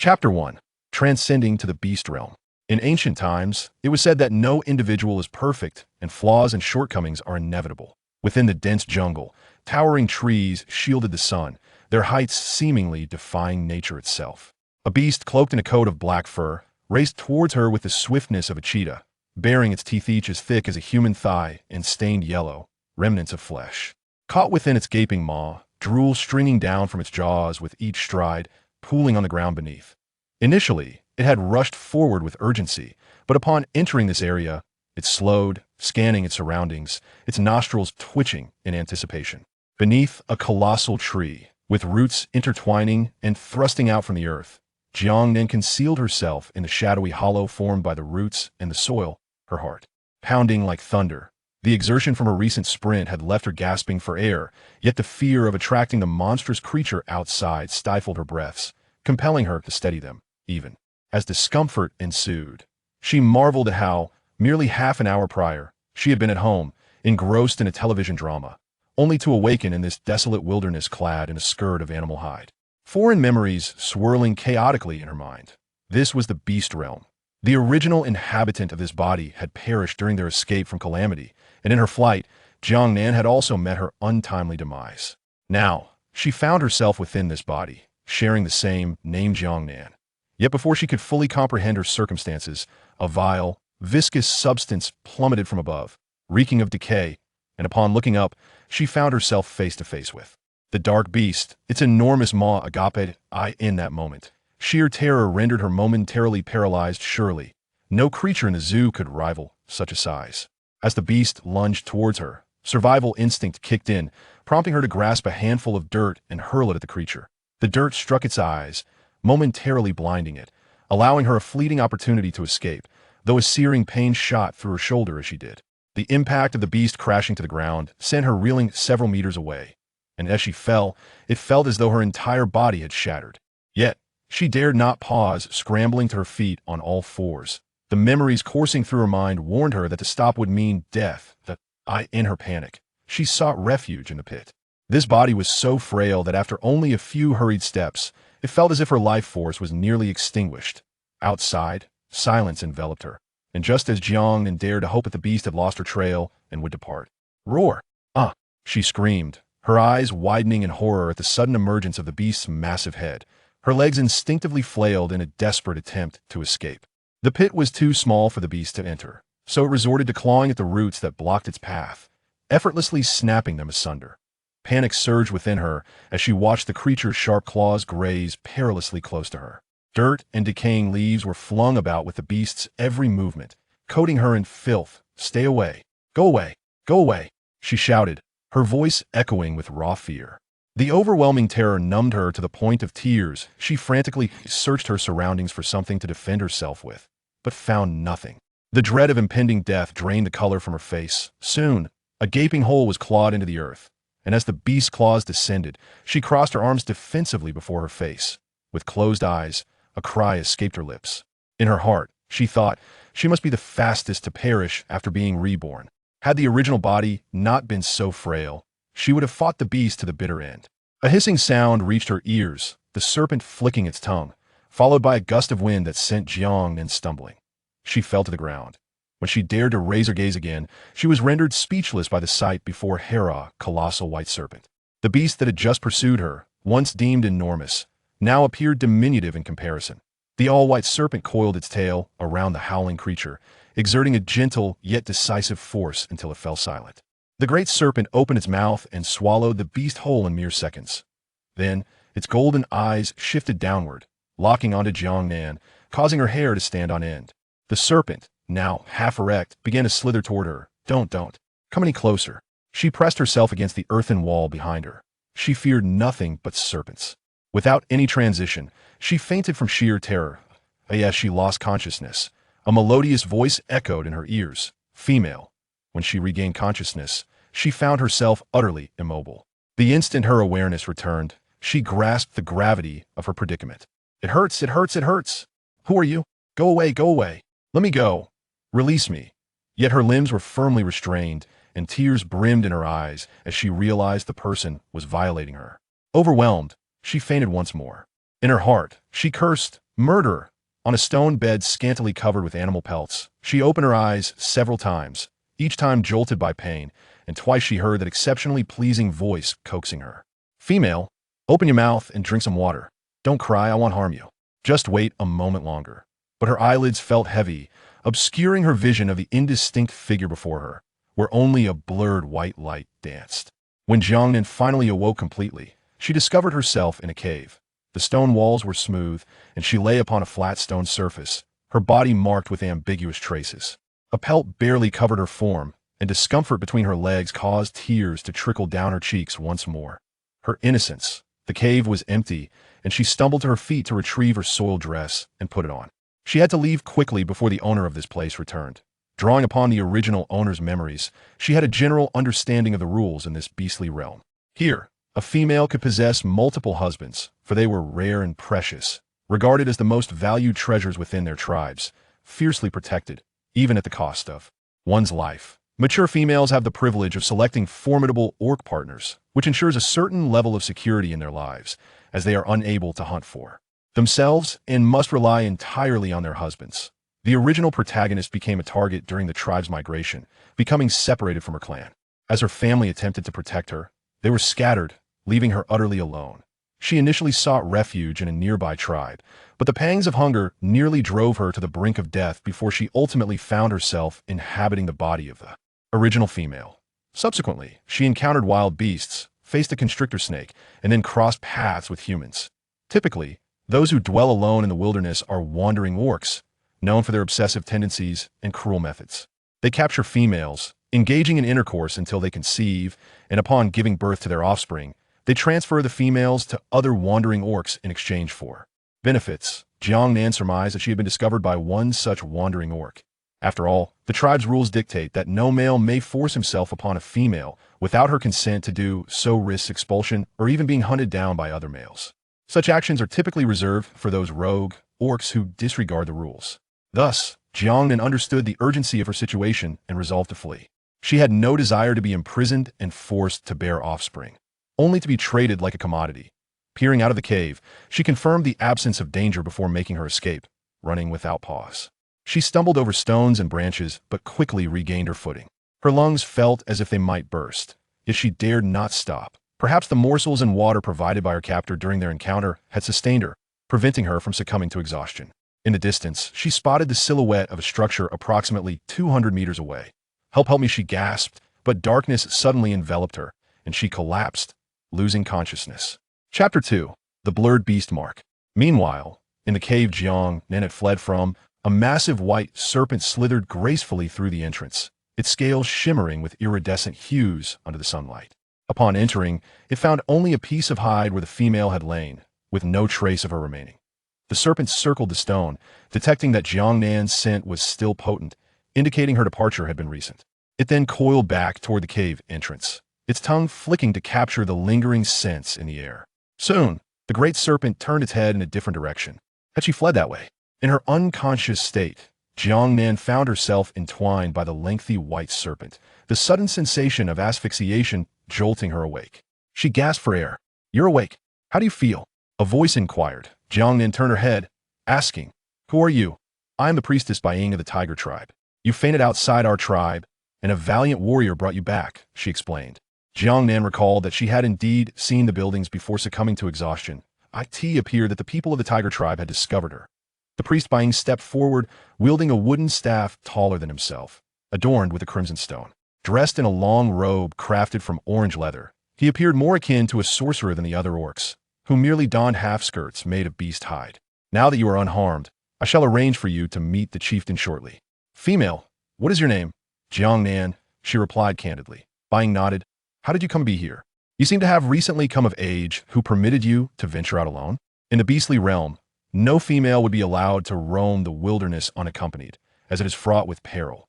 Chapter 1. Transcending to the Beast Realm. In ancient times, it was said that no individual is perfect, and flaws and shortcomings are inevitable. Within the dense jungle, towering trees shielded the sun, their heights seemingly defying nature itself. A beast cloaked in a coat of black fur raced towards her with the swiftness of a cheetah, bearing its teeth each as thick as a human thigh and stained yellow, remnants of flesh. Caught within its gaping maw, drool stringing down from its jaws with each stride, pooling on the ground beneath. Initially, it had rushed forward with urgency, but upon entering this area, it slowed, scanning its surroundings, its nostrils twitching in anticipation. Beneath a colossal tree, with roots intertwining and thrusting out from the earth, Jiang Nan concealed herself in the shadowy hollow formed by the roots and the soil, her heart pounding like thunder. The exertion from her recent sprint had left her gasping for air, yet the fear of attracting the monstrous creature outside stifled her breaths, compelling her to steady them, even as discomfort ensued. She marveled at how, merely half an hour prior, she had been at home, engrossed in a television drama, only to awaken in this desolate wilderness clad in a skirt of animal hide. Foreign memories swirling chaotically in her mind. This was the beast realm. The original inhabitant of this body had perished during their escape from calamity, and in her flight, Jiang Nan had also met her untimely demise. Now, she found herself within this body, sharing the same name Jiang Nan. Yet before she could fully comprehend her circumstances, a vile, viscous substance plummeted from above, reeking of decay, and upon looking up, she found herself face to face with the dark beast, its enormous maw agape in that moment. Sheer terror rendered her momentarily paralyzed. Surely, no creature in the zoo could rival such a size. As the beast lunged towards her, survival instinct kicked in, prompting her to grasp a handful of dirt and hurl it at the creature. The dirt struck its eyes, momentarily blinding it, allowing her a fleeting opportunity to escape, though a searing pain shot through her shoulder as she did. The impact of the beast crashing to the ground sent her reeling several meters away, and as she fell, it felt as though her entire body had shattered. Yet, she dared not pause, scrambling to her feet on all fours. The memories coursing through her mind warned her that to stop would mean death. In her panic, she sought refuge in the pit. This body was so frail that after only a few hurried steps, it felt as if her life force was nearly extinguished. Outside, silence enveloped her, and just as Jiang Nan dared to hope that the beast had lost her trail and would depart. Roar! She screamed, her eyes widening in horror at the sudden emergence of the beast's massive head. Her legs instinctively flailed in a desperate attempt to escape. The pit was too small for the beast to enter, so it resorted to clawing at the roots that blocked its path, effortlessly snapping them asunder. Panic surged within her as she watched the creature's sharp claws graze perilously close to her. Dirt and decaying leaves were flung about with the beast's every movement, coating her in filth. "Stay away! Go away! Go away!" she shouted, her voice echoing with raw fear. The overwhelming terror numbed her to the point of tears. She frantically searched her surroundings for something to defend herself with, but found nothing. The dread of impending death drained the color from her face. Soon, a gaping hole was clawed into the earth, and as the beast's claws descended, she crossed her arms defensively before her face. With closed eyes, a cry escaped her lips. In her heart, she thought she must be the fastest to perish after being reborn. Had the original body not been so frail, she would have fought the beast to the bitter end. A hissing sound reached her ears, the serpent flicking its tongue, followed by a gust of wind that sent Jiang Nan stumbling. She fell to the ground. When she dared to raise her gaze again, she was rendered speechless by the sight before Heir, colossal white serpent. The beast that had just pursued her, once deemed enormous, now appeared diminutive in comparison. The all-white serpent coiled its tail around the howling creature, exerting a gentle yet decisive force until it fell silent. The great serpent opened its mouth and swallowed the beast whole in mere seconds. Then, its golden eyes shifted downward, locking onto Jiang Nan, causing her hair to stand on end. The serpent, now half erect, began to slither toward her. Don't come any closer." She pressed herself against the earthen wall behind her. She feared nothing but serpents. Without any transition, she fainted from sheer terror. As she lost consciousness, a melodious voice echoed in her ears. Female. When she regained consciousness, she found herself utterly immobile. The instant her awareness returned, she grasped the gravity of her predicament. "It hurts, it hurts, it hurts! Who are you? Go away, go away! Let me go! Release me!" Yet her limbs were firmly restrained, and tears brimmed in her eyes as she realized the person was violating her. Overwhelmed, she fainted once more. In her heart, she cursed Murderer. On a stone bed scantily covered with animal pelts, she opened her eyes several times, each time jolted by pain, and twice she heard that exceptionally pleasing voice coaxing her. Female, open your mouth and drink some water. Don't cry, I won't harm you. Just wait a moment longer. But her eyelids felt heavy, obscuring her vision of the indistinct figure before her, where only a blurred white light danced. When Jiang Nan finally awoke completely, she discovered herself in a cave. The stone walls were smooth, and she lay upon a flat stone surface, her body marked with ambiguous traces. A pelt barely covered her form, and discomfort between her legs caused tears to trickle down her cheeks once more. Her innocence. The cave was empty, and she stumbled to her feet to retrieve her soiled dress and put it on. She had to leave quickly before the owner of this place returned. Drawing upon the original owner's memories, she had a general understanding of the rules in this beastly realm. Here, a female could possess multiple husbands, for they were rare and precious, regarded as the most valued treasures within their tribes, fiercely protected, even at the cost of one's life. Mature females have the privilege of selecting formidable orc partners, which ensures a certain level of security in their lives, as they are unable to hunt for themselves and must rely entirely on their husbands. The original protagonist became a target during the tribe's migration, becoming separated from her clan. As her family attempted to protect her, they were scattered, leaving her utterly alone. She initially sought refuge in a nearby tribe, but the pangs of hunger nearly drove her to the brink of death before she ultimately found herself inhabiting the body of the original female. Subsequently, she encountered wild beasts, faced a constrictor snake, and then crossed paths with humans. Typically, those who dwell alone in the wilderness are wandering orcs, known for their obsessive tendencies and cruel methods. They capture females, engaging in intercourse until they conceive, and upon giving birth to their offspring, they transfer the females to other wandering orcs in exchange for benefits. Jiang Nan surmised that she had been discovered by one such wandering orc. After all, the tribe's rules dictate that no male may force himself upon a female without her consent to do so risks expulsion or even being hunted down by other males. Such actions are typically reserved for those rogue orcs who disregard the rules. Thus, Jiang Nan understood the urgency of her situation and resolved to flee. She had no desire to be imprisoned and forced to bear offspring, only to be traded like a commodity. Peering out of the cave, she confirmed the absence of danger before making her escape, running without pause. She stumbled over stones and branches, but quickly regained her footing. Her lungs felt as if they might burst, yet she dared not stop. Perhaps the morsels and water provided by her captor during their encounter had sustained her, preventing her from succumbing to exhaustion. In the distance, she spotted the silhouette of a structure approximately 200 meters away. Help me, she gasped, but darkness suddenly enveloped her, and she collapsed, losing consciousness. Chapter 2. The Blurred Beast Mark. Meanwhile, in the cave Jiang Nan had fled from, a massive white serpent slithered gracefully through the entrance, its scales shimmering with iridescent hues under the sunlight. Upon entering, it found only a piece of hide where the female had lain, with no trace of her remaining. The serpent circled the stone, detecting that Jiang Nan's scent was still potent, indicating her departure had been recent. It then coiled back toward the cave entrance, its tongue flicking to capture the lingering scents in the air. Soon, the great serpent turned its head in a different direction. Had she fled that way? In her unconscious state, Jiang Nan found herself entwined by the lengthy white serpent, the sudden sensation of asphyxiation jolting her awake. She gasped for air. "You're awake. How do you feel?" A voice inquired. Jiang Nan turned her head, asking, "Who are you?" "I am the priestess Ying of the Tiger Tribe. You fainted outside our tribe, and a valiant warrior brought you back," she explained. Jiang Nan recalled that she had indeed seen the buildings before succumbing to exhaustion. It appeared that the people of the Tiger Tribe had discovered her. The priest Ying stepped forward, wielding a wooden staff taller than himself, adorned with a crimson stone. Dressed in a long robe crafted from orange leather, he appeared more akin to a sorcerer than the other orcs, who merely donned half-skirts made of beast hide. "Now that you are unharmed, I shall arrange for you to meet the chieftain shortly." "Female, what is your name?" "Jiang Nan," she replied candidly. Ying nodded. "How did you come to be here?" "You seem to have recently come of age. Who permitted you to venture out alone?" "In the beastly realm, no female would be allowed to roam the wilderness unaccompanied, as it is fraught with peril.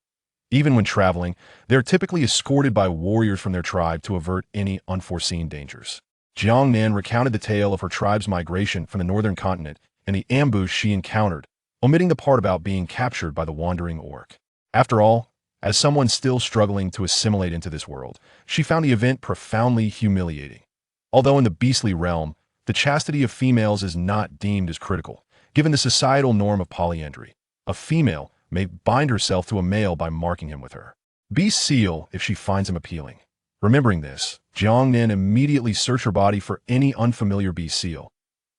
Even when traveling, they are typically escorted by warriors from their tribe to avert any unforeseen dangers." Jiang Nan recounted the tale of her tribe's migration from the northern continent and the ambush she encountered, omitting the part about being captured by the wandering orc. After all, as someone still struggling to assimilate into this world, she found the event profoundly humiliating. Although in the beastly realm, the chastity of females is not deemed as critical, Given the societal norm of polyandry, a female may bind herself to a male by marking him with her beast seal if she finds him appealing. Remembering this, Jiang Nan immediately searched her body for any unfamiliar beast seal.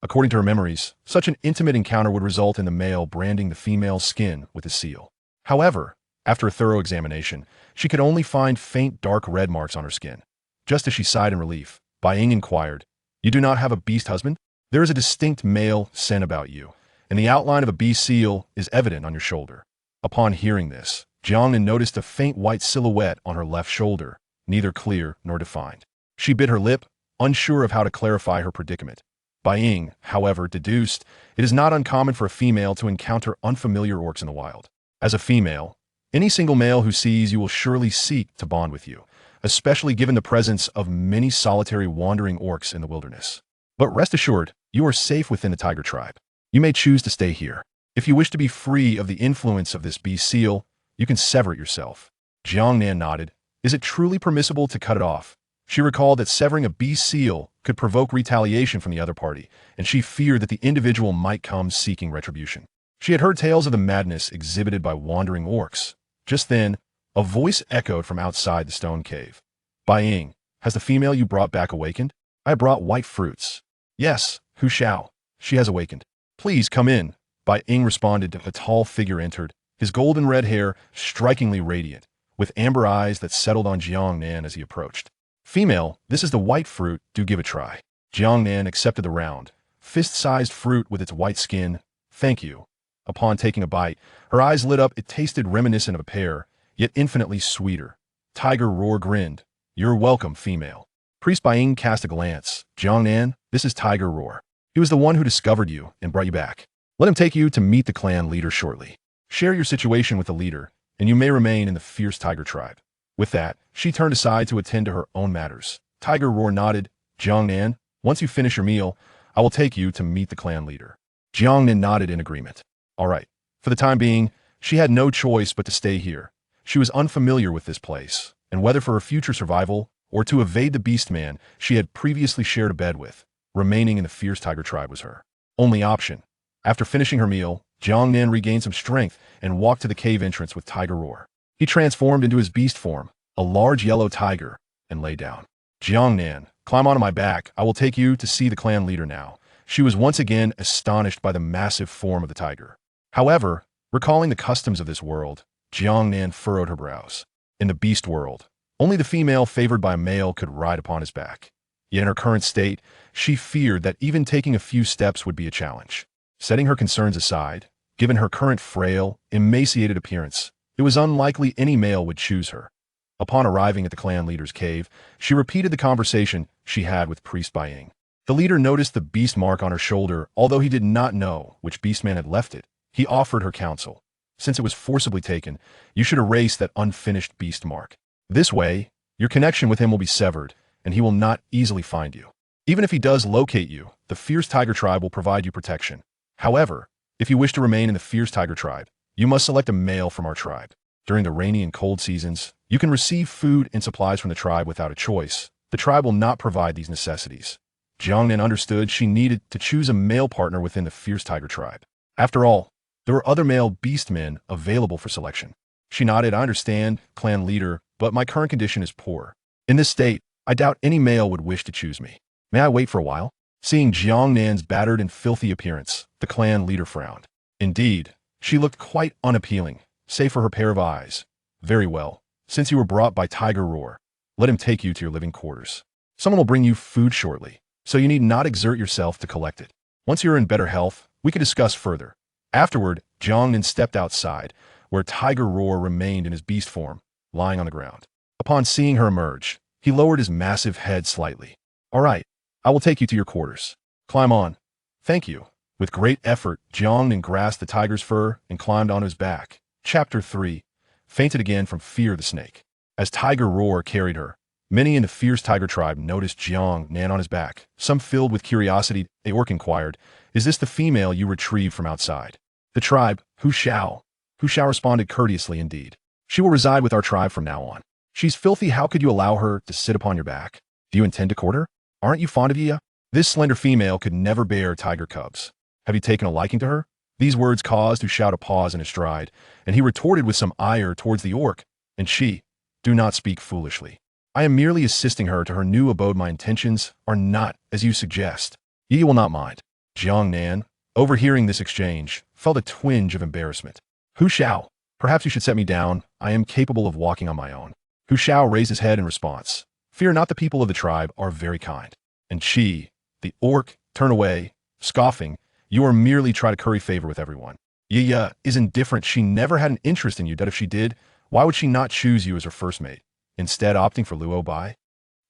According to her memories, such an intimate encounter would result in the male branding the female's skin with his seal. However, after a thorough examination, she could only find faint dark red marks on her skin. Just as she sighed in relief, Bai Ying inquired, "You do not have a beast husband? There is a distinct male scent about you, and the outline of a beast seal is evident on your shoulder." Upon hearing this, Jiang Nan noticed a faint white silhouette on her left shoulder, neither clear nor defined. She bit her lip, unsure of how to clarify her predicament. Bai Ying, however, deduced it is not uncommon for a female to encounter unfamiliar orcs in the wild. As a female, any single male who sees you will surely seek to bond with you, especially given the presence of many solitary wandering orcs in the wilderness. But rest assured, you are safe within the tiger tribe. You may choose to stay here. If you wish to be free of the influence of this beast seal, you can sever it yourself. Jiang Nan nodded. Is it truly permissible to cut it off? She recalled that severing a beast seal could provoke retaliation from the other party, and she feared that the individual might come seeking retribution. She had heard tales of the madness exhibited by wandering orcs. Just then, a voice echoed from outside the stone cave. "Bai Ying, has the female you brought back awakened? I brought white fruits." "Yes, Hu Shao. She has awakened." "Please come in." Bai Ying responded as a tall figure entered, his golden red hair strikingly radiant, with amber eyes that settled on Jiang Nan as he approached. "Female, this is the white fruit, do give a try." Jiang Nan accepted the round, fist-sized fruit with its white skin. "Thank you." Upon taking a bite, her eyes lit up. It tasted reminiscent of a pear, yet infinitely sweeter. Tiger Roar grinned. "You're welcome, female." Priest Bai Ying cast a glance. "Jiang Nan, this is Tiger Roar. He was the one who discovered you and brought you back. Let him take you to meet the clan leader shortly. Share your situation with the leader, and you may remain in the fierce tiger tribe." With that, she turned aside to attend to her own matters. Tiger Roar nodded. "Jiang Nan, once you finish your meal, I will take you to meet the clan leader." Jiang Nan nodded in agreement. All right. For the time being, she had no choice but to stay here. She was unfamiliar with this place, and whether for her future survival or to evade the beast man she had previously shared a bed with, remaining in the fierce tiger tribe was her only option. After finishing her meal, Jiang Nan regained some strength and walked to the cave entrance with Tiger Roar. He transformed into his beast form, a large yellow tiger, and lay down. "Jiang Nan, climb onto my back. I will take you to see the clan leader now." She was once again astonished by the massive form of the tiger. However, recalling the customs of this world, Jiang Nan furrowed her brows. In the beast world, only the female favored by a male could ride upon his back. Yet in her current state, she feared that even taking a few steps would be a challenge. Setting her concerns aside, given her current frail, emaciated appearance, it was unlikely any male would choose her. Upon arriving at the clan leader's cave, she repeated the conversation she had with Priest Bai Ying. The leader noticed the beast mark on her shoulder, although he did not know which beastman had left it. He offered her counsel. Since it was forcibly taken, you should erase that unfinished beast mark. This way, your connection with him will be severed, and he will not easily find you. Even if he does locate you, the fierce tiger tribe will provide you protection. However, if you wish to remain in the fierce tiger tribe, you must select a male from our tribe. During the rainy and cold seasons, you can receive food and supplies from the tribe without a choice. The tribe will not provide these necessities. Jiang Nan understood she needed to choose a male partner within the fierce tiger tribe. After all, there were other male beastmen available for selection. She nodded. "I understand, clan leader, but my current condition is poor. In this state, I doubt any male would wish to choose me. May I wait for a while?" Seeing Jiang Nan's battered and filthy appearance, the clan leader frowned. Indeed, she looked quite unappealing, save for her pair of eyes. "Very well. Since you were brought by Tiger Roar, let him take you to your living quarters. Someone will bring you food shortly, so you need not exert yourself to collect it. Once you're in better health, we can discuss further." Afterward, Jiang Nan stepped outside, where Tiger Roar remained in his beast form, lying on the ground. Upon seeing her emerge, he lowered his massive head slightly. "All right, I will take you to your quarters. Climb on." "Thank you." With great effort, Jiang Nan grasped the tiger's fur and climbed onto his back. Chapter 3. Fainted again from fear of the snake. As Tiger Roar carried her, many in the fierce tiger tribe noticed Jiang Nan on his back. Some filled with curiosity, a orc inquired, "Is this the female you retrieved from outside?" The tribe, Hu Shao. Hu Shao responded courteously indeed. "She will reside with our tribe from now on. She's filthy. How could you allow her to sit upon your back? Do you intend to court her? Aren't you fond of Yi? This slender female could never bear tiger cubs. Have you taken a liking to her?" These words caused to shout a pause in his stride, and he retorted with some ire towards the orc, and she, do not speak foolishly. I am merely assisting her to her new abode. My intentions are not, as you suggest. Ye will not mind. Jiang Nan, overhearing this exchange, felt a twinge of embarrassment. Hu Shao, perhaps you should set me down. I am capable of walking on my own. Hu Shao raised his head in response. Fear not, the people of the tribe are very kind. And she, the orc, turned away, scoffing. You are merely trying to curry favor with everyone. Ye is indifferent. She never had an interest in you, that if she did, why would she not choose you as her first mate, instead opting for Luo Bai?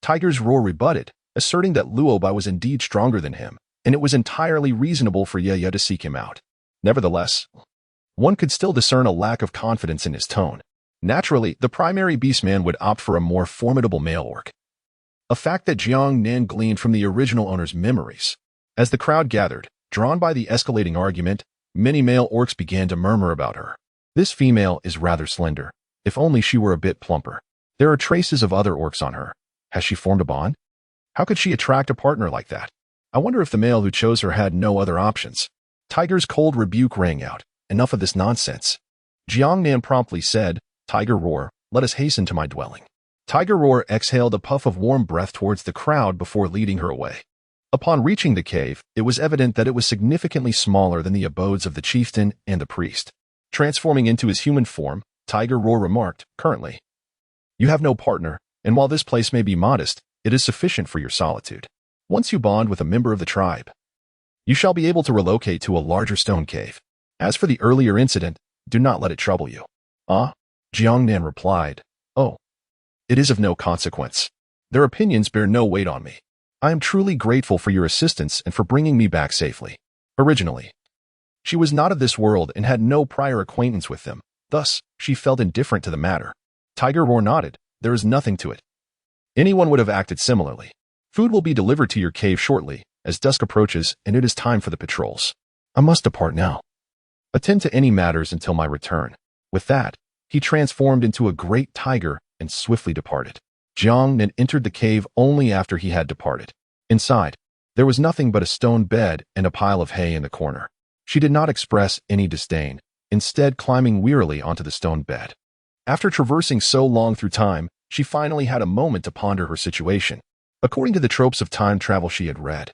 Tiger's roar rebutted, asserting that Luo Bai was indeed stronger than him, and it was entirely reasonable for Ye to seek him out. Nevertheless, one could still discern a lack of confidence in his tone. Naturally, the primary beastman would opt for a more formidable male orc, a fact that Jiang Nan gleaned from the original owner's memories. As the crowd gathered, drawn by the escalating argument, many male orcs began to murmur about her. This female is rather slender. If only she were a bit plumper. There are traces of other orcs on her. Has she formed a bond? How could she attract a partner like that? I wonder if the male who chose her had no other options. Tiger's cold rebuke rang out. Enough of this nonsense. Jiang Nan promptly said, Tiger Roar, let us hasten to my dwelling. Tiger Roar exhaled a puff of warm breath towards the crowd before leading her away. Upon reaching the cave, it was evident that it was significantly smaller than the abodes of the chieftain and the priest. Transforming into his human form, Tiger Roar remarked, currently, you have no partner, and while this place may be modest, it is sufficient for your solitude. Once you bond with a member of the tribe, you shall be able to relocate to a larger stone cave. As for the earlier incident, do not let it trouble you. Ah? Jiang Nan replied, oh, it is of no consequence. Their opinions bear no weight on me. I am truly grateful for your assistance and for bringing me back safely. Originally, she was not of this world and had no prior acquaintance with them. Thus, she felt indifferent to the matter. Tiger Roar nodded. There is nothing to it. Anyone would have acted similarly. Food will be delivered to your cave shortly, as dusk approaches, and it is time for the patrols. I must depart now. Attend to any matters until my return. With that, he transformed into a great tiger and swiftly departed. Jiang Nan entered the cave only after he had departed. Inside, there was nothing but a stone bed and a pile of hay in the corner. She did not express any disdain, instead climbing wearily onto the stone bed. After traversing so long through time, she finally had a moment to ponder her situation. According to the tropes of time travel she had read,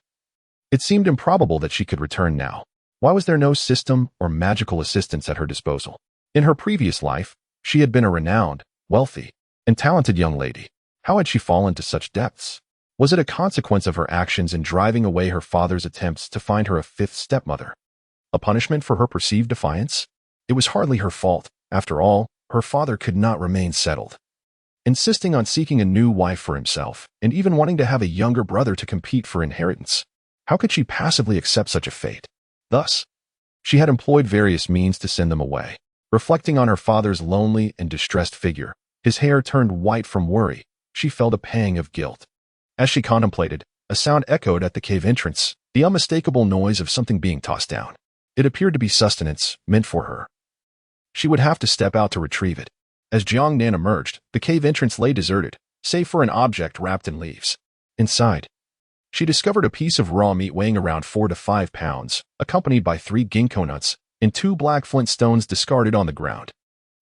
it seemed improbable that she could return now. Why was there no system or magical assistance at her disposal? In her previous life, she had been a renowned, wealthy, and talented young lady. How had she fallen to such depths? Was it a consequence of her actions in driving away her father's attempts to find her a fifth stepmother? A punishment for her perceived defiance? It was hardly her fault. After all, her father could not remain settled, insisting on seeking a new wife for himself, and even wanting to have a younger brother to compete for inheritance. How could she passively accept such a fate? Thus, she had employed various means to send them away. Reflecting on her father's lonely and distressed figure, his hair turned white from worry, she felt a pang of guilt. As she contemplated, a sound echoed at the cave entrance, the unmistakable noise of something being tossed down. It appeared to be sustenance meant for her. She would have to step out to retrieve it. As Jiang Nan emerged, the cave entrance lay deserted, save for an object wrapped in leaves. Inside, she discovered a piece of raw meat weighing around 4 to 5 pounds, accompanied by 3 ginkgo nuts and 2 black flint stones discarded on the ground.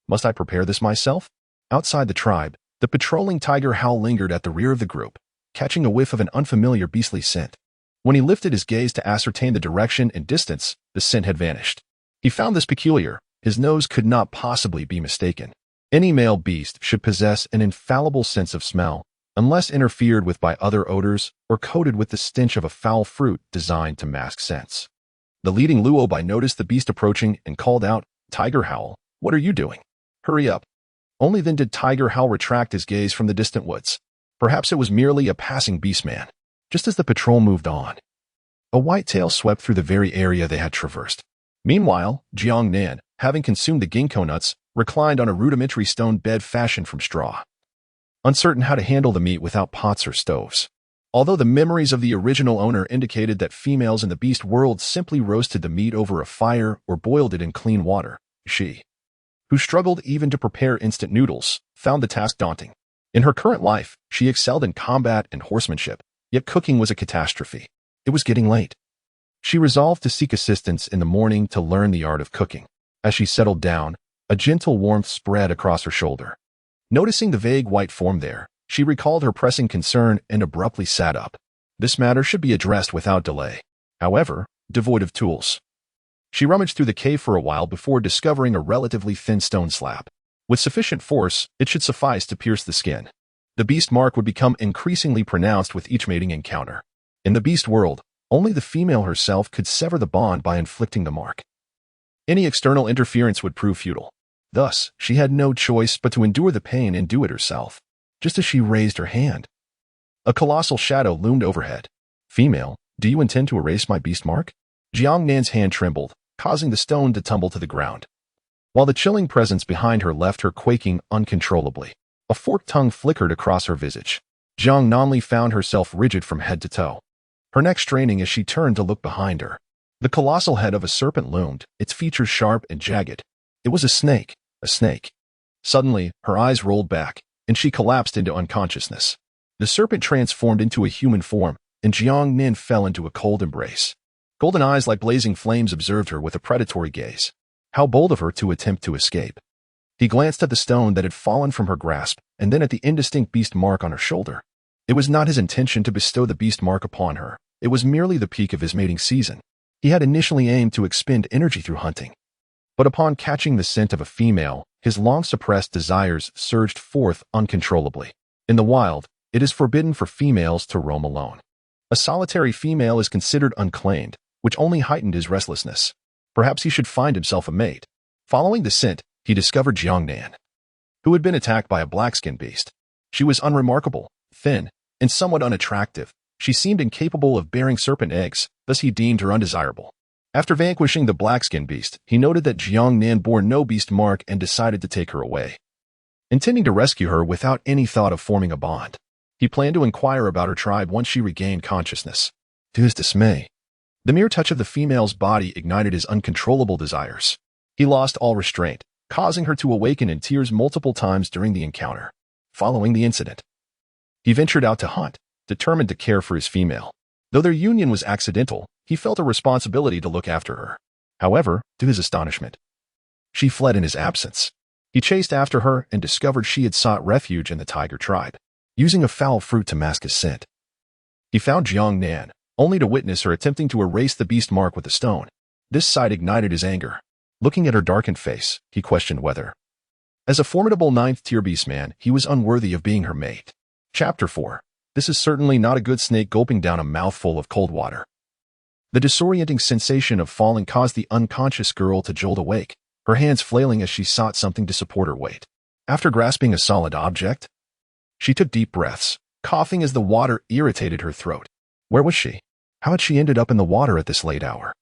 Must I prepare this myself? Outside the tribe, the patrolling tiger Hal lingered at the rear of the group, catching a whiff of an unfamiliar beastly scent. When he lifted his gaze to ascertain the direction and distance, the scent had vanished. He found this peculiar. His nose could not possibly be mistaken. Any male beast should possess an infallible sense of smell, unless interfered with by other odors or coated with the stench of a foul fruit designed to mask scents. The leading Luo Bai noticed the beast approaching and called out, Tiger Howl, what are you doing? Hurry up. Only then did Tiger Howl retract his gaze from the distant woods. Perhaps it was merely a passing beastman. Just as the patrol moved on, a white tail swept through the very area they had traversed. Meanwhile, Jiang Nan, having consumed the ginkgo nuts, reclined on a rudimentary stone bed fashioned from straw, uncertain how to handle the meat without pots or stoves. Although the memories of the original owner indicated that females in the beast world simply roasted the meat over a fire or boiled it in clean water, she, who struggled even to prepare instant noodles, found the task daunting. In her current life, she excelled in combat and horsemanship, yet cooking was a catastrophe. It was getting late. She resolved to seek assistance in the morning to learn the art of cooking. As she settled down, a gentle warmth spread across her shoulder. Noticing the vague white form there, she recalled her pressing concern and abruptly sat up. This matter should be addressed without delay. However, devoid of tools. She rummaged through the cave for a while before discovering a relatively thin stone slab. With sufficient force, it should suffice to pierce the skin. The beast mark would become increasingly pronounced with each mating encounter. In the beast world, only the female herself could sever the bond by inflicting the mark. Any external interference would prove futile. Thus, she had no choice but to endure the pain and do it herself. Just as she raised her hand, a colossal shadow loomed overhead. "Female, do you intend to erase my beast mark?" Jiang Nan's hand trembled, causing the stone to tumble to the ground. While the chilling presence behind her left her quaking uncontrollably, a forked tongue flickered across her visage. Jiang Nan found herself rigid from head to toe, her neck straining as she turned to look behind her. The colossal head of a serpent loomed, its features sharp and jagged. It was a snake, a snake. Suddenly, her eyes rolled back, and she collapsed into unconsciousness. The serpent transformed into a human form, and Jiang Nan fell into a cold embrace. Golden eyes like blazing flames observed her with a predatory gaze. How bold of her to attempt to escape. He glanced at the stone that had fallen from her grasp, and then at the indistinct beast mark on her shoulder. It was not his intention to bestow the beast mark upon her. It was merely the peak of his mating season. He had initially aimed to expend energy through hunting. But upon catching the scent of a female, his long-suppressed desires surged forth uncontrollably. In the wild, it is forbidden for females to roam alone. A solitary female is considered unclaimed, which only heightened his restlessness. Perhaps he should find himself a mate. Following the scent, he discovered Jiang Nan, who had been attacked by a black-skinned beast. She was unremarkable, thin, and somewhat unattractive. She seemed incapable of bearing serpent eggs, thus he deemed her undesirable. After vanquishing the black-skinned beast, he noted that Jiang Nan bore no beast mark and decided to take her away. Intending to rescue her without any thought of forming a bond, he planned to inquire about her tribe once she regained consciousness. To his dismay, the mere touch of the female's body ignited his uncontrollable desires. He lost all restraint, causing her to awaken in tears multiple times during the encounter. Following the incident, he ventured out to hunt, determined to care for his female. Though their union was accidental, he felt a responsibility to look after her. However, to his astonishment, she fled in his absence. He chased after her and discovered she had sought refuge in the tiger tribe, using a foul fruit to mask his scent. He found Jiang Nan, only to witness her attempting to erase the beast mark with a stone. This sight ignited his anger. Looking at her darkened face, he questioned whether, as a formidable ninth-tier beastman, he was unworthy of being her mate. Chapter 4. This is certainly not a good snake gulping down a mouthful of cold water. The disorienting sensation of falling caused the unconscious girl to jolt awake, her hands flailing as she sought something to support her weight. After grasping a solid object, she took deep breaths, coughing as the water irritated her throat. Where was she? How had she ended up in the water at this late hour?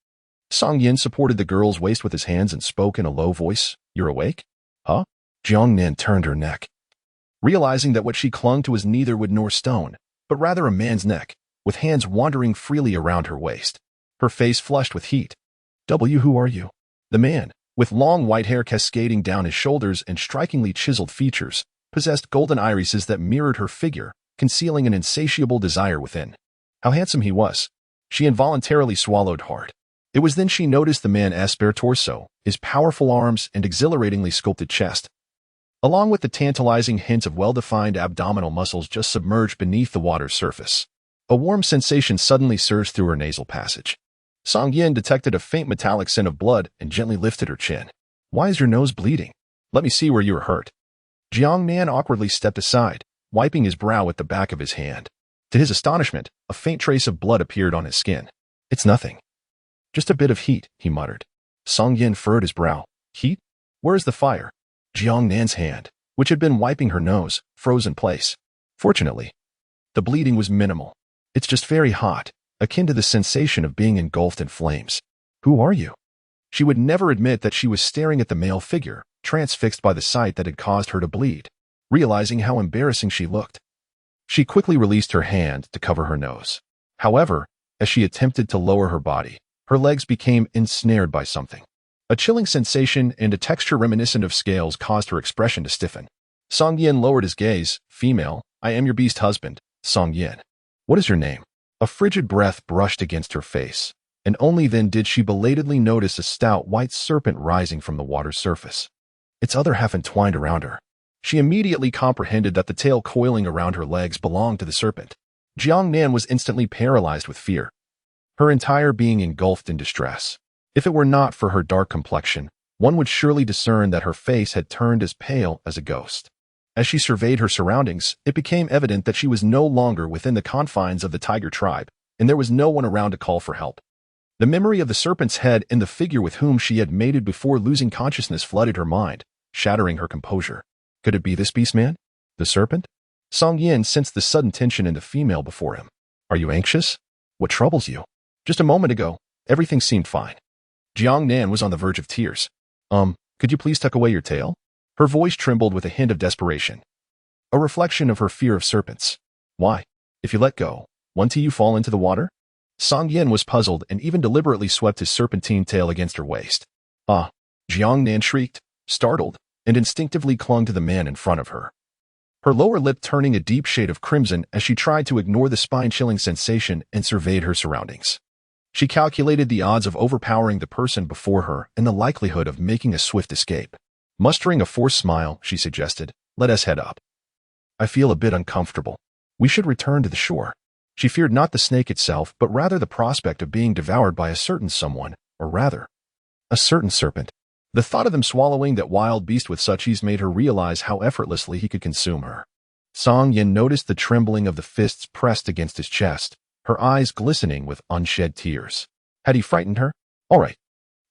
Song Yin supported the girl's waist with his hands and spoke in a low voice. "You're awake?" "Huh?" Jiang Nan turned her neck, realizing that what she clung to was neither wood nor stone, but rather a man's neck, with hands wandering freely around her waist. Her face flushed with heat. Who are you?" The man, with long white hair cascading down his shoulders and strikingly chiseled features, possessed golden irises that mirrored her figure, concealing an insatiable desire within. How handsome he was. She involuntarily swallowed hard. It was then she noticed the man's spare torso, his powerful arms and exhilaratingly sculpted chest, along with the tantalizing hint of well-defined abdominal muscles just submerged beneath the water's surface. A warm sensation suddenly surged through her nasal passage. Song Yin detected a faint metallic scent of blood and gently lifted her chin. "Why is your nose bleeding? Let me see where you were hurt." Jiang Nan awkwardly stepped aside, wiping his brow with the back of his hand. To his astonishment, a faint trace of blood appeared on his skin. "It's nothing. Just a bit of heat," he muttered. Song Yin furrowed his brow. "Heat? Where is the fire?" Jiang Nan's hand, which had been wiping her nose, froze in place. Fortunately, the bleeding was minimal. "It's just very hot, akin to the sensation of being engulfed in flames." "Who are you?" She would never admit that she was staring at the male figure, transfixed by the sight that had caused her to bleed. Realizing how embarrassing she looked, she quickly released her hand to cover her nose. However, as she attempted to lower her body, her legs became ensnared by something. A chilling sensation and a texture reminiscent of scales caused her expression to stiffen. Song Yin lowered his gaze. "Female, I am your beast husband, Song Yin. What is your name?" A frigid breath brushed against her face. and only then did she belatedly notice a stout white serpent rising from the water's surface, its other half entwined around her. She immediately comprehended that the tail coiling around her legs belonged to the serpent. Jiang Nan was instantly paralyzed with fear, her entire being engulfed in distress. If it were not for her dark complexion, one would surely discern that her face had turned as pale as a ghost. As she surveyed her surroundings, it became evident that she was no longer within the confines of the tiger tribe, and there was no one around to call for help. The memory of the serpent's head and the figure with whom she had mated before losing consciousness flooded her mind, shattering her composure. Could it be this beast man? The serpent? Song Yin sensed the sudden tension in the female before him. Are you anxious? What troubles you? Just a moment ago, everything seemed fine. Jiang Nan was on the verge of tears. Could you please tuck away your tail? Her voice trembled with a hint of desperation, a reflection of her fear of serpents. Why? If you let go, won't you fall into the water? Song Yin was puzzled and even deliberately swept his serpentine tail against her waist. Ah! Jiang Nan shrieked, startled, and instinctively clung to the man in front of her, her lower lip turning a deep shade of crimson as she tried to ignore the spine-chilling sensation and surveyed her surroundings. She calculated the odds of overpowering the person before her and the likelihood of making a swift escape. Mustering a forced smile, she suggested, "Let us head up. I feel a bit uncomfortable. We should return to the shore." She feared not the snake itself, but rather the prospect of being devoured by a certain someone, or rather, a certain serpent. The thought of them swallowing that wild beast with such ease made her realize how effortlessly he could consume her. Song Yin noticed the trembling of the fists pressed against his chest, her eyes glistening with unshed tears. Had he frightened her? All right.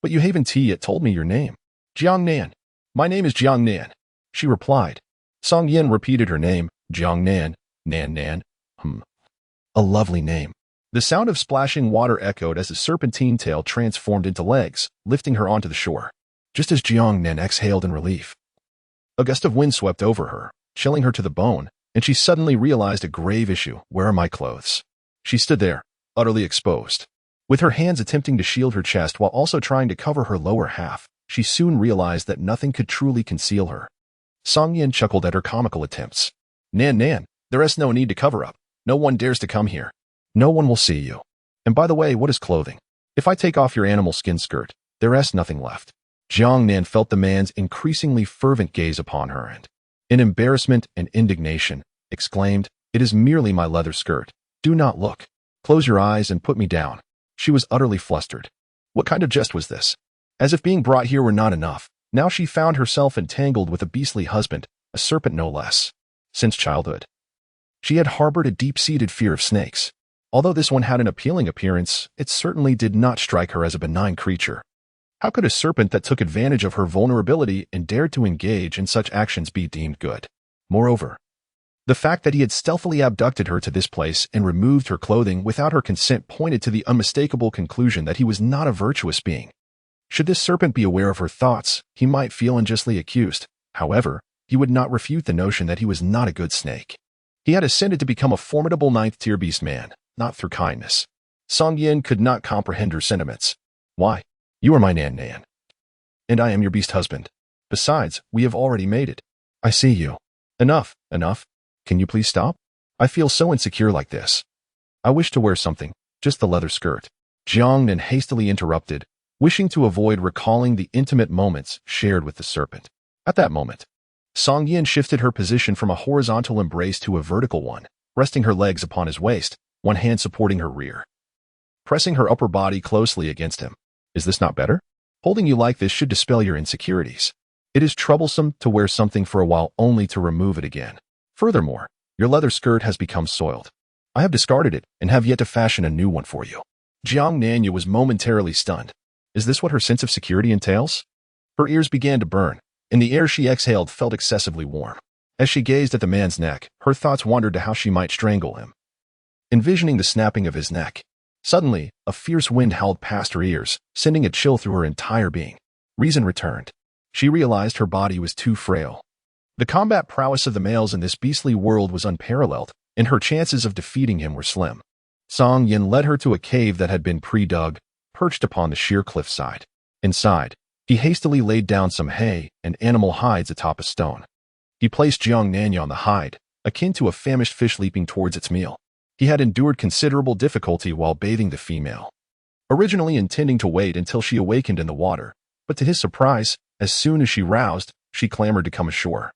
But you haven't yet told me your name. Jiang Nan. My name is Jiang Nan, she replied. Song Yin repeated her name, Jiang Nan, Nan. A lovely name. The sound of splashing water echoed as the serpentine tail transformed into legs, lifting her onto the shore. Just as Jiang Nan exhaled in relief, a gust of wind swept over her, chilling her to the bone, and she suddenly realized a grave issue. Where are my clothes? She stood there, utterly exposed. With her hands attempting to shield her chest while also trying to cover her lower half, she soon realized that nothing could truly conceal her. Song Yin chuckled at her comical attempts. Nan, there is no need to cover up. No one dares to come here. No one will see you. And by the way, what is clothing? If I take off your animal skin skirt, there is nothing left. Jiang Nan felt the man's increasingly fervent gaze upon her and, in embarrassment and indignation, exclaimed, "It is merely my leather skirt. Do not look. Close your eyes and put me down." She was utterly flustered. What kind of jest was this? As if being brought here were not enough, now she found herself entangled with a beastly husband, a serpent no less. Since childhood, she had harbored a deep-seated fear of snakes. Although this one had an appealing appearance, it certainly did not strike her as a benign creature. How could a serpent that took advantage of her vulnerability and dared to engage in such actions be deemed good? Moreover, the fact that he had stealthily abducted her to this place and removed her clothing without her consent pointed to the unmistakable conclusion that he was not a virtuous being. Should this serpent be aware of her thoughts, he might feel unjustly accused. However, he would not refute the notion that he was not a good snake. He had ascended to become a formidable ninth-tier beast man, not through kindness. Song Yin could not comprehend her sentiments. Why? You are my Nan, and I am your beast husband. Besides, we have already mated. I see you. Enough. Can you please stop? I feel so insecure like this. I wish to wear something, just the leather skirt. Jiang Nan hastily interrupted, wishing to avoid recalling the intimate moments shared with the serpent. At that moment, Song Yin shifted her position from a horizontal embrace to a vertical one, resting her legs upon his waist, one hand supporting her rear, pressing her upper body closely against him. Is this not better? Holding you like this should dispel your insecurities. It is troublesome to wear something for a while only to remove it again. Furthermore, your leather skirt has become soiled. I have discarded it and have yet to fashion a new one for you. Jiang Nan was momentarily stunned. Is this what her sense of security entails? Her ears began to burn, and the air she exhaled felt excessively warm. As she gazed at the man's neck, her thoughts wandered to how she might strangle him. Envisioning the snapping of his neck, suddenly, a fierce wind howled past her ears, sending a chill through her entire being. Reason returned. She realized her body was too frail. The combat prowess of the males in this beastly world was unparalleled, and her chances of defeating him were slim. Song Yin led her to a cave that had been pre-dug, perched upon the sheer cliffside. Inside, he hastily laid down some hay and animal hides atop a stone. He placed Jiang Nan on the hide, akin to a famished fish leaping towards its meal. He had endured considerable difficulty while bathing the female. originally intending to wait until she awakened in the water, but to his surprise, as soon as she roused, she clamored to come ashore,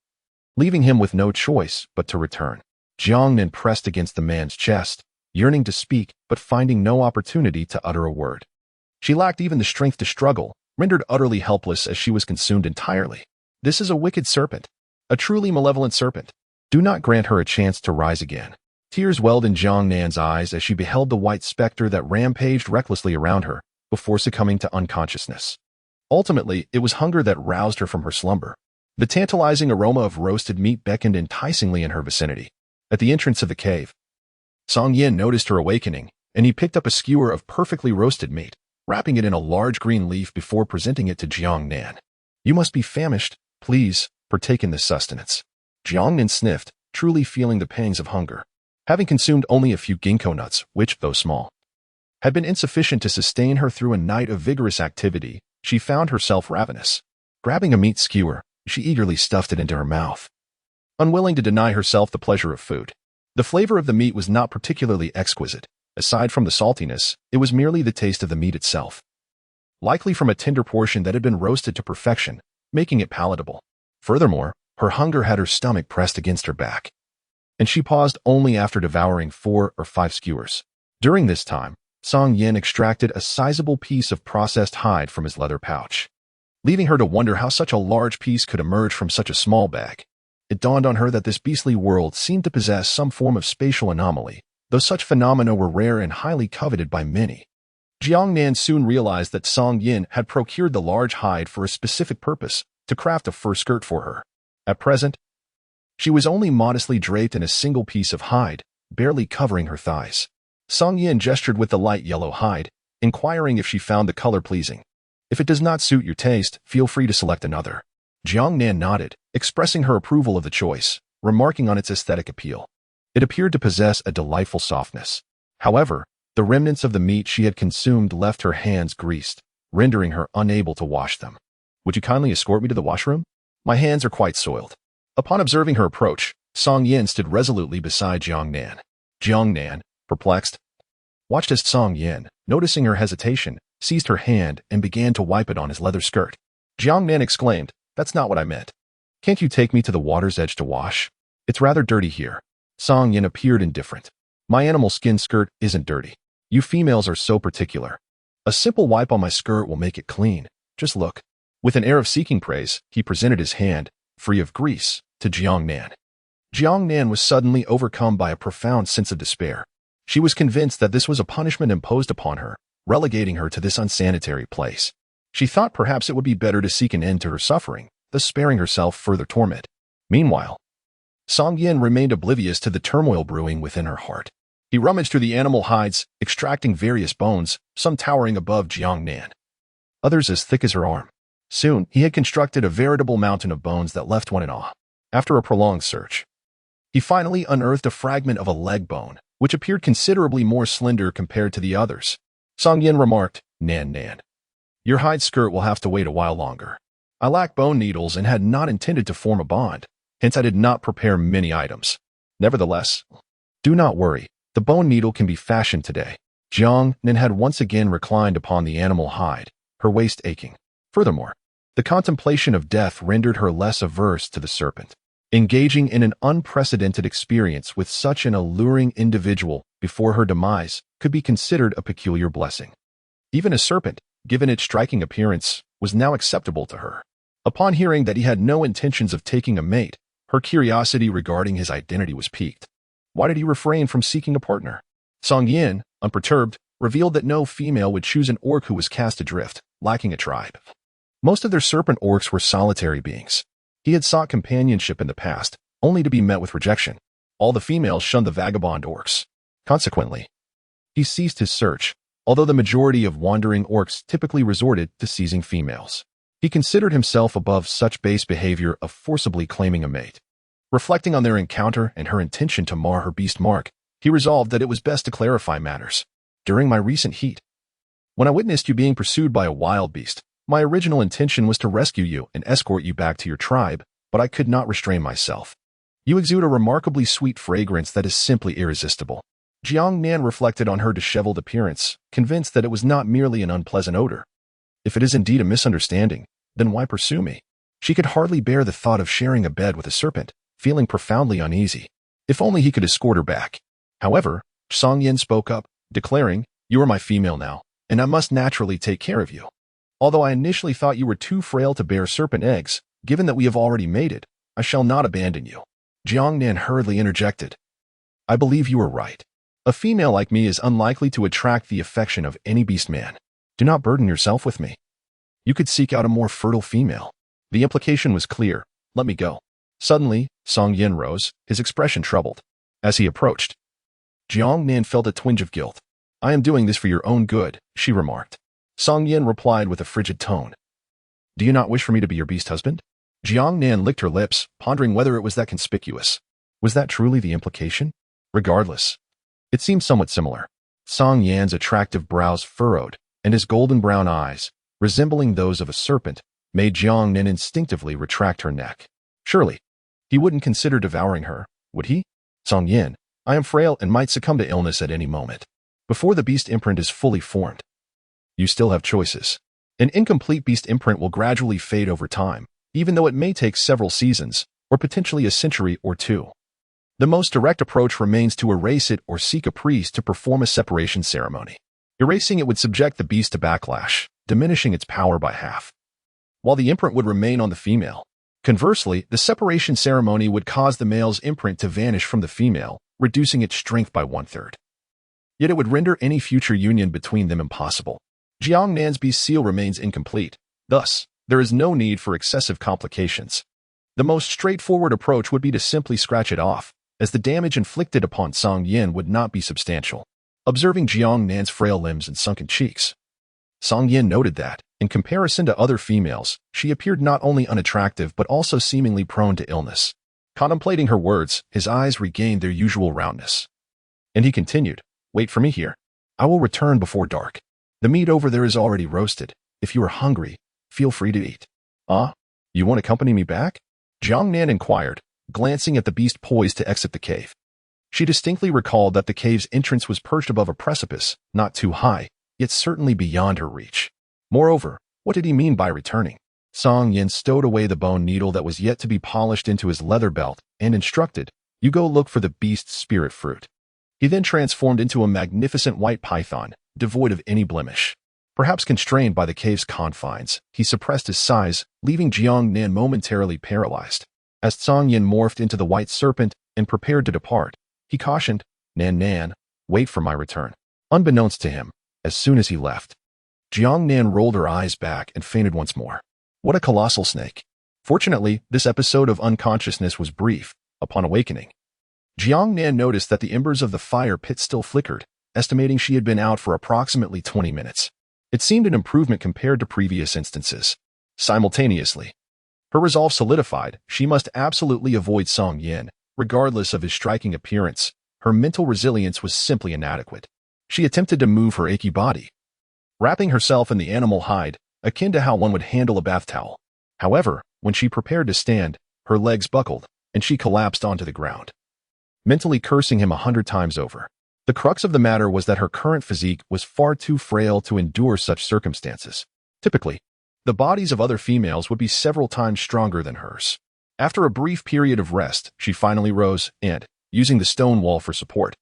leaving him with no choice but to return. Jiang Nan pressed against the man's chest, yearning to speak but finding no opportunity to utter a word. She lacked even the strength to struggle, rendered utterly helpless as she was consumed entirely. This is a wicked serpent, a truly malevolent serpent. Do not grant her a chance to rise again. Tears welled in Jiang Nan's eyes as she beheld the white specter that rampaged recklessly around her before succumbing to unconsciousness. Ultimately, it was hunger that roused her from her slumber. The tantalizing aroma of roasted meat beckoned enticingly in her vicinity. At the entrance of the cave, Song Yin noticed her awakening, and he picked up a skewer of perfectly roasted meat, wrapping it in a large green leaf before presenting it to Jiang Nan. You must be famished. Please, partake in this sustenance. Jiang Nan sniffed, truly feeling the pangs of hunger. Having consumed only a few ginkgo nuts, which, though small, had been insufficient to sustain her through a night of vigorous activity, she found herself ravenous. Grabbing a meat skewer, she eagerly stuffed it into her mouth, unwilling to deny herself the pleasure of food. The flavor of the meat was not particularly exquisite. Aside from the saltiness, it was merely the taste of the meat itself, likely from a tender portion that had been roasted to perfection, making it palatable. Furthermore, her hunger had her stomach pressed against her back, and she paused only after devouring 4 or 5 skewers. During this time, Song Yin extracted a sizable piece of processed hide from his leather pouch, leaving her to wonder how such a large piece could emerge from such a small bag. It dawned on her that this beastly world seemed to possess some form of spatial anomaly, though such phenomena were rare and highly coveted by many. Jiang Nan soon realized that Song Yin had procured the large hide for a specific purpose, to craft a fur skirt for her. At present, she was only modestly draped in a single piece of hide, barely covering her thighs. Song Yin gestured with the light yellow hide, inquiring if she found the color pleasing. If it does not suit your taste, feel free to select another. Jiang Nan nodded, expressing her approval of the choice, remarking on its aesthetic appeal. It appeared to possess a delightful softness. However, the remnants of the meat she had consumed left her hands greased, rendering her unable to wash them. Would you kindly escort me to the washroom? My hands are quite soiled. Upon observing her approach, Song Yin stood resolutely beside Jiang Nan. Jiang Nan, perplexed, watched as Song Yin, noticing her hesitation, seized her hand and began to wipe it on his leather skirt. Jiang Nan exclaimed, "That's not what I meant. Can't you take me to the water's edge to wash? It's rather dirty here." Song Yin appeared indifferent. "My animal skin skirt isn't dirty. You females are so particular. A simple wipe on my skirt will make it clean. Just look." With an air of seeking praise, he presented his hand, free of grease, to Jiang Nan. Jiang Nan was suddenly overcome by a profound sense of despair. She was convinced that this was a punishment imposed upon her, relegating her to this unsanitary place. She thought perhaps it would be better to seek an end to her suffering, thus sparing herself further torment. Meanwhile, Song Yin remained oblivious to the turmoil brewing within her heart. He rummaged through the animal hides, extracting various bones, some towering above Jiang Nan, others as thick as her arm. Soon, he had constructed a veritable mountain of bones that left one in awe. After a prolonged search, he finally unearthed a fragment of a leg bone, which appeared considerably more slender compared to the others. Song Yin remarked, Nan, your hide skirt will have to wait a while longer. I lack bone needles and had not intended to form a bond, hence I did not prepare many items. Nevertheless, do not worry, the bone needle can be fashioned today." Jiang Nan had once again reclined upon the animal hide, her waist aching. Furthermore, the contemplation of death rendered her less averse to the serpent. Engaging in an unprecedented experience with such an alluring individual before her demise could be considered a peculiar blessing. Even a serpent, given its striking appearance, was now acceptable to her. Upon hearing that he had no intentions of taking a mate, her curiosity regarding his identity was piqued. Why did he refrain from seeking a partner? Song Yin, unperturbed, revealed that no female would choose an orc who was cast adrift, lacking a tribe. Most of their serpent orcs were solitary beings. He had sought companionship in the past, only to be met with rejection. All the females shunned the vagabond orcs. Consequently, he ceased his search, although the majority of wandering orcs typically resorted to seizing females. He considered himself above such base behavior of forcibly claiming a mate. Reflecting on their encounter and her intention to mar her beast mark, he resolved that it was best to clarify matters. During my recent heat, when I witnessed you being pursued by a wild beast, my original intention was to rescue you and escort you back to your tribe, but I could not restrain myself. You exude a remarkably sweet fragrance that is simply irresistible. Jiang Nan reflected on her disheveled appearance, convinced that it was not merely an unpleasant odor. If it is indeed a misunderstanding, then why pursue me? She could hardly bear the thought of sharing a bed with a serpent, feeling profoundly uneasy. If only he could escort her back. However, Song Yin spoke up, declaring, "You are my female now, and I must naturally take care of you. Although I initially thought you were too frail to bear serpent eggs, given that we have already mated, I shall not abandon you." Jiang Nan hurriedly interjected, "I believe you are right. A female like me is unlikely to attract the affection of any beast man. Do not burden yourself with me. You could seek out a more fertile female." The implication was clear. "Let me go." Suddenly, Song Yin rose, his expression troubled. As he approached, Jiang Nan felt a twinge of guilt. "I am doing this for your own good," she remarked. Song Yin replied with a frigid tone, "Do you not wish for me to be your beast husband?" Jiang Nan licked her lips, pondering whether it was that conspicuous. Was that truly the implication? Regardless, it seemed somewhat similar. Song Yan's attractive brows furrowed, and his golden brown eyes, resembling those of a serpent, made Jiang Nan instinctively retract her neck. Surely, he wouldn't consider devouring her, would he? "Song Yin, I am frail and might succumb to illness at any moment. Before the beast imprint is fully formed, you still have choices. An incomplete beast imprint will gradually fade over time, even though it may take several seasons, or potentially a century or two. The most direct approach remains to erase it or seek a priest to perform a separation ceremony. Erasing it would subject the beast to backlash, diminishing its power by half, while the imprint would remain on the female. Conversely, the separation ceremony would cause the male's imprint to vanish from the female, reducing its strength by 1/3. Yet it would render any future union between them impossible. Jiang Nan's beast seal remains incomplete. Thus, there is no need for excessive complications. The most straightforward approach would be to simply scratch it off, as the damage inflicted upon Song Yin would not be substantial. Observing Jiang Nan's frail limbs and sunken cheeks, Song Yin noted that, in comparison to other females, she appeared not only unattractive but also seemingly prone to illness. Contemplating her words, his eyes regained their usual roundness. And he continued, "Wait for me here. I will return before dark. The meat over there is already roasted. If you are hungry, feel free to eat." "Ah, you won't accompany me back?" Jiang Nan inquired, glancing at the beast poised to exit the cave. She distinctly recalled that the cave's entrance was perched above a precipice, not too high, yet certainly beyond her reach. Moreover, what did he mean by returning? Song Yin stowed away the bone needle that was yet to be polished into his leather belt and instructed, "You go look for the beast's spirit fruit." He then transformed into a magnificent white python, devoid of any blemish. Perhaps constrained by the cave's confines, he suppressed his size, leaving Jiang Nan momentarily paralyzed. As Song Yin morphed into the white serpent and prepared to depart, he cautioned, "Nan Nan, wait for my return." Unbeknownst to him, as soon as he left, Jiang Nan rolled her eyes back and fainted once more. What a colossal snake. Fortunately, this episode of unconsciousness was brief. Upon awakening, Jiang Nan noticed that the embers of the fire pit still flickered, estimating she had been out for approximately 20 minutes. It seemed an improvement compared to previous instances. Simultaneously, her resolve solidified. She must absolutely avoid Song Yin, regardless of his striking appearance. Her mental resilience was simply inadequate. She attempted to move her achy body, wrapping herself in the animal hide, akin to how one would handle a bath towel. However, when she prepared to stand, her legs buckled, and she collapsed onto the ground, mentally cursing him 100 times over. The crux of the matter was that her current physique was far too frail to endure such circumstances. Typically, the bodies of other females would be several times stronger than hers. After a brief period of rest, she finally rose and, using the stone wall for support,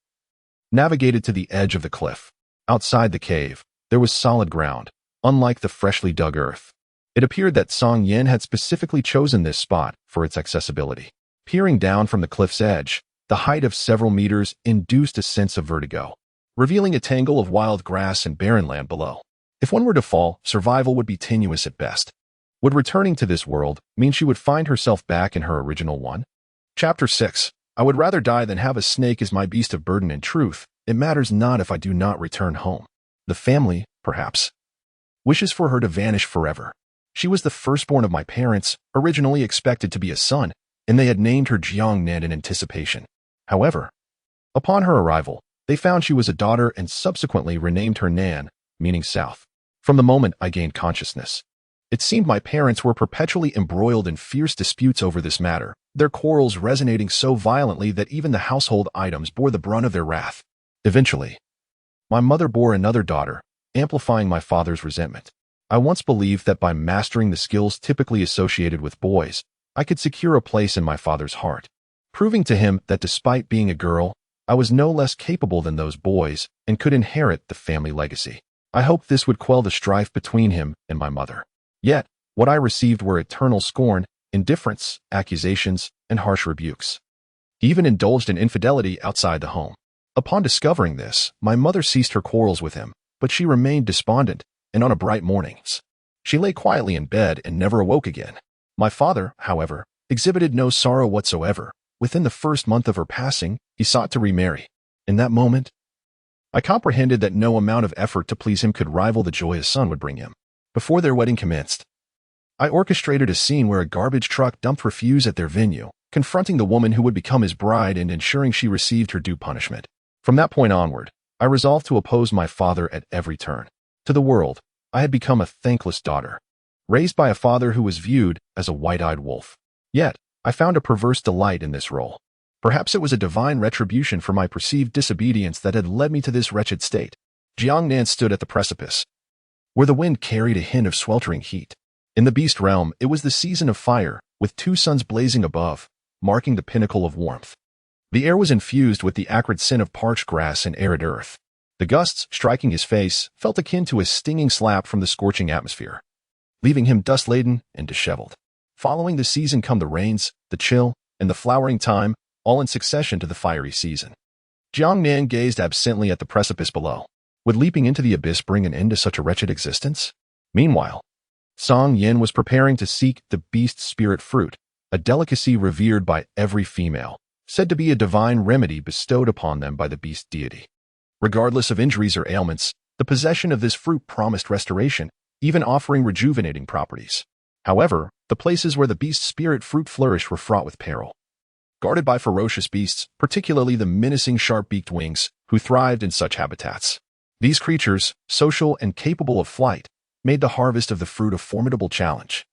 navigated to the edge of the cliff. Outside the cave, there was solid ground, unlike the freshly dug earth. It appeared that Song Yin had specifically chosen this spot for its accessibility. Peering down from the cliff's edge, the height of several meters induced a sense of vertigo, revealing a tangle of wild grass and barren land below. If one were to fall, survival would be tenuous at best. Would returning to this world mean she would find herself back in her original one? Chapter 6. I would rather die than have a snake as my beast of burden. In truth, it matters not if I do not return home. The family, perhaps, wishes for her to vanish forever. She was the firstborn of my parents, originally expected to be a son, and they had named her Jiang Nan in anticipation. However, upon her arrival, they found she was a daughter and subsequently renamed her Nan, meaning south. From the moment I gained consciousness, it seemed my parents were perpetually embroiled in fierce disputes over this matter, their quarrels resonating so violently that even the household items bore the brunt of their wrath. Eventually, my mother bore another daughter, amplifying my father's resentment. I once believed that by mastering the skills typically associated with boys, I could secure a place in my father's heart, proving to him that despite being a girl, I was no less capable than those boys and could inherit the family legacy. I hoped this would quell the strife between him and my mother. Yet, what I received were eternal scorn, indifference, accusations, and harsh rebukes. He even indulged in infidelity outside the home. Upon discovering this, my mother ceased her quarrels with him, but she remained despondent, and on a bright morning, she lay quietly in bed and never awoke again. My father, however, exhibited no sorrow whatsoever. Within the first month of her passing, he sought to remarry. In that moment, I comprehended that no amount of effort to please him could rival the joy his son would bring him. Before their wedding commenced, I orchestrated a scene where a garbage truck dumped refuse at their venue, confronting the woman who would become his bride and ensuring she received her due punishment. From that point onward, I resolved to oppose my father at every turn. To the world, I had become a thankless daughter, raised by a father who was viewed as a white-eyed wolf. Yet, I found a perverse delight in this role. Perhaps it was a divine retribution for my perceived disobedience that had led me to this wretched state. Jiang Nan stood at the precipice, where the wind carried a hint of sweltering heat. In the beast realm, it was the season of fire, with 2 suns blazing above, marking the pinnacle of warmth. The air was infused with the acrid scent of parched grass and arid earth. The gusts striking his face felt akin to a stinging slap from the scorching atmosphere, leaving him dust-laden and disheveled. Following the season come the rains, the chill, and the flowering time, all in succession to the fiery season. Jiang Nan gazed absently at the precipice below. Would leaping into the abyss bring an end to such a wretched existence? Meanwhile, Song Yin was preparing to seek the beast spirit fruit, a delicacy revered by every female, said to be a divine remedy bestowed upon them by the beast deity. Regardless of injuries or ailments, the possession of this fruit promised restoration, even offering rejuvenating properties. However, the places where the beast spirit fruit flourished were fraught with peril. Guarded by ferocious beasts, particularly the menacing sharp-beaked wings, who thrived in such habitats. These creatures, social and capable of flight, made the harvest of the fruit a formidable challenge,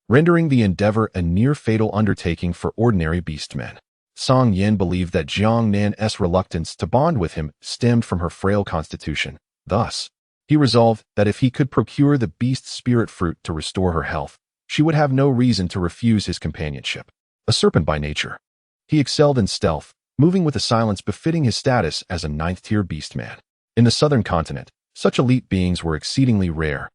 rendering the endeavor a near-fatal undertaking for ordinary beastmen. Song Yin believed that Jiang Nan's reluctance to bond with him stemmed from her frail constitution. Thus, he resolved that if he could procure the beast spirit fruit to restore her health, she would have no reason to refuse his companionship. A serpent by nature, he excelled in stealth, moving with a silence befitting his status as a 9th-tier beastman. In the southern continent, such elite beings were exceedingly rare,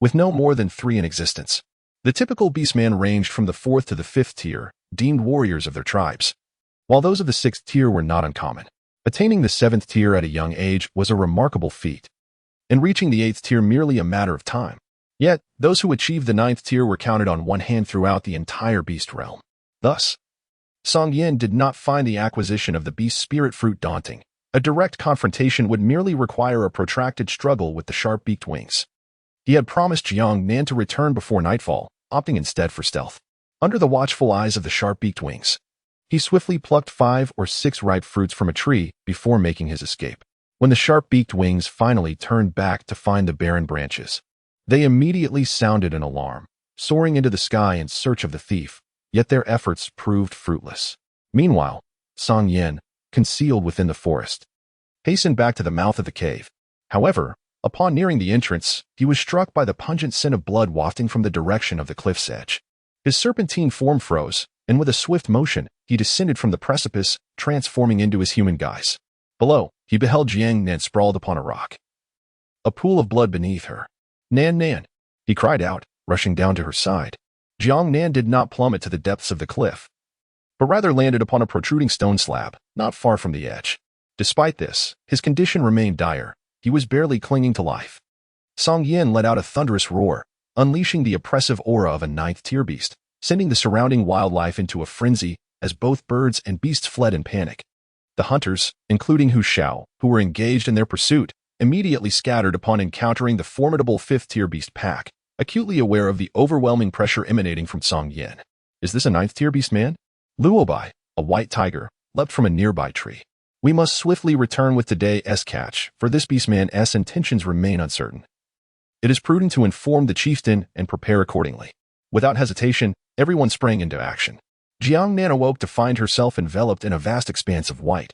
with no more than 3 in existence. The typical beastman ranged from the 4th to the 5th tier, deemed warriors of their tribes, while those of the 6th tier were not uncommon. Attaining the 7th tier at a young age was a remarkable feat, and reaching the 8th tier merely a matter of time. Yet, those who achieved the 9th tier were counted on one hand throughout the entire beast realm. Thus, Song Yin did not find the acquisition of the beast spirit fruit daunting. A direct confrontation would merely require a protracted struggle with the sharp-beaked wings. He had promised Jiang Nan to return before nightfall, opting instead for stealth. Under the watchful eyes of the sharp-beaked wings, he swiftly plucked 5 or 6 ripe fruits from a tree before making his escape. When the sharp-beaked wings finally turned back to find the barren branches, they immediately sounded an alarm, soaring into the sky in search of the thief, yet their efforts proved fruitless. Meanwhile, Song Yin, concealed within the forest, hastened back to the mouth of the cave. However, upon nearing the entrance, he was struck by the pungent scent of blood wafting from the direction of the cliff's edge. His serpentine form froze, and with a swift motion, he descended from the precipice, transforming into his human guise. Below, he beheld Jiang Nan sprawled upon a rock, a pool of blood beneath her. "Nan Nan," he cried out, rushing down to her side. Jiang Nan did not plummet to the depths of the cliff, but rather landed upon a protruding stone slab, not far from the edge. Despite this, his condition remained dire. He was barely clinging to life. Song Yin let out a thunderous roar, unleashing the oppressive aura of a 9th-tier beast, sending the surrounding wildlife into a frenzy as both birds and beasts fled in panic. The hunters, including Hu Shao, who were engaged in their pursuit, immediately scattered upon encountering the formidable 5th-tier beast pack, acutely aware of the overwhelming pressure emanating from Song Yin. "Is this a 9th-tier beast man?" Luobai, a white tiger, leapt from a nearby tree. "We must swiftly return with today's catch, for this beastman's intentions remain uncertain. It is prudent to inform the chieftain and prepare accordingly." Without hesitation, everyone sprang into action. Jiang Nan awoke to find herself enveloped in a vast expanse of white,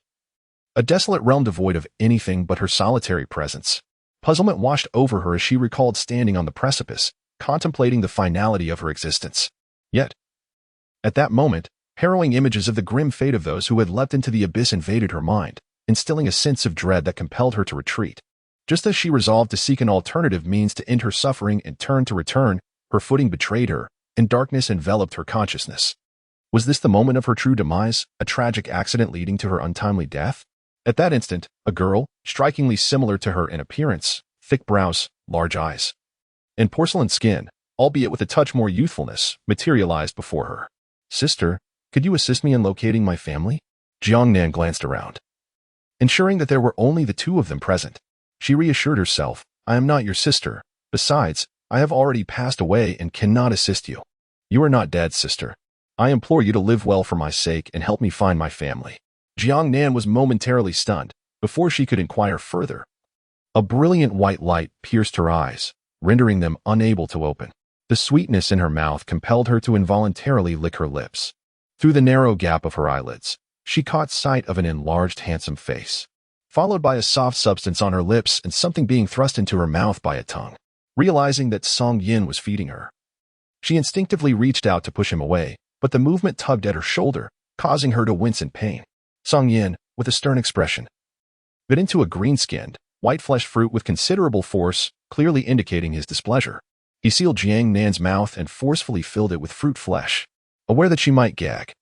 A desolate realm devoid of anything but her solitary presence. Puzzlement washed over her as she recalled standing on the precipice, contemplating the finality of her existence. Yet, at that moment, harrowing images of the grim fate of those who had leapt into the abyss invaded her mind, instilling a sense of dread that compelled her to retreat. Just as she resolved to seek an alternative means to end her suffering and turn to return, her footing betrayed her, and darkness enveloped her consciousness. Was this the moment of her true demise, a tragic accident leading to her untimely death? At that instant, a girl, strikingly similar to her in appearance, thick brows, large eyes, and porcelain skin, albeit with a touch more youthfulness, materialized before her. "Sister, could you assist me in locating my family?" Jiang Nan glanced around. Ensuring that there were only the two of them present, she reassured herself, "I am not your sister. Besides, I have already passed away and cannot assist you. You are not dead, sister. I implore you to live well for my sake and help me find my family." Jiang Nan was momentarily stunned before she could inquire further. A brilliant white light pierced her eyes, rendering them unable to open. The sweetness in her mouth compelled her to involuntarily lick her lips. Through the narrow gap of her eyelids, she caught sight of an enlarged, handsome face, followed by a soft substance on her lips and something being thrust into her mouth by a tongue. Realizing that Song Yin was feeding her, she instinctively reached out to push him away, but the movement tugged at her shoulder, causing her to wince in pain. Song Yin, with a stern expression, bit into a green-skinned, white-fleshed fruit with considerable force, clearly indicating his displeasure. He sealed Jiang Nan's mouth and forcefully filled it with fruit flesh. Aware that she might gag,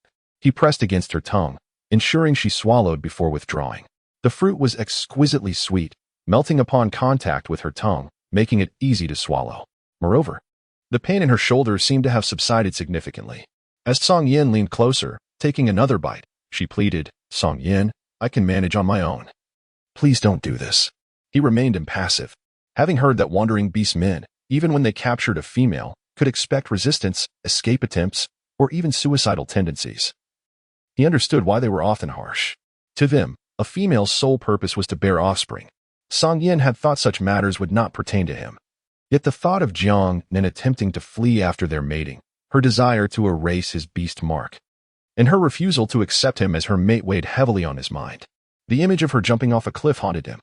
he pressed against her tongue, ensuring she swallowed before withdrawing. The fruit was exquisitely sweet, melting upon contact with her tongue, making it easy to swallow. Moreover, the pain in her shoulder seemed to have subsided significantly. As Song Yin leaned closer, taking another bite, she pleaded, "Song Yin, I can manage on my own. Please don't do this." He remained impassive, having heard that wandering beast men, even when they captured a female, could expect resistance, escape attempts, or even suicidal tendencies. He understood why they were often harsh. To them, a female's sole purpose was to bear offspring. Song Yin had thought such matters would not pertain to him. Yet the thought of Jiang Nan attempting to flee after their mating, her desire to erase his beast mark, and her refusal to accept him as her mate weighed heavily on his mind. The image of her jumping off a cliff haunted him.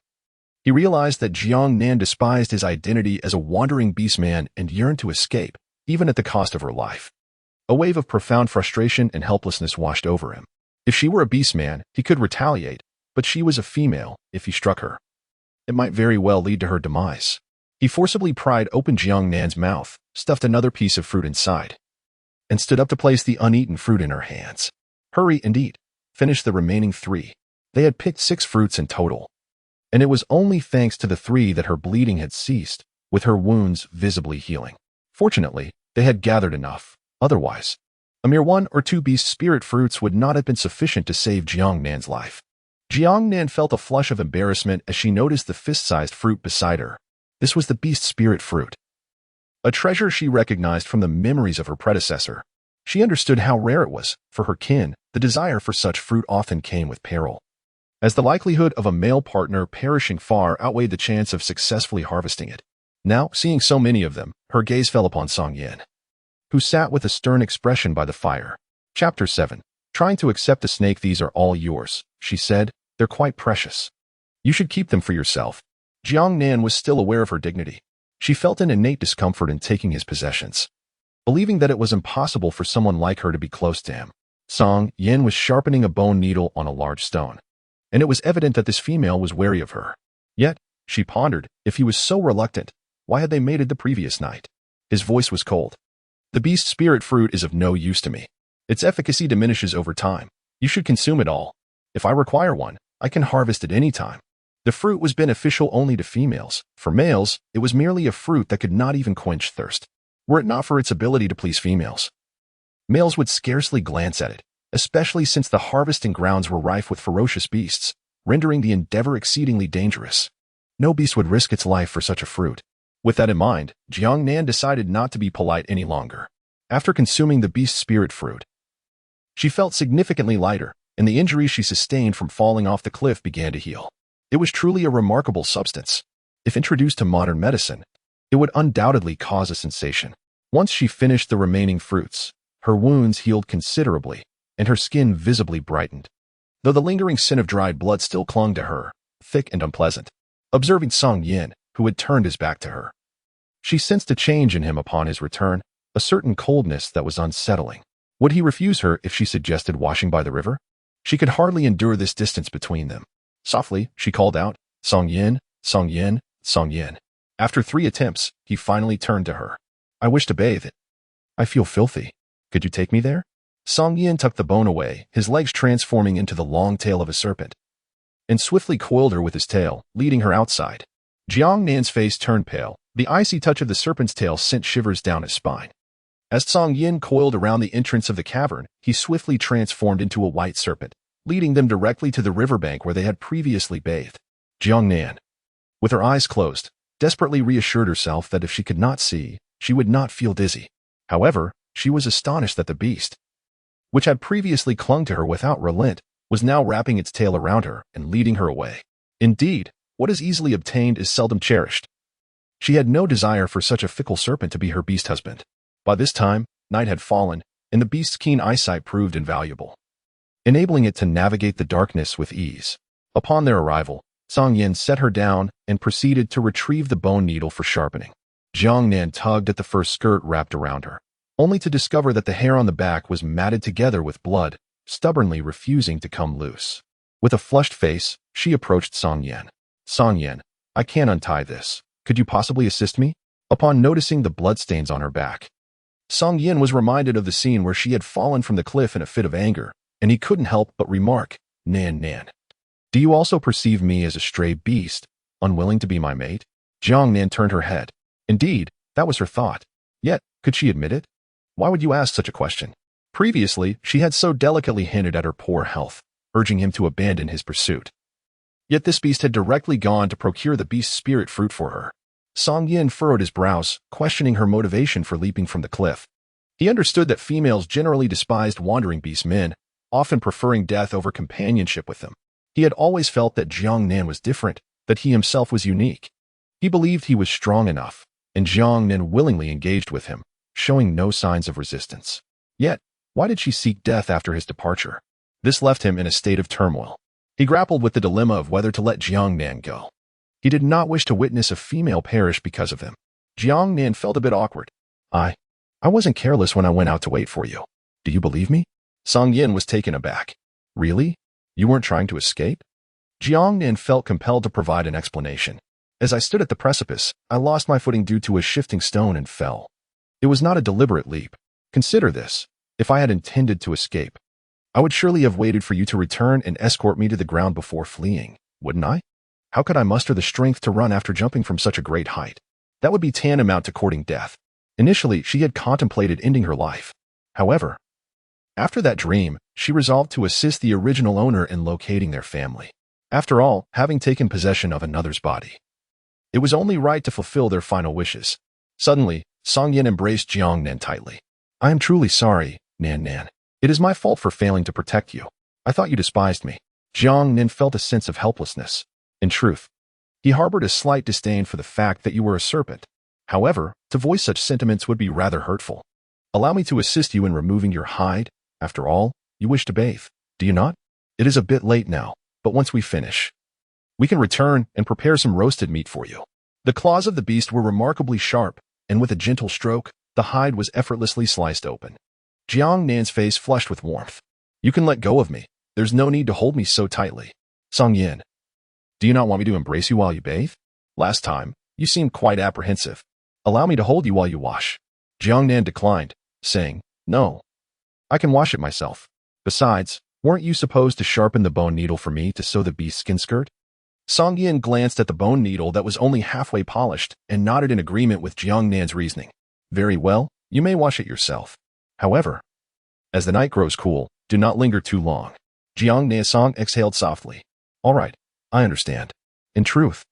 He realized that Jiang Nan despised his identity as a wandering beast man and yearned to escape, even at the cost of her life. A wave of profound frustration and helplessness washed over him. If she were a beast man, he could retaliate, but she was a female. If he struck her, it might very well lead to her demise. He forcibly pried open Jiang Nan's mouth, stuffed another piece of fruit inside, and stood up to place the uneaten fruit in her hands. Hurry and eat. Finish the remaining 3. They had picked 6 fruits in total, and it was only thanks to the 3 that her bleeding had ceased, with her wounds visibly healing. Fortunately, they had gathered enough. Otherwise, a mere 1 or 2 beast spirit fruits would not have been sufficient to save Jiang Nan's life. Jiang Nan felt a flush of embarrassment as she noticed the fist-sized fruit beside her. This was the beast spirit fruit, a treasure she recognized from the memories of her predecessor. She understood how rare it was. For her kin, the desire for such fruit often came with peril, as the likelihood of a male partner perishing far outweighed the chance of successfully harvesting it. Now, seeing so many of them, her gaze fell upon Song Yin, who sat with a stern expression by the fire. Chapter 7. Trying to accept the snake. "These are all yours," she said. "They're quite precious. You should keep them for yourself." Jiang Nan was still aware of her dignity. She felt an innate discomfort in taking his possessions, believing that it was impossible for someone like her to be close to him. Song Yin was sharpening a bone needle on a large stone, and it was evident that this female was wary of her. Yet, she pondered, if he was so reluctant, why had they mated the previous night? His voice was cold. "The beast spirit fruit is of no use to me. Its efficacy diminishes over time. You should consume it all. If I require one, I can harvest at any time." The fruit was beneficial only to females. For males, it was merely a fruit that could not even quench thirst. Were it not for its ability to please females, males would scarcely glance at it, especially since the harvesting grounds were rife with ferocious beasts, rendering the endeavor exceedingly dangerous. No beast would risk its life for such a fruit. With that in mind, Jiang Nan decided not to be polite any longer. After consuming the beast spirit fruit, she felt significantly lighter, and the injuries she sustained from falling off the cliff began to heal. It was truly a remarkable substance. If introduced to modern medicine, it would undoubtedly cause a sensation. Once she finished the remaining fruits, her wounds healed considerably, and her skin visibly brightened. though the lingering scent of dried blood still clung to her, thick and unpleasant. Observing Song Yin, who had turned his back to her, she sensed a change in him upon his return, a certain coldness that was unsettling. Would he refuse her if she suggested washing by the river? She could hardly endure this distance between them. Softly, she called out, "Song Yin, Song Yin, Song Yin." After 3 attempts, he finally turned to her. "I wish to bathe. I feel filthy. Could you take me there?" Song Yin tucked the bone away, his legs transforming into the long tail of a serpent, and swiftly coiled her with his tail, leading her outside. Jiang Nan's face turned pale. The icy touch of the serpent's tail sent shivers down his spine. As Song Yin coiled around the entrance of the cavern, he swiftly transformed into a white serpent, leading them directly to the riverbank where they had previously bathed. Jiang Nan, with her eyes closed, desperately reassured herself that if she could not see, she would not feel dizzy. However, she was astonished that the beast, which had previously clung to her without relent, was now wrapping its tail around her and leading her away. Indeed, what is easily obtained is seldom cherished. She had no desire for such a fickle serpent to be her beast husband. By this time, night had fallen, and the beast's keen eyesight proved invaluable, enabling it to navigate the darkness with ease. Upon their arrival, Song Yin set her down and proceeded to retrieve the bone needle for sharpening. Jiang Nan tugged at the first skirt wrapped around her, only to discover that the hair on the back was matted together with blood, stubbornly refusing to come loose. With a flushed face, she approached Song Yin. "Song Yin, I can't untie this. Could you possibly assist me?" Upon noticing the bloodstains on her back, Song Yin was reminded of the scene where she had fallen from the cliff in a fit of anger, and he couldn't help but remark, "Nan Nan, do you also perceive me as a stray beast, unwilling to be my mate?" Jiang Nan turned her head. Indeed, that was her thought. Yet, could she admit it? Why would you ask such a question? Previously, she had so delicately hinted at her poor health, urging him to abandon his pursuit. Yet this beast had directly gone to procure the beast's spirit fruit for her. Song Yin furrowed his brows, questioning her motivation for leaping from the cliff. He understood that females generally despised wandering beast men, often preferring death over companionship with them. He had always felt that Jiang Nan was different, that he himself was unique. He believed he was strong enough, and Jiang Nan willingly engaged with him, showing no signs of resistance. Yet, why did she seek death after his departure? This left him in a state of turmoil. He grappled with the dilemma of whether to let Jiang Nan go. He did not wish to witness a female perish because of him. Jiang Nan felt a bit awkward. I wasn't careless when I went out to wait for you. Do you believe me?" Song Yin was taken aback. "Really? You weren't trying to escape?" Jiang Nan felt compelled to provide an explanation. "As I stood at the precipice, I lost my footing due to a shifting stone and fell. It was not a deliberate leap. Consider this. If I had intended to escape, I would surely have waited for you to return and escort me to the ground before fleeing, wouldn't I? How could I muster the strength to run after jumping from such a great height? That would be tantamount to courting death." Initially, she had contemplated ending her life. However, after that dream, she resolved to assist the original owner in locating their family. After all, having taken possession of another's body, it was only right to fulfill their final wishes. Suddenly, Song Yin embraced Jiang Nan tightly. "I am truly sorry, Nan Nan. It is my fault for failing to protect you. I thought you despised me." Jiang Nan felt a sense of helplessness. In truth, he harbored a slight disdain for the fact that you were a serpent. However, to voice such sentiments would be rather hurtful. "Allow me to assist you in removing your hide. After all, you wish to bathe, do you not? It is a bit late now, but once we finish, we can return and prepare some roasted meat for you." The claws of the beast were remarkably sharp, and with a gentle stroke, the hide was effortlessly sliced open. Jiang Nan's face flushed with warmth. "You can let go of me. There's no need to hold me so tightly. Song Yin, do you not want me to embrace you while you bathe? Last time, you seemed quite apprehensive. Allow me to hold you while you wash." Jiang Nan declined, saying, "No. I can wash it myself. Besides, weren't you supposed to sharpen the bone needle for me to sew the beast's skin skirt?" Song Yin glanced at the bone needle that was only halfway polished and nodded in agreement with Jiang Nan's reasoning. "Very well, you may wash it yourself. However, as the night grows cool, do not linger too long." Jiang Nan Song exhaled softly. "All right, I understand." In truth,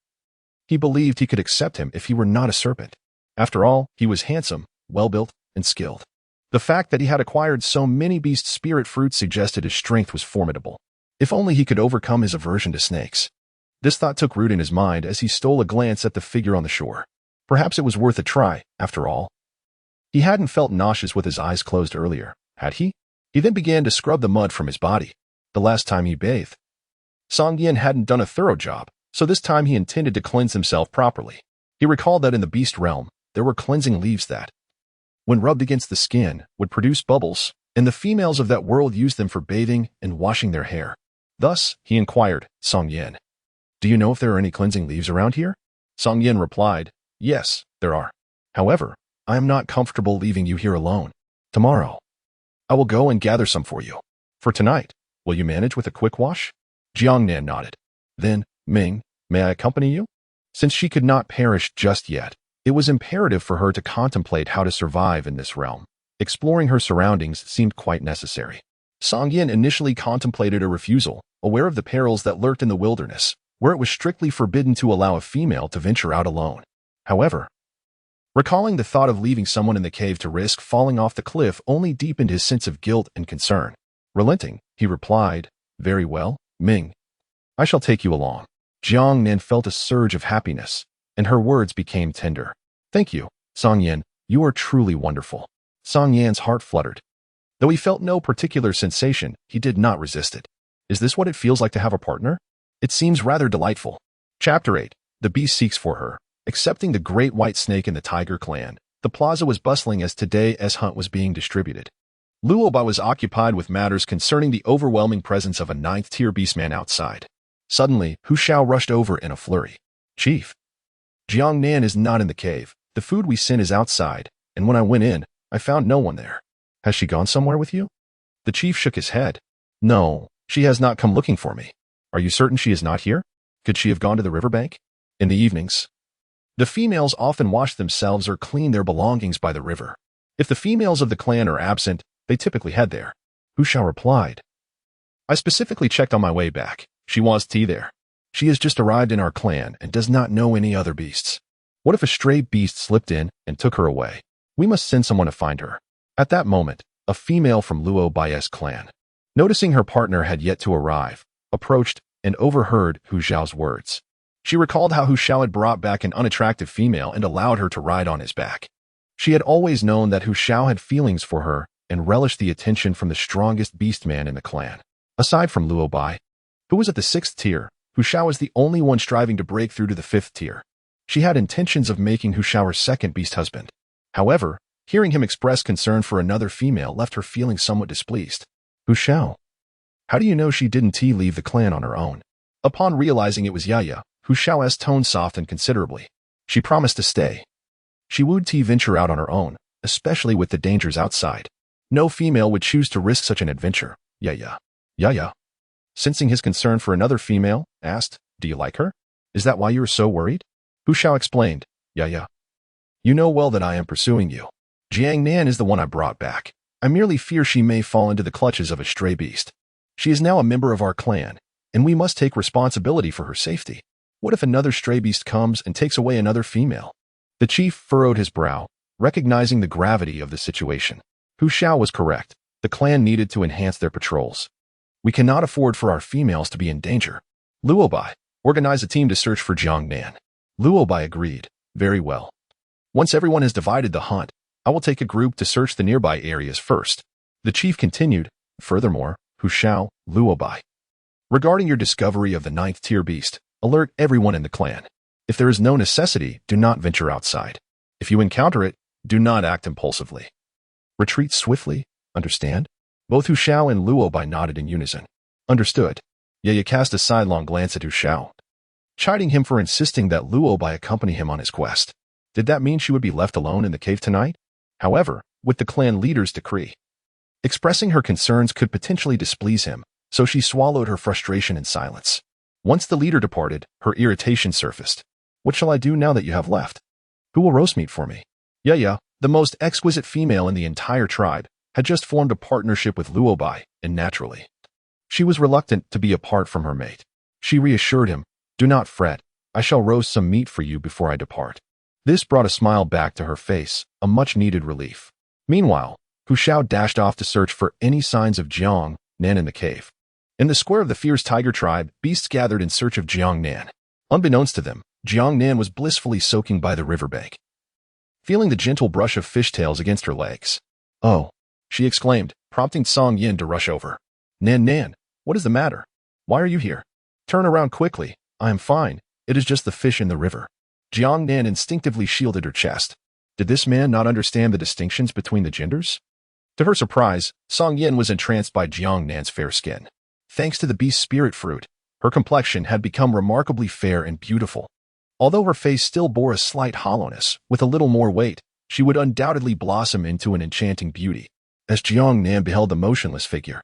he believed he could accept him if he were not a serpent. After all, he was handsome, well-built, and skilled. The fact that he had acquired so many beast spirit fruits suggested his strength was formidable. If only he could overcome his aversion to snakes. This thought took root in his mind as he stole a glance at the figure on the shore. Perhaps it was worth a try, after all. He hadn't felt nauseous with his eyes closed earlier, had he? He then began to scrub the mud from his body. the last time he bathed. Song Yin hadn't done a thorough job, so this time he intended to cleanse himself properly. He recalled that in the beast realm, there were cleansing leaves that, when rubbed against the skin, would produce bubbles, and the females of that world used them for bathing and washing their hair. Thus, he inquired, Song Yin, "Do you know if there are any cleansing leaves around here?" Song Yin replied, "Yes, there are. However, I am not comfortable leaving you here alone. Tomorrow, I will go and gather some for you. For tonight, will you manage with a quick wash?" Jiang Nan nodded. Then, Ming, may I accompany you? Since she could not perish just yet, it was imperative for her to contemplate how to survive in this realm. Exploring her surroundings seemed quite necessary. Song Yin initially contemplated a refusal, aware of the perils that lurked in the wilderness, where it was strictly forbidden to allow a female to venture out alone. However, recalling the thought of leaving someone in the cave to risk falling off the cliff only deepened his sense of guilt and concern. Relenting, he replied, "Very well, Ming. I shall take you along." Jiang Nan felt a surge of happiness, and her words became tender. "Thank you, Song Yin. You are truly wonderful." Song Yan's heart fluttered. Though he felt no particular sensation, he did not resist it. Is this what it feels like to have a partner? It seems rather delightful. Chapter 8. The beast seeks for her. Accepting the great white snake in the tiger clan, the plaza was bustling as today's hunt was being distributed. Luobai was occupied with matters concerning the overwhelming presence of a 9th-tier beastman outside. Suddenly, Hu Shao rushed over in a flurry. "Chief, Jiang Nan is not in the cave. The food we sent is outside, and when I went in, I found no one there. Has she gone somewhere with you?" The chief shook his head. "No, she has not come looking for me." "Are you certain she is not here? Could she have gone to the riverbank?" "In the evenings, the females often wash themselves or clean their belongings by the river. If the females of the clan are absent, they typically head there." Hu Shao replied. "I specifically checked on my way back. She wants tea there. She has just arrived in our clan and does not know any other beasts. What if a stray beast slipped in and took her away? We must send someone to find her." At that moment, a female from Luobai's clan, noticing her partner had yet to arrive, approached and overheard Hu Xiao's words. She recalled how Hu Xiao had brought back an unattractive female and allowed her to ride on his back. She had always known that Hu Xiao had feelings for her and relished the attention from the strongest beastman in the clan. Aside from Luobai, who was at the 6th tier, Hu Xiao was the only one striving to break through to the 5th tier. She had intentions of making Hu Xiao her second beast husband. However, hearing him express concern for another female left her feeling somewhat displeased. "Hu Xiao, how do you know she didn't leave the clan on her own?" Upon realizing it was Yaya, Hu Xiao's tone softened considerably. She promised to stay. She would venture out on her own, especially with the dangers outside. No female would choose to risk such an adventure. Yaya, sensing his concern for another female, asked, "Do you like her? Is that why you are so worried?" Hu Xiao explained, "Yaya, you know well that I am pursuing you. Jiang Nan is the one I brought back. I merely fear she may fall into the clutches of a stray beast. She is now a member of our clan, and we must take responsibility for her safety. What if another stray beast comes and takes away another female?" The chief furrowed his brow, recognizing the gravity of the situation. Hu Xiao was correct. The clan needed to enhance their patrols. "We cannot afford for our females to be in danger. Luobai, organize a team to search for Jiang Nan." Luobai agreed. "Very well. Once everyone has divided the hunt, I will take a group to search the nearby areas first." The chief continued, "Furthermore, Hu Xiao, Luobai, regarding your discovery of the 9th-tier beast, alert everyone in the clan. If there is no necessity, do not venture outside. If you encounter it, do not act impulsively. Retreat swiftly, understand?" Both Hu Xiao and Luobai nodded in unison. "Understood." Yaya cast a sidelong glance at Hu Xiao, chiding him for insisting that Luobai accompany him on his quest. Did that mean she would be left alone in the cave tonight? However, with the clan leader's decree, expressing her concerns could potentially displease him, so she swallowed her frustration in silence. Once the leader departed, her irritation surfaced. "What shall I do now that you have left? Who will roast meat for me?" Yaya, the most exquisite female in the entire tribe, had just formed a partnership with Luobai, and naturally, she was reluctant to be apart from her mate. She reassured him, "Do not fret, I shall roast some meat for you before I depart." This brought a smile back to her face, a much-needed relief. Meanwhile, Hu Xiao dashed off to search for any signs of Jiang Nan in the cave. In the square of the fierce tiger tribe, beasts gathered in search of Jiang Nan. Unbeknownst to them, Jiang Nan was blissfully soaking by the riverbank, feeling the gentle brush of fishtails against her legs. "Oh," she exclaimed, prompting Song Yin to rush over. "Nan Nan, What is the matter? Why are you here? Turn around quickly. I am fine. It is just the fish in the river. Jiang Nan instinctively shielded her chest. Did this man not understand the distinctions between the genders? To her surprise, Song Yin was entranced by Jiang Nan's fair skin. Thanks to the beast's spirit fruit, her complexion had become remarkably fair and beautiful. Although her face still bore a slight hollowness, with a little more weight, she would undoubtedly blossom into an enchanting beauty. As Jiang Nan beheld the motionless figure,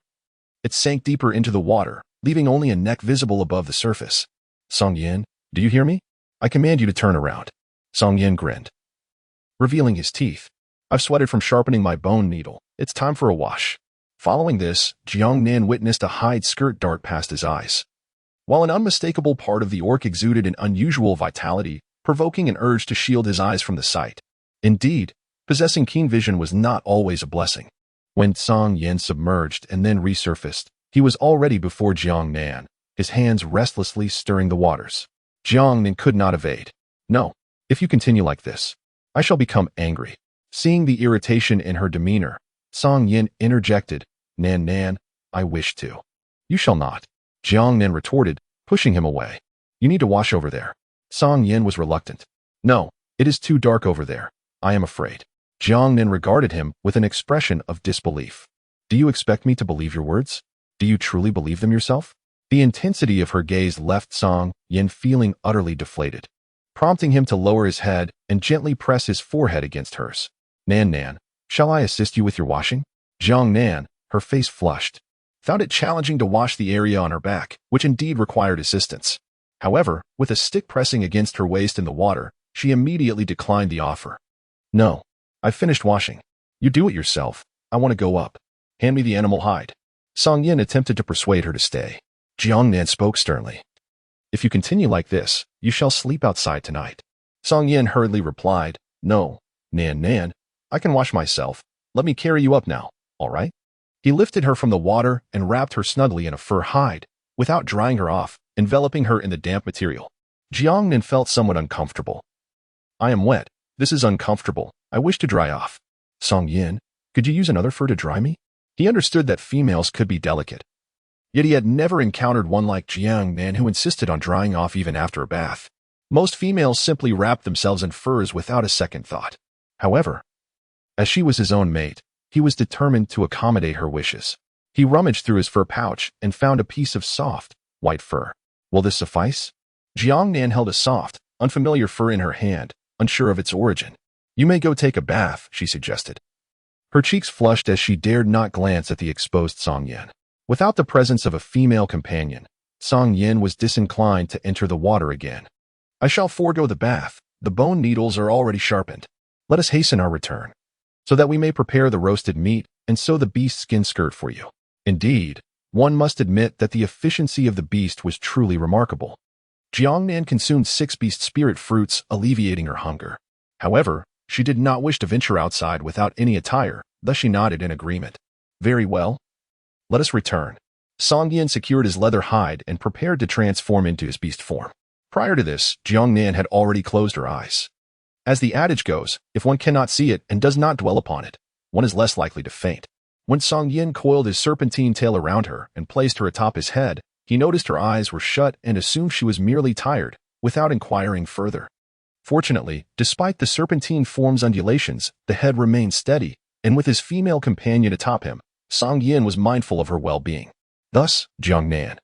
it sank deeper into the water, leaving only a neck visible above the surface. Song Yin, do you hear me? I command you to turn around. Song Yin grinned, revealing his teeth. I've sweated from sharpening my bone needle. It's time for a wash. Following this, Jiang Nan witnessed a hide skirt dart past his eyes. While an unmistakable part of the orc exuded an unusual vitality, provoking an urge to shield his eyes from the sight. Indeed, possessing keen vision was not always a blessing. When Song Yin submerged and then resurfaced, he was already before Jiang Nan, his hands restlessly stirring the waters. Jiang Nan could not evade. No, if you continue like this, I shall become angry. Seeing the irritation in her demeanor, Song Yin interjected, Nan, I wish to. You shall not. Jiang Nan retorted, pushing him away. You need to wash over there. Song Yin was reluctant. No, it is too dark over there. I am afraid. Jiang Nan regarded him with an expression of disbelief. Do you expect me to believe your words? Do you truly believe them yourself? The intensity of her gaze left Song Yin feeling utterly deflated, prompting him to lower his head and gently press his forehead against hers. Nan, shall I assist you with your washing? Jiang Nan, her face flushed, found it challenging to wash the area on her back, which indeed required assistance. However, with a stick pressing against her waist in the water, she immediately declined the offer. No, I've finished washing. You do it yourself. I want to go up. Hand me the animal hide. Song Yin attempted to persuade her to stay. Jiang Nan spoke sternly. If you continue like this, you shall sleep outside tonight. Song Yin hurriedly replied, No, Nan, I can wash myself. Let me carry you up now, all right? He lifted her from the water and wrapped her snugly in a fur hide, without drying her off, enveloping her in the damp material. Jiang Nan felt somewhat uncomfortable. I am wet. This is uncomfortable. I wish to dry off. Song Yin, could you use another fur to dry me? He understood that females could be delicate. Yet he had never encountered one like Jiang Nan who insisted on drying off even after a bath. Most females simply wrapped themselves in furs without a second thought. However, as she was his own mate, he was determined to accommodate her wishes. He rummaged through his fur pouch and found a piece of soft, white fur. Will this suffice? Jiang Nan held a soft, unfamiliar fur in her hand, unsure of its origin. You may go take a bath, she suggested. Her cheeks flushed as she dared not glance at the exposed Song Yin. Without the presence of a female companion, Song Yin was disinclined to enter the water again. I shall forego the bath. The bone needles are already sharpened. Let us hasten our return, so that we may prepare the roasted meat and sew the beast's skin skirt for you. Indeed, one must admit that the efficiency of the beast was truly remarkable. Jiang Nan consumed 6 beast spirit fruits, alleviating her hunger. However, she did not wish to venture outside without any attire, thus she nodded in agreement. Very well. Let us return. Song Yin secured his leather hide and prepared to transform into his beast form. Prior to this, Jiang Nan had already closed her eyes. As the adage goes, if one cannot see it and does not dwell upon it, one is less likely to faint. When Song Yin coiled his serpentine tail around her and placed her atop his head, he noticed her eyes were shut and assumed she was merely tired, without inquiring further. Fortunately, despite the serpentine form's undulations, the head remained steady, and with his female companion atop him, Song Yin was mindful of her well-being. Thus, Jiang Nan,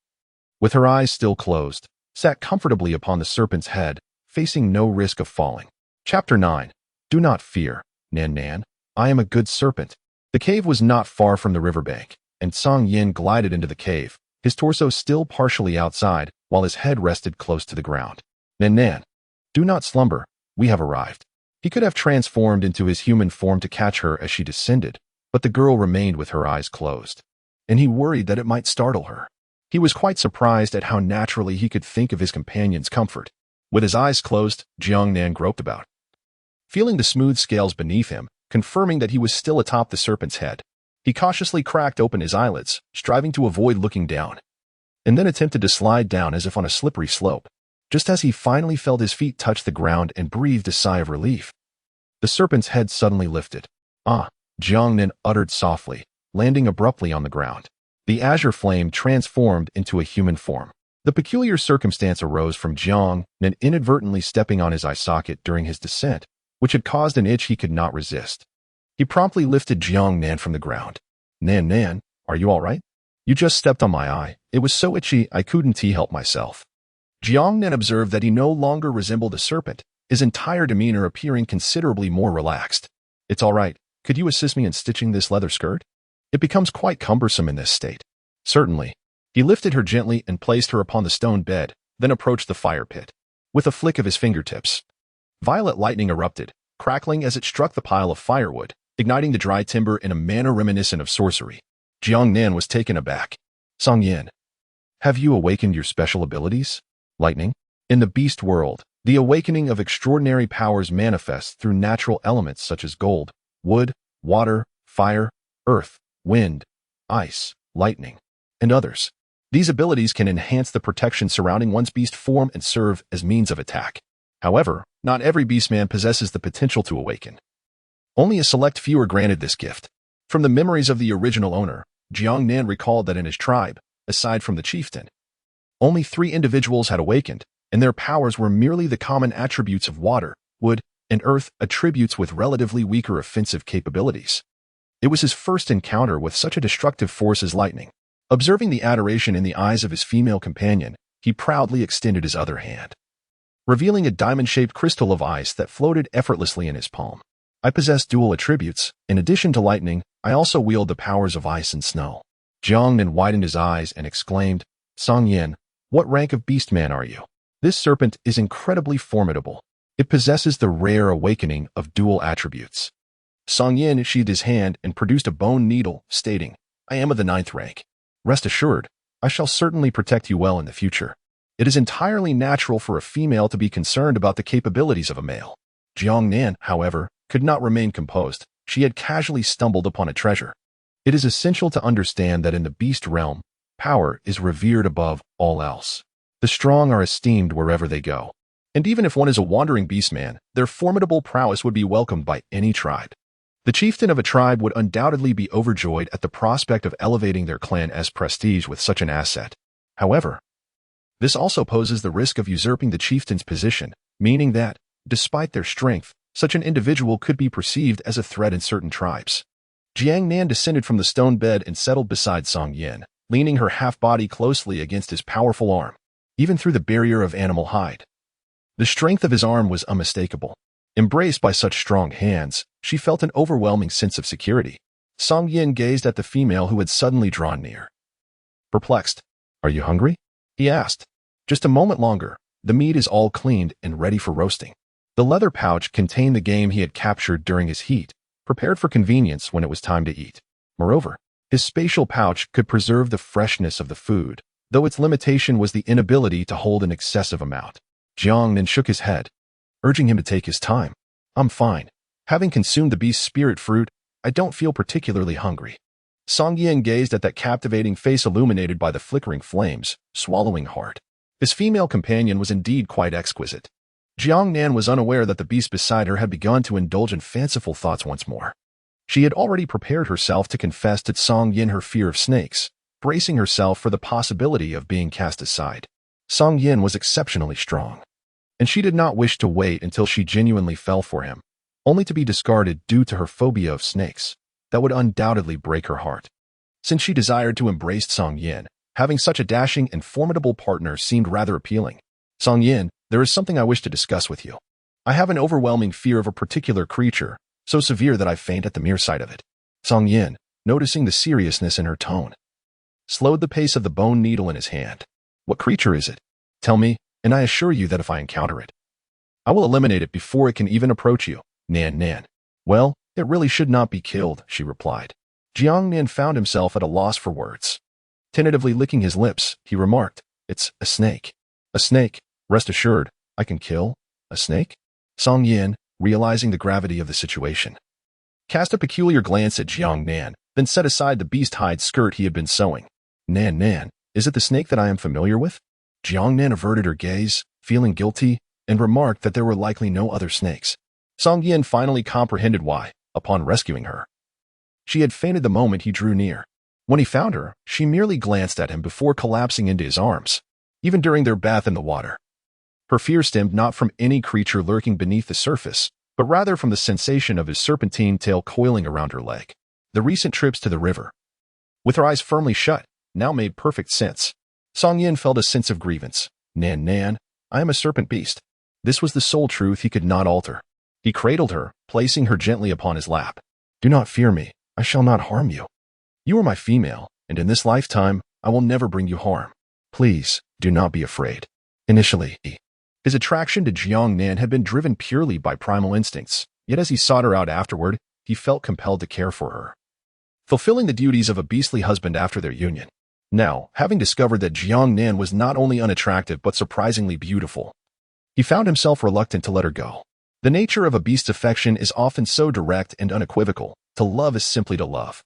with her eyes still closed, sat comfortably upon the serpent's head, facing no risk of falling. Chapter 9. Do not fear, Nan. I am a good serpent. The cave was not far from the riverbank, and Song Yin glided into the cave, his torso still partially outside, while his head rested close to the ground. Nan, do not slumber. We have arrived. He could have transformed into his human form to catch her as she descended, but the girl remained with her eyes closed, and he worried that it might startle her. He was quite surprised at how naturally he could think of his companion's comfort. With his eyes closed, Jiang Nan groped about, feeling the smooth scales beneath him, confirming that he was still atop the serpent's head. He cautiously cracked open his eyelids, striving to avoid looking down, and then attempted to slide down as if on a slippery slope. Just as he finally felt his feet touch the ground and breathed a sigh of relief, the serpent's head suddenly lifted. Ah, Jiang Nan uttered softly, landing abruptly on the ground. The azure flame transformed into a human form. The peculiar circumstance arose from Jiang Nan inadvertently stepping on his eye socket during his descent, which had caused an itch he could not resist. He promptly lifted Jiang Nan from the ground. Nan, are you all right? You just stepped on my eye. It was so itchy I couldn't help myself. Jiang Nan observed that he no longer resembled a serpent, his entire demeanor appearing considerably more relaxed. It's all right. Could you assist me in stitching this leather skirt? It becomes quite cumbersome in this state. Certainly. He lifted her gently and placed her upon the stone bed, then approached the fire pit. With a flick of his fingertips, violet lightning erupted, crackling as it struck the pile of firewood, igniting the dry timber in a manner reminiscent of sorcery. Jiang Nan was taken aback. Song Yin, have you awakened your special abilities? Lightning? In the beast world, the awakening of extraordinary powers manifests through natural elements such as gold, wood, water, fire, earth, wind, ice, lightning, and others. These abilities can enhance the protection surrounding one's beast form and serve as means of attack. However, not every beastman possesses the potential to awaken. Only a select few are granted this gift. From the memories of the original owner, Jiang Nan recalled that in his tribe, aside from the chieftain, only 3 individuals had awakened, and their powers were merely the common attributes of water, wood, and earth, attributes with relatively weaker offensive capabilities. It was his first encounter with such a destructive force as lightning. Observing the adoration in the eyes of his female companion, he proudly extended his other hand, revealing a diamond-shaped crystal of ice that floated effortlessly in his palm. I possess dual attributes. In addition to lightning, I also wield the powers of ice and snow. Jiang Nan widened his eyes and exclaimed, Song Yin, what rank of beastman are you? This serpent is incredibly formidable. It possesses the rare awakening of dual attributes. Song Yin sheathed his hand and produced a bone needle, stating, I am of the 9th rank. Rest assured, I shall certainly protect you well in the future. It is entirely natural for a female to be concerned about the capabilities of a male. Jiang Nan, however, could not remain composed. She had casually stumbled upon a treasure. It is essential to understand that in the beast realm, power is revered above all else. The strong are esteemed wherever they go. And even if one is a wandering beastman, their formidable prowess would be welcomed by any tribe. The chieftain of a tribe would undoubtedly be overjoyed at the prospect of elevating their clan's prestige with such an asset. However, this also poses the risk of usurping the chieftain's position, meaning that, despite their strength, such an individual could be perceived as a threat in certain tribes. Jiang Nan descended from the stone bed and settled beside Song Yin, leaning her half-body closely against his powerful arm, even through the barrier of animal hide. The strength of his arm was unmistakable. Embraced by such strong hands, she felt an overwhelming sense of security. Song Yin gazed at the female who had suddenly drawn near. Perplexed, are you hungry? He asked. Just a moment longer, the meat is all cleaned and ready for roasting. The leather pouch contained the game he had captured during his heat, prepared for convenience when it was time to eat. Moreover, his spatial pouch could preserve the freshness of the food, though its limitation was the inability to hold an excessive amount. Jiang Nan shook his head, urging him to take his time. I'm fine. Having consumed the beast's spirit fruit, I don't feel particularly hungry. Song Yin gazed at that captivating face illuminated by the flickering flames, swallowing hard. His female companion was indeed quite exquisite. Jiang Nan was unaware that the beast beside her had begun to indulge in fanciful thoughts once more. She had already prepared herself to confess to Song Yin her fear of snakes, bracing herself for the possibility of being cast aside. Song Yin was exceptionally strong, and she did not wish to wait until she genuinely fell for him, only to be discarded due to her phobia of snakes. That would undoubtedly break her heart. Since she desired to embrace Song Yin, having such a dashing and formidable partner seemed rather appealing. Song Yin, there is something I wish to discuss with you. I have an overwhelming fear of a particular creature, so severe that I faint at the mere sight of it. Song Yin, noticing the seriousness in her tone, slowed the pace of the bone needle in his hand. What creature is it? Tell me, and I assure you that if I encounter it, I will eliminate it before it can even approach you. Nan. Well, it really should not be killed, she replied. Jiang Nan found himself at a loss for words. Tentatively licking his lips, he remarked, It's a snake. A snake. Rest assured, I can kill a snake? Song Yin, realizing the gravity of the situation, cast a peculiar glance at Jiang Nan, then set aside the beast-hide skirt he had been sewing. Nan, is it the snake that I am familiar with? Jiang Nan averted her gaze, feeling guilty, and remarked that there were likely no other snakes. Song Yin finally comprehended why, upon rescuing her, she had fainted the moment he drew near. When he found her, she merely glanced at him before collapsing into his arms, even during their bath in the water. Her fear stemmed not from any creature lurking beneath the surface, but rather from the sensation of his serpentine tail coiling around her leg. The recent trips to the river, with her eyes firmly shut, now made perfect sense. Song Yin felt a sense of grievance. Nan Nan, I am a serpent beast. This was the sole truth he could not alter. He cradled her, placing her gently upon his lap. Do not fear me. I shall not harm you. You are my female, and in this lifetime, I will never bring you harm. Please, do not be afraid. Initially, his attraction to Jiang Nan had been driven purely by primal instincts, yet as he sought her out afterward, he felt compelled to care for her, fulfilling the duties of a beastly husband after their union. Now, having discovered that Jiang Nan was not only unattractive but surprisingly beautiful, he found himself reluctant to let her go. The nature of a beast's affection is often so direct and unequivocal. To love is simply to love,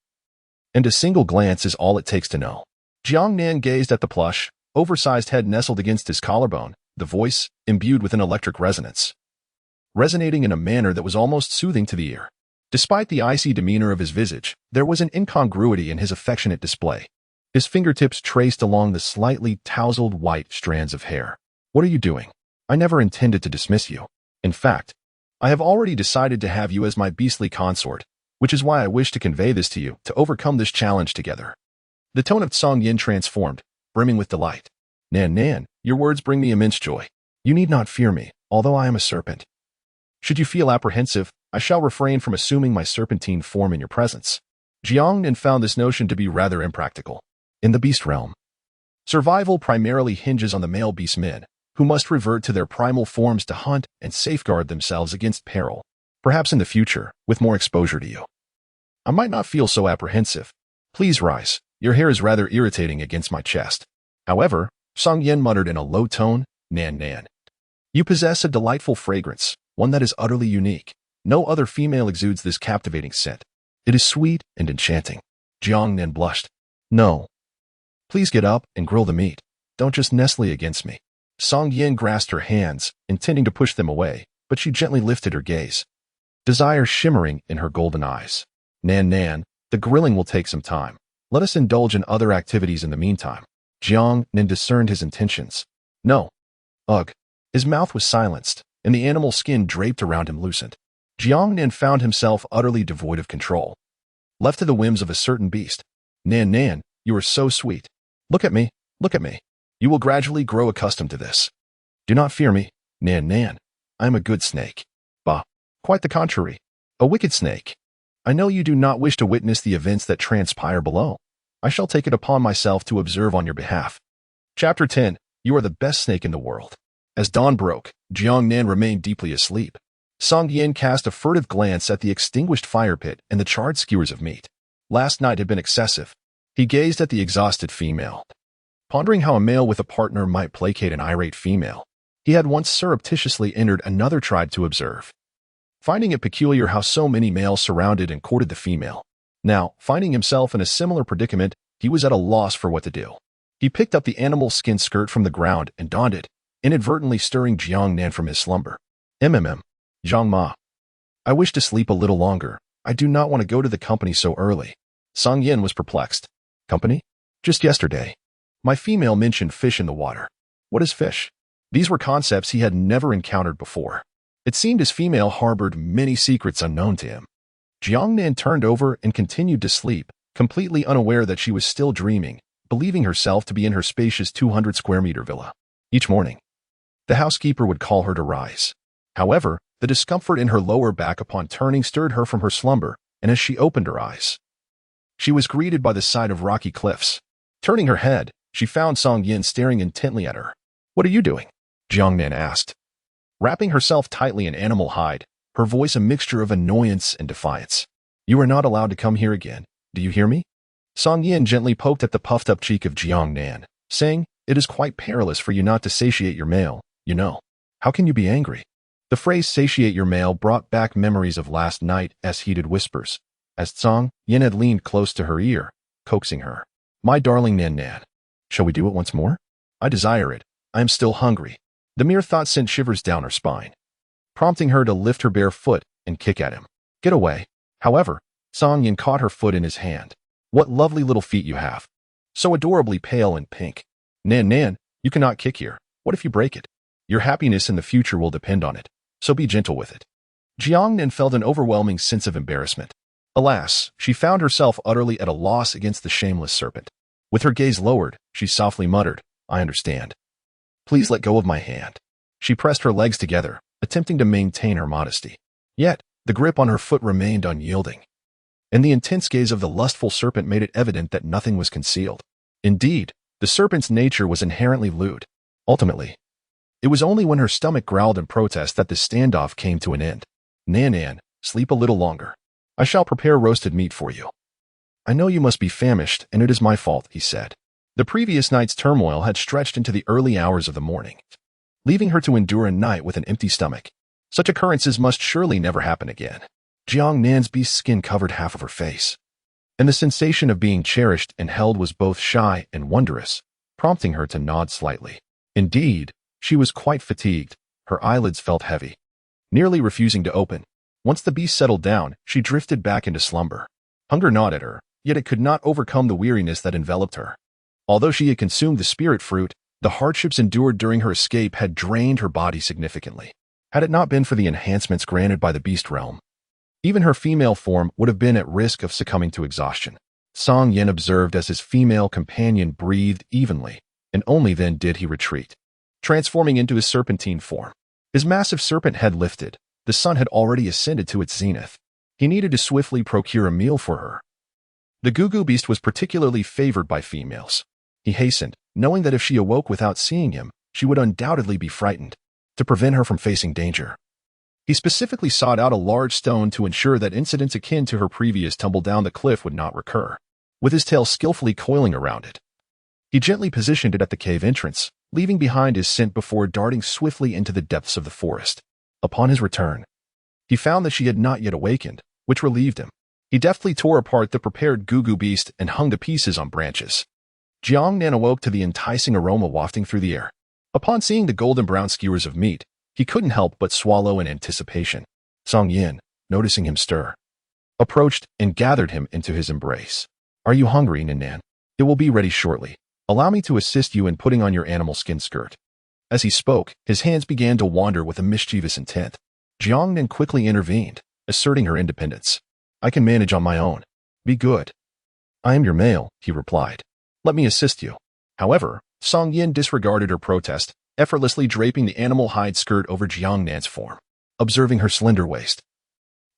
and a single glance is all it takes to know. Jiang Nan gazed at the plush, oversized head nestled against his collarbone, the voice imbued with an electric resonance, resonating in a manner that was almost soothing to the ear. Despite the icy demeanor of his visage, there was an incongruity in his affectionate display. His fingertips traced along the slightly tousled white strands of hair. What are you doing? I never intended to dismiss you. In fact, I have already decided to have you as my beastly consort, which is why I wish to convey this to you, to overcome this challenge together. The tone of Song Yin transformed, brimming with delight. Nan Nan, your words bring me immense joy. You need not fear me, although I am a serpent. Should you feel apprehensive, I shall refrain from assuming my serpentine form in your presence. Jiang Nan found this notion to be rather impractical. In the beast realm, survival primarily hinges on the male beast men, who must revert to their primal forms to hunt and safeguard themselves against peril. Perhaps in the future, with more exposure to you, I might not feel so apprehensive. Please rise. Your hair is rather irritating against my chest. However, Song Yin muttered in a low tone, Nan Nan, you possess a delightful fragrance, one that is utterly unique. No other female exudes this captivating scent. It is sweet and enchanting. Jiang Nan blushed. No. Please get up and grill the meat. Don't just nestle against me. Song Yin grasped her hands, intending to push them away, but she gently lifted her gaze, desire shimmering in her golden eyes. Nan Nan, the grilling will take some time. Let us indulge in other activities in the meantime. Jiang Nan discerned his intentions. No. Ugh. His mouth was silenced, and the animal skin draped around him loosened. Jiang Nan found himself utterly devoid of control, left to the whims of a certain beast. Nan Nan, you are so sweet. Look at me, look at me. You will gradually grow accustomed to this. Do not fear me, Nan Nan. I am a good snake. Bah. Quite the contrary. A wicked snake. I know you do not wish to witness the events that transpire below. I shall take it upon myself to observe on your behalf. Chapter 10. You are the best snake in the world. As dawn broke, Jiang Nan remained deeply asleep. Song Yin cast a furtive glance at the extinguished fire pit and the charred skewers of meat. Last night had been excessive. He gazed at the exhausted female, pondering how a male with a partner might placate an irate female. He had once surreptitiously entered another tribe to observe, finding it peculiar how so many males surrounded and courted the female. Now, finding himself in a similar predicament, he was at a loss for what to do. He picked up the animal skin skirt from the ground and donned it, inadvertently stirring Jiang Nan from his slumber. Zhang Ma. I wish to sleep a little longer. I do not want to go to the company so early. Song Yin was perplexed. Company? Just yesterday, my female mentioned fish in the water. What is fish? These were concepts he had never encountered before. It seemed his female harbored many secrets unknown to him. Jiang Nan turned over and continued to sleep, completely unaware that she was still dreaming, believing herself to be in her spacious 200-square-meter villa. Each morning, the housekeeper would call her to rise. However, the discomfort in her lower back upon turning stirred her from her slumber, and as she opened her eyes, she was greeted by the sight of rocky cliffs. Turning her head, she found Song Yin staring intently at her. What are you doing? Jiang Nan asked, wrapping herself tightly in animal hide, her voice a mixture of annoyance and defiance. You are not allowed to come here again. Do you hear me? Song Yin gently poked at the puffed-up cheek of Jiang Nan, saying, it is quite perilous for you not to satiate your male, you know. How can you be angry? The phrase satiate your male brought back memories of last night as heated whispers, as Song Yin had leaned close to her ear, coaxing her. My darling Nan Nan, shall we do it once more? I desire it. I am still hungry. The mere thought sent shivers down her spine, prompting her to lift her bare foot and kick at him. Get away. However, Song Yin caught her foot in his hand, What lovely little feet you have. So adorably pale and pink. Nan Nan, you cannot kick here. What if you break it? Your happiness in the future will depend on it, so be gentle with it. Jiang Nan felt an overwhelming sense of embarrassment. Alas, she found herself utterly at a loss against the shameless serpent. With her gaze lowered, she softly muttered, I understand. Please let go of my hand. She pressed her legs together, attempting to maintain her modesty. Yet, the grip on her foot remained unyielding. And the intense gaze of the lustful serpent made it evident that nothing was concealed. Indeed, the serpent's nature was inherently lewd. Ultimately, it was only when her stomach growled in protest that the standoff came to an end. Nan Nan, sleep a little longer. I shall prepare roasted meat for you. I know you must be famished, and it is my fault, he said. The previous night's turmoil had stretched into the early hours of the morning, leaving her to endure a night with an empty stomach. Such occurrences must surely never happen again. Jiang Nan's beast skin covered half of her face, and the sensation of being cherished and held was both shy and wondrous, prompting her to nod slightly. Indeed, she was quite fatigued. Her eyelids felt heavy, nearly refusing to open. Once the beast settled down, she drifted back into slumber. Hunger gnawed at her, yet it could not overcome the weariness that enveloped her. Although she had consumed the spirit fruit, the hardships endured during her escape had drained her body significantly. Had it not been for the enhancements granted by the beast realm, even her female form would have been at risk of succumbing to exhaustion. Song Yin observed as his female companion breathed evenly, and only then did he retreat, transforming into his serpentine form. His massive serpent head lifted. The sun had already ascended to its zenith. He needed to swiftly procure a meal for her. The Gugu beast was particularly favored by females. He hastened, knowing that if she awoke without seeing him, she would undoubtedly be frightened, to prevent her from facing danger. He specifically sought out a large stone to ensure that incidents akin to her previous tumble down the cliff would not recur. With his tail skillfully coiling around it, he gently positioned it at the cave entrance, leaving behind his scent before darting swiftly into the depths of the forest. Upon his return, he found that she had not yet awakened, which relieved him. He deftly tore apart the prepared Gugu beast and hung the pieces on branches. Jiang Nan awoke to the enticing aroma wafting through the air. Upon seeing the golden brown skewers of meat, he couldn't help but swallow in anticipation. Song Yin, noticing him stir, approached and gathered him into his embrace. Are you hungry, Nan Nan? It will be ready shortly. Allow me to assist you in putting on your animal skin skirt. As he spoke, his hands began to wander with a mischievous intent. Jiang Nan quickly intervened, asserting her independence. I can manage on my own. Be good. I am your male, he replied. Let me assist you. However, Song Yin disregarded her protest, effortlessly draping the animal hide skirt over Jiang Nan's form. Observing her slender waist,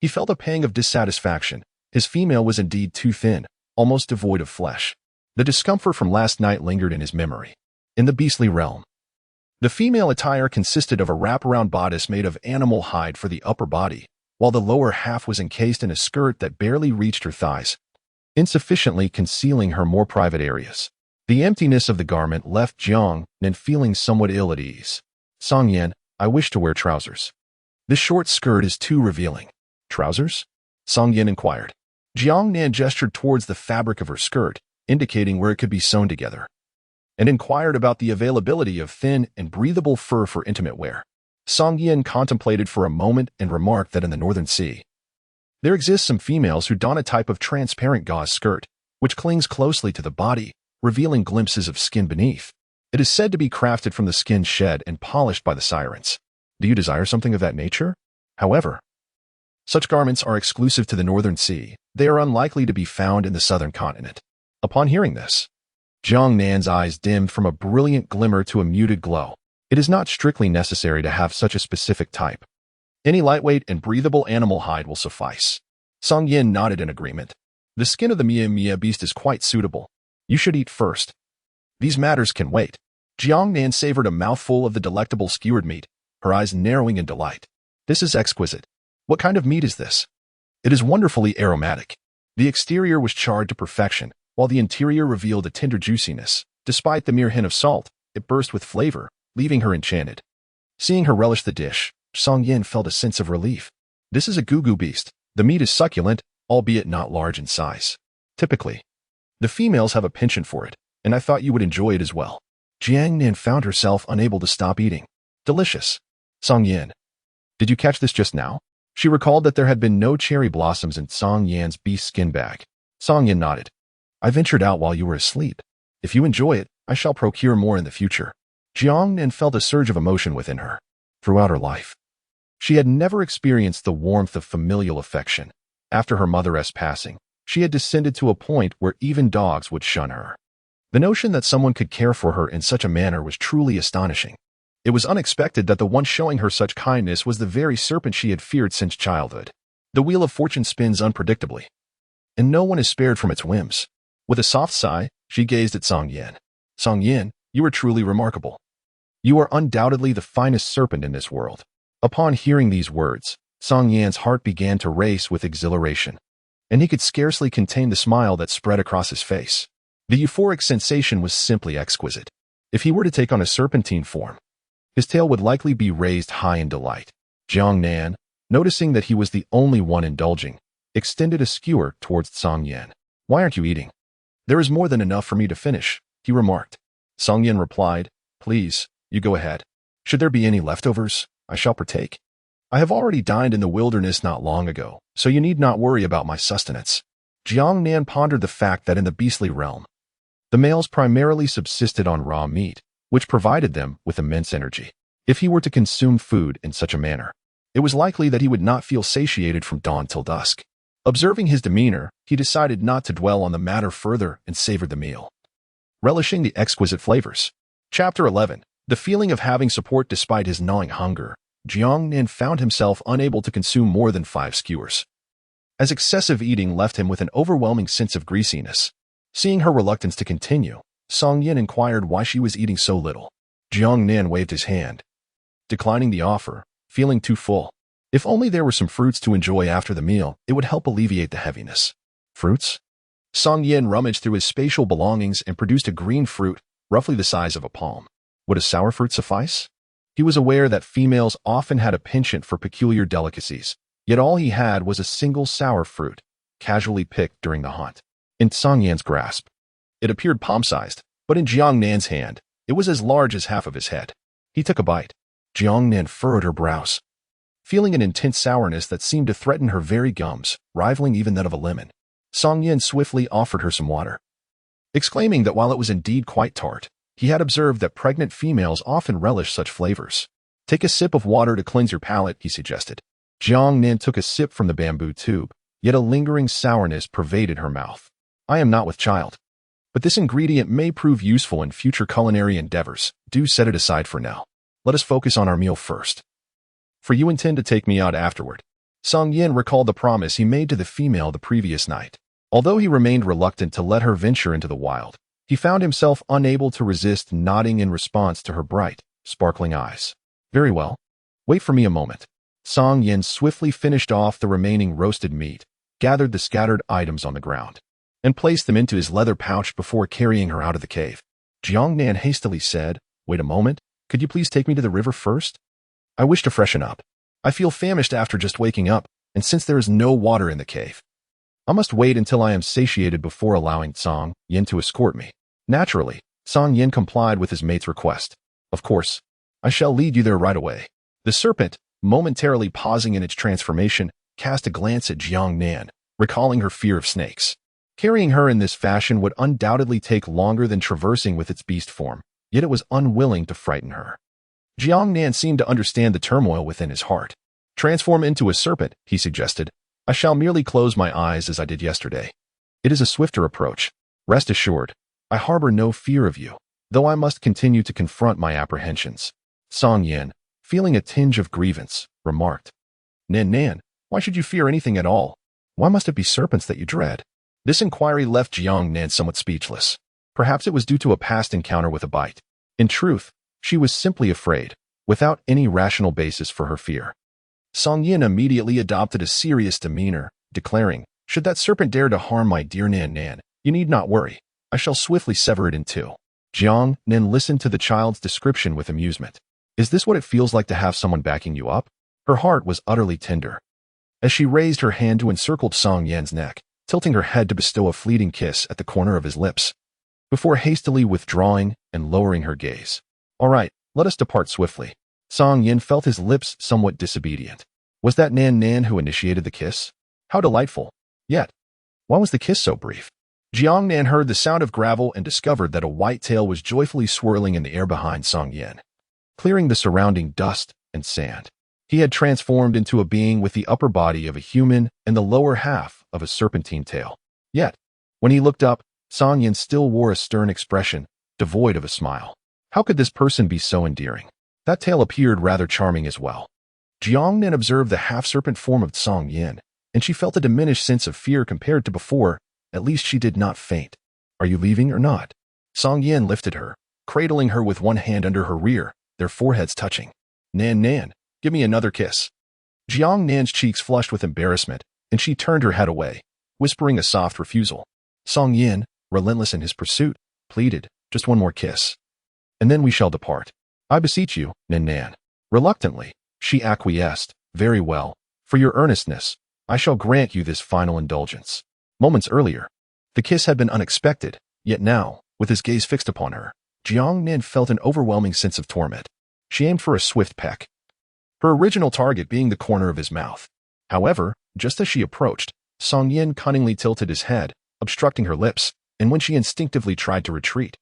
he felt a pang of dissatisfaction. His female was indeed too thin, almost devoid of flesh. The discomfort from last night lingered in his memory. In the beastly realm, the female attire consisted of a wraparound bodice made of animal hide for the upper body, while the lower half was encased in a skirt that barely reached her thighs, insufficiently concealing her more private areas. The emptiness of the garment left Jiang Nan feeling somewhat ill at ease. Song Yin, I wish to wear trousers. This short skirt is too revealing. Trousers? Song Yin inquired. Jiang Nan gestured towards the fabric of her skirt, indicating where it could be sewn together, and inquired about the availability of thin and breathable fur for intimate wear. Song Yin contemplated for a moment and remarked that in the Northern Sea, there exist some females who don a type of transparent gauze skirt, which clings closely to the body, revealing glimpses of skin beneath. It is said to be crafted from the skin shed and polished by the sirens. Do you desire something of that nature? However, such garments are exclusive to the Northern Sea. They are unlikely to be found in the southern continent. Upon hearing this, Jiang Nan's eyes dimmed from a brilliant glimmer to a muted glow. It is not strictly necessary to have such a specific type. Any lightweight and breathable animal hide will suffice. Song Yin nodded in agreement. The skin of the Mia beast is quite suitable. You should eat first. These matters can wait. Jiang Nan savored a mouthful of the delectable skewered meat, her eyes narrowing in delight. This is exquisite. What kind of meat is this? It is wonderfully aromatic. The exterior was charred to perfection, while the interior revealed a tender juiciness. Despite the mere hint of salt, it burst with flavor, leaving her enchanted. Seeing her relish the dish, Song Yin felt a sense of relief. This is a Gugu beast. The meat is succulent, albeit not large in size. Typically, the females have a penchant for it, and I thought you would enjoy it as well. Jiang Nan found herself unable to stop eating. Delicious. Song Yin, did you catch this just now? She recalled that there had been no cherry blossoms in Song Yan's beast skin bag. Song Yin nodded. I ventured out while you were asleep. If you enjoy it, I shall procure more in the future." Jiang Nan felt a surge of emotion within her. Throughout her life, she had never experienced the warmth of familial affection. After her mother's passing, she had descended to a point where even dogs would shun her. The notion that someone could care for her in such a manner was truly astonishing. It was unexpected that the one showing her such kindness was the very serpent she had feared since childhood. The wheel of fortune spins unpredictably, and no one is spared from its whims. With a soft sigh, she gazed at Song Yan. "Song Yan, you are truly remarkable. You are undoubtedly the finest serpent in this world." Upon hearing these words, Song Yan's heart began to race with exhilaration, and he could scarcely contain the smile that spread across his face. The euphoric sensation was simply exquisite. If he were to take on a serpentine form, his tail would likely be raised high in delight. Jiang Nan, noticing that he was the only one indulging, extended a skewer towards Song Yan. "Why aren't you eating?" "There is more than enough for me to finish," he remarked. Song Yan replied, "Please, you go ahead. Should there be any leftovers, I shall partake. I have already dined in the wilderness not long ago, so you need not worry about my sustenance." Jiang Nan pondered the fact that in the beastly realm, the males primarily subsisted on raw meat, which provided them with immense energy. If he were to consume food in such a manner, it was likely that he would not feel satiated from dawn till dusk. Observing his demeanor, he decided not to dwell on the matter further and savored the meal, relishing the exquisite flavors. Chapter 11. The feeling of having support despite his gnawing hunger. Jiang Nan found himself unable to consume more than 5 skewers, as excessive eating left him with an overwhelming sense of greasiness. Seeing her reluctance to continue, Song Yin inquired why she was eating so little. Jiang Nan waved his hand, declining the offer, feeling too full. If only there were some fruits to enjoy after the meal, it would help alleviate the heaviness. Fruits? Song Yin rummaged through his spatial belongings and produced a green fruit, roughly the size of a palm. Would a sour fruit suffice? He was aware that females often had a penchant for peculiar delicacies, yet all he had was a single sour fruit, casually picked during the hunt. In Song Yan's grasp, it appeared palm-sized, but in Jiang Nan's hand, it was as large as half of his head. He took a bite. Jiang Nan furrowed her brows, feeling an intense sourness that seemed to threaten her very gums, rivaling even that of a lemon. Song Yin swiftly offered her some water, exclaiming that while it was indeed quite tart, he had observed that pregnant females often relish such flavors. "Take a sip of water to cleanse your palate," he suggested. Jiang Nan took a sip from the bamboo tube, yet a lingering sourness pervaded her mouth. "I am not with child, but this ingredient may prove useful in future culinary endeavors. Do set it aside for now. Let us focus on our meal first. For you intend to take me out afterward." Song Yin recalled the promise he made to the female the previous night. Although he remained reluctant to let her venture into the wild, he found himself unable to resist nodding in response to her bright, sparkling eyes. "Very well. Wait for me a moment." Song Yin swiftly finished off the remaining roasted meat, gathered the scattered items on the ground, and placed them into his leather pouch before carrying her out of the cave. Jiang Nan hastily said, "Wait a moment. Could you please take me to the river first? I wish to freshen up. I feel famished after just waking up, and since there is no water in the cave, I must wait until I am satiated before allowing Song Yin to escort me." Naturally, Song Yin complied with his mate's request. "Of course, I shall lead you there right away." The serpent, momentarily pausing in its transformation, cast a glance at Jiang Nan, recalling her fear of snakes. Carrying her in this fashion would undoubtedly take longer than traversing with its beast form, yet it was unwilling to frighten her. Jiang Nan seemed to understand the turmoil within his heart. "Transform into a serpent," he suggested. "I shall merely close my eyes as I did yesterday. It is a swifter approach. Rest assured, I harbor no fear of you, though I must continue to confront my apprehensions." Song Yin, feeling a tinge of grievance, remarked, Nan, why should you fear anything at all? Why must it be serpents that you dread?" This inquiry left Jiang Nan somewhat speechless. Perhaps it was due to a past encounter with a bite. In truth, she was simply afraid, without any rational basis for her fear. Song Yin immediately adopted a serious demeanor, declaring, "Should that serpent dare to harm my dear Nan, you need not worry. I shall swiftly sever it in two." Jiang Nan listened to the child's description with amusement. Is this what it feels like to have someone backing you up? Her heart was utterly tender, as she raised her hand to encircle Song Yan's neck, tilting her head to bestow a fleeting kiss at the corner of his lips, before hastily withdrawing and lowering her gaze. "All right, let us depart swiftly." Song Yin felt his lips somewhat disobedient. Was that Nan who initiated the kiss? How delightful. Yet, why was the kiss so brief? Jiang Nan heard the sound of gravel and discovered that a white tail was joyfully swirling in the air behind Song Yin, clearing the surrounding dust and sand. He had transformed into a being with the upper body of a human and the lower half of a serpentine tail. Yet, when he looked up, Song Yin still wore a stern expression, devoid of a smile. How could this person be so endearing? That tail appeared rather charming as well. Jiang Nan observed the half-serpent form of Song Yin, and she felt a diminished sense of fear compared to before. At least she did not faint. Are you leaving or not? Song Yin lifted her, cradling her with one hand under her rear, their foreheads touching. Nan Nan, give me another kiss. Jiang Nan's cheeks flushed with embarrassment, and she turned her head away, whispering a soft refusal. Song Yin, relentless in his pursuit, pleaded, just one more kiss. And then we shall depart. I beseech you, Nan Nan. Reluctantly, she acquiesced. Very well. For your earnestness, I shall grant you this final indulgence. Moments earlier, the kiss had been unexpected, yet now, with his gaze fixed upon her, Jiang Nan felt an overwhelming sense of torment. She aimed for a swift peck, her original target being the corner of his mouth. However, just as she approached, Song Yin cunningly tilted his head, obstructing her lips, and when she instinctively tried to retreat,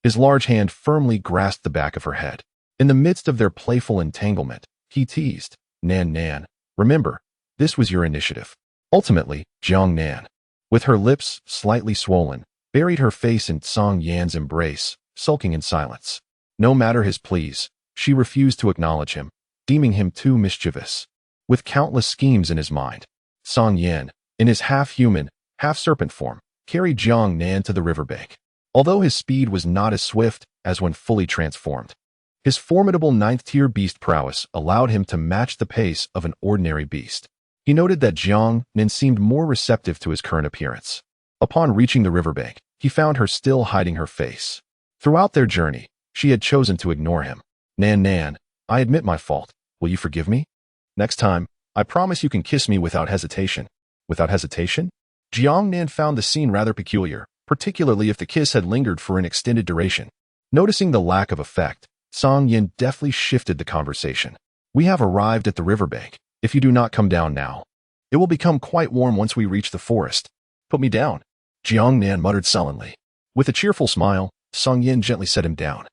his large hand firmly grasped the back of her head. In the midst of their playful entanglement, he teased, Nan Nan, remember, this was your initiative. Ultimately, Jiang Nan, with her lips slightly swollen, buried her face in Song Yan's embrace, sulking in silence. No matter his pleas, she refused to acknowledge him, deeming him too mischievous. With countless schemes in his mind, Song Yan, in his half-human, half-serpent form, carried Jiang Nan to the riverbank. Although his speed was not as swift as when fully transformed, his formidable ninth-tier beast prowess allowed him to match the pace of an ordinary beast. He noted that Jiang Nan seemed more receptive to his current appearance. Upon reaching the riverbank, he found her still hiding her face. Throughout their journey, she had chosen to ignore him. Nan Nan, I admit my fault. Will you forgive me? Next time, I promise you can kiss me without hesitation. Without hesitation? Jiang Nan found the scene rather peculiar, particularly if the kiss had lingered for an extended duration. Noticing the lack of effect, Song Yin deftly shifted the conversation. We have arrived at the riverbank. If you do not come down now, it will become quite warm once we reach the forest. Put me down. Jiang Nan muttered sullenly. With a cheerful smile, Song Yin gently set him down.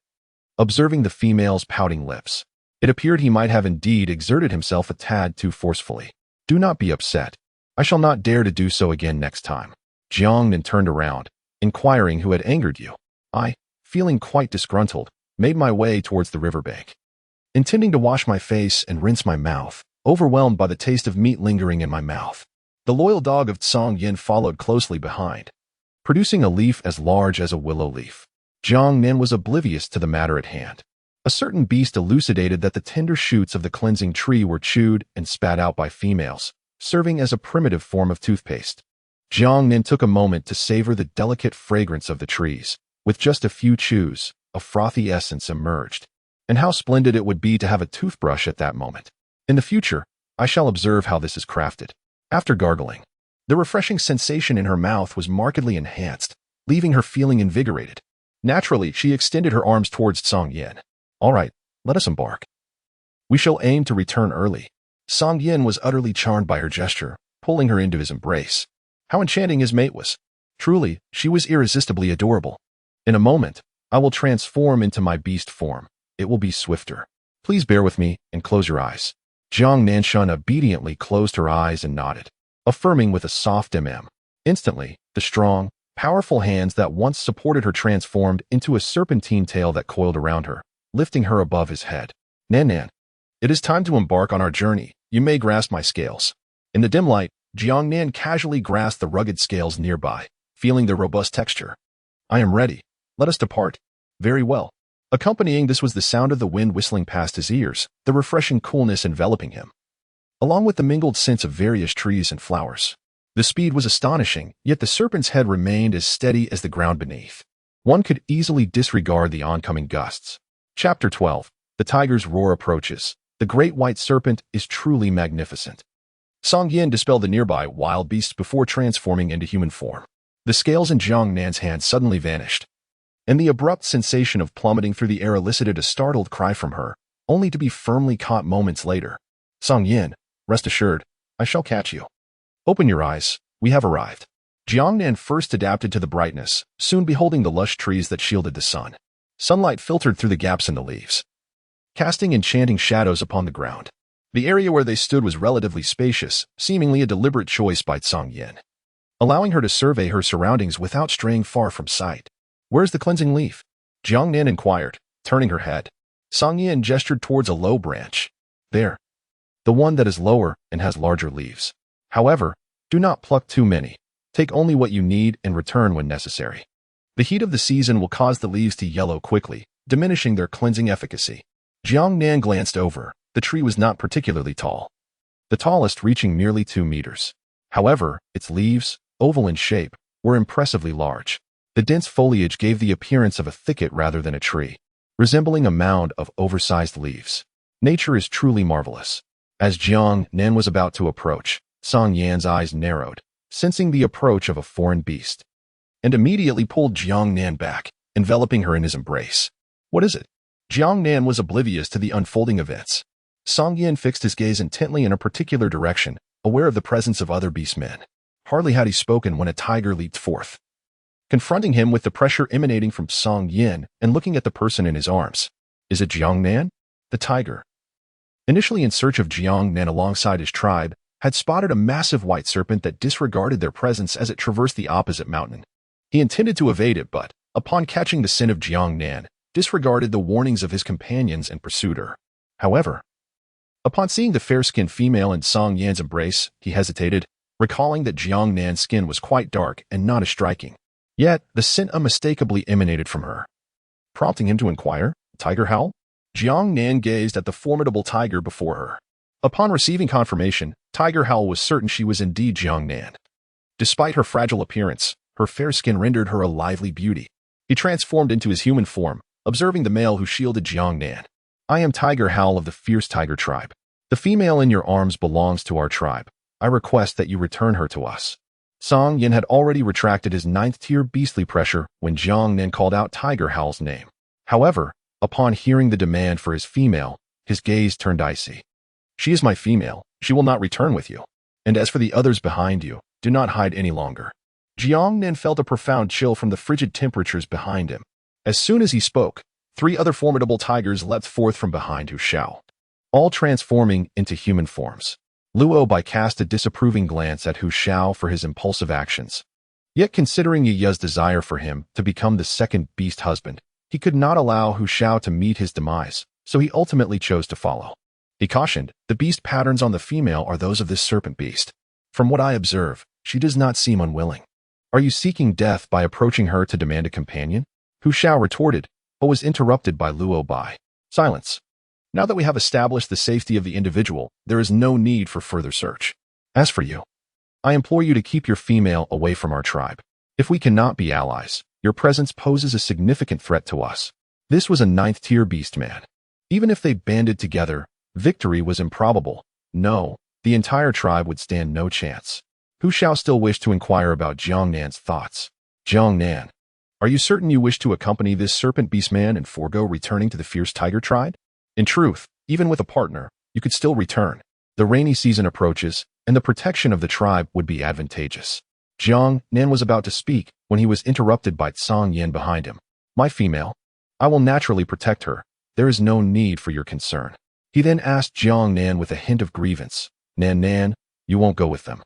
Observing the female's pouting lips, it appeared he might have indeed exerted himself a tad too forcefully. Do not be upset. I shall not dare to do so again next time. Jiang Nan turned around, inquiring who had angered you. I, feeling quite disgruntled, made my way towards the riverbank, intending to wash my face and rinse my mouth, overwhelmed by the taste of meat lingering in my mouth. The loyal dog of Song Yin followed closely behind, producing a leaf as large as a willow leaf. Jiang Nan was oblivious to the matter at hand. A certain beast elucidated that the tender shoots of the cleansing tree were chewed and spat out by females, serving as a primitive form of toothpaste. Jiang Nan took a moment to savor the delicate fragrance of the trees. With just a few chews, a frothy essence emerged. And how splendid it would be to have a toothbrush at that moment. In the future, I shall observe how this is crafted. After gargling, the refreshing sensation in her mouth was markedly enhanced, leaving her feeling invigorated. Naturally, she extended her arms towards Song Yin. All right, let us embark. We shall aim to return early. Song Yin was utterly charmed by her gesture, pulling her into his embrace. How enchanting his mate was. Truly, she was irresistibly adorable. In a moment, I will transform into my beast form. It will be swifter. Please bear with me and close your eyes. Jiang Nan obediently closed her eyes and nodded, affirming with a soft Instantly, the strong, powerful hands that once supported her transformed into a serpentine tail that coiled around her, lifting her above his head. Nan Nan, it is time to embark on our journey. You may grasp my scales. In the dim light, Jiang Nan casually grasped the rugged scales nearby, feeling their robust texture. I am ready. Let us depart. Very well. Accompanying this was the sound of the wind whistling past his ears, the refreshing coolness enveloping him, along with the mingled scents of various trees and flowers. The speed was astonishing, yet the serpent's head remained as steady as the ground beneath. One could easily disregard the oncoming gusts. Chapter 12. The tiger's roar approaches. The great white serpent is truly magnificent. Song Yin dispelled the nearby wild beasts before transforming into human form. The scales in Jiang Nan's hand suddenly vanished, and the abrupt sensation of plummeting through the air elicited a startled cry from her, only to be firmly caught moments later. Song Yin, rest assured, I shall catch you. Open your eyes, we have arrived. Jiang Nan first adapted to the brightness, soon beholding the lush trees that shielded the sun. Sunlight filtered through the gaps in the leaves, casting enchanting shadows upon the ground. The area where they stood was relatively spacious, seemingly a deliberate choice by Song Yin, allowing her to survey her surroundings without straying far from sight. "Where's the cleansing leaf?" Jiang Nan inquired, turning her head. Song Yin gestured towards a low branch. "There. The one that is lower and has larger leaves. However, do not pluck too many. Take only what you need and return when necessary. The heat of the season will cause the leaves to yellow quickly, diminishing their cleansing efficacy." Jiang Nan glanced over. The tree was not particularly tall, the tallest reaching merely 2 meters. However, its leaves, oval in shape, were impressively large. The dense foliage gave the appearance of a thicket rather than a tree, resembling a mound of oversized leaves. Nature is truly marvelous. As Jiang Nan was about to approach, Song Yan's eyes narrowed, sensing the approach of a foreign beast, and immediately pulled Jiang Nan back, enveloping her in his embrace. "What is it?" Jiang Nan was oblivious to the unfolding events. Song Yin fixed his gaze intently in a particular direction, aware of the presence of other beastmen. Hardly had he spoken when a tiger leaped forth, confronting him with the pressure emanating from Song Yin and looking at the person in his arms. "Is it Jiang Nan?" The tiger, initially in search of Jiang Nan alongside his tribe, had spotted a massive white serpent that disregarded their presence as it traversed the opposite mountain. He intended to evade it, but, upon catching the scent of Jiang Nan, disregarded the warnings of his companions and pursued her. However, upon seeing the fair-skinned female in Song Yan's embrace, he hesitated, recalling that Jiang Nan's skin was quite dark and not as striking. Yet, the scent unmistakably emanated from her, prompting him to inquire, "Tiger howl?" Jiang Nan gazed at the formidable tiger before her. Upon receiving confirmation, Tiger Howl was certain she was indeed Jiang Nan. Despite her fragile appearance, her fair skin rendered her a lively beauty. He transformed into his human form, observing the male who shielded Jiang Nan. "I am Tiger Howl of the fierce tiger tribe. The female in your arms belongs to our tribe. I request that you return her to us." Song Yin had already retracted his 9th-tier beastly pressure when Jiang Nan called out Tiger Howl's name. However, upon hearing the demand for his female, his gaze turned icy. "She is my female. She will not return with you. And as for the others behind you, do not hide any longer." Jiang Nan felt a profound chill from the frigid temperatures behind him. As soon as he spoke, 3 other formidable tigers leapt forth from behind Hu Shao, all transforming into human forms. Luo Bai cast a disapproving glance at Hu Shao for his impulsive actions. Yet considering Yi Ye's desire for him to become the second beast husband, he could not allow Hu Shao to meet his demise, so he ultimately chose to follow. He cautioned, "The beast patterns on the female are those of this serpent beast. From what I observe, she does not seem unwilling. Are you seeking death by approaching her to demand a companion?" Hu Shao retorted, but was interrupted by Luo Bai. "Silence. Now that we have established the safety of the individual, there is no need for further search. As for you, I implore you to keep your female away from our tribe. If we cannot be allies, your presence poses a significant threat to us." This was a 9th-tier beastman. Even if they banded together, victory was improbable. No, the entire tribe would stand no chance. Hu Shao still wished to inquire about Jiang Nan's thoughts. "Jiang Nan, are you certain you wish to accompany this serpent beastman and forego returning to the fierce tiger tribe? In truth, even with a partner, you could still return. The rainy season approaches, and the protection of the tribe would be advantageous." Jiang Nan was about to speak when he was interrupted by Song Yin behind him. "My female, I will naturally protect her. There is no need for your concern." He then asked Jiang Nan with a hint of grievance, Nan, you won't go with them,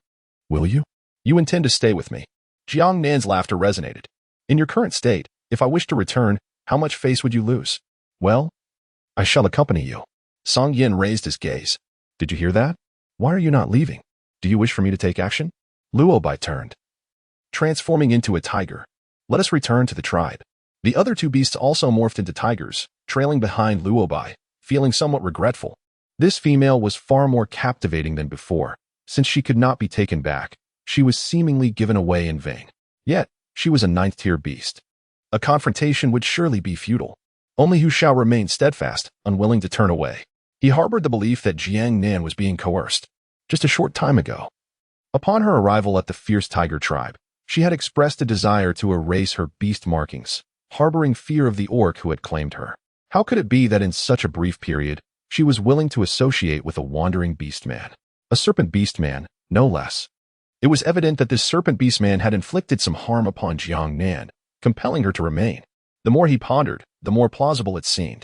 will you? You intend to stay with me." Jiang Nan's laughter resonated. "In your current state, if I wish to return, how much face would you lose?" "Well, I shall accompany you." Song Yin raised his gaze. "Did you hear that? Why are you not leaving? Do you wish for me to take action?" Luo Bai turned, transforming into a tiger. "Let us return to the tribe." The other 2 beasts also morphed into tigers, trailing behind Luo Bai, feeling somewhat regretful. This female was far more captivating than before. Since she could not be taken back, she was seemingly given away in vain. Yet, she was a 9th-tier beast. A confrontation would surely be futile. Only Hu Shao remained steadfast, unwilling to turn away. He harbored the belief that Jiang Nan was being coerced. Just a short time ago, upon her arrival at the fierce tiger tribe, she had expressed a desire to erase her beast markings, harboring fear of the orc who had claimed her. How could it be that in such a brief period, she was willing to associate with a wandering beastman? A serpent beastman, no less. It was evident that this serpent beastman had inflicted some harm upon Jiang Nan, compelling her to remain. The more he pondered, the more plausible it seemed.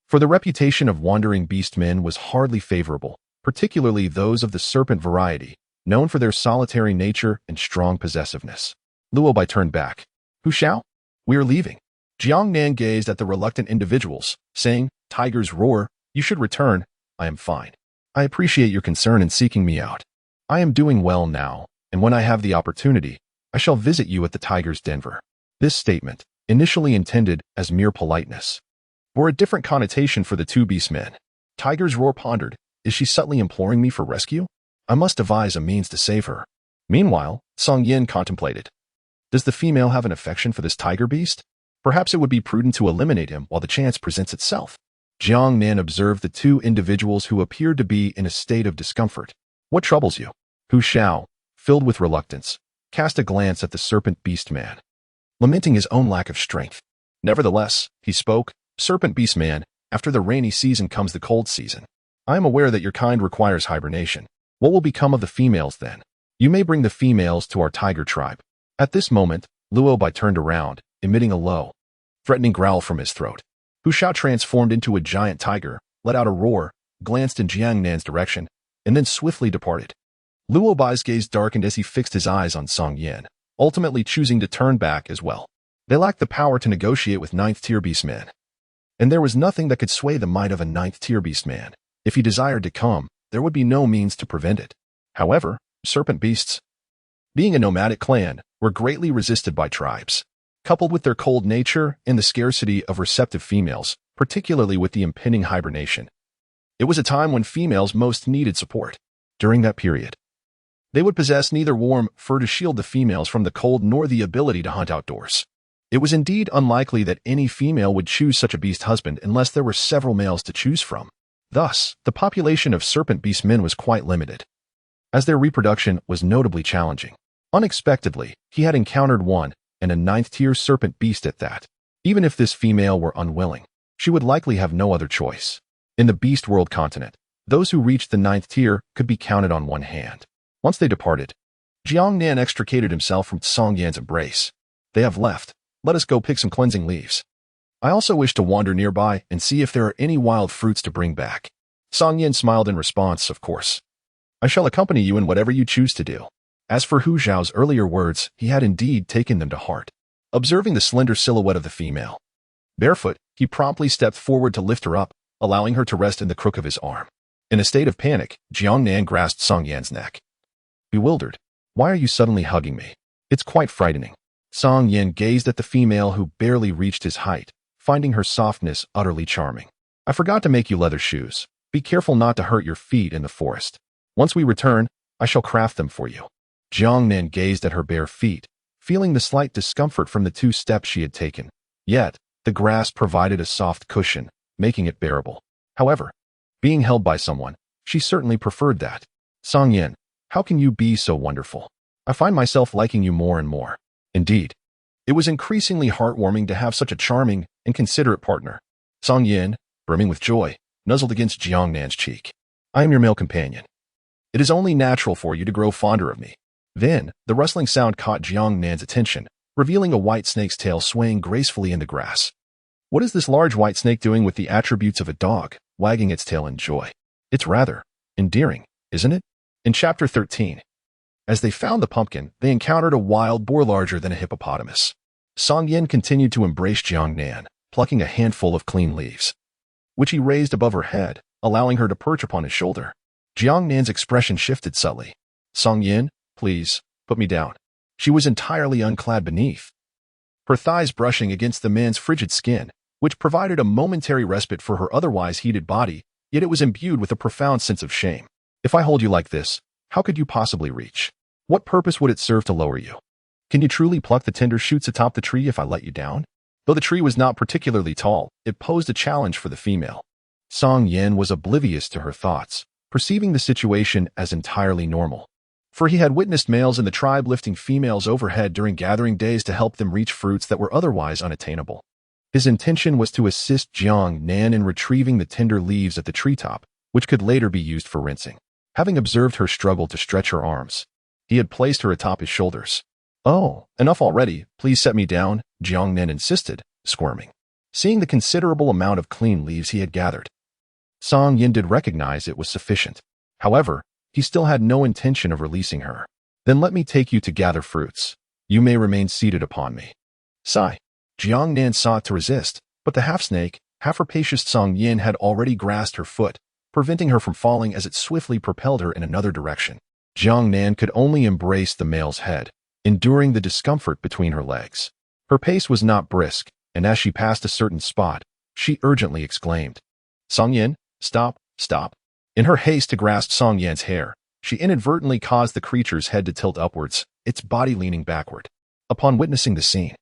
For the reputation of wandering beastmen was hardly favorable, particularly those of the serpent variety, known for their solitary nature and strong possessiveness. Luobai turned back. Hu Xiao? We are leaving. Jiang Nan gazed at the reluctant individuals, saying, Tigers roar, you should return. I am fine. I appreciate your concern in seeking me out. I am doing well now, and when I have the opportunity, I shall visit you at the Tiger's Denver. This statement, initially intended as mere politeness, bore a different connotation for the two beastmen. Tiger's roar pondered, is she subtly imploring me for rescue? I must devise a means to save her. Meanwhile, Song Yin contemplated. Does the female have an affection for this tiger beast? Perhaps it would be prudent to eliminate him while the chance presents itself. Jiang Nan observed the two individuals who appeared to be in a state of discomfort. What troubles you? Hu Xiao, filled with reluctance, cast a glance at the serpent beastman, lamenting his own lack of strength. Nevertheless, he spoke, Serpent beastman, after the rainy season comes the cold season. I am aware that your kind requires hibernation. What will become of the females then? You may bring the females to our tiger tribe. At this moment, Luobai turned around, emitting a low, threatening growl from his throat. Hu Xiao transformed into a giant tiger, let out a roar, glanced in Jiang Nan's direction, and then swiftly departed. Luobai's gaze darkened as he fixed his eyes on Song Yin, ultimately choosing to turn back as well. They lacked the power to negotiate with ninth-tier beastmen, and there was nothing that could sway the might of a ninth-tier beastman. If he desired to come, there would be no means to prevent it. However, serpent beasts, being a nomadic clan, were greatly resisted by tribes. Coupled with their cold nature and the scarcity of receptive females, particularly with the impending hibernation, it was a time when females most needed support. During that period, they would possess neither warm fur to shield the females from the cold nor the ability to hunt outdoors. It was indeed unlikely that any female would choose such a beast husband unless there were several males to choose from. Thus, the population of serpent beast men was quite limited, as their reproduction was notably challenging. Unexpectedly, he had encountered one, and a ninth-tier serpent beast at that. Even if this female were unwilling, she would likely have no other choice. In the beast world continent, those who reached the ninth tier could be counted on one hand. Once they departed, Jiang Nan extricated himself from Song Yan's embrace. They have left. Let us go pick some cleansing leaves. I also wish to wander nearby and see if there are any wild fruits to bring back. Song Yin smiled in response, of course. I shall accompany you in whatever you choose to do. As for Hu Xiao's earlier words, he had indeed taken them to heart. Observing the slender silhouette of the female, barefoot, he promptly stepped forward to lift her up, allowing her to rest in the crook of his arm. In a state of panic, Jiang Nan grasped Song Yan's neck. Bewildered, why are you suddenly hugging me? It's quite frightening. Song Yin gazed at the female who barely reached his height, finding her softness utterly charming. I forgot to make you leather shoes. Be careful not to hurt your feet in the forest. Once we return, I shall craft them for you. Jiang Nan gazed at her bare feet, feeling the slight discomfort from the 2 steps she had taken. Yet, the grass provided a soft cushion, making it bearable. However, being held by someone, she certainly preferred that. Song Yin, how can you be so wonderful? I find myself liking you more and more. Indeed, it was increasingly heartwarming to have such a charming and considerate partner. Song Yin, brimming with joy, nuzzled against Jiang Nan's cheek. I am your male companion. It is only natural for you to grow fonder of me. Then, the rustling sound caught Jiang Nan's attention, revealing a white snake's tail swaying gracefully in the grass. What is this large white snake doing with the attributes of a dog, wagging its tail in joy? It's rather endearing, isn't it? In Chapter 13, as they found the pumpkin, they encountered a wild boar larger than a hippopotamus. Song Yin continued to embrace Jiang Nan, plucking a handful of clean leaves, which he raised above her head, allowing her to perch upon his shoulder. Jiang Nan's expression shifted subtly. Song Yin, please, put me down. She was entirely unclad beneath, her thighs brushing against the man's frigid skin, which provided a momentary respite for her otherwise heated body, yet it was imbued with a profound sense of shame. If I hold you like this, how could you possibly reach? What purpose would it serve to lower you? Can you truly pluck the tender shoots atop the tree if I let you down? Though the tree was not particularly tall, it posed a challenge for the female. Song Yin was oblivious to her thoughts, perceiving the situation as entirely normal. For he had witnessed males in the tribe lifting females overhead during gathering days to help them reach fruits that were otherwise unattainable. His intention was to assist Jiang Nan in retrieving the tender leaves at the treetop, which could later be used for rinsing. Having observed her struggle to stretch her arms, He had placed her atop his shoulders. "Oh, enough already. Please set me down," Jiang Nan insisted, squirming. Seeing the considerable amount of clean leaves he had gathered, Song Yin did recognize it was sufficient. However, he still had no intention of releasing her. "Then let me take you to gather fruits. You may remain seated upon me." Sigh. Jiang Nan sought to resist, but the half-snake, half-rapacious Song Yin had already grasped her foot, preventing her from falling as it swiftly propelled her in another direction. Jiang Nan could only embrace the male's head, enduring the discomfort between her legs. Her pace was not brisk, and as she passed a certain spot, she urgently exclaimed, "Song Yin, stop, stop." In her haste to grasp Song Yan's hair, she inadvertently caused the creature's head to tilt upwards, its body leaning backward. Upon witnessing the scene,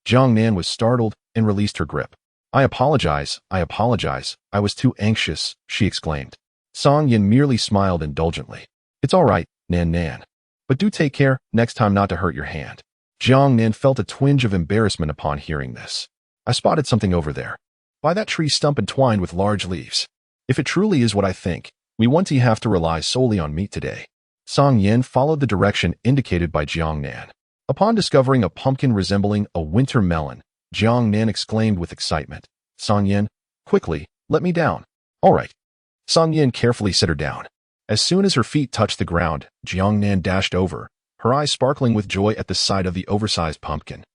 Jiang Nan was startled and released her grip. I apologize, I was too anxious," she exclaimed. Song Yin merely smiled indulgently. "It's all right, Nan. But do take care next time not to hurt your hand." Jiang Nan felt a twinge of embarrassment upon hearing this. "I spotted something over there, by that tree stump entwined with large leaves. If it truly is what I think, we won't have to rely solely on meat today." Song Yin followed the direction indicated by Jiang Nan. Upon discovering a pumpkin resembling a winter melon, Jiang Nan exclaimed with excitement, "Song Yin, quickly, let me down." "All right." Song Yin carefully set her down. As soon as her feet touched the ground, Jiang Nan dashed over, her eyes sparkling with joy at the sight of the oversized pumpkin.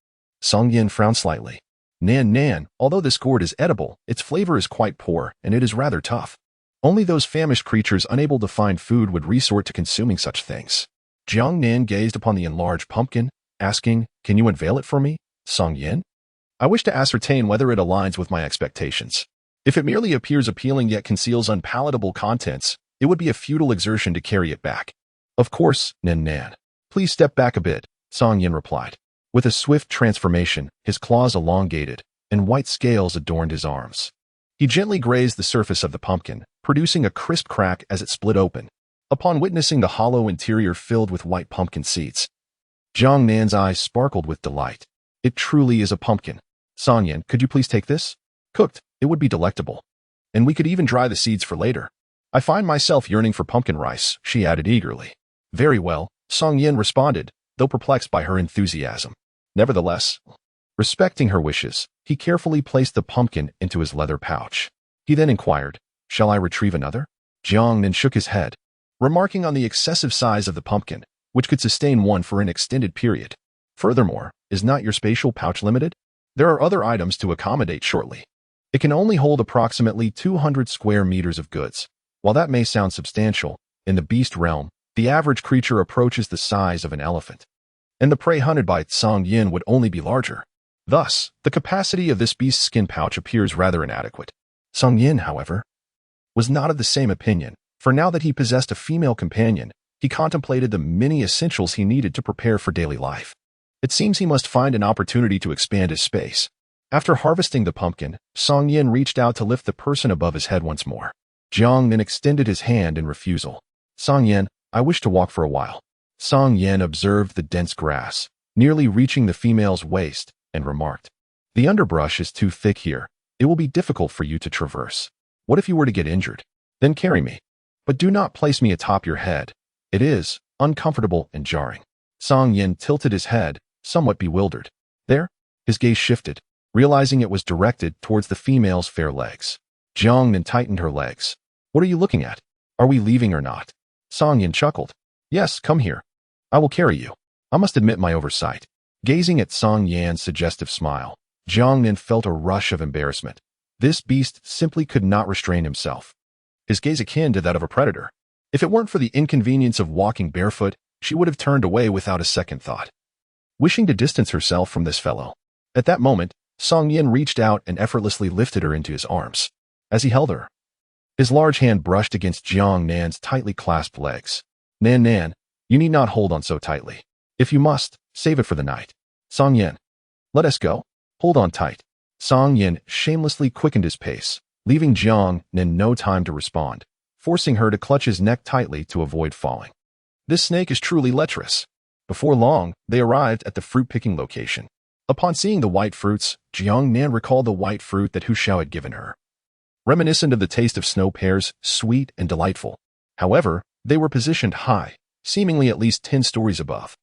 Song Yin frowned slightly. Nan, although this gourd is edible, its flavor is quite poor, and it is rather tough. Only those famished creatures unable to find food would resort to consuming such things." Jiang Nan gazed upon the enlarged pumpkin, asking, "Can you unveil it for me, Song Yin? I wish to ascertain whether it aligns with my expectations. If it merely appears appealing yet conceals unpalatable contents, it would be a futile exertion to carry it back." "Of course, Nan. Please step back a bit," Song Yin replied. With a swift transformation, his claws elongated, and white scales adorned his arms. He gently grazed the surface of the pumpkin, producing a crisp crack as it split open. Upon witnessing the hollow interior filled with white pumpkin seeds, Jiang Nan's eyes sparkled with delight. "It truly is a pumpkin. Song Yin, could you please take this? Cooked, it would be delectable. And we could even dry the seeds for later. I find myself yearning for pumpkin rice," she added eagerly. "Very well," Song Yin responded, though perplexed by her enthusiasm. Nevertheless, respecting her wishes, he carefully placed the pumpkin into his leather pouch. He then inquired, "Shall I retrieve another?" Jiang Nan shook his head, remarking on the excessive size of the pumpkin, which could sustain one for an extended period. "Furthermore, is not your spatial pouch limited? There are other items to accommodate shortly. It can only hold approximately 200 square meters of goods. While that may sound substantial, in the beast realm, the average creature approaches the size of an elephant, and the prey hunted by Song Yin would only be larger. Thus, the capacity of this beast's skin pouch appears rather inadequate." Song Yin, however, was not of the same opinion, for now that he possessed a female companion, he contemplated the many essentials he needed to prepare for daily life. It seems he must find an opportunity to expand his space. After harvesting the pumpkin, Song Yin reached out to lift the person above his head once more. Jiang Nan extended his hand in refusal. "Song Yin, I wish to walk for a while." Song Yin observed the dense grass, nearly reaching the female's waist, and remarked, "The underbrush is too thick here. It will be difficult for you to traverse. What if you were to get injured? Then carry me. But do not place me atop your head. It is uncomfortable and jarring." Song Yin tilted his head, somewhat bewildered. There, his gaze shifted, realizing it was directed towards the female's fair legs. Jiang Nan tightened her legs. "What are you looking at? Are we leaving or not?" Song Yin chuckled. "Yes, come here. I will carry you." I must admit my oversight. Gazing at Song Yan's suggestive smile, Jiang Nan felt a rush of embarrassment. This beast simply could not restrain himself, his gaze akin to that of a predator. If it weren't for the inconvenience of walking barefoot, she would have turned away without a second thought, wishing to distance herself from this fellow. At that moment, Song Yin reached out and effortlessly lifted her into his arms. As he held her, his large hand brushed against Jiang Nan's tightly clasped legs. Nan, you need not hold on so tightly. If you must, save it for the night. Song Yin, let us go. Hold on tight." Song Yin shamelessly quickened his pace, leaving Jiang Nan no time to respond, forcing her to clutch his neck tightly to avoid falling. This snake is truly lecherous. Before long, they arrived at the fruit-picking location. Upon seeing the white fruits, Jiang Nan recalled the white fruit that Hu Xiao had given her, reminiscent of the taste of snow pears, sweet and delightful. However, they were positioned high, seemingly at least 10 stories above.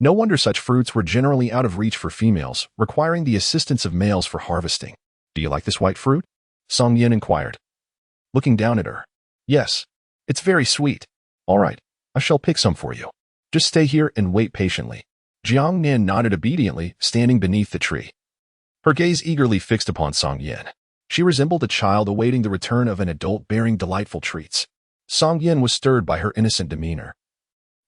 No wonder such fruits were generally out of reach for females, requiring the assistance of males for harvesting. Do you like this white fruit? Song Yin inquired, looking down at her. Yes, it's very sweet. All right, I shall pick some for you. Just stay here and wait patiently. Jiang Nan nodded obediently, standing beneath the tree. Her gaze eagerly fixed upon Song Yin. She resembled a child awaiting the return of an adult bearing delightful treats. Song Yin was stirred by her innocent demeanor,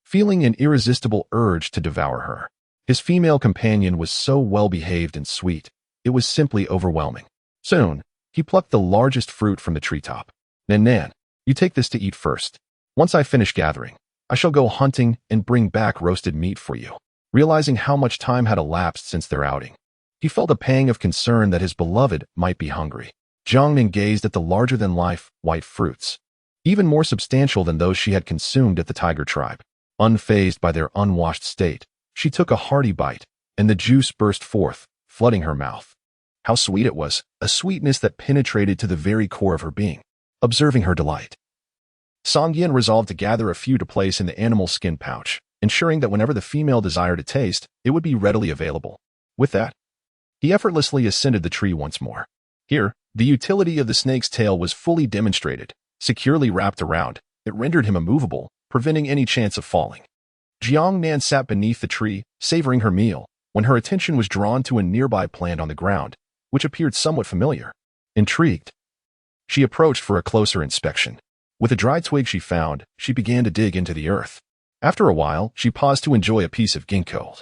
feeling an irresistible urge to devour her. His female companion was so well-behaved and sweet, it was simply overwhelming. Soon, he plucked the largest fruit from the treetop. Nan, you take this to eat first. Once I finish gathering, I shall go hunting and bring back roasted meat for you. Realizing how much time had elapsed since their outing, he felt a pang of concern that his beloved might be hungry. Jiang Nan gazed at the larger-than-life white fruits, even more substantial than those she had consumed at the tiger tribe. Unfazed by their unwashed state, she took a hearty bite, and the juice burst forth, flooding her mouth. How sweet it was, a sweetness that penetrated to the very core of her being. Observing her delight, Song Yin resolved to gather a few to place in the animal skin pouch, ensuring that whenever the female desired a taste, it would be readily available. With that, he effortlessly ascended the tree once more. Here, the utility of the snake's tail was fully demonstrated. Securely wrapped around, it rendered him immovable, preventing any chance of falling. Jiang Nan sat beneath the tree, savoring her meal, when her attention was drawn to a nearby plant on the ground, which appeared somewhat familiar. Intrigued, she approached for a closer inspection. With a dry twig she found, she began to dig into the earth. After a while, she paused to enjoy a piece of ginkgo,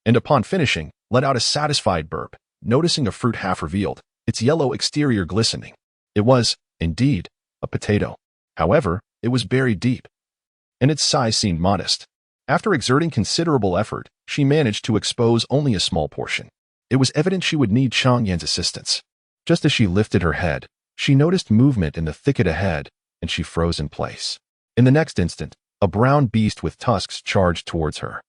and upon finishing, let out a satisfied burp, noticing a fruit half revealed, its yellow exterior glistening. It was, indeed, a potato. However, it was buried deep, and its size seemed modest. After exerting considerable effort, she managed to expose only a small portion. It was evident she would need Chang Yan's assistance. Just as she lifted her head, she noticed movement in the thicket ahead, and she froze in place. In the next instant, a brown beast with tusks charged towards her.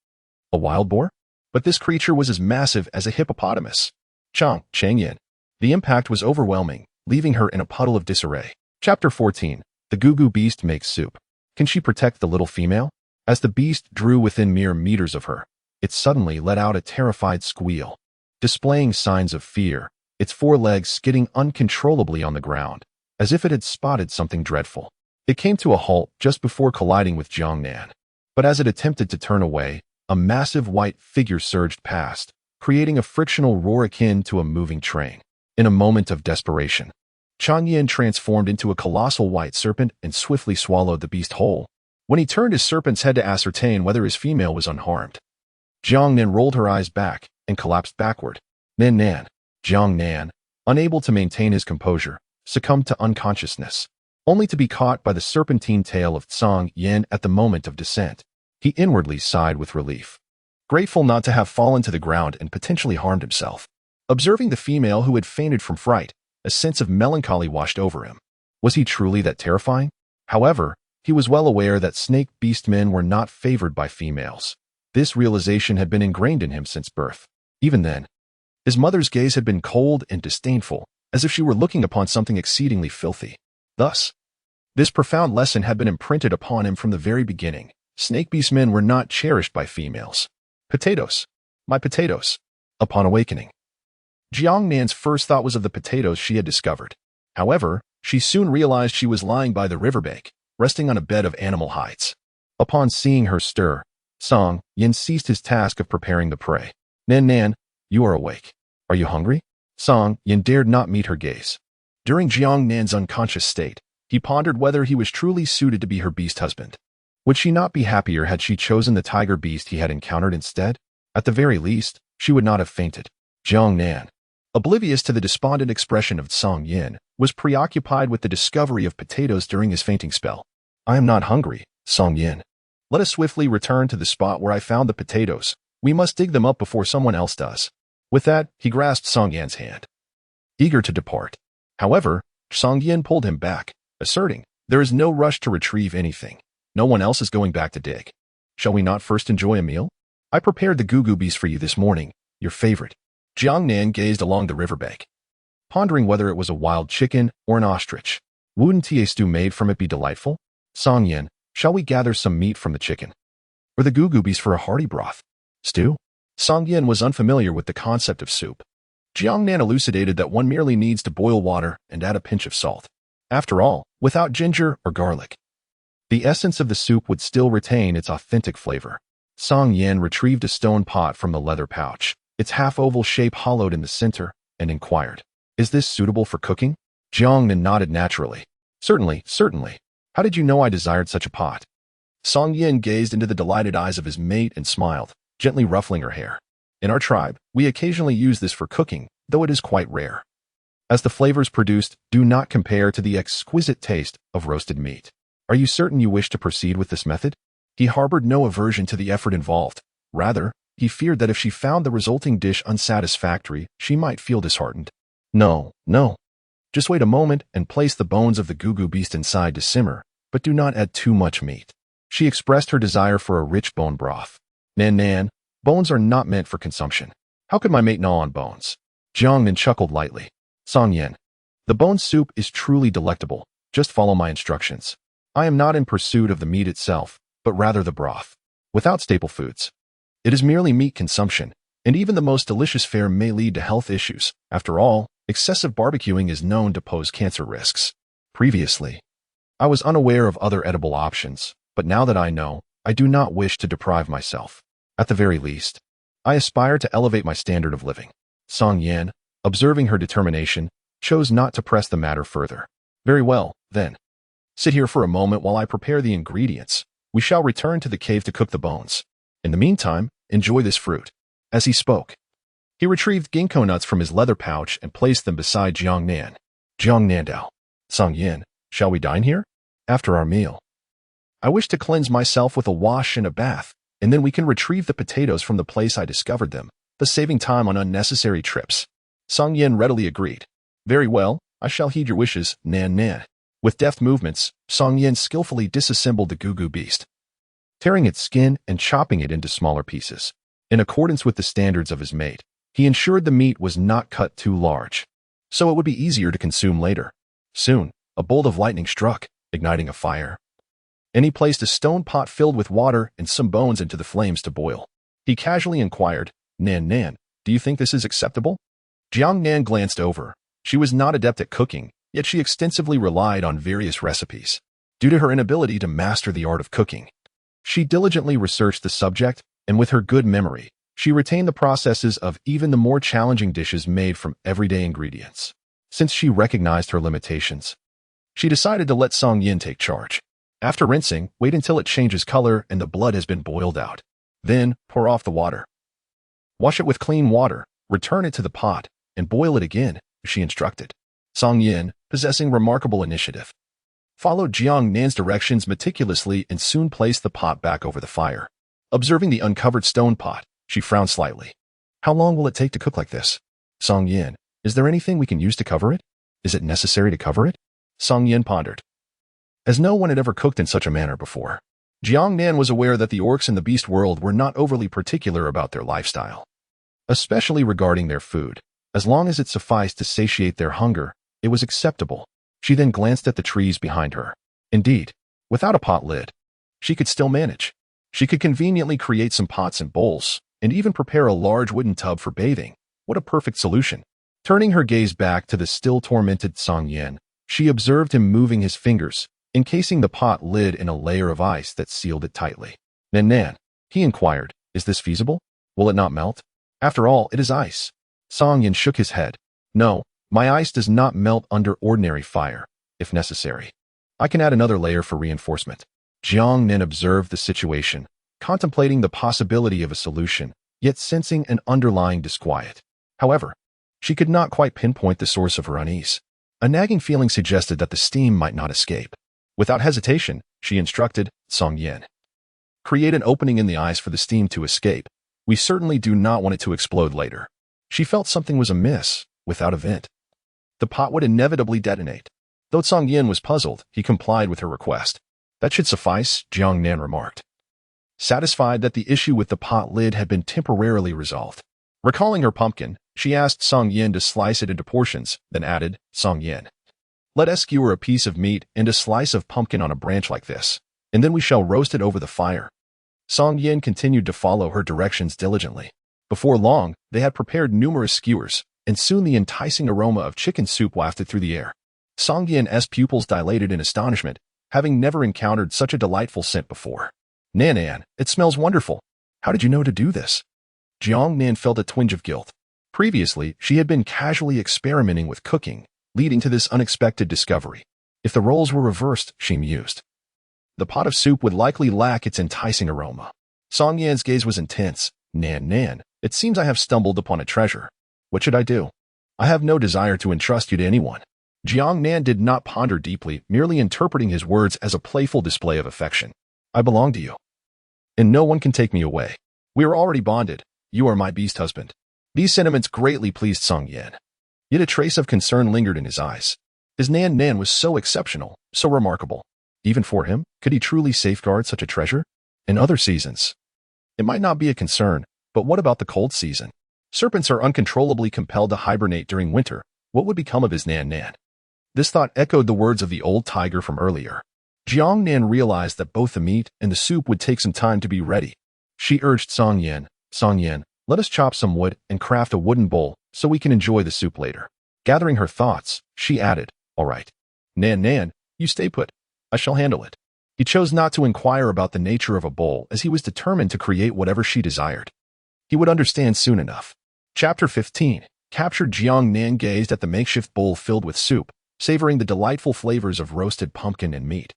A wild boar? But this creature was as massive as a hippopotamus. Chang Yin. The impact was overwhelming, leaving her in a puddle of disarray. Chapter 14. The Gugu Beast Makes Soup. Can she protect the little female? As the beast drew within mere meters of her, it suddenly let out a terrified squeal. Displaying signs of fear, its forelegs skidding uncontrollably on the ground, as if it had spotted something dreadful. It came to a halt just before colliding with Jiang Nan. But as it attempted to turn away, a massive white figure surged past, creating a frictional roar akin to a moving train. In a moment of desperation, Chang Yin transformed into a colossal white serpent and swiftly swallowed the beast whole. When he turned his serpent's head to ascertain whether his female was unharmed, Jiang Nan rolled her eyes back and collapsed backward. Jiang Nan, unable to maintain his composure, succumbed to unconsciousness, only to be caught by the serpentine tail of Song Yin at the moment of descent. He inwardly sighed with relief, grateful not to have fallen to the ground and potentially harmed himself. Observing the female who had fainted from fright, a sense of melancholy washed over him. Was he truly that terrifying? However, he was well aware that snake beast men were not favored by females. This realization had been ingrained in him since birth. Even then, his mother's gaze had been cold and disdainful, as if she were looking upon something exceedingly filthy. Thus, this profound lesson had been imprinted upon him from the very beginning. Snake beast men were not cherished by females. Potatoes. My potatoes. Upon awakening, Jiang Nan's first thought was of the potatoes she had discovered. However, she soon realized she was lying by the riverbank, resting on a bed of animal hides. Upon seeing her stir, Song Yin ceased his task of preparing the prey. Nan, you are awake. Are you hungry? Song Yin dared not meet her gaze. During Jiang Nan's unconscious state, he pondered whether he was truly suited to be her beast husband. Would she not be happier had she chosen the tiger beast he had encountered instead? At the very least, she would not have fainted. Jiang Nan, oblivious to the despondent expression of Song Yin, was preoccupied with the discovery of potatoes during his fainting spell. I am not hungry, Song Yin. Let us swiftly return to the spot where I found the potatoes. We must dig them up before someone else does. With that, he grasped Song Yan's hand, eager to depart. However, Song Yin pulled him back, asserting, there is no rush to retrieve anything. No one else is going back to dig. Shall we not first enjoy a meal? I prepared the gugu beast for you this morning, your favorite. Jiang Nan gazed along the riverbank, pondering whether it was a wild chicken or an ostrich. Wouldn't a stew made from it be delightful? Song Yin, shall we gather some meat from the chicken? or the gugubis for a hearty broth? Stew? Song Yin was unfamiliar with the concept of soup. Jiang Nan elucidated that one merely needs to boil water and add a pinch of salt. After all, without ginger or garlic, the essence of the soup would still retain its authentic flavor. Song Yin retrieved a stone pot from the leather pouch, its half-oval shape hollowed in the center, and inquired, "Is this suitable for cooking?" Jiang Nan nodded naturally. Certainly, certainly. How did you know I desired such a pot?" Song Yin gazed into the delighted eyes of his mate and smiled, gently ruffling her hair. "In our tribe, we occasionally use this for cooking, though it is quite rare, as the flavors produced do not compare to the exquisite taste of roasted meat. Are you certain you wish to proceed with this method?" He harbored no aversion to the effort involved. Rather, he feared that if she found the resulting dish unsatisfactory, she might feel disheartened. No. Just wait a moment and place the bones of the gugu beast inside to simmer, but do not add too much meat." She expressed her desire for a rich bone broth. Nan, bones are not meant for consumption. How could my mate gnaw on bones?" Jiang Nan chuckled lightly. "Song Yin, the bone soup is truly delectable. Just follow my instructions. I am not in pursuit of the meat itself, but rather the broth. Without staple foods, it is merely meat consumption, and even the most delicious fare may lead to health issues. After all, excessive barbecuing is known to pose cancer risks. Previously, I was unaware of other edible options, but now that I know, I do not wish to deprive myself. At the very least, I aspire to elevate my standard of living." Song Yin, observing her determination, chose not to press the matter further. "Very well, then. Sit here for a moment while I prepare the ingredients. We shall return to the cave to cook the bones. In the meantime, enjoy this fruit." As he spoke, he retrieved ginkgo nuts from his leather pouch and placed them beside Jiang Nan. "Jiang Nandao, Song Yin, shall we dine here? After our meal, I wish to cleanse myself with a wash and a bath, and then we can retrieve the potatoes from the place I discovered them, thus saving time on unnecessary trips." Song Yin readily agreed. "Very well, I shall heed your wishes, Nan." With deft movements, Song Yin skillfully disassembled the gugu beast, tearing its skin and chopping it into smaller pieces. In accordance with the standards of his mate, he ensured the meat was not cut too large, so it would be easier to consume later. Soon, a bolt of lightning struck, igniting a fire, and he placed a stone pot filled with water and some bones into the flames to boil. He casually inquired, Nan, do you think this is acceptable?" Jiang Nan glanced over. She was not adept at cooking, yet she extensively relied on various recipes. Due to her inability to master the art of cooking, she diligently researched the subject, and with her good memory, she retained the processes of even the more challenging dishes made from everyday ingredients. Since she recognized her limitations, she decided to let Song Yin take charge. After rinsing, wait until it changes color and the blood has been boiled out. Then, pour off the water. Wash it with clean water, return it to the pot, and boil it again, she instructed. Song Yin, possessing remarkable initiative, followed Jiang Nan's directions meticulously and soon placed the pot back over the fire. Observing the uncovered stone pot, she frowned slightly. "How long will it take to cook like this?" "Song Yin, is there anything we can use to cover it? Is it necessary to cover it?" Song Yin pondered, as no one had ever cooked in such a manner before. Jiang Nan was aware that the orcs in the beast world were not overly particular about their lifestyle, especially regarding their food. As long as it sufficed to satiate their hunger, it was acceptable. She then glanced at the trees behind her. Indeed, without a pot lid, she could still manage. She could conveniently create some pots and bowls, and even prepare a large wooden tub for bathing. What a perfect solution. Turning her gaze back to the still tormented Song Yin, she observed him moving his fingers, encasing the pot lid in a layer of ice that sealed it tightly. Nan, he inquired, "Is this feasible? Will it not melt? After all, it is ice." Song Yin shook his head. "No, my ice does not melt under ordinary fire. If necessary, I can add another layer for reinforcement." Jiang Nan observed the situation, contemplating the possibility of a solution, yet sensing an underlying disquiet. However, she could not quite pinpoint the source of her unease. A nagging feeling suggested that the steam might not escape. Without hesitation, she instructed Song Yin, "Create an opening in the ice for the steam to escape. We certainly do not want it to explode later." She felt something was amiss. Without a vent, the pot would inevitably detonate. Though Song Yin was puzzled, he complied with her request. "That should suffice," Jiang Nan remarked, satisfied that the issue with the pot lid had been temporarily resolved. Recalling her pumpkin, she asked Song Yin to slice it into portions, then added, "Song Yin, let us skewer a piece of meat and a slice of pumpkin on a branch like this, and then we shall roast it over the fire." Song Yin continued to follow her directions diligently. Before long, they had prepared numerous skewers, and soon the enticing aroma of chicken soup wafted through the air. Song Yin's pupils dilated in astonishment, having never encountered such a delightful scent before. Nan, it smells wonderful. How did you know to do this? Jiang Nan felt a twinge of guilt. Previously, she had been casually experimenting with cooking, leading to this unexpected discovery. If the roles were reversed, she mused, the pot of soup would likely lack its enticing aroma. Song Yan's gaze was intense. Nan, it seems I have stumbled upon a treasure. What should I do? I have no desire to entrust you to anyone. Jiang Nan did not ponder deeply, merely interpreting his words as a playful display of affection. I belong to you, and no one can take me away. We are already bonded. You are my beast husband. These sentiments greatly pleased Song Yan. Yet a trace of concern lingered in his eyes. His Nan was so exceptional, so remarkable. Even for him, could he truly safeguard such a treasure? In other seasons, it might not be a concern, but what about the cold season? Serpents are uncontrollably compelled to hibernate during winter. What would become of his Nan? This thought echoed the words of the old tiger from earlier. Jiang Nan realized that both the meat and the soup would take some time to be ready. She urged Song Yan, let us chop some wood and craft a wooden bowl so we can enjoy the soup later. Gathering her thoughts, she added, all right. Nan, you stay put. I shall handle it. He chose not to inquire about the nature of a bowl as he was determined to create whatever she desired. He would understand soon enough. Chapter 15. Captured. Jiang Nan gazed at the makeshift bowl filled with soup, savoring the delightful flavors of roasted pumpkin and meat.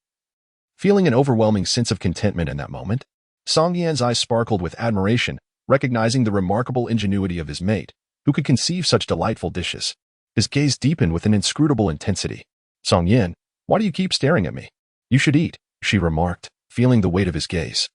Feeling an overwhelming sense of contentment in that moment, Song Yan's eyes sparkled with admiration, recognizing the remarkable ingenuity of his mate, who could conceive such delightful dishes. His gaze deepened with an inscrutable intensity. Song Yan, why do you keep staring at me? You should eat, she remarked, feeling the weight of his gaze,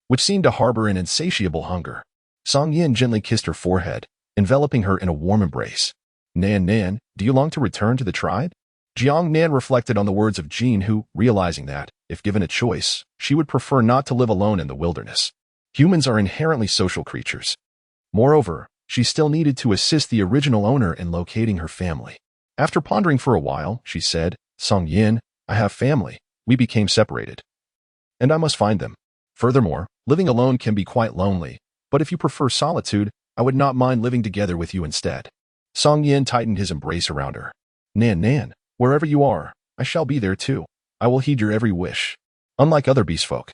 which seemed to harbor an insatiable hunger. Song Yan gently kissed her forehead, enveloping her in a warm embrace. Nan, do you long to return to the tribe? Jiang Nan reflected on the words of Jean who, realizing that, if given a choice, she would prefer not to live alone in the wilderness. Humans are inherently social creatures. Moreover, she still needed to assist the original owner in locating her family. After pondering for a while, she said, Song Yan, I have family. We became separated, and I must find them. Furthermore, living alone can be quite lonely, but if you prefer solitude, I would not mind living together with you instead. Song Yan tightened his embrace around her. Nan, wherever you are, I shall be there too. I will heed your every wish. Unlike other beast folk,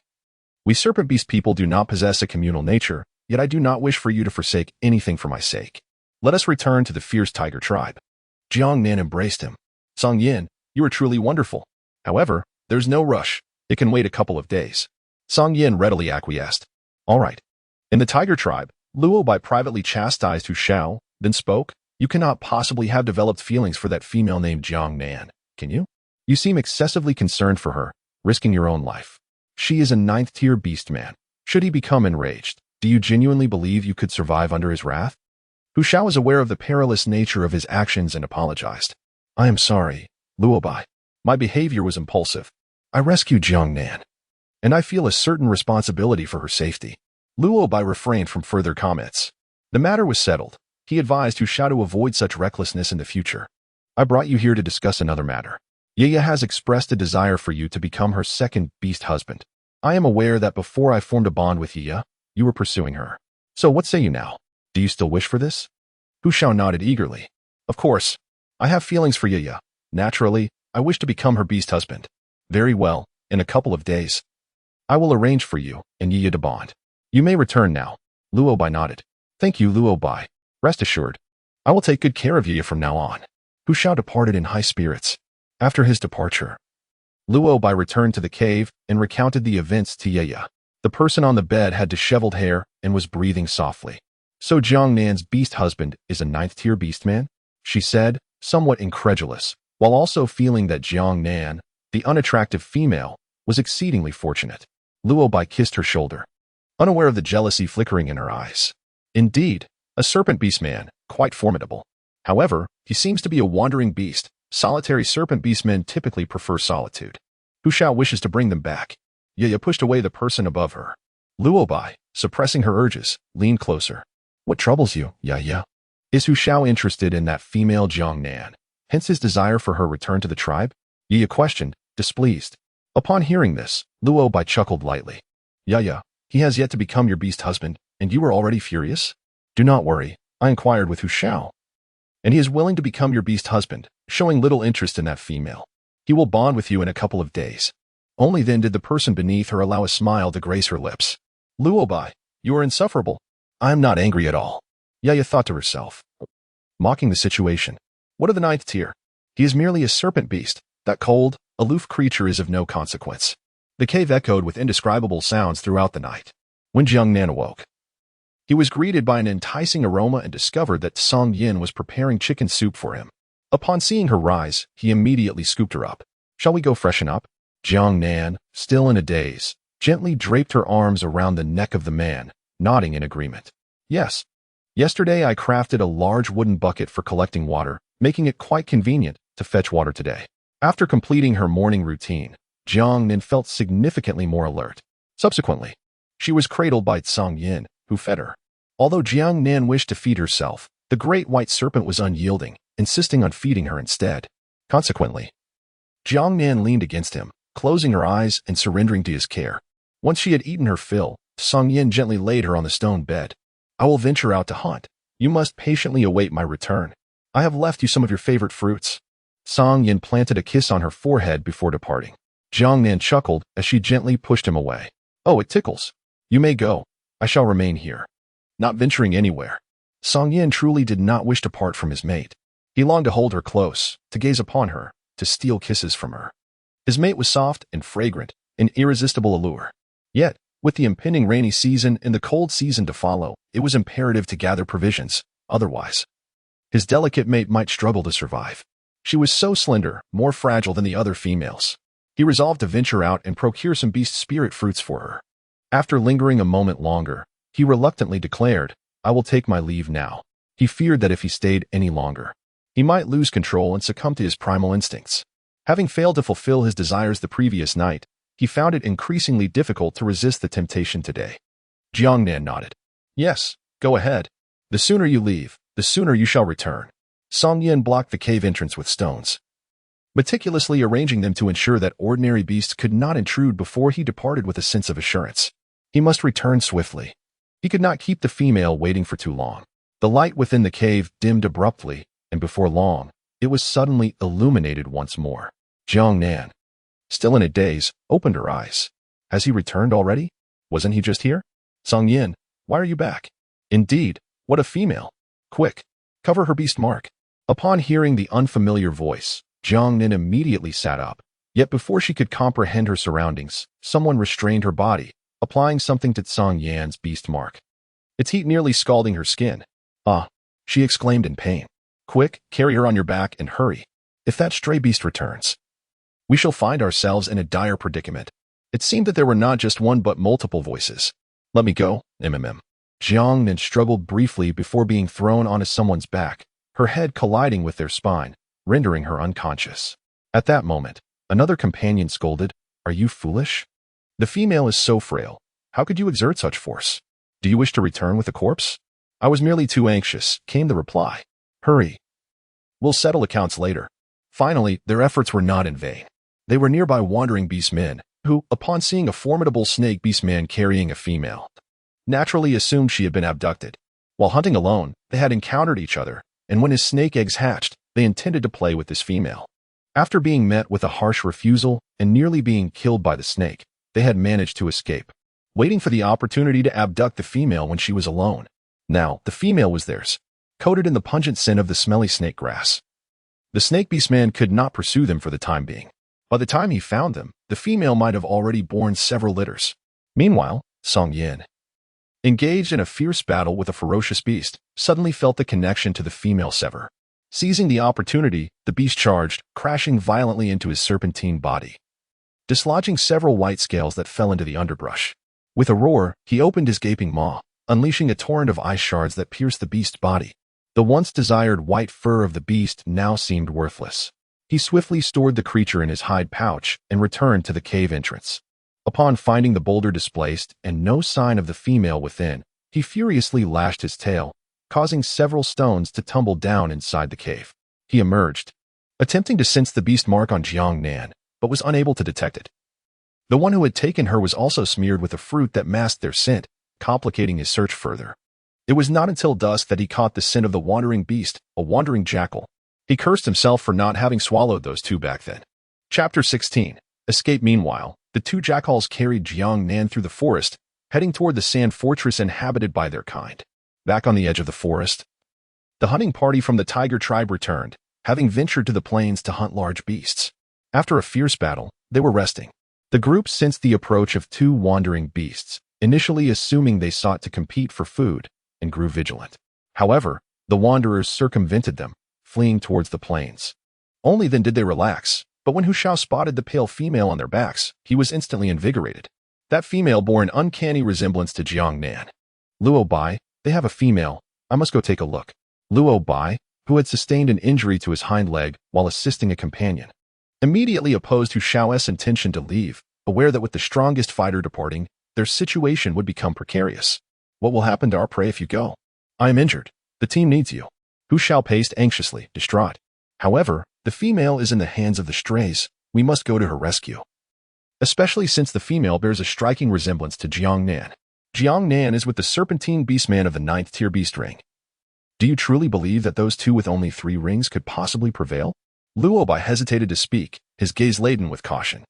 we serpent beast people do not possess a communal nature, yet I do not wish for you to forsake anything for my sake. Let us return to the fierce tiger tribe. Jiang Nan embraced him. Song Yan, you are truly wonderful. However, there's no rush. It can wait a couple of days. Song Yan readily acquiesced. All right. In the tiger tribe, Luo Bai privately chastised Hu Shao, then spoke. You cannot possibly have developed feelings for that female named Jiang Nan, can you? You seem excessively concerned for her, risking your own life. She is a 9th-tier beast man. Should he become enraged, do you genuinely believe you could survive under his wrath? Hu Shao was aware of the perilous nature of his actions and apologized. I am sorry, Luo Bai. My behavior was impulsive. I rescued Jiang Nan, and I feel a certain responsibility for her safety. Luo Bai refrained from further comments. The matter was settled. He advised Hu Shao to avoid such recklessness in the future. I brought you here to discuss another matter. Ye has expressed a desire for you to become her second beast husband. I am aware that before I formed a bond with Ye, you were pursuing her. So what say you now? Do you still wish for this? Hu Shao nodded eagerly. Of course. I have feelings for Ye. Naturally, I wish to become her beast husband. Very well, in a couple of days. I will arrange for you and Ye to bond. You may return now. Luo Bai nodded. Thank you, Luo Bai. Rest assured, I will take good care of Ye from now on. Hu Shao departed in high spirits. After his departure, Luo Bai returned to the cave and recounted the events to Ye. The person on the bed had disheveled hair and was breathing softly. So Jiang Nan's beast husband is a 9th-tier beast man? She said, somewhat incredulous, while also feeling that Jiang Nan, the unattractive female, was exceedingly fortunate. Luo Bai kissed her shoulder, unaware of the jealousy flickering in her eyes. Indeed, a serpent beast man, quite formidable. However, he seems to be a wandering beast. Solitary serpent beast men typically prefer solitude. Hu Shao wishes to bring them back. Ye pushed away the person above her. Luo Bai, suppressing her urges, leaned closer. What troubles you, Ye? Is Hu Shao interested in that female Jiang Nan, hence his desire for her return to the tribe? Ye questioned, displeased. Upon hearing this, Luo Bai chuckled lightly. Ye, He has yet to become your beast husband, and you are already furious? Do not worry, I inquired with Hu Shao. And he is willing to become your beast husband, showing little interest in that female. He will bond with you in a couple of days. Only then did the person beneath her allow a smile to grace her lips. Luobai, you are insufferable. I am not angry at all. Yaya thought to herself, mocking the situation. What of the ninth tier? He is merely a serpent beast. That cold, aloof creature is of no consequence. The cave echoed with indescribable sounds throughout the night. When Jiang Nan awoke, he was greeted by an enticing aroma and discovered that Song Yin was preparing chicken soup for him. Upon seeing her rise, he immediately scooped her up. Shall we go freshen up? Jiang Nan, still in a daze, gently draped her arms around the neck of the man, nodding in agreement. Yes. Yesterday I crafted a large wooden bucket for collecting water, making it quite convenient to fetch water today. After completing her morning routine, Jiang Nan felt significantly more alert. Subsequently, she was cradled by Song Yin, who fed her. Although Jiang Nan wished to feed herself, the great white serpent was unyielding, insisting on feeding her instead. Consequently, Jiang Nan leaned against him, closing her eyes and surrendering to his care. Once she had eaten her fill, Song Yin gently laid her on the stone bed. I will venture out to hunt. You must patiently await my return. I have left you some of your favorite fruits. Song Yin planted a kiss on her forehead before departing. Jiang Nan chuckled as she gently pushed him away. Oh, it tickles. You may go. I shall remain here, not venturing anywhere. Song Yin truly did not wish to part from his mate. He longed to hold her close, to gaze upon her, to steal kisses from her. His mate was soft and fragrant, an irresistible allure. Yet, with the impending rainy season and the cold season to follow, it was imperative to gather provisions. Otherwise, his delicate mate might struggle to survive. She was so slender, more fragile than the other females. He resolved to venture out and procure some beast spirit fruits for her. After lingering a moment longer, he reluctantly declared, I will take my leave now. He feared that if he stayed any longer, he might lose control and succumb to his primal instincts. Having failed to fulfill his desires the previous night, he found it increasingly difficult to resist the temptation today. Jiang Nan nodded. Yes, go ahead. The sooner you leave, the sooner you shall return. Song Yin blocked the cave entrance with stones, meticulously arranging them to ensure that ordinary beasts could not intrude before he departed with a sense of assurance. He must return swiftly. He could not keep the female waiting for too long. The light within the cave dimmed abruptly, and before long, it was suddenly illuminated once more. Jiang Nan, still in a daze, opened her eyes. Has he returned already? Wasn't he just here? Song Yin, why are you back? Indeed, what a female. Quick, cover her beast mark. Upon hearing the unfamiliar voice, Jiang Nan immediately sat up. Yet before she could comprehend her surroundings, someone restrained her body, applying something to Song Yan's beast mark. Its heat nearly scalding her skin. Ah, she exclaimed in pain. Quick, carry her on your back and hurry. If that stray beast returns, we shall find ourselves in a dire predicament. It seemed that there were not just one but multiple voices. Let me go, Jiang Nan struggled briefly before being thrown onto someone's back, her head colliding with their spine, rendering her unconscious. At that moment, another companion scolded, Are you foolish? The female is so frail. How could you exert such force? Do you wish to return with a corpse? I was merely too anxious, came the reply. Hurry. We'll settle accounts later. Finally, their efforts were not in vain. They were nearby wandering beast men, who, upon seeing a formidable snake beast man carrying a female, naturally assumed she had been abducted. While hunting alone, they had encountered each other, and when his snake eggs hatched, they intended to play with this female. After being met with a harsh refusal and nearly being killed by the snake, they had managed to escape, waiting for the opportunity to abduct the female when she was alone. Now, the female was theirs, coated in the pungent scent of the smelly snake grass. The snake beast man could not pursue them for the time being. By the time he found them, the female might have already borne several litters. Meanwhile, Song Yin, engaged in a fierce battle with a ferocious beast, suddenly felt the connection to the female sever. Seizing the opportunity, the beast charged, crashing violently into his serpentine body, dislodging several white scales that fell into the underbrush. With a roar, he opened his gaping maw, unleashing a torrent of ice shards that pierced the beast's body. The once desired white fur of the beast now seemed worthless. He swiftly stored the creature in his hide pouch and returned to the cave entrance. Upon finding the boulder displaced and no sign of the female within, he furiously lashed his tail, causing several stones to tumble down inside the cave. He emerged, attempting to sense the beast mark on Jiang Nan, but was unable to detect it. The one who had taken her was also smeared with a fruit that masked their scent, complicating his search further. It was not until dusk that he caught the scent of the wandering beast, a wandering jackal. He cursed himself for not having swallowed those two back then. Chapter 16. Escape. Meanwhile, the two jackals carried Jiang Nan through the forest, heading toward the sand fortress inhabited by their kind. Back on the edge of the forest, the hunting party from the tiger tribe returned, having ventured to the plains to hunt large beasts. After a fierce battle, they were resting. The group sensed the approach of two wandering beasts, initially assuming they sought to compete for food, and grew vigilant. However, the wanderers circumvented them, fleeing towards the plains. Only then did they relax, but when Hu Shao spotted the pale female on their backs, he was instantly invigorated. That female bore an uncanny resemblance to Jiang Nan. Luo Bai, they have a female. I must go take a look. Luo Bai, who had sustained an injury to his hind leg while assisting a companion, immediately opposed Hu Shao's intention to leave, aware that with the strongest fighter departing, their situation would become precarious. What will happen to our prey if you go? I am injured. The team needs you. Hu Shao paced anxiously, distraught. However, the female is in the hands of the strays. We must go to her rescue. Especially since the female bears a striking resemblance to Jiang Nan. Jiang Nan is with the serpentine beastman of the 9th tier beast ring. Do you truly believe that those two with only 3 rings could possibly prevail? Luo Bai hesitated to speak, his gaze laden with caution.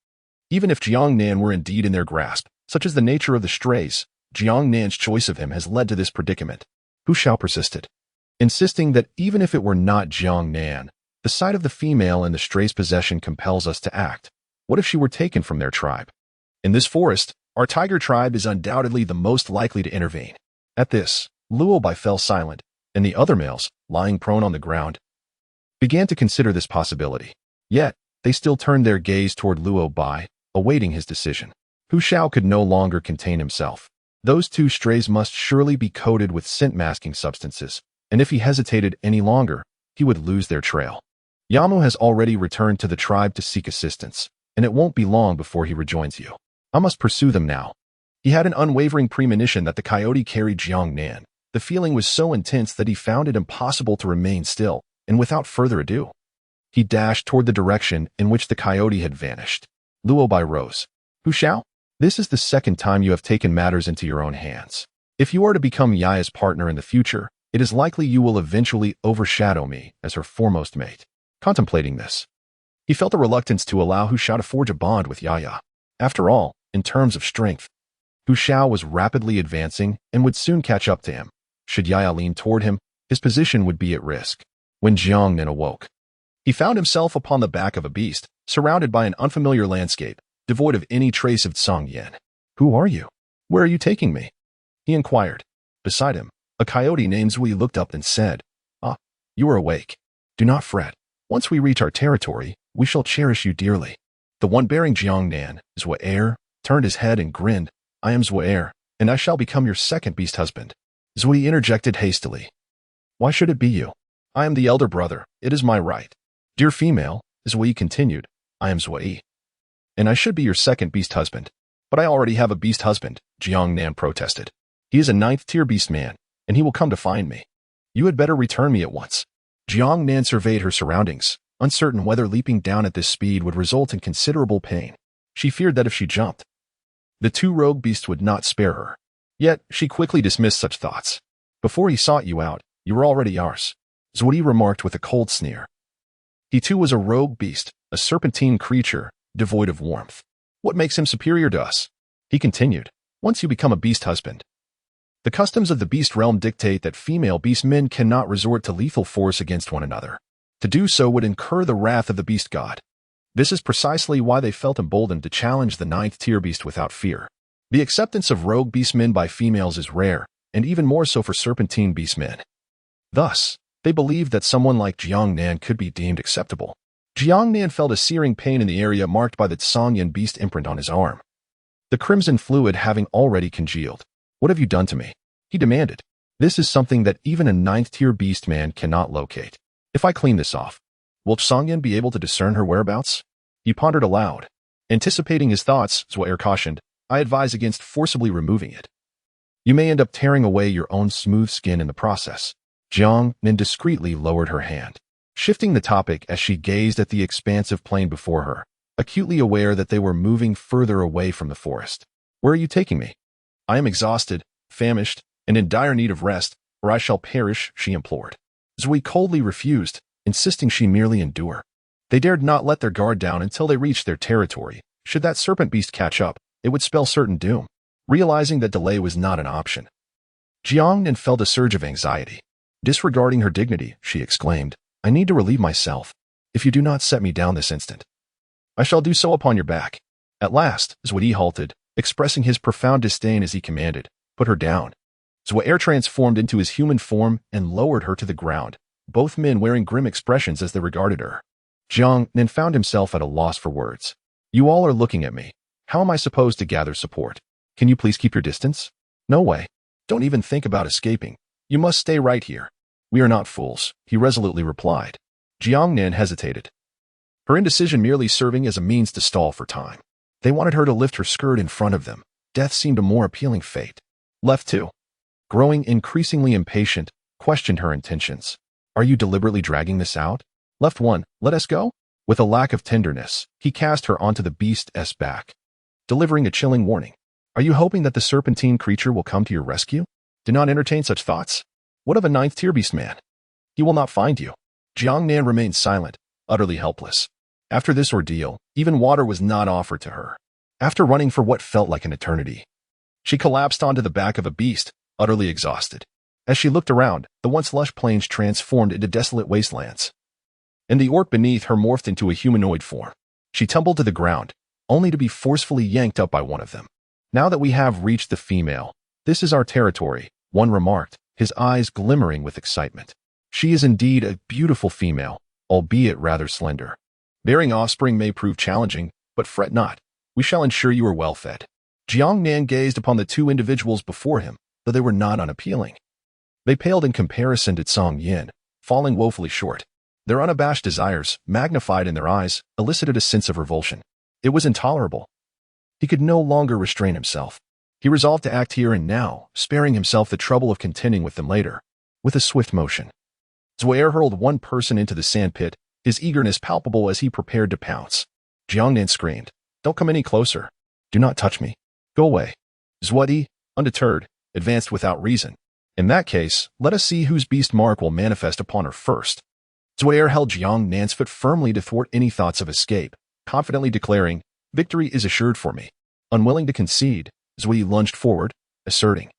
Even if Jiang Nan were indeed in their grasp, such as the nature of the strays, Jiang Nan's choice of him has led to this predicament. Hu Shao persisted, insisting that even if it were not Jiang Nan, the sight of the female in the stray's possession compels us to act. What if she were taken from their tribe? In this forest, our tiger tribe is undoubtedly the most likely to intervene. At this, Luo Bai fell silent, and the other males, lying prone on the ground, began to consider this possibility. Yet, they still turned their gaze toward Luo Bai, awaiting his decision. Hu Shao could no longer contain himself. Those two strays must surely be coated with scent-masking substances, and if he hesitated any longer, he would lose their trail. Yamu has already returned to the tribe to seek assistance, and it won't be long before he rejoins you. I must pursue them now. He had an unwavering premonition that the coyote carried Jiang Nan. The feeling was so intense that he found it impossible to remain still, and without further ado, he dashed toward the direction in which the coyote had vanished. Luo Bai rose. Hu Shao, this is the second time you have taken matters into your own hands. If you are to become Yaya's partner in the future, it is likely you will eventually overshadow me as her foremost mate. Contemplating this, he felt a reluctance to allow Hu Shao to forge a bond with Yaya. After all, in terms of strength, Hu Shao was rapidly advancing and would soon catch up to him. Should Yaya lean toward him, his position would be at risk. When Jiang Nan awoke, he found himself upon the back of a beast, surrounded by an unfamiliar landscape, devoid of any trace of Song Yan. Who are you? Where are you taking me? He inquired. Beside him, a coyote named Zui looked up and said, Ah, you are awake. Do not fret. Once we reach our territory, we shall cherish you dearly. The one bearing Jiang Nan, Heir, turned his head and grinned. I am Heir, and I shall become your second beast husband. Zui interjected hastily. Why should it be you? I am the elder brother. It is my right. Dear female, Zui continued, I am Zui, and I should be your second beast husband. But I already have a beast husband, Jiang Nan protested. He is a 9th tier beast man, and he will come to find me. You had better return me at once. Jiang Nan surveyed her surroundings, uncertain whether leaping down at this speed would result in considerable pain. She feared that if she jumped, the 2 rogue beasts would not spare her. Yet, she quickly dismissed such thoughts. Before he sought you out, you were already ours, Zui remarked with a cold sneer. He too was a rogue beast, a serpentine creature, devoid of warmth. What makes him superior to us? He continued. Once you become a beast husband, the customs of the beast realm dictate that female beast men cannot resort to lethal force against one another. To do so would incur the wrath of the beast god. This is precisely why they felt emboldened to challenge the 9th tier beast without fear. The acceptance of rogue beastmen by females is rare, and even more so for serpentine beastmen. Thus, they believed that someone like Jiang Nan could be deemed acceptable. Jiang Nan felt a searing pain in the area marked by the Songyan beast imprint on his arm, the crimson fluid having already congealed. What have you done to me? He demanded. This is something that even a 9th tier beast man cannot locate. If I clean this off, will Songyan be able to discern her whereabouts? He pondered aloud. Anticipating his thoughts, Heir cautioned, I advise against forcibly removing it. You may end up tearing away your own smooth skin in the process. Jiang Nan discreetly lowered her hand, shifting the topic as she gazed at the expansive plain before her. acutely aware that they were moving further away from the forest. "Where are you taking me?" "I am exhausted, famished, and in dire need of rest, or I shall perish," she implored. Zui coldly refused, insisting she merely endure. They dared not let their guard down until they reached their territory. Should that serpent beast catch up, it would spell certain doom. Realizing that delay was not an option, Jiang Nan felt a surge of anxiety. Disregarding her dignity, she exclaimed, "I need to relieve myself. If you do not set me down this instant, I shall do so upon your back." At last, Zui halted, expressing his profound disdain as he commanded, "Put her down." Zui transformed into his human form and lowered her to the ground, both men wearing grim expressions as they regarded her. Jiang Nan found himself at a loss for words. "You all are looking at me. How am I supposed to gather support? Can you please keep your distance?" "No way. Don't even think about escaping. You must stay right here." "We are not fools," he resolutely replied. Jiang Nan hesitated, her indecision merely serving as a means to stall for time. They wanted her to lift her skirt in front of them. Death seemed a more appealing fate. Left 2. Growing increasingly impatient, questioned her intentions. "Are you deliberately dragging this out?" Left 1. Let us go? With a lack of tenderness, he cast her onto the beast's back, delivering a chilling warning. "Are you hoping that the serpentine creature will come to your rescue? Do not entertain such thoughts. What of a 9th-tier beast man? He will not find you." Jiang Nan remained silent, utterly helpless. After this ordeal, even water was not offered to her. After running for what felt like an eternity, she collapsed onto the back of a beast, utterly exhausted. As she looked around, the once lush plains transformed into desolate wastelands, and the orc beneath her morphed into a humanoid form. She tumbled to the ground, only to be forcefully yanked up by one of them. "Now that we have reached the female, this is our territory," one remarked, his eyes glimmering with excitement. "She is indeed a beautiful female, albeit rather slender. Bearing offspring may prove challenging, but fret not. We shall ensure you are well fed." Jiang Nan gazed upon the 2 individuals before him, though they were not unappealing. They paled in comparison to Song Yin, falling woefully short. Their unabashed desires, magnified in their eyes, elicited a sense of revulsion. It was intolerable. He could no longer restrain himself. He resolved to act here and now, sparing himself the trouble of contending with them later. With a swift motion, Zui hurled one person into the sandpit, his eagerness palpable as he prepared to pounce. Jiang Nan screamed, "Don't come any closer. Do not touch me. Go away." Zui, undeterred, advanced without reason. "In that case, let us see whose beast mark will manifest upon her first." Zui held Jiang Nan's foot firmly to thwart any thoughts of escape, confidently declaring, "Victory is assured for me." Unwilling to concede, Zui lunged forward, asserting,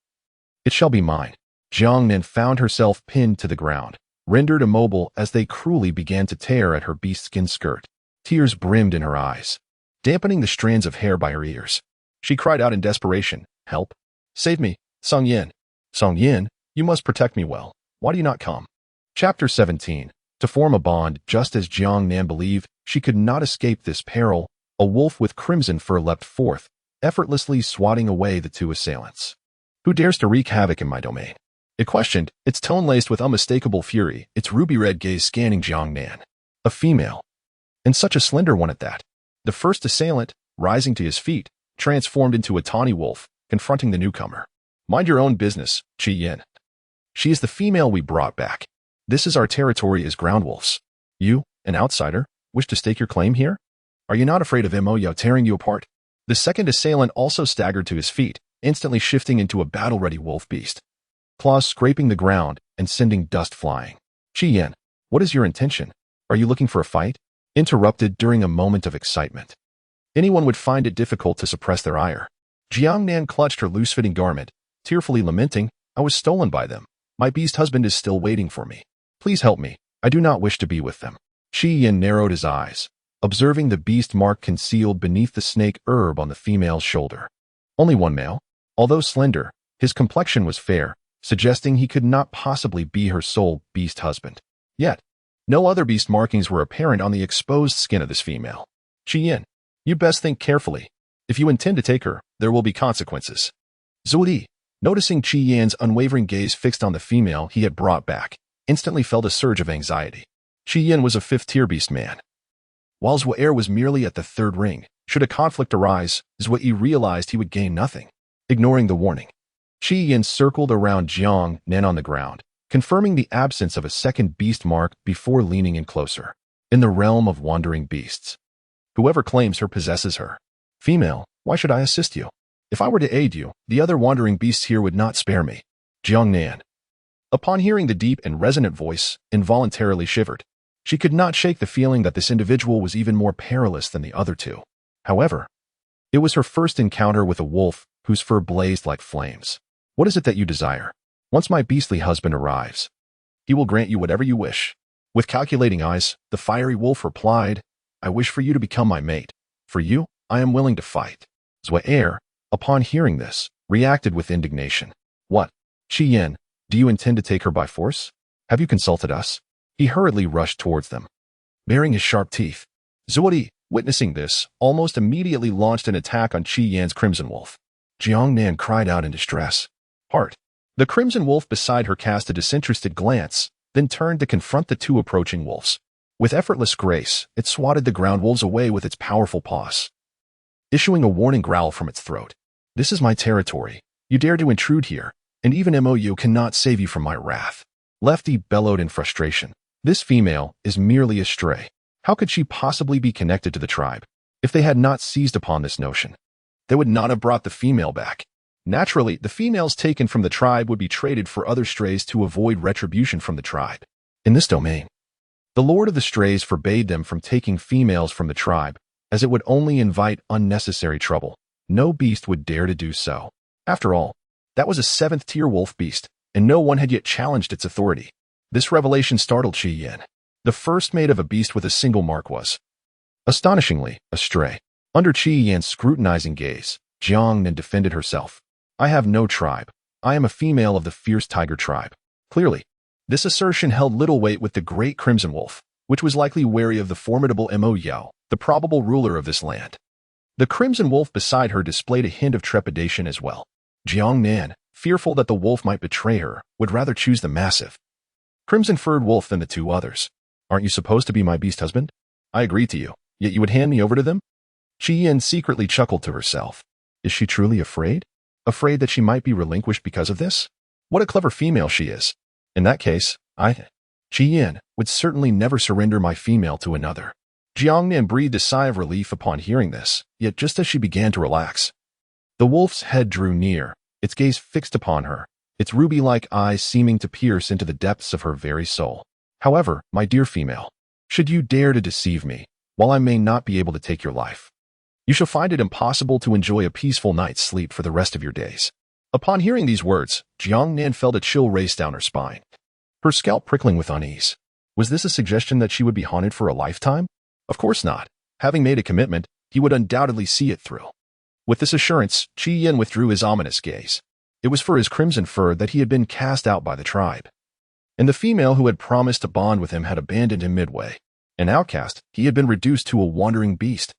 "It shall be mine." Jiang Nan found herself pinned to the ground, rendered immobile as they cruelly began to tear at her beast-skin skirt. Tears brimmed in her eyes, dampening the strands of hair by her ears. She cried out in desperation, "Help! Save me, Song Yin! Song Yin, you must protect me well. Why do you not come?" Chapter 17. To form a bond, just as Jiang Nan believed she could not escape this peril, a wolf with crimson fur leapt forth, effortlessly swatting away the 2 assailants. "Who dares to wreak havoc in my domain?" it questioned, its tone laced with unmistakable fury, its ruby-red gaze scanning Jiang Nan. A female, and such a slender one at that. The first assailant, rising to his feet, transformed into a tawny wolf, confronting the newcomer. "Mind your own business, Qi Yin. She is the female we brought back. This is our territory as ground wolves. You, an outsider, wish to stake your claim here? Are you not afraid of Mo Yao tearing you apart?" The second assailant also staggered to his feet, instantly shifting into a battle-ready wolf beast, claws scraping the ground and sending dust flying. "Qi Yin, what is your intention? Are you looking for a fight?" Interrupted during a moment of excitement. Anyone would find it difficult to suppress their ire. Jiang Nan clutched her loose-fitting garment, tearfully lamenting, "I was stolen by them. My beast husband is still waiting for me. Please help me. I do not wish to be with them." Qi Yin narrowed his eyes, observing the beast mark concealed beneath the snake herb on the female's shoulder. Only one male. Although slender, his complexion was fair, suggesting he could not possibly be her sole beast husband. Yet, no other beast markings were apparent on the exposed skin of this female. "Qi Yin, you best think carefully. If you intend to take her, there will be consequences." Zui, noticing Qi Yin's unwavering gaze fixed on the female he had brought back, instantly felt a surge of anxiety. Qi Yin was a 5th-tier beast man, while Zui was merely at the 3rd ring. Should a conflict arise, Zui realized he would gain nothing. Ignoring the warning, Qi Yin circled around Jiang Nan on the ground, confirming the absence of a second beast mark before leaning in closer. In the realm of wandering beasts, Whoever claims her possesses her. Female, why should I assist you? If I were to aid you, the other wandering beasts here would not spare me. Jiang Nan. Upon hearing the deep and resonant voice, involuntarily shivered. She could not shake the feeling that this individual was even more perilous than the other two. However, it was her first encounter with a wolf whose fur blazed like flames. What is it that you desire? Once my beastly husband arrives, he will grant you whatever you wish. With calculating eyes, the fiery wolf replied, I wish for you to become my mate. For you, I am willing to fight. Heir, upon hearing this, reacted with indignation. What? Yen, do you intend to take her by force? Have you consulted us? He hurriedly rushed towards them, baring his sharp teeth. Zuodi, witnessing this, almost immediately launched an attack on Yan's crimson wolf. Jiang Nan cried out in distress. Heart. The crimson wolf beside her cast a disinterested glance, then turned to confront the two approaching wolves. With effortless grace, it swatted the ground wolves away with its powerful paws, issuing a warning growl from its throat. This is my territory. You dare to intrude here, and even MOU cannot save you from my wrath. Lefty bellowed in frustration. This female is merely a stray. How could she possibly be connected to the tribe? If they had not seized upon this notion, they would not have brought the female back. Naturally, the females taken from the tribe would be traded for other strays to avoid retribution from the tribe. In this domain, the Lord of the Strays forbade them from taking females from the tribe, as it would only invite unnecessary trouble. No beast would dare to do so. After all, that was a 7th-tier wolf beast, and no one had yet challenged its authority. This revelation startled Yen. The first mate of a beast with a single mark was, astonishingly, a stray. Under Yen's scrutinizing gaze, Jiang Nan defended herself. I have no tribe. I am a female of the fierce tiger tribe. Clearly, this assertion held little weight with the great crimson wolf, which was likely wary of the formidable Mo Yao, the probable ruler of this land. The crimson wolf beside her displayed a hint of trepidation as well. Jiang Nan, fearful that the wolf might betray her, would rather choose the massive, crimson-furred wolf than the two others. Aren't you supposed to be my beast husband? I agree to you, yet you would hand me over to them? Yen secretly chuckled to herself. Is she truly afraid? Afraid that she might be relinquished because of this? What a clever female she is. In that case, Yen would certainly never surrender my female to another. Jiang Nan breathed a sigh of relief upon hearing this, yet just as she began to relax, the wolf's head drew near, its gaze fixed upon her, its ruby-like eyes seeming to pierce into the depths of her very soul. However, my dear female, should you dare to deceive me, while I may not be able to take your life, you shall find it impossible to enjoy a peaceful night's sleep for the rest of your days. Upon hearing these words, Jiang Nan felt a chill race down her spine, her scalp prickling with unease. Was this a suggestion that she would be haunted for a lifetime? Of course not. Having made a commitment, he would undoubtedly see it through. With this assurance, Yen withdrew his ominous gaze. It was for his crimson fur that he had been cast out by the tribe, and the female who had promised to bond with him had abandoned him midway. An outcast, he had been reduced to a wandering beast,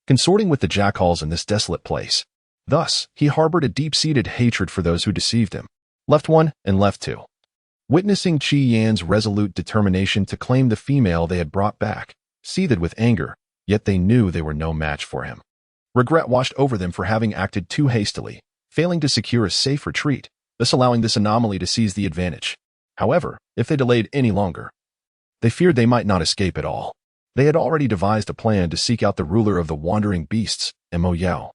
consorting with the jackals in this desolate place. Thus, he harbored a deep-seated hatred for those who deceived him. Left one and left two. Witnessing Yan's resolute determination to claim the female they had brought back, seethed with anger, yet they knew they were no match for him. Regret washed over them for having acted too hastily, failing to secure a safe retreat, thus allowing this anomaly to seize the advantage. However, if they delayed any longer, they feared they might not escape at all. They had already devised a plan to seek out the ruler of the wandering beasts, Mo Yao,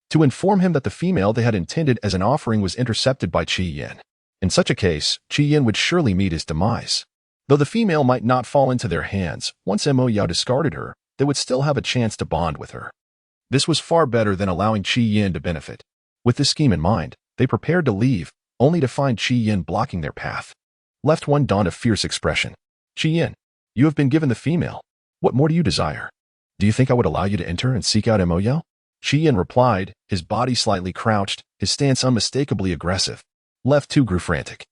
to inform him that the female they had intended as an offering was intercepted by Yen. In such a case, Yen would surely meet his demise. Though the female might not fall into their hands, once Mo Yao discarded her, they would still have a chance to bond with her. This was far better than allowing Yen to benefit. With this scheme in mind, they prepared to leave, only to find Yen blocking their path. Left one donned a fierce expression. Yen, you have been given the female. What more do you desire? Do you think I would allow you to enter and seek out Mo Yao? Yen replied, his body slightly crouched, his stance unmistakably aggressive. Left two grew frantic.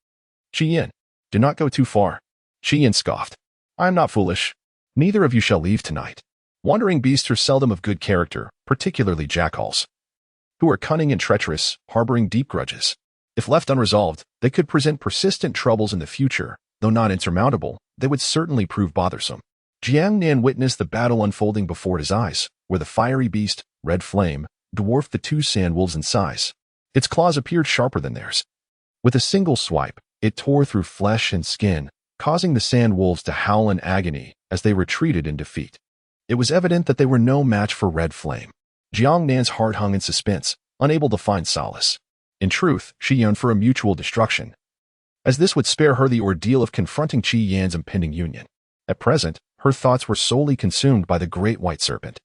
Yen, do not go too far. Yen scoffed. I am not foolish. Neither of you shall leave tonight. Wandering beasts are seldom of good character, particularly jackals, who are cunning and treacherous, harboring deep grudges. If left unresolved, they could present persistent troubles in the future. Though not insurmountable, they would certainly prove bothersome. Jiang Nan witnessed the battle unfolding before his eyes, where the fiery beast, Red Flame, dwarfed the two sand wolves in size. Its claws appeared sharper than theirs. With a single swipe, it tore through flesh and skin, causing the sand wolves to howl in agony as they retreated in defeat. It was evident that they were no match for Red Flame. Jiang Nan's heart hung in suspense, unable to find solace. In truth, she yearned for a mutual destruction, as this would spare her the ordeal of confronting Qi Yan's impending union. At present, her thoughts were solely consumed by the great white serpent.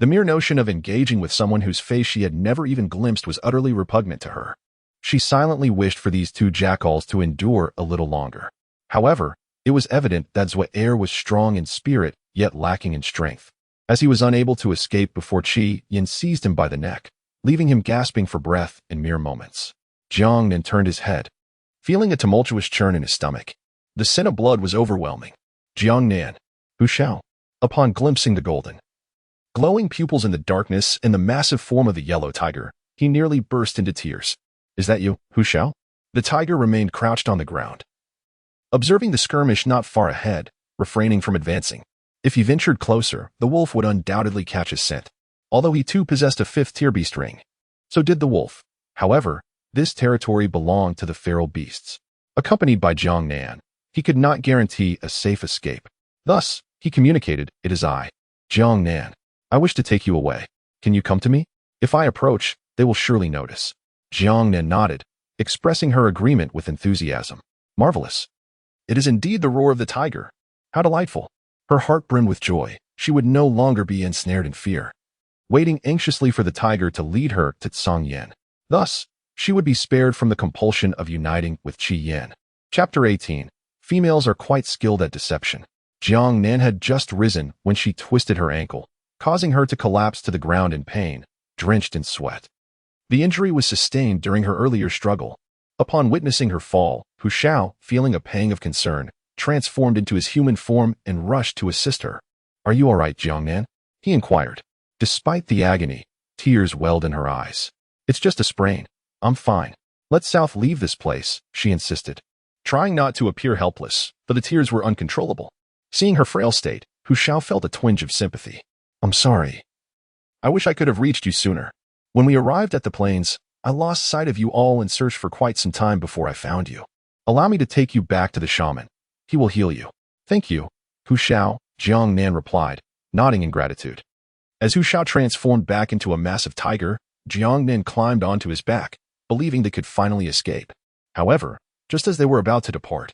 The mere notion of engaging with someone whose face she had never even glimpsed was utterly repugnant to her. She silently wished for these two jackals to endure a little longer. However, it was evident that heir was strong in spirit, yet lacking in strength, as he was unable to escape before Qi Yan seized him by the neck, leaving him gasping for breath in mere moments. Jiang Nan turned his head, feeling a tumultuous churn in his stomach. The scent of blood was overwhelming. Jiang Nan, Hu Xiao, upon glimpsing the golden, glowing pupils in the darkness and the massive form of the yellow tiger, he nearly burst into tears. Is that you, Hu Xiao? The tiger remained crouched on the ground, observing the skirmish not far ahead, refraining from advancing. If he ventured closer, the wolf would undoubtedly catch his scent, although he too possessed a fifth-tier beast ring. So did the wolf. However, this territory belonged to the feral beasts. Accompanied by Jiang Nan, he could not guarantee a safe escape. Thus, he communicated, "It is I, Jiang Nan. I wish to take you away. Can you come to me? If I approach, they will surely notice." Jiang Nan nodded, expressing her agreement with enthusiasm. Marvelous. It is indeed the roar of the tiger. How delightful. Her heart brimmed with joy. She would no longer be ensnared in fear, waiting anxiously for the tiger to lead her to Tsongyan. Thus, she would be spared from the compulsion of uniting with Qi Yan. Chapter 18. Females are quite skilled at deception. Jiang Nan had just risen when she twisted her ankle, causing her to collapse to the ground in pain, drenched in sweat. The injury was sustained during her earlier struggle. Upon witnessing her fall, Hu Xiao, feeling a pang of concern, transformed into his human form and rushed to assist her. "Are you all right, Jiang Nan?" he inquired. Despite the agony, tears welled in her eyes. "It's just a sprain. I'm fine. Let South leave this place," she insisted, trying not to appear helpless, but the tears were uncontrollable. Seeing her frail state, Hu Xiao felt a twinge of sympathy. "I'm sorry. I wish I could have reached you sooner. When we arrived at the plains, I lost sight of you all and searched for quite some time before I found you. Allow me to take you back to the shaman. He will heal you." "Thank you, Hu Xiao," Jiang Nan replied, nodding in gratitude. As Hu Xiao transformed back into a massive tiger, Jiang Nan climbed onto his back, believing they could finally escape. However, just as they were about to depart,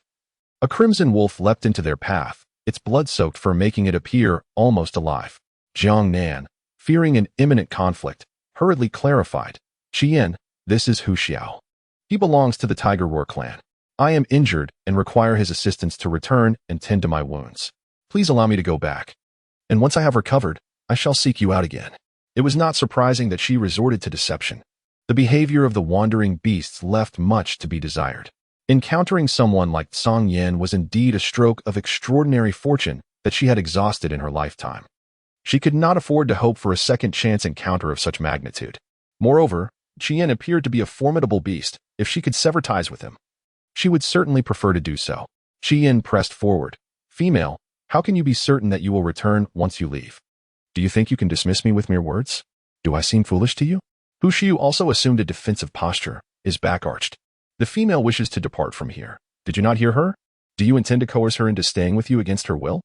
a crimson wolf leapt into their path, its blood-soaked fur making it appear almost alive. Jiang Nan, fearing an imminent conflict, hurriedly clarified, "Qi Yan, this is Hu Xiao. He belongs to the Tiger Roar clan. I am injured and require his assistance to return and tend to my wounds. Please allow me to go back. And once I have recovered, I shall seek you out again." It was not surprising that she resorted to deception. The behavior of the wandering beasts left much to be desired. Encountering someone like Song Yan was indeed a stroke of extraordinary fortune that she had exhausted in her lifetime. She could not afford to hope for a second chance encounter of such magnitude. Moreover, Qi Yan appeared to be a formidable beast. If she could sever ties with him, she would certainly prefer to do so. Qi Yan pressed forward. "Female, how can you be certain that you will return once you leave? Do you think you can dismiss me with mere words? Do I seem foolish to you?" Hu Xiu also assumed a defensive posture, his back arched. "The female wishes to depart from here. Did you not hear her? Do you intend to coerce her into staying with you against her will?"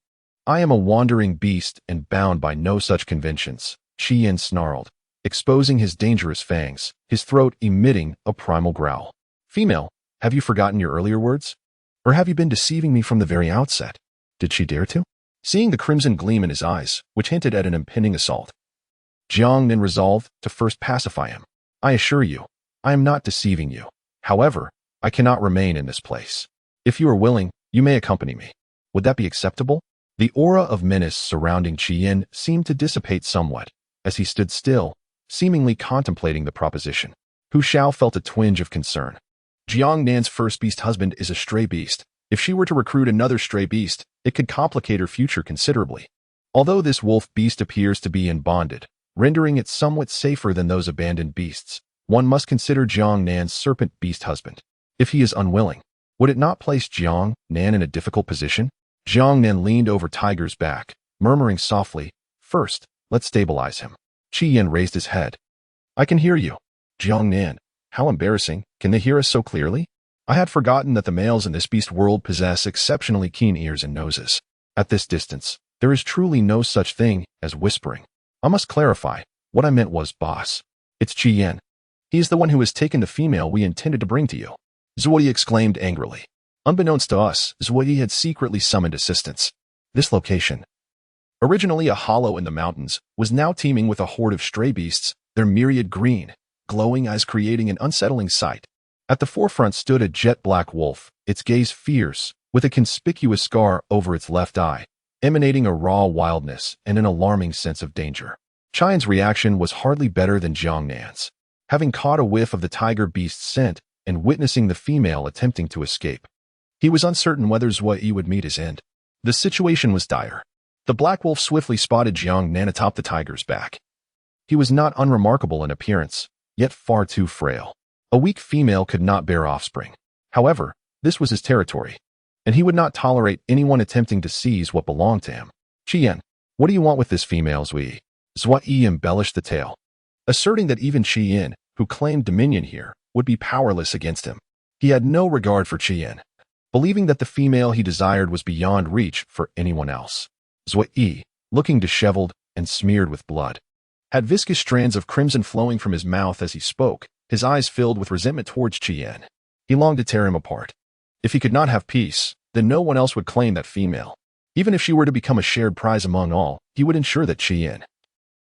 "I am a wandering beast and bound by no such conventions," Qi Yan snarled, exposing his dangerous fangs, his throat emitting a primal growl. "Female, have you forgotten your earlier words? Or have you been deceiving me from the very outset?" Did she dare to? Seeing the crimson gleam in his eyes, which hinted at an impending assault, Jiang Nan resolved to first pacify him. "I assure you, I am not deceiving you. However, I cannot remain in this place. If you are willing, you may accompany me. Would that be acceptable?" The aura of menace surrounding Qi Yan seemed to dissipate somewhat, as he stood still, seemingly contemplating the proposition. Hu Xiao felt a twinge of concern. Jiang Nan's first beast husband is a stray beast. If she were to recruit another stray beast, it could complicate her future considerably. Although this wolf beast appears to be bonded, rendering it somewhat safer than those abandoned beasts, one must consider Jiang Nan's serpent beast husband. If he is unwilling, would it not place Jiang Nan in a difficult position? Jiang Nan leaned over Tiger's back, murmuring softly, "First, let's stabilize him." Qi Yan raised his head. "I can hear you." Jiang Nan, how embarrassing. Can they hear us so clearly? I had forgotten that the males in this beast world possess exceptionally keen ears and noses. At this distance, There is truly no such thing as whispering. I must clarify. What I meant was, boss. It's Qian. He is the one who has taken the female we intended to bring to you. Zhuyi exclaimed angrily. Unbeknownst to us, Zhuyi had secretly summoned assistance. This location, originally a hollow in the mountains, was now teeming with a horde of stray beasts, their myriad green, glowing eyes creating an unsettling sight. At the forefront stood a jet-black wolf, its gaze fierce, with a conspicuous scar over its left eye, emanating a raw wildness and an alarming sense of danger. Qian's reaction was hardly better than Jiang Nan's. Having caught a whiff of the tiger beast's scent and witnessing the female attempting to escape, he was uncertain whether Zhuyi would meet his end. The situation was dire. The black wolf swiftly spotted Jiang Nan atop the tiger's back. He was not unremarkable in appearance, yet far too frail. A weak female could not bear offspring. However, this was his territory, and he would not tolerate anyone attempting to seize what belonged to him. Qian, what do you want with this female, Zhuyi? Zhuyi embellished the tale, asserting that even Qian, who claimed dominion here, would be powerless against him. He had no regard for Qian, believing that the female he desired was beyond reach for anyone else. Zhuyi, looking disheveled and smeared with blood, had viscous strands of crimson flowing from his mouth as he spoke, his eyes filled with resentment towards Qian. He longed to tear him apart. If he could not have peace, then no one else would claim that female. Even if she were to become a shared prize among all, he would ensure that Qian,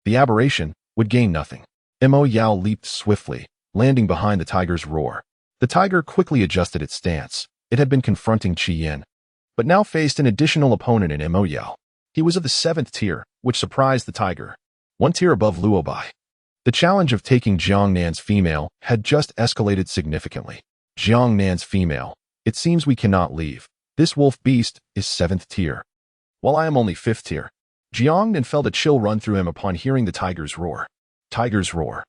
the aberration, would gain nothing. Mo Yao leaped swiftly, landing behind the tiger's roar. The tiger quickly adjusted its stance. It had been confronting Qian, but now faced an additional opponent in Mo Yao. He was of the 7th tier, which surprised the tiger, 1 tier above Luobai. The challenge of taking Jiang Nan's female had just escalated significantly. Jiang Nan's female. It seems we cannot leave. This wolf beast is 7th tier, while I am only 5th tier. Jiang Nan felt a chill run through him upon hearing the tiger's roar. Tiger's roar.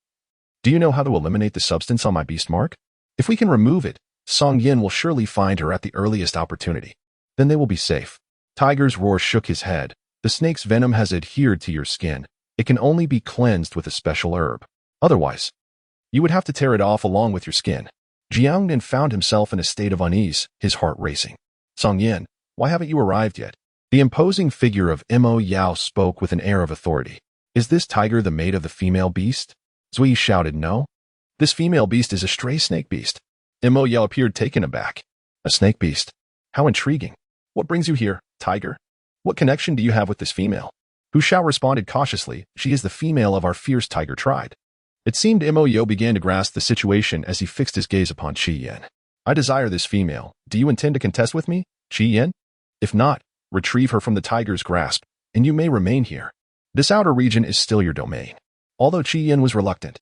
Do you know how to eliminate the substance on my beast mark? If we can remove it, Song Yin will surely find her at the earliest opportunity. Then they will be safe. Tiger's roar shook his head. The snake's venom has adhered to your skin. It can only be cleansed with a special herb. Otherwise, you would have to tear it off along with your skin. Jiang Nan found himself in a state of unease, his heart racing. Song Yin, why haven't you arrived yet? The imposing figure of Mo Yao spoke with an air of authority. Is this tiger the mate of the female beast? Zhuyi shouted no. This female beast is a stray snake beast. Mo Yao appeared taken aback. A snake beast? How intriguing. What brings you here, tiger? What connection do you have with this female? Hu Shao responded cautiously, she is the female of our fierce tiger tribe. It seemed Mo Yao began to grasp the situation as he fixed his gaze upon Qian. I desire this female. Do you intend to contest with me, Qian? If not, retrieve her from the tiger's grasp, and you may remain here. This outer region is still your domain. Although Qian was reluctant,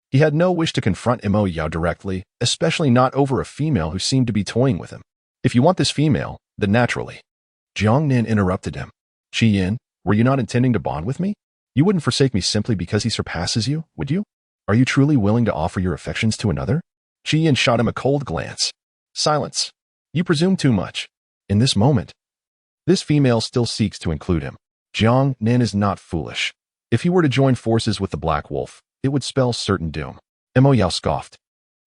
he had no wish to confront Mo Yao directly, especially not over a female who seemed to be toying with him. If you want this female, then naturally. Jiang Nan interrupted him. Qian, were you not intending to bond with me? You wouldn't forsake me simply because he surpasses you, would you? Are you truly willing to offer your affections to another? Qian shot him a cold glance. Silence. You presume too much. In this moment, this female still seeks to include him. Jiang Nan is not foolish. If he were to join forces with the Black Wolf, it would spell certain doom. Mo Yao scoffed.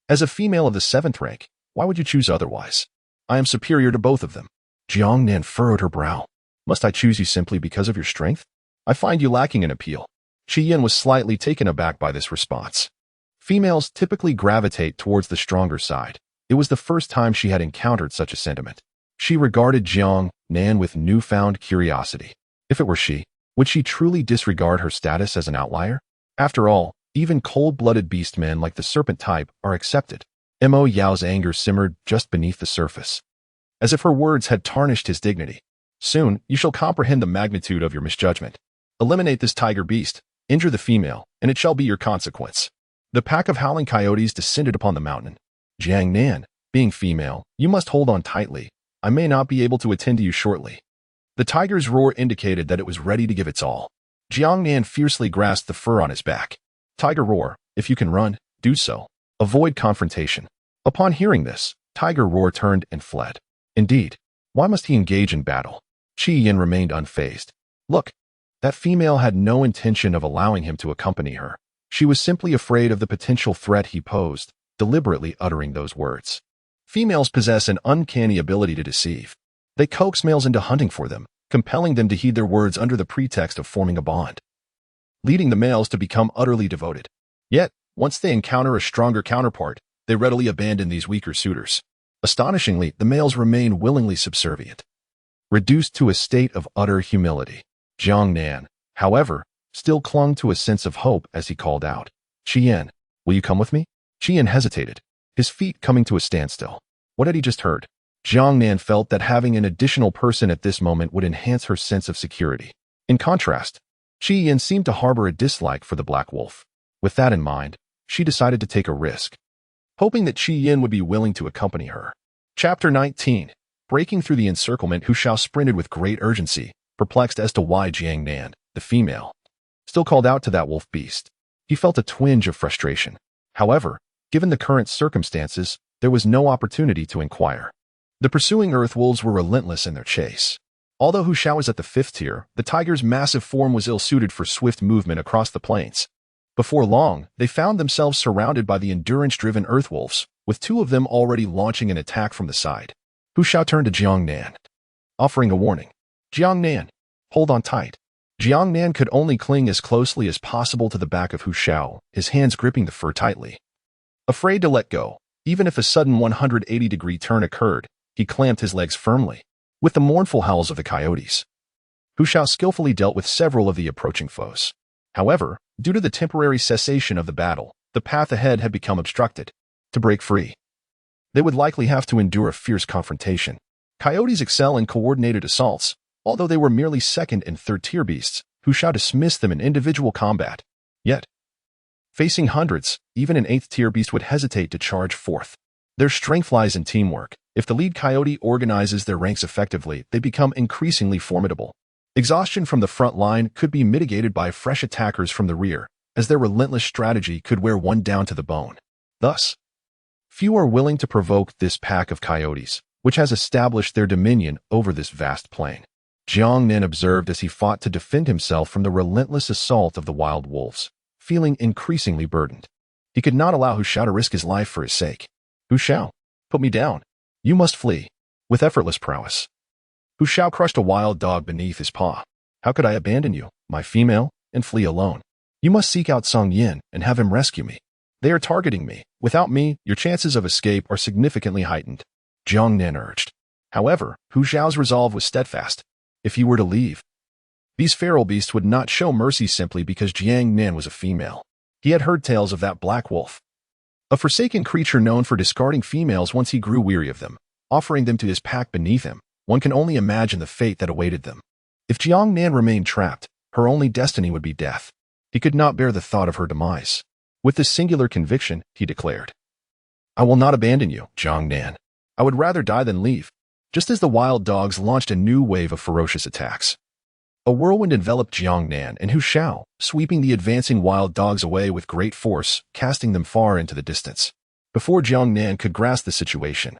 As a female of the 7th rank, why would you choose otherwise? I am superior to both of them. Jiang Nan furrowed her brow. Must I choose you simply because of your strength? I find you lacking in appeal. Qian was slightly taken aback by this response. Females typically gravitate towards the stronger side. It was the first time she had encountered such a sentiment. She regarded Jiang Nan with newfound curiosity. If it were she, would she truly disregard her status as an outlier? After all, even cold-blooded beastmen like the serpent type are accepted. Mo Yao's anger simmered just beneath the surface, as if her words had tarnished his dignity. Soon, you shall comprehend the magnitude of your misjudgment. Eliminate this tiger beast, injure the female, and it shall be your consequence. The pack of howling coyotes descended upon the mountain. Jiang Nan, being female, you must hold on tightly. I may not be able to attend to you shortly. The tiger's roar indicated that it was ready to give its all. Jiang Nan fiercely grasped the fur on his back. Tiger roar, if you can run, do so. Avoid confrontation. Upon hearing this, Tiger Roar turned and fled. Indeed, why must he engage in battle? Qian remained unfazed. Look, that female had no intention of allowing him to accompany her. She was simply afraid of the potential threat he posed, deliberately uttering those words. Females possess an uncanny ability to deceive. They coax males into hunting for them, compelling them to heed their words under the pretext of forming a bond, leading the males to become utterly devoted. Yet, once they encounter a stronger counterpart, they readily abandon these weaker suitors. Astonishingly, the males remain willingly subservient, reduced to a state of utter humility. Jiang Nan, however, still clung to a sense of hope as he called out, "Qian, will you come with me?" Qian hesitated, his feet coming to a standstill. What had he just heard? Jiang Nan felt that having an additional person at this moment would enhance her sense of security. In contrast, Qian seemed to harbor a dislike for the Black Wolf. With that in mind, she decided to take a risk, hoping that Qian would be willing to accompany her. Chapter 19. Breaking through the encirclement, Hu Shao sprinted with great urgency, perplexed as to why Jiang Nan, the female, still called out to that wolf beast. He felt a twinge of frustration. However, given the current circumstances, there was no opportunity to inquire. The pursuing earth wolves were relentless in their chase. Although Hu Shao was at the 5th tier, the tiger's massive form was ill-suited for swift movement across the plains. Before long, they found themselves surrounded by the endurance-driven earth wolves, with 2 of them already launching an attack from the side. Hu Shao turned to Jiang Nan, offering a warning. "Jiang Nan, hold on tight." Jiang Nan could only cling as closely as possible to the back of Hu Shao, his hands gripping the fur tightly. Afraid to let go, even if a sudden 180-degree turn occurred, he clamped his legs firmly. With the mournful howls of the coyotes, Hu Shao skillfully dealt with several of the approaching foes. However, due to the temporary cessation of the battle, the path ahead had become obstructed. To break free, they would likely have to endure a fierce confrontation. Coyotes excel in coordinated assaults. Although they were merely 2nd and 3rd tier beasts, Hu Shao dismissed them in individual combat. Yet, facing hundreds, even an 8th tier beast would hesitate to charge forth. Their strength lies in teamwork. If the lead coyote organizes their ranks effectively, they become increasingly formidable. Exhaustion from the front line could be mitigated by fresh attackers from the rear, as their relentless strategy could wear one down to the bone. Thus, few are willing to provoke this pack of coyotes, which has established their dominion over this vast plain. Jiang Nan observed as he fought to defend himself from the relentless assault of the wild wolves, feeling increasingly burdened. He could not allow Hu Shao to risk his life for his sake. "Hu Shao, put me down. You must flee." With effortless prowess, Hu Shao crushed a wild dog beneath his paw. "How could I abandon you, my female, and flee alone? You must seek out Song Yin and have him rescue me. They are targeting me. Without me, your chances of escape are significantly heightened," Jiang Nan urged. However, Hu Shao's resolve was steadfast. If he were to leave, these feral beasts would not show mercy simply because Jiang Nan was a female. He had heard tales of that black wolf, a forsaken creature known for discarding females once he grew weary of them, offering them to his pack beneath him. One can only imagine the fate that awaited them. If Jiang Nan remained trapped, her only destiny would be death. He could not bear the thought of her demise. With this singular conviction, he declared, "I will not abandon you, Jiang Nan. I would rather die than leave." Just as the wild dogs launched a new wave of ferocious attacks, a whirlwind enveloped Jiang Nan and Hu Shao, sweeping the advancing wild dogs away with great force, casting them far into the distance. Before Jiang Nan could grasp the situation,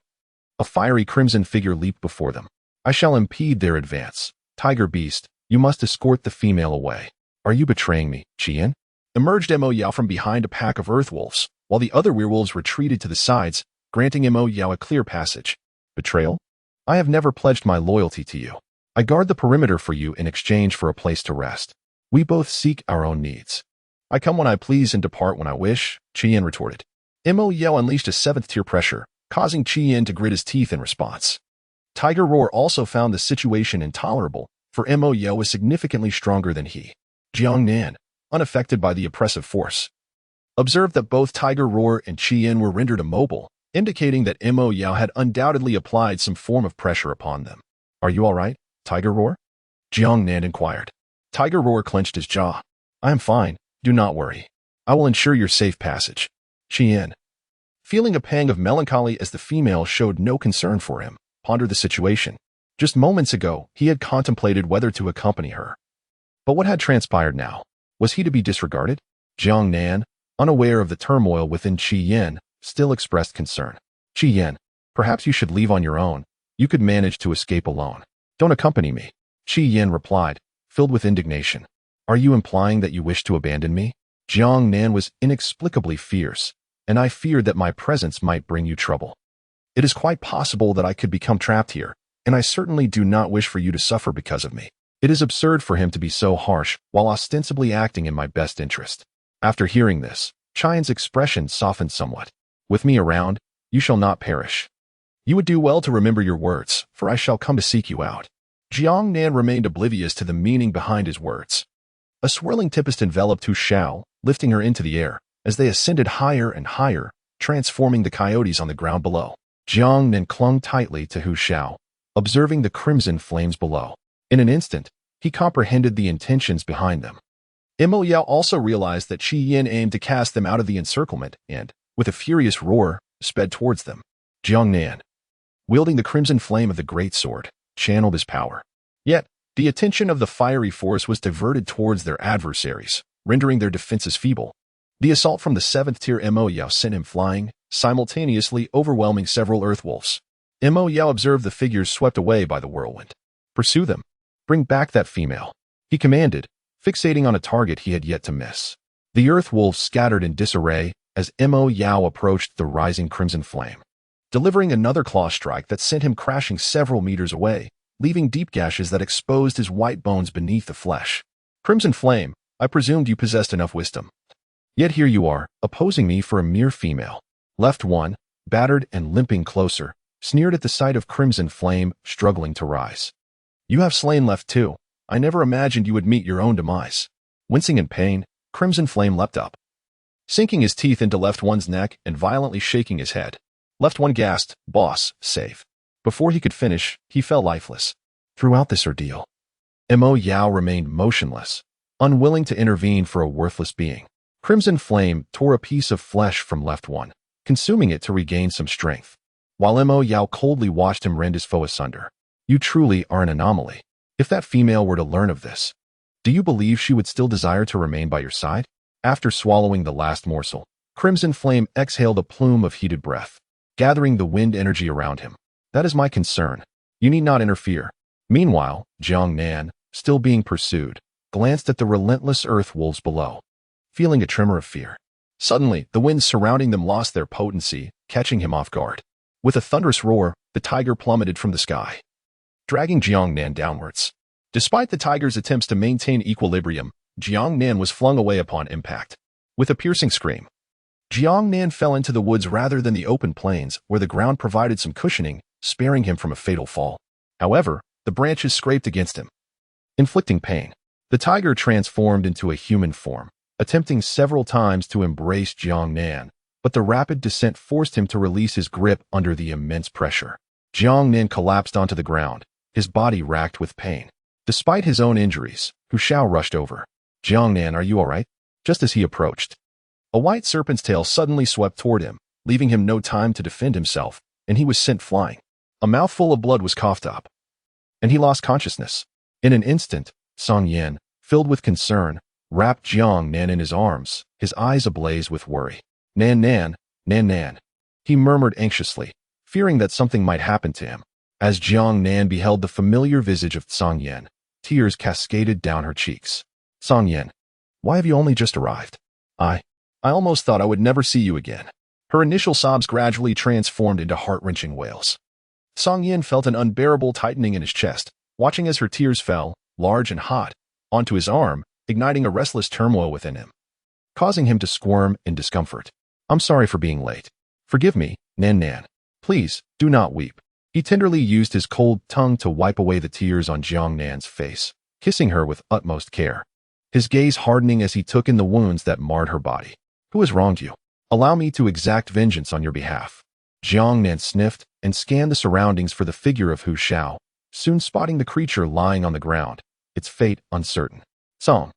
a fiery crimson figure leaped before them. "I shall impede their advance. Tiger beast, you must escort the female away." "Are you betraying me, Qian?" Emerged Mo Yao from behind a pack of earth wolves, while the other werewolves retreated to the sides, granting Mo Yao a clear passage. "Betrayal? I have never pledged my loyalty to you. I guard the perimeter for you in exchange for a place to rest. We both seek our own needs. I come when I please and depart when I wish," Qian retorted. Mo Yao unleashed a 7th tier pressure, causing Qian to grit his teeth in response. Tiger Roar also found the situation intolerable, for Mo Yao was significantly stronger than he. Jiang Nan, unaffected by the oppressive force, observed that both Tiger Roar and Qian were rendered immobile, indicating that Mo Yao had undoubtedly applied some form of pressure upon them. "Are you all right, Tiger Roar?" Jiang Nan inquired. Tiger Roar clenched his jaw. "I am fine, do not worry. I will ensure your safe passage." Qian, feeling a pang of melancholy as the female showed no concern for him, pondered the situation. Just moments ago, he had contemplated whether to accompany her. But what had transpired now? Was he to be disregarded? Jiang Nan, unaware of the turmoil within Qian, still expressed concern. "Qian, perhaps you should leave on your own. You could manage to escape alone. Don't accompany me." Qian replied, filled with indignation. "Are you implying that you wish to abandon me?" Jiang Nan was inexplicably fierce, "And I feared that my presence might bring you trouble. It is quite possible that I could become trapped here, and I certainly do not wish for you to suffer because of me. It is absurd for him to be so harsh while ostensibly acting in my best interest." After hearing this, Qian's expression softened somewhat. "With me around, you shall not perish. You would do well to remember your words, for I shall come to seek you out." Jiang Nan remained oblivious to the meaning behind his words. A swirling tempest enveloped Hu Shao, lifting her into the air, as they ascended higher and higher, transforming the coyotes on the ground below. Jiang Nan clung tightly to Hu Shao, observing the crimson flames below. In an instant, he comprehended the intentions behind them. Mo Yao also realized that Qi Yin aimed to cast them out of the encirclement and, with a furious roar, sped towards them. Jiang Nan, wielding the crimson flame of the great sword, channeled his power. Yet, the attention of the fiery force was diverted towards their adversaries, rendering their defenses feeble. The assault from the 7th tier Mo Yao sent him flying, simultaneously overwhelming several earth wolves. Mo Yao observed the figures swept away by the whirlwind. "Pursue them. Bring back that female," he commanded, fixating on a target he had yet to miss. The earth wolves scattered in disarray as Mo Yao approached the rising crimson flame, delivering another claw strike that sent him crashing several meters away, leaving deep gashes that exposed his white bones beneath the flesh. "Crimson Flame, I presumed you possessed enough wisdom. Yet here you are, opposing me for a mere female." Left One, battered and limping closer, sneered at the sight of Crimson Flame struggling to rise. "You have slain Left Two. I never imagined you would meet your own demise." Wincing in pain, Crimson Flame leapt up, sinking his teeth into Left One's neck and violently shaking his head. Left One gasped, "Boss, save." Before he could finish, he fell lifeless. Throughout this ordeal, Mo Yao remained motionless, unwilling to intervene for a worthless being. Crimson Flame tore a piece of flesh from Left One, consuming it to regain some strength, while Mo Yao coldly watched him rend his foe asunder. "You truly are an anomaly. If that female were to learn of this, do you believe she would still desire to remain by your side?" After swallowing the last morsel, Crimson Flame exhaled a plume of heated breath, gathering the wind energy around him. "That is my concern. You need not interfere." Meanwhile, Jiang Nan, still being pursued, glanced at the relentless earth wolves below, feeling a tremor of fear. Suddenly, the winds surrounding them lost their potency, catching him off guard. With a thunderous roar, the tiger plummeted from the sky, dragging Jiang Nan downwards. Despite the tiger's attempts to maintain equilibrium, Jiang Nan was flung away upon impact. With a piercing scream, Jiang Nan fell into the woods rather than the open plains, where the ground provided some cushioning, sparing him from a fatal fall. However, the branches scraped against him, inflicting pain. The tiger transformed into a human form, attempting several times to embrace Jiang Nan, but the rapid descent forced him to release his grip under the immense pressure. Jiang Nan collapsed onto the ground, his body racked with pain. Despite his own injuries, Hu Shao rushed over. "Jiang Nan, are you all right?" Just as he approached, a white serpent's tail suddenly swept toward him, leaving him no time to defend himself, and he was sent flying. A mouthful of blood was coughed up, and he lost consciousness. In an instant, Song Yin, filled with concern, wrapped Jiang Nan in his arms, his eyes ablaze with worry. Nan Nan, Nan Nan," he murmured anxiously, fearing that something might happen to him. As Jiang Nan beheld the familiar visage of Song Yin, tears cascaded down her cheeks. "Song Yin, why have you only just arrived? I almost thought I would never see you again." Her initial sobs gradually transformed into heart-wrenching wails. Song Yin felt an unbearable tightening in his chest, watching as her tears fell, large and hot, onto his arm, igniting a restless turmoil within him, causing him to squirm in discomfort. "I'm sorry for being late. Forgive me, Nan Nan. Please, do not weep." He tenderly used his cold tongue to wipe away the tears on Jiang Nan's face, kissing her with utmost care, his gaze hardening as he took in the wounds that marred her body. "Who has wronged you? Allow me to exact vengeance on your behalf." Jiang Nan sniffed and scanned the surroundings for the figure of Hu Shao, soon spotting the creature lying on the ground, its fate uncertain. "Song,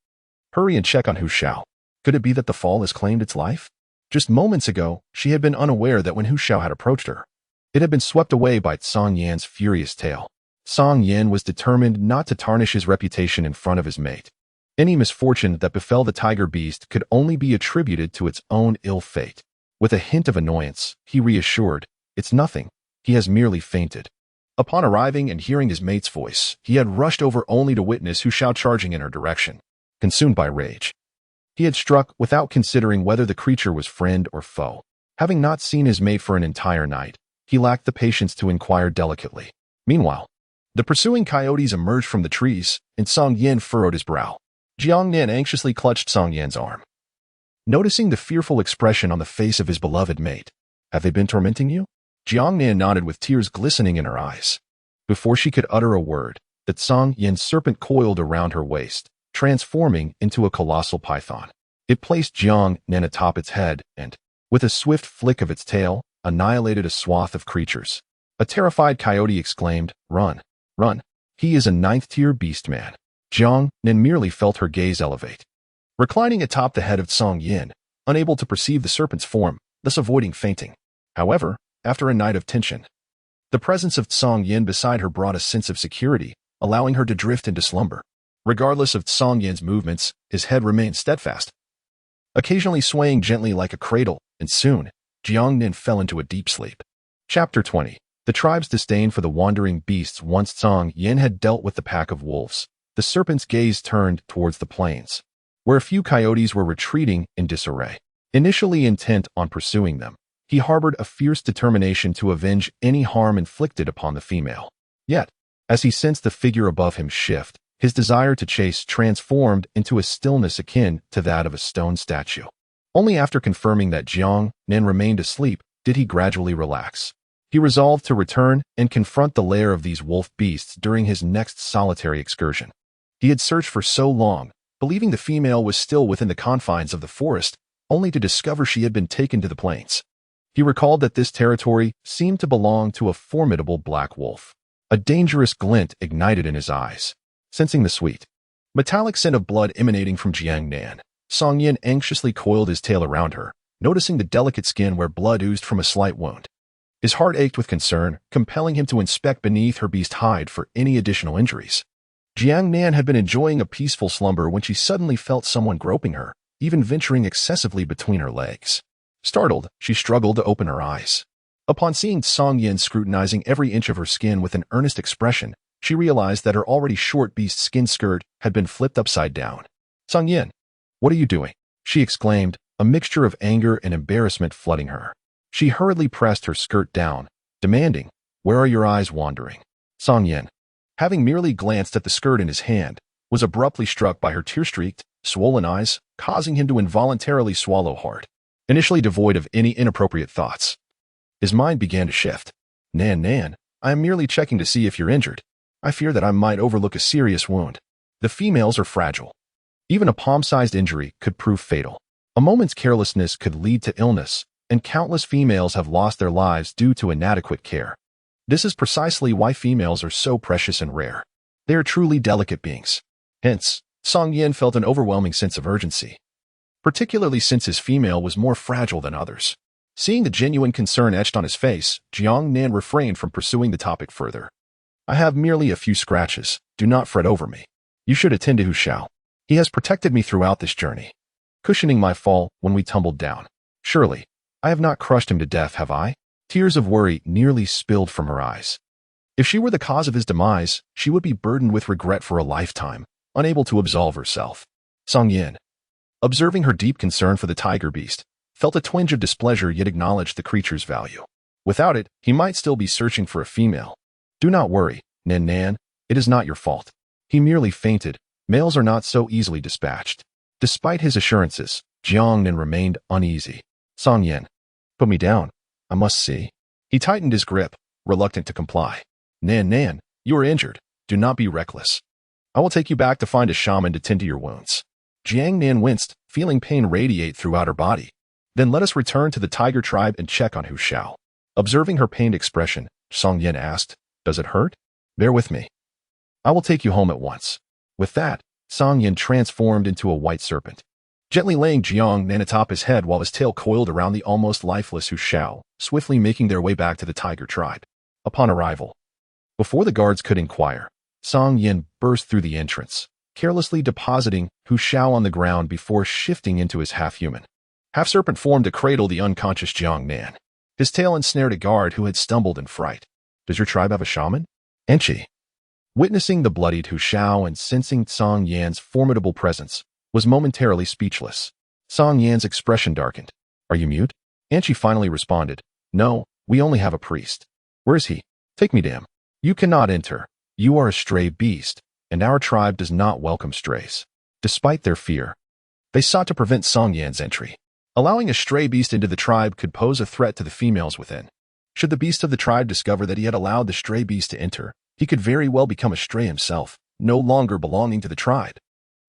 hurry and check on Hu Shao. Could it be that the fall has claimed its life?" Just moments ago, she had been unaware that when Hu Shao had approached her, it had been swept away by Song Yan's furious tail. Song Yan was determined not to tarnish his reputation in front of his mate. Any misfortune that befell the tiger beast could only be attributed to its own ill fate. With a hint of annoyance, he reassured, "It's nothing. He has merely fainted." Upon arriving and hearing his mate's voice, he had rushed over only to witness Hu Shao charging in her direction. Consumed by rage, he had struck without considering whether the creature was friend or foe. Having not seen his mate for an entire night, he lacked the patience to inquire delicately. Meanwhile, The pursuing coyotes emerged from the trees, and Song Yin furrowed his brow. Jiang Nan anxiously clutched Song Yan's arm. Noticing the fearful expression on the face of his beloved mate, "Have they been tormenting you?" Jiang Nan nodded with tears glistening in her eyes. Before she could utter a word, that Song Yin's serpent coiled around her waist, transforming into a colossal python. It placed Jiang Nan atop its head and, with a swift flick of its tail, annihilated a swath of creatures. A terrified coyote exclaimed, "Run! Run! He is a ninth-tier beast man." Jiang Nan merely felt her gaze elevate. Reclining atop the head of Song Yin, unable to perceive the serpent's form, thus avoiding fainting. However, after a night of tension, the presence of Song Yin beside her brought a sense of security, allowing her to drift into slumber. Regardless of Song Yin's movements, his head remained steadfast, occasionally swaying gently like a cradle, and soon, Jiang Nan fell into a deep sleep. Chapter 20. The tribe's disdain for the wandering beasts. Once Song Yin had dealt with the pack of wolves, the serpent's gaze turned towards the plains, where a few coyotes were retreating in disarray. Initially intent on pursuing them, he harbored a fierce determination to avenge any harm inflicted upon the female. Yet, as he sensed the figure above him shift, his desire to chase transformed into a stillness akin to that of a stone statue. Only after confirming that Jiang Nan remained asleep did he gradually relax. He resolved to return and confront the lair of these wolf beasts during his next solitary excursion. He had searched for so long, believing the female was still within the confines of the forest, only to discover she had been taken to the plains. He recalled that this territory seemed to belong to a formidable black wolf. A dangerous glint ignited in his eyes. Sensing the sweet, metallic scent of blood emanating from Jiang Nan, Song Yin anxiously coiled his tail around her, noticing the delicate skin where blood oozed from a slight wound. His heart ached with concern, compelling him to inspect beneath her beast hide for any additional injuries. Jiang Nan had been enjoying a peaceful slumber when she suddenly felt someone groping her, even venturing excessively between her legs. Startled, she struggled to open her eyes. Upon seeing Song Yin scrutinizing every inch of her skin with an earnest expression, she realized that her already short beast skin skirt had been flipped upside down. "Song Yin, what are you doing?" she exclaimed, a mixture of anger and embarrassment flooding her. She hurriedly pressed her skirt down, demanding, "Where are your eyes wandering?" Song Yin, having merely glanced at the skirt in his hand, was abruptly struck by her tear-streaked, swollen eyes, causing him to involuntarily swallow hard. Initially devoid of any inappropriate thoughts, his mind began to shift. Nan, I am merely checking to see if you're injured. I fear that I might overlook a serious wound. The females are fragile. Even a palm-sized injury could prove fatal. A moment's carelessness could lead to illness, and countless females have lost their lives due to inadequate care. This is precisely why females are so precious and rare. They are truly delicate beings. Hence, Song Yin felt an overwhelming sense of urgency, particularly since his female was more fragile than others. Seeing the genuine concern etched on his face, Jiang Nan refrained from pursuing the topic further. "I have merely a few scratches. Do not fret over me. You should attend to Hu Shao. He has protected me throughout this journey, cushioning my fall when we tumbled down. Surely, I have not crushed him to death, have I?" Tears of worry nearly spilled from her eyes. If she were the cause of his demise, she would be burdened with regret for a lifetime, unable to absolve herself. Song Yin, observing her deep concern for the tiger beast, felt a twinge of displeasure yet acknowledged the creature's value. Without it, he might still be searching for a female. "Do not worry, Nan, it is not your fault. He merely fainted. Males are not so easily dispatched." Despite his assurances, Jiang Nan remained uneasy. "Song Yin, put me down. I must see." He tightened his grip, reluctant to comply. Nan, you are injured. Do not be reckless. I will take you back to find a shaman to tend to your wounds." Jiang Nan winced, feeling pain radiate throughout her body. "Then let us return to the tiger tribe and check on Hu Shao." Observing her pained expression, Song Yin asked, "Does it hurt? Bear with me. I will take you home at once." With that, Song Yin transformed into a white serpent, gently laying Jiang Nan atop his head while his tail coiled around the almost lifeless Hu Shao, swiftly making their way back to the tiger tribe. Upon arrival, before the guards could inquire, Song Yin burst through the entrance, carelessly depositing Hu Shao on the ground before shifting into his half-human, half-serpent form to cradle the unconscious Jiang Nan. His tail ensnared a guard who had stumbled in fright. "Does your tribe have a shaman?" Enchi, witnessing the bloodied Hu Shao and sensing Song Yan's formidable presence, was momentarily speechless. Song Yan's expression darkened. "Are you mute?" Enchi finally responded, "No, we only have a priest." "Where is he? Take me to him." "You cannot enter. You are a stray beast, and our tribe does not welcome strays. Despite their fear, they sought to prevent Song Yan's entry. Allowing a stray beast into the tribe could pose a threat to the females within. Should the beast of the tribe discover that he had allowed the stray beast to enter, he could very well become a stray himself, no longer belonging to the tribe.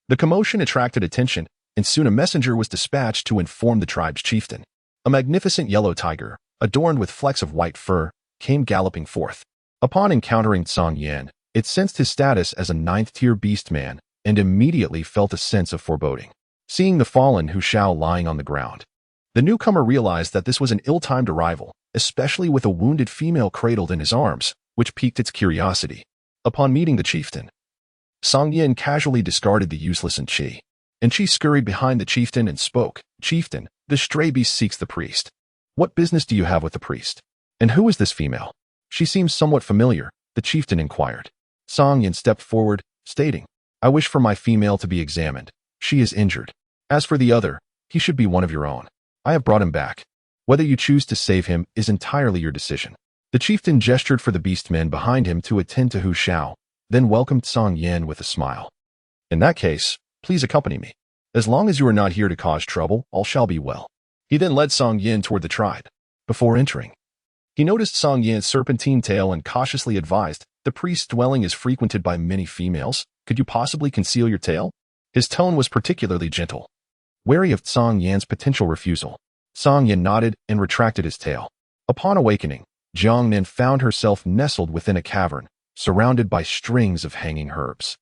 The commotion attracted attention, and soon a messenger was dispatched to inform the tribe's chieftain. A magnificent yellow tiger, adorned with flecks of white fur, came galloping forth. Upon encountering Song Yan, it sensed his status as a ninth-tier beast man and immediately felt a sense of foreboding. Seeing the fallen Hu Shao lying on the ground, the newcomer realized that this was an ill-timed arrival, especially with a wounded female cradled in his arms, which piqued its curiosity. Upon meeting the chieftain, Song Yan casually discarded the useless Chi, and Chi scurried behind the chieftain and spoke. "Chieftain, the stray beast seeks the priest. What business do you have with the priest? And who is this female? She seems somewhat familiar," the chieftain inquired. Song Yan stepped forward, stating, "I wish for my female to be examined. She is injured. As for the other, he should be one of your own. I have brought him back. Whether you choose to save him is entirely your decision." The chieftain gestured for the beastmen behind him to attend to Hu Shao, then welcomed Song Yan with a smile. "In that case, please accompany me. As long as you are not here to cause trouble, all shall be well." He then led Song Yan toward the tribe. Before entering, he noticed Song Yan's serpentine tail and cautiously advised, "The priest's dwelling is frequented by many females. Could you possibly conceal your tail?" His tone was particularly gentle. Wary of Song Yan's potential refusal, Song Yan nodded and retracted his tail. Upon awakening, Jiang Nan found herself nestled within a cavern, surrounded by strings of hanging herbs.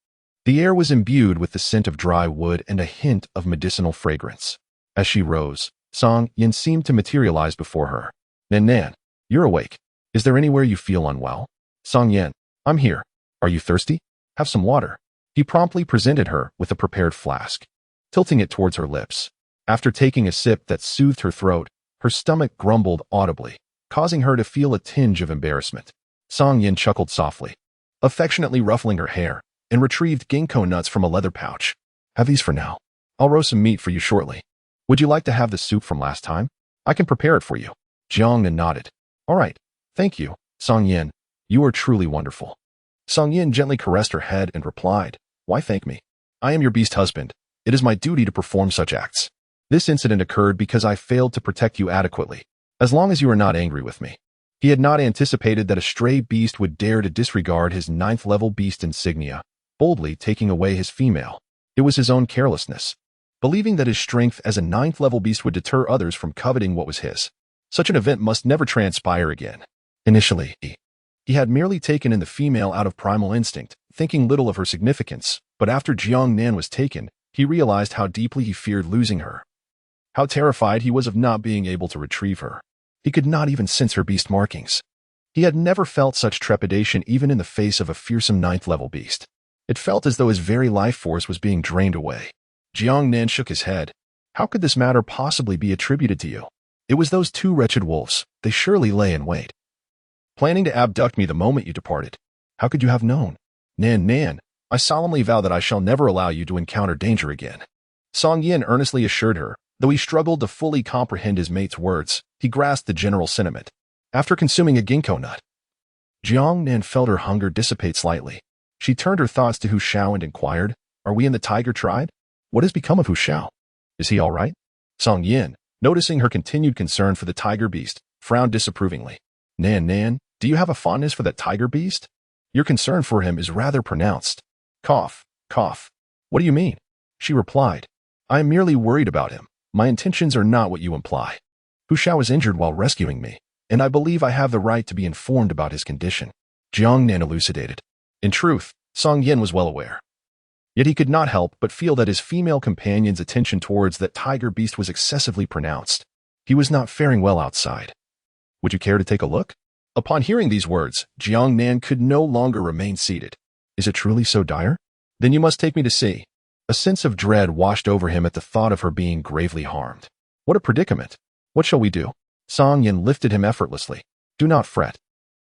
The air was imbued with the scent of dry wood and a hint of medicinal fragrance. As she rose, Song Yan seemed to materialize before her. Nan, you're awake. Is there anywhere you feel unwell?" "Song Yan, I'm here. Are you thirsty? Have some water." He promptly presented her with a prepared flask, tilting it towards her lips. After taking a sip that soothed her throat, her stomach grumbled audibly, causing her to feel a tinge of embarrassment. Song Yan chuckled softly, affectionately ruffling her hair, and retrieved ginkgo nuts from a leather pouch. "Have these for now. I'll roast some meat for you shortly. Would you like to have the soup from last time? I can prepare it for you." Jiang Nan nodded. "All right. Thank you, Song Yan. You are truly wonderful." Song Yan gently caressed her head and replied, "Why thank me? I am your beast husband. It is my duty to perform such acts. This incident occurred because I failed to protect you adequately. As long as you are not angry with me." He had not anticipated that a stray beast would dare to disregard his 9th-level beast insignia, boldly taking away his female. It was his own carelessness, believing that his strength as a 9th-level beast would deter others from coveting what was his. Such an event must never transpire again. Initially, he had merely taken in the female out of primal instinct, thinking little of her significance, but after Jiang Nan was taken, he realized how deeply he feared losing her. How terrified he was of not being able to retrieve her. He could not even sense her beast markings. He had never felt such trepidation even in the face of a fearsome 9th-level beast. It felt as though his very life force was being drained away. Jiang Nan shook his head. How could this matter possibly be attributed to you? It was those 2 wretched wolves. They surely lay in wait, planning to abduct me the moment you departed. How could you have known? Nan, I solemnly vow that I shall never allow you to encounter danger again." Song Yan earnestly assured her. Though he struggled to fully comprehend his mate's words, he grasped the general sentiment. After consuming a ginkgo nut, Jiang Nan felt her hunger dissipate slightly. She turned her thoughts to Hu Shao and inquired, "Are we in the tiger tribe? What has become of Hu Shao? Is he all right?" Song Yan, noticing her continued concern for the tiger beast, frowned disapprovingly. Nan, do you have a fondness for that tiger beast? Your concern for him is rather pronounced." Cough. "What do you mean?" She replied, "I am merely worried about him. My intentions are not what you imply. Hu Shao was injured while rescuing me, and I believe I have the right to be informed about his condition." Jiang Nan elucidated. In truth, Song Yan was well aware. Yet he could not help but feel that his female companion's attention towards that tiger beast was excessively pronounced. He was not faring well outside. "Would you care to take a look?" Upon hearing these words, Jiang Nan could no longer remain seated. "Is it truly so dire? Then you must take me to see." A sense of dread washed over him at the thought of her being gravely harmed. What a predicament! What shall we do? Song Yan lifted him effortlessly. "Do not fret.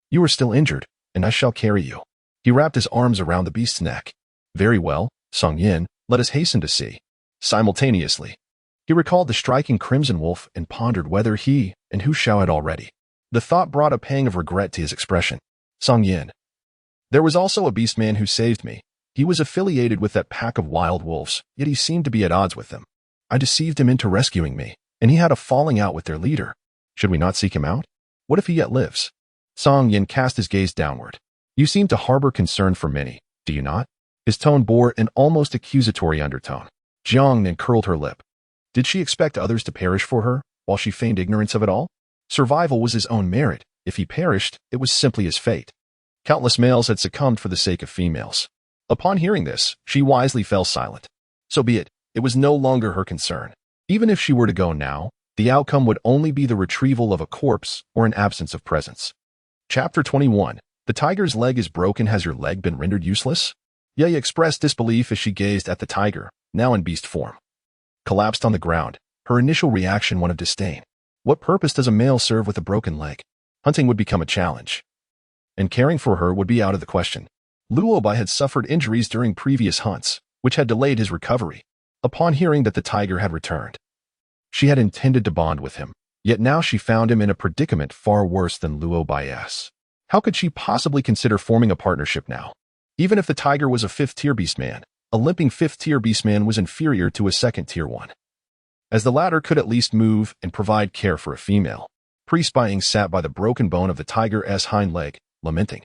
You are still injured, and I shall carry you." He wrapped his arms around the beast's neck. "Very well, Song Yan, let us hasten to see." Simultaneously, he recalled the striking crimson wolf and pondered whether he and Hu Shao had already. The thought brought a pang of regret to his expression. "Song Yan, There was also a beastman who saved me. He was affiliated with that pack of wild wolves, yet he seemed to be at odds with them. I deceived him into rescuing me, and he had a falling out with their leader. Should we not seek him out? What if he yet lives? Song Yin cast his gaze downward. You seem to harbor concern for many, do you not? His tone bore an almost accusatory undertone. Jiang Nan curled her lip. Did she expect others to perish for her, while she feigned ignorance of it all? Survival was his own merit. If he perished, it was simply his fate. Countless males had succumbed for the sake of females. Upon hearing this, she wisely fell silent. So be it. It was no longer her concern. Even if she were to go now, the outcome would only be the retrieval of a corpse or an absence of presence. Chapter 21. The tiger's leg is broken. Has your leg been rendered useless? Ye expressed disbelief as she gazed at the tiger, now in beast form. Collapsed on the ground, her initial reaction one of disdain. What purpose does a male serve with a broken leg? Hunting would become a challenge, and caring for her would be out of the question. Luobai had suffered injuries during previous hunts, which had delayed his recovery. Upon hearing that the tiger had returned, she had intended to bond with him, yet now she found him in a predicament far worse than Luobai's. How could she possibly consider forming a partnership now? Even if the tiger was a 5th-tier beastman, a limping 5th-tier beastman was inferior to a 2nd-tier one, as the latter could at least move and provide care for a female. Priest Bying sat by the broken bone of the tiger's hind leg, lamenting.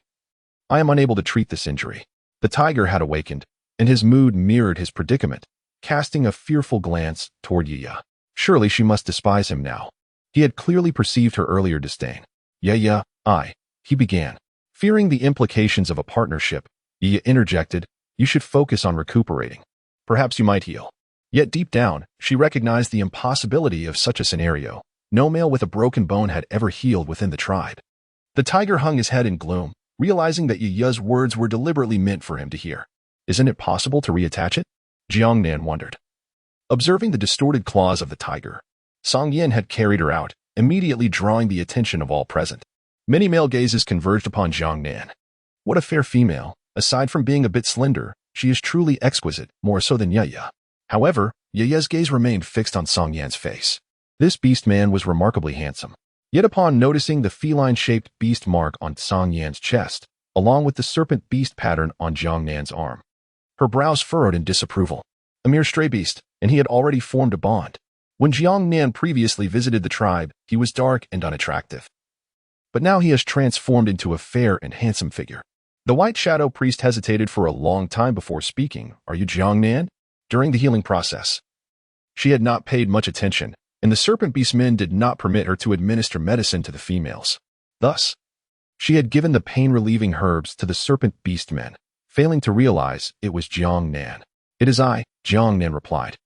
I am unable to treat this injury. The tiger had awakened, and his mood mirrored his predicament, casting a fearful glance toward Yiya. Surely she must despise him now. He had clearly perceived her earlier disdain. Yiya, he began. Fearing the implications of a partnership, Yiya interjected, you should focus on recuperating. Perhaps you might heal. Yet deep down, she recognized the impossibility of such a scenario. No male with a broken bone had ever healed within the tribe. The tiger hung his head in gloom, realizing that Yiya's words were deliberately meant for him to hear. Isn't it possible to reattach it? Jiang Nan wondered. Observing the distorted claws of the tiger, Song Yin had carried her out, immediately drawing the attention of all present. Many male gazes converged upon Jiang Nan. What a fair female. Aside from being a bit slender, she is truly exquisite, more so than Yiya. However, Yiya's gaze remained fixed on Song Yan's face. This beast man was remarkably handsome. Yet upon noticing the feline-shaped beast mark on Song Yan's chest, along with the serpent beast pattern on Jiang Nan's arm, her brows furrowed in disapproval. A mere stray beast, and he had already formed a bond. When Jiang Nan previously visited the tribe, he was dark and unattractive. But now he has transformed into a fair and handsome figure. The White Shadow Priest hesitated for a long time before speaking. Are you Jiang Nan? During the healing process, she had not paid much attention, and the serpent beast men did not permit her to administer medicine to the females. Thus, she had given the pain-relieving herbs to the serpent beast men, failing to realize it was Jiang Nan. It is I, Jiang Nan replied.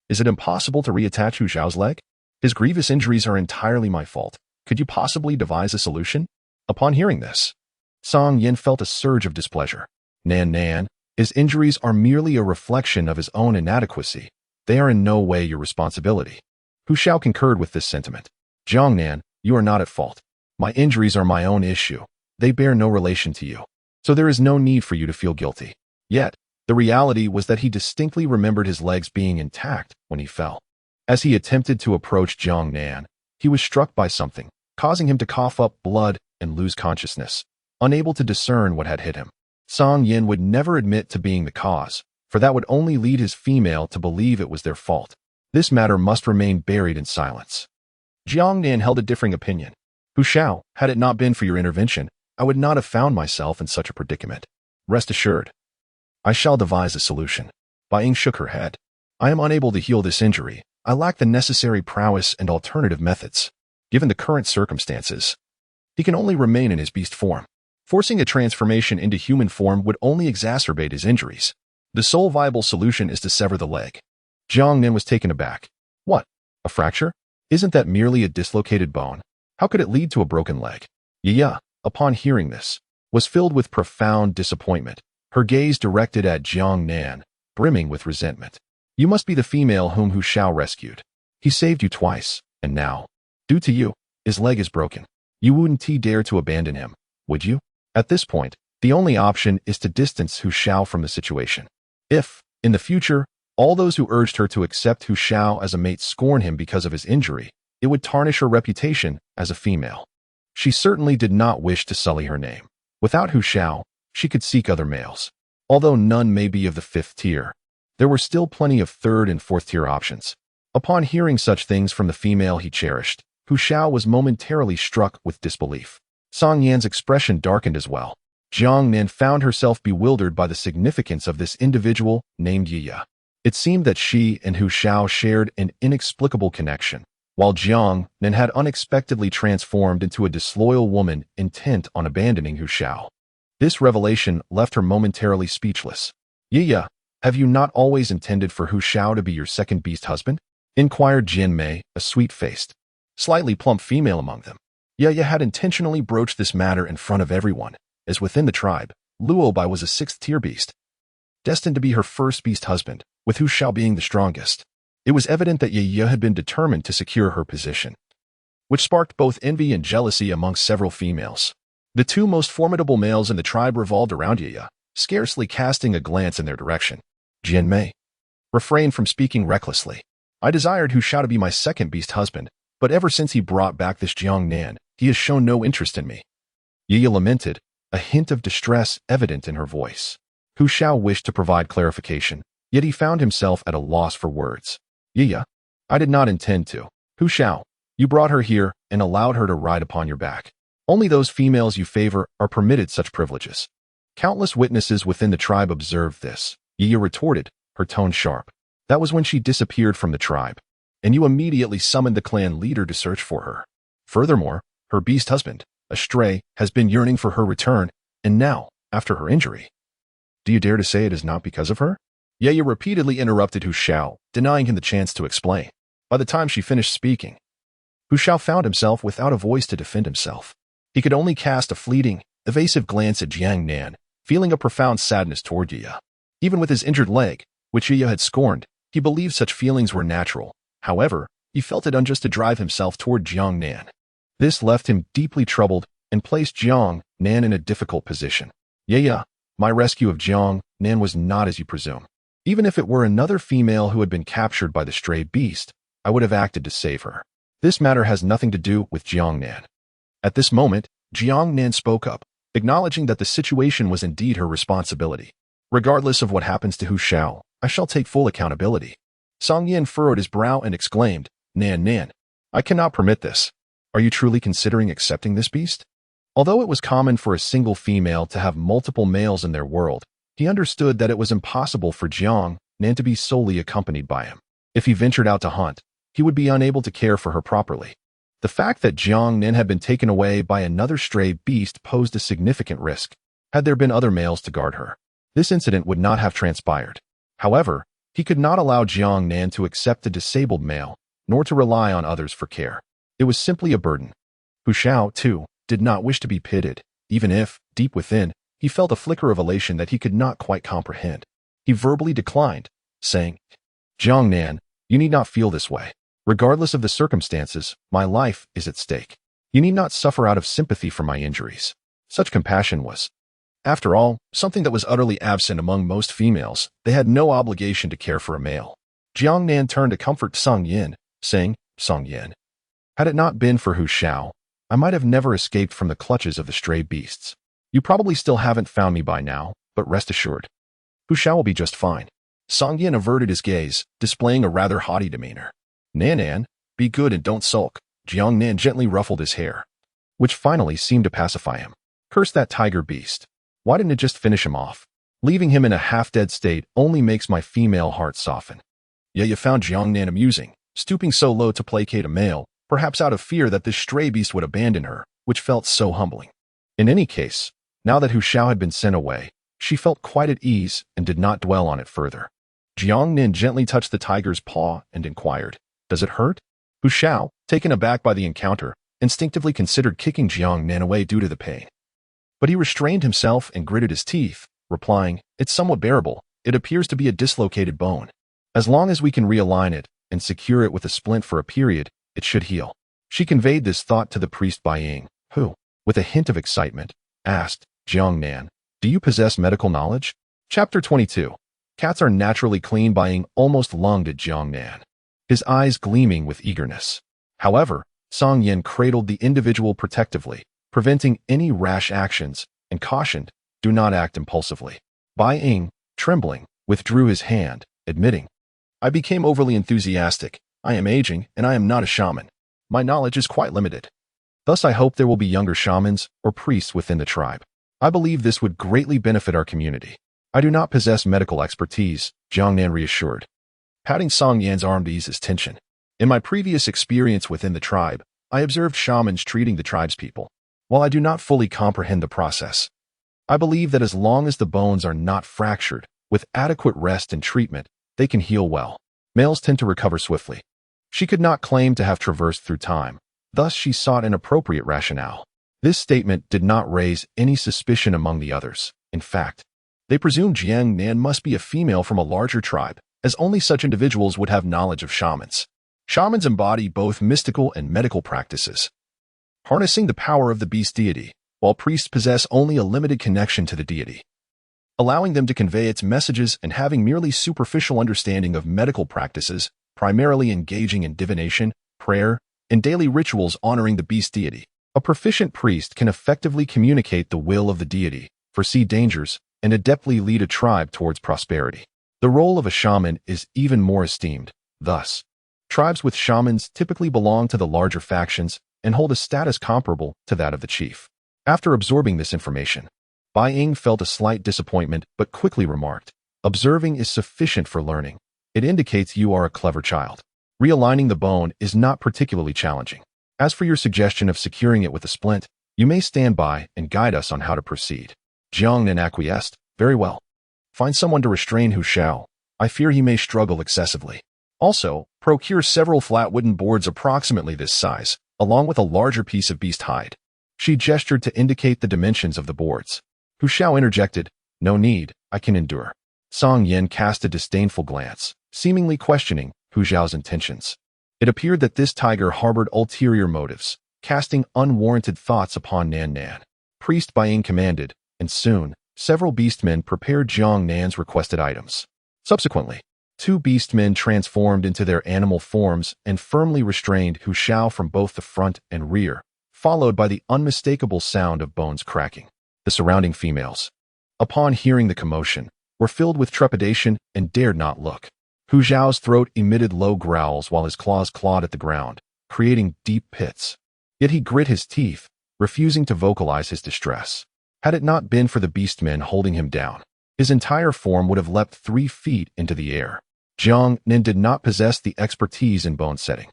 Is it impossible to reattach Hu Xiao's leg? His grievous injuries are entirely my fault. Could you possibly devise a solution? Upon hearing this, Song Yin felt a surge of displeasure. Nan, his injuries are merely a reflection of his own inadequacy. They are in no way your responsibility. Hu Xiao concurred with this sentiment. Jiang Nan, you are not at fault. My injuries are my own issue. They bear no relation to you. So there is no need for you to feel guilty. Yet, the reality was that he distinctly remembered his legs being intact when he fell. As he attempted to approach Jiang Nan, he was struck by something, causing him to cough up blood and lose consciousness, unable to discern what had hit him. Song Yin would never admit to being the cause, for that would only lead his female to believe it was their fault. This matter must remain buried in silence. Jiang Nan held a differing opinion. Hu Xiao, had it not been for your intervention, I would not have found myself in such a predicament. Rest assured, I shall devise a solution. Bying shook her head. I am unable to heal this injury. I lack the necessary prowess and alternative methods. Given the current circumstances, he can only remain in his beast form. Forcing a transformation into human form would only exacerbate his injuries. The sole viable solution is to sever the leg. Jiang Nan was taken aback. What? A fracture? Isn't that merely a dislocated bone? How could it lead to a broken leg? Yiya, upon hearing this, was filled with profound disappointment, her gaze directed at Jiang Nan, brimming with resentment. You must be the female whom Hu Xiao rescued. He saved you twice, and now, due to you, his leg is broken. You wouldn't dare to abandon him, would you? At this point, the only option is to distance Hu Xiao from the situation. If, in the future, all those who urged her to accept Hu Xiao as a mate scorn him because of his injury, it would tarnish her reputation as a female. She certainly did not wish to sully her name. Without Hu Xiao, she could seek other males. Although none may be of the 5th tier, there were still plenty of 3rd and 4th tier options. Upon hearing such things from the female he cherished, Hu Shao was momentarily struck with disbelief. Song Yan's expression darkened as well. Jiang Nan found herself bewildered by the significance of this individual named Yi. It seemed that she and Hu Shao shared an inexplicable connection, while Jiang Nan had unexpectedly transformed into a disloyal woman intent on abandoning Hu Shao. This revelation left her momentarily speechless. Yi, have you not always intended for Hu Shao to be your second beast husband? Inquired Jin Mei, a sweet-faced, slightly plump female among them. Yi had intentionally broached this matter in front of everyone, as within the tribe, Luo Bai was a 6th-tier beast, destined to be her first beast husband, with Hu Shao being the strongest. It was evident that Yi had been determined to secure her position, which sparked both envy and jealousy among several females. The 2 most formidable males in the tribe revolved around Yi, scarcely casting a glance in their direction. Jin Mei refrained from speaking recklessly. I desired Hu Shao to be my second beast husband, but ever since he brought back this Jiang Nan, he has shown no interest in me. Yi lamented, a hint of distress evident in her voice. Hu Shao wished to provide clarification, yet he found himself at a loss for words. Yi, I did not intend to. Hu Shao, you brought her here and allowed her to ride upon your back. Only those females you favor are permitted such privileges. Countless witnesses within the tribe observed this. Yi retorted, her tone sharp. That was when she disappeared from the tribe, and you immediately summoned the clan leader to search for her. Furthermore, her beast husband, a stray, has been yearning for her return, and now, after her injury. Do you dare to say it is not because of her? Yi repeatedly interrupted Hu Shao, denying him the chance to explain. By the time she finished speaking, Hu Shao found himself without a voice to defend himself. He could only cast a fleeting, evasive glance at Jiang Nan, feeling a profound sadness toward Yi. Even with his injured leg, which Yi had scorned, he believed such feelings were natural. However, he felt it unjust to drive himself toward Jiang Nan. This left him deeply troubled and placed Jiang Nan in a difficult position. Yi, my rescue of Jiang Nan was not as you presume. Even if it were another female who had been captured by the stray beast, I would have acted to save her. This matter has nothing to do with Jiang Nan. At this moment, Jiang Nan spoke up, acknowledging that the situation was indeed her responsibility. Regardless of what happens to Hu Shao, I shall take full accountability. Song Yin furrowed his brow and exclaimed, Nan, I cannot permit this. Are you truly considering accepting this beast? Although it was common for a single female to have multiple males in their world, he understood that it was impossible for Jiang Nan to be solely accompanied by him. If he ventured out to hunt, he would be unable to care for her properly. The fact that Jiang Nan had been taken away by another stray beast posed a significant risk. Had there been other males to guard her, this incident would not have transpired. However, he could not allow Jiang Nan to accept a disabled male, nor to rely on others for care. It was simply a burden. Hu Shao, too, did not wish to be pitted, even if, deep within, he felt a flicker of elation that he could not quite comprehend. He verbally declined, saying, Jiang Nan, you need not feel this way. Regardless of the circumstances, my life is at stake. You need not suffer out of sympathy for my injuries. Such compassion was, after all, something that was utterly absent among most females. They had no obligation to care for a male. Jiang Nan turned to comfort Song Yin, saying, Song Yin, had it not been for Hu Shao, I might have never escaped from the clutches of the stray beasts. You probably still haven't found me by now, but rest assured, Hu Shao will be just fine. Song Yin averted his gaze, displaying a rather haughty demeanor. Nan, be good and don't sulk. Jiang Nan gently ruffled his hair, which finally seemed to pacify him. Curse that tiger beast. Why didn't it just finish him off? Leaving him in a half-dead state only makes my female heart soften. Yeah, you found Jiang Nan amusing, stooping so low to placate a male, perhaps out of fear that this stray beast would abandon her, which felt so humbling. In any case, now that Hu Shao had been sent away, she felt quite at ease and did not dwell on it further. Jiang Nan gently touched the tiger's paw and inquired, Does it hurt? Hu Shao, taken aback by the encounter, instinctively considered kicking Jiang Nan away due to the pain. But he restrained himself and gritted his teeth, replying, It's somewhat bearable. It appears to be a dislocated bone. As long as we can realign it and secure it with a splint for a period, it should heal. She conveyed this thought to the priest Bai Ying, who, with a hint of excitement, asked, Jiang Nan, do you possess medical knowledge? Chapter 22. Cats are naturally clean. Bai Ying almost lunged at Jiang Nan, his eyes gleaming with eagerness. However, Song Yin cradled the individual protectively, preventing any rash actions, and cautioned, Do not act impulsively. Bai Ying, trembling, withdrew his hand, admitting, I became overly enthusiastic. I am aging, and I am not a shaman. My knowledge is quite limited. Thus I hope there will be younger shamans or priests within the tribe. I believe this would greatly benefit our community. I do not possess medical expertise, Jiang Nan reassured, patting Song Yan's arm to ease his tension. In my previous experience within the tribe, I observed shamans treating the tribespeople. While I do not fully comprehend the process, I believe that as long as the bones are not fractured, with adequate rest and treatment, they can heal well. Males tend to recover swiftly. She could not claim to have traversed through time, thus she sought an appropriate rationale. This statement did not raise any suspicion among the others. In fact, they presumed Jiang Nan must be a female from a larger tribe, as only such individuals would have knowledge of shamans. Shamans embody both mystical and medical practices, harnessing the power of the beast deity, while priests possess only a limited connection to the deity, allowing them to convey its messages and having merely superficial understanding of medical practices, primarily engaging in divination, prayer, and daily rituals honoring the beast deity. A proficient priest can effectively communicate the will of the deity, foresee dangers, and adeptly lead a tribe towards prosperity. The role of a shaman is even more esteemed. Thus, tribes with shamans typically belong to the larger factions and hold a status comparable to that of the chief. After absorbing this information, Bai Ying felt a slight disappointment but quickly remarked, observing is sufficient for learning. It indicates you are a clever child. Realigning the bone is not particularly challenging. As for your suggestion of securing it with a splint, you may stand by and guide us on how to proceed. Jiang Nan acquiesced. Very well. Find someone to restrain Hu Shao. I fear he may struggle excessively. Also, procure several flat wooden boards approximately this size, along with a larger piece of beast hide. She gestured to indicate the dimensions of the boards. Hu Shao interjected, no need, I can endure. Song Yan cast a disdainful glance, seemingly questioning Hu Zhao's intentions. It appeared that this tiger harbored ulterior motives, casting unwarranted thoughts upon Nan Nan. Priest Bai Ying commanded, and soon, several beastmen prepared Jiang Nan's requested items. Subsequently, 2 beastmen transformed into their animal forms and firmly restrained Hu Shao from both the front and rear, followed by the unmistakable sound of bones cracking. The surrounding females, upon hearing the commotion, were filled with trepidation and dared not look. Hu Zhao's throat emitted low growls while his claws clawed at the ground, creating deep pits. Yet he grit his teeth, refusing to vocalize his distress. Had it not been for the beastmen holding him down, his entire form would have leapt 3 feet into the air. Jiang Nan did not possess the expertise in bone setting.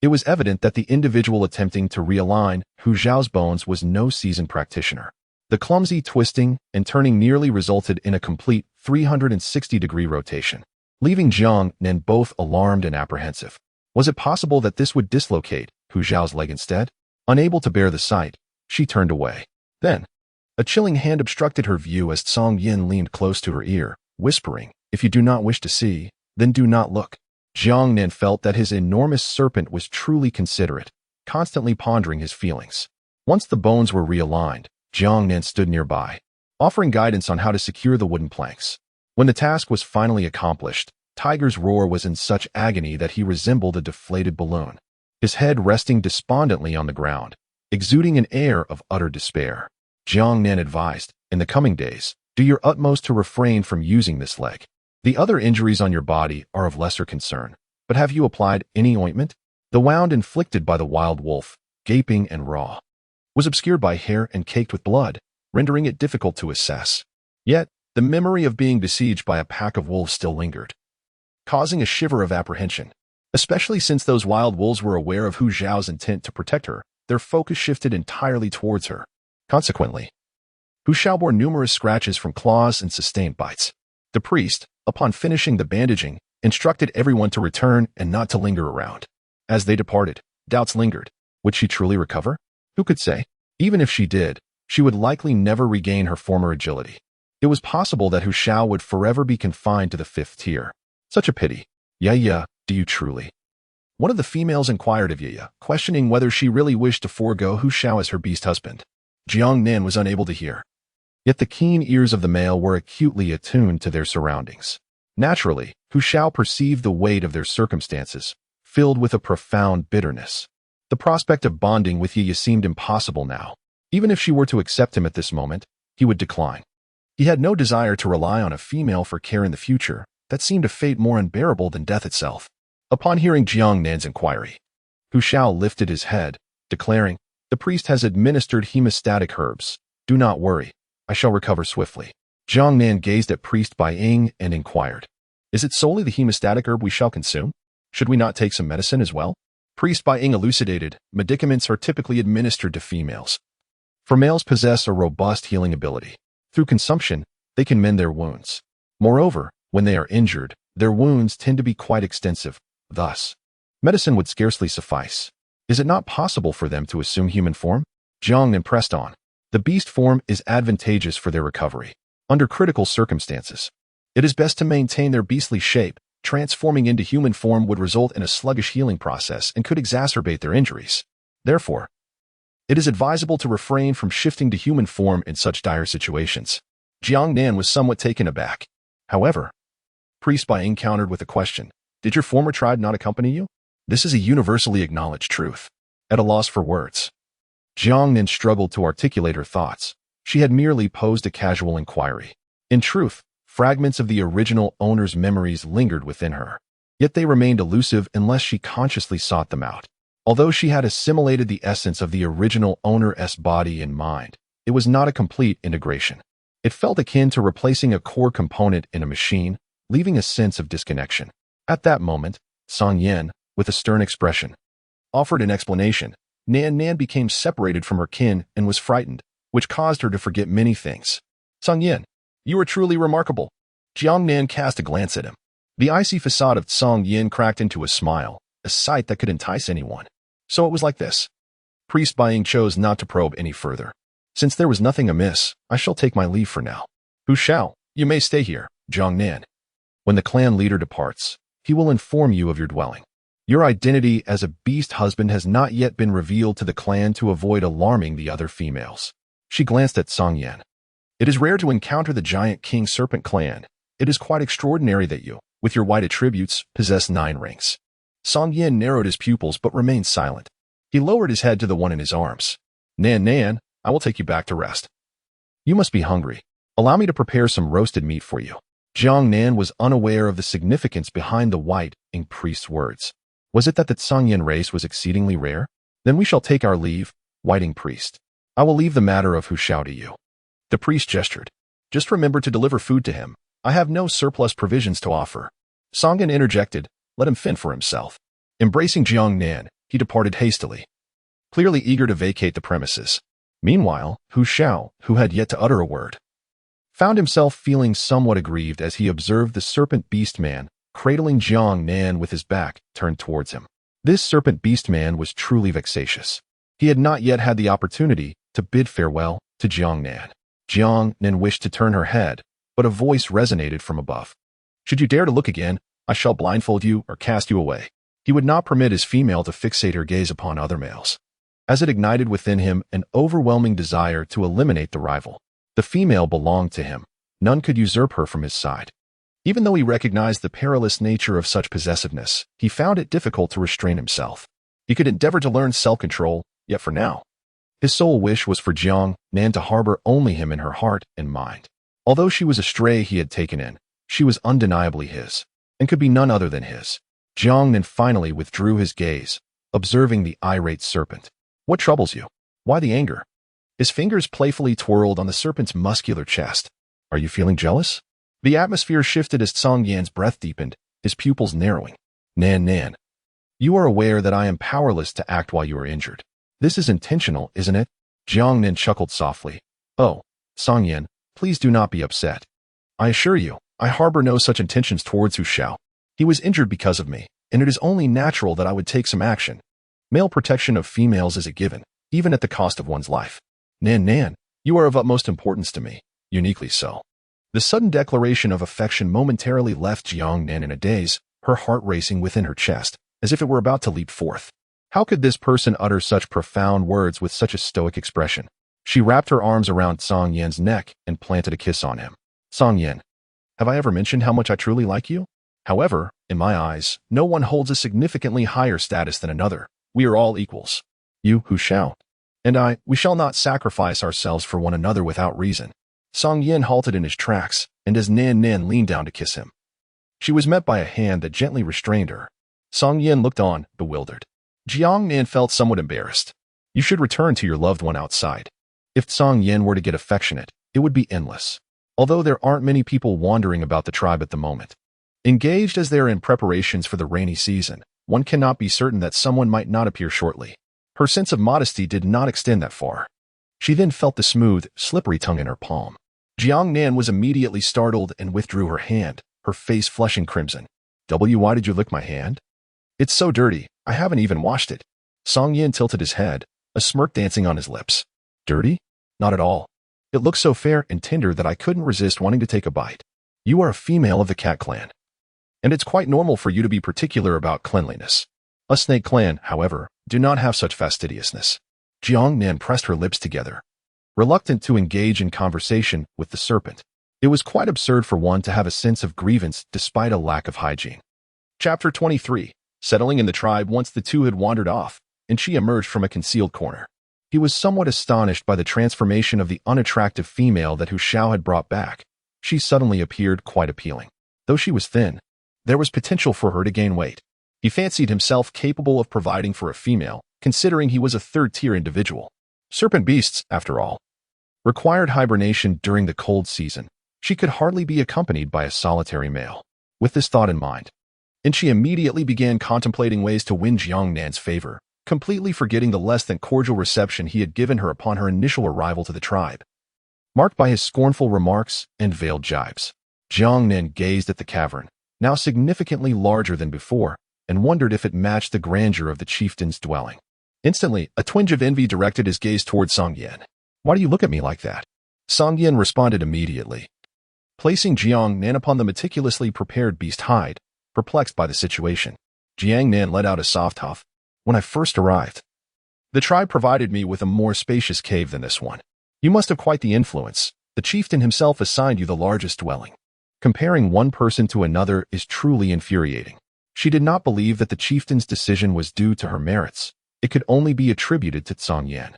It was evident that the individual attempting to realign Hu Zhao's bones was no seasoned practitioner. The clumsy twisting and turning nearly resulted in a complete 360-degree rotation, leaving Jiang Nan both alarmed and apprehensive. Was it possible that this would dislocate Hu Zhao's leg instead? Unable to bear the sight, she turned away. Then, a chilling hand obstructed her view as Song Yin leaned close to her ear, whispering, if you do not wish to see, then do not look. Jiang Nan felt that his enormous serpent was truly considerate, constantly pondering his feelings. Once the bones were realigned, Jiang Nan stood nearby, offering guidance on how to secure the wooden planks. When the task was finally accomplished, Tiger's roar was in such agony that he resembled a deflated balloon, his head resting despondently on the ground, exuding an air of utter despair. Jiang Nan advised, in the coming days, do your utmost to refrain from using this leg. The other injuries on your body are of lesser concern, but have you applied any ointment? The wound inflicted by the wild wolf, gaping and raw, was obscured by hair and caked with blood, rendering it difficult to assess. Yet, the memory of being besieged by a pack of wolves still lingered, causing a shiver of apprehension. Especially since those wild wolves were aware of Hu Zhao's intent to protect her, their focus shifted entirely towards her. Consequently, Hu Zhao bore numerous scratches from claws and sustained bites. The priest, upon finishing the bandaging, instructed everyone to return and not to linger around. As they departed, doubts lingered. Would she truly recover? Who could say? Even if she did, she would likely never regain her former agility. It was possible that Hu Zhao would forever be confined to the 5th tier. Such a pity. Yeah, do you truly? One of the females inquired of Yaya, questioning whether she really wished to forego Hu Zhao as her beast husband. Jiang Nan was unable to hear. Yet the keen ears of the male were acutely attuned to their surroundings. Naturally, Hu Zhao perceived the weight of their circumstances, filled with a profound bitterness. The prospect of bonding with Yaya seemed impossible now. Even if she were to accept him at this moment, he would decline. He had no desire to rely on a female for care in the future. That seemed a fate more unbearable than death itself. Upon hearing Jiang Nan's inquiry, Hu Shao lifted his head, declaring, "The priest has administered hemostatic herbs. Do not worry. I shall recover swiftly." Jiang Nan gazed at Priest Bai Ying and inquired, "Is it solely the hemostatic herb we shall consume? Should we not take some medicine as well?" Priest Bai Ying elucidated, "Medicaments are typically administered to females, for males possess a robust healing ability. Through consumption, they can mend their wounds. Moreover, when they are injured, their wounds tend to be quite extensive. Thus, medicine would scarcely suffice. Is it not possible for them to assume human form?" Jiang Nan pressed on. "The beast form is advantageous for their recovery. Under critical circumstances, it is best to maintain their beastly shape. Transforming into human form would result in a sluggish healing process and could exacerbate their injuries. Therefore, it is advisable to refrain from shifting to human form in such dire situations." Jiang Nan was somewhat taken aback. However, Priest Bai Ying countered with a question. "Did your former tribe not accompany you?" This is a universally acknowledged truth. At a loss for words, Jiang Nan struggled to articulate her thoughts. She had merely posed a casual inquiry. In truth, fragments of the original owner's memories lingered within her. Yet they remained elusive unless she consciously sought them out. Although she had assimilated the essence of the original owner's body and mind, it was not a complete integration. It felt akin to replacing a core component in a machine, leaving a sense of disconnection. At that moment, Song Yan, with a stern expression, offered an explanation. Nan became separated from her kin and was frightened, which caused her to forget many things. "Song Yan, you are truly remarkable." Jiang Nan cast a glance at him. The icy facade of Song Yan cracked into a smile, a sight that could entice anyone. So it was like this. Priest Bai Ying chose not to probe any further. "Since there was nothing amiss, I shall take my leave for now." "Hu Shao, you may stay here, Jiang Nan. When the clan leader departs, he will inform you of your dwelling. Your identity as a beast husband has not yet been revealed to the clan to avoid alarming the other females." She glanced at Song Yan. "It is rare to encounter the giant king serpent clan. It is quite extraordinary that you, with your white attributes, possess 9 ranks." Song Yan narrowed his pupils but remained silent. He lowered his head to the one in his arms. Nan, I will take you back to rest. You must be hungry. Allow me to prepare some roasted meat for you." Jiang Nan was unaware of the significance behind the white-ing priest's words. Was it that the Song Yan race was exceedingly rare? "Then we shall take our leave, white-ing priest. I will leave the matter of Hu Shao to you." The priest gestured. "Just remember to deliver food to him. I have no surplus provisions to offer." Song Yan interjected, "Let him fend for himself." Embracing Jiang Nan, he departed hastily, clearly eager to vacate the premises. Meanwhile, Hu Shao, who had yet to utter a word, found himself feeling somewhat aggrieved as he observed the serpent beast man cradling Jiang Nan with his back turned towards him. This serpent beast man was truly vexatious. He had not yet had the opportunity to bid farewell to Jiang Nan. Jiang Nan wished to turn her head, but a voice resonated from above. "Should you dare to look again, I shall blindfold you or cast you away." He would not permit his female to fixate her gaze upon other males, as it ignited within him an overwhelming desire to eliminate the rival. The female belonged to him. None could usurp her from his side. Even though he recognized the perilous nature of such possessiveness, he found it difficult to restrain himself. He could endeavor to learn self-control, yet for now, his sole wish was for Jiang Nan to harbor only him in her heart and mind. Although she was a stray he had taken in, she was undeniably his, and could be none other than his. Jiang Nan finally withdrew his gaze, observing the irate serpent. "What troubles you? Why the anger?" His fingers playfully twirled on the serpent's muscular chest. "Are you feeling jealous?" The atmosphere shifted as Song Yan's breath deepened, his pupils narrowing. Nan, you are aware that I am powerless to act while you are injured. This is intentional, isn't it?" Jiang Nan chuckled softly. "Oh, Song Yan, please do not be upset. I assure you, I harbor no such intentions towards Hu Shao. He was injured because of me, and it is only natural that I would take some action. Male protection of females is a given, even at the cost of one's life. Nan, you are of utmost importance to me, uniquely so." The sudden declaration of affection momentarily left Jiang Nan in a daze, her heart racing within her chest, as if it were about to leap forth. How could this person utter such profound words with such a stoic expression? She wrapped her arms around Song Yan's neck and planted a kiss on him. "Song Yan, have I ever mentioned how much I truly like you? However, in my eyes, no one holds a significantly higher status than another. We are all equals. You, Hu Shao, and I, we shall not sacrifice ourselves for one another without reason." Song Yin halted in his tracks, and as Nan Nan leaned down to kiss him, she was met by a hand that gently restrained her. Song Yin looked on, bewildered. Jiang Nan felt somewhat embarrassed. You should return to your loved one outside. If Song Yin were to get affectionate, it would be endless. Although there aren't many people wandering about the tribe at the moment. Engaged as they are in preparations for the rainy season, one cannot be certain that someone might not appear shortly. Her sense of modesty did not extend that far. She then felt the smooth, slippery tongue in her palm. Jiang Nan was immediately startled and withdrew her hand, her face flushing crimson. Why did you lick my hand? It's so dirty, I haven't even washed it. Song Yin tilted his head, a smirk dancing on his lips. Dirty? Not at all. It looks so fair and tender that I couldn't resist wanting to take a bite. You are a female of the cat clan. And it's quite normal for you to be particular about cleanliness. A snake clan, however, do not have such fastidiousness. Jiang Nan pressed her lips together, reluctant to engage in conversation with the serpent. It was quite absurd for one to have a sense of grievance despite a lack of hygiene. Chapter 23. Settling in the tribe once the two had wandered off, and she emerged from a concealed corner. He was somewhat astonished by the transformation of the unattractive female that Hu Shao had brought back. She suddenly appeared quite appealing. Though she was thin, there was potential for her to gain weight. He fancied himself capable of providing for a female, considering he was a third-tier individual. Serpent beasts, after all, required hibernation during the cold season. She could hardly be accompanied by a solitary male. With this thought in mind, and she immediately began contemplating ways to win Jiang Nan's favor, completely forgetting the less than cordial reception he had given her upon her initial arrival to the tribe. Marked by his scornful remarks and veiled jibes, Jiang Nan gazed at the cavern, now significantly larger than before, and wondered if it matched the grandeur of the chieftain's dwelling. Instantly, a twinge of envy directed his gaze towards Song Yin. Why do you look at me like that? Song Yin responded immediately, placing Jiang Nan upon the meticulously prepared beast hide, perplexed by the situation. Jiang Nan let out a soft huff. When I first arrived, the tribe provided me with a more spacious cave than this one. You must have quite the influence. The chieftain himself assigned you the largest dwelling. Comparing one person to another is truly infuriating. She did not believe that the chieftain's decision was due to her merits. It could only be attributed to Song Yin.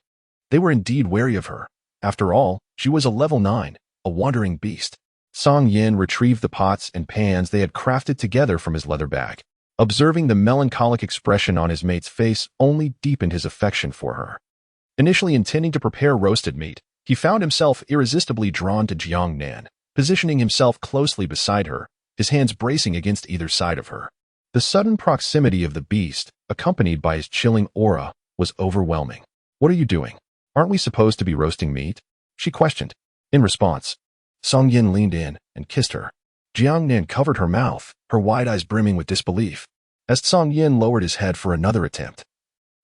They were indeed wary of her. After all, she was a level 9, a wandering beast. Song Yin retrieved the pots and pans they had crafted together from his leather bag. Observing the melancholic expression on his mate's face only deepened his affection for her. Initially intending to prepare roasted meat, he found himself irresistibly drawn to Jiang Nan, positioning himself closely beside her, his hands bracing against either side of her. The sudden proximity of the beast, accompanied by his chilling aura, was overwhelming. What are you doing? Aren't we supposed to be roasting meat? She questioned. In response, Song Yin leaned in and kissed her. Jiang Nan covered her mouth, her wide eyes brimming with disbelief. As Song Yin lowered his head for another attempt,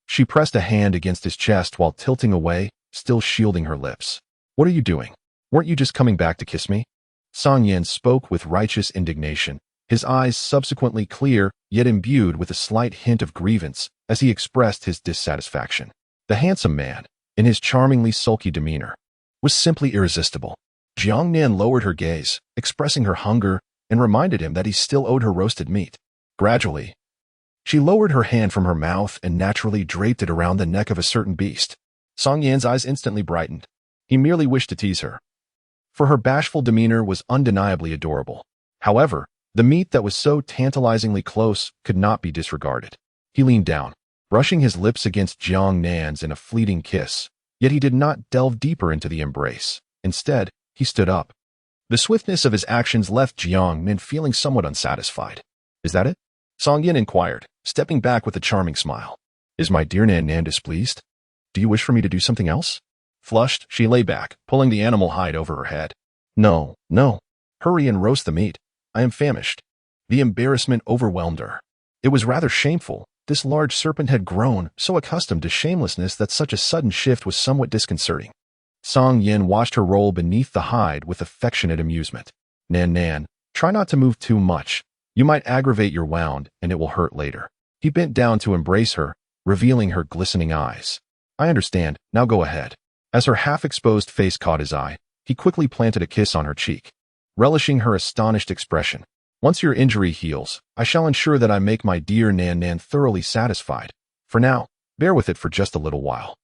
she pressed a hand against his chest while tilting away, still shielding her lips. What are you doing? Weren't you just coming back to kiss me? Song Yin spoke with righteous indignation, his eyes subsequently clear, yet imbued with a slight hint of grievance as he expressed his dissatisfaction. The handsome man, in his charmingly sulky demeanor, was simply irresistible. Jiang Nan lowered her gaze, expressing her hunger, and reminded him that he still owed her roasted meat. Gradually, she lowered her hand from her mouth and naturally draped it around the neck of a certain beast. Song Yan's eyes instantly brightened. He merely wished to tease her, for her bashful demeanor was undeniably adorable. However, the meat that was so tantalizingly close could not be disregarded. He leaned down, brushing his lips against Jiang Nan's in a fleeting kiss, yet he did not delve deeper into the embrace. Instead, he stood up. The swiftness of his actions left Jiang Nan feeling somewhat unsatisfied. Is that it? Song Yin inquired, stepping back with a charming smile. Is my dear Nan Nan displeased? Do you wish for me to do something else? Flushed, she lay back, pulling the animal hide over her head. No, no. Hurry and roast the meat. I am famished. The embarrassment overwhelmed her. It was rather shameful. This large serpent had grown so accustomed to shamelessness that such a sudden shift was somewhat disconcerting. Song Yin watched her roll beneath the hide with affectionate amusement. Nan Nan, try not to move too much. You might aggravate your wound, and it will hurt later. He bent down to embrace her, revealing her glistening eyes. I understand, now go ahead. As her half-exposed face caught his eye, he quickly planted a kiss on her cheek, relishing her astonished expression. Once your injury heals, I shall ensure that I make my dear Nan Nan thoroughly satisfied. For now, bear with it for just a little while.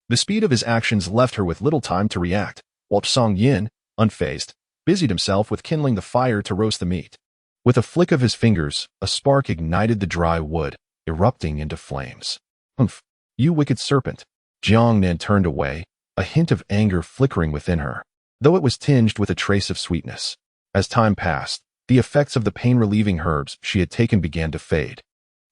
The speed of his actions left her with little time to react, while Song Yin, unfazed, busied himself with kindling the fire to roast the meat. With a flick of his fingers, a spark ignited the dry wood, erupting into flames. "Humph, you wicked serpent." Jiang Nan turned away, a hint of anger flickering within her, though it was tinged with a trace of sweetness. As time passed, the effects of the pain-relieving herbs she had taken began to fade,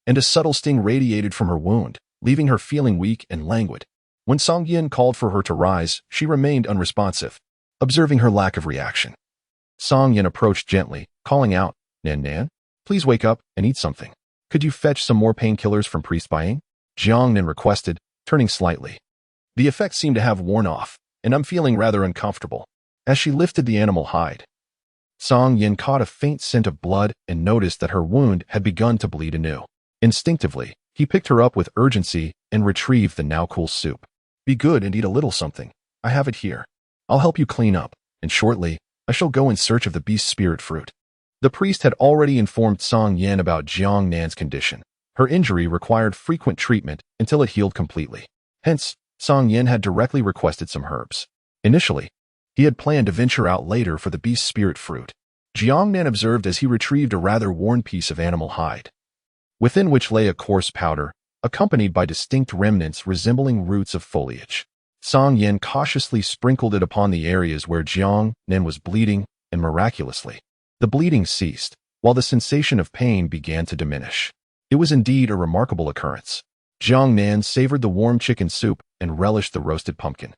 and a subtle sting radiated from her wound, leaving her feeling weak and languid. When Song Yin called for her to rise, she remained unresponsive, observing her lack of reaction. Song Yin approached gently, calling out, "Nan Nan, please wake up and eat something. Could you fetch some more painkillers from Priest Buying?" Jiang Nan requested, turning slightly. The effects seemed to have worn off, and I'm feeling rather uncomfortable. As she lifted the animal hide, Song Yin caught a faint scent of blood and noticed that her wound had begun to bleed anew. Instinctively, he picked her up with urgency and retrieved the now-cool soup. "Be good and eat a little something. I have it here. I'll help you clean up, and shortly, I shall go in search of the beast spirit fruit." The priest had already informed Song Yin about Jiang Nan's condition. Her injury required frequent treatment until it healed completely. Hence, Song Yin had directly requested some herbs. Initially, he had planned to venture out later for the beast spirit fruit. Jiang Nan observed as he retrieved a rather worn piece of animal hide, within which lay a coarse powder, accompanied by distinct remnants resembling roots of foliage. Song Yin cautiously sprinkled it upon the areas where Jiang Nan was bleeding, and miraculously, the bleeding ceased, while the sensation of pain began to diminish. It was indeed a remarkable occurrence. Jiang Nan savored the warm chicken soup and relished the roasted pumpkin,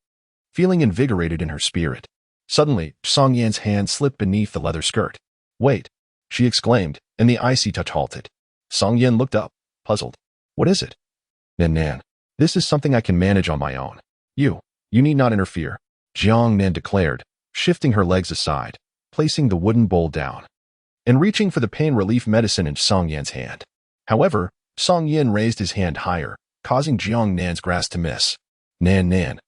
feeling invigorated in her spirit. Suddenly, Song Yan's hand slipped beneath the leather skirt. "Wait," she exclaimed, and the icy touch halted. Song Yin looked up, puzzled. "What is it?" "Nan Nan, this is something I can manage on my own. You need not interfere," Jiang Nan declared, shifting her legs aside, placing the wooden bowl down, and reaching for the pain relief medicine in Song Yan's hand. However, Song Yin raised his hand higher, causing Jiang Nan's grasp to miss. "Nan Nan,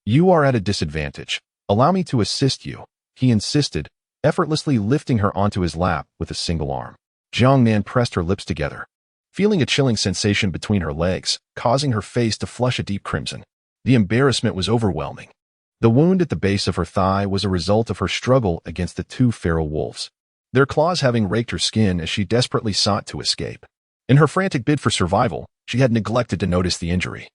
you are at a disadvantage. Allow me to assist you," he insisted, effortlessly lifting her onto his lap with a single arm. Jiang Nan pressed her lips together, feeling a chilling sensation between her legs, causing her face to flush a deep crimson. The embarrassment was overwhelming. The wound at the base of her thigh was a result of her struggle against the two feral wolves, their claws having raked her skin as she desperately sought to escape. In her frantic bid for survival, she had neglected to notice the injury.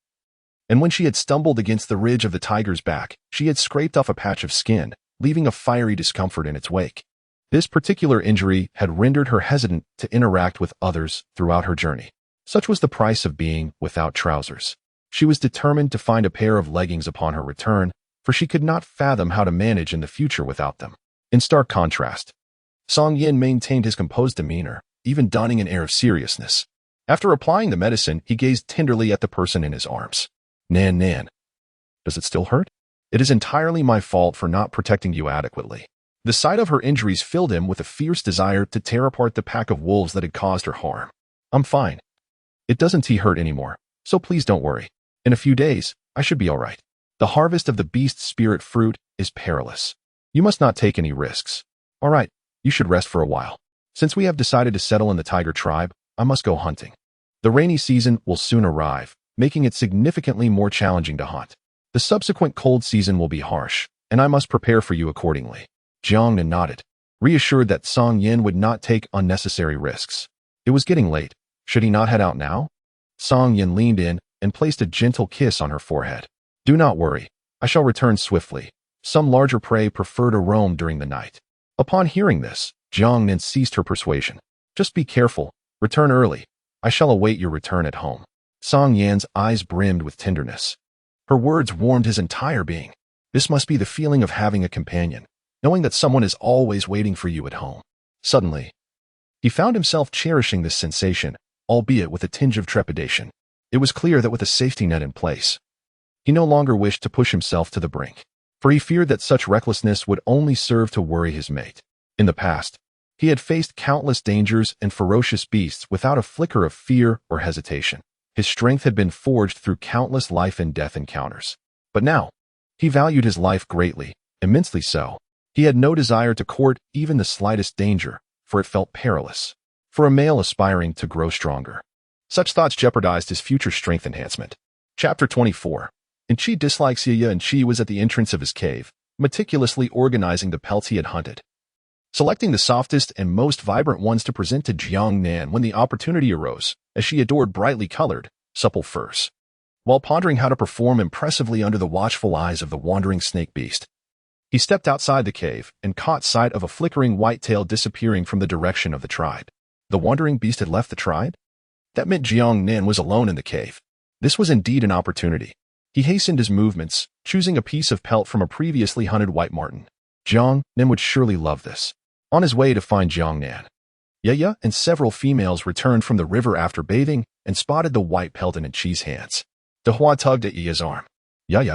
And when she had stumbled against the ridge of the tiger's back, she had scraped off a patch of skin, leaving a fiery discomfort in its wake. This particular injury had rendered her hesitant to interact with others throughout her journey. Such was the price of being without trousers. She was determined to find a pair of leggings upon her return, for she could not fathom how to manage in the future without them. In stark contrast, Song Yin maintained his composed demeanor, even donning an air of seriousness. After applying the medicine, he gazed tenderly at the person in his arms. "Nan Nan, does it still hurt? It is entirely my fault for not protecting you adequately." The sight of her injuries filled him with a fierce desire to tear apart the pack of wolves that had caused her harm. "I'm fine. It doesn't hurt anymore, so please don't worry. In a few days, I should be all right. The harvest of the beast spirit fruit is perilous. You must not take any risks. All right, you should rest for a while. Since we have decided to settle in the tiger tribe, I must go hunting. The rainy season will soon arrive, making it significantly more challenging to hunt. The subsequent cold season will be harsh, and I must prepare for you accordingly." Jiang Nan nodded, reassured that Song Yin would not take unnecessary risks. It was getting late. Should he not head out now? Song Yin leaned in and placed a gentle kiss on her forehead. "Do not worry. I shall return swiftly. Some larger prey prefer to roam during the night." Upon hearing this, Jiang Nan ceased her persuasion. "Just be careful. Return early. I shall await your return at home." Song Yan's eyes brimmed with tenderness. Her words warmed his entire being. This must be the feeling of having a companion, knowing that someone is always waiting for you at home. Suddenly, he found himself cherishing this sensation, albeit with a tinge of trepidation. It was clear that with a safety net in place, he no longer wished to push himself to the brink, for he feared that such recklessness would only serve to worry his mate. In the past, he had faced countless dangers and ferocious beasts without a flicker of fear or hesitation. His strength had been forged through countless life and death encounters. But now, he valued his life greatly, immensely so. He had no desire to court even the slightest danger, for it felt perilous, for a male aspiring to grow stronger. Such thoughts jeopardized his future strength enhancement. Chapter 24. And Chi dislikes Yaya, and Chi was at the entrance of his cave, meticulously organizing the pelts he had hunted, selecting the softest and most vibrant ones to present to Jiang Nan when the opportunity arose, as she adored brightly colored, supple furs. While pondering how to perform impressively under the watchful eyes of the wandering snake beast, he stepped outside the cave and caught sight of a flickering white tail disappearing from the direction of the tribe. The wandering beast had left the tribe? That meant Jiang Nan was alone in the cave. This was indeed an opportunity. He hastened his movements, choosing a piece of pelt from a previously hunted white marten. Jiang Nan would surely love this. On his way to find Jiang Nan, Ye and several females returned from the river after bathing and spotted the white pelt in Chi's hands. Dehua tugged at Ye's arm. Ye,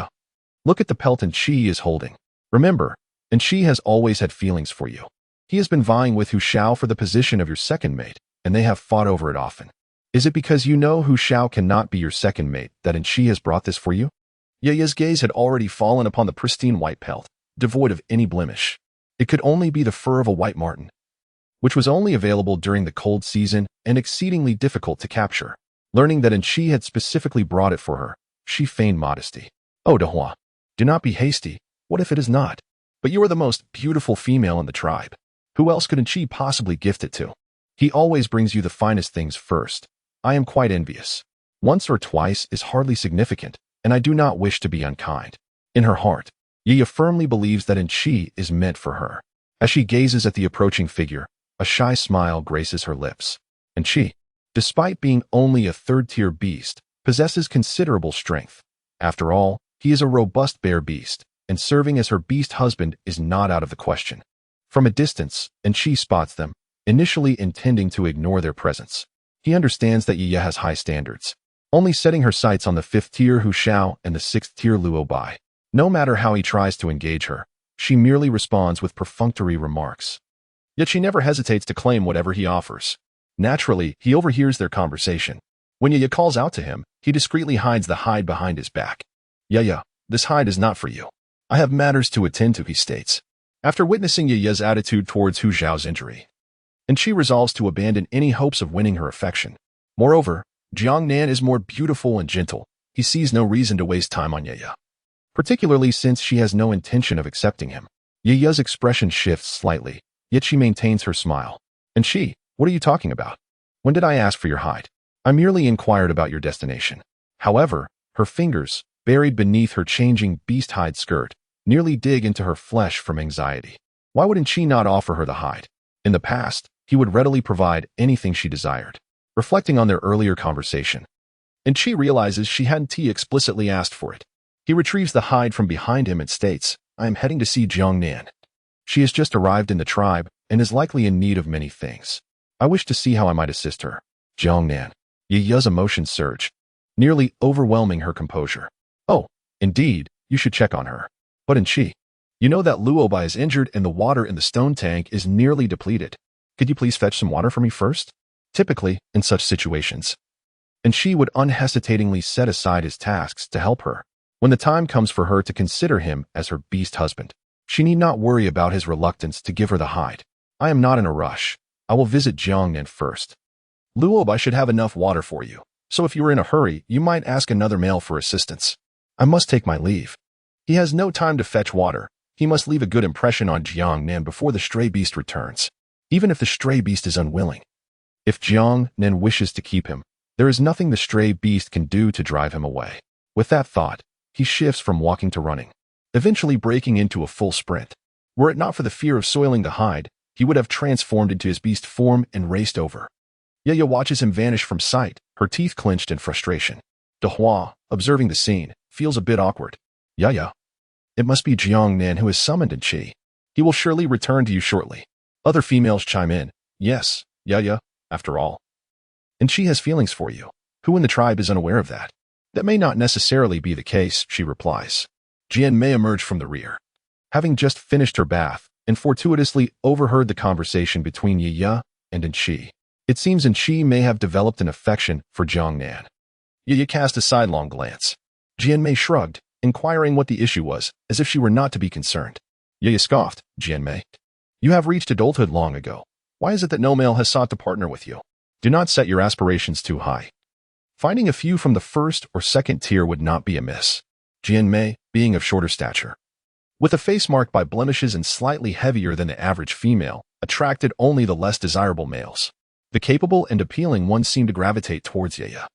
look at the pelt Chi is holding. Remember, Chi has always had feelings for you. He has been vying with Hu Shao for the position of your second mate, and they have fought over it often. Is it because you know Hu Shao cannot be your second mate that Chi has brought this for you? Ye's gaze had already fallen upon the pristine white pelt, devoid of any blemish. It could only be the fur of a white marten, which was only available during the cold season and exceedingly difficult to capture. Learning that Chi had specifically brought it for her, she feigned modesty. Oh, Dehua, do not be hasty. What if it is not? But you are the most beautiful female in the tribe. Who else could Chi possibly gift it to? He always brings you the finest things first. I am quite envious. Once or twice is hardly significant, and I do not wish to be unkind. In her heart, Ye firmly believes that Chi is meant for her. As she gazes at the approaching figure, a shy smile graces her lips. Chi, despite being only a third-tier beast, possesses considerable strength. After all, he is a robust bear beast, and serving as her beast husband is not out of the question. From a distance, Chi spots them, initially intending to ignore their presence. He understands that Ye has high standards, only setting her sights on the 5th-tier Hu Shao and the 6th-tier Luo Bai. No matter how he tries to engage her, she merely responds with perfunctory remarks. Yet she never hesitates to claim whatever he offers. Naturally, he overhears their conversation. When Ye calls out to him, he discreetly hides the hide behind his back. Ye, this hide is not for you. I have matters to attend to, he states. After witnessing Ye's attitude towards Hu Zhao's injury, Chi resolves to abandon any hopes of winning her affection. Moreover, Jiang Nan is more beautiful and gentle. He sees no reason to waste time on Ye, particularly since she has no intention of accepting him. Ye's expression shifts slightly, yet she maintains her smile. Chi, what are you talking about? When did I ask for your hide? I merely inquired about your destination. However, her fingers, buried beneath her changing beast hide skirt, nearly dig into her flesh from anxiety. Why would Chi not offer her the hide? In the past, he would readily provide anything she desired. Reflecting on their earlier conversation, Chi realizes she hadn't explicitly asked for it. He retrieves the hide from behind him and states, I am heading to see Jiang Nan. She has just arrived in the tribe and is likely in need of many things. I wish to see how I might assist her. Jiang Nan. Ye's emotions surge, nearly overwhelming her composure. Oh, indeed, you should check on her. But Chi, you know that Luo Bai is injured and the water in the stone tank is nearly depleted. Could you please fetch some water for me first? Typically, in such situations, Chi would unhesitatingly set aside his tasks to help her. When the time comes for her to consider him as her beast husband, she need not worry about his reluctance to give her the hide. I am not in a rush. I will visit Jiang Nan first. Luo Bai should have enough water for you, so if you are in a hurry, you might ask another male for assistance. I must take my leave. He has no time to fetch water. He must leave a good impression on Jiang Nan before the stray beast returns, even if the stray beast is unwilling. If Jiang Nan wishes to keep him, there is nothing the stray beast can do to drive him away. With that thought, he shifts from walking to running, eventually breaking into a full sprint. Were it not for the fear of soiling the hide, he would have transformed into his beast form and raced over. Ye watches him vanish from sight, her teeth clenched in frustration. Dehua, observing the scene, feels a bit awkward. Ye, it must be Jiang Nan who has summoned Chi. He will surely return to you shortly. Other females chime in. Yes, Ye, after all. Chi has feelings for you. Who in the tribe is unaware of that? That may not necessarily be the case, she replies. Jian may emerge from the rear, having just finished her bath, and fortuitously overheard the conversation between Ye and Chi. It seems Chi may have developed an affection for Jiang Nan. Ye cast a sidelong glance. Jian Mei shrugged, inquiring what the issue was, as if she were not to be concerned. Ye scoffed, Jian Mei. You have reached adulthood long ago. Why is it that no male has sought to partner with you? Do not set your aspirations too high. Finding a few from the 1st or 2nd tier would not be amiss. Jian Mei, being of shorter stature, with a face marked by blemishes and slightly heavier than the average female, attracted only the less desirable males. The capable and appealing one seemed to gravitate towards Yaya.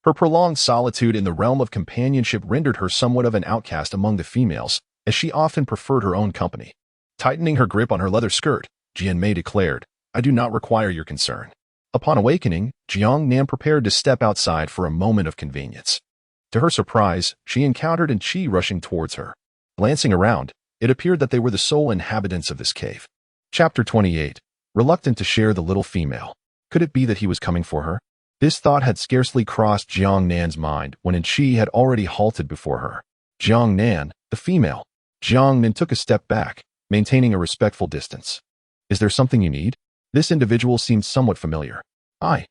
Her prolonged solitude in the realm of companionship rendered her somewhat of an outcast among the females, as she often preferred her own company. Tightening her grip on her leather skirt, Jiang Nan declared, "I do not require your concern." Upon awakening, Jiang Nan prepared to step outside for a moment of convenience. To her surprise, she encountered Chi rushing towards her. Glancing around, it appeared that they were the sole inhabitants of this cave. Chapter 28. Reluctant to share the little female. Could it be that he was coming for her? This thought had scarcely crossed Jiang Nan's mind when Chi had already halted before her. Jiang Nan, the female. Jiang Nan took a step back, maintaining a respectful distance. "Is there something you need?" This individual seemed somewhat familiar. I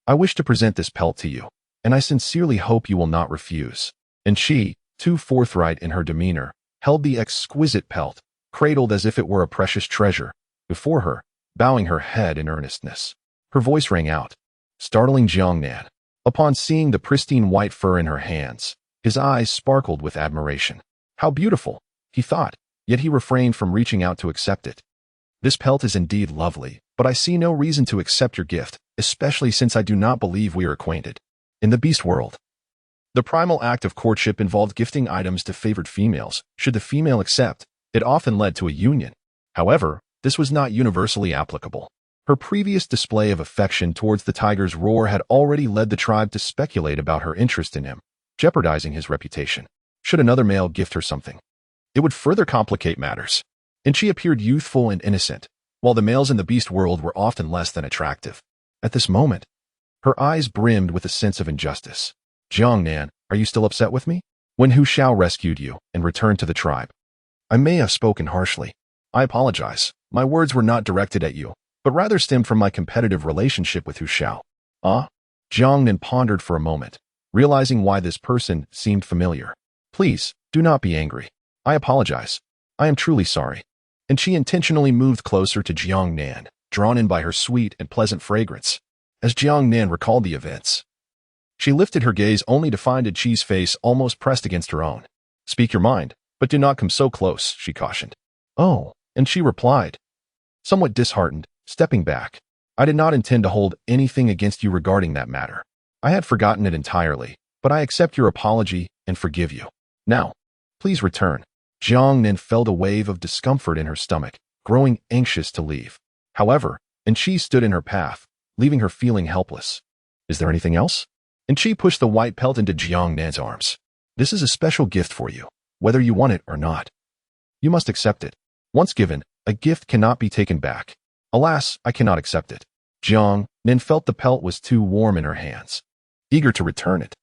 wish to present this pelt to you, and I sincerely hope you will not refuse." And she, too forthright in her demeanor, held the exquisite pelt, cradled as if it were a precious treasure, before her, bowing her head in earnestness. Her voice rang out, startling Jiang Nan. Upon seeing the pristine white fur in her hands, his eyes sparkled with admiration. How beautiful, he thought, yet he refrained from reaching out to accept it. "This pelt is indeed lovely, but I see no reason to accept your gift, especially since I do not believe we are acquainted." In the beast world, the primal act of courtship involved gifting items to favored females. Should the female accept, it often led to a union. However, this was not universally applicable. Her previous display of affection towards the tiger's roar had already led the tribe to speculate about her interest in him, jeopardizing his reputation. Should another male gift her something, it would further complicate matters. And she appeared youthful and innocent, while the males in the beast world were often less than attractive. At this moment, her eyes brimmed with a sense of injustice. "Jiang Nan, are you still upset with me? When Hu Shao rescued you and returned to the tribe, I may have spoken harshly. I apologize. My words were not directed at you, but rather stemmed from my competitive relationship with Hu Shao." Jiang Nan pondered for a moment, realizing why this person seemed familiar. "Please, do not be angry. I apologize. I am truly sorry." And she intentionally moved closer to Jiang Nan, drawn in by her sweet and pleasant fragrance. As Jiang Nan recalled the events, she lifted her gaze only to find Chi's face almost pressed against her own. "Speak your mind, but do not come so close," she cautioned. "Oh," and she replied, somewhat disheartened, stepping back. "I did not intend to hold anything against you regarding that matter. I had forgotten it entirely, but I accept your apology and forgive you. Now, please return." Jiang Nan felt a wave of discomfort in her stomach, growing anxious to leave. However, Chi stood in her path, leaving her feeling helpless. "Is there anything else?" Chi pushed the white pelt into Jiang Nan's arms. "This is a special gift for you, whether you want it or not. You must accept it. Once given, a gift cannot be taken back. Alas, I cannot accept it." Jiang Nan felt the pelt was too warm in her hands, eager to return it.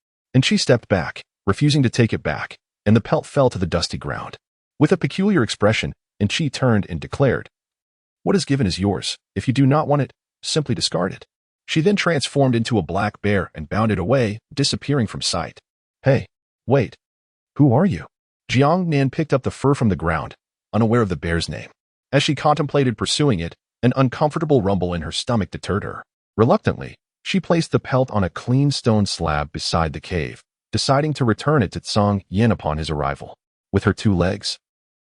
She stepped back, refusing to take it back, and the pelt fell to the dusty ground. With a peculiar expression, Chi turned and declared, "What is given is yours. If you do not want it, simply discard it." She then transformed into a black bear and bounded away, disappearing from sight. "Hey, wait. Who are you?" Jiang Nan picked up the fur from the ground, unaware of the bear's name. As she contemplated pursuing it, an uncomfortable rumble in her stomach deterred her. Reluctantly, she placed the pelt on a clean stone slab beside the cave, deciding to return it to Tsang Yin upon his arrival. With her 2 legs,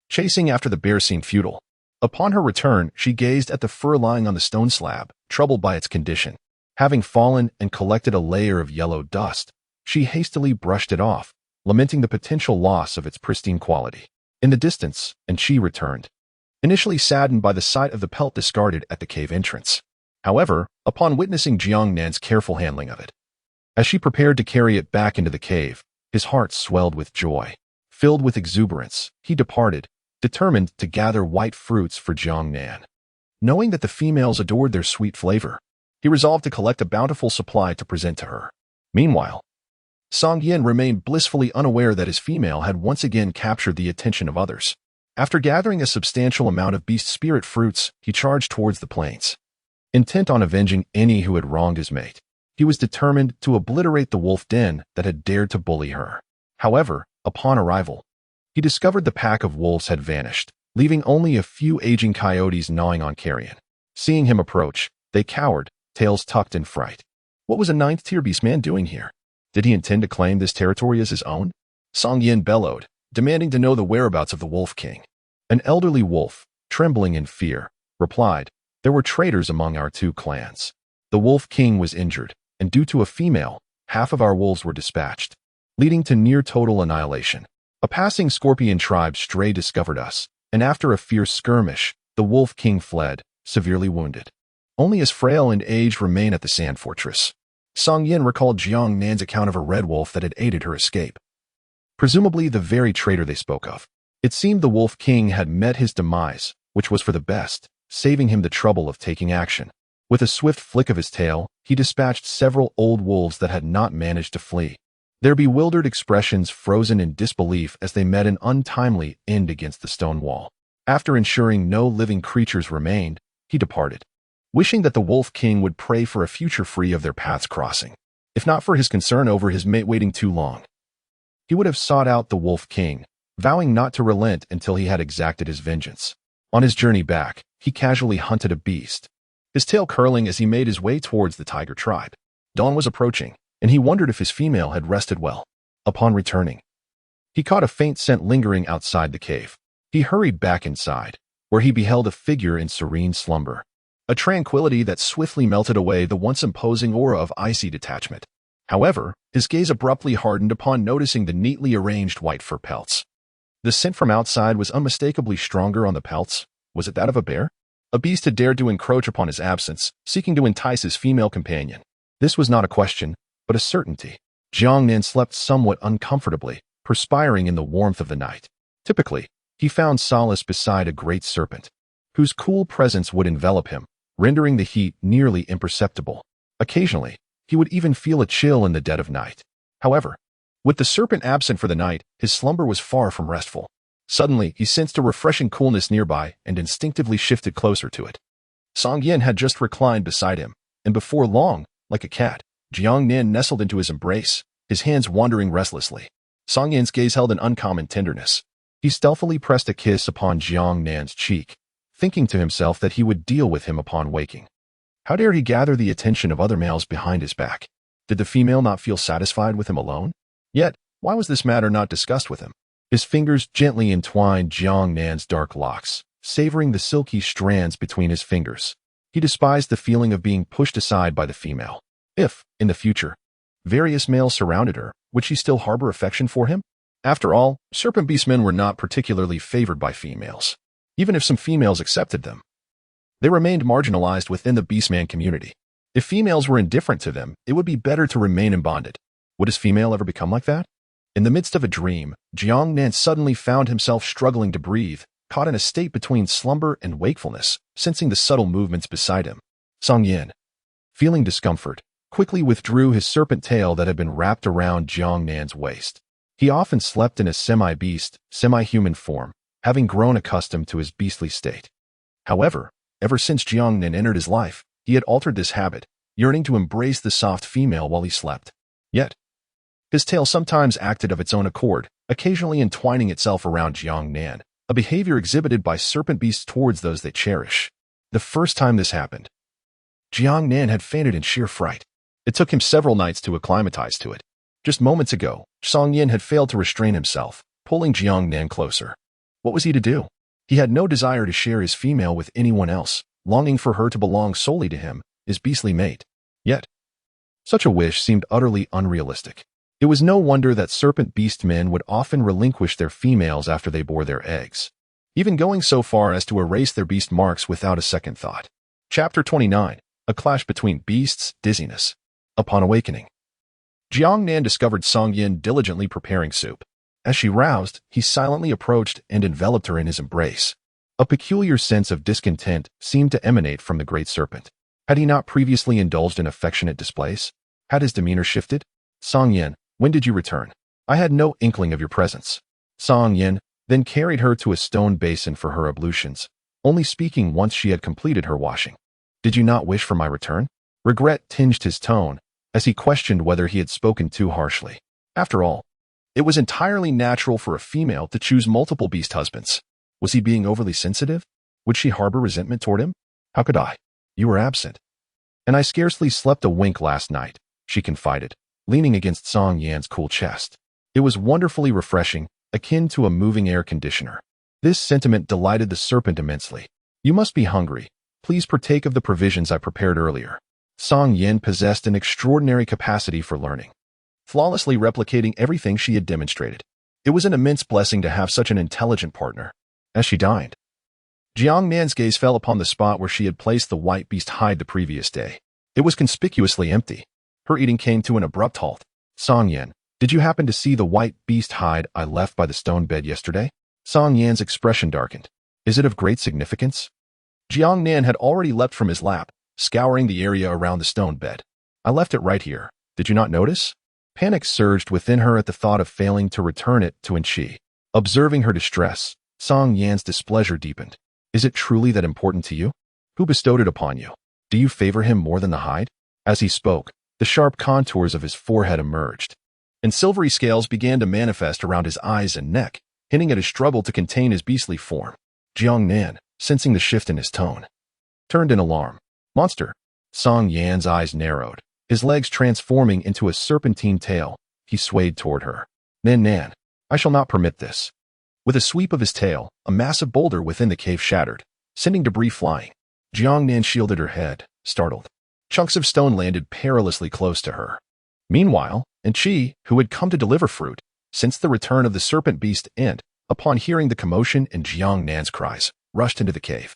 chasing after the bear seemed futile. Upon her return, she gazed at the fur lying on the stone slab, troubled by its condition. Having fallen and collected a layer of yellow dust, she hastily brushed it off, lamenting the potential loss of its pristine quality. In the distance, Chi returned, initially saddened by the sight of the pelt discarded at the cave entrance. However, upon witnessing Jiang Nan's careful handling of it, as she prepared to carry it back into the cave, his heart swelled with joy. Filled with exuberance, he departed, determined to gather white fruits for Jiang Nan. Knowing that the females adored their sweet flavor, he resolved to collect a bountiful supply to present to her. Meanwhile, Song Yin remained blissfully unaware that his female had once again captured the attention of others. After gathering a substantial amount of beast spirit fruits, he charged towards the plains. Intent on avenging any who had wronged his mate, he was determined to obliterate the wolf den that had dared to bully her. However, upon arrival, he discovered the pack of wolves had vanished, leaving only a few aging coyotes gnawing on carrion. Seeing him approach, they cowered, tails tucked in fright. What was a 9th-tier beastman doing here? Did he intend to claim this territory as his own? Song Yin bellowed, demanding to know the whereabouts of the Wolf King. An elderly wolf, trembling in fear, replied, "There were traitors among our two clans. The wolf king was injured, and due to a female, half of our wolves were dispatched, leading to near total annihilation. A passing scorpion tribe stray discovered us, and after a fierce skirmish, the wolf king fled, severely wounded. Only his frail and aged remain at the sand fortress." Song Yin recalled Jiang Nan's account of a red wolf that had aided her escape. Presumably the very traitor they spoke of. It seemed the wolf king had met his demise, which was for the best, saving him the trouble of taking action. With a swift flick of his tail, he dispatched several old wolves that had not managed to flee. Their bewildered expressions frozen in disbelief as they met an untimely end against the stone wall. After ensuring no living creatures remained, he departed, wishing that the wolf king would pray for a future free of their paths crossing. If not for his concern over his mate waiting too long, he would have sought out the wolf king, vowing not to relent until he had exacted his vengeance. On his journey back, he casually hunted a beast, his tail curling as he made his way towards the tiger tribe. Dawn was approaching, and he wondered if his female had rested well. Upon returning, he caught a faint scent lingering outside the cave. He hurried back inside, where he beheld a figure in serene slumber, a tranquility that swiftly melted away the once imposing aura of icy detachment. However, his gaze abruptly hardened upon noticing the neatly arranged white fur pelts. The scent from outside was unmistakably stronger on the pelts. Was it that of a bear? A beast had dared to encroach upon his absence, seeking to entice his female companion. This was not a question, but a certainty. Jiang Nan slept somewhat uncomfortably, perspiring in the warmth of the night. Typically, he found solace beside a great serpent, whose cool presence would envelop him, rendering the heat nearly imperceptible. Occasionally, he would even feel a chill in the dead of night. However, with the serpent absent for the night, his slumber was far from restful. Suddenly, he sensed a refreshing coolness nearby and instinctively shifted closer to it. Song Yin had just reclined beside him, and before long, like a cat, Jiang Nan nestled into his embrace, his hands wandering restlessly. Song Yin's gaze held an uncommon tenderness. He stealthily pressed a kiss upon Jiang Nan's cheek, thinking to himself that he would deal with him upon waking. How dare he gather the attention of other males behind his back? Did the female not feel satisfied with him alone? Yet, why was this matter not discussed with him? His fingers gently entwined Jiang Nan's dark locks, savoring the silky strands between his fingers. He despised the feeling of being pushed aside by the female. If, in the future, various males surrounded her, would she still harbor affection for him? After all, serpent beastmen were not particularly favored by females. Even if some females accepted them, they remained marginalized within the beastman community. If females were indifferent to them, it would be better to remain in bondage. Would his female ever become like that? In the midst of a dream, Jiang Nan suddenly found himself struggling to breathe, caught in a state between slumber and wakefulness, sensing the subtle movements beside him. Song Yin, feeling discomfort, quickly withdrew his serpent tail that had been wrapped around Jiang Nan's waist. He often slept in a semi-beast, semi-human form, having grown accustomed to his beastly state. However, ever since Jiang Nan entered his life, he had altered this habit, yearning to embrace the soft female while he slept. Yet, his tail sometimes acted of its own accord, occasionally entwining itself around Jiang Nan, a behavior exhibited by serpent beasts towards those they cherish. The first time this happened, Jiang Nan had fainted in sheer fright. It took him several nights to acclimatize to it. Just moments ago, Song Yin had failed to restrain himself, pulling Jiang Nan closer. What was he to do? He had no desire to share his female with anyone else, longing for her to belong solely to him, his beastly mate. Yet, such a wish seemed utterly unrealistic. It was no wonder that serpent beast men would often relinquish their females after they bore their eggs, even going so far as to erase their beast marks without a second thought. Chapter 29. A clash between beasts, dizziness. Upon awakening, Jiang Nan discovered Song Yin diligently preparing soup. As she roused, he silently approached and enveloped her in his embrace. A peculiar sense of discontent seemed to emanate from the great serpent. Had he not previously indulged in affectionate displays? Had his demeanor shifted? Song Yin, when did you return? I had no inkling of your presence. Song Yin then carried her to a stone basin for her ablutions, only speaking once she had completed her washing. Did you not wish for my return? Regret tinged his tone as he questioned whether he had spoken too harshly. After all, it was entirely natural for a female to choose multiple beast husbands. Was he being overly sensitive? Would she harbor resentment toward him? How could I? You were absent. And I scarcely slept a wink last night, she confided, leaning against Song Yan's cool chest. It was wonderfully refreshing, akin to a moving air conditioner. This sentiment delighted the serpent immensely. You must be hungry. Please partake of the provisions I prepared earlier. Song Yin possessed an extraordinary capacity for learning, flawlessly replicating everything she had demonstrated. It was an immense blessing to have such an intelligent partner. As she dined, Jiang Nan's gaze fell upon the spot where she had placed the white beast hide the previous day. It was conspicuously empty. Her eating came to an abrupt halt. Song Yin, did you happen to see the white beast hide I left by the stone bed yesterday? Song Yan's expression darkened. Is it of great significance? Jiang Nan had already leapt from his lap, scouring the area around the stone bed. I left it right here. Did you not notice? Panic surged within her at the thought of failing to return it to He. Observing her distress, Song Yan's displeasure deepened. Is it truly that important to you? Who bestowed it upon you? Do you favor him more than the hide? As he spoke, the sharp contours of his forehead emerged, and silvery scales began to manifest around his eyes and neck, hinting at his struggle to contain his beastly form. Jiang Nan, sensing the shift in his tone, turned in alarm. Monster! Song Yan's eyes narrowed. His legs transforming into a serpentine tail, he swayed toward her. Nan, I shall not permit this. With a sweep of his tail, a massive boulder within the cave shattered, sending debris flying. Jiang Nan shielded her head, startled. Chunks of stone landed perilously close to her. Meanwhile, He, who had come to deliver fruit, sensed the return of the serpent beast and, upon hearing the commotion and Jiang Nan's cries, rushed into the cave.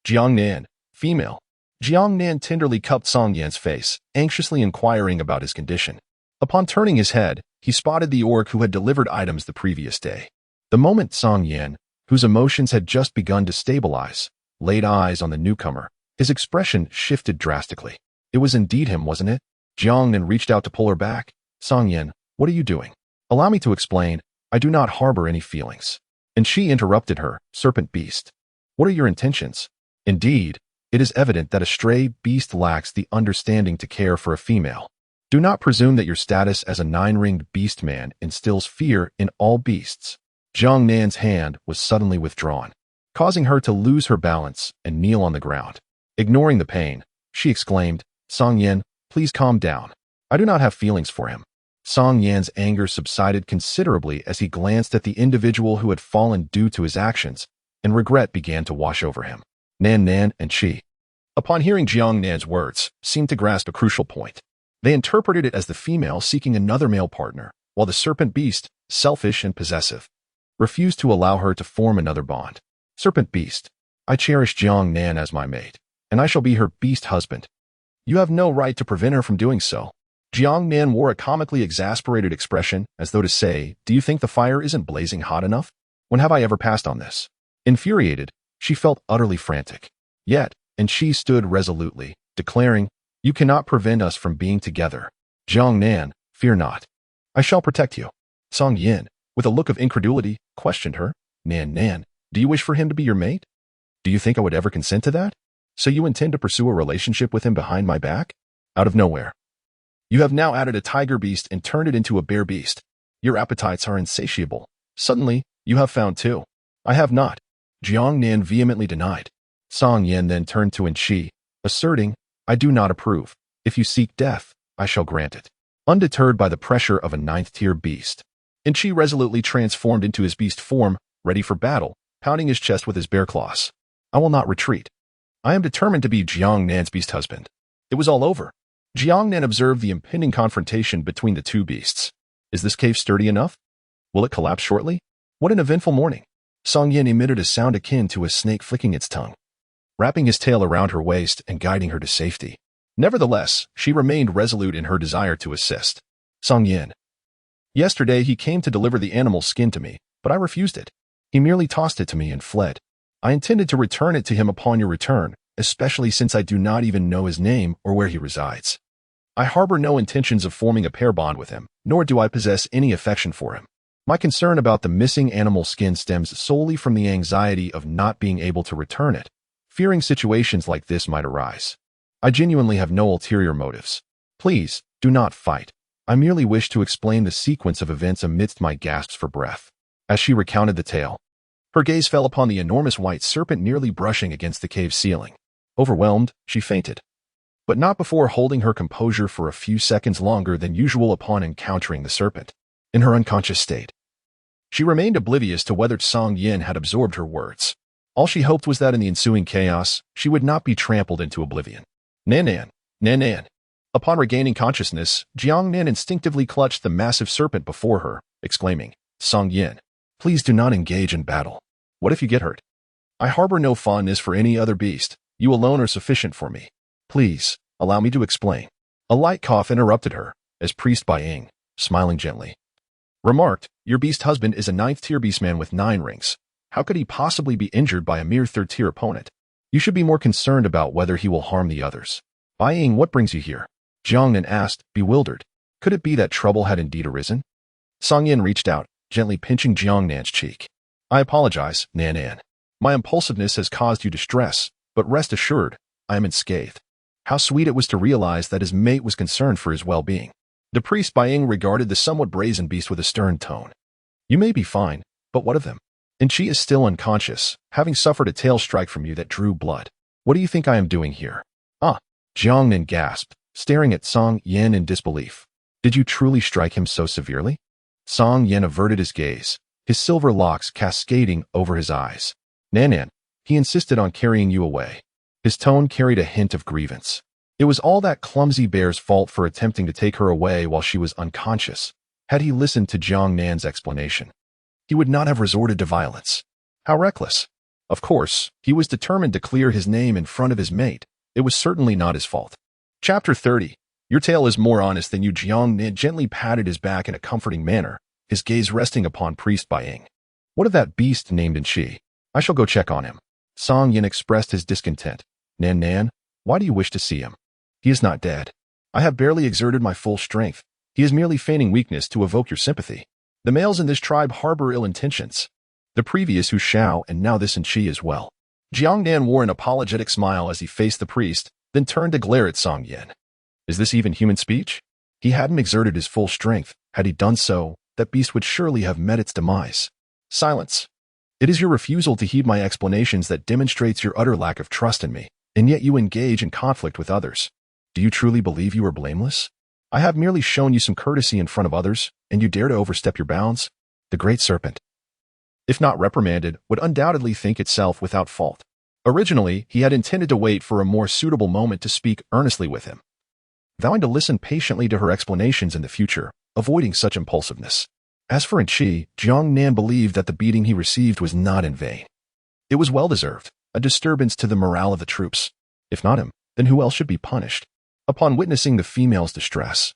Jiang Nan, female. Jiang Nan tenderly cupped Song Yan's face, anxiously inquiring about his condition. Upon turning his head, he spotted the orc who had delivered items the previous day. The moment Song Yan, whose emotions had just begun to stabilize, laid eyes on the newcomer, his expression shifted drastically. It was indeed him, wasn't it? Jiang Nan reached out to pull her back. Song Yan, what are you doing? Allow me to explain. I do not harbor any feelings. And she interrupted her, serpent beast. What are your intentions? Indeed, it is evident that a stray beast lacks the understanding to care for a female. Do not presume that your status as a nine-ringed beast man instills fear in all beasts. Jiang Nan's hand was suddenly withdrawn, causing her to lose her balance and kneel on the ground. Ignoring the pain, she exclaimed, Song Yan, please calm down. I do not have feelings for him. Song Yan's anger subsided considerably as he glanced at the individual who had fallen due to his actions, and regret began to wash over him. Nan and He, upon hearing Jiang Nan's words, seemed to grasp a crucial point. They interpreted it as the female seeking another male partner, while the serpent beast, selfish and possessive, refused to allow her to form another bond. Serpent beast, I cherish Jiang Nan as my mate, and I shall be her beast husband. You have no right to prevent her from doing so. Jiang Nan wore a comically exasperated expression, as though to say, do you think the fire isn't blazing hot enough? When have I ever passed on this? Infuriated, she felt utterly frantic. Yet, She stood resolutely, declaring, you cannot prevent us from being together. Jiang Nan, fear not. I shall protect you. Song Yin, with a look of incredulity, questioned her. Nan, do you wish for him to be your mate? Do you think I would ever consent to that? So you intend to pursue a relationship with him behind my back? Out of nowhere. You have now added a tiger beast and turned it into a bear beast. Your appetites are insatiable. Suddenly, you have found two. I have not. Jiang Nan vehemently denied. Song Yin then turned to She, asserting, I do not approve. If you seek death, I shall grant it. Undeterred by the pressure of a ninth-tier beast, She resolutely transformed into his beast form, ready for battle, pounding his chest with his bear claws. I will not retreat. I am determined to be Jiang Nan's beast husband. It was all over. Jiang Nan observed the impending confrontation between the two beasts. Is this cave sturdy enough? Will it collapse shortly? What an eventful morning. Song Yin emitted a sound akin to a snake flicking its tongue, wrapping his tail around her waist and guiding her to safety. Nevertheless, she remained resolute in her desire to assist. Song Yin. Yesterday he came to deliver the animal's skin to me, but I refused it. He merely tossed it to me and fled. I intended to return it to him upon your return, especially since I do not even know his name or where he resides. I harbor no intentions of forming a pair bond with him, nor do I possess any affection for him. My concern about the missing animal skin stems solely from the anxiety of not being able to return it, fearing situations like this might arise. I genuinely have no ulterior motives. Please, do not fight. I merely wish to explain the sequence of events amidst my gasps for breath. As she recounted the tale, her gaze fell upon the enormous white serpent nearly brushing against the cave ceiling. Overwhelmed, she fainted, but not before holding her composure for a few seconds longer than usual upon encountering the serpent. In her unconscious state, She remained oblivious to whether Song Yin had absorbed her words. All she hoped was that in the ensuing chaos, she would not be trampled into oblivion. Nan Nan, Nan Nan. Upon regaining consciousness, Jiang Nan instinctively clutched the massive serpent before her, exclaiming, Song Yin, please do not engage in battle. What if you get hurt? I harbor no fondness for any other beast. You alone are sufficient for me. Please, allow me to explain. A light cough interrupted her, as Priest Bai Ying, smiling gently, remarked, your beast husband is a 9th-tier beastman with 9 rings. How could he possibly be injured by a mere 3rd-tier opponent? You should be more concerned about whether he will harm the others. Bai Ying, what brings you here? Jiang Nan asked, bewildered. Could it be that trouble had indeed arisen? Song Yin reached out, gently pinching Jiang Nan's cheek. I apologize, Nan Nan. My impulsiveness has caused you distress, but rest assured, I am unscathed. How sweet it was to realize that his mate was concerned for his well-being. The priest Bai Ying regarded the somewhat brazen beast with a stern tone. You may be fine, but what of them? And she is still unconscious, having suffered a tail strike from you that drew blood. What do you think I am doing here? Ah, Jiang Nan gasped, staring at Song Yin in disbelief. Did you truly strike him so severely? Song Yin averted his gaze, his silver locks cascading over his eyes. Nan Nan, he insisted on carrying you away. His tone carried a hint of grievance. It was all that clumsy bear's fault for attempting to take her away while she was unconscious. Had he listened to Jiang Nan's explanation, he would not have resorted to violence. How reckless. Of course, he was determined to clear his name in front of his mate. It was certainly not his fault. Chapter 30. Your tale is more honest than you. Jiang Nan gently patted his back in a comforting manner, his gaze resting upon Priest Bai Ying. What of that beast named Shi? I shall go check on him. Song Yin expressed his discontent. Nan Nan, why do you wish to see him? He is not dead. I have barely exerted my full strength. He is merely feigning weakness to evoke your sympathy. The males in this tribe harbor ill intentions. The previous Hu Shao and now this Shi as well. Jiang Nan wore an apologetic smile as he faced the priest, then turned to glare at Song Yin. Is this even human speech? He hadn't exerted his full strength. Had he done so, that beast would surely have met its demise. Silence. It is your refusal to heed my explanations that demonstrates your utter lack of trust in me, and yet you engage in conflict with others. Do you truly believe you are blameless? I have merely shown you some courtesy in front of others, and you dare to overstep your bounds? The great serpent, if not reprimanded, would undoubtedly think itself without fault. Originally, he had intended to wait for a more suitable moment to speak earnestly with him, vowing to listen patiently to her explanations in the future, avoiding such impulsiveness. As for Shi, Jiang Nan believed that the beating he received was not in vain. It was well-deserved, a disturbance to the morale of the troops. If not him, then who else should be punished? Upon witnessing the female's distress,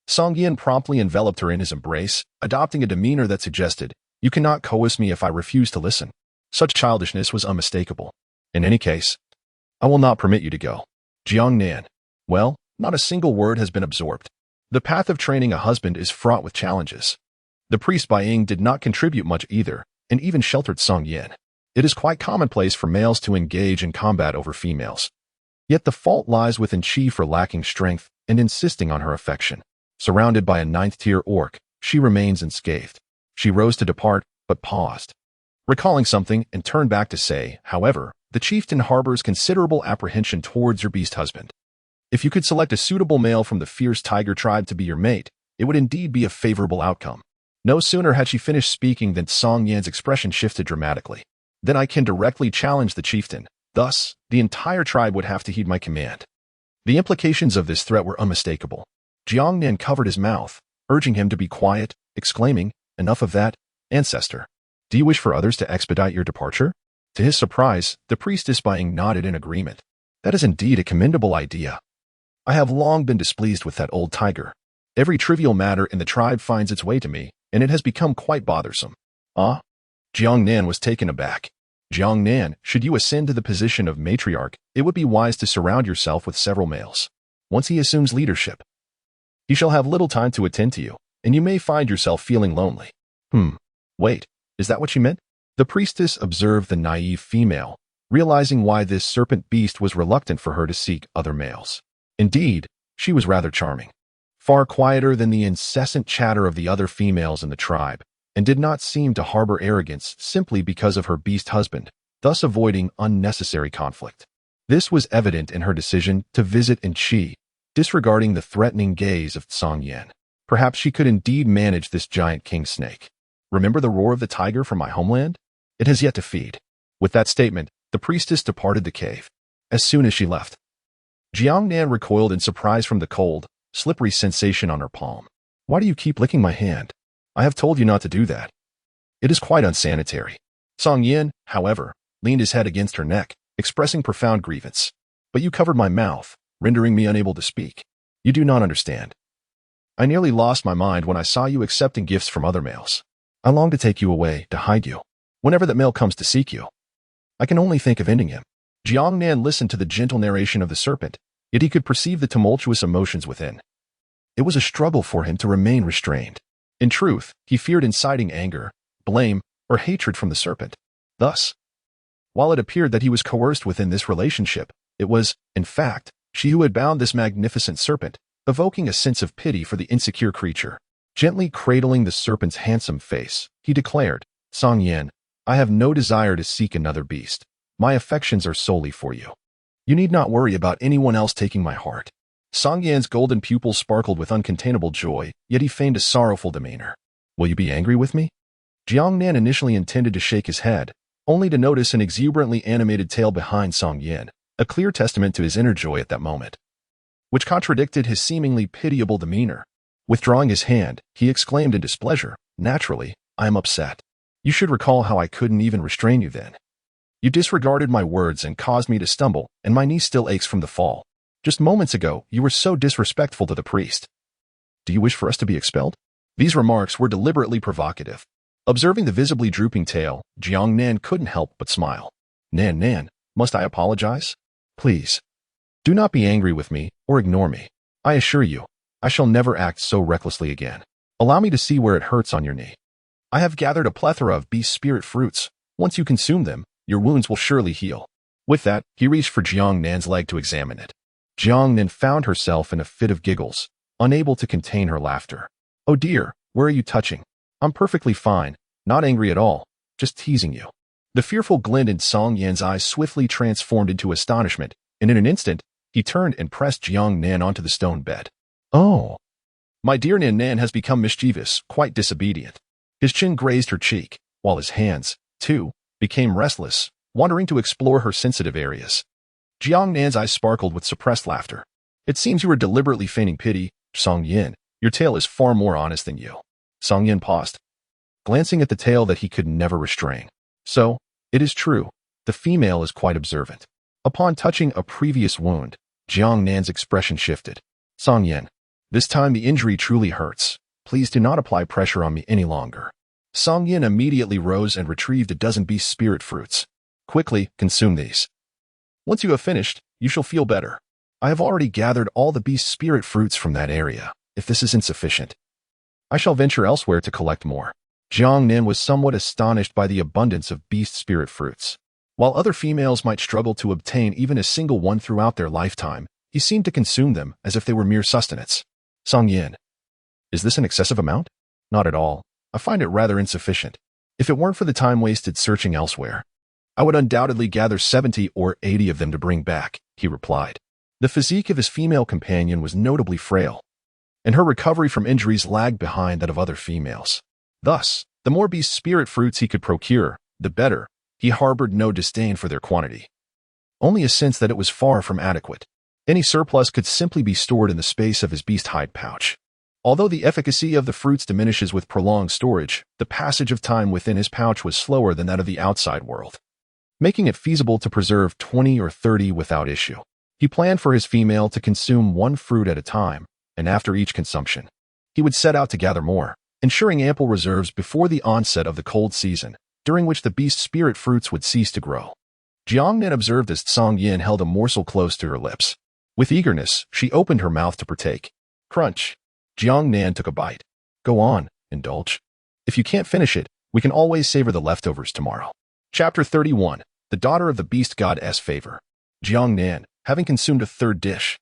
Song Yin promptly enveloped her in his embrace, adopting a demeanor that suggested, you cannot coerce me if I refuse to listen. Such childishness was unmistakable. In any case, I will not permit you to go. Jiang Nan. Well, not a single word has been absorbed. The path of training a husband is fraught with challenges. The priest Bai Ying did not contribute much either, and even sheltered Song Yin. It is quite commonplace for males to engage in combat over females. Yet the fault lies with Shi for lacking strength and insisting on her affection. Surrounded by a 9th-tier orc, she remains unscathed. She rose to depart, but paused, recalling something, and turned back to say, however, the chieftain harbors considerable apprehension towards your beast husband. If you could select a suitable male from the fierce tiger tribe to be your mate, it would indeed be a favorable outcome. No sooner had she finished speaking than Song Yan's expression shifted dramatically. Then I can directly challenge the chieftain. Thus, the entire tribe would have to heed my command. The implications of this threat were unmistakable. Jiang Nan covered his mouth, urging him to be quiet, exclaiming, enough of that, ancestor. Do you wish for others to expedite your departure? To his surprise, the priestess Bai Ying nodded in agreement. That is indeed a commendable idea. I have long been displeased with that old tiger. Every trivial matter in the tribe finds its way to me, and it has become quite bothersome. Ah? Jiang Nan was taken aback. Jiang Nan, should you ascend to the position of matriarch, it would be wise to surround yourself with several males. Once he assumes leadership, he shall have little time to attend to you, and you may find yourself feeling lonely. Wait, is that what you meant? The priestess observed the naive female, realizing why this serpent beast was reluctant for her to seek other males. Indeed, she was rather charming, far quieter than the incessant chatter of the other females in the tribe, and did not seem to harbor arrogance simply because of her beast husband, thus avoiding unnecessary conflict. This was evident in her decision to visit Shi, disregarding the threatening gaze of Song Yin. Perhaps she could indeed manage this giant king snake. Remember the roar of the tiger from my homeland? It has yet to feed. With that statement, the priestess departed the cave. As soon as she left, Jiang Nan recoiled in surprise from the cold, slippery sensation on her palm. Why do you keep licking my hand? I have told you not to do that. It is quite unsanitary. Song Yin, however, leaned his head against her neck, expressing profound grievance. But you covered my mouth, rendering me unable to speak. You do not understand. I nearly lost my mind when I saw you accepting gifts from other males. I long to take you away, to hide you. Whenever that male comes to seek you, I can only think of ending him. Jiang Nan listened to the gentle narration of the serpent, yet he could perceive the tumultuous emotions within. It was a struggle for him to remain restrained. In truth, he feared inciting anger, blame, or hatred from the serpent. Thus, while it appeared that he was coerced within this relationship, it was, in fact, she who had bound this magnificent serpent, evoking a sense of pity for the insecure creature. Gently cradling the serpent's handsome face, he declared, Song Yin, I have no desire to seek another beast. My affections are solely for you. You need not worry about anyone else taking my heart. Song Yan's golden pupils sparkled with uncontainable joy, yet he feigned a sorrowful demeanor. Will you be angry with me? Jiang Nan initially intended to shake his head, only to notice an exuberantly animated tail behind Song Yin, a clear testament to his inner joy at that moment, which contradicted his seemingly pitiable demeanor. Withdrawing his hand, he exclaimed in displeasure, Naturally, I am upset. You should recall how I couldn't even restrain you then. You disregarded my words and caused me to stumble, and my knee still aches from the fall. Just moments ago, you were so disrespectful to the priest. Do you wish for us to be expelled? These remarks were deliberately provocative. Observing the visibly drooping tail, Jiang Nan couldn't help but smile. Nan, must I apologize? Please. Do not be angry with me or ignore me. I assure you, I shall never act so recklessly again. Allow me to see where it hurts on your knee. I have gathered a plethora of beast spirit fruits. Once you consume them, your wounds will surely heal. With that, he reached for Jiang Nan's leg to examine it. Jiang Nan found herself in a fit of giggles, unable to contain her laughter. Oh dear, where are you touching? I'm perfectly fine, not angry at all, just teasing you. The fearful glint in Song Yan's eyes swiftly transformed into astonishment, and in an instant, he turned and pressed Jiang Nan onto the stone bed. Oh. My dear Nan has become mischievous, quite disobedient. His chin grazed her cheek, while his hands, too, became restless, wandering to explore her sensitive areas. Jiang Nan's eyes sparkled with suppressed laughter. It seems you were deliberately feigning pity, Song Yin. Your tail is far more honest than you. Song Yin paused, glancing at the tail that he could never restrain. So, it is true, the female is quite observant. Upon touching a previous wound, Jiang Nan's expression shifted. Song Yin, this time the injury truly hurts. Please do not apply pressure on me any longer. Song Yin immediately rose and retrieved a dozen beast spirit fruits. Quickly, consume these. Once you have finished, you shall feel better. I have already gathered all the beast spirit fruits from that area. If this is insufficient, I shall venture elsewhere to collect more. Jiang Nan was somewhat astonished by the abundance of beast spirit fruits. While other females might struggle to obtain even a single one throughout their lifetime, he seemed to consume them as if they were mere sustenance. Song Yin, is this an excessive amount? Not at all. I find it rather insufficient. If it weren't for the time wasted searching elsewhere, I would undoubtedly gather 70 or 80 of them to bring back, he replied. The physique of his female companion was notably frail, and her recovery from injuries lagged behind that of other females. Thus, the more beast spirit fruits he could procure, the better. He harbored no disdain for their quantity, only a sense that it was far from adequate. Any surplus could simply be stored in the space of his beast hide pouch. Although the efficacy of the fruits diminishes with prolonged storage, the passage of time within his pouch was slower than that of the outside world, making it feasible to preserve 20 or 30 without issue. He planned for his female to consume one fruit at a time, and after each consumption, he would set out to gather more, ensuring ample reserves before the onset of the cold season, during which the beast spirit fruits would cease to grow. Jiang Nan observed as Song Yin held a morsel close to her lips. With eagerness, she opened her mouth to partake. Crunch. Jiang Nan took a bite. Go on, indulge. If you can't finish it, we can always savor the leftovers tomorrow. Chapter 31. The Daughter of the Beast God's Favor. Jiang Nan, having consumed a third dish,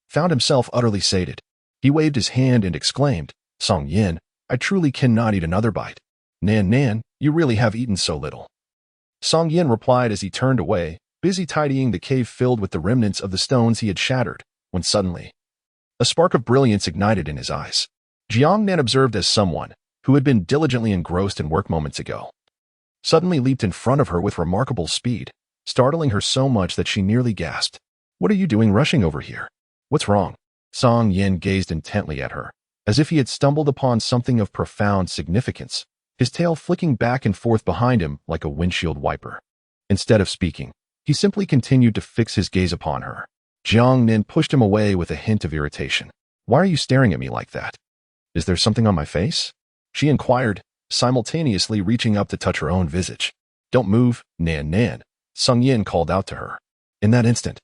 found himself utterly sated. He waved his hand and exclaimed, Song Yin, I truly cannot eat another bite. Nan, you really have eaten so little. Song Yin replied as he turned away, busy tidying the cave filled with the remnants of the stones he had shattered, when suddenly, a spark of brilliance ignited in his eyes. Jiang Nan observed as someone who had been diligently engrossed in work moments ago, suddenly leaped in front of her with remarkable speed, startling her so much that she nearly gasped. "What are you doing rushing over here? What's wrong?" Song Yin gazed intently at her, as if he had stumbled upon something of profound significance, his tail flicking back and forth behind him like a windshield wiper. Instead of speaking, he simply continued to fix his gaze upon her. Jiang Nan pushed him away with a hint of irritation. "Why are you staring at me like that? Is there something on my face?" she inquired, simultaneously reaching up to touch her own visage. "Don't move, Nan Nan," Sung Yin called out to her. In that instant,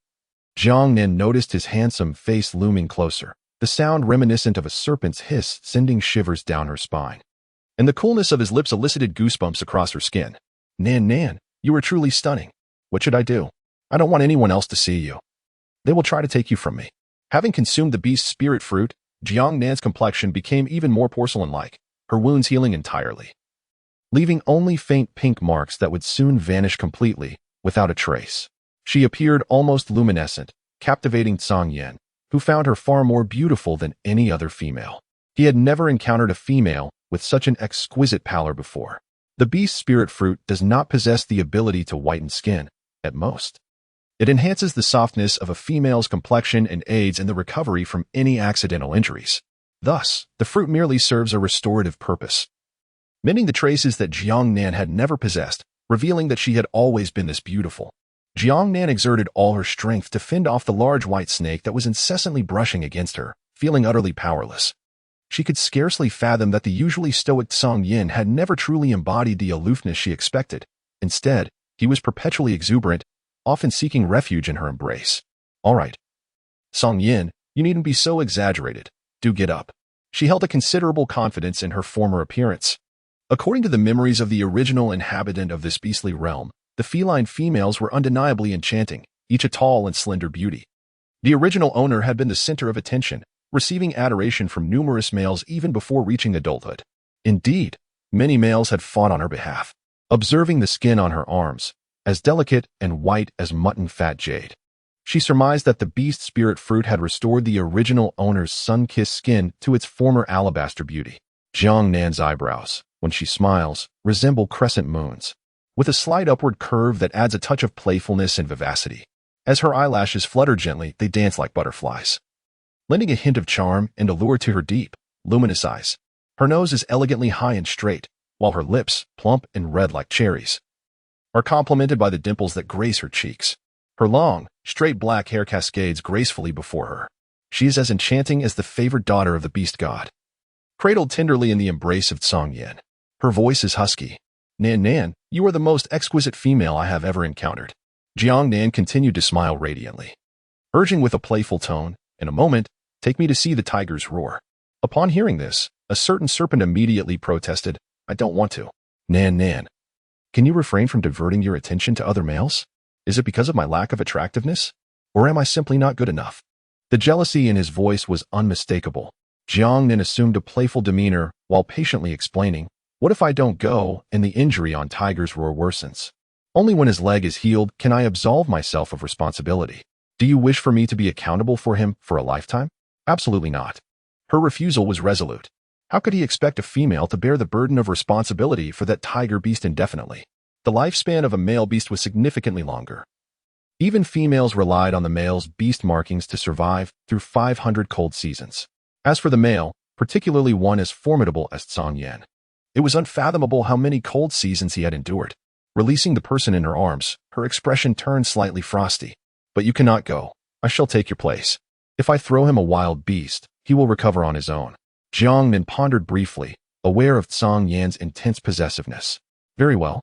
Jiang Nan noticed his handsome face looming closer, the sound reminiscent of a serpent's hiss sending shivers down her spine. And the coolness of his lips elicited goosebumps across her skin. "Nan Nan, you are truly stunning. What should I do? I don't want anyone else to see you. They will try to take you from me." Having consumed the beast's spirit fruit, Jiang Nan's complexion became even more porcelain-like, her wounds healing entirely, leaving only faint pink marks that would soon vanish completely, without a trace. She appeared almost luminescent, captivating Song Yin, who found her far more beautiful than any other female. He had never encountered a female with such an exquisite pallor before. The beast's spirit fruit does not possess the ability to whiten skin, at most. It enhances the softness of a female's complexion and aids in the recovery from any accidental injuries. Thus, the fruit merely serves a restorative purpose, mending the traces that Jiang Nan had never possessed, revealing that she had always been this beautiful. Jiang Nan exerted all her strength to fend off the large white snake that was incessantly brushing against her, feeling utterly powerless. She could scarcely fathom that the usually stoic Song Yin had never truly embodied the aloofness she expected. Instead, he was perpetually exuberant, often seeking refuge in her embrace. "All right, Song Yin, you needn't be so exaggerated. Do get up." She held a considerable confidence in her former appearance. According to the memories of the original inhabitant of this beastly realm, the feline females were undeniably enchanting, each a tall and slender beauty. The original owner had been the center of attention, receiving adoration from numerous males even before reaching adulthood. Indeed, many males had fought on her behalf. Observing the skin on her arms, as delicate and white as mutton fat jade, she surmised that the beast spirit fruit had restored the original owner's sun-kissed skin to its former alabaster beauty. Jiang Nan's eyebrows, when she smiles, resemble crescent moons, with a slight upward curve that adds a touch of playfulness and vivacity. As her eyelashes flutter gently, they dance like butterflies, lending a hint of charm and allure to her deep, luminous eyes. Her nose is elegantly high and straight, while her lips, plump and red like cherries, are complemented by the dimples that grace her cheeks. Her long, straight black hair cascades gracefully before her. She is as enchanting as the favored daughter of the beast god. Cradled tenderly in the embrace of Song Yin, her voice is husky. "Nan Nan, you are the most exquisite female I have ever encountered." Jiang Nan continued to smile radiantly, urging with a playful tone, "In a moment, take me to see the tigers roar." Upon hearing this, a certain serpent immediately protested, "I don't want to." "Nan Nan, can you refrain from diverting your attention to other males? Is it because of my lack of attractiveness? Or am I simply not good enough?" The jealousy in his voice was unmistakable. Jiang Nan assumed a playful demeanor while patiently explaining, "What if I don't go and the injury on Tiger's Roar worsens? Only when his leg is healed can I absolve myself of responsibility. Do you wish for me to be accountable for him for a lifetime?" "Absolutely not." Her refusal was resolute. How could he expect a female to bear the burden of responsibility for that tiger beast indefinitely? The lifespan of a male beast was significantly longer. Even females relied on the male's beast markings to survive through 500 cold seasons. As for the male, particularly one as formidable as Song Yin, it was unfathomable how many cold seasons he had endured. Releasing the person in her arms, her expression turned slightly frosty. "But you cannot go. I shall take your place. If I throw him a wild beast, he will recover on his own." Jiang Nan pondered briefly, aware of Song Yin's intense possessiveness. "Very well.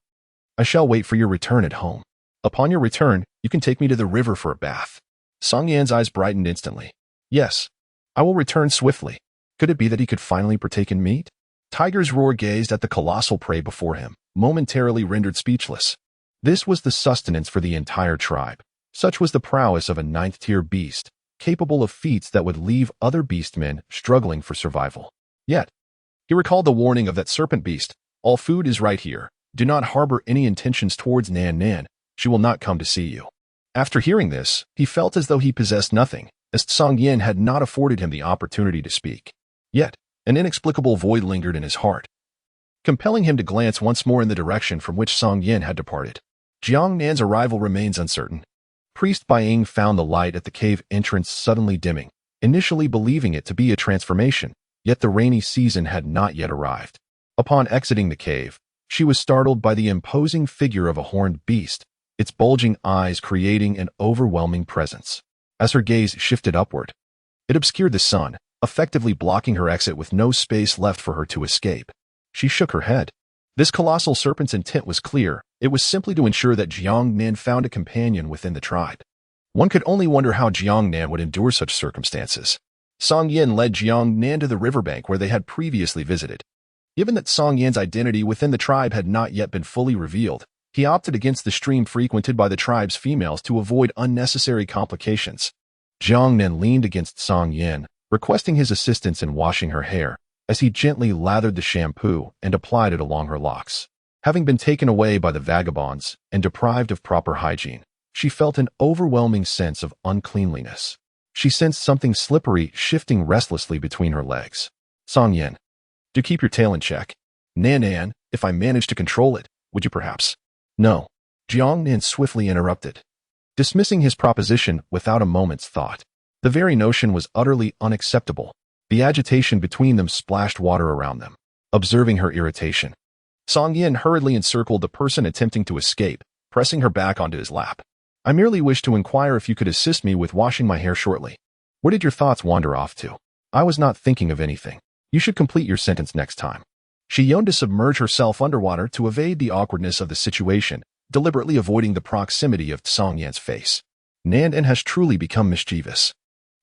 I shall wait for your return at home. Upon your return, you can take me to the river for a bath." Song Yan's eyes brightened instantly. "Yes, I will return swiftly." Could it be that he could finally partake in meat? Tiger's Roar gazed at the colossal prey before him, momentarily rendered speechless. This was the sustenance for the entire tribe. Such was the prowess of a ninth-tier beast, capable of feats that would leave other beastmen struggling for survival. Yet, he recalled the warning of that serpent beast, "All food is right here. Do not harbor any intentions towards Nan Nan. She will not come to see you." After hearing this, he felt as though he possessed nothing, as Song Yin had not afforded him the opportunity to speak. Yet, an inexplicable void lingered in his heart. compelling him to glance once more in the direction from which Song Yin had departed. Jiang Nan's arrival remains uncertain. Priest Baiying found the light at the cave entrance suddenly dimming, initially believing it to be a transformation, yet the rainy season had not yet arrived. Upon exiting the cave, she was startled by the imposing figure of a horned beast, its bulging eyes creating an overwhelming presence. As her gaze shifted upward, it obscured the sun, effectively blocking her exit with no space left for her to escape. She shook her head. This colossal serpent's intent was clear. It was simply to ensure that Jiang Nan found a companion within the tribe. One could only wonder how Jiang Nan would endure such circumstances. Song Yin led Jiang Nan to the riverbank where they had previously visited. Given that Song Yin's identity within the tribe had not yet been fully revealed, he opted against the stream frequented by the tribe's females to avoid unnecessary complications. Jiang Nan leaned against Song Yin, requesting his assistance in washing her hair, as he gently lathered the shampoo and applied it along her locks. Having been taken away by the vagabonds and deprived of proper hygiene, she felt an overwhelming sense of uncleanliness. She sensed something slippery shifting restlessly between her legs. Song Yin, do keep your tail in check. Nan, if I manage to control it, would you perhaps? No. Jiang Nan swiftly interrupted, dismissing his proposition without a moment's thought. The very notion was utterly unacceptable. The agitation between them splashed water around them. Observing her irritation, Song Yin hurriedly encircled the person attempting to escape, pressing her back onto his lap. I merely wish to inquire if you could assist me with washing my hair shortly. Where did your thoughts wander off to? I was not thinking of anything. You should complete your sentence next time. She yearned to submerge herself underwater to evade the awkwardness of the situation, deliberately avoiding the proximity of Song Yin's face. Nan has truly become mischievous.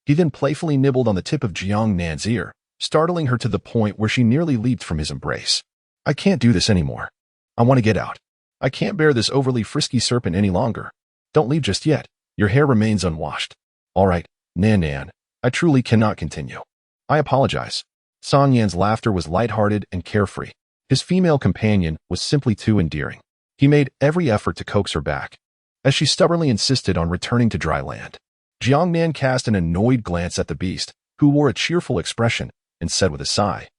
He then playfully nibbled on the tip of Jiang Nan's ear, startling her to the point where she nearly leaped from his embrace. I can't do this anymore. I want to get out. I can't bear this overly frisky serpent any longer. Don't leave just yet. Your hair remains unwashed. All right, Nan, I truly cannot continue. I apologize. Song Yan's laughter was lighthearted and carefree. His female companion was simply too endearing. He made every effort to coax her back, as she stubbornly insisted on returning to dry land. Jiang Nan cast an annoyed glance at the beast, who wore a cheerful expression, and said with a sigh,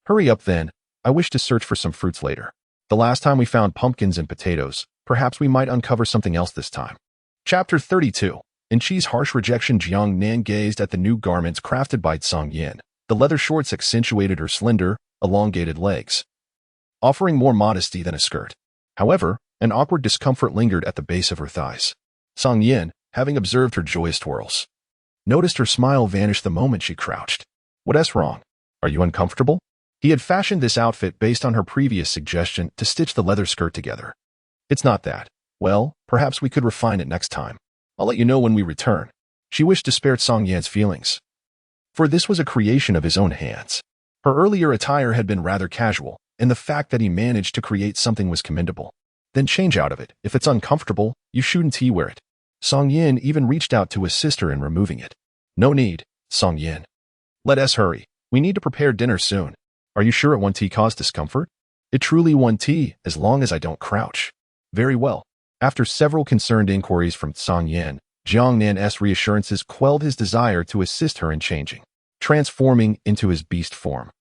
Hurry up then. I wish to search for some fruits later. The last time we found pumpkins and potatoes, perhaps we might uncover something else this time. Chapter 32. In Chi's harsh rejection, Jiang Nan gazed at the new garments crafted by Song Yin. The leather shorts accentuated her slender, elongated legs, offering more modesty than a skirt. However, an awkward discomfort lingered at the base of her thighs. Song Yin, having observed her joyous twirls, noticed her smile vanish the moment she crouched. What's wrong? Are you uncomfortable? He had fashioned this outfit based on her previous suggestion to stitch the leather skirt together. It's not that. Well, perhaps we could refine it next time. I'll let you know when we return. She wished to spare Song Yan's feelings, for this was a creation of his own hands. Her earlier attire had been rather casual, and the fact that he managed to create something was commendable. Then change out of it. If it's uncomfortable, you shouldn't wear it. Song Yin even reached out to assist her in removing it. No need, Song Yin. Let us hurry. We need to prepare dinner soon. Are you sure it won't cause discomfort? It truly won't, as long as I don't crouch. Very well. After several concerned inquiries from Song Yin, Jiang Nan's reassurances quelled his desire to assist her in changing, transforming into his beast form.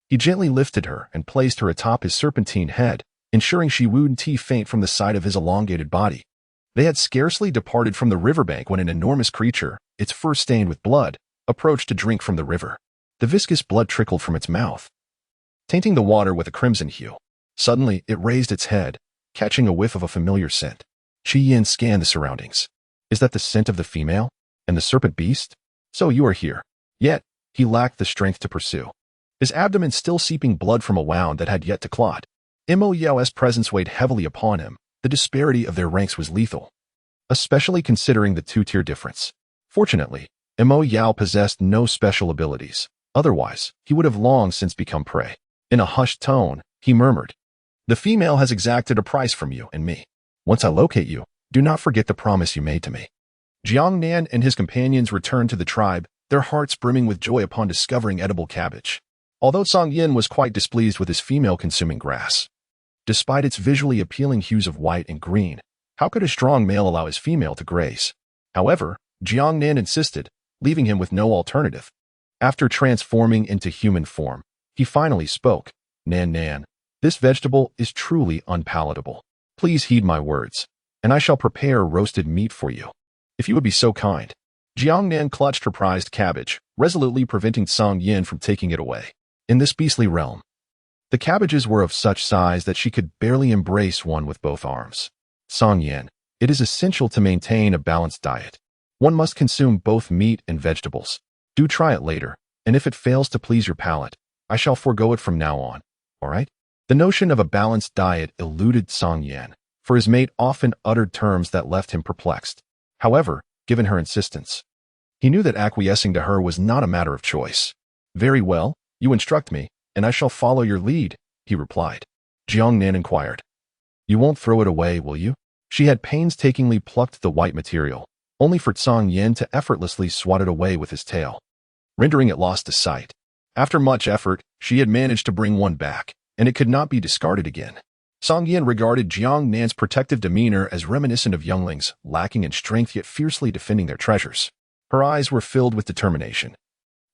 He gently lifted her and placed her atop his serpentine head, ensuring she wouldn't faint from the sight of his elongated body. They had scarcely departed from the riverbank when an enormous creature, its fur stained with blood, approached to drink from the river. The viscous blood trickled from its mouth, tainting the water with a crimson hue. Suddenly, it raised its head, catching a whiff of a familiar scent. Qi Yin scanned the surroundings. Is that the scent of the female? And the serpent beast? So you are here. Yet, he lacked the strength to pursue, his abdomen still seeping blood from a wound that had yet to clot. Mo Yao's presence weighed heavily upon him. The disparity of their ranks was lethal, especially considering the two-tier difference. Fortunately, Mo Yao possessed no special abilities. Otherwise, he would have long since become prey. In a hushed tone, he murmured, The female has exacted a price from you and me. Once I locate you, do not forget the promise you made to me. Jiang Nan and his companions returned to the tribe, their hearts brimming with joy upon discovering edible cabbage. Although Song Yin was quite displeased with his female consuming grass, despite its visually appealing hues of white and green, how could a strong male allow his female to graze? However, Jiang Nan insisted, leaving him with no alternative. After transforming into human form, he finally spoke. Nan, This vegetable is truly unpalatable. Please heed my words, and I shall prepare roasted meat for you, if you would be so kind." Jiang Nan clutched her prized cabbage, resolutely preventing Song Yin from taking it away. In this beastly realm, the cabbages were of such size that she could barely embrace one with both arms. "Song Yin, it is essential to maintain a balanced diet. One must consume both meat and vegetables. Do try it later, and if it fails to please your palate, I shall forego it from now on, all right?" The notion of a balanced diet eluded Song Yin, for his mate often uttered terms that left him perplexed. However, given her insistence, he knew that acquiescing to her was not a matter of choice. "Very well, you instruct me, and I shall follow your lead," he replied. Jiang Nan inquired, "You won't throw it away, will you?" She had painstakingly plucked the white material, only for Song Yin to effortlessly swat it away with his tail, rendering it lost to sight. After much effort, she had managed to bring one back, and it could not be discarded again. Song Yin regarded Jiang Nan's protective demeanor as reminiscent of younglings, lacking in strength yet fiercely defending their treasures. Her eyes were filled with determination,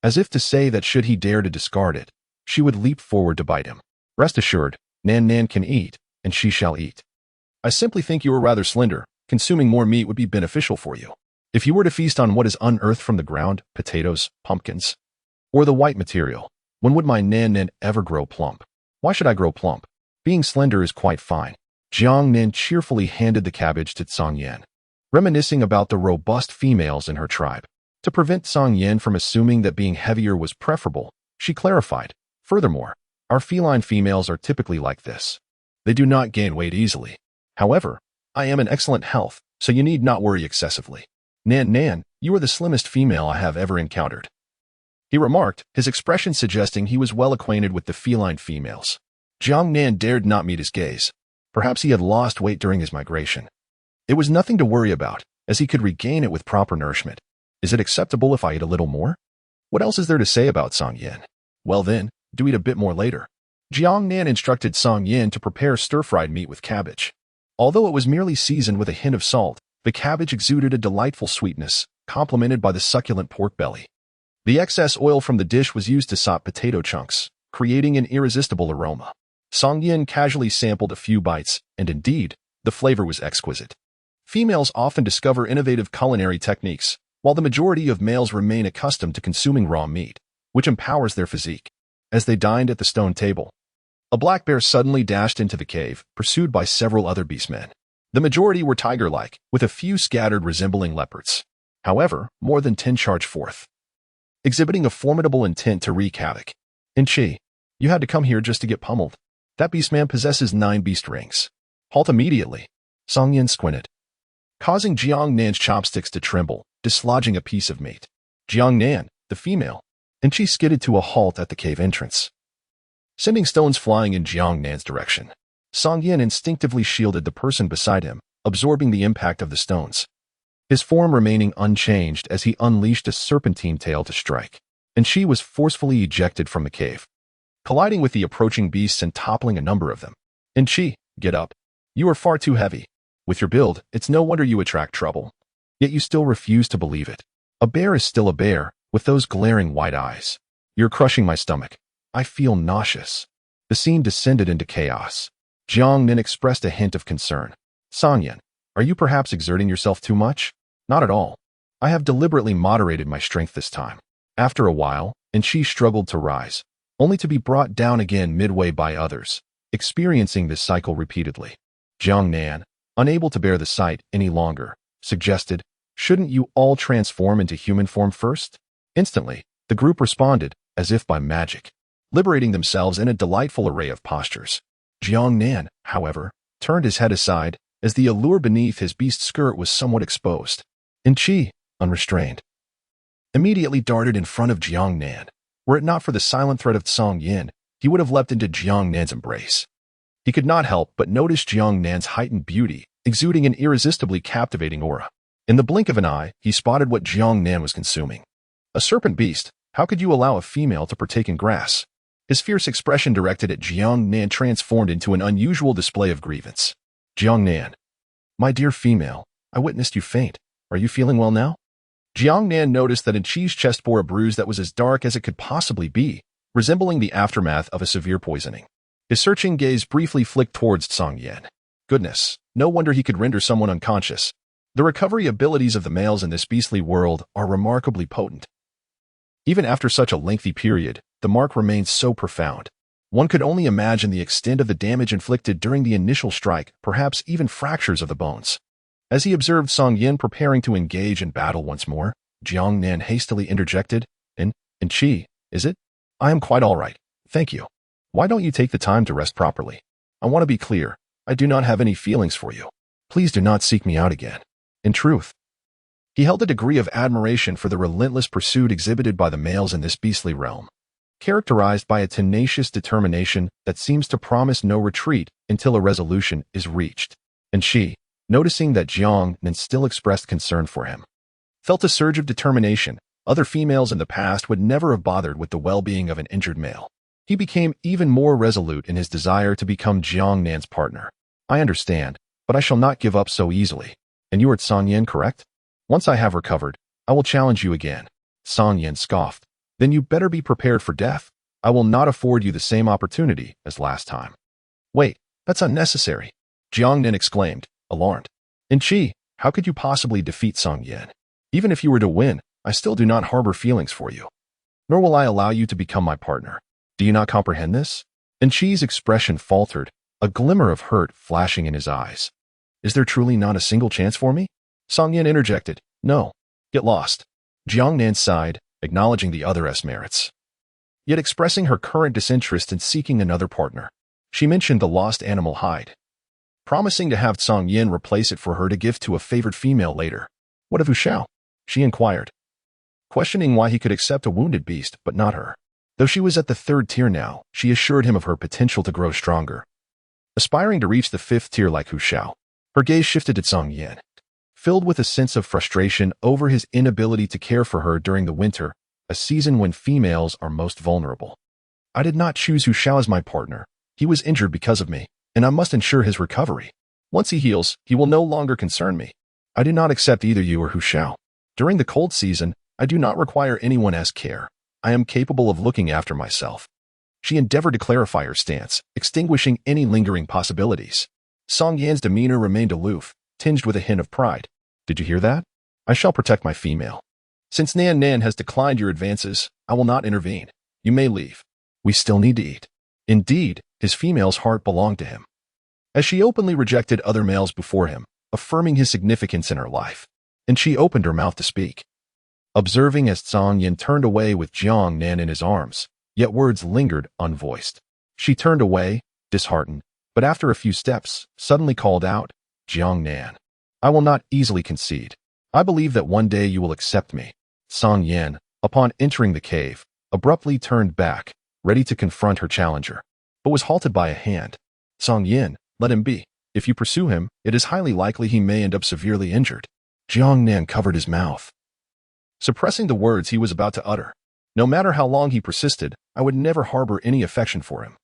as if to say that should he dare to discard it, she would leap forward to bite him. "Rest assured, Nan can eat, and she shall eat. I simply think you are rather slender. Consuming more meat would be beneficial for you. If you were to feast on what is unearthed from the ground, potatoes, pumpkins, or the white material, when would my Nan ever grow plump?" "Why should I grow plump? Being slender is quite fine." Jiang Nan cheerfully handed the cabbage to Song Yin, reminiscing about the robust females in her tribe. To prevent Song Yin from assuming that being heavier was preferable, she clarified, "Furthermore, our feline females are typically like this. They do not gain weight easily. However, I am in excellent health, so you need not worry excessively. Nan, you are the slimmest female I have ever encountered," he remarked, his expression suggesting he was well acquainted with the feline females. Jiang Nan dared not meet his gaze. Perhaps he had lost weight during his migration. It was nothing to worry about, as he could regain it with proper nourishment. "Is it acceptable if I eat a little more? What else is there to say about Song Yin?" "Well then, do eat a bit more later." Jiang Nan instructed Song Yin to prepare stir-fried meat with cabbage. Although it was merely seasoned with a hint of salt, the cabbage exuded a delightful sweetness, complemented by the succulent pork belly. The excess oil from the dish was used to sop potato chunks, creating an irresistible aroma. Song Yin casually sampled a few bites, and indeed, the flavor was exquisite. Females often discover innovative culinary techniques, while the majority of males remain accustomed to consuming raw meat, which empowers their physique. As they dined at the stone table, a black bear suddenly dashed into the cave, pursued by several other beastmen. The majority were tiger-like, with a few scattered resembling leopards. However, more than 10 charged forth, exhibiting a formidable intent to wreak havoc. "Chi, you had to come here just to get pummeled. That beastman possesses 9 beast rings. Halt immediately." Song Yin squinted, causing Jiang Nan's chopsticks to tremble, dislodging a piece of meat. Jiang Nan, the female, and she skidded to a halt at the cave entrance, sending stones flying in Jiang Nan's direction. Song Yin instinctively shielded the person beside him, absorbing the impact of the stones, his form remaining unchanged as he unleashed a serpentine tail to strike, and she was forcefully ejected from the cave, colliding with the approaching beasts and toppling a number of them. "Chi, get up. You are far too heavy. With your build, it's no wonder you attract trouble." Yet you still refuse to believe it. A bear is still a bear, with those glaring white eyes. "You're crushing my stomach. I feel nauseous." The scene descended into chaos. Jiang Nan expressed a hint of concern. "Song Yin, are you perhaps exerting yourself too much?" "Not at all. I have deliberately moderated my strength this time." After a while, she struggled to rise, only to be brought down again midway by others, experiencing this cycle repeatedly. Jiang Nan, unable to bear the sight any longer, suggested, "Shouldn't you all transform into human form first?" Instantly, the group responded, as if by magic, liberating themselves in a delightful array of postures. Jiang Nan, however, turned his head aside, as the allure beneath his beast skirt was somewhat exposed. Chi, unrestrained, immediately darted in front of Jiang Nan. Were it not for the silent threat of Song Yin, he would have leapt into Jiang Nan's embrace. He could not help but notice Jiang Nan's heightened beauty, exuding an irresistibly captivating aura. In the blink of an eye, he spotted what Jiang Nan was consuming. A serpent beast. How could you allow a female to partake in grass? His fierce expression directed at Jiang Nan transformed into an unusual display of grievance. Jiang Nan, "My dear female, I witnessed you faint. Are you feeling well now?" Jiang Nan noticed that Chi's chest bore a bruise that was as dark as it could possibly be, resembling the aftermath of a severe poisoning. His searching gaze briefly flicked towards Song Yin. Goodness, no wonder he could render someone unconscious. The recovery abilities of the males in this beastly world are remarkably potent. Even after such a lengthy period, the mark remains so profound. One could only imagine the extent of the damage inflicted during the initial strike, perhaps even fractures of the bones. As he observed Song Yin preparing to engage in battle once more, Jiang Nan hastily interjected, And Qi, is it? I am quite all right, thank you. Why don't you take the time to rest properly? I want to be clear, I do not have any feelings for you. Please do not seek me out again. In truth, he held a degree of admiration for the relentless pursuit exhibited by the males in this beastly realm, characterized by a tenacious determination that seems to promise no retreat until a resolution is reached. And she, noticing that Jiang Nan still expressed concern for him, felt a surge of determination. Other females in the past would never have bothered with the well-being of an injured male. He became even more resolute in his desire to become Jiang Nan's partner. I understand, but I shall not give up so easily. And you are Song Yin, correct? Once I have recovered, I will challenge you again. Song Yin scoffed. Then you better be prepared for death. I will not afford you the same opportunity as last time. Wait, that's unnecessary, Jiang Nan exclaimed, alarmed. And Qi, how could you possibly defeat Song Yin? Even if you were to win, I still do not harbor feelings for you. Nor will I allow you to become my partner. Do you not comprehend this? And Qi's expression faltered, a glimmer of hurt flashing in his eyes. Is there truly not a single chance for me? Song Yin interjected. No. Get lost. Jiang Nan sighed, acknowledging the other's merits, yet expressing her current disinterest in seeking another partner. She mentioned the lost animal hide, promising to have Song Yin replace it for her to give to a favored female later. What of Hu Shao? She inquired, questioning why he could accept a wounded beast but not her. Though she was at the 3rd tier now, she assured him of her potential to grow stronger, aspiring to reach the 5th tier like Hu Shao. Her gaze shifted to Song Yin, filled with a sense of frustration over his inability to care for her during the winter, a season when females are most vulnerable. I did not choose Hu Shao as my partner. He was injured because of me, and I must ensure his recovery. Once he heals, he will no longer concern me. I do not accept either you or Hu Shao. During the cold season, I do not require anyone else's care. I am capable of looking after myself. She endeavored to clarify her stance, extinguishing any lingering possibilities. Song Yan's demeanor remained aloof, tinged with a hint of pride. Did you hear that? I shall protect my female. Since Nan has declined your advances, I will not intervene. You may leave. We still need to eat. Indeed, his female's heart belonged to him, as she openly rejected other males before him, affirming his significance in her life. And she opened her mouth to speak, observing as Song Yin turned away with Jiang Nan in his arms, yet words lingered unvoiced. She turned away, disheartened, but after a few steps, suddenly called out, Jiang Nan, I will not easily concede. I believe that one day you will accept me. Song Yin, upon entering the cave, abruptly turned back, ready to confront her challenger, but was halted by a hand. Song Yin, let him be. If you pursue him, it is highly likely he may end up severely injured. Jiang Nan covered his mouth, suppressing the words he was about to utter. No matter how long he persisted, I would never harbor any affection for him.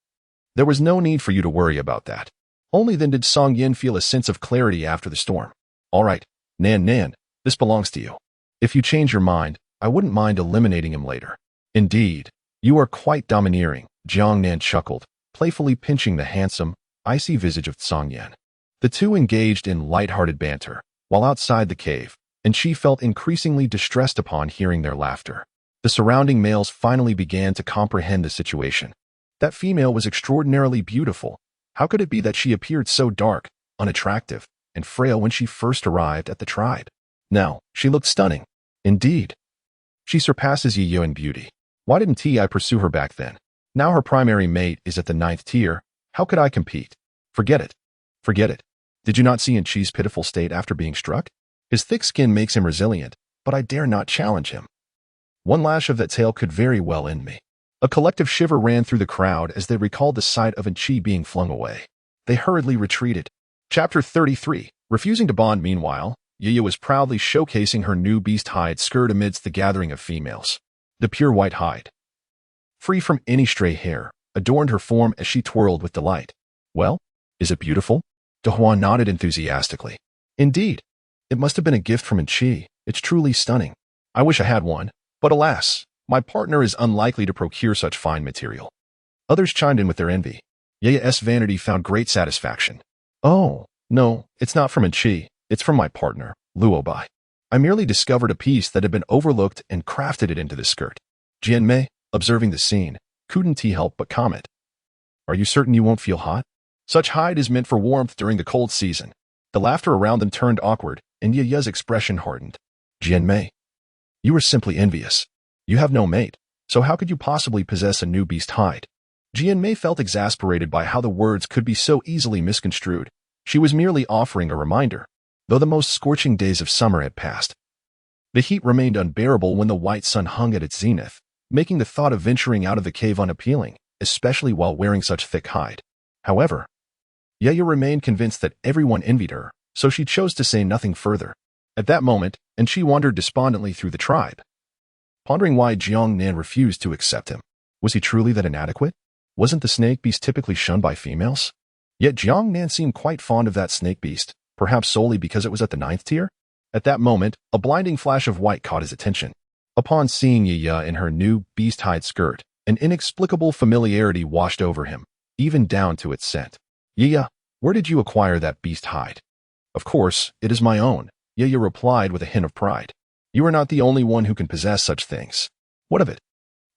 There was no need for you to worry about that. Only then did Song Yin feel a sense of clarity after the storm. All right, Nan, this belongs to you. If you change your mind, I wouldn't mind eliminating him later. Indeed, you are quite domineering, Jiang Nan chuckled, playfully pinching the handsome, icy visage of Song Yin. The two engaged in light-hearted banter, while outside the cave, and she felt increasingly distressed upon hearing their laughter. The surrounding males finally began to comprehend the situation. That female was extraordinarily beautiful. How could it be that she appeared so dark, unattractive, and frail when she first arrived at the tribe? Now, she looked stunning. Indeed, she surpasses Yi in beauty. Why didn't I pursue her back then? Now her primary mate is at the 9th tier. How could I compete? Forget it. Forget it. Did you not see Chi's pitiful state after being struck? His thick skin makes him resilient, but I dare not challenge him. One lash of that tail could very well end me. A collective shiver ran through the crowd as they recalled the sight of Chi being flung away. They hurriedly retreated. Chapter 33. Refusing to bond. Meanwhile, Yi was proudly showcasing her new beast hide skirt amidst the gathering of females. The pure white hide, free from any stray hair, adorned her form as she twirled with delight. Well, is it beautiful? Dehuan nodded enthusiastically. Indeed, it must have been a gift from Chi. It's truly stunning. I wish I had one, but alas, my partner is unlikely to procure such fine material. Others chimed in with their envy. Yaya's vanity found great satisfaction. Oh, no, it's not from Chi. It's from my partner, Luobai. I merely discovered a piece that had been overlooked and crafted it into the skirt. Jianmei, observing the scene, couldn't help but comment. Are you certain you won't feel hot? Such hide is meant for warmth during the cold season. The laughter around them turned awkward, and Yaya's expression hardened. Jianmei, you are simply envious. You have no mate, so how could you possibly possess a new beast hide? Jianmei felt exasperated by how the words could be so easily misconstrued. She was merely offering a reminder, though the most scorching days of summer had passed. The heat remained unbearable when the white sun hung at its zenith, making the thought of venturing out of the cave unappealing, especially while wearing such thick hide. However, Yaya remained convinced that everyone envied her, so she chose to say nothing further. At that moment, and she wandered despondently through the tribe, pondering why Jiang Nan refused to accept him. Was he truly that inadequate? Wasn't the snake beast typically shunned by females? Yet Jiang Nan seemed quite fond of that snake beast, perhaps solely because it was at the 9th tier? At that moment, a blinding flash of white caught his attention. Upon seeing Yaya in her new beast hide skirt, an inexplicable familiarity washed over him, even down to its scent. Yaya, where did you acquire that beast hide? Of course, it is my own, Yaya replied with a hint of pride. You are not the only one who can possess such things. What of it?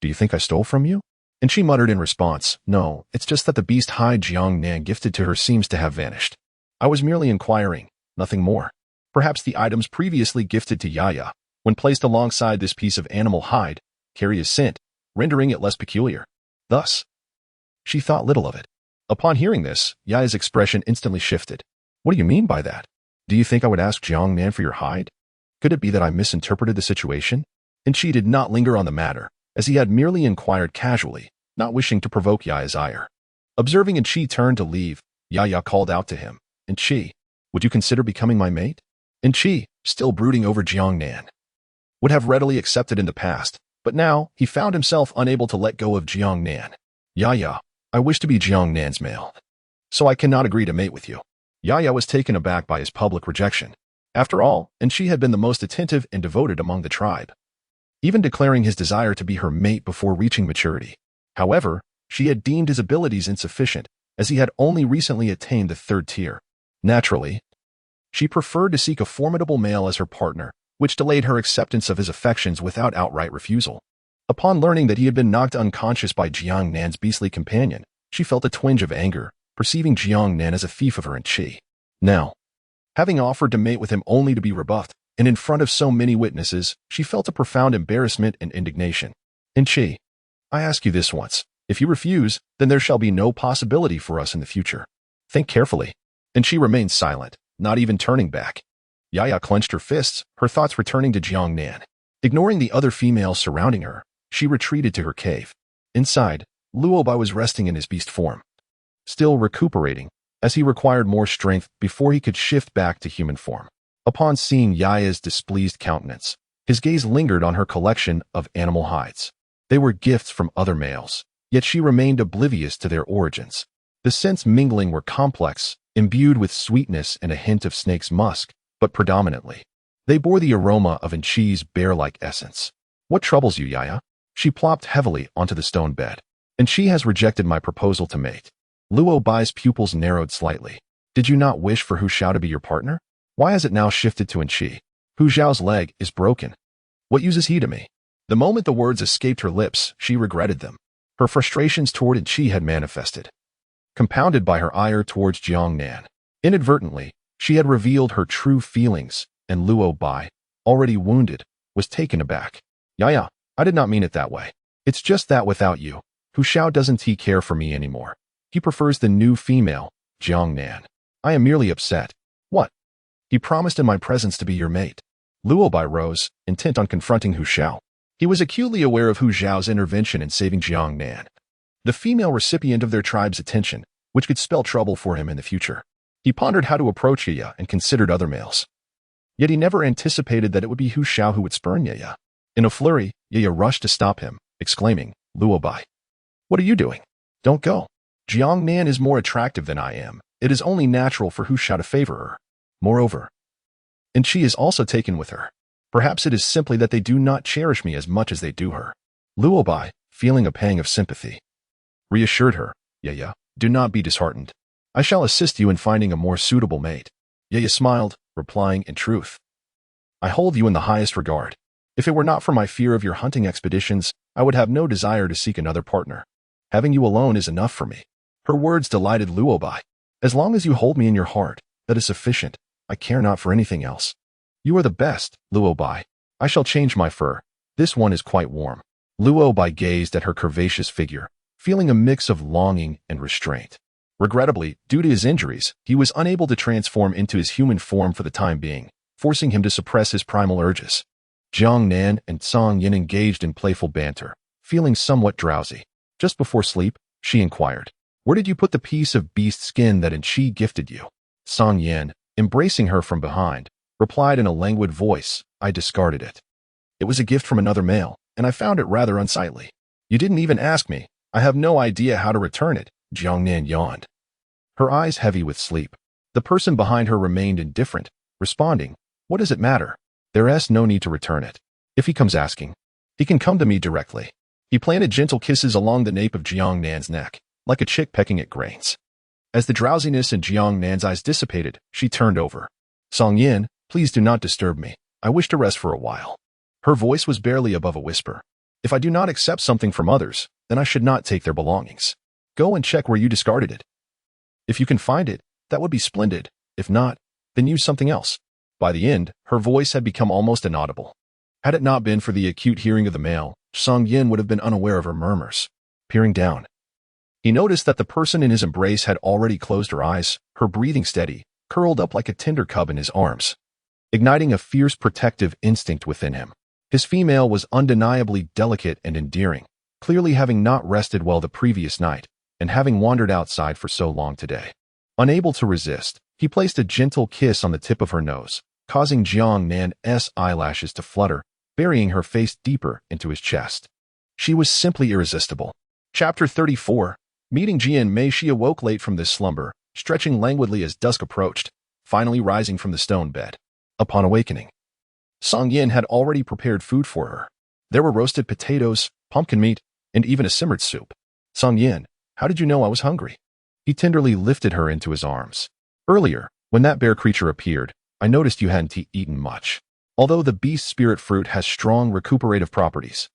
Do you think I stole from you? And she muttered in response, no, it's just that the beast hide Jiang Nan gifted to her seems to have vanished. I was merely inquiring, nothing more. Perhaps the items previously gifted to Yaya, when placed alongside this piece of animal hide, carry a scent, rendering it less peculiar. Thus, she thought little of it. Upon hearing this, Yaya's expression instantly shifted. What do you mean by that? Do you think I would ask Jiang Nan for your hide? Could it be that I misinterpreted the situation? And she did not linger on the matter, as he had merely inquired casually, not wishing to provoke Yaya's ire. Observing and Chi turned to leave, Yaya called out to him, and Chi, would you consider becoming my mate? And Chi, still brooding over Jiang Nan, would have readily accepted in the past, but now he found himself unable to let go of Jiang Nan. Yaya, I wish to be Jiang Nan's male, so I cannot agree to mate with you. Yaya was taken aback by his public rejection. After all, and she had been the most attentive and devoted among the tribe, even declaring his desire to be her mate before reaching maturity. However, she had deemed his abilities insufficient, as he had only recently attained the 3rd tier. Naturally, she preferred to seek a formidable male as her partner, which delayed her acceptance of his affections without outright refusal. Upon learning that he had been knocked unconscious by Jiang Nan's beastly companion, she felt a twinge of anger, perceiving Jiang Nan as a thief of her and Chi. Now, having offered to mate with him only to be rebuffed, and in front of so many witnesses, she felt a profound embarrassment and indignation. And Chi, I ask you this once. If you refuse, then there shall be no possibility for us in the future. Think carefully. And she remained silent, not even turning back. Yaya clenched her fists, her thoughts returning to Jiang Nan. Ignoring the other females surrounding her, she retreated to her cave. Inside, Luobai was resting in his beast form, still recuperating, as he required more strength before he could shift back to human form. Upon seeing Yaya's displeased countenance, his gaze lingered on her collection of animal hides. They were gifts from other males, yet she remained oblivious to their origins. The scents mingling were complex, imbued with sweetness and a hint of snake's musk, but predominantly, they bore the aroma of Chi's bear-like essence. What troubles you, Yaya? She plopped heavily onto the stone bed. And she has rejected my proposal to mate. Luo Bai's pupils narrowed slightly. Did you not wish for Hu Xiao to be your partner? Why has it now shifted to Chi? Hu Xiao's leg is broken. What use is he to me? The moment the words escaped her lips, she regretted them. Her frustrations toward Chi had manifested, compounded by her ire towards Jiang Nan. Inadvertently, she had revealed her true feelings, and Luo Bai, already wounded, was taken aback. Yaya, I did not mean it that way. It's just that without you, Hu Xiao doesn't care for me anymore. He prefers the new female, Jiang Nan. I am merely upset. What? He promised in my presence to be your mate. Luo Bai rose, intent on confronting Hu Xiao. He was acutely aware of Hu Xiao's intervention in saving Jiang Nan, the female recipient of their tribe's attention, which could spell trouble for him in the future. He pondered how to approach Yaya and considered other males. Yet he never anticipated that it would be Hu Xiao who would spurn Yaya. In a flurry, Yaya rushed to stop him, exclaiming, Luo Bai, what are you doing? Don't go. Jiang Nan is more attractive than I am. It is only natural for Hu Xiao to favor her. Moreover, and she is also taken with her. Perhaps it is simply that they do not cherish me as much as they do her. Luo Bai, feeling a pang of sympathy, reassured her, Yaya, Do not be disheartened. I shall assist you in finding a more suitable mate. Ye smiled, replying, in truth, I hold you in the highest regard. If it were not for my fear of your hunting expeditions, I would have no desire to seek another partner. Having you alone is enough for me. Her words delighted Luobai. As long as you hold me in your heart, that is sufficient. I care not for anything else. You are the best, Luobai. I shall change my fur. This one is quite warm. Luobai gazed at her curvaceous figure, feeling a mix of longing and restraint. Regrettably, due to his injuries, he was unable to transform into his human form for the time being, forcing him to suppress his primal urges. Jiang Nan and Song Yin engaged in playful banter, feeling somewhat drowsy. Just before sleep, she inquired, Where did you put the piece of beast skin that He gifted you? Song Yin, embracing her from behind, replied in a languid voice, I discarded it. It was a gift from another male, and I found it rather unsightly. You didn't even ask me. I have no idea how to return it, Jiang Nan yawned, her eyes heavy with sleep. The person behind her remained indifferent, responding, What does it matter? There's no need to return it. If he comes asking, he can come to me directly. He planted gentle kisses along the nape of Jiang Nan's neck, like a chick pecking at grains. As the drowsiness in Jiang Nan's eyes dissipated, she turned over. Song Yin, please do not disturb me. I wish to rest for a while. Her voice was barely above a whisper. If I do not accept something from others, then I should not take their belongings. Go and check where you discarded it. If you can find it, that would be splendid. If not, then use something else. By the end, her voice had become almost inaudible. Had it not been for the acute hearing of the male, Song Yin would have been unaware of her murmurs. Peering down, he noticed that the person in his embrace had already closed her eyes, her breathing steady, curled up like a tender cub in his arms, igniting a fierce protective instinct within him. His female was undeniably delicate and endearing, clearly having not rested well the previous night, and having wandered outside for so long today. Unable to resist, he placed a gentle kiss on the tip of her nose, causing Jiang Nan's eyelashes to flutter, burying her face deeper into his chest. She was simply irresistible. Chapter 34. Meeting Jian Mei, she awoke late from this slumber, stretching languidly as dusk approached, finally rising from the stone bed. Upon awakening, Song Yin had already prepared food for her. There were roasted potatoes, pumpkin meat, and even a simmered soup. Song Yin, how did you know I was hungry? He tenderly lifted her into his arms. Earlier, when that bear creature appeared, I noticed you hadn't eaten much. Although the beast spirit fruit has strong recuperative properties,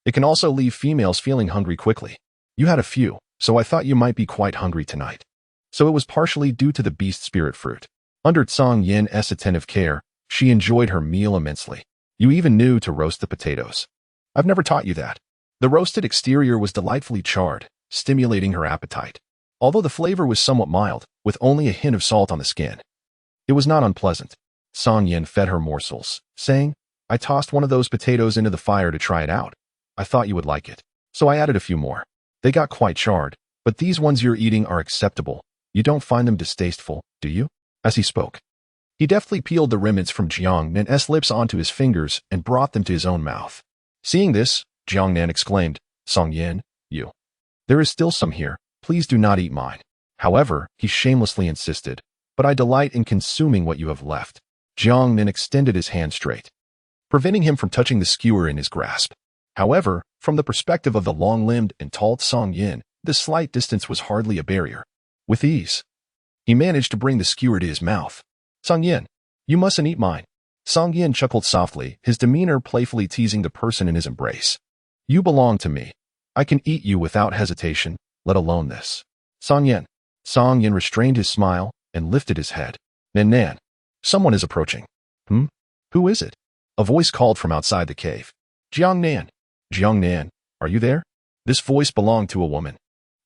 it can also leave females feeling hungry quickly. You had a few, so I thought you might be quite hungry tonight. So it was partially due to the beast spirit fruit. Under Song Yin's attentive care, she enjoyed her meal immensely. You even knew to roast the potatoes. I've never taught you that. The roasted exterior was delightfully charred, stimulating her appetite. Although the flavor was somewhat mild, with only a hint of salt on the skin, it was not unpleasant. Song Yin fed her morsels, saying, I tossed one of those potatoes into the fire to try it out. I thought you would like it, so I added a few more. They got quite charred, but these ones you're eating are acceptable. You don't find them distasteful, do you? As he spoke, he deftly peeled the remnants from Jiang Nan's lips onto his fingers and brought them to his own mouth. Seeing this, Jiang Nan exclaimed, Song Yin, you. There is still some here. Please do not eat mine. However, he shamelessly insisted, but I delight in consuming what you have left. Jiang Nan extended his hand straight, preventing him from touching the skewer in his grasp. However, from the perspective of the long-limbed and tall Song Yin, this slight distance was hardly a barrier. With ease, he managed to bring the skewer to his mouth. Song Yin, you mustn't eat mine. Song Yin chuckled softly, his demeanor playfully teasing the person in his embrace. You belong to me. I can eat you without hesitation, let alone this. Song Yin. Song Yin restrained his smile and lifted his head. Nan. Someone is approaching. Who is it? A voice called from outside the cave. Jiang Nan. Jiang Nan, are you there? This voice belonged to a woman.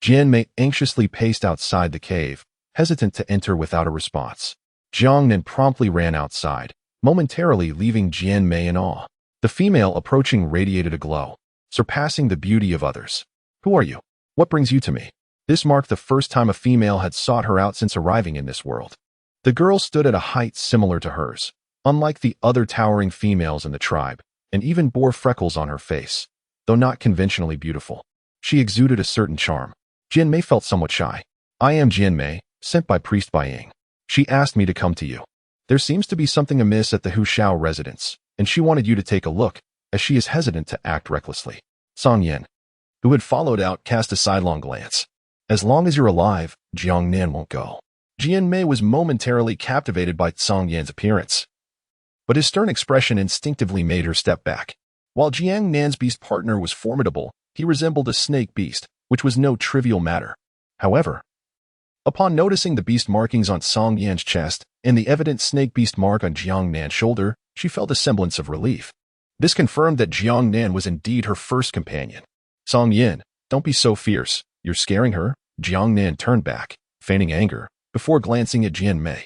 Jian Mei anxiously paced outside the cave, hesitant to enter without a response. Jiang Nan promptly ran outside, momentarily leaving Jian Mei in awe. The female approaching radiated a glow, surpassing the beauty of others. Who are you? What brings you to me? This marked the first time a female had sought her out since arriving in this world. The girl stood at a height similar to hers, unlike the other towering females in the tribe, and even bore freckles on her face. Though not conventionally beautiful, she exuded a certain charm. Jian Mei felt somewhat shy. I am Jian Mei, sent by Priest Baiying. She asked me to come to you. There seems to be something amiss at the Hushao residence, and she wanted you to take a look, as she is hesitant to act recklessly. Song Yin, who had followed out, cast a sidelong glance. As long as you're alive, Jiang Nan won't go. Jian was momentarily captivated by Song Yan's appearance, but his stern expression instinctively made her step back. While Jiang Nan's beast partner was formidable, he resembled a snake beast, which was no trivial matter. However, upon noticing the beast markings on Song Yan's chest and the evident snake beast mark on Jiang Nan's shoulder, she felt a semblance of relief. This confirmed that Jiang Nan was indeed her first companion. Song Yan, don't be so fierce. You're scaring her. Jiang Nan turned back, feigning anger, before glancing at Jian.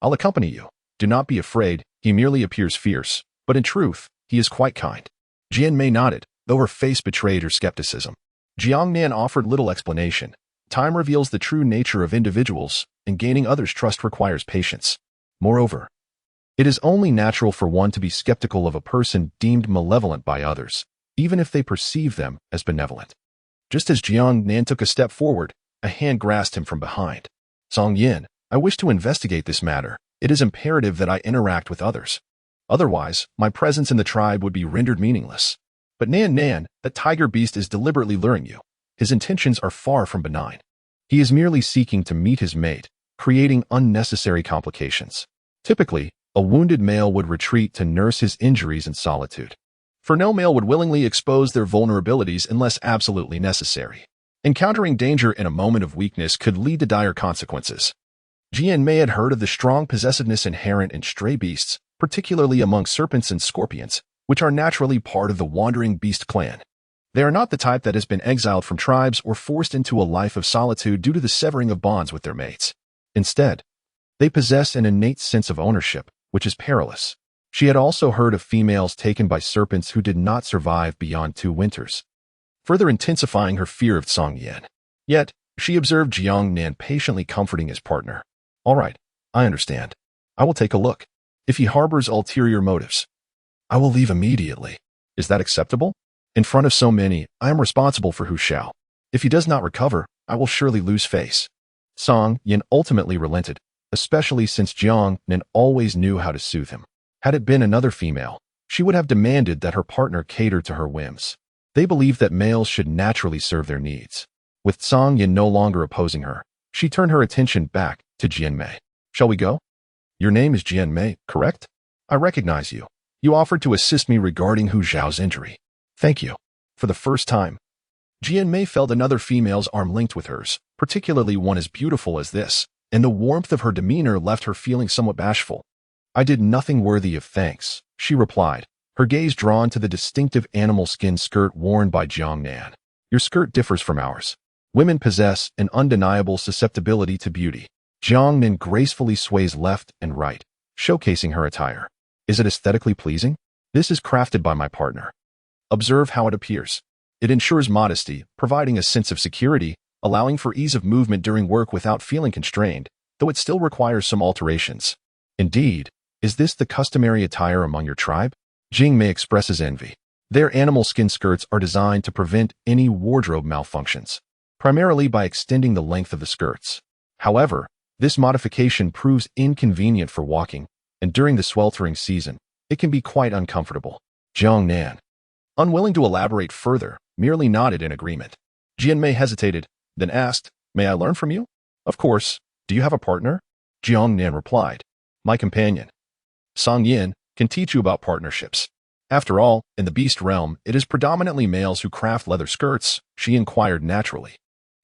I'll accompany you. Do not be afraid. He merely appears fierce, but in truth, he is quite kind. Jian nodded, though her face betrayed her skepticism. Jiang Nan offered little explanation. Time reveals the true nature of individuals, and gaining others' trust requires patience. Moreover, it is only natural for one to be skeptical of a person deemed malevolent by others, even if they perceive them as benevolent. Just as Jiang Nan took a step forward, a hand grasped him from behind. Song Yan, I wish to investigate this matter. It is imperative that I interact with others. Otherwise, my presence in the tribe would be rendered meaningless. But Nan, that tiger beast is deliberately luring you. His intentions are far from benign. He is merely seeking to meet his mate, creating unnecessary complications. Typically, a wounded male would retreat to nurse his injuries in solitude. For no male would willingly expose their vulnerabilities unless absolutely necessary. Encountering danger in a moment of weakness could lead to dire consequences. Jian had heard of the strong possessiveness inherent in stray beasts, particularly among serpents and scorpions, which are naturally part of the wandering beast clan. They are not the type that has been exiled from tribes or forced into a life of solitude due to the severing of bonds with their mates. Instead, they possess an innate sense of ownership, which is perilous. She had also heard of females taken by serpents who did not survive beyond 2 winters, further intensifying her fear of Song Yan. Yet, she observed Jiang Nan patiently comforting his partner. All right, I understand. I will take a look. If he harbors ulterior motives, I will leave immediately. Is that acceptable? In front of so many, I am responsible for who shall. If he does not recover, I will surely lose face. Song Yan ultimately relented, especially since Jiang Nan always knew how to soothe him. Had it been another female, she would have demanded that her partner cater to her whims. They believed that males should naturally serve their needs. With Song Yan no longer opposing her, she turned her attention back to Jian. Shall we go? Your name is Jian, correct? I recognize you. You offered to assist me regarding Hu Zhao's injury. Thank you. For the first time, Jian felt another female's arm linked with hers, particularly one as beautiful as this, and the warmth of her demeanor left her feeling somewhat bashful. I did nothing worthy of thanks, she replied, her gaze drawn to the distinctive animal skin skirt worn by Jiang Nan. Your skirt differs from ours. Women possess an undeniable susceptibility to beauty. Jiang Nan gracefully sways left and right, showcasing her attire. Is it aesthetically pleasing? This is crafted by my partner. Observe how it appears. It ensures modesty, providing a sense of security, allowing for ease of movement during work without feeling constrained, though it still requires some alterations. Indeed, is this the customary attire among your tribe? Jing expresses envy. Their animal skin skirts are designed to prevent any wardrobe malfunctions, primarily by extending the length of the skirts. However, this modification proves inconvenient for walking, and during the sweltering season, it can be quite uncomfortable. Jiang Nan, unwilling to elaborate further, merely nodded in agreement. Jian hesitated, then asked, May I learn from you? Of course. Do you have a partner? Jiang Nan replied, My companion. Song Yan can teach you about partnerships. After all, in the beast realm, it is predominantly males who craft leather skirts, she inquired naturally.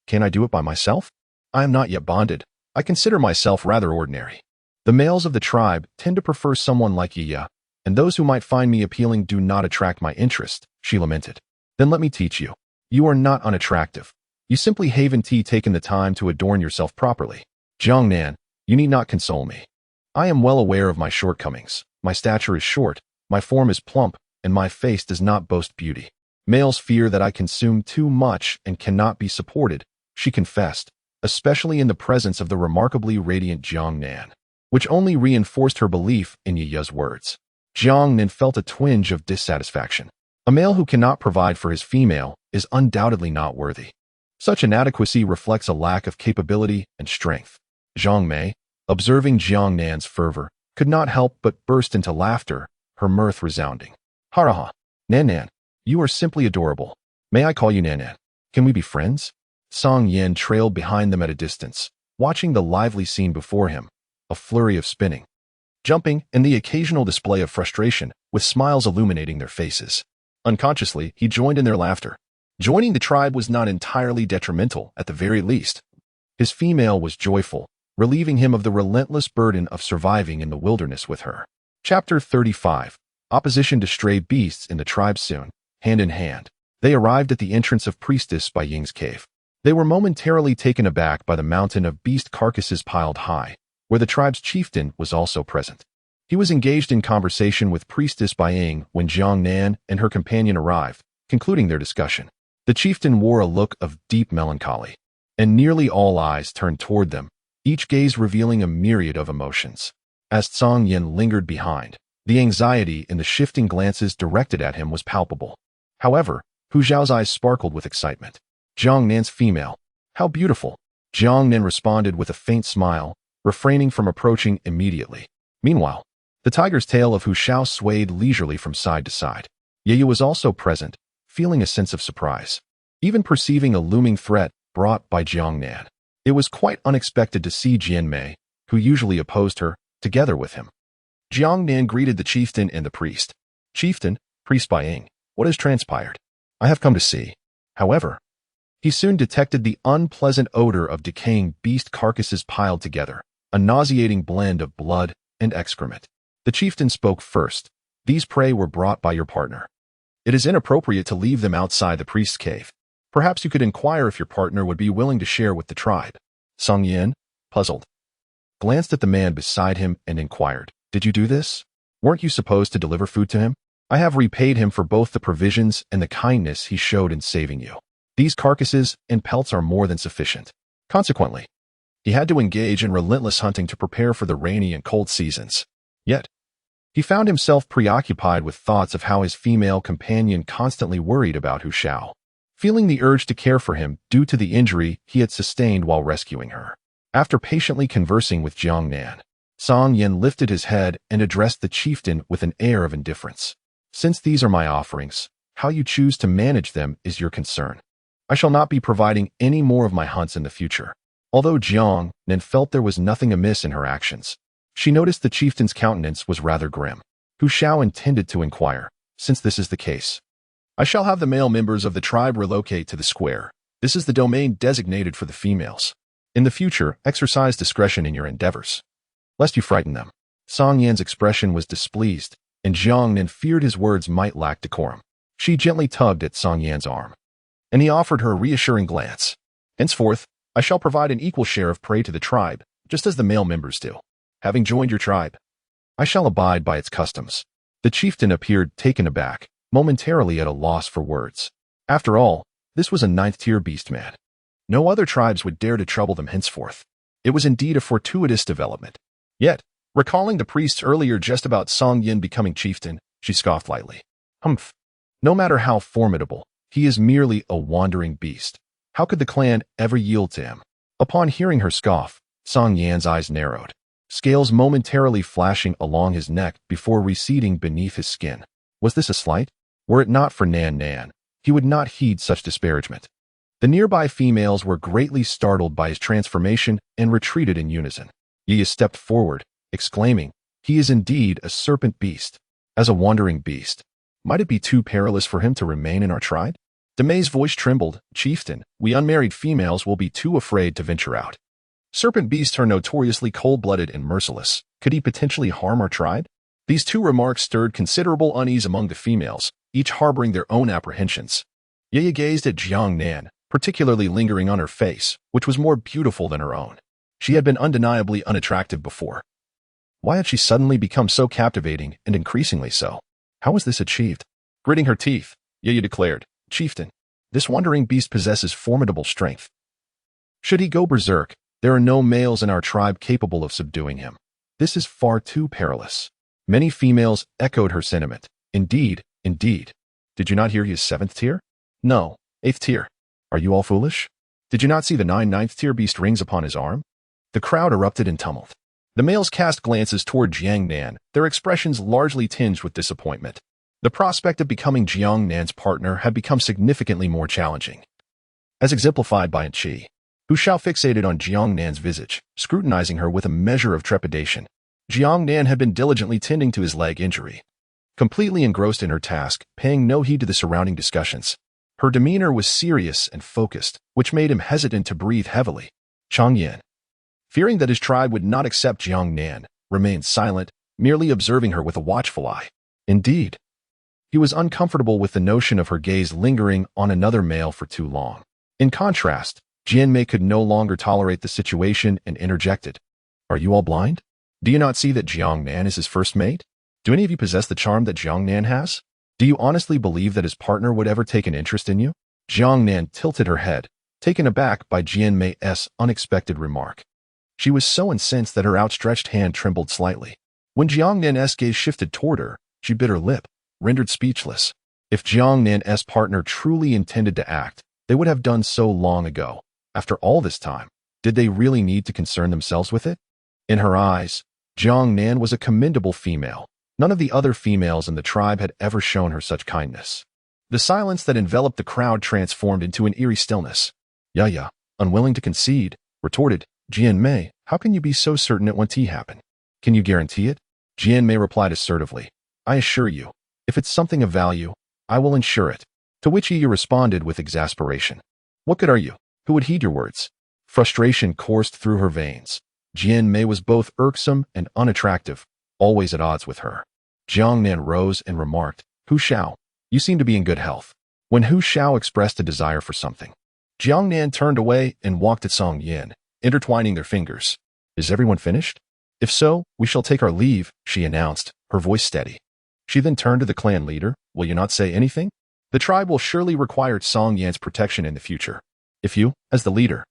Can I do it by myself? I am not yet bonded. I consider myself rather ordinary. The males of the tribe tend to prefer someone like Yi, and those who might find me appealing do not attract my interest, she lamented. Then let me teach you. You are not unattractive. You simply haven't taken the time to adorn yourself properly. Jiang Nan, you need not console me. I am well aware of my shortcomings. My stature is short, my form is plump, and my face does not boast beauty. Males fear that I consume too much and cannot be supported, she confessed, especially in the presence of the remarkably radiant Jiang Nan, which only reinforced her belief in Yi's words. Jiang Nan felt a twinge of dissatisfaction. A male who cannot provide for his female is undoubtedly not worthy. Such inadequacy reflects a lack of capability and strength. Jiang, observing Jiang Nan's fervor, could not help but burst into laughter, her mirth resounding. Haraha, Nan, you are simply adorable. May I call you Nan? Can we be friends? Song Yin trailed behind them at a distance, watching the lively scene before him, a flurry of spinning, jumping, and the occasional display of frustration, with smiles illuminating their faces. Unconsciously, he joined in their laughter. Joining the tribe was not entirely detrimental, at the very least. His female was joyful, relieving him of the relentless burden of surviving in the wilderness with her. Chapter 35. Opposition to stray beasts in the tribe. Soon, hand in hand, they arrived at the entrance of Priestess Bai Ying's cave. They were momentarily taken aback by the mountain of beast carcasses piled high, where the tribe's chieftain was also present. He was engaged in conversation with Priestess Bai Ying when Jiang Nan and her companion arrived, concluding their discussion. The chieftain wore a look of deep melancholy, and nearly all eyes turned toward them, each gaze revealing a myriad of emotions. As Song Yin lingered behind, the anxiety in the shifting glances directed at him was palpable. However, Hu Zhao's eyes sparkled with excitement. Jiang Nan's female. How beautiful! Jiang Nan responded with a faint smile, refraining from approaching immediately. Meanwhile, the tiger's tail of Hu Zhao swayed leisurely from side to side. Ye was also present, feeling a sense of surprise, even perceiving a looming threat brought by Jiang Nan. It was quite unexpected to see Jian Mei, who usually opposed her, together with him. Jiang Nan greeted the chieftain and the priest. Chieftain, Priest Bai Ying, what has transpired? I have come to see. However, he soon detected the unpleasant odor of decaying beast carcasses piled together, a nauseating blend of blood and excrement. The chieftain spoke first. These prey were brought by your partner. It is inappropriate to leave them outside the priest's cave. Perhaps you could inquire if your partner would be willing to share with the tribe. Song Yin, puzzled, glanced at the man beside him and inquired, did you do this? Weren't you supposed to deliver food to him? I have repaid him for both the provisions and the kindness he showed in saving you. These carcasses and pelts are more than sufficient. Consequently, he had to engage in relentless hunting to prepare for the rainy and cold seasons. Yet, he found himself preoccupied with thoughts of how his female companion constantly worried about Hu Zhao, feeling the urge to care for him due to the injury he had sustained while rescuing her. After patiently conversing with Jiang Nan, Song Yin lifted his head and addressed the chieftain with an air of indifference. Since these are my offerings, how you choose to manage them is your concern. I shall not be providing any more of my hunts in the future. Although Jiang Nan felt there was nothing amiss in her actions, she noticed the chieftain's countenance was rather grim. Hu Zhao intended to inquire, since this is the case, I shall have the male members of the tribe relocate to the square. This is the domain designated for the females. In the future, exercise discretion in your endeavors, lest you frighten them. Song Yan's expression was displeased, and Jiang Nan feared his words might lack decorum. She gently tugged at Song Yan's arm, and he offered her a reassuring glance. Henceforth, I shall provide an equal share of prey to the tribe, just as the male members do. Having joined your tribe, I shall abide by its customs. The chieftain appeared taken aback, momentarily at a loss for words. After all, this was a 9th-tier beast man. No other tribes would dare to trouble them henceforth. It was indeed a fortuitous development. Yet, recalling the priest's earlier jest about Song Yin becoming chieftain, she scoffed lightly. Humph. No matter how formidable, he is merely a wandering beast. How could the clan ever yield to him? Upon hearing her scoff, Song Yan's eyes narrowed, scales momentarily flashing along his neck before receding beneath his skin. Was this a slight? Were it not for Nan, he would not heed such disparagement. The nearby females were greatly startled by his transformation and retreated in unison. Ye stepped forward, exclaiming, he is indeed a serpent beast. As a wandering beast, might it be too perilous for him to remain in our tribe? Demei's voice trembled. Chieftain, we unmarried females will be too afraid to venture out. Serpent beasts are notoriously cold-blooded and merciless. Could he potentially harm our tribe? These two remarks stirred considerable unease among the females, each harboring their own apprehensions. Ye gazed at Jiang Nan, particularly lingering on her face, which was more beautiful than her own. She had been undeniably unattractive before. Why had she suddenly become so captivating and increasingly so? How was this achieved? Gritting her teeth, Ye declared, Chieftain, this wandering beast possesses formidable strength. Should he go berserk, there are no males in our tribe capable of subduing him. This is far too perilous. Many females echoed her sentiment. Indeed. Did you not hear he is 7th tier? No, 8th tier. Are you all foolish? Did you not see the 9th tier beast rings upon his arm? The crowd erupted in tumult. The males cast glances toward Jiang Nan, their expressions largely tinged with disappointment. The prospect of becoming Jiang Nan's partner had become significantly more challenging. as exemplified by Qi. Hu Shao fixated on Jiang Nan's visage, scrutinizing her with a measure of trepidation. Jiang Nan had been diligently tending to his leg injury, completely engrossed in her task, paying no heed to the surrounding discussions. Her demeanor was serious and focused, which made him hesitant to breathe heavily. Chang Yan, fearing that his tribe would not accept Jiang Nan, remained silent, merely observing her with a watchful eye. Indeed, he was uncomfortable with the notion of her gaze lingering on another male for too long. In contrast, Jian Mei could no longer tolerate the situation and interjected. Are you all blind? Do you not see that Jiang Nan is his first mate? Do any of you possess the charm that Jiang Nan has? Do you honestly believe that his partner would ever take an interest in you? Jiang Nan tilted her head, taken aback by Jian Mei's unexpected remark. She was so incensed that her outstretched hand trembled slightly. When Jiang Nan's gaze shifted toward her, she bit her lip, rendered speechless. If Jiang Nan's partner truly intended to act, they would have done so long ago. After all this time, did they really need to concern themselves with it? In her eyes, Jiang Nan was a commendable female. None of the other females in the tribe had ever shown her such kindness. The silence that enveloped the crowd transformed into an eerie stillness. Yeah, unwilling to concede, retorted, Jian Mei, how can you be so certain it won't happen? Can you guarantee it? Jian Mei replied assertively, I assure you, if it's something of value, I will ensure it. To which He responded with exasperation. What good are you? Who would heed your words? Frustration coursed through her veins. Jian Mei was both irksome and unattractive, always at odds with her. Jiang Nan rose and remarked, Hu Shao, you seem to be in good health. When Hu Shao expressed a desire for something, Jiang Nan turned away and walked at Song Yin, intertwining their fingers. Is everyone finished? If so, we shall take our leave, she announced, her voice steady. She then turned to the clan leader. Will you not say anything? The tribe will surely require Song Yan's protection in the future. If you, as the leader,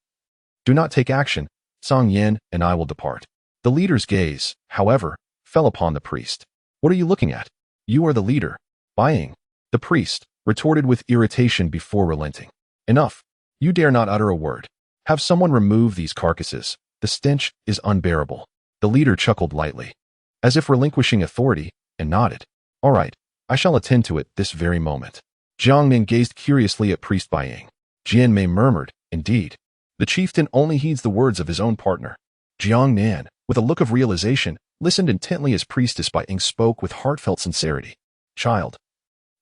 do not take action, Song Yan and I will depart. The leader's gaze, however, fell upon the priest. What are you looking at? You are the leader. Buying. The priest retorted with irritation before relenting. Enough. You dare not utter a word. Have someone remove these carcasses. The stench is unbearable. The leader chuckled lightly, as if relinquishing authority, and nodded. All right, I shall attend to it this very moment. Jiang Nan gazed curiously at priest Baying. Jian Mei murmured, indeed. The chieftain only heeds the words of his own partner. Jiang Nan, with a look of realization, listened intently as priestess Baying spoke with heartfelt sincerity. Child,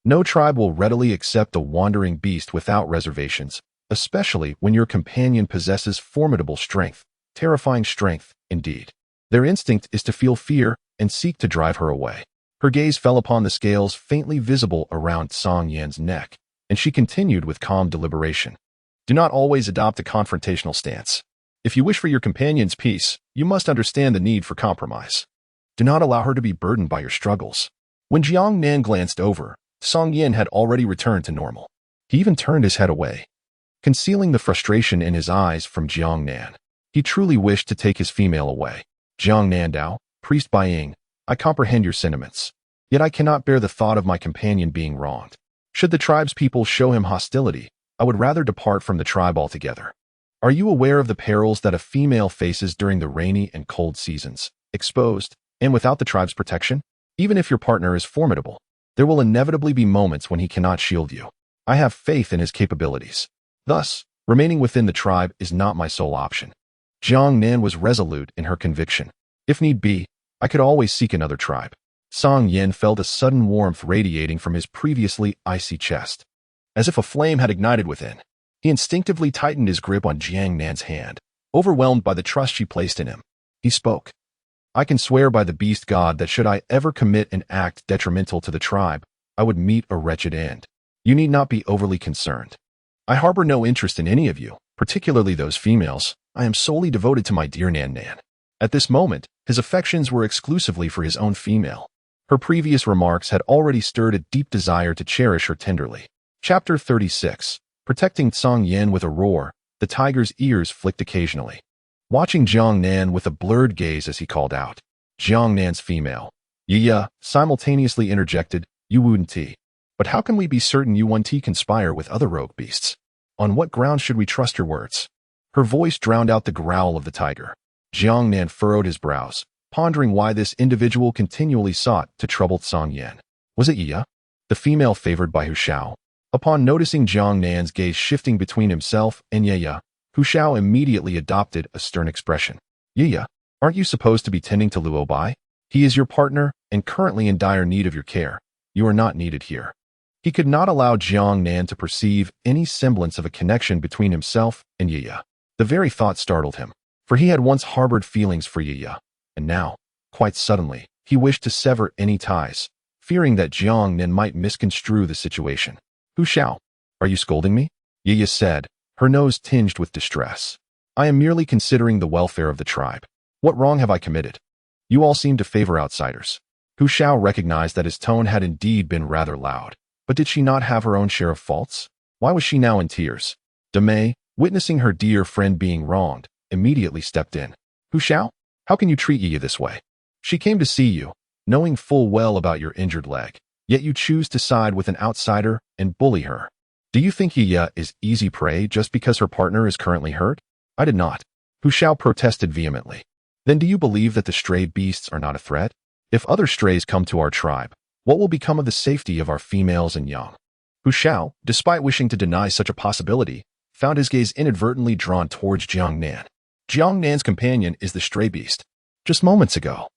no tribe will readily accept a wandering beast without reservations, especially when your companion possesses formidable strength, terrifying strength, indeed. Their instinct is to feel fear and seek to drive her away. Her gaze fell upon the scales faintly visible around Song Yan's neck, and she continued with calm deliberation. Do not always adopt a confrontational stance. If you wish for your companion's peace, you must understand the need for compromise. Do not allow her to be burdened by your struggles. When Jiang Nan glanced over, Song Yan had already returned to normal. He even turned his head away, concealing the frustration in his eyes from Jiang Nan. He truly wished to take his female away. Jiang Nan Dao, priest Baying, I comprehend your sentiments. Yet I cannot bear the thought of my companion being wronged. Should the tribe's people show him hostility, I would rather depart from the tribe altogether. Are you aware of the perils that a female faces during the rainy and cold seasons, exposed, and without the tribe's protection? Even if your partner is formidable, there will inevitably be moments when he cannot shield you. I have faith in his capabilities. Thus, remaining within the tribe is not my sole option. Jiang Nan was resolute in her conviction. If need be, I could always seek another tribe. Song Yin felt a sudden warmth radiating from his previously icy chest. As if a flame had ignited within, he instinctively tightened his grip on Jiang Nan's hand, overwhelmed by the trust she placed in him. He spoke. I can swear by the beast god that should I ever commit an act detrimental to the tribe, I would meet a wretched end. You need not be overly concerned. I harbor no interest in any of you, particularly those females. I am solely devoted to my dear Nan Nan. At this moment, his affections were exclusively for his own female. Her previous remarks had already stirred a deep desire to cherish her tenderly. Chapter 36. Protecting Song Yan with a roar, the tiger's ears flicked occasionally. Watching Jiang Nan with a blurred gaze as he called out. Jiang Nan's female. Yi simultaneously interjected, You wouldn't. But how can we be certain you won't conspire with other rogue beasts? On what grounds should we trust your words? Her voice drowned out the growl of the tiger. Jiang Nan furrowed his brows, pondering why this individual continually sought to trouble Song Yan. Was it Yi, the female favored by Hu Shao? Upon noticing Jiang Nan's gaze shifting between himself and Ye, Hu Shao immediately adopted a stern expression. Ye, aren't you supposed to be tending to Luo Bai? He is your partner and currently in dire need of your care. You are not needed here. He could not allow Jiang Nan to perceive any semblance of a connection between himself and Ye. The very thought startled him, for he had once harbored feelings for Ye, and now, quite suddenly, he wished to sever any ties, fearing that Jiang Nan might misconstrue the situation. Hu Shao, are you scolding me? Ye said, her nose tinged with distress. I am merely considering the welfare of the tribe. What wrong have I committed? You all seem to favor outsiders. Hu Shao recognized that his tone had indeed been rather loud. But did she not have her own share of faults? Why was she now in tears? Demei, witnessing her dear friend being wronged, immediately stepped in. Hu Shao, how can you treat Ye this way? She came to see you, knowing full well about your injured leg, yet you choose to side with an outsider and bully her. Do you think Ye is easy prey just because her partner is currently hurt? I did not. Hu Shao protested vehemently. Then do you believe that the stray beasts are not a threat? If other strays come to our tribe, what will become of the safety of our females and young? Hu Shao, despite wishing to deny such a possibility, found his gaze inadvertently drawn towards Jiang Nan. Jiang Nan's companion is the stray beast. Just moments ago.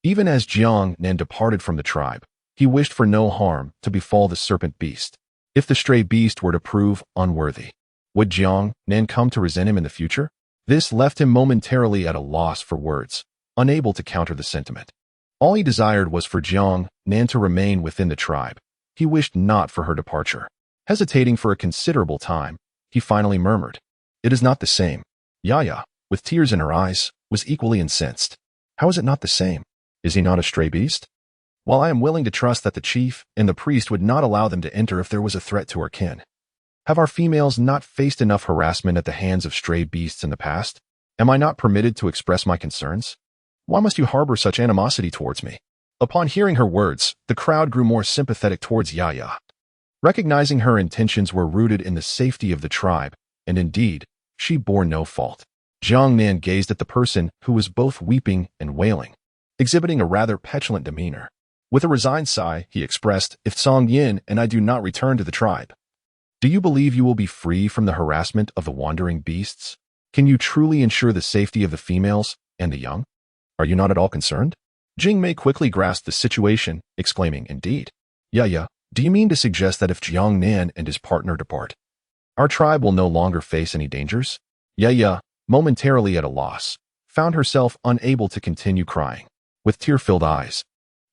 Even as Jiang Nan departed from the tribe, he wished for no harm to befall the serpent beast. If the stray beast were to prove unworthy, would Jiang Nan come to resent him in the future? This left him momentarily at a loss for words, unable to counter the sentiment. All he desired was for Jiang Nan to remain within the tribe. He wished not for her departure. Hesitating for a considerable time, he finally murmured, "It is not the same." Yaya, with tears in her eyes, was equally incensed. How is it not the same? Is he not a stray beast? While I am willing to trust that the chief and the priest would not allow them to enter if there was a threat to our kin, have our females not faced enough harassment at the hands of stray beasts in the past? Am I not permitted to express my concerns? Why must you harbor such animosity towards me? Upon hearing her words, the crowd grew more sympathetic towards Yaya. Recognizing her intentions were rooted in the safety of the tribe, and indeed, she bore no fault. Jiang Nan gazed at the person who was both weeping and wailing, exhibiting a rather petulant demeanor. With a resigned sigh, he expressed, "If Song Yin and I do not return to the tribe, do you believe you will be free from the harassment of the wandering beasts? Can you truly ensure the safety of the females and the young? Are you not at all concerned?" Jing Mei quickly grasped the situation, exclaiming, "Indeed. Yaya, do you mean to suggest that if Jiang Nan and his partner depart, our tribe will no longer face any dangers?" Yaya, momentarily at a loss, found herself unable to continue crying. With tear-filled eyes,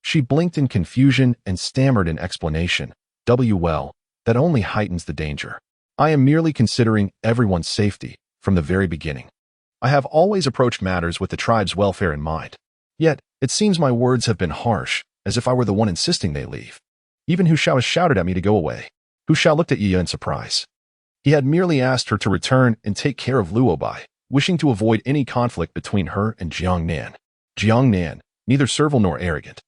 she blinked in confusion and stammered in explanation, "Well, that only heightens the danger. I am merely considering everyone's safety from the very beginning. I have always approached matters with the tribe's welfare in mind. Yet, it seems my words have been harsh, as if I were the one insisting they leave. Even Hu Shao has shouted at me to go away." Hu Shao looked at Yi in surprise. He had merely asked her to return and take care of Luo Bai, wishing to avoid any conflict between her and Jiang Nan. Jiang Nan, neither servile nor arrogant,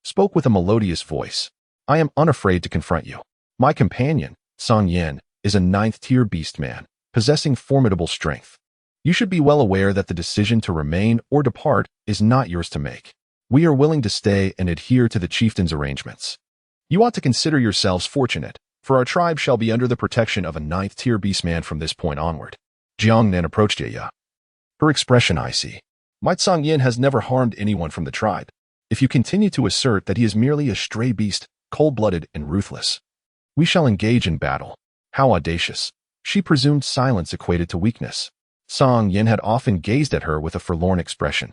spoke with a melodious voice. "I am unafraid to confront you. My companion, Song Yin, is a 9th-tier beast man, possessing formidable strength. You should be well aware that the decision to remain or depart is not yours to make. We are willing to stay and adhere to the chieftain's arrangements. You ought to consider yourselves fortunate, for our tribe shall be under the protection of a 9th-tier beastman from this point onward." Jiang Nan approached Yaya. Her expression icy. "My Song Yin has never harmed anyone from the tribe. If you continue to assert that he is merely a stray beast, cold-blooded and ruthless, we shall engage in battle." How audacious. She presumed silence equated to weakness. Song Yin had often gazed at her with a forlorn expression,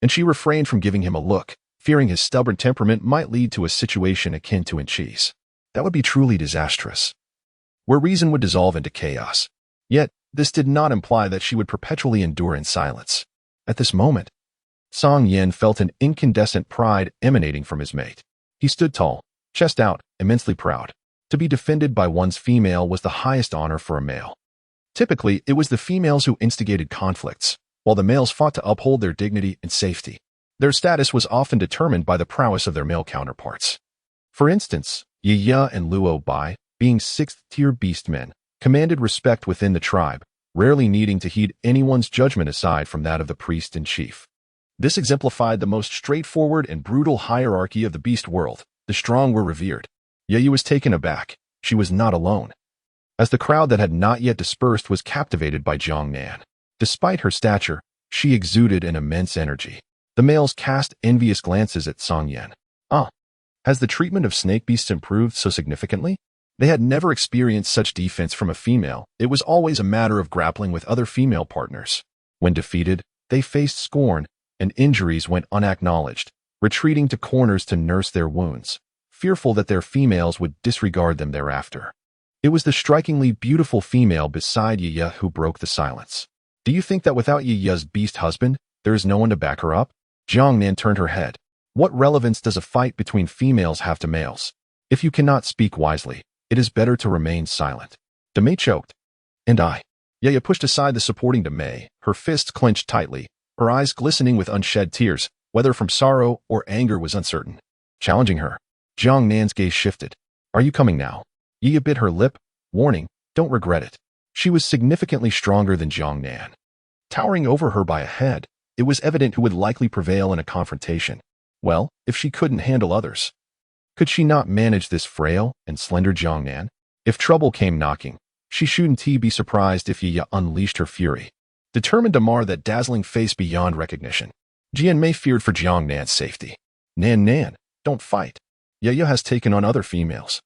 and she refrained from giving him a look, fearing his stubborn temperament might lead to a situation akin to Cheese. That would be truly disastrous, where reason would dissolve into chaos. Yet, this did not imply that she would perpetually endure in silence. At this moment, Song Yin felt an incandescent pride emanating from his mate. He stood tall, chest out, immensely proud. To be defended by one's female was the highest honor for a male. Typically, it was the females who instigated conflicts, while the males fought to uphold their dignity and safety. Their status was often determined by the prowess of their male counterparts. For instance, Ye and Luo Bai, being 6th-tier beastmen, commanded respect within the tribe, rarely needing to heed anyone's judgment aside from that of the priest and chief. This exemplified the most straightforward and brutal hierarchy of the beast world. The strong were revered. Ye was taken aback, She was not alone, as the crowd that had not yet dispersed was captivated by Jiang Nan. Despite her stature, she exuded an immense energy. The males cast envious glances at Song Yan. Has the treatment of snake beasts improved so significantly? They had never experienced such defense from a female. It was always a matter of grappling with other female partners. When defeated, they faced scorn, and injuries went unacknowledged, retreating to corners to nurse their wounds, fearful that their females would disregard them thereafter. It was the strikingly beautiful female beside Ye who broke the silence. Do you think that without Ye's beast husband, there is no one to back her up? Jiang Nan turned her head. What relevance does a fight between females have to males? If you cannot speak wisely, it is better to remain silent. Mei choked. And I. Ye pushed aside the supporting Mei, her fists clenched tightly, her eyes glistening with unshed tears, whether from sorrow or anger was uncertain. Challenging her, Jiang Nan's gaze shifted. Are you coming now? Ye bit her lip, warning, don't regret it. She was significantly stronger than Jiang Nan. Towering over her by a head, it was evident who would likely prevail in a confrontation. Well, if she couldn't handle others, could she not manage this frail and slender Jiang Nan? If trouble came knocking, she shouldn't be surprised if Ye unleashed her fury. Determined to mar that dazzling face beyond recognition, Jian Mei feared for Jiang Nan's safety. Nan, don't fight. Ye has taken on other females,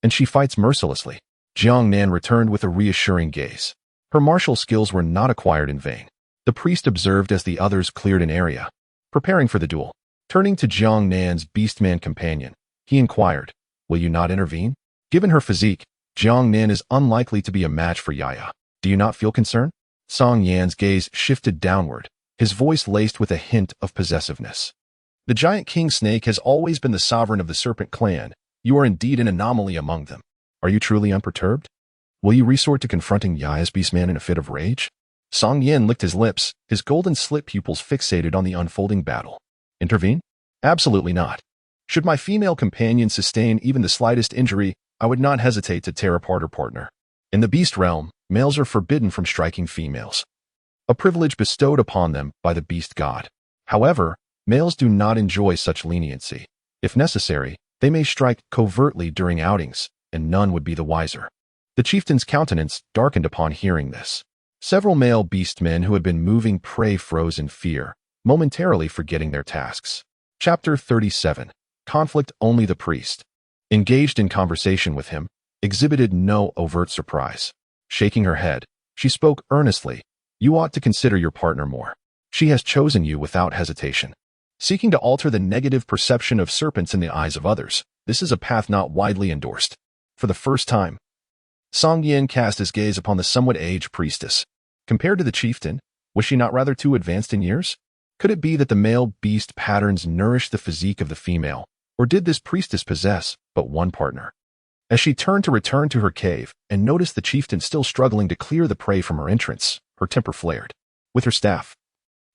and she fights mercilessly. Jiang Nan returned with a reassuring gaze. Her martial skills were not acquired in vain. The priest observed as the others cleared an area, preparing for the duel. Turning to Jiang Nan's beastman companion, he inquired, will you not intervene? Given her physique, Jiang Nan is unlikely to be a match for Yaya. Do you not feel concerned? Song Yan's gaze shifted downward, his voice laced with a hint of possessiveness. The giant king snake has always been the sovereign of the serpent clan. You are indeed an anomaly among them. Are you truly unperturbed? Will you resort to confronting Yaya's beastman in a fit of rage? Song Yan licked his lips, his golden slit pupils fixated on the unfolding battle. Intervene? Absolutely not. Should my female companion sustain even the slightest injury, I would not hesitate to tear apart her partner. In the beast realm, males are forbidden from striking females, a privilege bestowed upon them by the beast god. However, males do not enjoy such leniency. If necessary, they may strike covertly during outings, and none would be the wiser. The chieftain's countenance darkened upon hearing this. Several male beastmen who had been moving prey froze in fear, momentarily forgetting their tasks. Chapter 37. Conflict. Only the priest, engaged in conversation with him, exhibited no overt surprise. Shaking her head, she spoke earnestly. You ought to consider your partner more. She has chosen you without hesitation. Seeking to alter the negative perception of serpents in the eyes of others, this is a path not widely endorsed. For the first time, Song Yan cast his gaze upon the somewhat aged priestess. Compared to the chieftain, was she not rather too advanced in years? Could it be that the male beast patterns nourished the physique of the female, or did this priestess possess but one partner? As she turned to return to her cave and noticed the chieftain still struggling to clear the prey from her entrance, her temper flared. With her staff,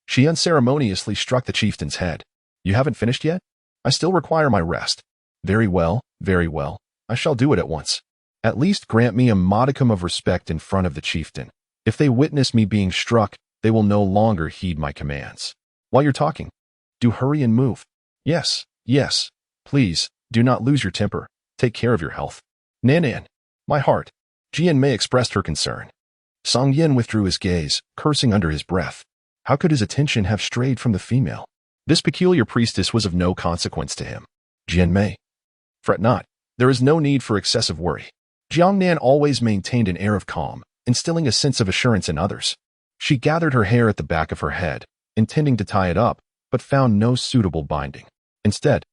she unceremoniously struck the chieftain's head. You haven't finished yet? I still require my rest. Very well, I shall do it at once. At least grant me a modicum of respect in front of the chieftain. If they witness me being struck, they will no longer heed my commands. While you're talking, do hurry and move. Yes. Please, do not lose your temper. Take care of your health. Nan, my heart. Jian Mei expressed her concern. Song Yin withdrew his gaze, cursing under his breath. How could his attention have strayed from the female? This peculiar priestess was of no consequence to him. Jian Mei. Fret not. There is no need for excessive worry. Jiang Nan always maintained an air of calm, instilling a sense of assurance in others. She gathered her hair at the back of her head, intending to tie it up, but found no suitable binding. Instead,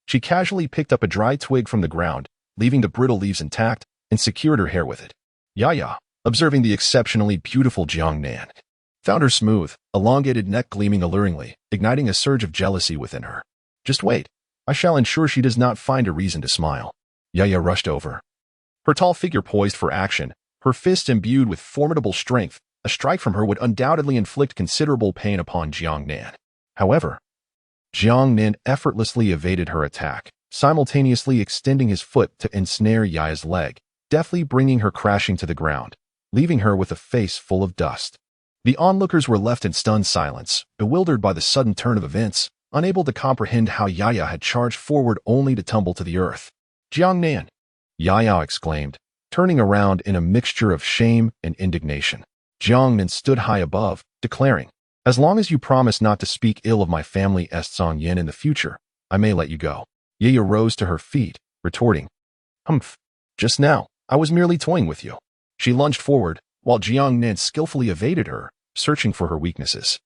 she casually picked up a dry twig from the ground, leaving the brittle leaves intact, and secured her hair with it. Yaya, observing the exceptionally beautiful Jiang Nan, found her smooth, elongated neck gleaming alluringly, igniting a surge of jealousy within her. Just wait. I shall ensure she does not find a reason to smile. Yaya rushed over. Her tall figure poised for action, her fists imbued with formidable strength. A strike from her would undoubtedly inflict considerable pain upon Jiang Nan. However, Jiang Nan effortlessly evaded her attack, simultaneously extending his foot to ensnare Yaya's leg, deftly bringing her crashing to the ground, leaving her with a face full of dust. The onlookers were left in stunned silence, bewildered by the sudden turn of events, unable to comprehend how Yaya had charged forward only to tumble to the earth. Jiang Nan, Yaya exclaimed, turning around in a mixture of shame and indignation. Jiang Nan stood high above, declaring, "As long as you promise not to speak ill of my family Song Yin in the future, I may let you go." Yaya rose to her feet, retorting, "Humph. Just now, I was merely toying with you." She lunged forward, while Jiang Nan skillfully evaded her, searching for her weaknesses.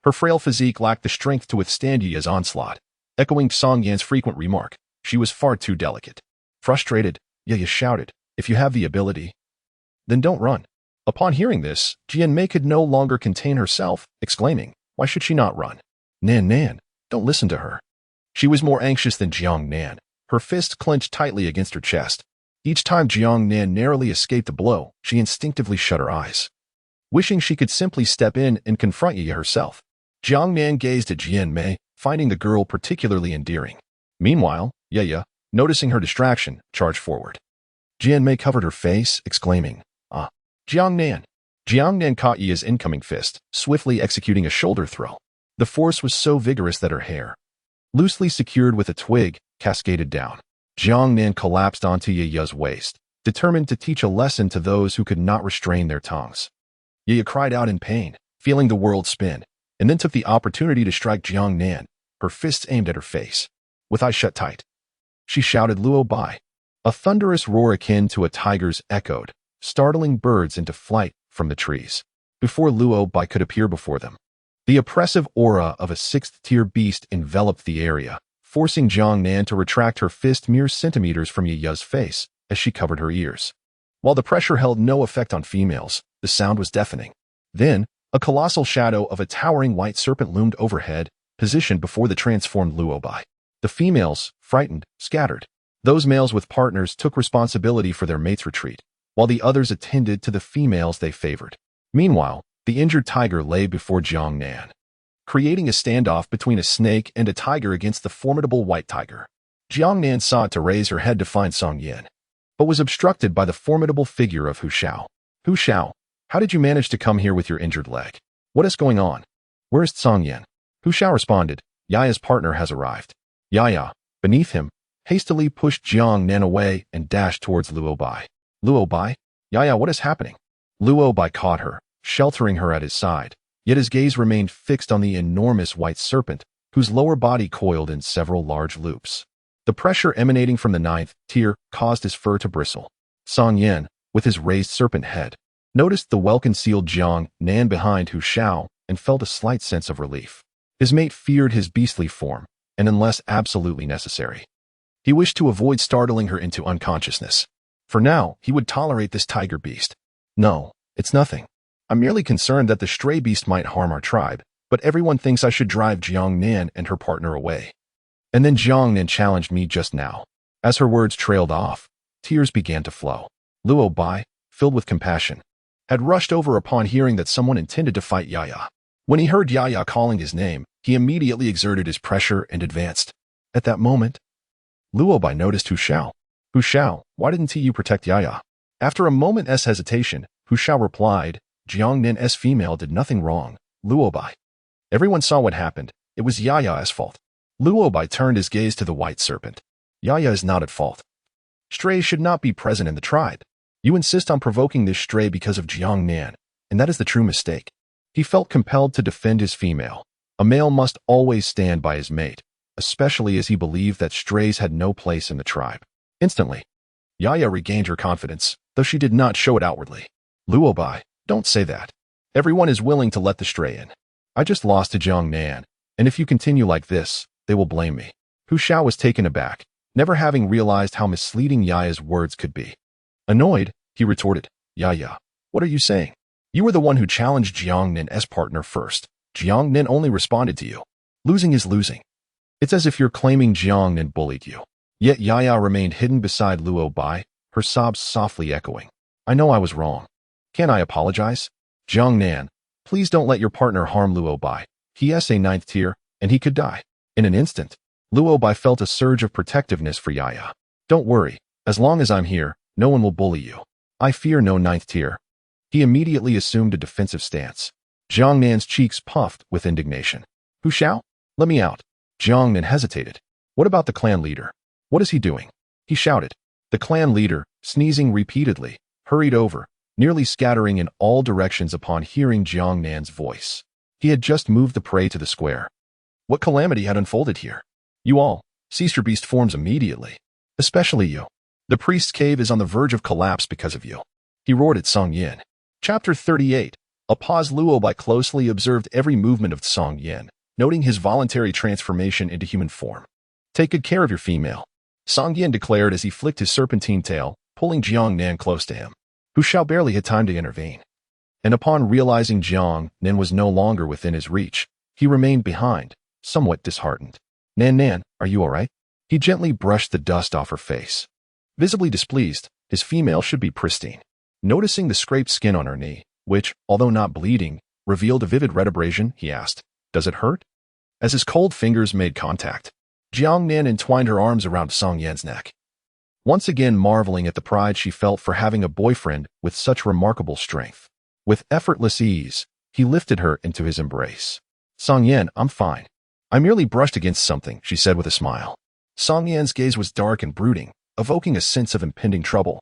Her frail physique lacked the strength to withstand Yaya's onslaught. Echoing Song Yan's frequent remark, she was far too delicate. Frustrated, Yaya shouted, "If you have the ability, then don't run." Upon hearing this, Jian Mei could no longer contain herself, exclaiming, "Why should she not run? Nan, don't listen to her." She was more anxious than Jiang Nan, her fist clenched tightly against her chest. Each time Jiang Nan narrowly escaped a blow, she instinctively shut her eyes, wishing she could simply step in and confront Yaya herself. Jiang Nan gazed at Jian Mei, finding the girl particularly endearing. Meanwhile, Yaya, noticing her distraction, charged forward. Jian Mei covered her face, exclaiming, "Ah, Jiang Nan." Jiang Nan caught Yaya's incoming fist, swiftly executing a shoulder throw. The force was so vigorous that her hair, loosely secured with a twig, cascaded down. Jiang Nan collapsed onto Yaya's waist, determined to teach a lesson to those who could not restrain their tongues. Yaya cried out in pain, feeling the world spin, and then took the opportunity to strike Jiang Nan, her fists aimed at her face. With eyes shut tight, she shouted Luo Bai. A thunderous roar akin to a tiger's echoed, startling birds into flight from the trees. Before Luo Bai could appear before them, the oppressive aura of a sixth-tier beast enveloped the area, forcing Jiang Nan to retract her fist mere centimeters from Yaya's face as she covered her ears. While the pressure held no effect on females, the sound was deafening. Then, a colossal shadow of a towering white serpent loomed overhead, positioned before the transformed Luo Bai. The females, frightened, scattered. Those males with partners took responsibility for their mate's retreat, while the others attended to the females they favored. Meanwhile, the injured tiger lay before Jiang Nan, creating a standoff between a snake and a tiger against the formidable white tiger. Jiang Nan sought to raise her head to find Song Yin, but was obstructed by the formidable figure of Hu Shao. "Hu Shao, how did you manage to come here with your injured leg? What is going on? Where is Song Yin?" Hu Shao responded, "Yaya's partner has arrived." Yaya, beneath him, hastily pushed Jiang Nan away and dashed towards Luo Bai. "Luo Bai? Yaya, what is happening?" Luo Bai caught her, sheltering her at his side, yet his gaze remained fixed on the enormous white serpent, whose lower body coiled in several large loops. The pressure emanating from the ninth tier caused his fur to bristle. Song Yin, with his raised serpent head, noticed the well-concealed Jiang Nan behind Hu Shao and felt a slight sense of relief. His mate feared his beastly form, and unless absolutely necessary, he wished to avoid startling her into unconsciousness. For now, he would tolerate this tiger beast. "No, it's nothing. I'm merely concerned that the stray beast might harm our tribe, but everyone thinks I should drive Jiang Nan and her partner away. And then Jiang Nan challenged me just now." As her words trailed off, tears began to flow. Luo Bai, filled with compassion, had rushed over upon hearing that someone intended to fight Yaya. When he heard Yaya calling his name, he immediately exerted his pressure and advanced. At that moment, Luo Bai noticed Hu Shao. "Hu Shao, why didn't you protect Yaya?" After a moment's hesitation, Hu Shao replied, "Jiang Nan's female did nothing wrong, Luo Bai. Everyone saw what happened. It was Yaya's fault." Luo Bai turned his gaze to the white serpent. "Yaya is not at fault. Strays should not be present in the tribe. You insist on provoking this stray because of Jiang Nan, and that is the true mistake." He felt compelled to defend his female. A male must always stand by his mate, especially as he believed that strays had no place in the tribe. Instantly, Yaya regained her confidence, though she did not show it outwardly. "Luo Bai, don't say that. Everyone is willing to let the stray in. I just lost to Jiang Nan, and if you continue like this, they will blame me." Hu Shao was taken aback, never having realized how misleading Yaya's words could be. Annoyed, he retorted, "Yaya, what are you saying? You were the one who challenged Jiang Nan's partner first. Jiang Nan only responded to you. Losing is losing. It's as if you're claiming Jiang Nan bullied you." Yet Yaya remained hidden beside Luo Bai, her sobs softly echoing. "I know I was wrong. Can I apologize? Jiang Nan, please don't let your partner harm Luo Bai. He is a ninth tier, and he could die." In an instant, Luo Bai felt a surge of protectiveness for Yaya. "Don't worry. As long as I'm here, no one will bully you. I fear no ninth tier." He immediately assumed a defensive stance. Jiang Nan's cheeks puffed with indignation. "Hu Shao? Let me out." Jiang Nan hesitated. "What about the clan leader? What is he doing?" He shouted. The clan leader, sneezing repeatedly, hurried over, nearly scattering in all directions upon hearing Jiang Nan's voice. He had just moved the prey to the square. What calamity had unfolded here? You all, cease your beast forms immediately. Especially you. The priest's cave is on the verge of collapse because of you. He roared at Song Yin. Chapter 38. A pause. Luo Bai closely observed every movement of Song Yin, noting his voluntary transformation into human form. Take good care of your female, Song Yin declared as he flicked his serpentine tail, pulling Jiang Nan close to him. Hu Shao barely had time to intervene. And upon realizing Jiang Nan was no longer within his reach, he remained behind, somewhat disheartened. Nan, are you all right? He gently brushed the dust off her face. Visibly displeased, his female should be pristine. Noticing the scraped skin on her knee, which, although not bleeding, revealed a vivid red abrasion, he asked, "Does it hurt?" As his cold fingers made contact, Jiang Nan entwined her arms around Song Yan's neck. Once again marveling at the pride she felt for having a boyfriend with such remarkable strength. With effortless ease, he lifted her into his embrace. "Song Yan, I'm fine. I merely brushed against something," she said with a smile. Song Yan's gaze was dark and brooding, evoking a sense of impending trouble.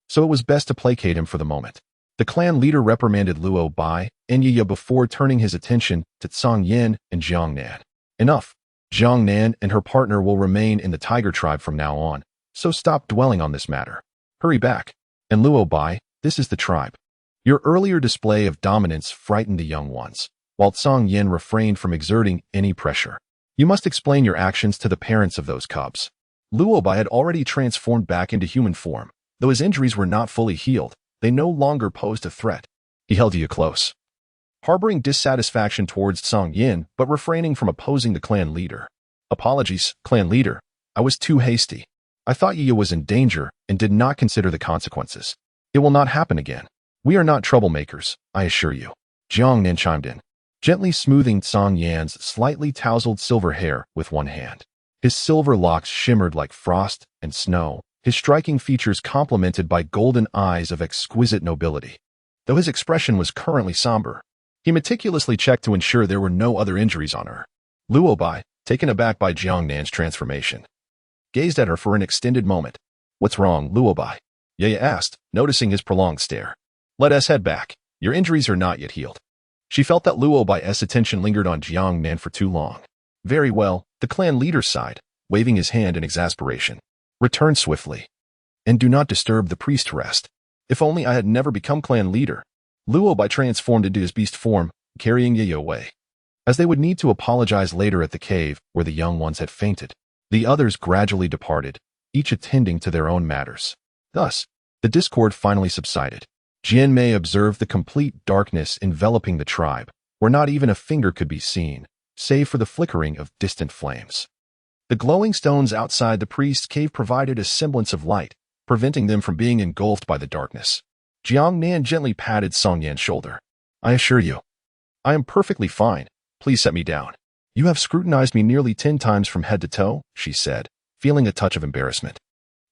So it was best to placate him for the moment. The clan leader reprimanded Luo Bai and Yiya before turning his attention to Song Yin and Jiang Nan. "Enough. Jiang Nan and her partner will remain in the tiger tribe from now on, so stop dwelling on this matter. Hurry back. And Luo Bai, this is the tribe." Your earlier display of dominance frightened the young ones, while Song Yin refrained from exerting any pressure. You must explain your actions to the parents of those cubs. Luo Bai had already transformed back into human form. Though his injuries were not fully healed, they no longer posed a threat. He held Yiya close, harboring dissatisfaction towards Song Yin but refraining from opposing the clan leader. "Apologies, clan leader. I was too hasty. I thought Yiya was in danger and did not consider the consequences. It will not happen again. We are not troublemakers, I assure you." Jiang Nan chimed in, gently smoothing Song Yan's slightly tousled silver hair with one hand. His silver locks shimmered like frost and snow, his striking features complemented by golden eyes of exquisite nobility. Though his expression was currently somber, he meticulously checked to ensure there were no other injuries on her. Luo Bai, taken aback by Jiang Nan's transformation, gazed at her for an extended moment. "What's wrong, Luo Bai?" Yiya asked, noticing his prolonged stare. "Let us head back. Your injuries are not yet healed." She felt that Luo Bai's attention lingered on Jiang Nan for too long. "Very well," the clan leader sighed, waving his hand in exasperation. "Return swiftly. And do not disturb the priest to rest. If only I had never become clan leader." Luo Bai transformed into his beast form, carrying Yiya away. As they would need to apologize later at the cave where the young ones had fainted, the others gradually departed, each attending to their own matters. Thus, the discord finally subsided. Jianmei observed the complete darkness enveloping the tribe, where not even a finger could be seen, save for the flickering of distant flames. The glowing stones outside the priest's cave provided a semblance of light, preventing them from being engulfed by the darkness. Jiang Nan gently patted Song Yan's shoulder. "I assure you, I am perfectly fine. Please set me down." "You have scrutinized me nearly 10 times from head to toe," she said, feeling a touch of embarrassment.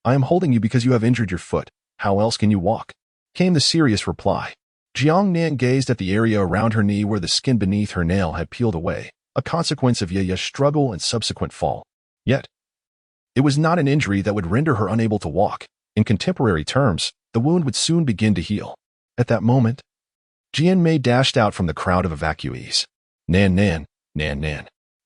"I am holding you because you have injured your foot. How else can you walk?" Came the serious reply. Jiang Nan gazed at the area around her knee where the skin beneath her nail had peeled away, a consequence of Yiya's struggle and subsequent fall. Yet, it was not an injury that would render her unable to walk. In contemporary terms, the wound would soon begin to heal. At that moment, Jianmei dashed out from the crowd of evacuees. Nan.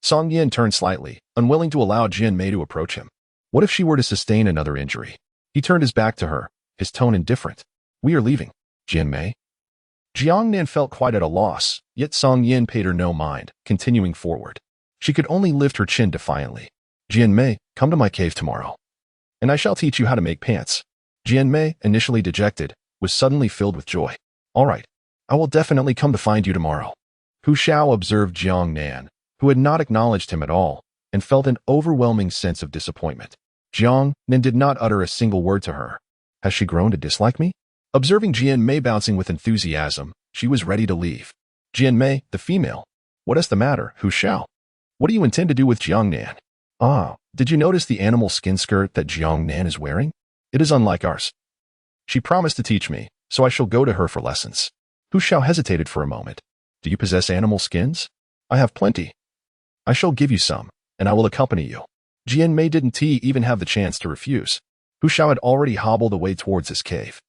Song Yin turned slightly, unwilling to allow Jianmei to approach him. What if she were to sustain another injury? He turned his back to her, his tone indifferent. "We are leaving, Jianmei." Jiang Nan felt quite at a loss, yet Song Yin paid her no mind, continuing forward. She could only lift her chin defiantly. "Jianmei, come to my cave tomorrow, and I shall teach you how to make pants." Jianmei, initially dejected, was suddenly filled with joy. "All right, I will definitely come to find you tomorrow." Hu Shao observed Jiang Nan, who had not acknowledged him at all, and felt an overwhelming sense of disappointment. Jiang Nan did not utter a single word to her. Has she grown to dislike me? Observing Jianmei bouncing with enthusiasm, she was ready to leave. "Jianmei, the female. What is the matter, Hu Shao? What do you intend to do with Jiang Nan?" "Ah, did you notice the animal skin skirt that Jiang Nan is wearing? It is unlike ours. She promised to teach me, so I shall go to her for lessons." Hu Shao hesitated for a moment. "Do you possess animal skins?" "I have plenty. I shall give you some, and I will accompany you." Jianmei didn't even have the chance to refuse. Hu Shao had already hobbled away towards his cave.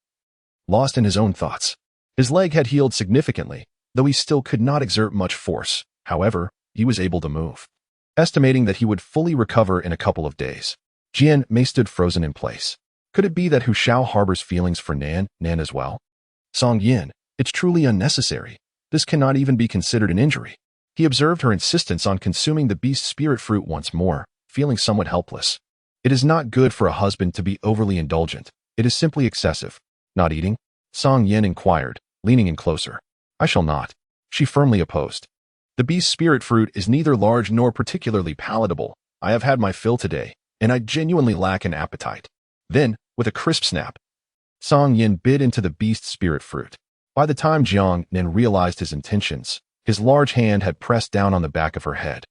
Lost in his own thoughts. His leg had healed significantly, though he still could not exert much force. However, he was able to move. Estimating that he would fully recover in a couple of days, Jiang Nan stood frozen in place. Could it be that Hu Shao harbors feelings for Nan as well? Song Yin, it's truly unnecessary. This cannot even be considered an injury. He observed her insistence on consuming the beast spirit fruit once more, feeling somewhat helpless. It is not good for a husband to be overly indulgent. It is simply excessive. Not eating? Song Yin inquired, leaning in closer. I shall not. She firmly opposed. The beast spirit fruit is neither large nor particularly palatable. I have had my fill today, and I genuinely lack an appetite. Then, with a crisp snap, Song Yin bit into the beast spirit fruit. By the time Jiang Nan realized his intentions, his large hand had pressed down on the back of her head,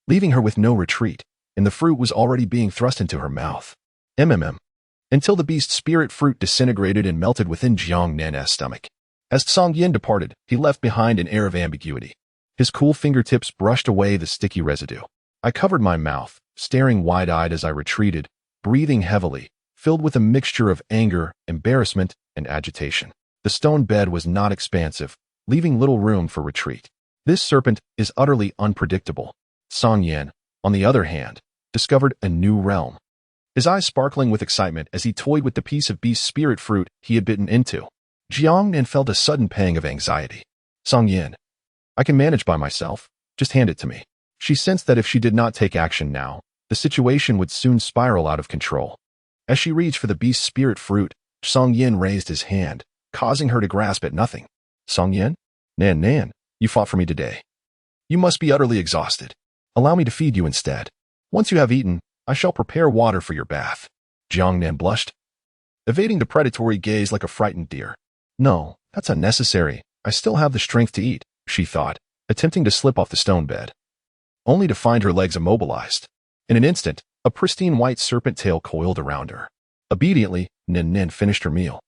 leaving her with no retreat, and the fruit was already being thrust into her mouth. Until the beast spirit fruit disintegrated and melted within Jiang Nan's stomach. As Song Yin departed, he left behind an air of ambiguity. His cool fingertips brushed away the sticky residue. I covered my mouth, staring wide-eyed as I retreated, breathing heavily, filled with a mixture of anger, embarrassment, and agitation. The stone bed was not expansive, leaving little room for retreat. This serpent is utterly unpredictable. Song Yin, on the other hand, discovered a new realm. His eyes sparkling with excitement as he toyed with the piece of beast spirit fruit he had bitten into. Jiang Nan felt a sudden pang of anxiety. Song Yin, I can manage by myself. Just hand it to me. She sensed that if she did not take action now, the situation would soon spiral out of control. As she reached for the beast spirit fruit, Song Yin raised his hand, causing her to grasp at nothing. Song Yin? Nan, you fought for me today. You must be utterly exhausted. Allow me to feed you instead. Once you have eaten, I shall prepare water for your bath. Jiang Nan blushed, evading the predatory gaze like a frightened deer. No, that's unnecessary. I still have the strength to eat, she thought, attempting to slip off the stone bed, only to find her legs immobilized. In an instant, a pristine white serpent tail coiled around her. Obediently, Nan finished her meal,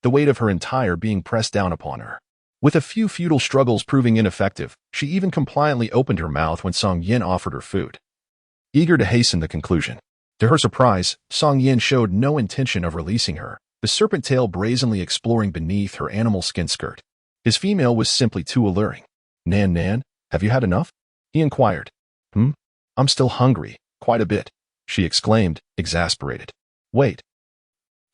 the weight of her entire being pressed down upon her. With a few futile struggles proving ineffective, she even compliantly opened her mouth when Song Yin offered her food, eager to hasten the conclusion. To her surprise, Song Yin showed no intention of releasing her, the serpent tail brazenly exploring beneath her animal skin skirt. His female was simply too alluring. Nan, have you had enough? He inquired. I'm still hungry, quite a bit, she exclaimed, exasperated. Wait.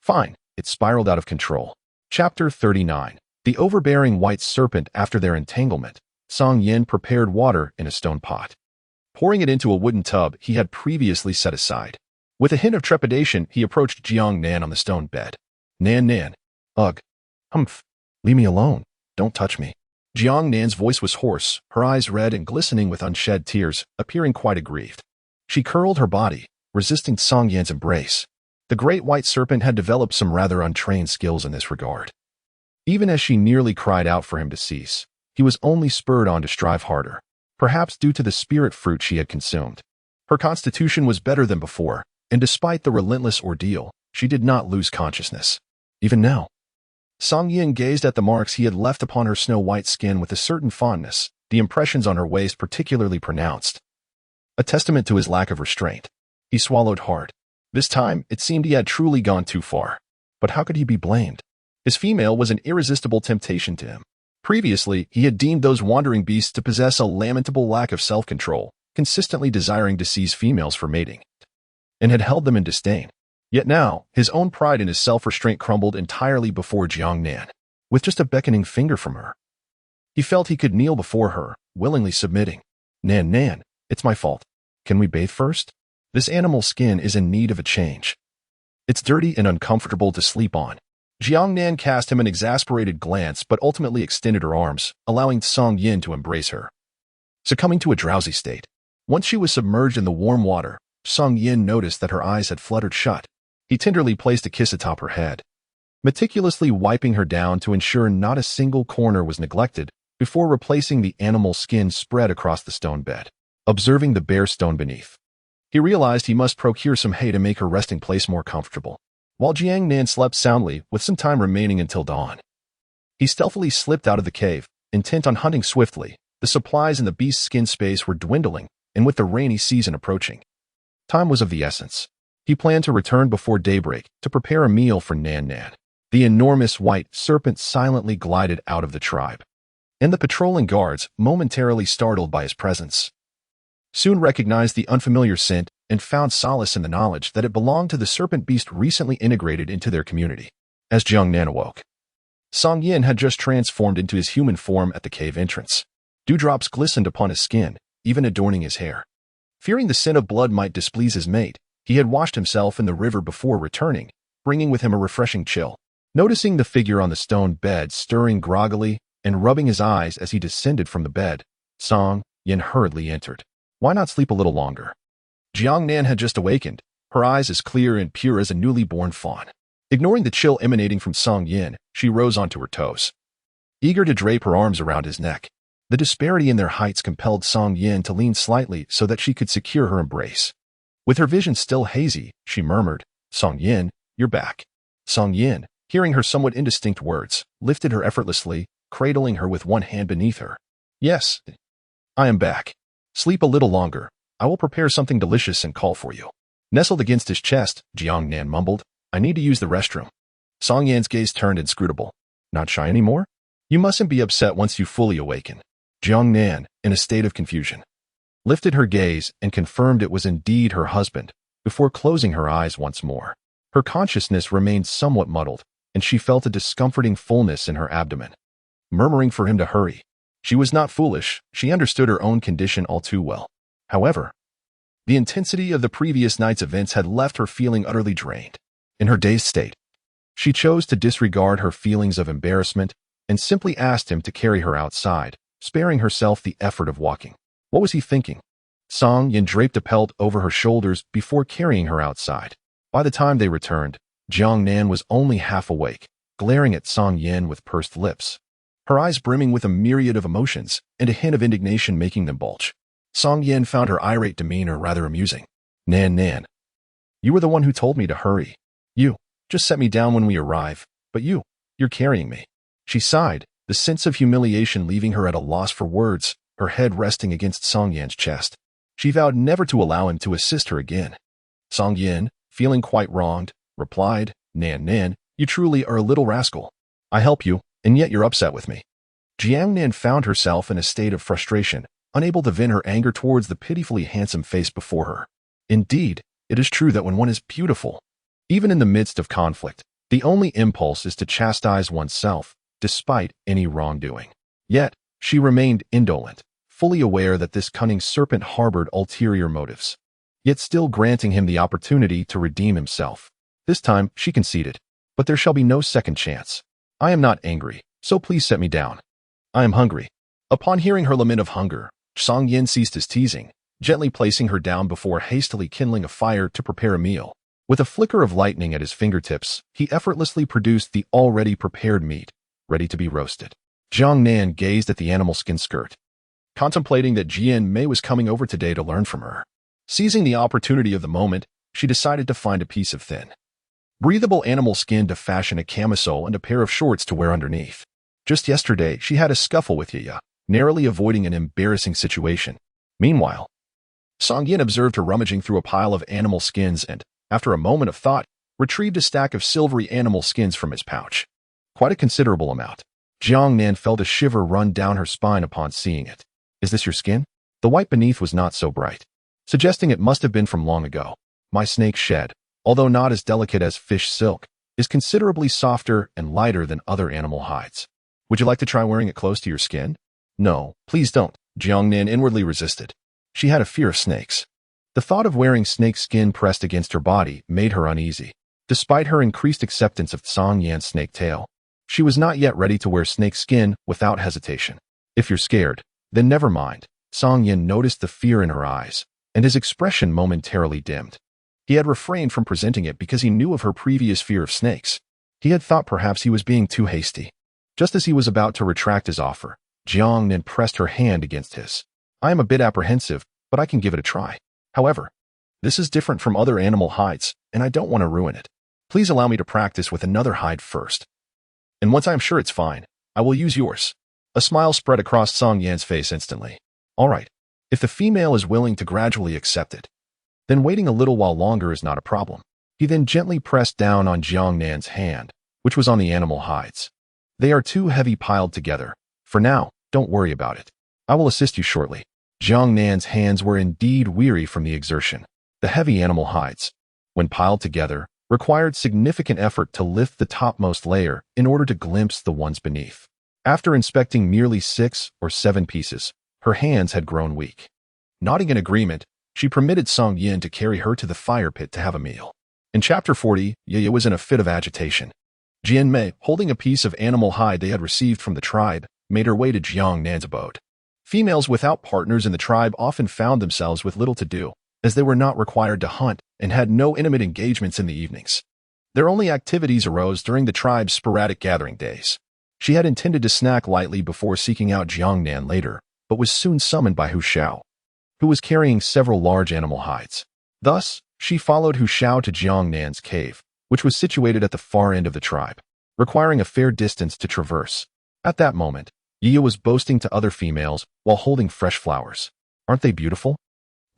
Fine, it spiraled out of control. Chapter 39. The overbearing white serpent. After their entanglement, Song Yin prepared water in a stone pot, pouring it into a wooden tub he had previously set aside. With a hint of trepidation, he approached Jiang Nan on the stone bed. Nan. Ugh. Humph. Leave me alone. Don't touch me. Jiang Nan's voice was hoarse, her eyes red and glistening with unshed tears, appearing quite aggrieved. She curled her body, resisting Song Yin's embrace. The great white serpent had developed some rather untrained skills in this regard. Even as she nearly cried out for him to cease, he was only spurred on to strive harder, perhaps due to the spirit fruit she had consumed. Her constitution was better than before, and despite the relentless ordeal, she did not lose consciousness. Even now, Song Yin gazed at the marks he had left upon her snow-white skin with a certain fondness, the impressions on her waist particularly pronounced, a testament to his lack of restraint. He swallowed hard. This time, it seemed he had truly gone too far. But how could he be blamed? His female was an irresistible temptation to him. Previously, he had deemed those wandering beasts to possess a lamentable lack of self-control, consistently desiring to seize females for mating, and had held them in disdain. Yet now, his own pride and his self-restraint crumbled entirely before Jiang Nan. With just a beckoning finger from her, he felt he could kneel before her, willingly submitting. Nan, it's my fault. Can we bathe first? This animal skin is in need of a change. It's dirty and uncomfortable to sleep on. Jiang Nan cast him an exasperated glance but ultimately extended her arms, allowing Song Yin to embrace her, succumbing to a drowsy state. Once she was submerged in the warm water, Song Yin noticed that her eyes had fluttered shut. He tenderly placed a kiss atop her head, meticulously wiping her down to ensure not a single corner was neglected, before replacing the animal skin spread across the stone bed. Observing the bare stone beneath, he realized he must procure some hay to make her resting place more comfortable. While Jiang Nan slept soundly, with some time remaining until dawn, he stealthily slipped out of the cave, intent on hunting swiftly. The supplies in the beast's skin space were dwindling, and with the rainy season approaching, time was of the essence. He planned to return before daybreak to prepare a meal for Nan Nan. The enormous white serpent silently glided out of the tribe, and the patrolling guards, momentarily startled by his presence, soon recognized the unfamiliar scent and found solace in the knowledge that it belonged to the serpent beast recently integrated into their community. As Jiang Nan awoke, Song Yin had just transformed into his human form at the cave entrance. Dewdrops glistened upon his skin, even adorning his hair. Fearing the scent of blood might displease his mate, he had washed himself in the river before returning, bringing with him a refreshing chill. Noticing the figure on the stone bed stirring groggily and rubbing his eyes as he descended from the bed, Song Yin hurriedly entered. Why not sleep a little longer? Jiang Nan had just awakened, her eyes as clear and pure as a newly born fawn. Ignoring the chill emanating from Song Yin, she rose onto her toes, eager to drape her arms around his neck. The disparity in their heights compelled Song Yin to lean slightly so that she could secure her embrace. With her vision still hazy, she murmured, "Song Yin, you're back." Song Yin, hearing her somewhat indistinct words, lifted her effortlessly, cradling her with one hand beneath her. "Yes, I am back. Sleep a little longer. I will prepare something delicious and call for you." Nestled against his chest, Jiang Nan mumbled, "I need to use the restroom." Song Yan's gaze turned inscrutable. "Not shy anymore? You mustn't be upset once you fully awaken." Jiang Nan, in a state of confusion, lifted her gaze and confirmed it was indeed her husband, before closing her eyes once more. Her consciousness remained somewhat muddled, and she felt a discomforting fullness in her abdomen. Murmuring for him to hurry. She was not foolish, she understood her own condition all too well. However, the intensity of the previous night's events had left her feeling utterly drained. In her dazed state, she chose to disregard her feelings of embarrassment and simply asked him to carry her outside, sparing herself the effort of walking. What was he thinking? Song Yin draped a pelt over her shoulders before carrying her outside. By the time they returned, Jiang Nan was only half awake, glaring at Song Yin with pursed lips, her eyes brimming with a myriad of emotions and a hint of indignation making them bulge. Song Yin found her irate demeanor rather amusing. "Nan Nan, you were the one who told me to hurry. You just set me down when we arrive, but you're carrying me." She sighed, the sense of humiliation leaving her at a loss for words, her head resting against Song Yan's chest. She vowed never to allow him to assist her again. Song Yin, feeling quite wronged, replied, "Nan Nan, you truly are a little rascal. I help you, and yet you're upset with me." Jiang Nan found herself in a state of frustration, unable to vent her anger towards the pitifully handsome face before her. Indeed, it is true that when one is beautiful, even in the midst of conflict, the only impulse is to chastise oneself, despite any wrongdoing. Yet, she remained indolent, fully aware that this cunning serpent harbored ulterior motives, yet still granting him the opportunity to redeem himself. This time, she conceded, "But there shall be no second chance. I am not angry, so please set me down. I am hungry." Upon hearing her lament of hunger, Song Yin ceased his teasing, gently placing her down before hastily kindling a fire to prepare a meal. With a flicker of lightning at his fingertips, he effortlessly produced the already prepared meat, ready to be roasted. Jiang Nan gazed at the animal skin skirt, contemplating that Jian Mei was coming over today to learn from her. Seizing the opportunity of the moment, she decided to find a piece of thin, breathable animal skin to fashion a camisole and a pair of shorts to wear underneath. Just yesterday, she had a scuffle with Yaya, narrowly avoiding an embarrassing situation. Meanwhile, Song Yin observed her rummaging through a pile of animal skins and, after a moment of thought, retrieved a stack of silvery animal skins from his pouch. Quite a considerable amount. Jiang Nan felt a shiver run down her spine upon seeing it. "Is this your skin?" The white beneath was not so bright, suggesting it must have been from long ago. "My snake shed, although not as delicate as fish silk, is considerably softer and lighter than other animal hides. Would you like to try wearing it close to your skin?" "No, please don't," Jiang Nan inwardly resisted. She had a fear of snakes. The thought of wearing snake skin pressed against her body made her uneasy. Despite her increased acceptance of Song Yan's snake tail, she was not yet ready to wear snake skin without hesitation. "If you're scared, then never mind." Song Yin noticed the fear in her eyes, and his expression momentarily dimmed. He had refrained from presenting it because he knew of her previous fear of snakes. He had thought perhaps he was being too hasty. Just as he was about to retract his offer, Jiang Nan pressed her hand against his. "I am a bit apprehensive, but I can give it a try. However, this is different from other animal hides, and I don't want to ruin it. Please allow me to practice with another hide first. And once I am sure it's fine, I will use yours." A smile spread across Song Yan's face instantly. "All right, if the female is willing to gradually accept it, Then waiting a little while longer is not a problem. He then gently pressed down on Jiang Nan's hand, which was on the animal hides. They are too heavy piled together. For now, don't worry about it. I will assist you shortly. Jiang Nan's hands were indeed weary from the exertion. The heavy animal hides, when piled together, required significant effort to lift the topmost layer in order to glimpse the ones beneath. After inspecting merely 6 or 7 pieces, her hands had grown weak. Nodding in agreement, she permitted Song Yin to carry her to the fire pit to have a meal. In Chapter 40, Ye was in a fit of agitation. Jian Mei, holding a piece of animal hide they had received from the tribe, made her way to Jiang Nan's abode. Females without partners in the tribe often found themselves with little to do, as they were not required to hunt and had no intimate engagements in the evenings. Their only activities arose during the tribe's sporadic gathering days. She had intended to snack lightly before seeking out Jiang Nan later, but was soon summoned by Hu Xiao, who was carrying several large animal hides. Thus, she followed Hu Xiao to Jiang Nan's cave, which was situated at the far end of the tribe, requiring a fair distance to traverse. At that moment, Yi was boasting to other females while holding fresh flowers. Aren't they beautiful?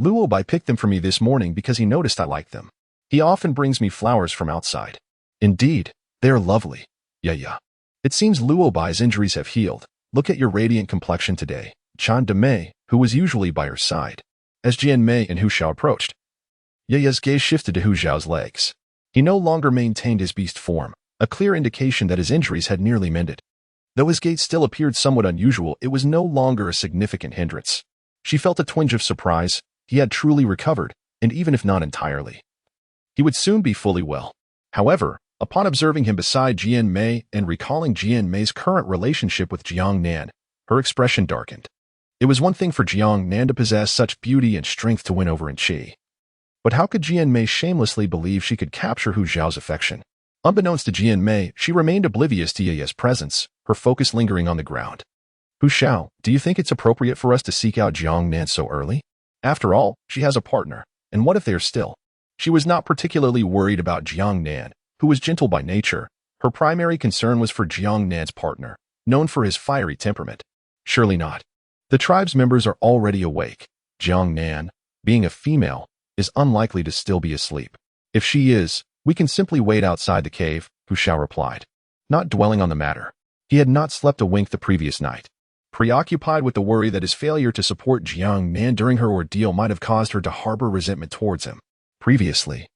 Luo Bai picked them for me this morning because he noticed I liked them. He often brings me flowers from outside. Indeed, they are lovely. Yeah. It seems Luo Bai's injuries have healed. Look at your radiant complexion today. Chan Demei, who was usually by her side. As Jian Mei and Hu Xiao approached, Yaya's gaze shifted to Hu Xiao's legs. He no longer maintained his beast form, a clear indication that his injuries had nearly mended. Though his gait still appeared somewhat unusual, it was no longer a significant hindrance. She felt a twinge of surprise. He had truly recovered, and even if not entirely, he would soon be fully well. However, upon observing him beside Jian Mei and recalling Jian Mei's current relationship with Jiang Nan, her expression darkened. It was one thing for Jiang Nan to possess such beauty and strength to win over in Qi. But how could Jian Mei shamelessly believe she could capture Hu Xiao's affection? Unbeknownst to Jian Mei, she remained oblivious to Yaya's presence, her focus lingering on the ground. Hu Xiao, do you think it's appropriate for us to seek out Jiang Nan so early? After all, she has a partner, and what if they are still? She was not particularly worried about Jiang Nan, who was gentle by nature. Her primary concern was for Jiang Nan's partner, known for his fiery temperament. Surely not. The tribe's members are already awake. Jiang Nan, being a female, is unlikely to still be asleep. If she is, we can simply wait outside the cave, Hu Xiao replied, not dwelling on the matter. He had not slept a wink the previous night. Preoccupied with the worry that his failure to support Jiang Nan during her ordeal might have caused her to harbor resentment towards him. Previously,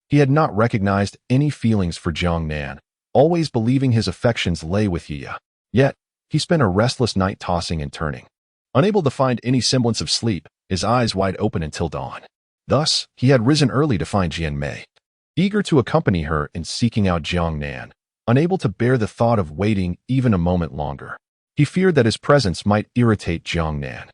he had not recognized any feelings for Jiang Nan, always believing his affections lay with Yi. Yet, he spent a restless night tossing and turning. Unable to find any semblance of sleep, his eyes wide open until dawn. Thus, he had risen early to find Jian Mei, eager to accompany her in seeking out Jiang Nan, unable to bear the thought of waiting even a moment longer. He feared that his presence might irritate Jiang Nan.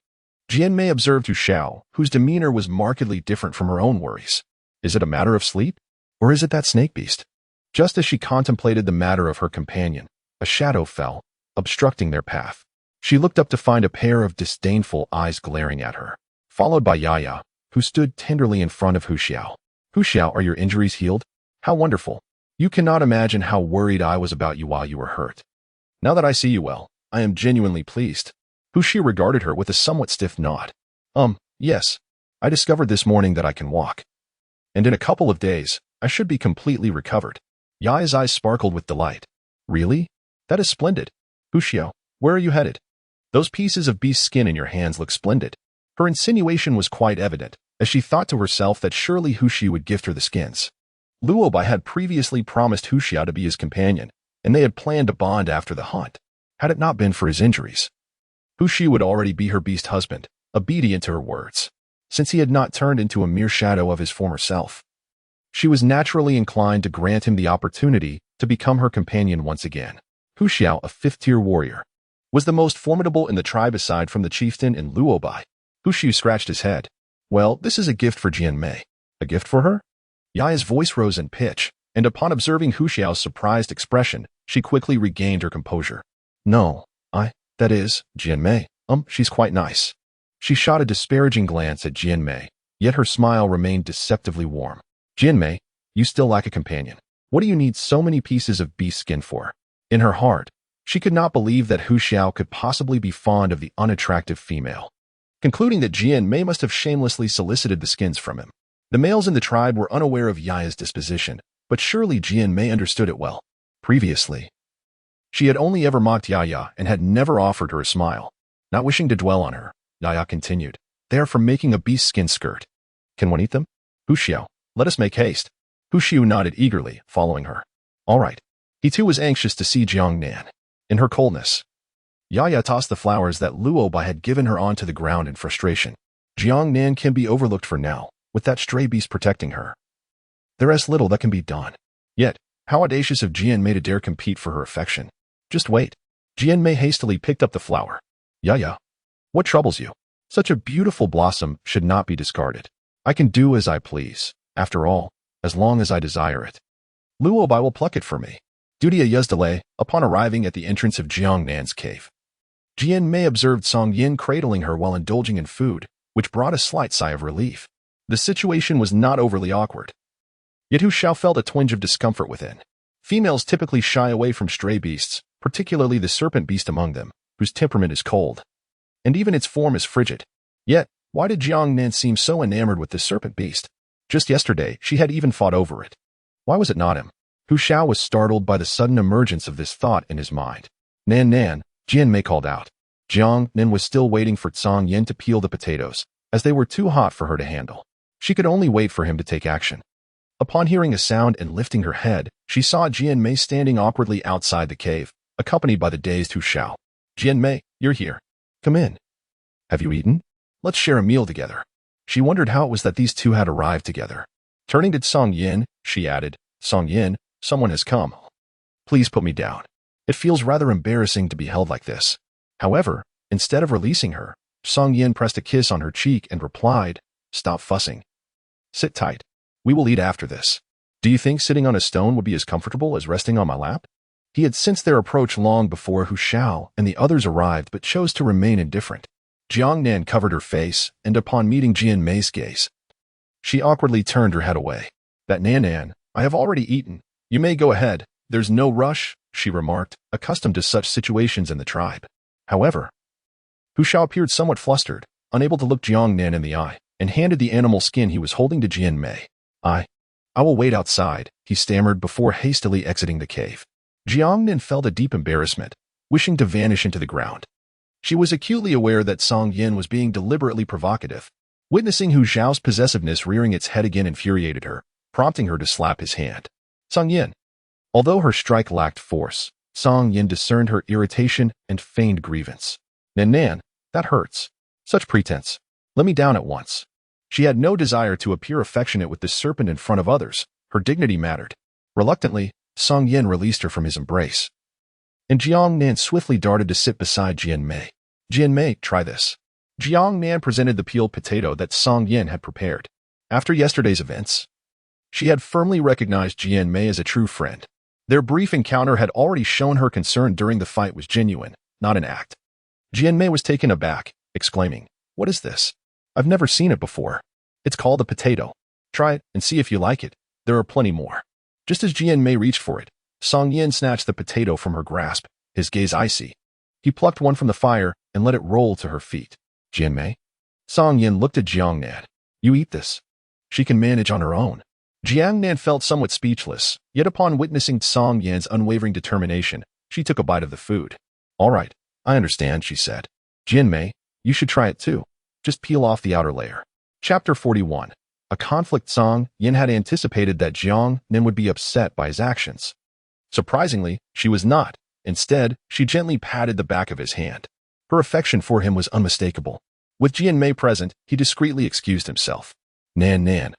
Jian Mei observed Hu Xiao, whose demeanor was markedly different from her own worries. Is it a matter of sleep? Or is it that snake beast? Just as she contemplated the matter of her companion, a shadow fell, obstructing their path. She looked up to find a pair of disdainful eyes glaring at her, followed by Yaya, who stood tenderly in front of Hu Xiao. Hu Xiao, are your injuries healed? How wonderful. You cannot imagine how worried I was about you while you were hurt. Now that I see you well, I am genuinely pleased. Hu Xi regarded her with a somewhat stiff nod. Yes. I discovered this morning that I can walk. And in a couple of days, I should be completely recovered. Yaya's eyes sparkled with delight. Really? That is splendid. Hu Xiao, where are you headed? Those pieces of beast skin in your hands look splendid. Her insinuation was quite evident, as she thought to herself that surely Hu Xi would gift her the skins. Luo Bai had previously promised Hu Xiao to be his companion, and they had planned to bond after the hunt. Had it not been for his injuries, Hu Xi would already be her beast husband, obedient to her words, since he had not turned into a mere shadow of his former self. She was naturally inclined to grant him the opportunity to become her companion once again. Hu Xiao, a fifth-tier warrior, was the most formidable in the tribe aside from the chieftain and Luo Bai. Hu Xiao scratched his head. Well, this is a gift for Jian Mei. A gift for her? Yaya's voice rose in pitch, and upon observing Hu Xiao's surprised expression, she quickly regained her composure. No, that is, Jian Mei. She's quite nice. She shot a disparaging glance at Jian Mei, yet her smile remained deceptively warm. Jian Mei, you still lack a companion. What do you need so many pieces of beast skin for? In her heart, she could not believe that Hu Xiao could possibly be fond of the unattractive female. Concluding that Jian Mei must have shamelessly solicited the skins from him, The males in the tribe were unaware of Yaya's disposition, but surely Jian understood it well. Previously, she had only ever mocked Yaya and had never offered her a smile. Not wishing to dwell on her, Yaya continued, "They are from making a beast skin skirt. Can one eat them? Hu Xiao, let us make haste." Hu Xiu nodded eagerly, following her. All right. He too was anxious to see Jiang Nan. In her coldness, Yaya tossed the flowers that Luobai had given her onto the ground in frustration. Jiang Nan can be overlooked for now, with that stray beast protecting her. There is little that can be done. Yet, how audacious of Jian to dare compete for her affection. Just wait. Jian hastily picked up the flower. Yaya, what troubles you? Such a beautiful blossom should not be discarded. I can do as I please, after all, as long as I desire it. Luobai will pluck it for me. Duty a year's delay, upon arriving at the entrance of Jiang Nan's cave. Jian observed Song Yin cradling her while indulging in food, which brought a slight sigh of relief. The situation was not overly awkward. Yet Hu Xiao felt a twinge of discomfort within. Females typically shy away from stray beasts, particularly the serpent beast among them, whose temperament is cold. And even its form is frigid. Yet, why did Jiang Nan seem so enamored with this serpent beast? Just yesterday, she had even fought over it. Why was it not him? Hu Xiao was startled by the sudden emergence of this thought in his mind. Nan, Jian called out. Jiang Nan was still waiting for Song Yin to peel the potatoes, as they were too hot for her to handle. She could only wait for him to take action. Upon hearing a sound and lifting her head, she saw Jian standing awkwardly outside the cave, accompanied by the dazed Hu Xiao. Jian, you're here. Come in. Have you eaten? Let's share a meal together. She wondered how it was that these two had arrived together. Turning to Song Yin, she added, Song Yin, someone has come. Please put me down. It feels rather embarrassing to be held like this. However, instead of releasing her, Song Yin pressed a kiss on her cheek and replied, Stop fussing. Sit tight. We will eat after this. Do you think sitting on a stone would be as comfortable as resting on my lap? He had sensed their approach long before Hu Xiao and the others arrived but chose to remain indifferent. Jiang Nan covered her face, and upon meeting Jian gaze, she awkwardly turned her head away. That Nan, I have already eaten. You may go ahead. There's no rush, she remarked, accustomed to such situations in the tribe. However, Hu Xiao appeared somewhat flustered, unable to look Jiang Nan in the eye, and handed the animal skin he was holding to Jian. I will wait outside, he stammered before hastily exiting the cave. Jiang Nan felt a deep embarrassment, wishing to vanish into the ground. She was acutely aware that Song Yin was being deliberately provocative. Witnessing Hu Xiao's possessiveness rearing its head again infuriated her, prompting her to slap his hand. Song Yin. Although her strike lacked force, Song Yin discerned her irritation and feigned grievance. Nan, that hurts. Such pretense. Let me down at once. She had no desire to appear affectionate with the serpent in front of others. Her dignity mattered. Reluctantly, Song Yin released her from his embrace. And Jiang Nan swiftly darted to sit beside Jian. Jian, try this. Jiang Nan presented the peeled potato that Song Yin had prepared. After yesterday's events, she had firmly recognized Jian as a true friend. Their brief encounter had already shown her concern during the fight was genuine, not an act. Jian was taken aback, exclaiming, What is this? I've never seen it before. It's called a potato. Try it and see if you like it. There are plenty more. Just as Jian reached for it, Song Yin snatched the potato from her grasp, his gaze icy. He plucked one from the fire and let it roll to her feet. Jian? Song Yin looked at Jiang Nan. You eat this. She can manage on her own. Jiang Nan felt somewhat speechless, yet upon witnessing Song Yin's unwavering determination, she took a bite of the food. All right, I understand, she said. Jian, you should try it too. Just peel off the outer layer. Chapter 41. A conflict. Song Yin had anticipated that Jiang Nan would be upset by his actions. Surprisingly, she was not. Instead, she gently patted the back of his hand. Her affection for him was unmistakable. With Jian present, he discreetly excused himself. Nan.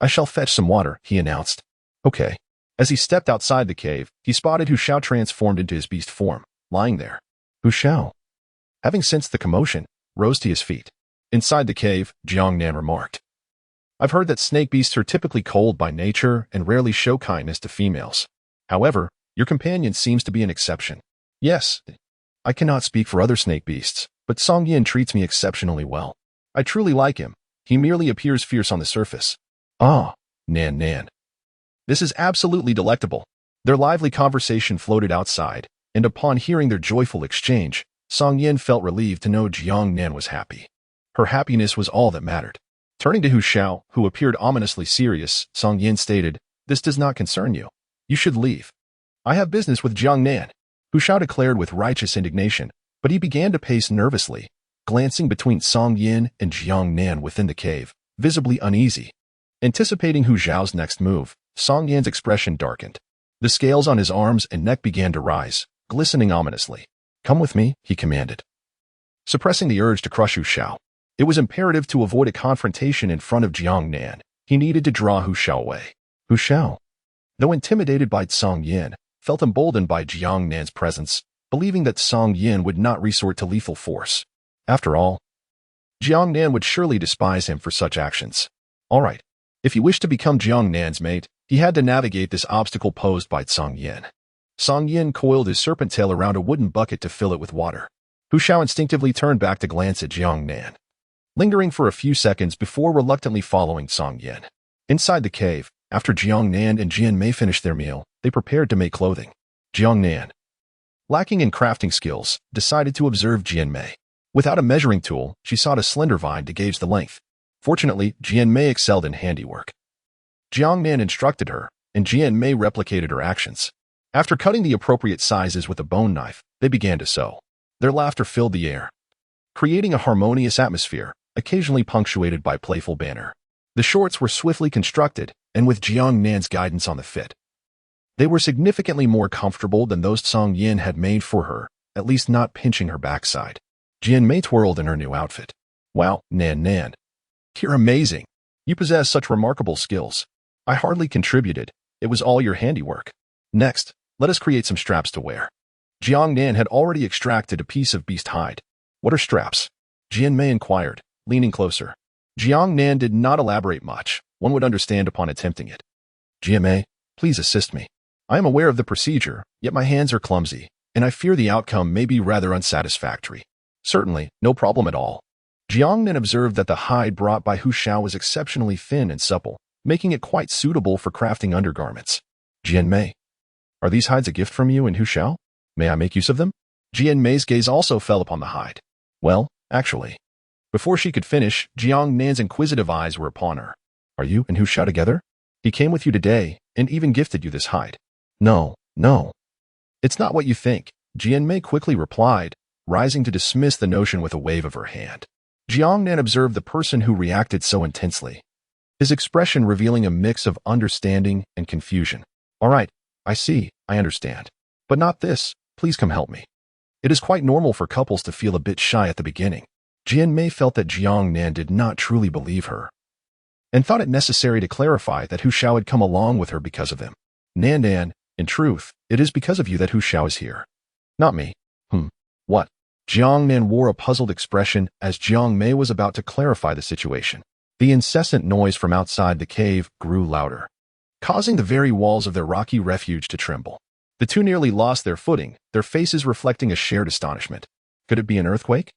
I shall fetch some water, he announced. Okay. As he stepped outside the cave, he spotted Hu Xiao transformed into his beast form, lying there. Hu Xiao, having sensed the commotion, rose to his feet. Inside the cave, Jiang Nan remarked, I've heard that snake beasts are typically cold by nature and rarely show kindness to females. However, your companion seems to be an exception. Yes, I cannot speak for other snake beasts, but Song Yin treats me exceptionally well. I truly like him. He merely appears fierce on the surface. Ah, Nan. This is absolutely delectable. Their lively conversation floated outside, and upon hearing their joyful exchange, Song Yin felt relieved to know Jiang Nan was happy. Her happiness was all that mattered. Turning to Hu Shao, who appeared ominously serious, Song Yin stated, "This does not concern you. You should leave. I have business with Jiang Nan." Hu Shao declared with righteous indignation, but he began to pace nervously, glancing between Song Yin and Jiang Nan within the cave, visibly uneasy. Anticipating Hu Zhao's next move, Song Yin's expression darkened. The scales on his arms and neck began to rise, glistening ominously. "Come with me," he commanded. Suppressing the urge to crush Hu Shao, it was imperative to avoid a confrontation in front of Jiang Nan. He needed to draw Hu Shao away. Hu Shao, though intimidated by Song Yin, felt emboldened by Jiang Nan's presence, believing that Song Yin would not resort to lethal force. After all, Jiang Nan would surely despise him for such actions. All right. If he wished to become Jiang Nan's mate, he had to navigate this obstacle posed by Song Yin. Song Yin coiled his serpent tail around a wooden bucket to fill it with water. Hu Shao instinctively turned back to glance at Jiang Nan, lingering for a few seconds before reluctantly following Song Yin. Inside the cave, after Jiang Nan and Jian Mei finished their meal, they prepared to make clothing. Jiang Nan, lacking in crafting skills, decided to observe Jian Mei. Without a measuring tool, she sought a slender vine to gauge the length. Fortunately, Jian Mei excelled in handiwork. Jiang Nan instructed her, and Jian Mei replicated her actions. After cutting the appropriate sizes with a bone knife, they began to sew. Their laughter filled the air, creating a harmonious atmosphere, occasionally punctuated by playful banter. The shorts were swiftly constructed, and with Jiang Nan's guidance on the fit, they were significantly more comfortable than those Song Yin had made for her, at least not pinching her backside. Jian Mei twirled in her new outfit. "Wow, Nan. You're amazing. You possess such remarkable skills. I hardly contributed. It was all your handiwork. Next, let us create some straps to wear." Jiang Nan had already extracted a piece of beast hide. "What are straps?" Jian Mei inquired, leaning closer. Jiang Nan did not elaborate much. One would understand upon attempting it. "Jian Mei, please assist me. I am aware of the procedure, yet my hands are clumsy, and I fear the outcome may be rather unsatisfactory." "Certainly, no problem at all." Jiang Nan observed that the hide brought by Hu Shao was exceptionally thin and supple, making it quite suitable for crafting undergarments. "Jian Mei, are these hides a gift from you and Hu Shao? May I make use of them?" Jian Mei's gaze also fell upon the hide. "Well, actually." Before she could finish, Jiang Nan's inquisitive eyes were upon her. "Are you and Hu Shao together? He came with you today, and even gifted you this hide." No. "It's not what you think," Jian Mei quickly replied, rising to dismiss the notion with a wave of her hand. Jiang Nan observed the person who reacted so intensely, his expression revealing a mix of understanding and confusion. "All right, I see, I understand. But not this, please come help me." It is quite normal for couples to feel a bit shy at the beginning. Jian Mei felt that Jiang Nan did not truly believe her, and thought it necessary to clarify that Hu Shao had come along with her because of them. "Nan, in truth, it is because of you that Hu Shao is here. Not me." What?" Jiang Nan wore a puzzled expression as Jiang Mei was about to clarify the situation. The incessant noise from outside the cave grew louder, causing the very walls of their rocky refuge to tremble. The two nearly lost their footing, their faces reflecting a shared astonishment. Could it be an earthquake?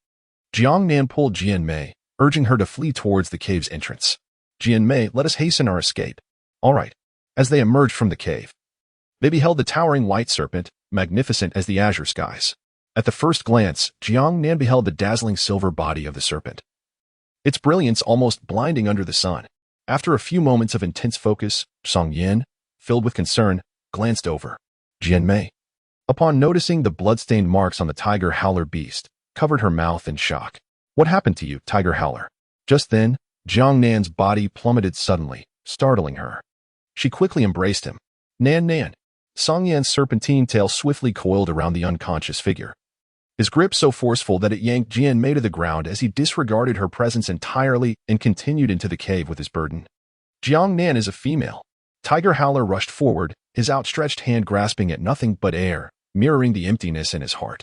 Jiang Nan pulled Jian Mei, urging her to flee towards the cave's entrance. "Jian Mei, let us hasten our escape." "All right." As they emerged from the cave, they beheld the towering white serpent, magnificent as the azure skies. At the first glance, Jiang Nan beheld the dazzling silver body of the serpent, its brilliance almost blinding under the sun. After a few moments of intense focus, Song Yin, filled with concern, glanced over. Jian Mei, upon noticing the blood-stained marks on the tiger howler beast, covered her mouth in shock. "What happened to you, tiger howler?" Just then, Jiang Nan's body plummeted suddenly, startling her. She quickly embraced him. Nan. Song Yan's serpentine tail swiftly coiled around the unconscious figure, his grip so forceful that it yanked Jian Mei to the ground as he disregarded her presence entirely and continued into the cave with his burden. Jiang Nan is a female. Tiger Howler rushed forward, his outstretched hand grasping at nothing but air, mirroring the emptiness in his heart.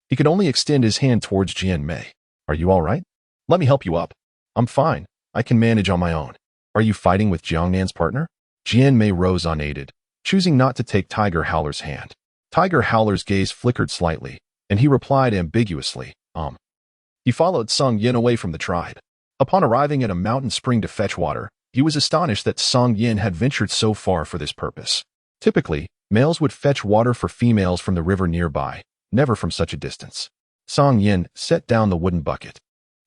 He could only extend his hand towards Jian Mei. "Are you all right? Let me help you up." "I'm fine. I can manage on my own." "Are you fighting with Jiang Nan's partner?" Jian Mei rose unaided, choosing not to take Tiger Howler's hand. Tiger Howler's gaze flickered slightly, and he replied ambiguously, He followed Song Yin away from the tribe. Upon arriving at a mountain spring to fetch water, he was astonished that Song Yin had ventured so far for this purpose. Typically, males would fetch water for females from the river nearby, never from such a distance. Song Yin set down the wooden bucket.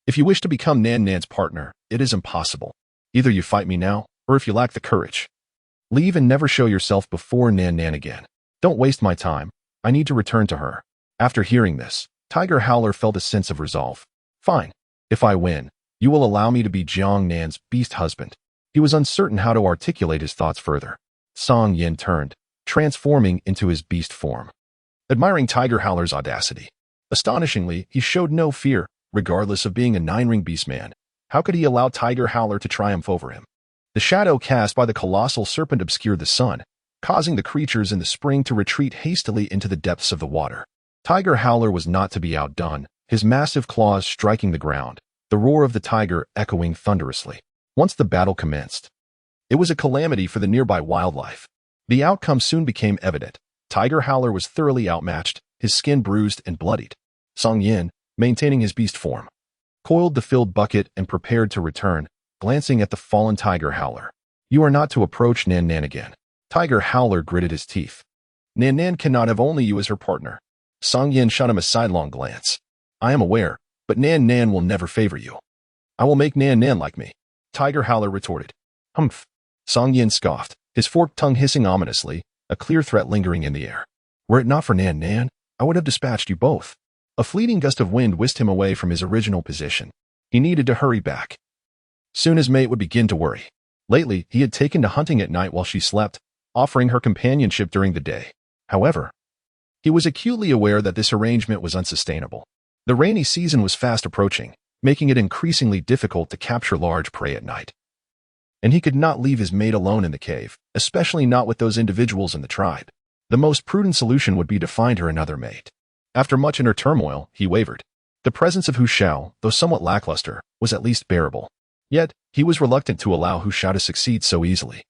"If you wish to become Nan's partner, it is impossible. Either you fight me now, or if you lack the courage, leave and never show yourself before Nan Nan again. Don't waste my time. I need to return to her." After hearing this, Tiger Howler felt a sense of resolve. "Fine. If I win, you will allow me to be Jiang Nan's beast husband." He was uncertain how to articulate his thoughts further. Song Yin turned, transforming into his beast form. Admiring Tiger Howler's audacity. Astonishingly, he showed no fear, regardless of being a 9-ring beastman. How could he allow Tiger Howler to triumph over him? The shadow cast by the colossal serpent obscured the sun, causing the creatures in the spring to retreat hastily into the depths of the water. Tiger Howler was not to be outdone, his massive claws striking the ground, the roar of the tiger echoing thunderously. Once the battle commenced, it was a calamity for the nearby wildlife. The outcome soon became evident. Tiger Howler was thoroughly outmatched, his skin bruised and bloodied. Song Yin, maintaining his beast form, coiled the filled bucket and prepared to return, glancing at the fallen Tiger Howler. "You are not to approach Nan Nan again." Tiger Howler gritted his teeth. "Nan Nan cannot have only you as her partner." Song Yin shot him a sidelong glance. "I am aware, but Nan Nan will never favor you." "I will make Nan Nan like me," Tiger Howler retorted. "Humph." Song Yin scoffed, his forked tongue hissing ominously, a clear threat lingering in the air. "Were it not for Nan Nan, I would have dispatched you both." A fleeting gust of wind whisked him away from his original position. He needed to hurry back. Soon his mate would begin to worry. Lately, he had taken to hunting at night while she slept, offering her companionship during the day. However, he was acutely aware that this arrangement was unsustainable. The rainy season was fast approaching, making it increasingly difficult to capture large prey at night. And he could not leave his mate alone in the cave, especially not with those individuals in the tribe. The most prudent solution would be to find her another mate. After much inner turmoil, he wavered. The presence of Hu Shao, though somewhat lackluster, was at least bearable. Yet, he was reluctant to allow Hu Shao to succeed so easily.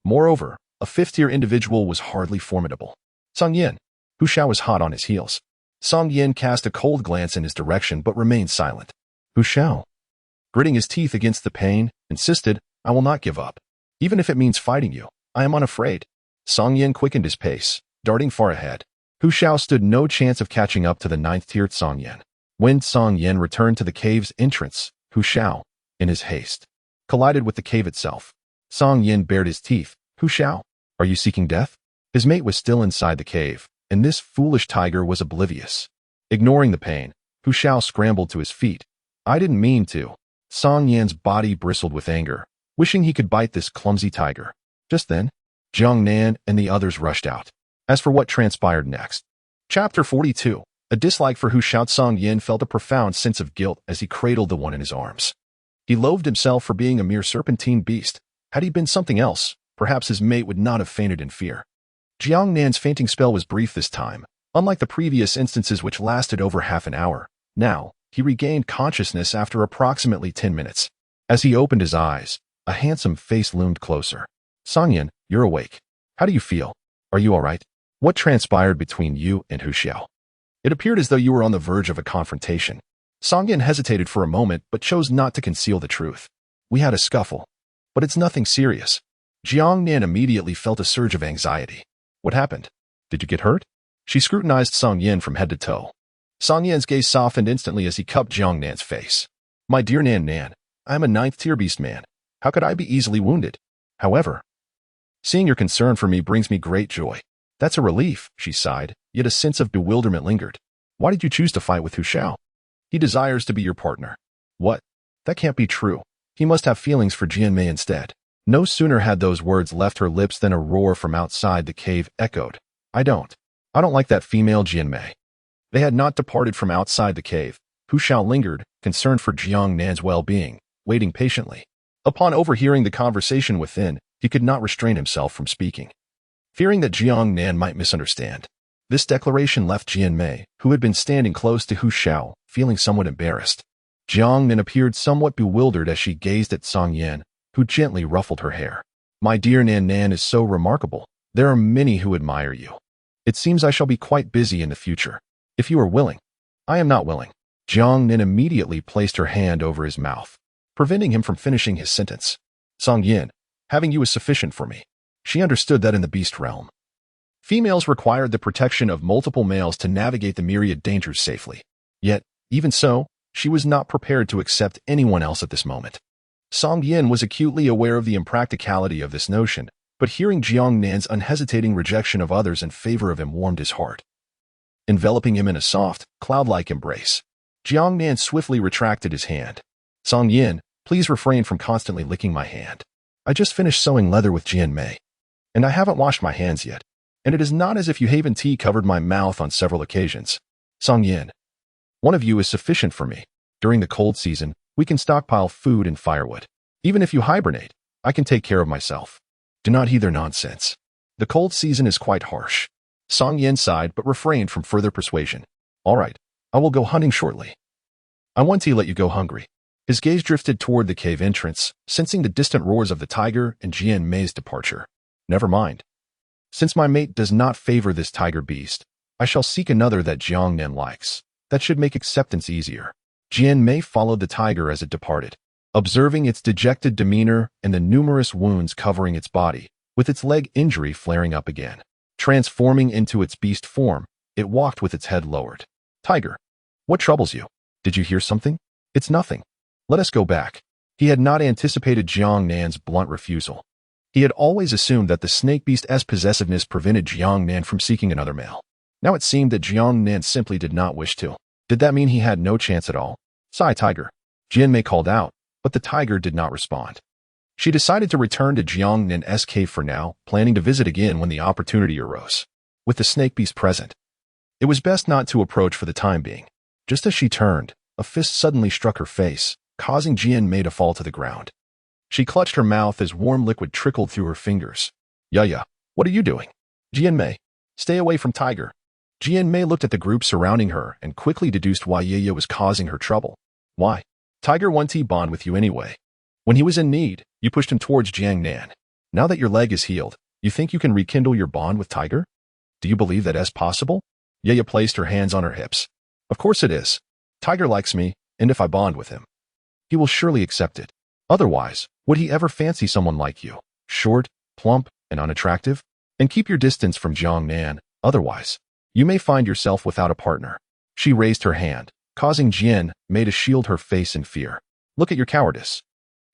Moreover, a fifth-tier individual was hardly formidable. Song Yin. Hu Shao was hot on his heels. Song Yin cast a cold glance in his direction but remained silent. Hu Shao, gritting his teeth against the pain, insisted, "I will not give up. Even if it means fighting you, I am unafraid." Song Yin quickened his pace, darting far ahead. Hu Shao stood no chance of catching up to the 9th-tiered Song Yin. When Song Yin returned to the cave's entrance, Hu Shao, in his haste, collided with the cave itself. Song Yin bared his teeth. "Hu Shao, are you seeking death?" His mate was still inside the cave, and this foolish tiger was oblivious. Ignoring the pain, Hu Shao scrambled to his feet. "I didn't mean to." Song Yin's body bristled with anger, wishing he could bite this clumsy tiger. Just then, Jiang Nan and the others rushed out. As for what transpired next. Chapter 42. A dislike for Hu Shao. Song Yin felt a profound sense of guilt as he cradled the one in his arms. He loathed himself for being a mere serpentine beast. Had he been something else, perhaps his mate would not have fainted in fear. Jiang Nan's fainting spell was brief this time, unlike the previous instances which lasted over half an hour. Now, he regained consciousness after approximately 10 minutes. As he opened his eyes, a handsome face loomed closer. "Song Yin, you're awake. How do you feel? Are you all right? What transpired between you and Hu Shao? It appeared as though you were on the verge of a confrontation." Song Yin hesitated for a moment but chose not to conceal the truth. "We had a scuffle, but it's nothing serious." Jiang Nan immediately felt a surge of anxiety. "What happened? Did you get hurt?" She scrutinized Song Yin from head to toe. Song Yin's gaze softened instantly as he cupped Jiang Nan's face. "My dear Nan Nan, I am a 9th-tier beast man. How could I be easily wounded? However, seeing your concern for me brings me great joy." "That's a relief," she sighed, yet a sense of bewilderment lingered. "Why did you choose to fight with Hu Shao?" "He desires to be your partner." "What? That can't be true. He must have feelings for Jian Mei instead." No sooner had those words left her lips than a roar from outside the cave echoed. I don't like that female Jian Mei." They had not departed from outside the cave. Hu Shao lingered, concerned for Jiang Nan's well-being, waiting patiently. Upon overhearing the conversation within, he could not restrain himself from speaking, fearing that Jiang Nan might misunderstand. This declaration left Jian Mei, who had been standing close to Hu Shao, feeling somewhat embarrassed. Jiang Nan appeared somewhat bewildered as she gazed at Song Yin, who gently ruffled her hair. "My dear Nan Nan is so remarkable. There are many who admire you. It seems I shall be quite busy in the future. If you are willing." "I am not willing." Jiang Nan immediately placed her hand over his mouth, preventing him from finishing his sentence. "Song Yin, having you is sufficient for me." She understood that in the beast realm, females required the protection of multiple males to navigate the myriad dangers safely. Yet, even so, she was not prepared to accept anyone else at this moment. Song Yin was acutely aware of the impracticality of this notion, but hearing Jiang Nan's unhesitating rejection of others in favor of him warmed his heart. Enveloping him in a soft, cloud-like embrace, Jiang Nan swiftly retracted his hand. Song Yin, please refrain from constantly licking my hand. I just finished sewing leather with Jian Mei, and I haven't washed my hands yet, and it is not as if you haven't tea covered my mouth on several occasions. Song Yin, one of you is sufficient for me. During the cold season, we can stockpile food and firewood. Even if you hibernate, I can take care of myself. Do not heed their nonsense. The cold season is quite harsh. Song Yin sighed but refrained from further persuasion. All right, I will go hunting shortly. I want to let you go hungry. His gaze drifted toward the cave entrance, sensing the distant roars of the tiger and Jian Mei's departure. Never mind. Since my mate does not favor this tiger beast, I shall seek another that Jiang Nan likes. That should make acceptance easier. Jian Mei followed the tiger as it departed, observing its dejected demeanor and the numerous wounds covering its body, with its leg injury flaring up again. Transforming into its beast form, it walked with its head lowered. Tiger, what troubles you? Did you hear something? It's nothing. Let us go back. He had not anticipated Jiang Nan's blunt refusal. He had always assumed that the snake beast's possessiveness prevented Jiang Nan from seeking another male. Now it seemed that Jiang Nan simply did not wish to. Did that mean he had no chance at all? Sigh, tiger. Jian Mei called out, but the tiger did not respond. She decided to return to Jiang Nan's cave for now, planning to visit again when the opportunity arose. With the snake beast present, it was best not to approach for the time being. Just as she turned, a fist suddenly struck her face, causing Jian Mei to fall to the ground. She clutched her mouth as warm liquid trickled through her fingers. Yeah, what are you doing? Jian Mei, stay away from tiger. Jian Mei looked at the group surrounding her and quickly deduced why Yaya was causing her trouble. Why? Tiger wants to bond with you anyway. When he was in need, you pushed him towards Jiang Nan. Now that your leg is healed, you think you can rekindle your bond with Tiger? Do you believe that is possible? Yaya placed her hands on her hips. Of course it is. Tiger likes me, and if I bond with him, he will surely accept it. Otherwise, would he ever fancy someone like you? Short, plump, and unattractive? And keep your distance from Jiang Nan, otherwise, you may find yourself without a partner. She raised her hand, causing Jian Mei to shield her face in fear. Look at your cowardice.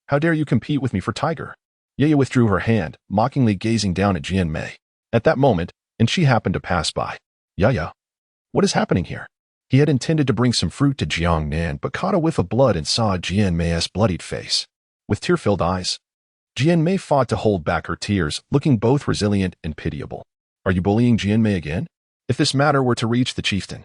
How dare you compete with me for Tiger? Yaya withdrew her hand, mockingly gazing down at Jian Mei. At that moment, and she happened to pass by. Yaya, what is happening here? He had intended to bring some fruit to Jiang Nan, but caught a whiff of blood and saw Jian Mei's bloodied face. With tear-filled eyes, Jian Mei fought to hold back her tears, looking both resilient and pitiable. Are you bullying Jian Mei again? If this matter were to reach the chieftain.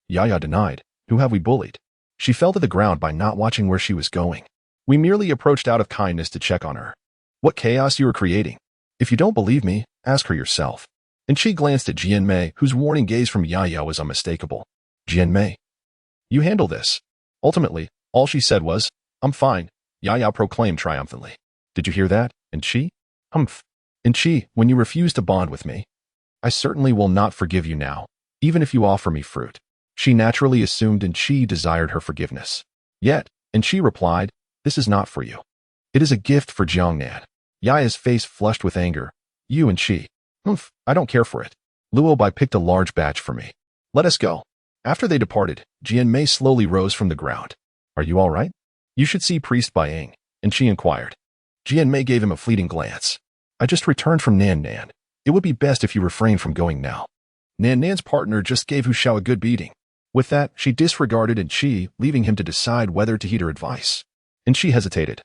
Yaya denied. Who have we bullied? She fell to the ground by not watching where she was going. We merely approached out of kindness to check on her. What chaos you are creating. If you don't believe me, ask her yourself. And she glanced at Jian Mei, whose warning gaze from Yaya was unmistakable. Jian Mei, you handle this. Ultimately, all she said was, I'm fine, Yaya proclaimed triumphantly. Did you hear that? And she? Humph. And she, when you refuse to bond with me, I certainly will not forgive you now, even if you offer me fruit. She naturally assumed and she desired her forgiveness. Yet, and she replied, this is not for you. It is a gift for Jiang Nan. Yaya's face flushed with anger. You and she. Humph, I don't care for it. Luo Bai picked a large batch for me. Let us go. After they departed, Jian Mei slowly rose from the ground. Are you all right? You should see Priest Bai Ying, and she inquired. Jian Mei gave him a fleeting glance. I just returned from Nan Nan. It would be best if you refrain from going now. Nan Nan's partner just gave Hu Xiao a good beating. With that, she disregarded and she, leaving him to decide whether to heed her advice. And she hesitated,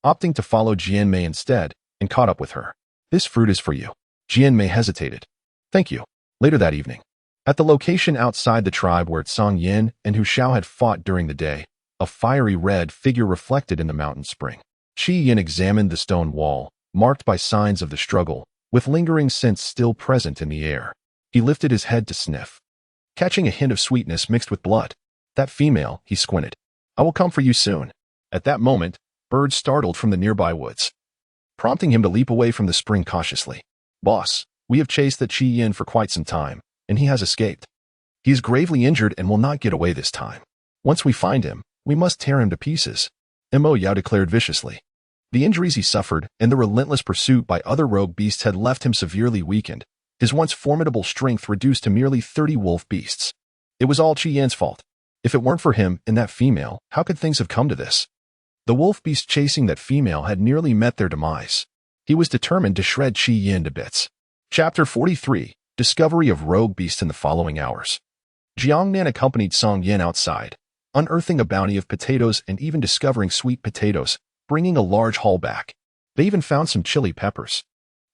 opting to follow Jian Mei instead, and caught up with her. This fruit is for you. Jian Mei hesitated. Thank you. Later that evening, at the location outside the tribe where Song Yin and Hu Xiao had fought during the day, a fiery red figure reflected in the mountain spring. Qi Yin examined the stone wall, marked by signs of the struggle, with lingering scents still present in the air. He lifted his head to sniff, catching a hint of sweetness mixed with blood. That female, he squinted. I will come for you soon. At that moment, birds startled from the nearby woods, prompting him to leap away from the spring cautiously. Boss, we have chased that Qi Yin for quite some time, and he has escaped. He is gravely injured and will not get away this time. Once we find him, we must tear him to pieces, Mo Yao declared viciously. The injuries he suffered and the relentless pursuit by other rogue beasts had left him severely weakened, his once formidable strength reduced to merely 30 wolf beasts. It was all Qi Yin's fault. If it weren't for him and that female, how could things have come to this? The wolf beast chasing that female had nearly met their demise. He was determined to shred Qi Yin to bits. Chapter 43. Discovery of rogue beast in the following hours. Jiang Nan accompanied Song Yin outside, unearthing a bounty of potatoes and even discovering sweet potatoes, bringing a large haul back. They even found some chili peppers.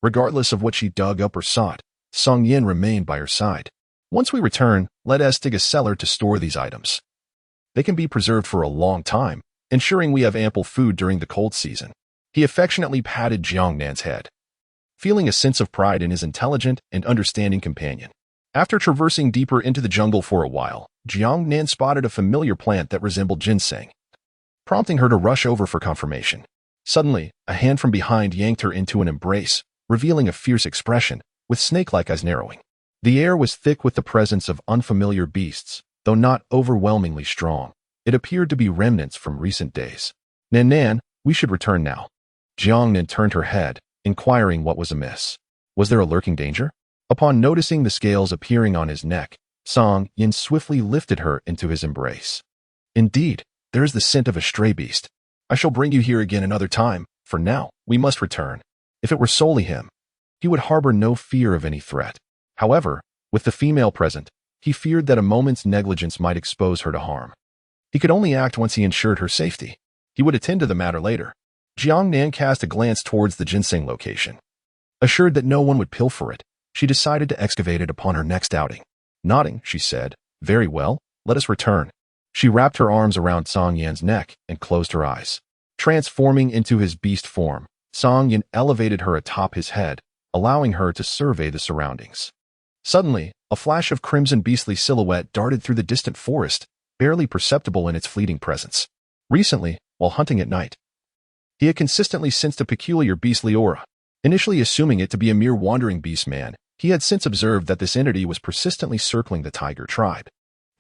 Regardless of what she dug up or sought, Song Yin remained by her side. Once we return, let us dig a cellar to store these items. They can be preserved for a long time, ensuring we have ample food during the cold season. He affectionately patted Jiang Nan's head, feeling a sense of pride in his intelligent and understanding companion. After traversing deeper into the jungle for a while, Jiang Nan spotted a familiar plant that resembled ginseng, prompting her to rush over for confirmation. Suddenly, a hand from behind yanked her into an embrace, revealing a fierce expression, with snake-like eyes narrowing. The air was thick with the presence of unfamiliar beasts, though not overwhelmingly strong. It appeared to be remnants from recent days. Nan, we should return now. Jiang Nan turned her head, inquiring what was amiss. Was there a lurking danger? Upon noticing the scales appearing on his neck, Song Yin swiftly lifted her into his embrace. Indeed, there is the scent of a stray beast. I shall bring you here again another time. For now, we must return. If it were solely him, he would harbor no fear of any threat. However, with the female present, he feared that a moment's negligence might expose her to harm. He could only act once he ensured her safety. He would attend to the matter later. Jiang Nan cast a glance towards the ginseng location. Assured that no one would pilfer it, she decided to excavate it upon her next outing. Nodding, she said, "Very well, let us return." She wrapped her arms around Song Yan's neck and closed her eyes. Transforming into his beast form, Song Yan elevated her atop his head, allowing her to survey the surroundings. Suddenly, a flash of crimson beastly silhouette darted through the distant forest, barely perceptible in its fleeting presence. Recently, while hunting at night, he had consistently sensed a peculiar beastly aura. Initially assuming it to be a mere wandering beast man, he had since observed that this entity was persistently circling the tiger tribe.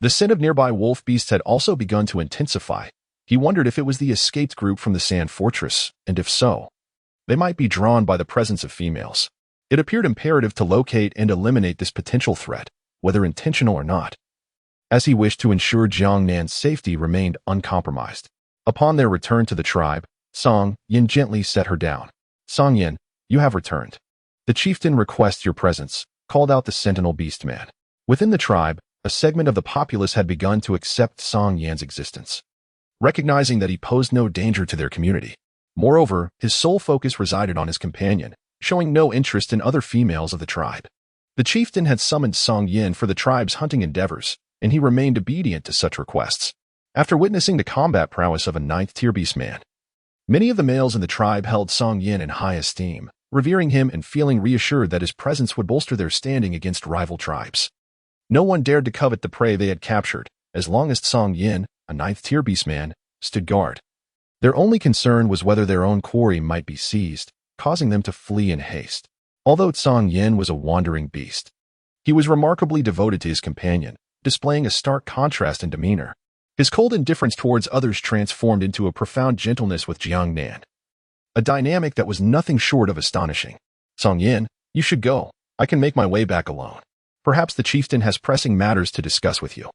The scent of nearby wolf beasts had also begun to intensify. He wondered if it was the escaped group from the sand fortress, and if so, they might be drawn by the presence of females. It appeared imperative to locate and eliminate this potential threat, whether intentional or not, as he wished to ensure Jiang Nan's safety remained uncompromised. Upon their return to the tribe, Song Yin gently set her down. "Song Yin, you have returned. The chieftain requests your presence," called out the sentinel beast man. Within the tribe, a segment of the populace had begun to accept Song Yan's existence, recognizing that he posed no danger to their community. Moreover, his sole focus resided on his companion, showing no interest in other females of the tribe. The chieftain had summoned Song Yin for the tribe's hunting endeavors, and he remained obedient to such requests. After witnessing the combat prowess of a ninth-tier beast man, many of the males in the tribe held Song Yin in high esteem, revering him and feeling reassured that his presence would bolster their standing against rival tribes. No one dared to covet the prey they had captured, as long as Song Yin, a ninth-tier beast man, stood guard. Their only concern was whether their own quarry might be seized, causing them to flee in haste. Although Song Yin was a wandering beast, he was remarkably devoted to his companion, displaying a stark contrast in demeanor. His cold indifference towards others transformed into a profound gentleness with Jiang Nan, a dynamic that was nothing short of astonishing. "Song Yin, you should go. I can make my way back alone. Perhaps the chieftain has pressing matters to discuss with you."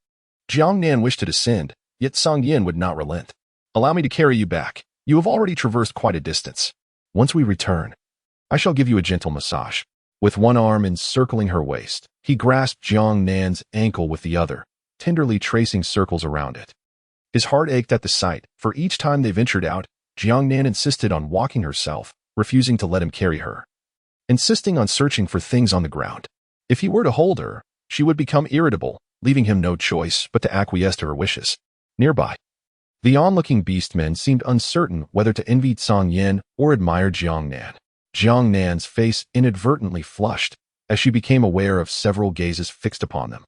Jiang Nan wished to descend, yet Song Yin would not relent. "Allow me to carry you back. You have already traversed quite a distance. Once we return, I shall give you a gentle massage." With one arm encircling her waist, he grasped Jiang Nan's ankle with the other, tenderly tracing circles around it. His heart ached at the sight, for each time they ventured out, Jiang Nan insisted on walking herself, refusing to let him carry her, insisting on searching for things on the ground. If he were to hold her, she would become irritable, leaving him no choice but to acquiesce to her wishes. Nearby, the onlooking beastmen seemed uncertain whether to envy Song Yin or admire Jiang Nan. Jiang Nan's face inadvertently flushed as she became aware of several gazes fixed upon them,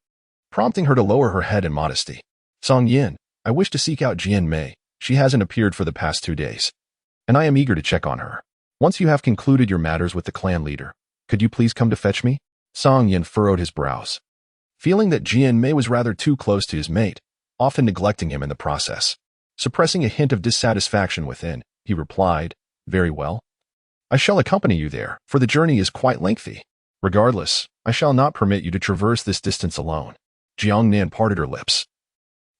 prompting her to lower her head in modesty. "Song Yin, I wish to seek out Jian Mei. She hasn't appeared for the past 2 days, and I am eager to check on her. Once you have concluded your matters with the clan leader, could you please come to fetch me?" Song Yin furrowed his brows, feeling that Jian Mei was rather too close to his mate, often neglecting him in the process. Suppressing a hint of dissatisfaction within, he replied, "Very well. I shall accompany you there, for the journey is quite lengthy. Regardless, I shall not permit you to traverse this distance alone." Jiang Nan parted her lips,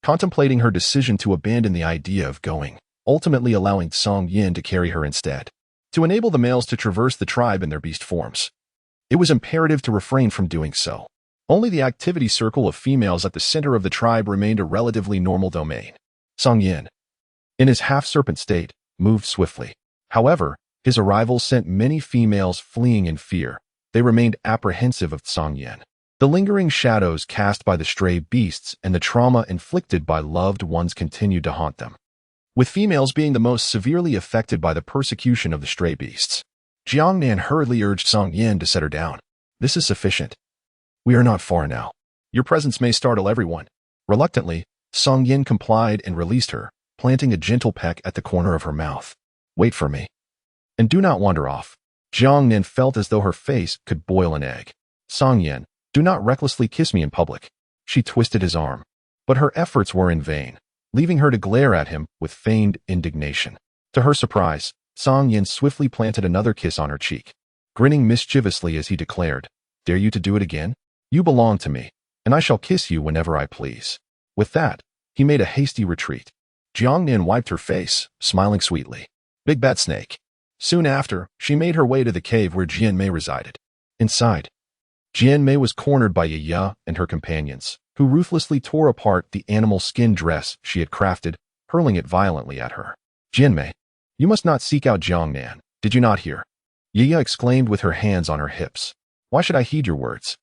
contemplating her decision to abandon the idea of going. ultimately allowing Song Yin to carry her instead, to enable the males to traverse the tribe in their beast forms. It was imperative to refrain from doing so. Only the activity circle of females at the center of the tribe remained a relatively normal domain. Song Yin, in his half-serpent state, moved swiftly. However, his arrival sent many females fleeing in fear. They remained apprehensive of Song Yin. The lingering shadows cast by the stray beasts and the trauma inflicted by loved ones continued to haunt them, with females being the most severely affected by the persecution of the stray beasts. Jiang Nan hurriedly urged Song Yin to set her down. "This is sufficient. We are not far now. Your presence may startle everyone." Reluctantly, Song Yin complied and released her, planting a gentle peck at the corner of her mouth. "Wait for me. And do not wander off." Jiang Nan felt as though her face could boil an egg. "Song Yin, do not recklessly kiss me in public." She twisted his arm, but her efforts were in vain, leaving her to glare at him with feigned indignation. To her surprise, Song Yin swiftly planted another kiss on her cheek, grinning mischievously as he declared, "Dare you to do it again? You belong to me, and I shall kiss you whenever I please." With that, he made a hasty retreat. Jiang Nan wiped her face, smiling sweetly. Big bat snake. Soon after, she made her way to the cave where Jian Mei resided. Inside, Jian Mei was cornered by Ye and her companions, who ruthlessly tore apart the animal skin dress she had crafted, hurling it violently at her. "Jian Mei, you must not seek out Jiang Nan. Did you not hear?" Ye exclaimed with her hands on her hips. "Why should I heed your words?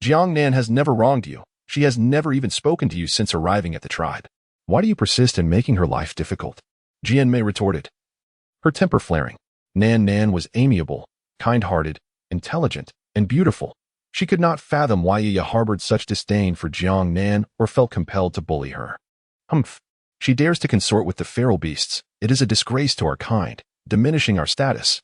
Jiang Nan has never wronged you. She has never even spoken to you since arriving at the tribe. Why do you persist in making her life difficult?" Jian Mei retorted, her temper flaring. Nan was amiable, kind-hearted, intelligent, and beautiful. She could not fathom why Ye harbored such disdain for Jiang Nan or felt compelled to bully her. "Humph. She dares to consort with the feral beasts. It is a disgrace to our kind, diminishing our status.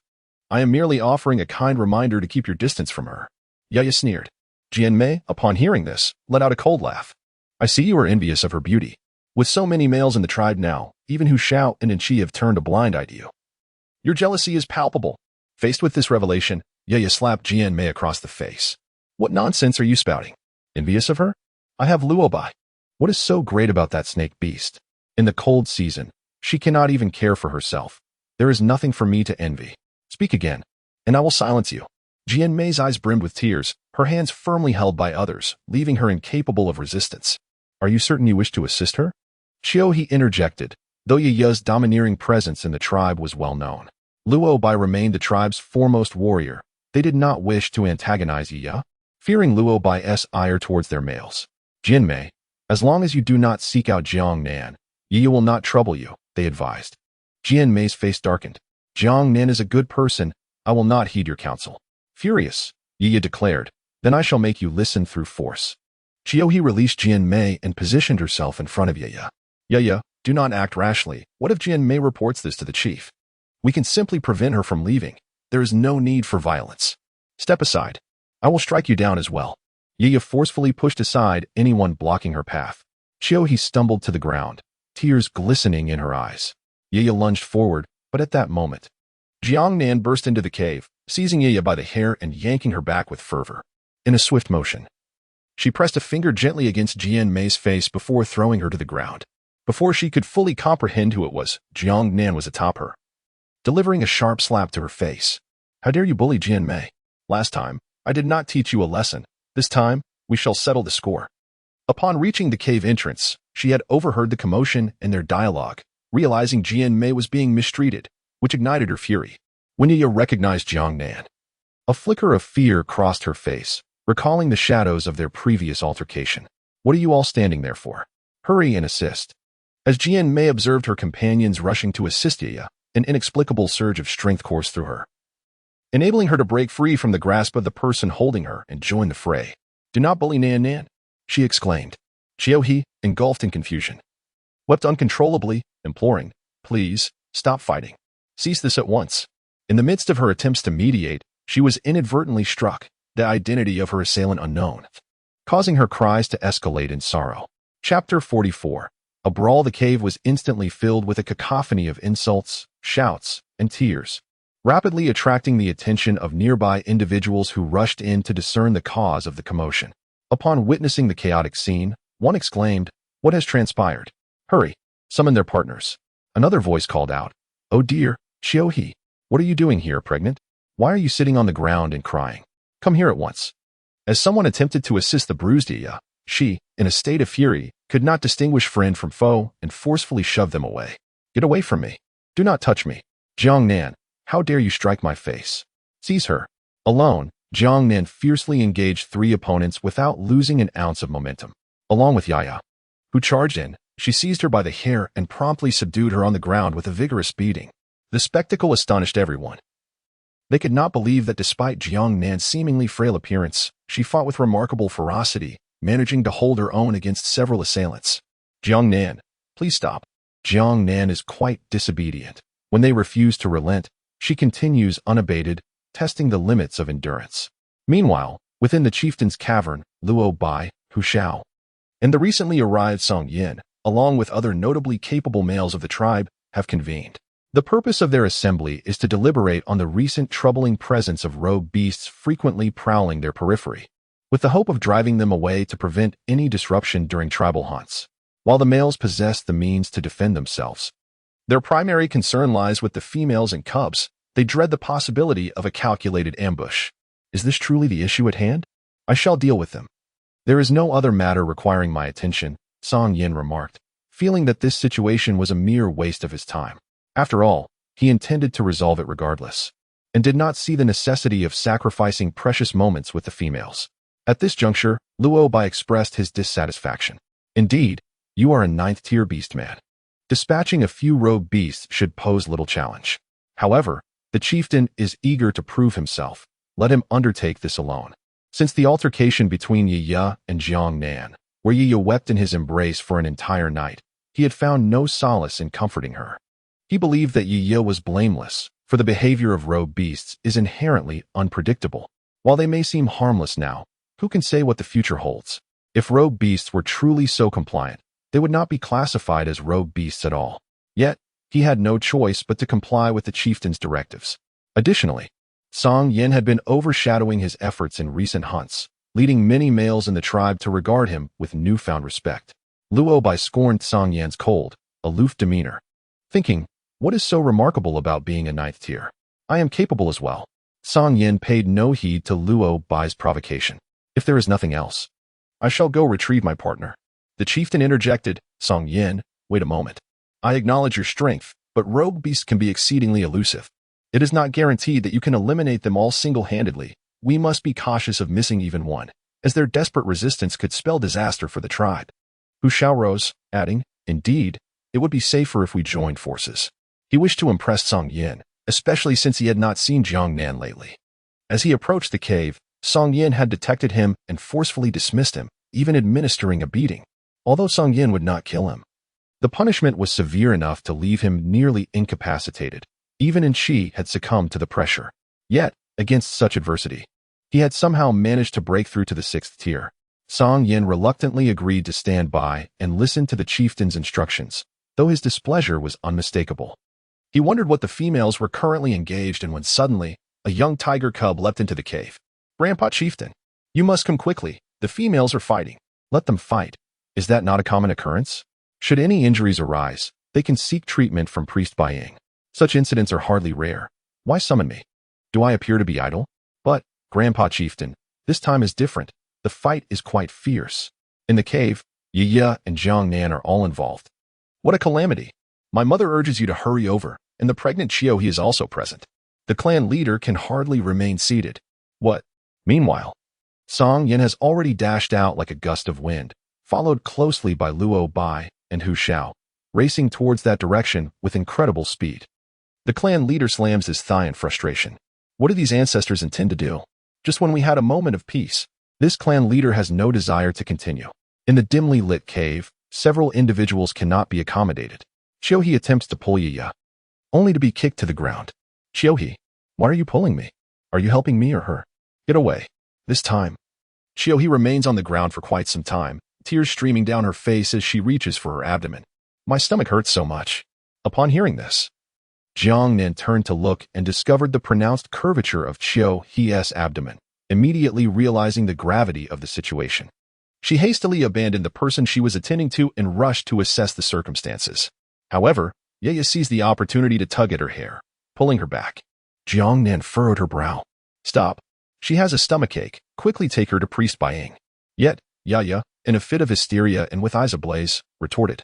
I am merely offering a kind reminder to keep your distance from her." Ye sneered. Jian Mei, upon hearing this, let out a cold laugh. "I see you are envious of her beauty. With so many males in the tribe now, even Hu Shao and Chi have turned a blind eye to you. Your jealousy is palpable." Faced with this revelation, Ye slapped Jian Mei across the face. "What nonsense are you spouting? Envious of her? I have Luobai. What is so great about that snake beast? In the cold season, she cannot even care for herself. There is nothing for me to envy. Speak again, and I will silence you." Jian Mei's eyes brimmed with tears, her hands firmly held by others, leaving her incapable of resistance. "Are you certain you wish to assist her?" He interjected, though Ye's domineering presence in the tribe was well known. Luo Bai remained the tribe's foremost warrior. They did not wish to antagonize Ye, fearing Luo Bai's ire towards their males. "Jian Mei, as long as you do not seek out Jiang Nan, Ye will not trouble you," they advised. Jian Mei's face darkened. "Jiang Nan is a good person. I will not heed your counsel." Furious, Ye declared, "Then I shall make you listen through force." He released Jian Mei and positioned herself in front of Ye. "Ye, do not act rashly. What if Jian Mei reports this to the chief? We can simply prevent her from leaving. There is no need for violence. Step aside. I will strike you down as well." Ye forcefully pushed aside anyone blocking her path. He stumbled to the ground, tears glistening in her eyes. Ye lunged forward, but at that moment, Jiang Nan burst into the cave, seizing Ye by the hair and yanking her back with fervor. In a swift motion, she pressed a finger gently against Jian Mei's face before throwing her to the ground. Before she could fully comprehend who it was, Jiang Nan was atop her, delivering a sharp slap to her face. "How dare you bully Jian Mei? Last time, I did not teach you a lesson. This time, we shall settle the score." Upon reaching the cave entrance, she had overheard the commotion and their dialogue, realizing Jian Mei was being mistreated, which ignited her fury. When Ye recognized Jiang Nan, a flicker of fear crossed her face, recalling the shadows of their previous altercation. "What are you all standing there for? Hurry and assist." As Jian Mei observed her companions rushing to assist Ye, an inexplicable surge of strength coursed through her, enabling her to break free from the grasp of the person holding her and join the fray. "Do not bully Nan," she exclaimed. He, engulfed in confusion, wept uncontrollably, imploring, "Please, stop fighting. Cease this at once." In the midst of her attempts to mediate, she was inadvertently struck, the identity of her assailant unknown, causing her cries to escalate in sorrow. Chapter 44. A brawl. The cave was instantly filled with a cacophony of insults, shouts, and tears, rapidly attracting the attention of nearby individuals who rushed in to discern the cause of the commotion. Upon witnessing the chaotic scene, one exclaimed, "What has transpired? Hurry, summon their partners." Another voice called out, "Oh dear, He, what are you doing here, pregnant? Why are you sitting on the ground and crying? Come here at once." As someone attempted to assist the bruised Yiya, she, in a state of fury, could not distinguish friend from foe and forcefully shoved them away. "Get away from me. Do not touch me. Jiang Nan, how dare you strike my face? Seize her." Alone, Jiang Nan fiercely engaged 3 opponents without losing an ounce of momentum. Along with Yiya, who charged in, she seized her by the hair and promptly subdued her on the ground with a vigorous beating. The spectacle astonished everyone. They could not believe that despite Jiang Nan's seemingly frail appearance, she fought with remarkable ferocity, managing to hold her own against several assailants. "Jiang Nan, please stop." Jiang Nan is quite disobedient. When they refuse to relent, she continues unabated, testing the limits of endurance. Meanwhile, within the chieftain's cavern, Luo Bai, Hu Xiao, and the recently arrived Song Yin, along with other notably capable males of the tribe, have convened. The purpose of their assembly is to deliberate on the recent troubling presence of rogue beasts frequently prowling their periphery, with the hope of driving them away to prevent any disruption during tribal haunts. While the males possess the means to defend themselves, their primary concern lies with the females and cubs. They dread the possibility of a calculated ambush. Is this truly the issue at hand? I shall deal with them. There is no other matter requiring my attention, Song Yin remarked, feeling that this situation was a mere waste of his time. After all, he intended to resolve it regardless, and did not see the necessity of sacrificing precious moments with the females. At this juncture, Luo Bai expressed his dissatisfaction. "Indeed, you are a 9th-tier beastman. Dispatching a few rogue beasts should pose little challenge. However, the chieftain is eager to prove himself. Let him undertake this alone." Since the altercation between Yiya and Jiang Nan, where Yiya wept in his embrace for an entire night, he had found no solace in comforting her. He believed that Yiya was blameless, for the behavior of rogue beasts is inherently unpredictable. While they may seem harmless now, who can say what the future holds? If rogue beasts were truly so compliant, they would not be classified as rogue beasts at all. Yet, he had no choice but to comply with the chieftain's directives. Additionally, Song Yin had been overshadowing his efforts in recent hunts, leading many males in the tribe to regard him with newfound respect. Luo Bai scorned Song Yan's cold, aloof demeanor, thinking, "What is so remarkable about being a 9th tier? I am capable as well." Song Yin paid no heed to Luo Bai's provocation. "If there is nothing else, I shall go retrieve my partner." The chieftain interjected, "Song Yin, wait a moment. I acknowledge your strength, but rogue beasts can be exceedingly elusive. It is not guaranteed that you can eliminate them all single-handedly. We must be cautious of missing even one, as their desperate resistance could spell disaster for the tribe." Hu Xiao rose, adding, "Indeed, it would be safer if we joined forces." He wished to impress Song Yin, especially since he had not seen Jiang Nan lately. As he approached the cave, Song Yin had detected him and forcefully dismissed him, even administering a beating. Although Song Yin would not kill him, the punishment was severe enough to leave him nearly incapacitated. Even Shi had succumbed to the pressure. Yet, against such adversity, he had somehow managed to break through to the 6th tier. Song Yin reluctantly agreed to stand by and listen to the chieftain's instructions, though his displeasure was unmistakable. He wondered what the females were currently engaged in when suddenly, a young tiger cub leapt into the cave. "Grandpa Chieftain, you must come quickly. The females are fighting." "Let them fight. Is that not a common occurrence? Should any injuries arise, they can seek treatment from Priest Baiying. Such incidents are hardly rare. Why summon me? Do I appear to be idle? But, Grandpa Chieftain, this time is different. The fight is quite fierce. In the cave, Yiya and Jiang Nan are all involved." "What a calamity. My mother urges you to hurry over, and the pregnant He is also present. The clan leader can hardly remain seated." "What?" Meanwhile, Song Yin has already dashed out like a gust of wind, followed closely by Luo Bai and Hu Xiao, racing towards that direction with incredible speed. The clan leader slams his thigh in frustration. What do these ancestors intend to do? Just when we had a moment of peace, this clan leader has no desire to continue. In the dimly lit cave, several individuals cannot be accommodated. He attempts to pull Yiya, only to be kicked to the ground. "He, why are you pulling me? Are you helping me or her? Get away." This time, He remains on the ground for quite some time, tears streaming down her face as she reaches for her abdomen. "My stomach hurts so much." Upon hearing this, Jiang Nan turned to look and discovered the pronounced curvature of He's abdomen, immediately realizing the gravity of the situation. She hastily abandoned the person she was attending to and rushed to assess the circumstances. However, Ye seized the opportunity to tug at her hair, pulling her back. Jiang Nan furrowed her brow. Stop. She has a stomachache. Quickly take her to priest Ying. Yet, Ye, in a fit of hysteria and with eyes ablaze, retorted.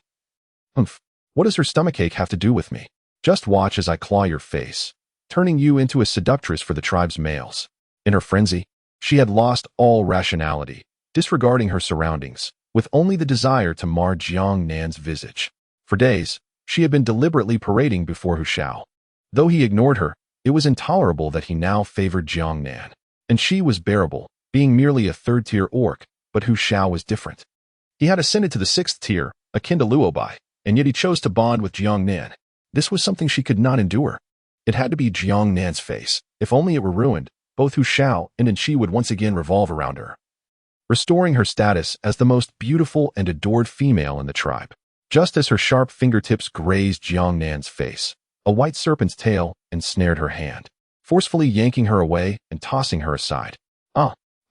Humph. What does her stomachache have to do with me? Just watch as I claw your face, turning you into a seductress for the tribe's males. In her frenzy, she had lost all rationality, disregarding her surroundings, with only the desire to mar Jiang Nan's visage. For days, she had been deliberately parading before Hu Shao. Though he ignored her, it was intolerable that he now favored Jiang Nan. And she was bearable, being merely a third-tier orc, but Hu Shao was different. He had ascended to the sixth tier, akin to Luobai, and yet he chose to bond with Jiang Nan. This was something she could not endure. It had to be Jiang Nan's face. If only it were ruined, both Hu Shao and She would once again revolve around her, restoring her status as the most beautiful and adored female in the tribe. Just as her sharp fingertips grazed Jiang Nan's face, a white serpent's tail ensnared her hand, forcefully yanking her away and tossing her aside.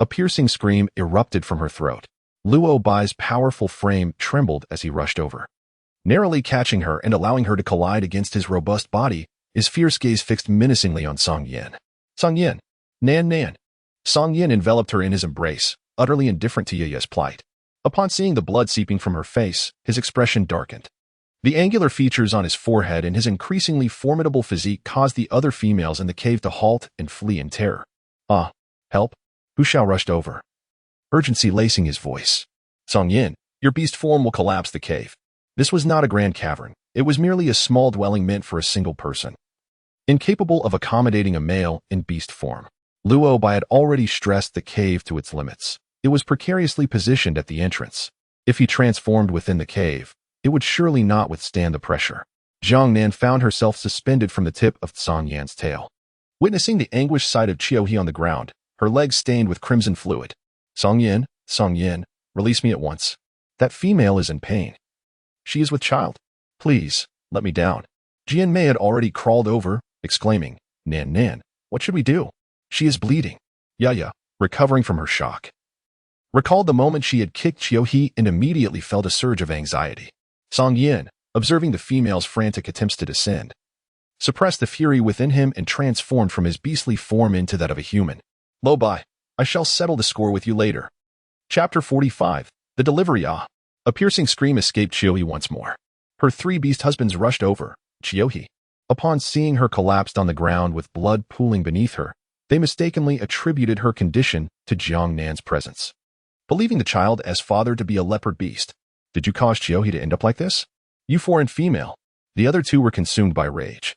A piercing scream erupted from her throat. Luo Bai's powerful frame trembled as he rushed over. Narrowly catching her and allowing her to collide against his robust body, his fierce gaze fixed menacingly on Song Yin. Song Yin! Nan! Song Yin enveloped her in his embrace, utterly indifferent to Ye's plight. Upon seeing the blood seeping from her face, his expression darkened. The angular features on his forehead and his increasingly formidable physique caused the other females in the cave to halt and flee in terror. Help! Hu Shao rushed over, urgency lacing his voice. Song Yin, your beast form will collapse the cave. This was not a grand cavern. It was merely a small dwelling meant for a single person, incapable of accommodating a male in beast form. Luo Bai had already stressed the cave to its limits. It was precariously positioned at the entrance. If he transformed within the cave, it would surely not withstand the pressure. Jiang Nan found herself suspended from the tip of Song Yan's tail. Witnessing the anguished sight of He on the ground, her legs stained with crimson fluid. Song Yin, release me at once. That female is in pain. She is with child. Please, let me down. Jian Mei had already crawled over, exclaiming, Nan, what should we do? She is bleeding. Ye, recovering from her shock, recalled the moment she had kicked He and immediately felt a surge of anxiety. Song Yin, observing the female's frantic attempts to descend, suppressed the fury within him and transformed from his beastly form into that of a human. Lo Bai, I shall settle the score with you later. Chapter 45, The Delivery. A piercing scream escaped He once more. Her three beast husbands rushed over. He, upon seeing her collapsed on the ground with blood pooling beneath her, they mistakenly attributed her condition to Jiang Nan's presence, believing the child as father to be a leopard beast. Did you cause He to end up like this? You foreign female. The other two were consumed by rage,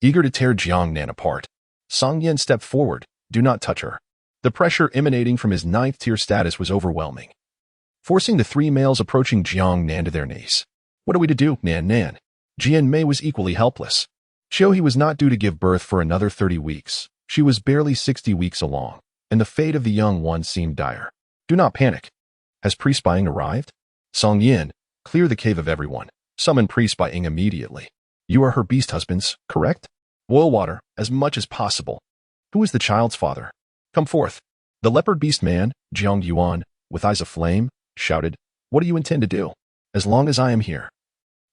eager to tear Jiang Nan apart. Song Yin stepped forward. Do not touch her. The pressure emanating from his ninth-tier status was overwhelming, forcing the three males approaching Jiang Nan to their knees. What are we to do, Nan? Jian Mei was equally helpless. He was not due to give birth for another 30 weeks. She was barely 60 weeks along, and the fate of the young one seemed dire. Do not panic. Has priest Ying arrived? Song Yin, clear the cave of everyone. Summon priest Ying immediately. You are her beast husbands, correct? Boil water, as much as possible. Who is the child's father? Come forth. The leopard beast man, Jiang Yuan, with eyes aflame, shouted, What do you intend to do? As long as I am here,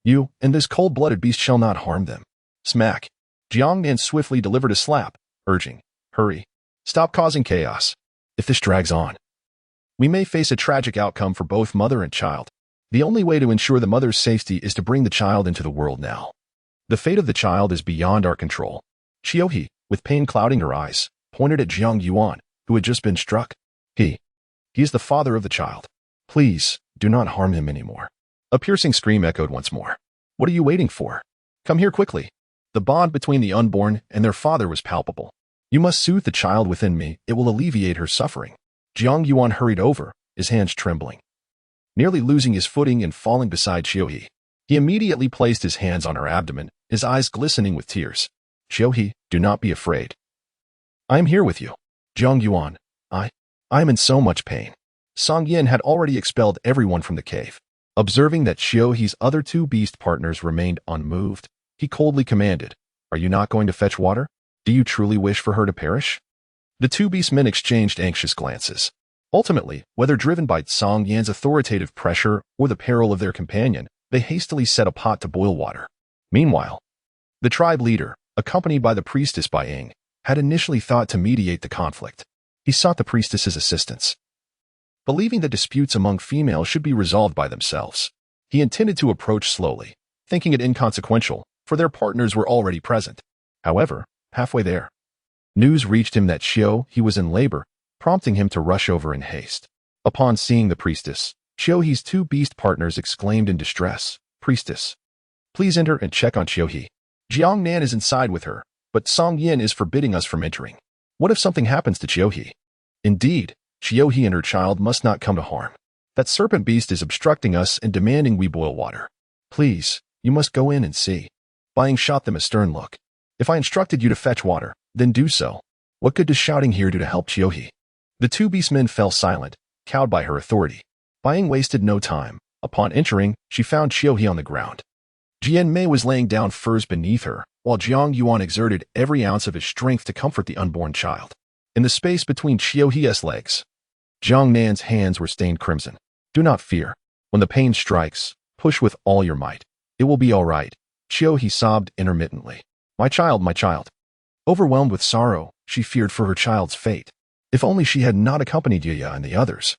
you and this cold-blooded beast shall not harm them. Smack. Jiang Nan swiftly delivered a slap, urging, Hurry. Stop causing chaos. If this drags on, we may face a tragic outcome for both mother and child. The only way to ensure the mother's safety is to bring the child into the world now. The fate of the child is beyond our control. He, with pain clouding her eyes, pointed at Jiang Yuan, who had just been struck. He is the father of the child. Please, do not harm him anymore. A piercing scream echoed once more. What are you waiting for? Come here quickly. The bond between the unborn and their father was palpable. You must soothe the child within me. It will alleviate her suffering. Jiang Yuan hurried over, his hands trembling, nearly losing his footing and falling beside He. He immediately placed his hands on her abdomen, his eyes glistening with tears. He, do not be afraid. I am here with you. Jiang Yuan, I am in so much pain. Song Yin had already expelled everyone from the cave. Observing that He's other two beast partners remained unmoved, he coldly commanded, Are you not going to fetch water? Do you truly wish for her to perish? The two beast men exchanged anxious glances. Ultimately, whether driven by Song Yan's authoritative pressure or the peril of their companion, they hastily set a pot to boil water. Meanwhile, the tribe leader, accompanied by the priestess Bai Ying, had initially thought to mediate the conflict. He sought the priestess's assistance. Believing that disputes among females should be resolved by themselves, he intended to approach slowly, thinking it inconsequential, for their partners were already present. However, halfway there, news reached him that He was in labor, prompting him to rush over in haste. Upon seeing the priestess, He's two beast partners exclaimed in distress, "Priestess, please enter and check on He. Jiang Nan is inside with her, but Song Yin is forbidding us from entering. What if something happens to He? Indeed, He and her child must not come to harm. That serpent beast is obstructing us and demanding we boil water. Please, you must go in and see." Bai Ying shot them a stern look. "If I instructed you to fetch water, then do so. What good does shouting here do to help He?" The two beastmen fell silent, cowed by her authority. Bai Ying wasted no time. Upon entering, she found He on the ground. Jian Mei was laying down furs beneath her, while Jiang Yuan exerted every ounce of his strength to comfort the unborn child. In the space between He's legs, Jiang Nan's hands were stained crimson. "Do not fear. When the pain strikes, push with all your might. It will be all right." He sobbed intermittently. My child, my child." Overwhelmed with sorrow, she feared for her child's fate. If only she had not accompanied Yaya and the others.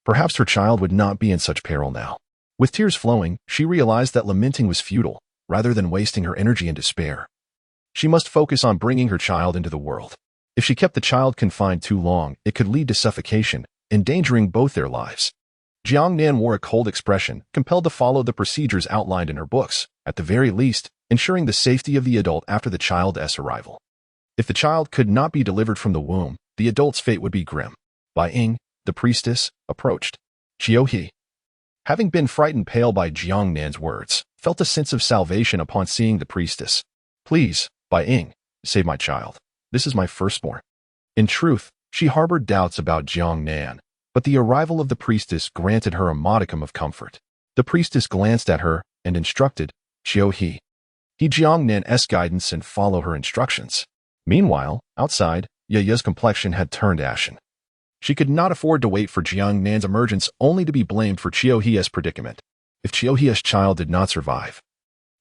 Perhaps her child would not be in such peril now. With tears flowing, she realized that lamenting was futile, rather than wasting her energy in despair. She must focus on bringing her child into the world. If she kept the child confined too long, it could lead to suffocation, endangering both their lives. Jiang Nan wore a cold expression, compelled to follow the procedures outlined in her books, at the very least, ensuring the safety of the adult after the child's arrival. If the child could not be delivered from the womb, the adult's fate would be grim. Bai Ying, the priestess, approached. He, having been frightened pale by Jiang Nan's words, felt a sense of salvation upon seeing the priestess. "Please, Bai Ying, save my child. This is my firstborn." In truth, she harbored doubts about Jiang Nan, but the arrival of the priestess granted her a modicum of comfort. The priestess glanced at her and instructed, He Jiang Nan's guidance and follow her instructions. Meanwhile, outside, Yaya's complexion had turned ashen. She could not afford to wait for Jiang Nan's emergence only to be blamed for He's predicament. If He's child did not survive,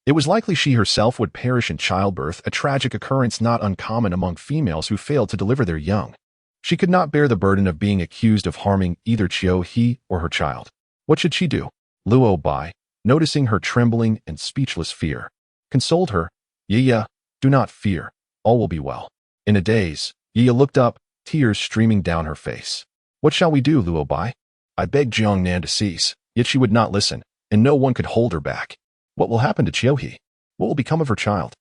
it was likely she herself would perish in childbirth, a tragic occurrence not uncommon among females who failed to deliver their young. She could not bear the burden of being accused of harming either He or her child. What should she do? Luo Bai, noticing her trembling and speechless fear, consoled her. "Yaya, do not fear. All will be well." In a daze, Yaya looked up, tears streaming down her face. "What shall we do, Luo Bai?" I begged Jiang Nan to cease, yet she would not listen, and no one could hold her back. "What will happen to He? What will become of her child?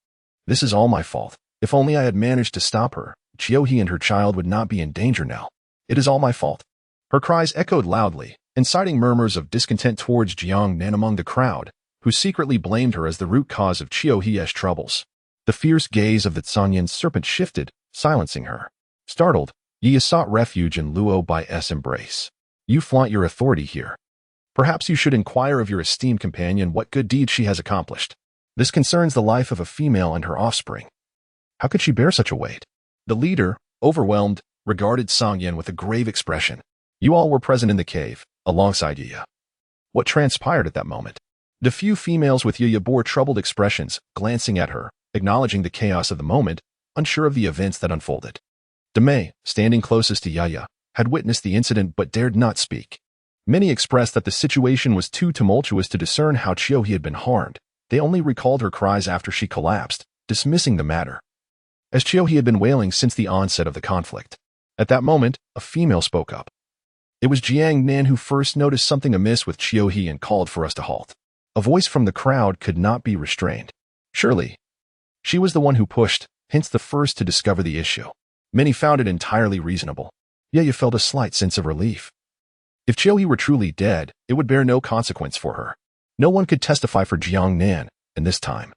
This is all my fault. If only I had managed to stop her, He and her child would not be in danger now. It is all my fault." Her cries echoed loudly, inciting murmurs of discontent towards Jiang Nan among the crowd, who secretly blamed her as the root cause of He's troubles. The fierce gaze of the Canyin serpent shifted, silencing her. Startled, Yaya sought refuge in Luo Bai's embrace. "You flaunt your authority here. Perhaps you should inquire of your esteemed companion what good deed she has accomplished. This concerns the life of a female and her offspring. How could she bear such a weight?" The leader, overwhelmed, regarded Song Yin with a grave expression. You all were present in the cave, alongside Yaya. What transpired at that moment? The few females with Yaya bore troubled expressions, glancing at her, acknowledging the chaos of the moment, unsure of the events that unfolded. Demei, standing closest to Yaya, had witnessed the incident but dared not speak. Many expressed that the situation was too tumultuous to discern how He had been harmed. They only recalled her cries after she collapsed, dismissing the matter, as He had been wailing since the onset of the conflict. At that moment, a female spoke up. It was Jiang Nan who first noticed something amiss with He and called for us to halt. A voice from the crowd could not be restrained. Surely, she was the one who pushed, hence the first to discover the issue. Many found it entirely reasonable. Yaya felt a slight sense of relief. If He were truly dead, it would bear no consequence for her. No one could testify for Jiang Nan, and this time,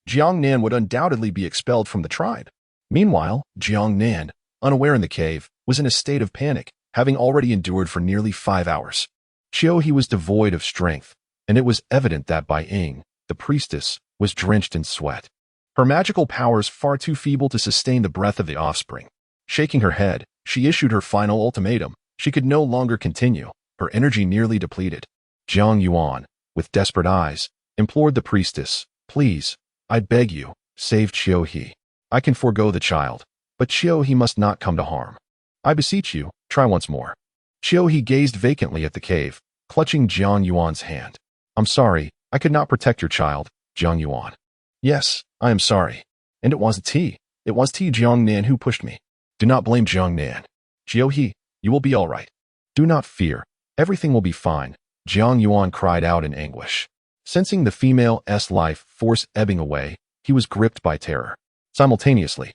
Jiang Nan would undoubtedly be expelled from the tribe. Meanwhile, Jiang Nan, unaware in the cave, was in a state of panic, having already endured for nearly 5 hours. He was devoid of strength, and it was evident that Bai Ying, the priestess, was drenched in sweat. Her magical powers far too feeble to sustain the breath of the offspring. Shaking her head, she issued her final ultimatum. She could no longer continue, her energy nearly depleted. Jiang Yuan, with desperate eyes, implored the priestess, "Please, I beg you, save He. I can forego the child, but He must not come to harm. I beseech you, try once more. He gazed vacantly at the cave, clutching Jiang Yuan's hand. I'm sorry, I could not protect your child, Jiang Yuan. Yes, I am sorry. And it wasn't He. It was Jiang Nan who pushed me. Do not blame Jiang Nan. He, you will be all right. Do not fear. Everything will be fine, Jiang Yuan cried out in anguish. Sensing the female's life force ebbing away, he was gripped by terror. Simultaneously,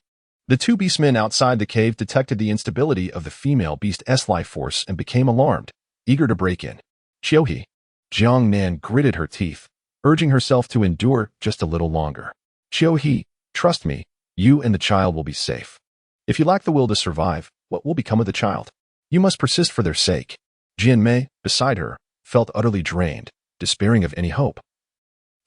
the two beastmen outside the cave detected the instability of the female beast's life force and became alarmed, eager to break in. He. Jiang Nan gritted her teeth, urging herself to endure just a little longer. He, trust me, you and the child will be safe. If you lack the will to survive, what will become of the child? You must persist for their sake. Jianmei, beside her, felt utterly drained, despairing of any hope.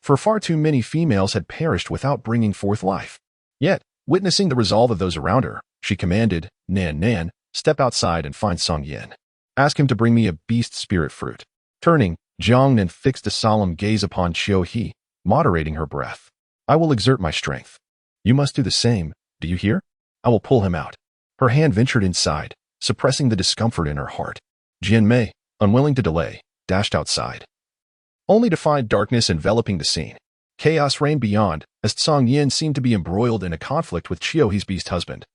For far too many females had perished without bringing forth life. Yet, witnessing the resolve of those around her, she commanded, Nan, step outside and find Song Yin. Ask him to bring me a beast spirit fruit. Turning, Jiang Nan fixed a solemn gaze upon He, moderating her breath. I will exert my strength. You must do the same, do you hear? I will pull him out. Her hand ventured inside, suppressing the discomfort in her heart. Jianmei, unwilling to delay, dashed outside, only to find darkness enveloping the scene. Chaos reigned beyond, as Song Yin seemed to be embroiled in a conflict with He's beast husband,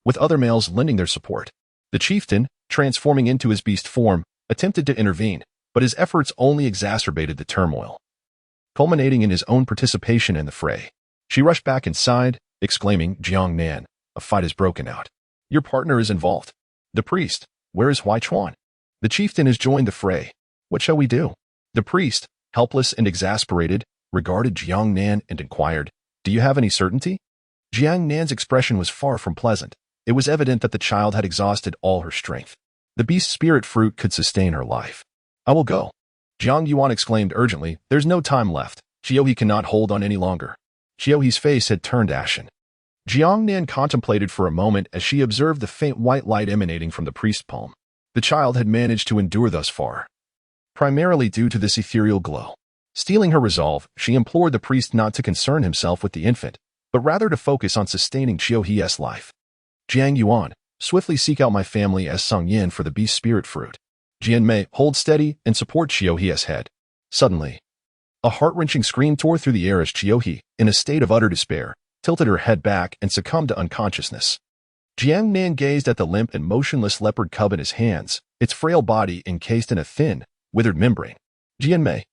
with other males lending their support. The chieftain, transforming into his beast form, attempted to intervene, but his efforts only exacerbated the turmoil, culminating in his own participation in the fray. She rushed back inside, exclaiming, Jiang Nan, a fight has broken out. Your partner is involved. The priest, where is Huaichuan? The chieftain has joined the fray. What shall we do? The priest, helpless and exasperated, regarded Jiang Nan and inquired, do you have any certainty? Jiang Nan's expression was far from pleasant. It was evident that the child had exhausted all her strength. The beast spirit fruit could sustain her life. I will go. Jiang Yuan exclaimed urgently, there's no time left. He cannot hold on any longer. He's face had turned ashen. Jiang Nan contemplated for a moment as she observed the faint white light emanating from the priest's palm. The child had managed to endure thus far, primarily due to this ethereal glow. Steeling her resolve, she implored the priest not to concern himself with the infant, but rather to focus on sustaining He's life. Jiang Yuan, swiftly seek out my family as Song Yin for the beast spirit fruit. Jianmei, hold steady and support He's head. Suddenly, a heart-wrenching scream tore through the air as He, in a state of utter despair, tilted her head back and succumbed to unconsciousness. Jiang Nan gazed at the limp and motionless leopard cub in his hands, its frail body encased in a thin, withered membrane. Jianmei,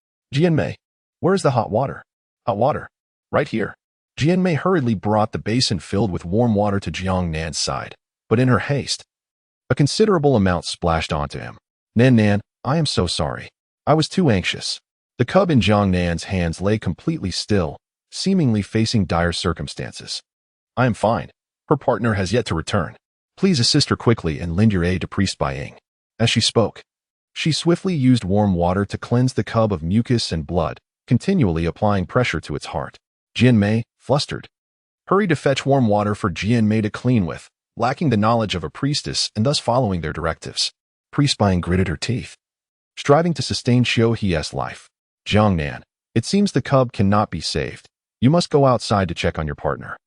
where is the hot water? Hot water. Right here. Jianmei hurriedly brought the basin filled with warm water to Jiang Nan's side, but in her haste, a considerable amount splashed onto him. Nan, I am so sorry. I was too anxious. The cub in Jiang Nan's hands lay completely still, seemingly facing dire circumstances. I am fine. Her partner has yet to return. Please assist her quickly and lend your aid to Priest Baiying. As she spoke, she swiftly used warm water to cleanse the cub of mucus and blood, continually applying pressure to its heart. Jianmei, flustered, hurried to fetch warm water for Jianmei to clean with, lacking the knowledge of a priestess and thus following their directives. Priest Baiying gritted her teeth, striving to sustain He's life. Jiang Nan, it seems the cub cannot be saved. You must go outside to check on your partner.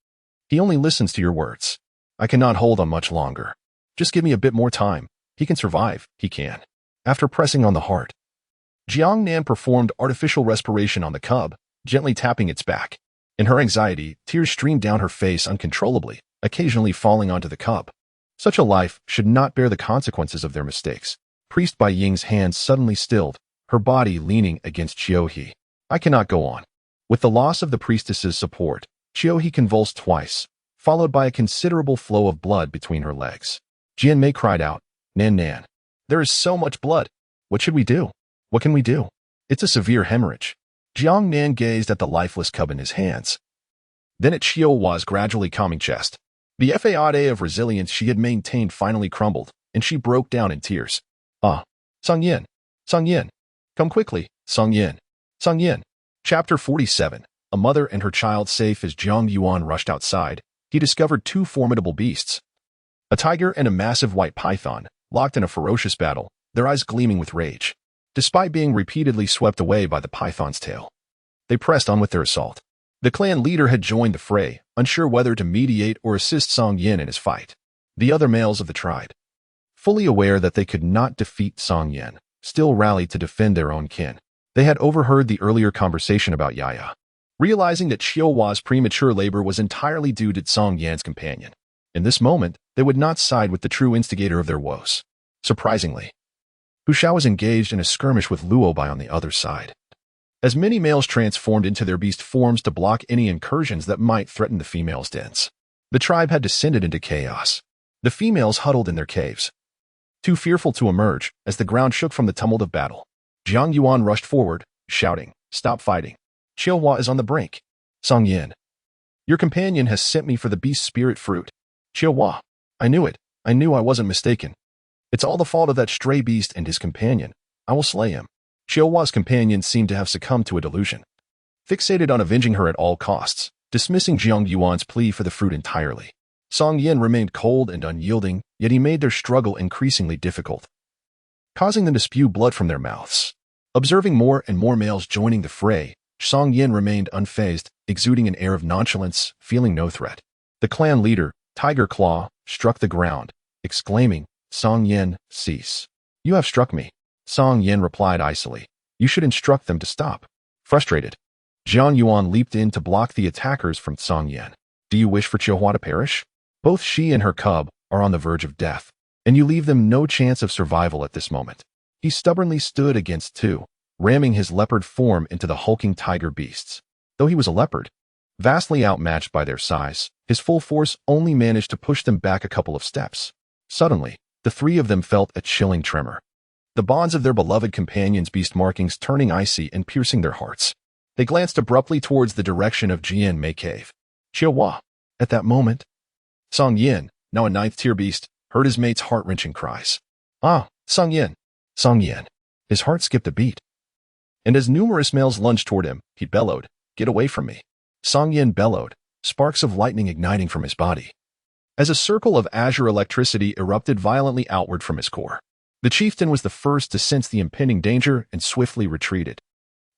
He only listens to your words. I cannot hold on much longer. Just give me a bit more time. He can survive. He can. After pressing on the heart, Jiang Nan performed artificial respiration on the cub, gently tapping its back. In her anxiety, tears streamed down her face uncontrollably, occasionally falling onto the cub. Such a life should not bear the consequences of their mistakes. Priest Baiying's hands suddenly stilled, her body leaning against He. I cannot go on. With the loss of the priestess's support, He convulsed twice, followed by a considerable flow of blood between her legs. Jianmei cried out, Nan, there is so much blood. What should we do? What can we do? It's a severe hemorrhage. Jiang Nan gazed at the lifeless cub in his hands, then at Hua's gradually calming chest. The facade of resilience she had maintained finally crumbled, and she broke down in tears. Song Yin, come quickly, Song Yin. Chapter 47. A mother and her child safe. As Jiang Yuan rushed outside, he discovered two formidable beasts, a tiger and a massive white python, locked in a ferocious battle, their eyes gleaming with rage. Despite being repeatedly swept away by the python's tail, they pressed on with their assault. The clan leader had joined the fray, unsure whether to mediate or assist Song Yin in his fight. The other males of the tribe, fully aware that they could not defeat Song Yin, still rallied to defend their own kin. They had overheard the earlier conversation about Yaya, realizing that Chiaohua's premature labor was entirely due to Song Yan's companion. In this moment, they would not side with the true instigator of their woes. Surprisingly, Hu Shao was engaged in a skirmish with Luo Bai on the other side. As many males transformed into their beast forms to block any incursions that might threaten the females' dens. The tribe had descended into chaos. The females huddled in their caves, too fearful to emerge as the ground shook from the tumult of battle. Jiang Yuan rushed forward, shouting, "Stop fighting. Chiaohua is on the brink." Song Yin, your companion has sent me for the beast spirit fruit. Chiaohua, I knew it. I knew I wasn't mistaken. It's all the fault of that stray beast and his companion. I will slay him. Chiaohua's companion seemed to have succumbed to a delusion, fixated on avenging her at all costs, dismissing Jiang Yuan's plea for the fruit entirely. Song Yin remained cold and unyielding, yet he made their struggle increasingly difficult, causing them to spew blood from their mouths. Observing more and more males joining the fray, Song Yin remained unfazed, exuding an air of nonchalance, feeling no threat. The clan leader, Tiger Claw, struck the ground, exclaiming, "Song Yin, cease. You have struck me." Song Yin replied icily, "You should instruct them to stop." Frustrated, Jiang Yuan leaped in to block the attackers from Song Yin. "Do you wish for Chiaohua to perish? Both she and her cub are on the verge of death, and you leave them no chance of survival at this moment." He stubbornly stood against two, ramming his leopard form into the hulking tiger beasts. Though he was a leopard, vastly outmatched by their size, his full force only managed to push them back a couple of steps. Suddenly, the three of them felt a chilling tremor, the bonds of their beloved companion's beast markings turning icy and piercing their hearts. They glanced abruptly towards the direction of Jian Mei Cave. Chiaohua. At that moment, Song Yin, now a ninth-tier beast, heard his mate's heart-wrenching cries. "Ah, Song Yin! Song Yin!" His heart skipped a beat. And as numerous males lunged toward him, he bellowed, "Get away from me." Song Yin bellowed, sparks of lightning igniting from his body, as a circle of azure electricity erupted violently outward from his core. The chieftain was the first to sense the impending danger and swiftly retreated.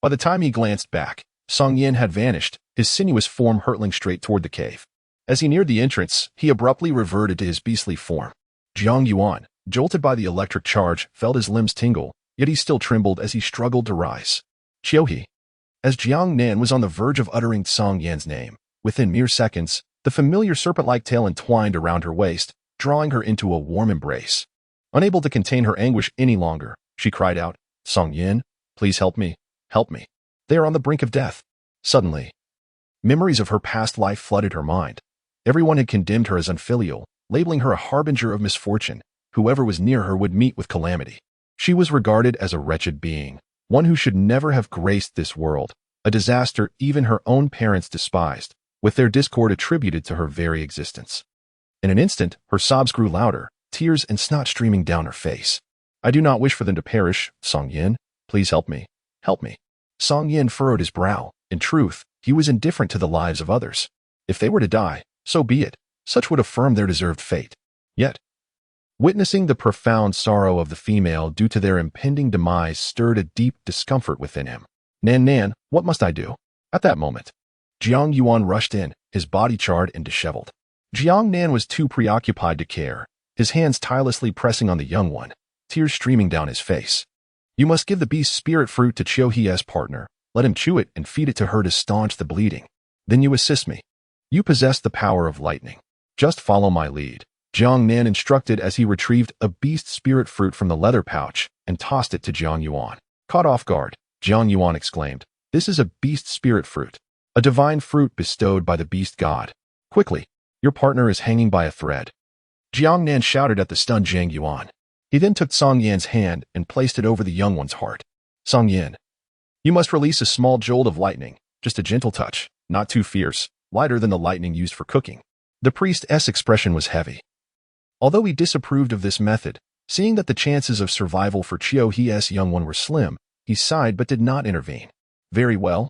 By the time he glanced back, Song Yin had vanished, his sinuous form hurtling straight toward the cave. As he neared the entrance, he abruptly reverted to his beastly form. Jiang Yuan, jolted by the electric charge, felt his limbs tingle, yet he still trembled as he struggled to rise. "He." As Jiang Nan was on the verge of uttering Song Yan's name, within mere seconds, the familiar serpent-like tail entwined around her waist, drawing her into a warm embrace. Unable to contain her anguish any longer, she cried out, "Song Yin, please help me, help me. They are on the brink of death." Suddenly, memories of her past life flooded her mind. Everyone had condemned her as unfilial, labeling her a harbinger of misfortune. Whoever was near her would meet with calamity. She was regarded as a wretched being, one who should never have graced this world, a disaster even her own parents despised, with their discord attributed to her very existence. In an instant, her sobs grew louder, tears and snot streaming down her face. "I do not wish for them to perish, Song Yin. Please help me. Help me." Song Yin furrowed his brow. In truth, he was indifferent to the lives of others. If they were to die, so be it. Such would affirm their deserved fate. Yet, witnessing the profound sorrow of the female due to their impending demise stirred a deep discomfort within him. "Nan, what must I do?" At that moment, Jiang Yuan rushed in, his body charred and disheveled. Jiang Nan was too preoccupied to care, his hands tirelessly pressing on the young one, tears streaming down his face. "You must give the beast's spirit fruit to Chiaohua's partner. Let him chew it and feed it to her to staunch the bleeding. Then you assist me. You possess the power of lightning. Just follow my lead." Jiang Nan instructed as he retrieved a beast spirit fruit from the leather pouch and tossed it to Jiang Yuan. Caught off guard, Jiang Yuan exclaimed, "This is a beast spirit fruit, a divine fruit bestowed by the beast god. Quickly, your partner is hanging by a thread." Jiang Nan shouted at the stunned Jiang Yuan. He then took Song Yan's hand and placed it over the young one's heart. "Song Yan, you must release a small jolt of lightning, just a gentle touch, not too fierce, lighter than the lightning used for cooking." The priest's expression was heavy. Although he disapproved of this method, seeing that the chances of survival for Chiaohua's young one were slim, he sighed but did not intervene. "Very well,"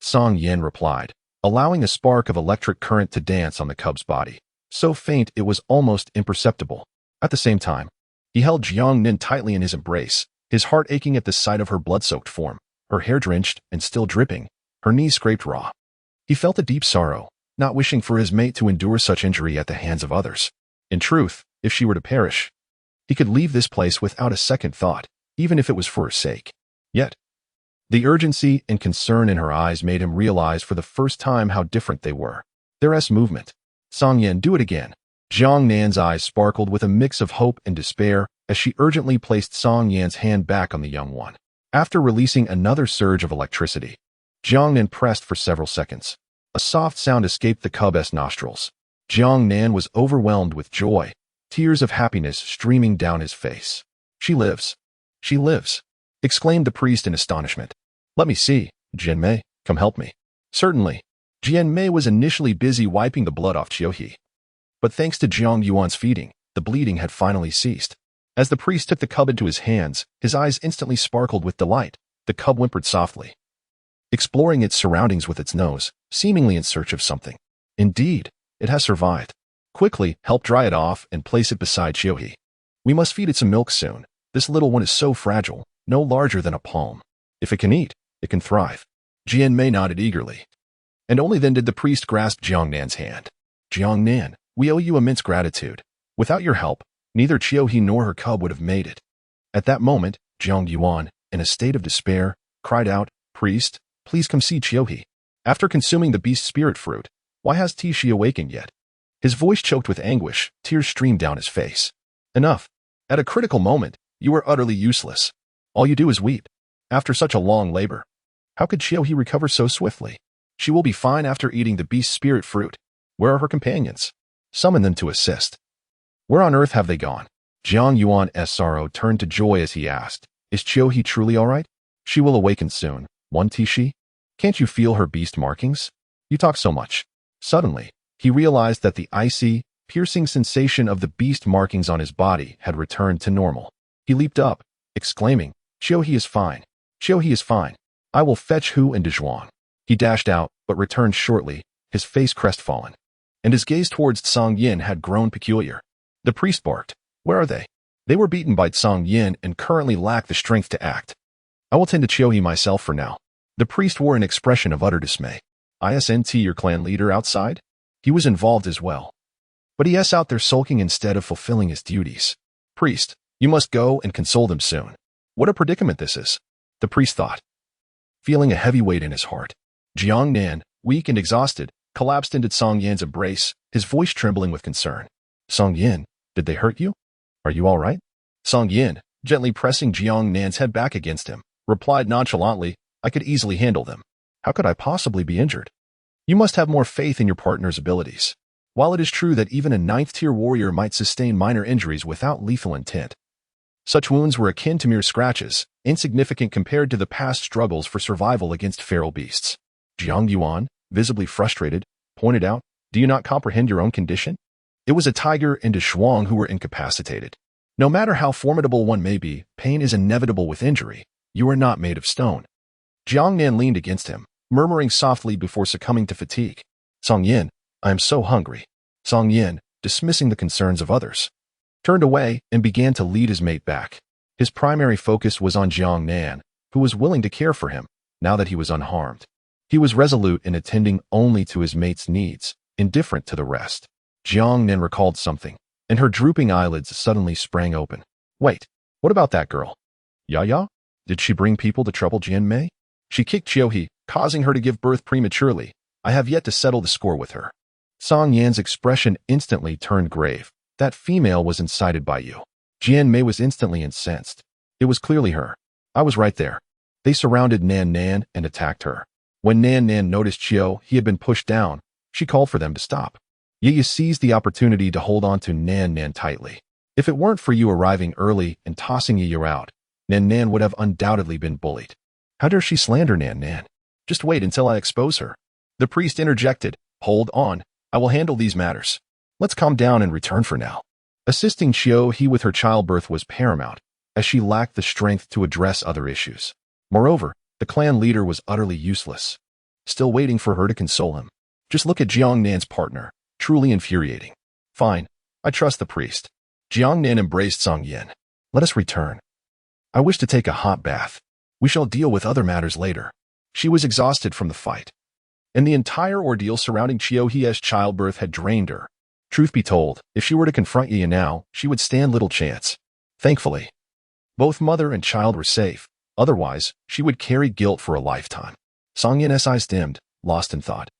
Song Yan replied, allowing a spark of electric current to dance on the cub's body, so faint it was almost imperceptible. At the same time, he held Jiang Nan tightly in his embrace, his heart aching at the sight of her blood-soaked form, her hair drenched and still dripping, her knees scraped raw. He felt a deep sorrow, not wishing for his mate to endure such injury at the hands of others. In truth, if she were to perish, he could leave this place without a second thought, even if it was for her sake. Yet, the urgency and concern in her eyes made him realize for the first time how different they were. Their movement. Song Yin, do it again. Jiang Nan's eyes sparkled with a mix of hope and despair as she urgently placed Song Yan's hand back on the young one. After releasing another surge of electricity, Jiang Nan pressed for several seconds. A soft sound escaped the cub's nostrils. Jiang Nan was overwhelmed with joy, tears of happiness streaming down his face. She lives. She lives, exclaimed the priest in astonishment. Let me see, Jian-Mei, come help me. Certainly. Jian-Mei was initially busy wiping the blood off He. But thanks to Jiang Yuan's feeding, the bleeding had finally ceased. As the priest took the cub into his hands, his eyes instantly sparkled with delight. The cub whimpered softly, exploring its surroundings with its nose, seemingly in search of something. Indeed, it has survived. Quickly, help dry it off and place it beside He. We must feed it some milk soon. This little one is so fragile, no larger than a palm. If it can eat, it can thrive. Jian-Mei nodded eagerly. And only then did the priest grasp Jiang Nan's hand. Jiang Nan, we owe you immense gratitude. Without your help, neither He nor her cub would have made it. At that moment, Jiang Yuan, in a state of despair, cried out, Priest, please come see He. After consuming the beast spirit fruit, why has She awakened yet? His voice choked with anguish, tears streamed down his face. Enough. At a critical moment, you are utterly useless. All you do is weep. After such a long labor, how could He recover so swiftly? She will be fine after eating the beast spirit fruit. Where are her companions? Summon them to assist. Where on earth have they gone? Jiang Yuan's sorrow turned to joy as he asked, Is He truly all right? She will awaken soon, won't she? Can't you feel her beast markings? You talk so much. Suddenly, he realized that the icy, piercing sensation of the beast markings on his body had returned to normal. He leaped up, exclaiming, He is fine. He is fine. I will fetch Hu and Dezhuang. He dashed out, but returned shortly, his face crestfallen. And his gaze towards Song Yin had grown peculiar. The priest barked, Where are they? They were beaten by Song Yin and currently lack the strength to act. I will tend to He myself for now. The priest wore an expression of utter dismay. Isn't your clan leader outside? He was involved as well. But he is out there sulking instead of fulfilling his duties. Priest, you must go and console them soon. What a predicament this is, the priest thought, feeling a heavy weight in his heart. Jiang Nan, weak and exhausted, collapsed into Song Yin's embrace, his voice trembling with concern. Song Yin, did they hurt you? Are you all right? Song Yin, gently pressing Jiang Nan's head back against him, replied nonchalantly, I could easily handle them. How could I possibly be injured? You must have more faith in your partner's abilities. While it is true that even a 9th-tier warrior might sustain minor injuries without lethal intent, such wounds were akin to mere scratches, insignificant compared to the past struggles for survival against feral beasts. Jiang Yuan, visibly frustrated, pointed out, Do you not comprehend your own condition? It was a tiger and a shuang who were incapacitated. No matter how formidable one may be, pain is inevitable with injury. You are not made of stone. Jiang Nan leaned against him, murmuring softly before succumbing to fatigue. Song Yin, I am so hungry. Song Yin, dismissing the concerns of others, turned away and began to lead his mate back. His primary focus was on Jiang Nan, who was willing to care for him, now that he was unharmed. He was resolute in attending only to his mate's needs, indifferent to the rest. Jiang Nan recalled something, and her drooping eyelids suddenly sprang open. Wait, what about that girl? Ya? Did she bring people to trouble Jian-Mei? She kicked He, causing her to give birth prematurely. I have yet to settle the score with her. Song Yan's expression instantly turned grave. That female was incited by you. Jian-Mei was instantly incensed. It was clearly her. I was right there. They surrounded Nan Nan and attacked her. When Nan Nan noticed He had been pushed down, she called for them to stop. Ye seized the opportunity to hold on to Nan Nan tightly. If it weren't for you arriving early and tossing Ye out, Nan Nan would have undoubtedly been bullied. How dare she slander Nan Nan? Just wait until I expose her. The priest interjected, Hold on, I will handle these matters. Let's calm down and return for now. Assisting He with her childbirth was paramount, as she lacked the strength to address other issues. Moreover, the clan leader was utterly useless, still waiting for her to console him. Just look at Jiang Nan's partner, truly infuriating. Fine, I trust the priest. Jiang Nan embraced Song Yin. Let us return. I wish to take a hot bath. We shall deal with other matters later. She was exhausted from the fight, and the entire ordeal surrounding He's childbirth had drained her. Truth be told, if she were to confront Yi now, she would stand little chance. Thankfully, both mother and child were safe. Otherwise, she would carry guilt for a lifetime. Song Yin's eyes dimmed, lost in thought.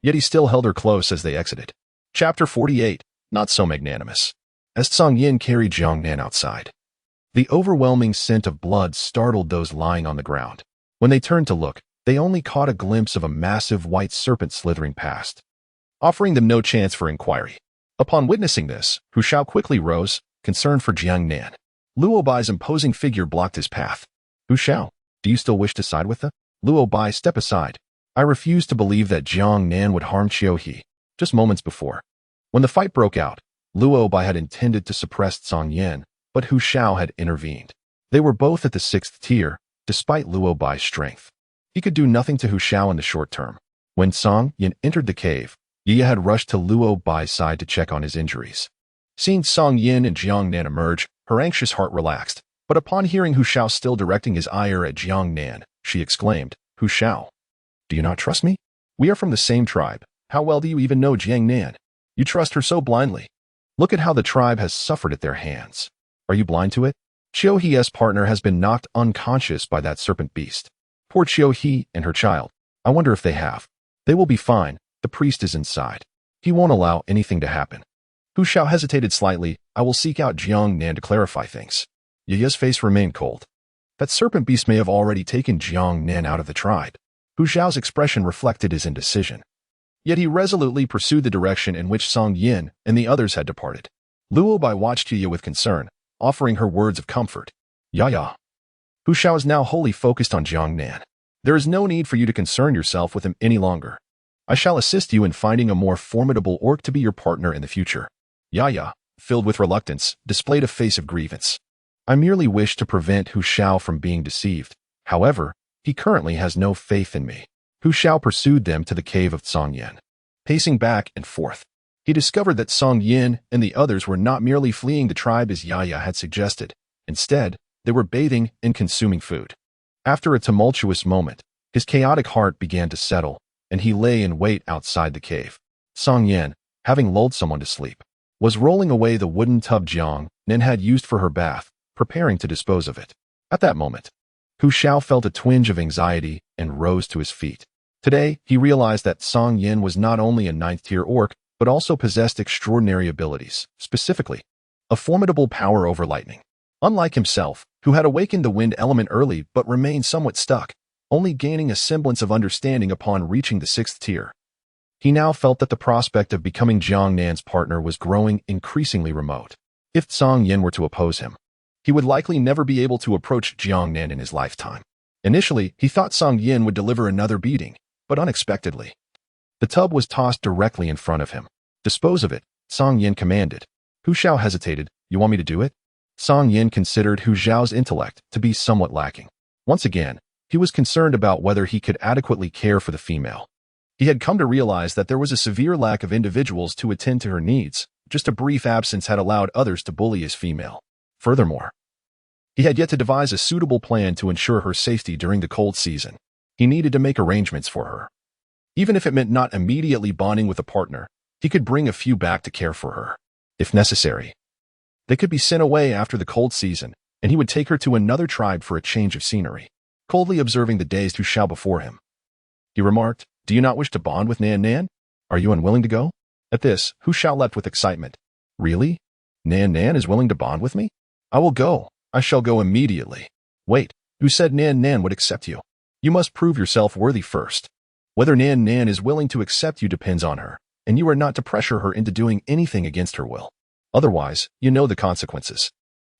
Yet he still held her close as they exited. Chapter 48. Not so magnanimous. As Song Yin carried Jiang Nan outside, the overwhelming scent of blood startled those lying on the ground. When they turned to look, they only caught a glimpse of a massive white serpent slithering past, offering them no chance for inquiry. Upon witnessing this, Hu Shao quickly rose, concerned for Jiang Nan. Luo Bai's imposing figure blocked his path. Hu Shao, do you still wish to side with them? Luo Bai, step aside. I refuse to believe that Jiang Nan would harm He. Just moments before, when the fight broke out, Luo Bai had intended to suppress Song Yin, but Hu Shao had intervened. They were both at the 6th tier, despite Luo Bai's strength. He could do nothing to Hu Shao in the short term. When Song Yin entered the cave, Yi had rushed to Luo Bai's side to check on his injuries. Seeing Song Yin and Jiang Nan emerge, her anxious heart relaxed, but upon hearing Hu Shao still directing his ire at Jiang Nan, she exclaimed, Hu Shao, do you not trust me? We are from the same tribe. How well do you even know Jiang Nan? You trust her so blindly. Look at how the tribe has suffered at their hands. Are you blind to it? He's partner has been knocked unconscious by that serpent beast. Poor He and her child. I wonder if they have. They will be fine. The priest is inside. He won't allow anything to happen. Hu Shao hesitated slightly. I will seek out Jiang Nan to clarify things. Yi's face remained cold. That serpent beast may have already taken Jiang Nan out of the tribe. Hu Shao's expression reflected his indecision. Yet he resolutely pursued the direction in which Song Yin and the others had departed. Luo Bai watched Yi with concern, offering her words of comfort. Ya. Hu Shao is now wholly focused on Jiang Nan. There is no need for you to concern yourself with him any longer. I shall assist you in finding a more formidable orc to be your partner in the future. Ya, filled with reluctance, displayed a face of grievance. I merely wish to prevent Hu Shao from being deceived. However, he currently has no faith in me. Hu Shao pursued them to the cave of Song Yin. Pacing back and forth, he discovered that Song Yin and the others were not merely fleeing the tribe as Yaya had suggested. Instead, they were bathing and consuming food. After a tumultuous moment, his chaotic heart began to settle, and he lay in wait outside the cave. Song Yin, having lulled someone to sleep, was rolling away the wooden tub Jiang Nan had used for her bath, preparing to dispose of it. At that moment, Hu Shao felt a twinge of anxiety and rose to his feet. Today, he realized that Song Yin was not only a 9th-tier orc, but also possessed extraordinary abilities, specifically, a formidable power over lightning. Unlike himself, who had awakened the wind element early but remained somewhat stuck, only gaining a semblance of understanding upon reaching the 6th tier. He now felt that the prospect of becoming Jiang Nan's partner was growing increasingly remote. If Song Yin were to oppose him, he would likely never be able to approach Jiang Nan in his lifetime. Initially, he thought Song Yin would deliver another beating, but unexpectedly, the tub was tossed directly in front of him. Dispose of it, Song Yin commanded. Hu Shao hesitated. You want me to do it? Song Yin considered Hu Shao's intellect to be somewhat lacking. Once again, he was concerned about whether he could adequately care for the female. He had come to realize that there was a severe lack of individuals to attend to her needs. Just a brief absence had allowed others to bully his female. Furthermore, he had yet to devise a suitable plan to ensure her safety during the cold season. He needed to make arrangements for her. Even if it meant not immediately bonding with a partner, he could bring a few back to care for her. If necessary, they could be sent away after the cold season, and he would take her to another tribe for a change of scenery. Coldly observing the dazed Hu Shao before him, he remarked, Do you not wish to bond with Nan Nan? Are you unwilling to go? At this, Hu Shao leapt with excitement. Really? Nan Nan is willing to bond with me? I will go. I shall go immediately. Wait, who said Nan Nan would accept you? You must prove yourself worthy first. Whether Nan Nan is willing to accept you depends on her, and you are not to pressure her into doing anything against her will. Otherwise, you know the consequences.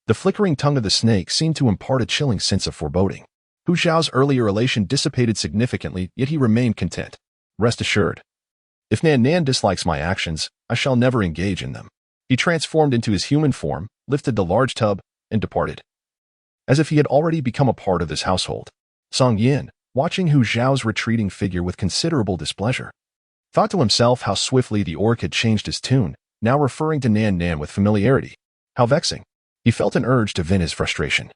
The flickering tongue of the snake seemed to impart a chilling sense of foreboding. Hu Shao's earlier elation dissipated significantly, yet he remained content. Rest assured, if Nan Nan dislikes my actions, I shall never engage in them. He transformed into his human form, lifted the large tub, and departed, as if he had already become a part of this household. Song Yin, watching Hu Shao's retreating figure with considerable displeasure, thought to himself how swiftly the orc had changed his tune, now referring to Nan Nan with familiarity. How vexing. He felt an urge to vent his frustration.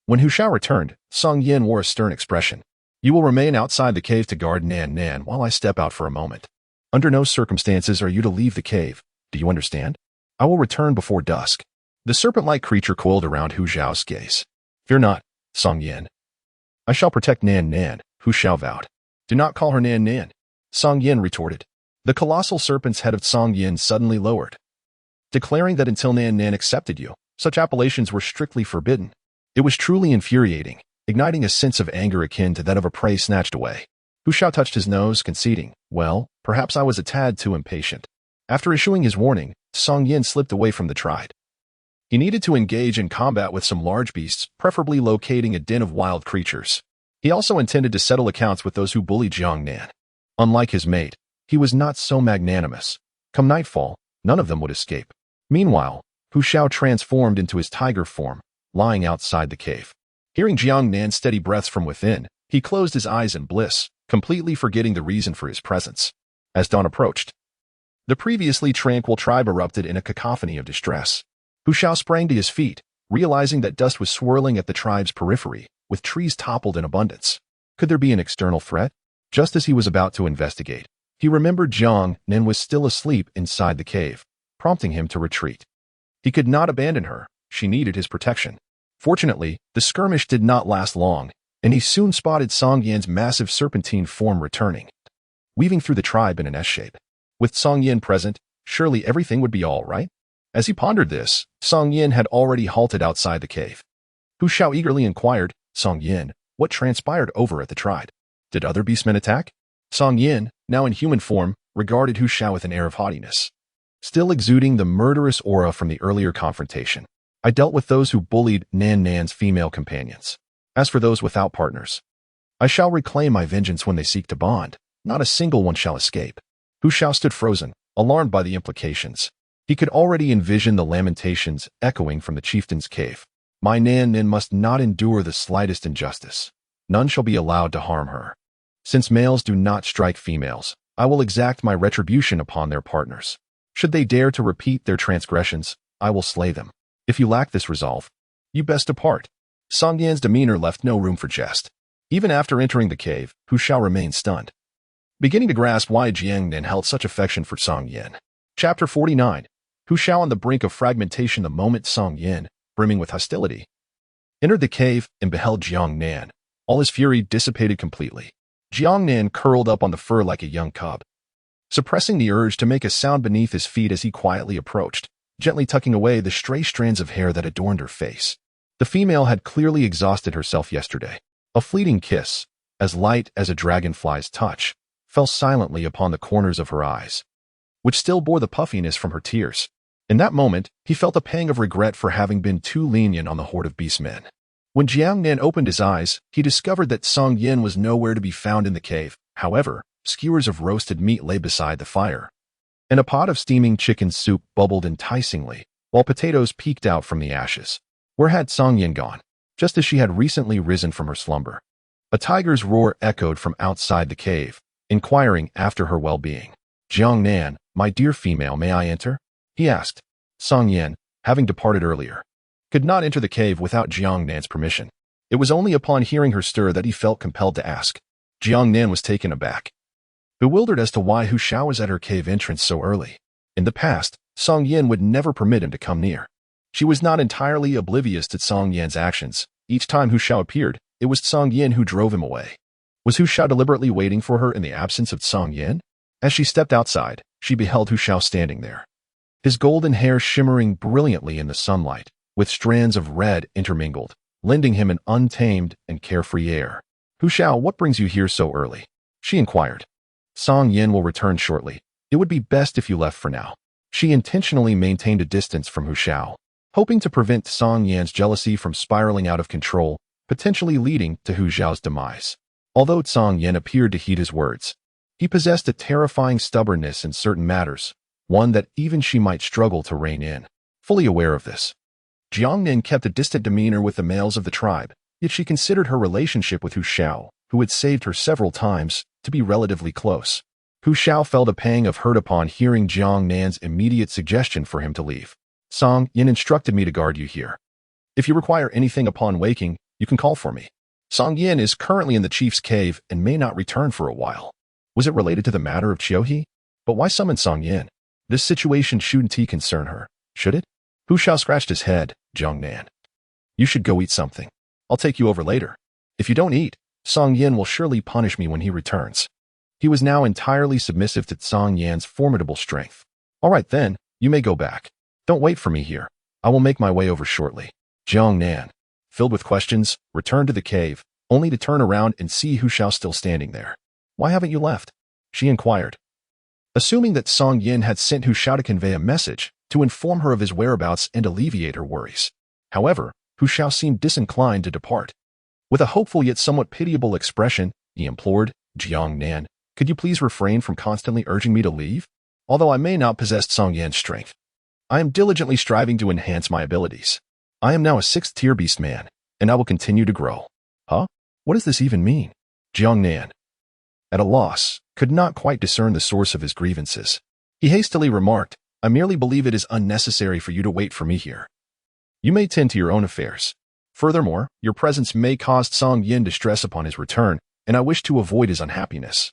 When Hu Shao returned, Song Yin wore a stern expression. You will remain outside the cave to guard Nan Nan while I step out for a moment. Under no circumstances are you to leave the cave. Do you understand? I will return before dusk." The serpent-like creature coiled around Hu Xiao's gaze. "Fear not, Song Yin. I shall protect Nan Nan," Hu Xiao vowed. "Do not call her Nan Nan," Song Yin retorted. The colossal serpent's head of Song Yin suddenly lowered, declaring that until Nan Nan accepted you, such appellations were strictly forbidden. It was truly infuriating, igniting a sense of anger akin to that of a prey snatched away. Hu Xiao touched his nose, conceding, "Well, perhaps I was a tad too impatient." After issuing his warning, Song Yin slipped away from the tribe. He needed to engage in combat with some large beasts, preferably locating a den of wild creatures. He also intended to settle accounts with those who bullied Jiang Nan. Unlike his mate, he was not so magnanimous. Come nightfall, none of them would escape. Meanwhile, Hu Xiao transformed into his tiger form, lying outside the cave. Hearing Jiang Nan's steady breaths from within, he closed his eyes in bliss, completely forgetting the reason for his presence. As dawn approached, the previously tranquil tribe erupted in a cacophony of distress. Hu Xiao sprang to his feet, realizing that dust was swirling at the tribe's periphery, with trees toppled in abundance. Could there be an external threat? Just as he was about to investigate, he remembered Jiang Nan was still asleep inside the cave, prompting him to retreat. He could not abandon her. She needed his protection. Fortunately, the skirmish did not last long, and he soon spotted Song Yan's massive serpentine form returning, weaving through the tribe in an S-shape. With Song Yan present, surely everything would be all right? As he pondered this, Song Yin had already halted outside the cave. Hu Xiao eagerly inquired, "Song Yin, what transpired over at the tribe? Did other beastmen attack?" Song Yin, now in human form, regarded Hu Xiao with an air of haughtiness, still exuding the murderous aura from the earlier confrontation. "I dealt with those who bullied Nan Nan's female companions. As for those without partners, I shall reclaim my vengeance when they seek to bond. Not a single one shall escape." Hu Xiao stood frozen, alarmed by the implications. He could already envision the lamentations echoing from the chieftain's cave. "My Nan Nan must not endure the slightest injustice. None shall be allowed to harm her. Since males do not strike females, I will exact my retribution upon their partners. Should they dare to repeat their transgressions, I will slay them. If you lack this resolve, you best depart." Song Yan's demeanor left no room for jest. Even after entering the cave, Hu Xiao remained stunned, beginning to grasp why Jiang Nan held such affection for Song Yin. Chapter 49. Hu Xiao on the brink of fragmentation the moment Song Yin, brimming with hostility, entered the cave and beheld Jiang Nan. All his fury dissipated completely. Jiang Nan curled up on the fur like a young cub, suppressing the urge to make a sound beneath his feet as he quietly approached, gently tucking away the stray strands of hair that adorned her face. The female had clearly exhausted herself yesterday. A fleeting kiss, as light as a dragonfly's touch, fell silently upon the corners of her eyes, which still bore the puffiness from her tears. In that moment, he felt a pang of regret for having been too lenient on the horde of beastmen. When Jiang Nan opened his eyes, he discovered that Song Yin was nowhere to be found in the cave. However, skewers of roasted meat lay beside the fire, and a pot of steaming chicken soup bubbled enticingly, while potatoes peeked out from the ashes. Where had Song Yin gone? Just as she had recently risen from her slumber, a tiger's roar echoed from outside the cave, inquiring after her well-being. "Jiang Nan, my dear female, may I enter?" he asked. Song Yin, having departed earlier, could not enter the cave without Jiang Nan's permission. It was only upon hearing her stir that he felt compelled to ask. Jiang Nan was taken aback, bewildered as to why Hu Xiao was at her cave entrance so early. In the past, Song Yin would never permit him to come near. She was not entirely oblivious to Song Yan's actions. Each time Hu Xiao appeared, it was Song Yin who drove him away. Was Hu Xiao deliberately waiting for her in the absence of Song Yin? As she stepped outside, she beheld Hu Xiao standing there, his golden hair shimmering brilliantly in the sunlight, with strands of red intermingled, lending him an untamed and carefree air. "Hu Xiao, what brings you here so early?" she inquired. "Song Yin will return shortly. It would be best if you left for now." She intentionally maintained a distance from Hu Xiao, hoping to prevent Song Yan's jealousy from spiraling out of control, potentially leading to Hu Xiao's demise. Although Song Yin appeared to heed his words, he possessed a terrifying stubbornness in certain matters, one that even she might struggle to rein in. Fully aware of this, Jiang Nan kept a distant demeanor with the males of the tribe, yet she considered her relationship with Hu Xiao, who had saved her several times, to be relatively close. Hu Xiao felt a pang of hurt upon hearing Jiang Nan's immediate suggestion for him to leave. "Song Yin instructed me to guard you here. If you require anything upon waking, you can call for me." Song Yin is currently in the chief's cave and may not return for a while. Was it related to the matter of He? But why summon Song Yin? This situation shouldn't concern her, should it? Hu Shao scratched his head. Jiang Nan. You should go eat something. I'll take you over later. If you don't eat, Song Yin will surely punish me when he returns. He was now entirely submissive to Song Yan's formidable strength. All right then, you may go back. Don't wait for me here. I will make my way over shortly. Jiang Nan, filled with questions, returned to the cave, only to turn around and see Hu Shao still standing there. Why haven't you left? She inquired. Assuming that Song Yin had sent Hu Shao to convey a message, to inform her of his whereabouts and alleviate her worries. However, Hu Shao seemed disinclined to depart. With a hopeful yet somewhat pitiable expression, he implored, Jiang Nan, could you please refrain from constantly urging me to leave? Although I may not possess Song Yan's strength, I am diligently striving to enhance my abilities. I am now a 6th-tier beast man, and I will continue to grow. Huh? What does this even mean? Jiang Nan, at a loss, could not quite discern the source of his grievances. He hastily remarked, I merely believe it is unnecessary for you to wait for me here. You may tend to your own affairs. Furthermore, your presence may cause Song Yin distress upon his return, and I wish to avoid his unhappiness.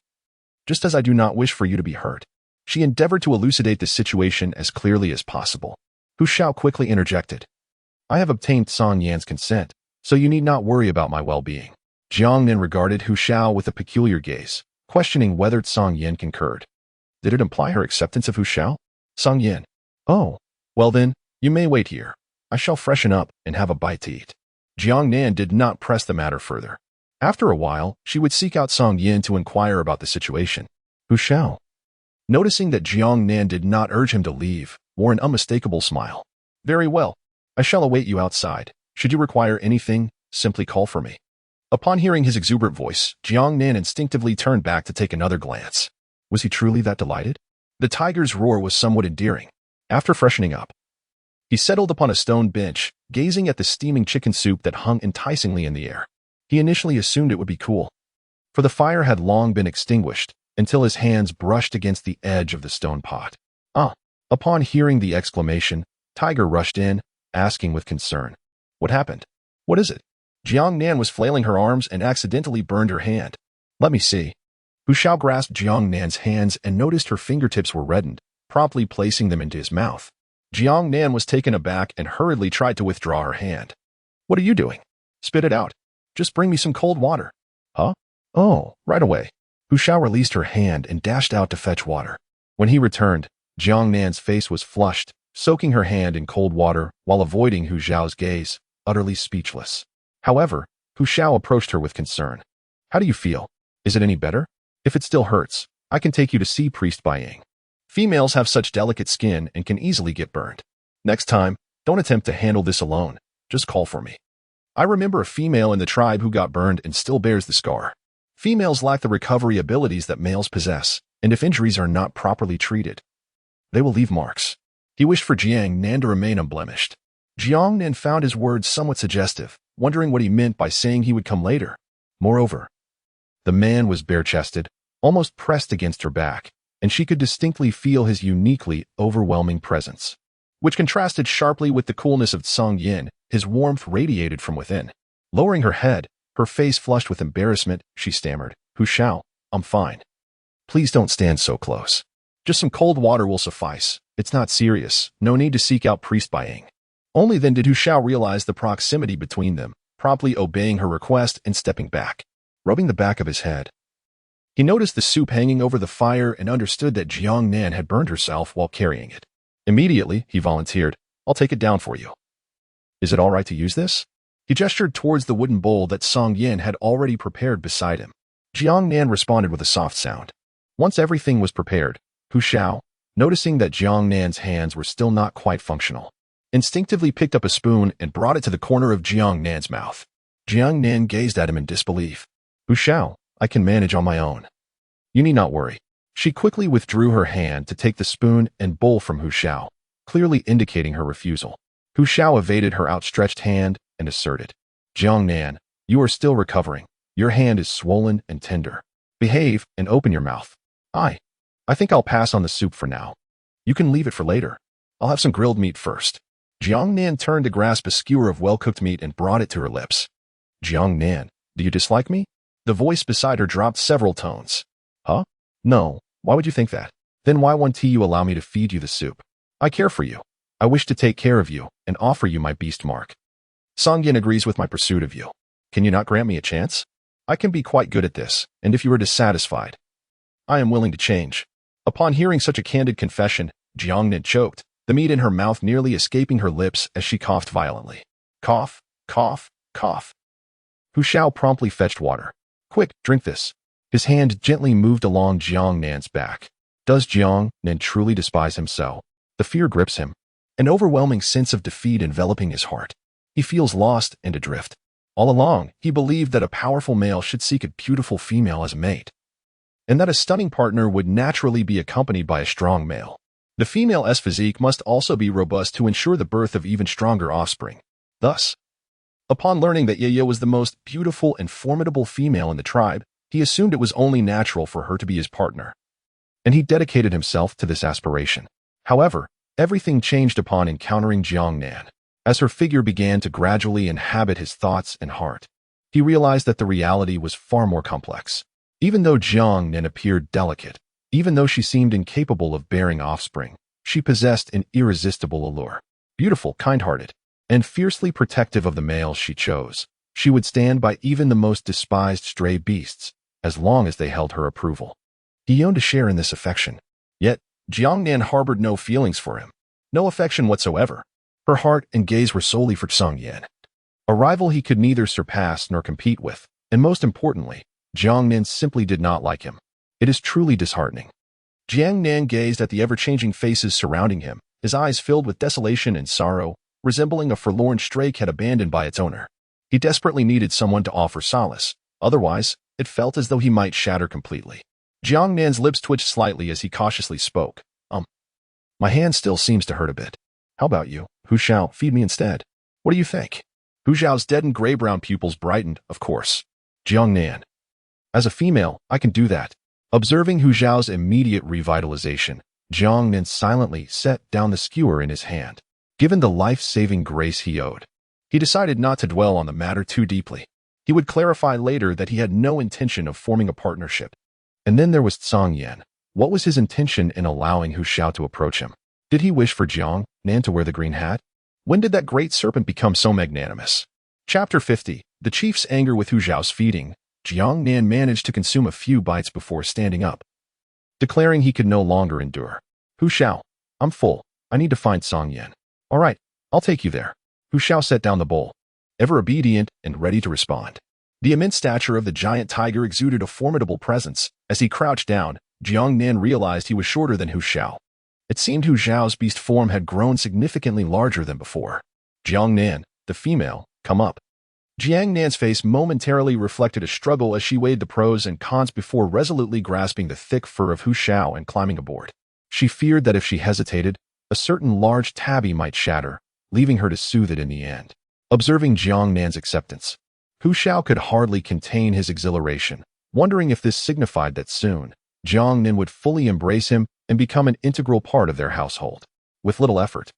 Just as I do not wish for you to be hurt. She endeavored to elucidate the situation as clearly as possible. Hu Shao quickly interjected. I have obtained Song Yan's consent, so you need not worry about my well-being. Jiang Nan regarded Hu Shao with a peculiar gaze, questioning whether Song Yin concurred. Did it imply her acceptance of Hu Shao? Song Yin. Oh, well then, you may wait here. I shall freshen up and have a bite to eat. Jiang Nan did not press the matter further. After a while, she would seek out Song Yin to inquire about the situation. Hu Shao, noticing that Jiang Nan did not urge him to leave, wore an unmistakable smile. Very well. I shall await you outside. Should you require anything, simply call for me. Upon hearing his exuberant voice, Jiang Nan instinctively turned back to take another glance. Was he truly that delighted? The tiger's roar was somewhat endearing. After freshening up, he settled upon a stone bench, gazing at the steaming chicken soup that hung enticingly in the air. He initially assumed it would be cool, for the fire had long been extinguished, until his hands brushed against the edge of the stone pot. Upon hearing the exclamation, Tiger rushed in, asking with concern, what happened? What is it? Jiang Nan was flailing her arms and accidentally burned her hand. Let me see. Hu Shao grasped Jiang Nan's hands and noticed her fingertips were reddened, promptly placing them into his mouth. Jiang Nan was taken aback and hurriedly tried to withdraw her hand. What are you doing? Spit it out. Just bring me some cold water. Huh? Oh, right away. Hu Shao released her hand and dashed out to fetch water. When he returned, Jiang Nan's face was flushed, soaking her hand in cold water while avoiding Hu Shao's gaze, utterly speechless. However, Hu Shao approached her with concern. How do you feel? Is it any better? If it still hurts, I can take you to see Priest Yang. Females have such delicate skin and can easily get burned. Next time, don't attempt to handle this alone. Just call for me. I remember a female in the tribe who got burned and still bears the scar. Females lack the recovery abilities that males possess, and if injuries are not properly treated, they will leave marks. He wished for Jiang Nan to remain unblemished. Jiang Nan found his words somewhat suggestive, wondering what he meant by saying he would come later. Moreover, the man was bare-chested, almost pressed against her back, and she could distinctly feel his uniquely overwhelming presence, which contrasted sharply with the coolness of Song Yin. His warmth radiated from within. Lowering her head, her face flushed with embarrassment, she stammered, Hu Shao, I'm fine. Please don't stand so close. Just some cold water will suffice. It's not serious. No need to seek out Priest Yang. Only then did Hu Shao realize the proximity between them, promptly obeying her request and stepping back, rubbing the back of his head. He noticed the soup hanging over the fire and understood that Jiang Nan had burned herself while carrying it. Immediately, he volunteered, I'll take it down for you. Is it all right to use this? He gestured towards the wooden bowl that Song Yin had already prepared beside him. Jiang Nan responded with a soft sound. Once everything was prepared, Hu Shao, noticing that Jiang Nan's hands were still not quite functional, instinctively picked up a spoon and brought it to the corner of Jiang Nan's mouth. Jiang Nan gazed at him in disbelief. Hu Shao, I can manage on my own. You need not worry. She quickly withdrew her hand to take the spoon and bowl from Hu Shao, clearly indicating her refusal. Hu Shao evaded her outstretched hand and asserted, Jiang Nan, you are still recovering. Your hand is swollen and tender. Behave and open your mouth. I think I'll pass on the soup for now. You can leave it for later. I'll have some grilled meat first. Jiang Nan turned to grasp a skewer of well-cooked meat and brought it to her lips. Jiang Nan, Do you dislike me? The voice beside her dropped several tones. Huh? No, why would you think that? Then why won't you allow me to feed you the soup? I care for you. I wish to take care of you and offer you my beast mark. Song Yin agrees with my pursuit of you. Can you not grant me a chance? I can be quite good at this, and if you are dissatisfied, I am willing to change. Upon hearing such a candid confession, Jiang Nan choked, the meat in her mouth nearly escaping her lips as she coughed violently. Cough, cough, cough. Hu Shao promptly fetched water. Quick, drink this. His hand gently moved along Jiang Nan's back. Does Jiang Nan truly despise him so? The fear grips him, an overwhelming sense of defeat enveloping his heart. He feels lost and adrift. All along, he believed that a powerful male should seek a beautiful female as a mate, and that a stunning partner would naturally be accompanied by a strong male. The female's physique must also be robust to ensure the birth of even stronger offspring. Thus, upon learning that Ye was the most beautiful and formidable female in the tribe, he assumed it was only natural for her to be his partner, and he dedicated himself to this aspiration. However, everything changed upon encountering Jiang Nan. As her figure began to gradually inhabit his thoughts and heart, he realized that the reality was far more complex. Even though Jiang Nan appeared delicate, even though she seemed incapable of bearing offspring, she possessed an irresistible allure. Beautiful, kind-hearted, and fiercely protective of the males she chose, she would stand by even the most despised stray beasts, as long as they held her approval. He yearned to share in this affection. Yet, Jiang Nan harbored no feelings for him, no affection whatsoever. Her heart and gaze were solely for Song Yin, a rival he could neither surpass nor compete with, and most importantly, Jiang Nan simply did not like him. It is truly disheartening. Jiang Nan gazed at the ever-changing faces surrounding him, his eyes filled with desolation and sorrow, resembling a forlorn stray cat abandoned by its owner. He desperately needed someone to offer solace, otherwise, it felt as though he might shatter completely. Jiang Nan's lips twitched slightly as he cautiously spoke. My hand still seems to hurt a bit. How about you? Hu Shao, feed me instead. What do you think? Hu Zhao's deadened gray-brown pupils brightened, of course. Jiang Nan. As a female, I can do that. Observing Hu Zhao's immediate revitalization, Jiang Nan silently set down the skewer in his hand. Given the life-saving grace he owed, he decided not to dwell on the matter too deeply. He would clarify later that he had no intention of forming a partnership. And then there was Song Yin. What was his intention in allowing Hu Shao to approach him? Did he wish for Jiang Nan to wear the green hat? When did that great serpent become so magnanimous? Chapter 50. The chief's anger with Hu Zhao's feeding. Jiang Nan managed to consume a few bites before standing up, declaring he could no longer endure. Hu Shao, I'm full. I need to find Song Yin. All right, I'll take you there. Hu Shao set down the bowl, ever obedient and ready to respond. The immense stature of the giant tiger exuded a formidable presence. As he crouched down, Jiang Nan realized he was shorter than Hu Shao. It seemed Hu Zhao's beast form had grown significantly larger than before. Jiang Nan, the female, come up. Jiang Nan's face momentarily reflected a struggle as she weighed the pros and cons before resolutely grasping the thick fur of Hu Shao and climbing aboard. She feared that if she hesitated, a certain large tabby might shatter, leaving her to soothe it in the end. Observing Jiang Nan's acceptance, Hu Shao could hardly contain his exhilaration, wondering if this signified that soon, Jiang Nan would fully embrace him and become an integral part of their household. With little effort,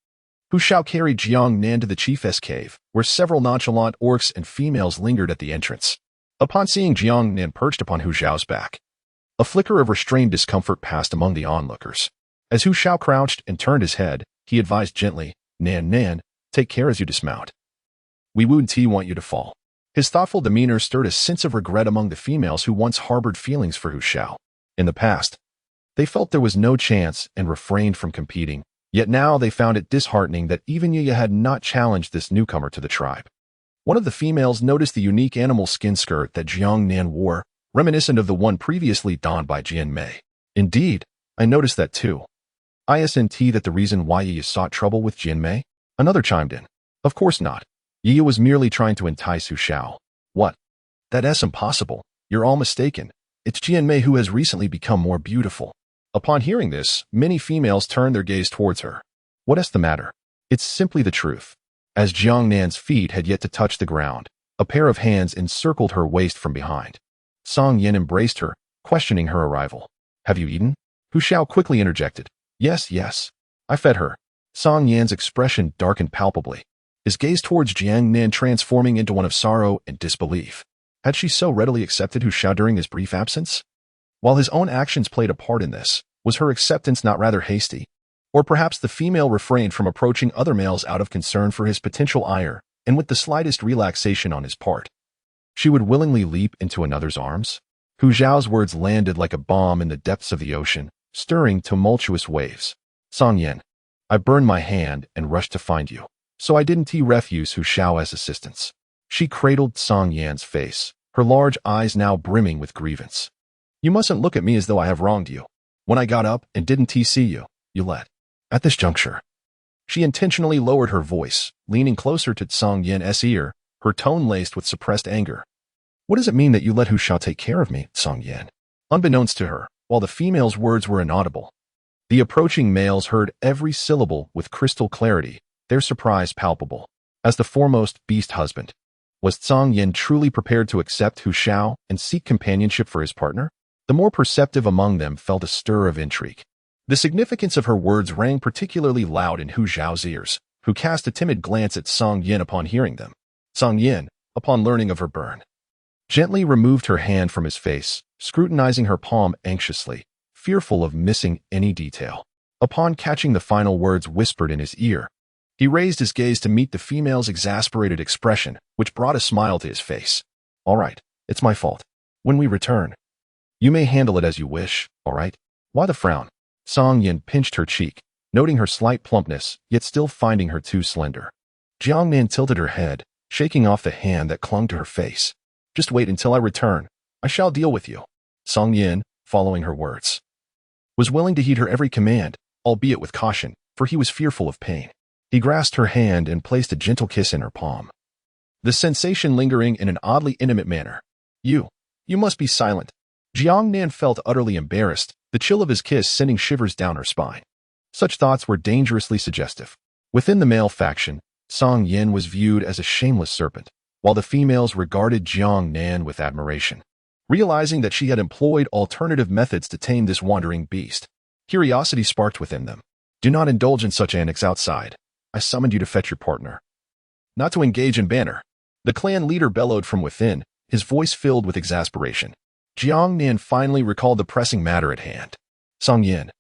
Hu Shao carried Jiang Nan to the chief's cave, where several nonchalant orcs and females lingered at the entrance. Upon seeing Jiang Nan perched upon Hu Zhao's back, a flicker of restrained discomfort passed among the onlookers. As Hu Shao crouched and turned his head, he advised gently, Nan, take care as you dismount. We wouldn't want you to fall. His thoughtful demeanor stirred a sense of regret among the females who once harbored feelings for Hu Shao. In the past, they felt there was no chance and refrained from competing, yet now they found it disheartening that even Ye had not challenged this newcomer to the tribe. One of the females noticed the unique animal skin skirt that Jiang Nan wore, reminiscent of the one previously donned by Jian Mei. Indeed, I noticed that too. Isn't that the reason why Ye sought trouble with Jian Mei? Another chimed in. Of course not. Ye was merely trying to entice Hu Shao. What? That's impossible. You're all mistaken. It's Jian Mei who has recently become more beautiful. Upon hearing this, many females turned their gaze towards her. What's the matter? It's simply the truth. As Jiang Nan's feet had yet to touch the ground, a pair of hands encircled her waist from behind. Song Yin embraced her, questioning her arrival. Have you eaten? Hu Shao quickly interjected. Yes. I fed her. Song Yan's expression darkened palpably, his gaze towards Jiang Nan transforming into one of sorrow and disbelief. Had she so readily accepted Hu Shao during his brief absence? While his own actions played a part in this, was her acceptance not rather hasty? Or perhaps the female refrained from approaching other males out of concern for his potential ire, and with the slightest relaxation on his part, she would willingly leap into another's arms? Hu Zhao's words landed like a bomb in the depths of the ocean, stirring tumultuous waves. Song Yin, I burned my hand and rushed to find you, so I didn't refuse Hu Shao as assistance. She cradled Song Yan's face, her large eyes now brimming with grievance. You mustn't look at me as though I have wronged you. When I got up and didn't see you, you let. At this juncture, she intentionally lowered her voice, leaning closer to Song Yan's ear, her tone laced with suppressed anger. What does it mean that you let Hu Shao take care of me, Song Yan? Unbeknownst to her, while the female's words were inaudible, the approaching males heard every syllable with crystal clarity, their surprise palpable. As the foremost beast husband, was Song Yan truly prepared to accept Hu Shao and seek companionship for his partner? The more perceptive among them felt a stir of intrigue. The significance of her words rang particularly loud in Hu Zhao's ears, who cast a timid glance at Song Yin upon hearing them. Song Yin, upon learning of her burn, gently removed her hand from his face, scrutinizing her palm anxiously, fearful of missing any detail. Upon catching the final words whispered in his ear, he raised his gaze to meet the female's exasperated expression, which brought a smile to his face. All right, it's my fault. When we return, you may handle it as you wish, all right? Why the frown? Song Yin pinched her cheek, noting her slight plumpness, yet still finding her too slender. Jiang Nan tilted her head, shaking off the hand that clung to her face. Just wait until I return. I shall deal with you. Song Yin, following her words, was willing to heed her every command, albeit with caution, for he was fearful of pain. He grasped her hand and placed a gentle kiss in her palm, the sensation lingering in an oddly intimate manner. You must be silent. Jiang Nan felt utterly embarrassed, the chill of his kiss sending shivers down her spine. Such thoughts were dangerously suggestive. Within the male faction, Song Yin was viewed as a shameless serpent, while the females regarded Jiang Nan with admiration. Realizing that she had employed alternative methods to tame this wandering beast, curiosity sparked within them. Do not indulge in such antics outside. I summoned you to fetch your partner, not to engage in banter. The clan leader bellowed from within, his voice filled with exasperation. Jiang Nan finally recalled the pressing matter at hand. Song Yin,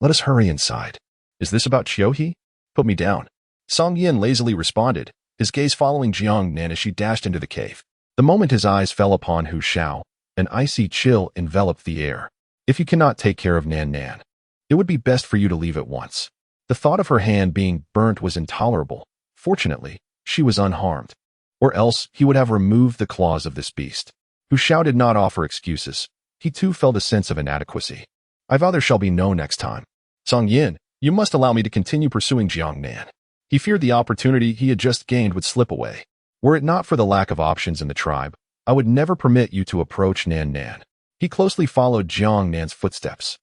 let us hurry inside. Is this about He? Put me down. Song Yin lazily responded, his gaze following Jiang Nan as she dashed into the cave. The moment his eyes fell upon Hu Shao, an icy chill enveloped the air. If you cannot take care of Nan Nan, it would be best for you to leave at once. The thought of her hand being burnt was intolerable. Fortunately, she was unharmed, or else he would have removed the claws of this beast. Hu Shao did not offer excuses. He too felt a sense of inadequacy. I vow there shall be no next time. Song Yin, you must allow me to continue pursuing Jiang Nan. He feared the opportunity he had just gained would slip away. Were it not for the lack of options in the tribe, I would never permit you to approach Nan Nan. He closely followed Jiang Nan's footsteps.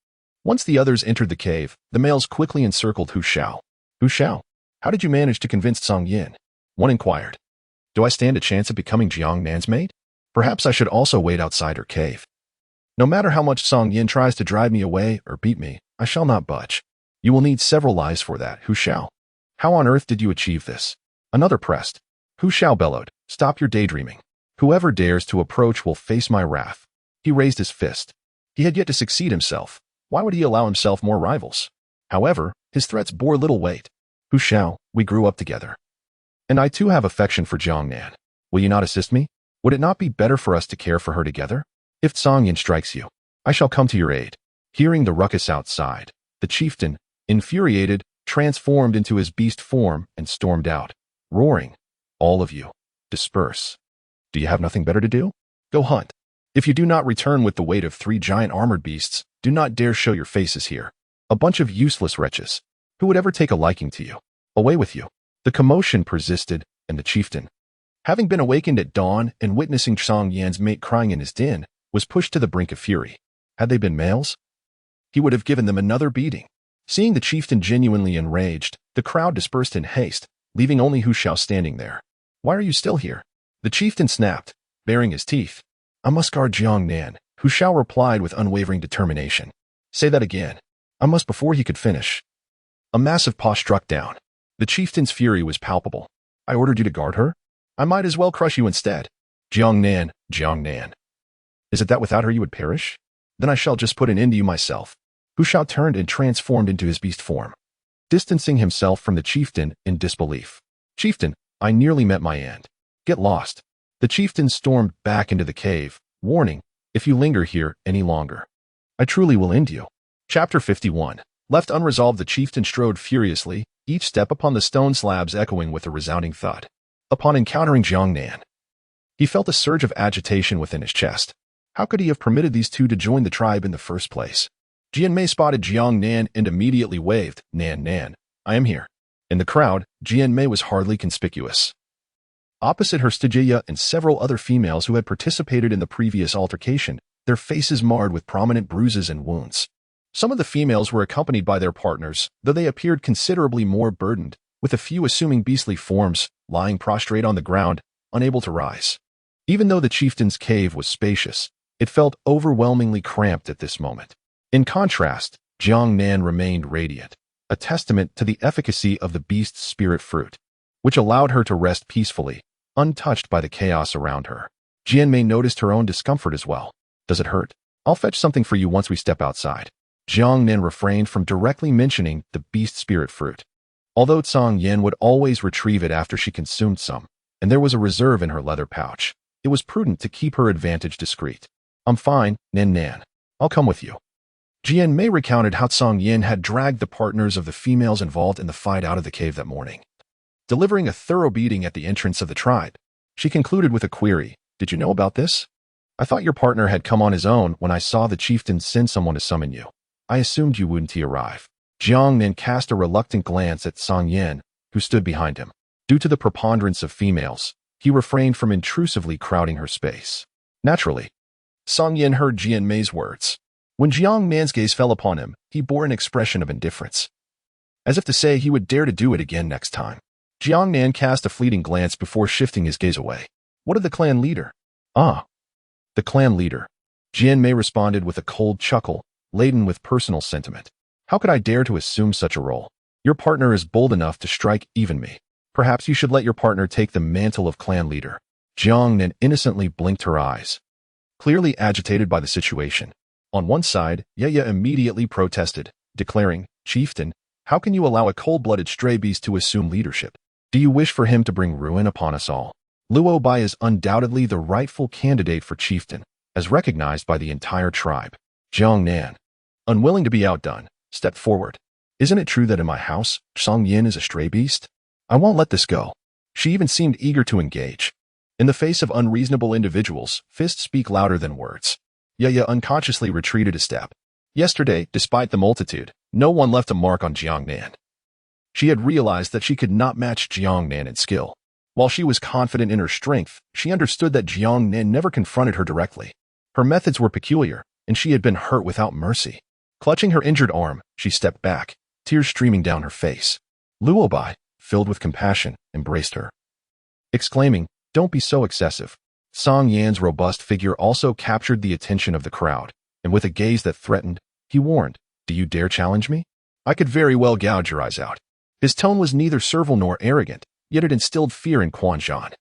Once the others entered the cave, the males quickly encircled Hu Shao. Hu Shao, how did you manage to convince Song Yin? One inquired. Do I stand a chance of becoming Jiang Nan's mate? Perhaps I should also wait outside her cave. No matter how much Song Yin tries to drive me away or beat me, I shall not budge. You will need several lives for that, Hu Shao. How on earth did you achieve this? Another pressed. Hu Shao bellowed, stop your daydreaming. Whoever dares to approach will face my wrath. He raised his fist. He had yet to succeed himself. Why would he allow himself more rivals? However, his threats bore little weight. Hu Shao, we grew up together. And I too have affection for Jiang Nan. Will you not assist me? Would it not be better for us to care for her together? If Song Yin strikes you, I shall come to your aid. Hearing the ruckus outside, the chieftain, infuriated, transformed into his beast form and stormed out, roaring, all of you, disperse. Do you have nothing better to do? Go hunt. If you do not return with the weight of 3 giant armored beasts, do not dare show your faces here. A bunch of useless wretches. Who would ever take a liking to you? Away with you. The commotion persisted, and the chieftain, having been awakened at dawn and witnessing Song Yan's mate crying in his den, was pushed to the brink of fury. Had they been males, he would have given them another beating. Seeing the chieftain genuinely enraged, the crowd dispersed in haste, leaving only Hu Shao standing there. Why are you still here? The chieftain snapped, baring his teeth. I must guard Jiang Nan, Hu Shao replied with unwavering determination. Say that again. I must. Before he could finish, a massive paw struck down. The chieftain's fury was palpable. I ordered you to guard her? I might as well crush you instead. Jiang Nan. Is it that without her you would perish? Then I shall just put an end to you myself. Hu Shao turned and transformed into his beast form, distancing himself from the chieftain in disbelief. Chieftain, I nearly met my end. Get lost. The chieftain stormed back into the cave, warning, if you linger here any longer, I truly will end you. Chapter 51. Left unresolved, the chieftain strode furiously, each step upon the stone slabs echoing with a resounding thud. Upon encountering Jiang Nan, he felt a surge of agitation within his chest. How could he have permitted these two to join the tribe in the first place? Jian spotted Jiang Nan and immediately waved, Nan, I am here. In the crowd, Jian was hardly conspicuous. Opposite her stood Ye and several other females who had participated in the previous altercation, their faces marred with prominent bruises and wounds. Some of the females were accompanied by their partners, though they appeared considerably more burdened, with a few assuming beastly forms, lying prostrate on the ground, unable to rise. Even though the chieftain's cave was spacious, it felt overwhelmingly cramped at this moment. In contrast, Jiang Nan remained radiant, a testament to the efficacy of the beast's spirit fruit, which allowed her to rest peacefully, untouched by the chaos around her. Jian noticed her own discomfort as well. Does it hurt? I'll fetch something for you once we step outside. Jiang Nan refrained from directly mentioning the beast spirit fruit. Although Tsang Yen would always retrieve it after she consumed some, and there was a reserve in her leather pouch, it was prudent to keep her advantage discreet. I'm fine, Nan. I'll come with you. Jian recounted how Tsang Yen had dragged the partners of the females involved in the fight out of the cave that morning. Delivering a thorough beating at the entrance of the tribe, she concluded with a query, Did you know about this? I thought your partner had come on his own when I saw the chieftain send someone to summon you. I assumed you wouldn't arrive. Jiang Nan cast a reluctant glance at Tsang Yen, who stood behind him. Due to the preponderance of females, he refrained from intrusively crowding her space. Naturally, Tsang Yen heard Jian words. When Jiang Nan's gaze fell upon him, he bore an expression of indifference, as if to say he would dare to do it again next time. Jiang Nan cast a fleeting glance before shifting his gaze away. What of the clan leader? Ah, the clan leader. Jian responded with a cold chuckle, laden with personal sentiment. How could I dare to assume such a role? Your partner is bold enough to strike even me. Perhaps you should let your partner take the mantle of clan leader. Jiang Nan innocently blinked her eyes, clearly agitated by the situation. On one side, Ye immediately protested, declaring, Chieftain, how can you allow a cold-blooded stray beast to assume leadership? Do you wish for him to bring ruin upon us all? Luo Bai is undoubtedly the rightful candidate for chieftain, as recognized by the entire tribe. Jiang Nan, unwilling to be outdone, stepped forward. Isn't it true that in my house, Tsang Yen is a stray beast? I won't let this go. She even seemed eager to engage. In the face of unreasonable individuals, fists speak louder than words. Ye unconsciously retreated a step. Yesterday, despite the multitude, no one left a mark on Jiang Nan. She had realized that she could not match Jiang Nan in skill. While she was confident in her strength, she understood that Jiang Nan never confronted her directly. Her methods were peculiar, and she had been hurt without mercy. Clutching her injured arm, she stepped back, tears streaming down her face. Luo Bai, filled with compassion, embraced her, exclaiming, Don't be so excessive. Tsang Yan's robust figure also captured the attention of the crowd, and with a gaze that threatened, he warned, Do you dare challenge me? I could very well gouge your eyes out. His tone was neither servile nor arrogant, yet it instilled fear in Quan Zhan,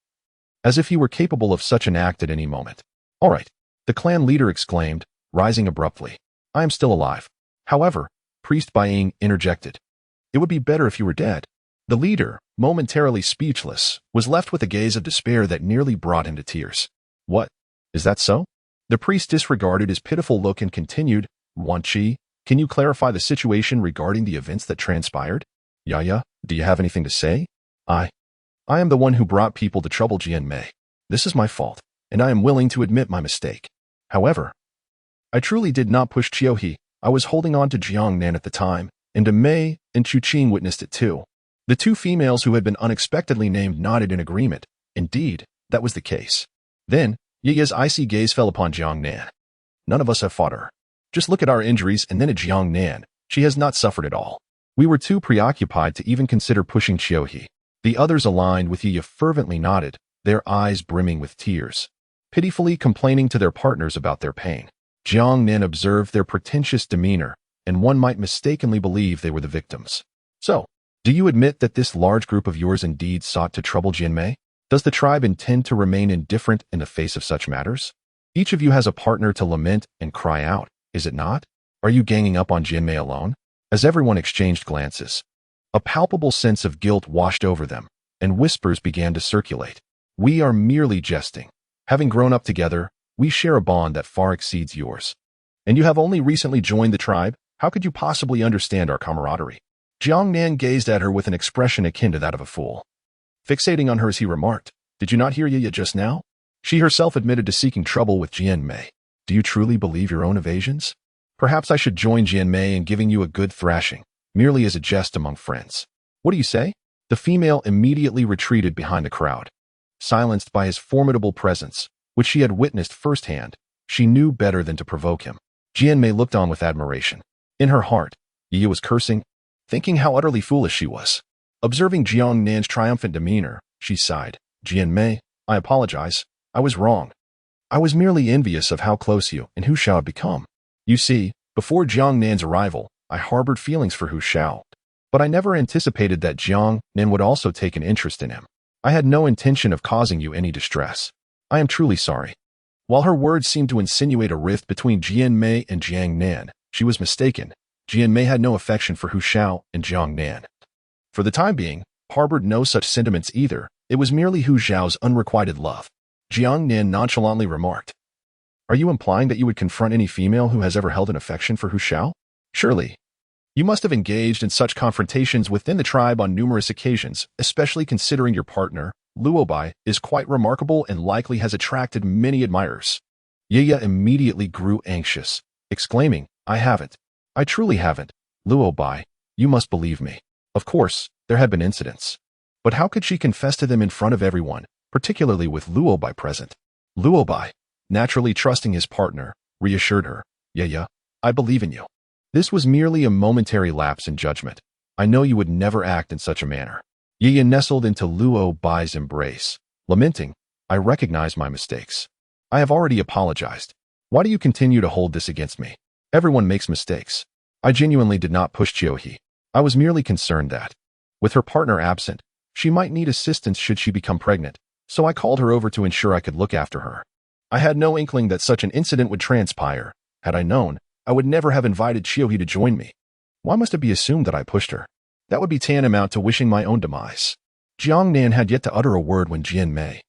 as if he were capable of such an act at any moment. All right, the clan leader exclaimed, rising abruptly. I am still alive. However, Priest Baiying interjected. It would be better if you were dead. The leader, momentarily speechless, was left with a gaze of despair that nearly brought him to tears. What? Is that so? The priest disregarded his pitiful look and continued, Wan Qi, can you clarify the situation regarding the events that transpired? Yaya, do you have anything to say? I am the one who brought people to trouble Jian. This is my fault, and I am willing to admit my mistake. However, I truly did not push He. I was holding on to Jiang Nan at the time, and Mei and Chuqing witnessed it too. The two females who had been unexpectedly named nodded in agreement. Indeed, that was the case. Then, Ye's icy gaze fell upon Jiang Nan. None of us have fought her. Just look at our injuries and then at Jiang Nan. She has not suffered at all. We were too preoccupied to even consider pushing He. The others aligned with Ye fervently nodded, their eyes brimming with tears, pitifully complaining to their partners about their pain. Jiang Nan observed their pretentious demeanor, and one might mistakenly believe they were the victims. So, do you admit that this large group of yours indeed sought to trouble Jian? Does the tribe intend to remain indifferent in the face of such matters? Each of you has a partner to lament and cry out, is it not? Are you ganging up on Jian Mei alone? As everyone exchanged glances, a palpable sense of guilt washed over them, and whispers began to circulate. We are merely jesting. Having grown up together, we share a bond that far exceeds yours. And you have only recently joined the tribe? How could you possibly understand our camaraderie? Jiang Nan gazed at her with an expression akin to that of a fool. Fixating on her as he remarked, "Did you not hear Ye just now?" She herself admitted to seeking trouble with Jian Mei. "Do you truly believe your own evasions? Perhaps I should join Jian Mei in giving you a good thrashing, merely as a jest among friends. What do you say?" The female immediately retreated behind the crowd. Silenced by his formidable presence, which she had witnessed firsthand, she knew better than to provoke him. Jian Mei looked on with admiration. In her heart, Ye was cursing, thinking how utterly foolish she was. Observing Jiang Nan's triumphant demeanor, she sighed. "Jian Mei, I apologize. I was wrong. I was merely envious of how close you and Hu Shao had become. You see, before Jiang Nan's arrival, I harbored feelings for Hu Shao, but I never anticipated that Jiang Nan would also take an interest in him. I had no intention of causing you any distress. I am truly sorry." While her words seemed to insinuate a rift between Jian Mei and Jiang Nan, she was mistaken. Jian Mei had no affection for Hu Shao and Jiang Nan. For the time being, harbored no such sentiments either. It was merely Hu Zhao's unrequited love. Jiang Nan nonchalantly remarked, "Are you implying that you would confront any female who has ever held an affection for Hu Shao? Surely. You must have engaged in such confrontations within the tribe on numerous occasions, especially considering your partner, Luobai, is quite remarkable and likely has attracted many admirers." Ye immediately grew anxious, exclaiming, "I haven't. I truly haven't. Luobai, you must believe me." Of course, there had been incidents. But how could she confess to them in front of everyone, particularly with Luobai present? Luobai, naturally trusting his partner, reassured her, "Ye, I believe in you. This was merely a momentary lapse in judgment. I know you would never act in such a manner." Ye nestled into Luobai's embrace, lamenting, "I recognize my mistakes. I have already apologized. Why do you continue to hold this against me? Everyone makes mistakes. I genuinely did not push He. I was merely concerned that, with her partner absent, she might need assistance should she become pregnant, so I called her over to ensure I could look after her. I had no inkling that such an incident would transpire. Had I known, I would never have invited He to join me. Why must it be assumed that I pushed her? That would be tantamount to wishing my own demise." Jiang Nan had yet to utter a word when Jian Mei,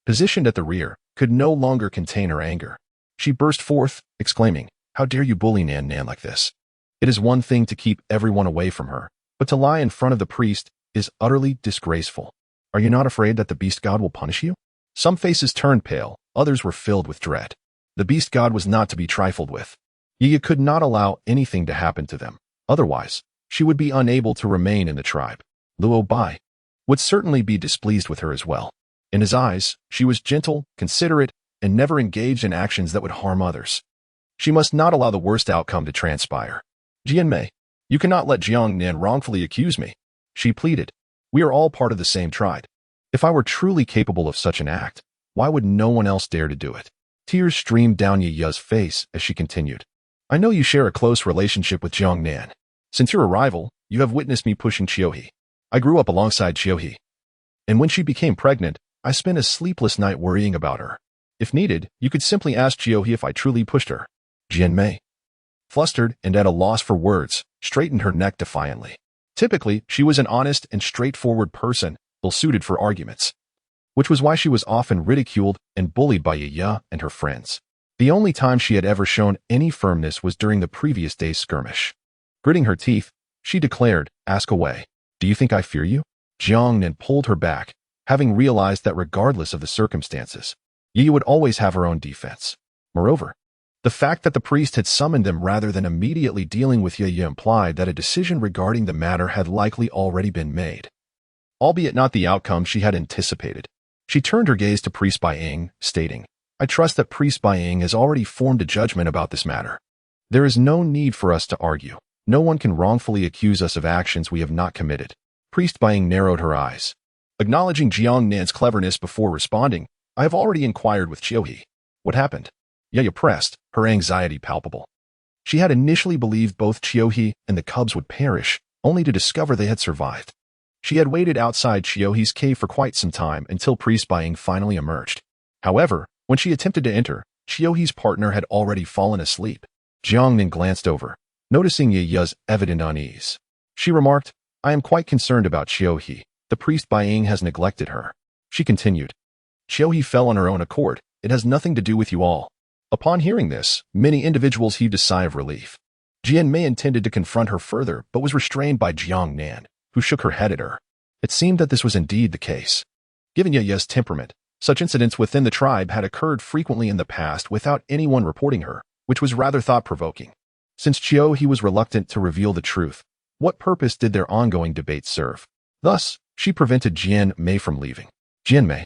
positioned at the rear, could no longer contain her anger. She burst forth, exclaiming, "How dare you bully Nan like this? It is one thing to keep everyone away from her, but to lie in front of the priest is utterly disgraceful. Are you not afraid that the beast god will punish you?" Some faces turned pale, others were filled with dread. The beast god was not to be trifled with. Ye could not allow anything to happen to them. Otherwise, she would be unable to remain in the tribe. Luobai would certainly be displeased with her as well. In his eyes, she was gentle, considerate, and never engaged in actions that would harm others. She must not allow the worst outcome to transpire. "Jian Mei, you cannot let Jiang Nan wrongfully accuse me," she pleaded. "We are all part of the same tribe. If I were truly capable of such an act, why would no one else dare to do it?" Tears streamed down Ye's face as she continued. "I know you share a close relationship with Jiang Nan. Since your arrival, you have witnessed me pushing He. I grew up alongside He. And when she became pregnant, I spent a sleepless night worrying about her. If needed, you could simply ask He if I truly pushed her." Jian Mei, flustered and at a loss for words, straightened her neck defiantly. Typically, she was an honest and straightforward person, ill-suited for arguments, which was why she was often ridiculed and bullied by Ye and her friends. The only time she had ever shown any firmness was during the previous day's skirmish. Gritting her teeth, she declared, "Ask away. Do you think I fear you?" Jiang Nan pulled her back, having realized that regardless of the circumstances, Ye would always have her own defense. Moreover, the fact that the priest had summoned them rather than immediately dealing with Ye implied that a decision regarding the matter had likely already been made, albeit not the outcome she had anticipated. She turned her gaze to Priest Bai Ying, stating, "I trust that Priest Bai Ying has already formed a judgment about this matter. There is no need for us to argue. No one can wrongfully accuse us of actions we have not committed." Priest Bai Ying narrowed her eyes. Acknowledging Jiang Nan's cleverness before responding, "I have already inquired with He. What happened?" Ye pressed, her anxiety palpable. She had initially believed both He and the cubs would perish, only to discover they had survived. She had waited outside Qiuhe's cave for quite some time until priest Baiying finally emerged. However, when she attempted to enter, Qiuhe's partner had already fallen asleep. Jiang Nan glanced over, noticing Ye's evident unease. She remarked, "I am quite concerned about Qiuhe. The priest Baiying has neglected her." She continued, "Qiuhe fell on her own accord. It has nothing to do with you all." Upon hearing this, many individuals heaved a sigh of relief. Jian Mei intended to confront her further, but was restrained by Jiang Nan, who shook her head at her. It seemed that this was indeed the case. Given Ye's temperament, such incidents within the tribe had occurred frequently in the past without anyone reporting her, which was rather thought-provoking. Since Qiuhe was reluctant to reveal the truth, what purpose did their ongoing debate serve? Thus, she prevented Jian Mei from leaving. Jian Mei,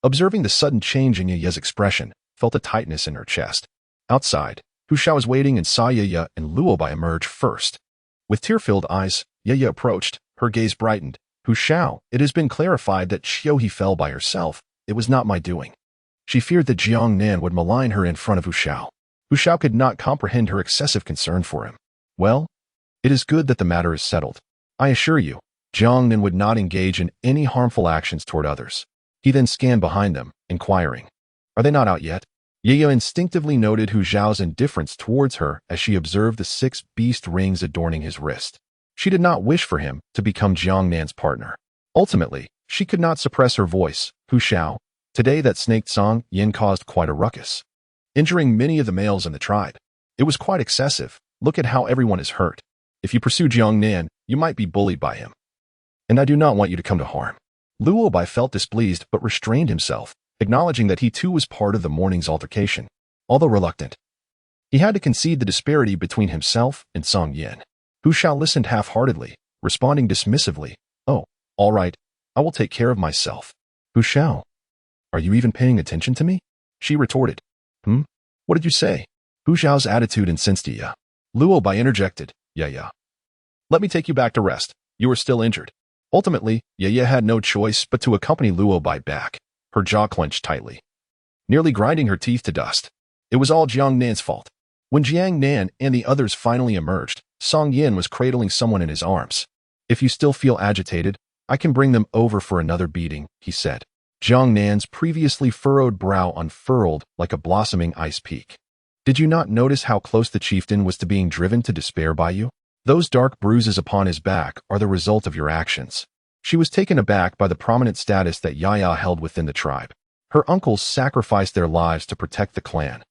observing the sudden change in Ye's expression, felt a tightness in her chest. Outside, Hu Shao was waiting and saw Ye and Luo Bai emerge first. With tear-filled eyes, Ye approached, her gaze brightened. "Hu Shao, it has been clarified that Qiuhe fell by herself. It was not my doing." She feared that Jiang Nan would malign her in front of Hu Shao. Hu Shao could not comprehend her excessive concern for him. "Well, it is good that the matter is settled. I assure you, Jiang Nan would not engage in any harmful actions toward others." He then scanned behind them, inquiring, "Are they not out yet?" Ye instinctively noted Hu Zhao's indifference towards her as she observed the 6 beast rings adorning his wrist. She did not wish for him to become Jiang Nan's partner. Ultimately, she could not suppress her voice. "Hu Shao, today that snake Song Yin caused quite a ruckus, injuring many of the males in the tribe. It was quite excessive. Look at how everyone is hurt. If you pursue Jiang Nan, you might be bullied by him. And I do not want you to come to harm." Luo Bai felt displeased but restrained himself, acknowledging that he too was part of the morning's altercation. Although reluctant, he had to concede the disparity between himself and Song Yin. Hu Shao listened half-heartedly, responding dismissively, "Oh, all right, I will take care of myself." "Hu Shao, are you even paying attention to me?" she retorted. What did you say?" Hu Zhao's attitude incensed Ye. Luo Bai interjected, "Yeah. Let me take you back to rest. You are still injured." Ultimately, Ye had no choice but to accompany Luo Bai back, her jaw clenched tightly, nearly grinding her teeth to dust. It was all Jiang Nan's fault. When Jiang Nan and the others finally emerged, Song Yin was cradling someone in his arms. "If you still feel agitated, I can bring them over for another beating," he said. Jiang Nan's previously furrowed brow unfurled like a blossoming ice peak. "Did you not notice how close the chieftain was to being driven to despair by you? Those dark bruises upon his back are the result of your actions." She was taken aback by the prominent status that Yaya held within the tribe. Her uncles sacrificed their lives to protect the clan,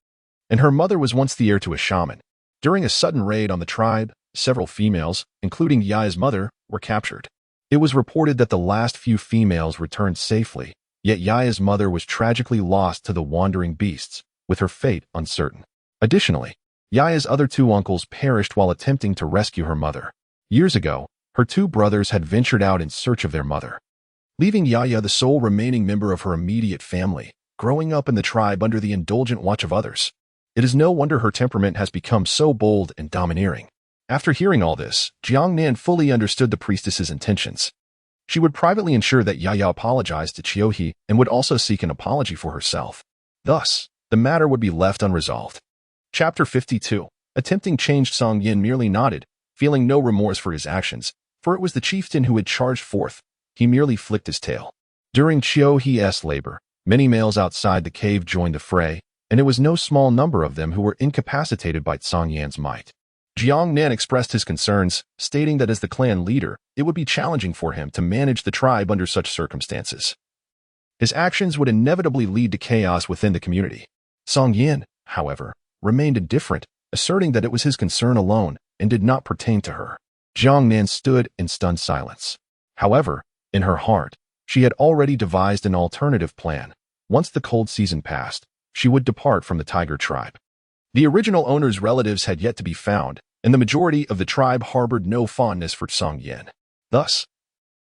and her mother was once the heir to a shaman. During a sudden raid on the tribe, several females, including Yaya's mother, were captured. It was reported that the last few females returned safely, yet Yaya's mother was tragically lost to the wandering beasts, with her fate uncertain. Additionally, Yaya's other 2 uncles perished while attempting to rescue her mother. Years ago, her 2 brothers had ventured out in search of their mother, leaving Yaya the sole remaining member of her immediate family, growing up in the tribe under the indulgent watch of others. It is no wonder her temperament has become so bold and domineering. After hearing all this, Jiang Nan fully understood the priestess's intentions. She would privately ensure that Yaya apologized to Qiuhe and would also seek an apology for herself. Thus, the matter would be left unresolved. Chapter 52. Attempting change. Song Yin merely nodded, feeling no remorse for his actions, for it was the chieftain who had charged forth. He merely flicked his tail. During Qiuhe's labor, many males outside the cave joined the fray, and it was no small number of them who were incapacitated by Song Yan's might. Jiang Nan expressed his concerns, stating that as the clan leader, it would be challenging for him to manage the tribe under such circumstances. His actions would inevitably lead to chaos within the community. Song Yin, however, remained indifferent, asserting that it was his concern alone and did not pertain to her. Jiang Nan stood in stunned silence. However, in her heart, she had already devised an alternative plan. Once the cold season passed, she would depart from the tiger tribe. The original owner's relatives had yet to be found, and the majority of the tribe harbored no fondness for Song Yin. Thus,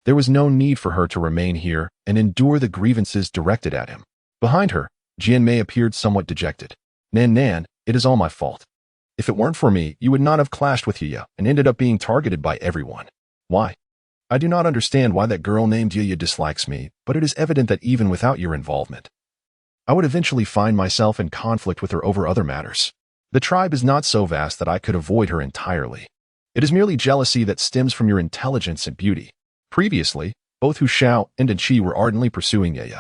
there was no need for her to remain here and endure the grievances directed at him. Behind her, Jian Mei appeared somewhat dejected. Nan, it is all my fault. If it weren't for me, you would not have clashed with Ye and ended up being targeted by everyone. Why? I do not understand why that girl named Ye dislikes me, but it is evident that even without your involvement, I would eventually find myself in conflict with her over other matters. The tribe is not so vast that I could avoid her entirely. It is merely jealousy that stems from your intelligence and beauty. Previously, Both Hu Shao and Qi were ardently pursuing Ye.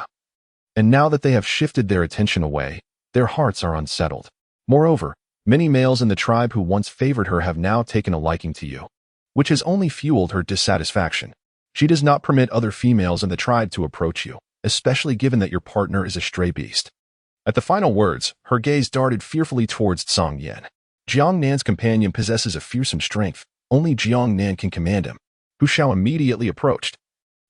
And now that they have shifted their attention away, their hearts are unsettled. Moreover, many males in the tribe who once favored her have now taken a liking to you, which has only fueled her dissatisfaction. She does not permit other females in the tribe to approach you, especially given that your partner is a stray beast. At the final words, her gaze darted fearfully towards Song Yin. Jiang Nan's companion possesses a fearsome strength. Only Jiang Nan can command him. Hu Shao immediately approached,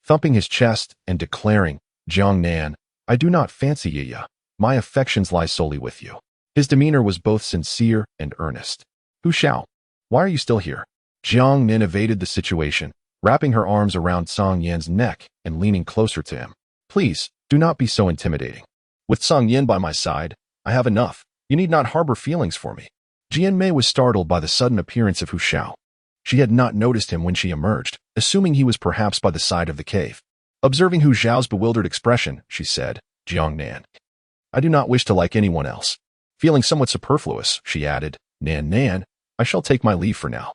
thumping his chest and declaring, Jiang Nan, I do not fancy Ye. My affections lie solely with you. His demeanor was both sincere and earnest. Hu Shao, why are you still here? Jiang Nan evaded the situation, wrapping her arms around Song Yin's neck and leaning closer to him. Please, do not be so intimidating. With Song Yin by my side, I have enough. You need not harbor feelings for me. Jian Mei was startled by the sudden appearance of Hu Shao. She had not noticed him when she emerged, assuming he was perhaps by the side of the cave. Observing Hu Zhao's bewildered expression, she said, Jiang Nan, I do not wish to like anyone else. Feeling somewhat superfluous, she added, Nan, I shall take my leave for now.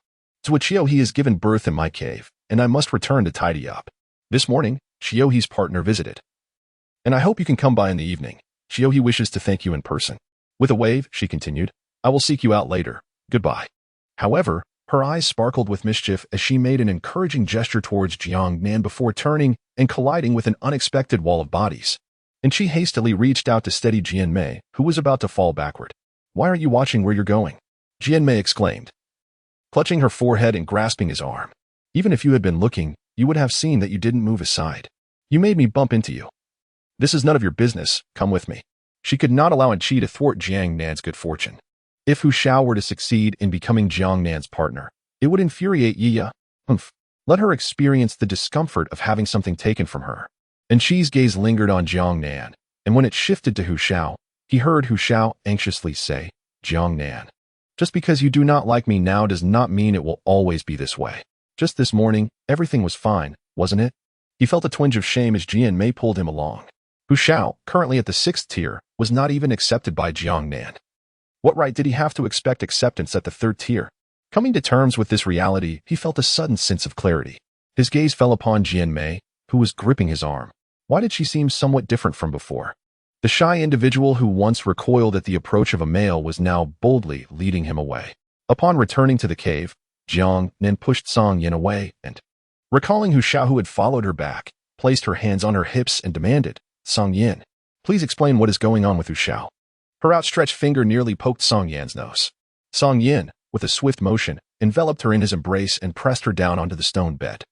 He has given birth in my cave, and I must return to tidy up. This morning, He's partner visited. And I hope you can come by in the evening. He wishes to thank you in person. With a wave, she continued, I will seek you out later. Goodbye. However, her eyes sparkled with mischief as she made an encouraging gesture towards Jiang Nan before turning and colliding with an unexpected wall of bodies. And she hastily reached out to steady Jian Mei, who was about to fall backward. Why aren't you watching where you're going? Jian Mei exclaimed, clutching her forehead and grasping his arm. Even if you had been looking, you would have seen that you didn't move aside. You made me bump into you. This is none of your business, come with me. She could not allow Qi to thwart Jiang Nan's good fortune. If Hu Shao were to succeed in becoming Jiang Nan's partner, it would infuriate Ye. Let her experience the discomfort of having something taken from her. And Qi's gaze lingered on Jiang Nan, and when it shifted to Hu Shao, he heard Hu Shao anxiously say, Jiang Nan, just because you do not like me now does not mean it will always be this way. Just this morning, everything was fine, wasn't it? He felt a twinge of shame as Jian Mei pulled him along. Hu Shao, currently at the 6th tier, was not even accepted by Jiang Nan. What right did he have to expect acceptance at the 3rd tier? Coming to terms with this reality, he felt a sudden sense of clarity. His gaze fell upon Jian Mei, who was gripping his arm. Why did she seem somewhat different from before? The shy individual who once recoiled at the approach of a male was now boldly leading him away. Upon returning to the cave, Jiang Nan pushed Song Yin away and, recalling Hu Shao who had followed her back, placed her hands on her hips and demanded, Song Yin, please explain what is going on with Hu Shao. Her outstretched finger nearly poked Song Yan's nose. Song Yin, with a swift motion, enveloped her in his embrace and pressed her down onto the stone bed.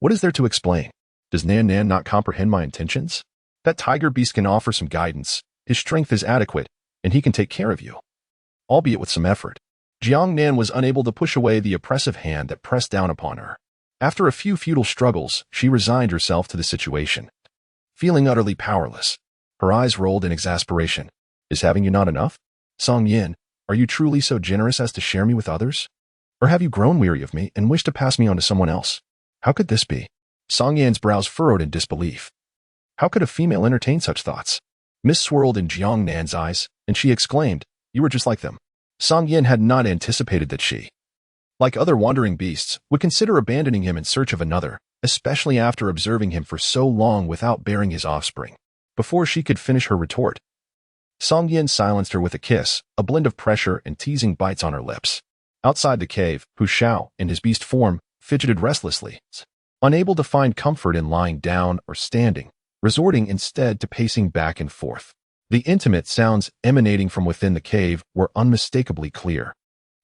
What is there to explain? Does Nan not comprehend my intentions? That tiger beast can offer some guidance, his strength is adequate, and he can take care of you. Albeit with some effort. Jiang Nan was unable to push away the oppressive hand that pressed down upon her. After a few futile struggles, she resigned herself to the situation. Feeling utterly powerless, her eyes rolled in exasperation. Is having you not enough? Song Yin, are you truly so generous as to share me with others? Or have you grown weary of me and wish to pass me on to someone else? How could this be? Song Yan's brows furrowed in disbelief. How could a female entertain such thoughts? Mist swirled in Jiang Nan's eyes, and she exclaimed, you were just like them. Song Yin had not anticipated that she, like other wandering beasts, would consider abandoning him in search of another, especially after observing him for so long without bearing his offspring. Before she could finish her retort, Song Yin silenced her with a kiss, a blend of pressure and teasing bites on her lips. Outside the cave, Hu Shao, in his beast form, fidgeted restlessly, unable to find comfort in lying down or standing, resorting instead to pacing back and forth. The intimate sounds emanating from within the cave were unmistakably clear,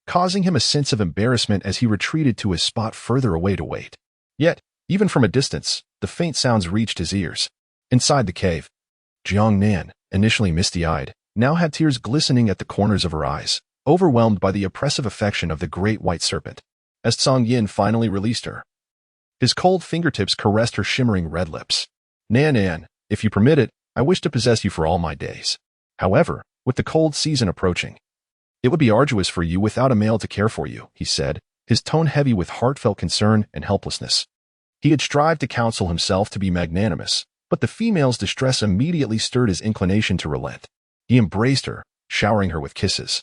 causing him a sense of embarrassment as he retreated to his spot further away to wait. Yet, even from a distance, the faint sounds reached his ears. Inside the cave, Jiang Nan, initially misty-eyed, now had tears glistening at the corners of her eyes, overwhelmed by the oppressive affection of the great white serpent. As Song Yin finally released her, his cold fingertips caressed her shimmering red lips. Nan, if you permit it, I wish to possess you for all my days. However, with the cold season approaching, it would be arduous for you without a male to care for you, he said, his tone heavy with heartfelt concern and helplessness. He had strived to counsel himself to be magnanimous, but the female's distress immediately stirred his inclination to relent. He embraced her, showering her with kisses,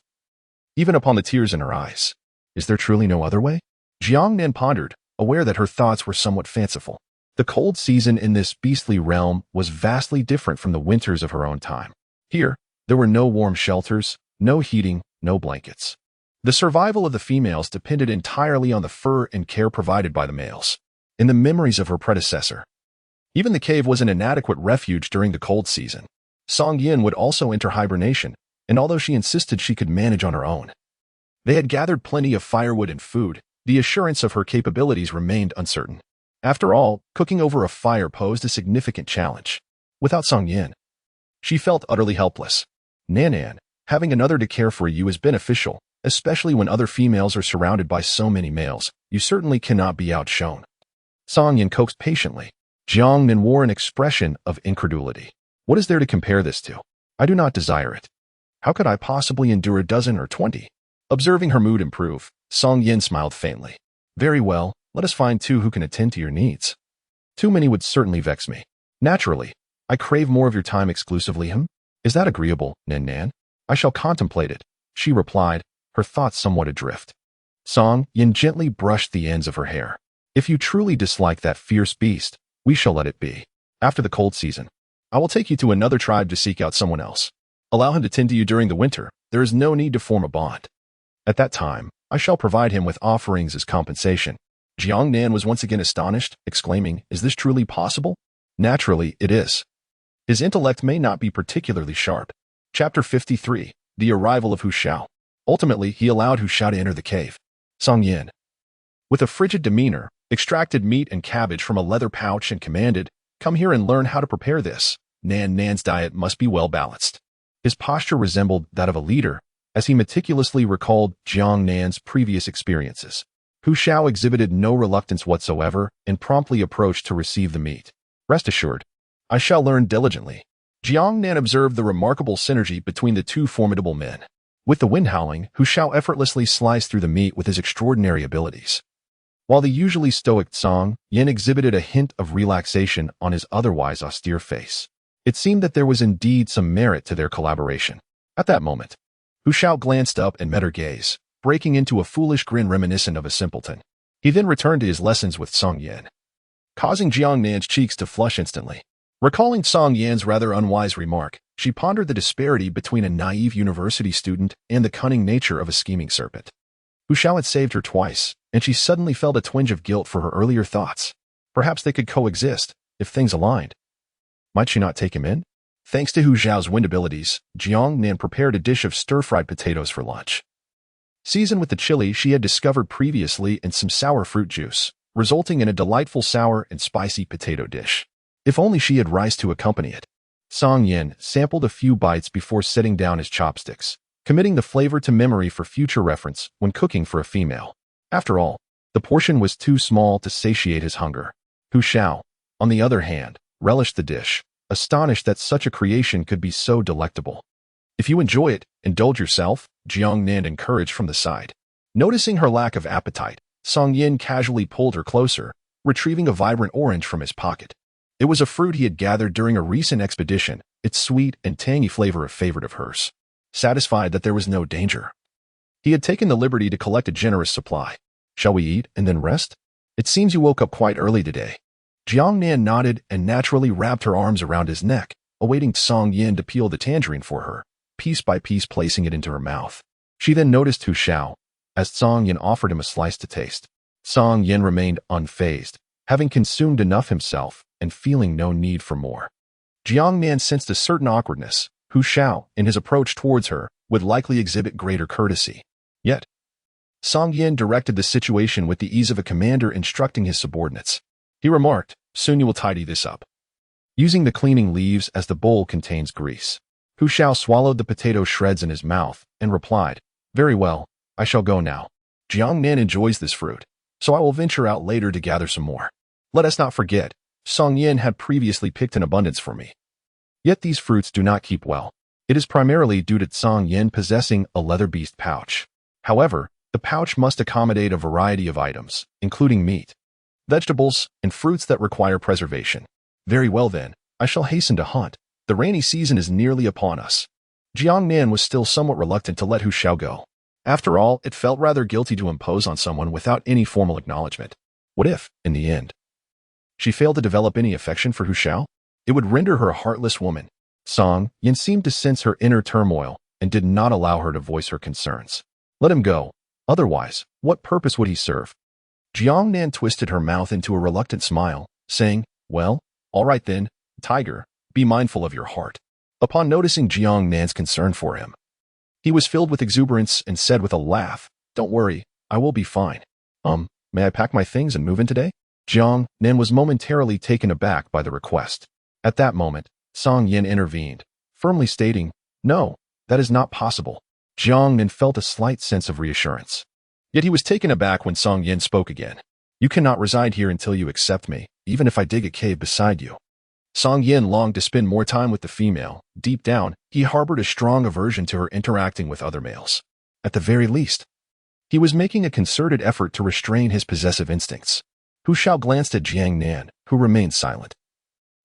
even upon the tears in her eyes. Is there truly no other way? Jiang Nan pondered, aware that her thoughts were somewhat fanciful. The cold season in this beastly realm was vastly different from the winters of her own time. Here, there were no warm shelters, no heating, no blankets. The survival of the females depended entirely on the fur and care provided by the males. In the memories of her predecessor, even the cave was an inadequate refuge during the cold season. Song Yin would also enter hibernation, and although she insisted she could manage on her own, they had gathered plenty of firewood and food. The assurance of her capabilities remained uncertain. After all, cooking over a fire posed a significant challenge. Without Song Yin, she felt utterly helpless. Nan, having another to care for you is beneficial, especially when other females are surrounded by so many males. You certainly cannot be outshone. Song Yin coaxed patiently. Jiang Nan wore an expression of incredulity. What is there to compare this to? I do not desire it. How could I possibly endure a dozen or 20? Observing her mood improve, Song Yin smiled faintly. Very well, let us find two who can attend to your needs. Too many would certainly vex me. Naturally, I crave more of your time exclusively. Is that agreeable, Nan? I shall contemplate it, she replied, her thoughts somewhat adrift. Song Yin gently brushed the ends of her hair. If you truly dislike that fierce beast, we shall let it be. After the cold season, I will take you to another tribe to seek out someone else. Allow him to tend to you during the winter. There is no need to form a bond. At that time, I shall provide him with offerings as compensation. Jiang Nan was once again astonished, exclaiming, is this truly possible? Naturally, it is. His intellect may not be particularly sharp. Chapter 53, The Arrival of Hu Shao. Ultimately, he allowed Hu Shao to enter the cave. Song Yin, with a frigid demeanor, extracted meat and cabbage from a leather pouch and commanded, come here and learn how to prepare this. Nan's diet must be well balanced. His posture resembled that of a leader, as he meticulously recalled Jiang Nan's previous experiences. Hu Shao exhibited no reluctance whatsoever and promptly approached to receive the meat. Rest assured, I shall learn diligently. Jiang Nan observed the remarkable synergy between the two formidable men. With the wind howling, Hu Shao effortlessly sliced through the meat with his extraordinary abilities. While the usually stoic Song Yin exhibited a hint of relaxation on his otherwise austere face, it seemed that there was indeed some merit to their collaboration. At that moment, Hu Shao glanced up and met her gaze, breaking into a foolish grin reminiscent of a simpleton. He then returned to his lessons with Song Yin, causing Jiang Nan's cheeks to flush instantly. Recalling Song Yan's rather unwise remark, she pondered the disparity between a naive university student and the cunning nature of a scheming serpent. Hu Shao had saved her twice, and she suddenly felt a twinge of guilt for her earlier thoughts. Perhaps they could coexist, if things aligned. Might she not take him in? Thanks to Hu Xiao's wind abilities, Jiang Nan prepared a dish of stir-fried potatoes for lunch. Seasoned with the chili she had discovered previously and some sour fruit juice, resulting in a delightful sour and spicy potato dish. If only she had rice to accompany it. Song Yin sampled a few bites before setting down his chopsticks, committing the flavor to memory for future reference when cooking for a female. After all, the portion was too small to satiate his hunger. Hu Shao, on the other hand, relished the dish, astonished that such a creation could be so delectable. If you enjoy it, indulge yourself, Jiang Nan encouraged from the side. Noticing her lack of appetite, Song Yin casually pulled her closer, retrieving a vibrant orange from his pocket. It was a fruit he had gathered during a recent expedition, its sweet and tangy flavor a favorite of hers. Satisfied that there was no danger, he had taken the liberty to collect a generous supply. Shall we eat and then rest? It seems you woke up quite early today. Jiang Nan nodded and naturally wrapped her arms around his neck, awaiting Song Yin to peel the tangerine for her, piece by piece placing it into her mouth. She then noticed Hu Shao, as Song Yin offered him a slice to taste. Song Yin remained unfazed, having consumed enough himself and feeling no need for more. Jiang Nan sensed a certain awkwardness. Hu Shao, in his approach towards her, would likely exhibit greater courtesy. Yet, Song Yin directed the situation with the ease of a commander instructing his subordinates. He remarked, soon you will tidy this up. Using the cleaning leaves as the bowl contains grease. Hu Shao swallowed the potato shreds in his mouth and replied, very well, I shall go now. Jiang Nan enjoys this fruit, so I will venture out later to gather some more. Let us not forget, Song Yin had previously picked in abundance for me. Yet these fruits do not keep well. It is primarily due to Song Yin possessing a leather beast pouch. However, the pouch must accommodate a variety of items, including meat, vegetables, and fruits that require preservation. Very well then, I shall hasten to hunt. The rainy season is nearly upon us. Jiang Nan was still somewhat reluctant to let Hu Shao go. After all, it felt rather guilty to impose on someone without any formal acknowledgement. What if, in the end, She failed to develop any affection for Hu Xiao? It would render her a heartless woman. Song Yin seemed to sense her inner turmoil and did not allow her to voice her concerns. Let him go. Otherwise, what purpose would he serve? Jiang Nan twisted her mouth into a reluctant smile, saying, well, all right then, tiger, be mindful of your heart. Upon noticing Jiang Nan's concern for him, he was filled with exuberance and said with a laugh, don't worry, I will be fine. May I pack my things and move in today? Jiang Nan was momentarily taken aback by the request. At that moment, Song Yin intervened, firmly stating, no, that is not possible. Jiang Nan felt a slight sense of reassurance. Yet he was taken aback when Song Yin spoke again. You cannot reside here until you accept me, even if I dig a cave beside you. Song Yin longed to spend more time with the female. Deep down, he harbored a strong aversion to her interacting with other males. At the very least, he was making a concerted effort to restrain his possessive instincts. Hu Xiao glanced at Jiang Nan, who remained silent.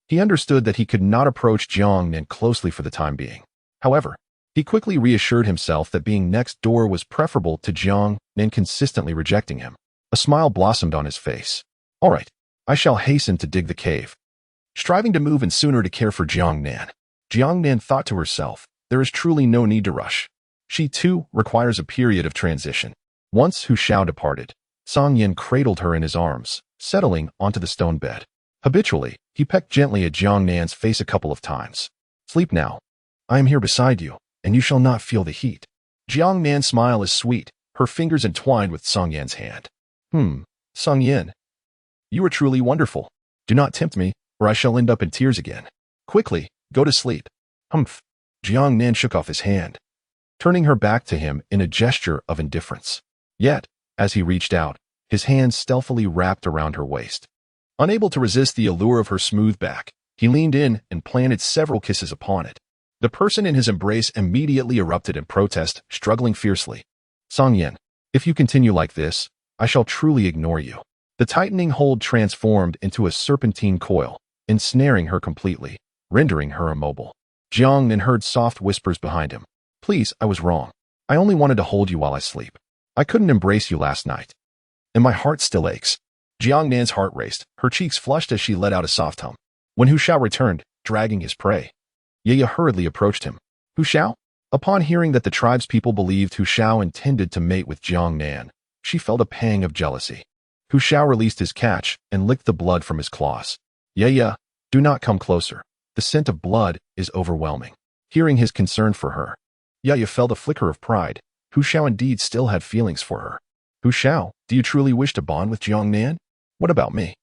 He understood that he could not approach Jiang Nan closely for the time being. However, he quickly reassured himself that being next door was preferable to Jiang Nan consistently rejecting him. A smile blossomed on his face. All right, I shall hasten to dig the cave. Striving to move and sooner to care for Jiang Nan thought to herself, there is truly no need to rush. She, too, requires a period of transition. Once Hu Xiao departed, Song Yin cradled her in his arms, settling onto the stone bed. Habitually, he pecked gently at Jiang Nan's face a couple of times. Sleep now. I am here beside you, and you shall not feel the heat. Jiang Nan's smile is sweet, her fingers entwined with Song Yin's hand. Song Yin, you are truly wonderful. Do not tempt me, or I shall end up in tears again. Quickly, go to sleep. Humph. Jiang Nan shook off his hand, turning her back to him in a gesture of indifference. Yet, as he reached out, his hands stealthily wrapped around her waist. Unable to resist the allure of her smooth back, he leaned in and planted several kisses upon it. The person in his embrace immediately erupted in protest, struggling fiercely. Song Yin, if you continue like this, I shall truly ignore you. The tightening hold transformed into a serpentine coil, ensnaring her completely, rendering her immobile. Jiang Nan heard soft whispers behind him. Please, I was wrong. I only wanted to hold you while I sleep. I couldn't embrace you last night. And my heart still aches. Jiang Nan's heart raced, her cheeks flushed as she let out a soft hum. When Hu Xiao returned, dragging his prey, Ye hurriedly approached him. Hu Xiao? Upon hearing that the tribespeople believed Hu Xiao intended to mate with Jiang Nan, she felt a pang of jealousy. Hu Xiao released his catch and licked the blood from his claws. Ye, do not come closer. The scent of blood is overwhelming. Hearing his concern for her, Ye felt a flicker of pride. Hu Xiao indeed still had feelings for her. Hu Xiao, do you truly wish to bond with Jiang Nan? What about me?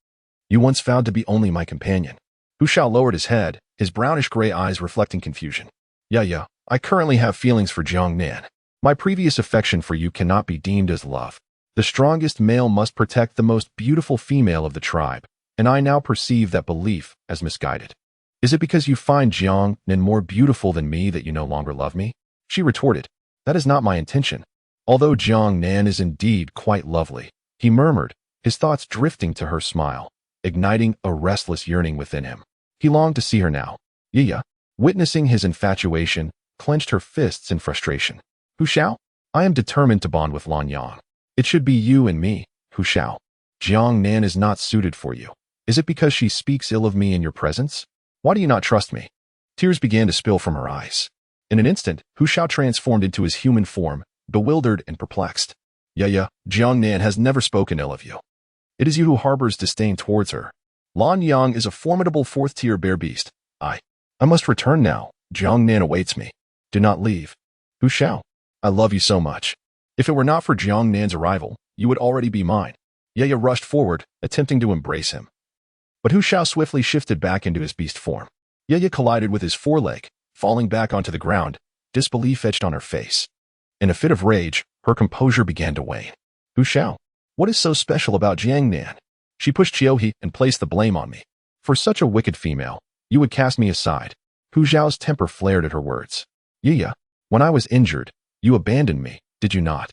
You once vowed to be only my companion. Hu Xiao lowered his head, his brownish-gray eyes reflecting confusion. Yeah, I currently have feelings for Jiang Nan. My previous affection for you cannot be deemed as love. The strongest male must protect the most beautiful female of the tribe, and I now perceive that belief as misguided. Is it because you find Jiang Nan more beautiful than me that you no longer love me? She retorted. That is not my intention. Although Jiang Nan is indeed quite lovely, he murmured, his thoughts drifting to her smile, igniting a restless yearning within him. He longed to see her now. Ye, witnessing his infatuation, clenched her fists in frustration. Hu Xiao, I am determined to bond with Lan Yang. It should be you and me, Hu Xiao. Jiang Nan is not suited for you. Is it because she speaks ill of me in your presence? Why do you not trust me? Tears began to spill from her eyes. In an instant, Hu Xiao transformed into his human form, bewildered and perplexed. Ye, Jiang Nan has never spoken ill of you. It is you who harbors disdain towards her. Lan Yang is a formidable fourth-tier bear beast. I must return now. Jiang Nan awaits me. Do not leave. Hu Xiao, I love you so much. If it were not for Jiang Nan's arrival, you would already be mine. Ye rushed forward, attempting to embrace him. But Hu Xiao swiftly shifted back into his beast form. Ye collided with his foreleg, falling back onto the ground, disbelief etched on her face. In a fit of rage, her composure began to wane. Hu Xiao, what is so special about Jiang Nan? She pushed He and placed the blame on me. For such a wicked female, you would cast me aside. Hu Xiao's temper flared at her words. Ye, when I was injured, you abandoned me, did you not?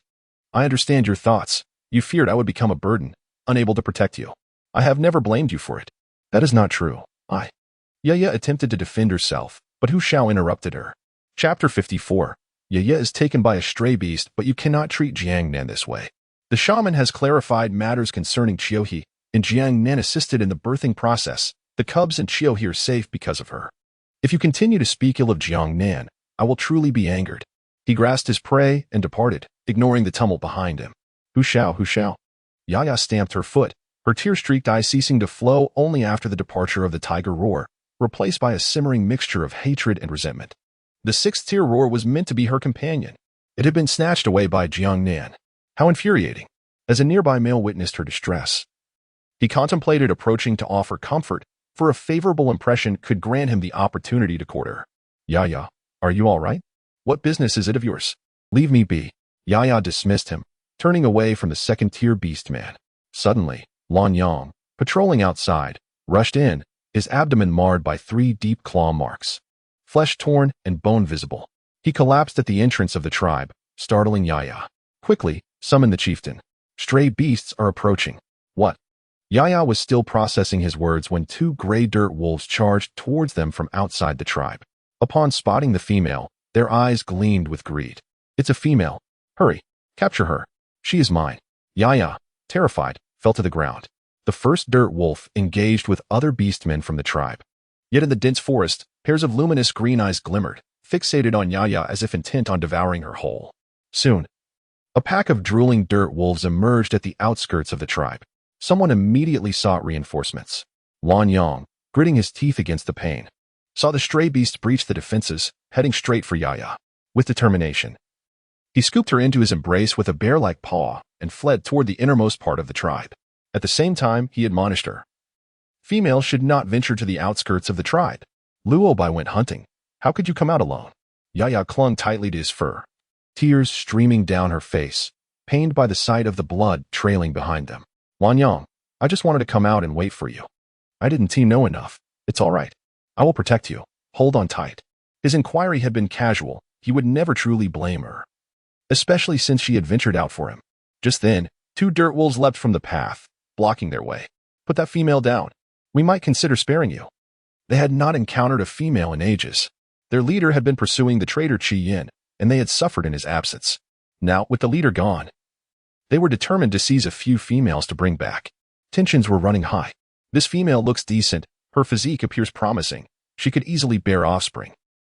I understand your thoughts. You feared I would become a burden, unable to protect you. I have never blamed you for it. That is not true. Ye attempted to defend herself, but Hu Xiao interrupted her. Chapter 54. Ye is taken by a stray beast, but you cannot treat Jiang Nan this way. The shaman has clarified matters concerning He. and Jiang Nan assisted in the birthing process. The cubs and Chiu here safe because of her. If you continue to speak ill of Jiang Nan, I will truly be angered. He grasped his prey and departed, ignoring the tumult behind him. Hu Shao. Yaya stamped her foot, her tear-streaked eyes ceasing to flow only after the departure of the tiger roar, replaced by a simmering mixture of hatred and resentment. The sixth-tier roar was meant to be her companion. It had been snatched away by Jiang Nan. How infuriating! As a nearby male witnessed her distress, he contemplated approaching to offer comfort, for a favorable impression could grant him the opportunity to court her. Yaya, are you all right? What business is it of yours? Leave me be. Yaya dismissed him, turning away from the second-tier beast man. Suddenly, Lan Yang, patrolling outside, rushed in, his abdomen marred by 3 deep claw marks. Flesh torn and bone visible. He collapsed at the entrance of the tribe, startling Yaya. Quickly, summon the chieftain. Stray beasts are approaching. What? Yaya was still processing his words when 2 gray dirt wolves charged towards them from outside the tribe. Upon spotting the female, their eyes gleamed with greed. It's a female. Hurry, capture her. She is mine. Yaya, terrified, fell to the ground. The first dirt wolf engaged with other beastmen from the tribe. Yet in the dense forest, pairs of luminous green eyes glimmered, fixated on Yaya as if intent on devouring her whole. Soon, a pack of drooling dirt wolves emerged at the outskirts of the tribe. Someone immediately sought reinforcements. Lan Yang, gritting his teeth against the pain, saw the stray beast breach the defenses, heading straight for Yaya. With determination, he scooped her into his embrace with a bear-like paw and fled toward the innermost part of the tribe. At the same time, he admonished her. Females should not venture to the outskirts of the tribe. Luobai went hunting. How could you come out alone? Yaya clung tightly to his fur, tears streaming down her face, pained by the sight of the blood trailing behind them. Lan Yang, I just wanted to come out and wait for you. I didn't know enough. It's all right. I will protect you. Hold on tight. His inquiry had been casual. He would never truly blame her, especially since she had ventured out for him. Just then, 2 dirt wolves leapt from the path, blocking their way. Put that female down. We might consider sparing you. They had not encountered a female in ages. Their leader had been pursuing the traitor Qi Yin, and they had suffered in his absence. Now, with the leader gone, they were determined to seize a few females to bring back. Tensions were running high. This female looks decent. Her physique appears promising. She could easily bear offspring.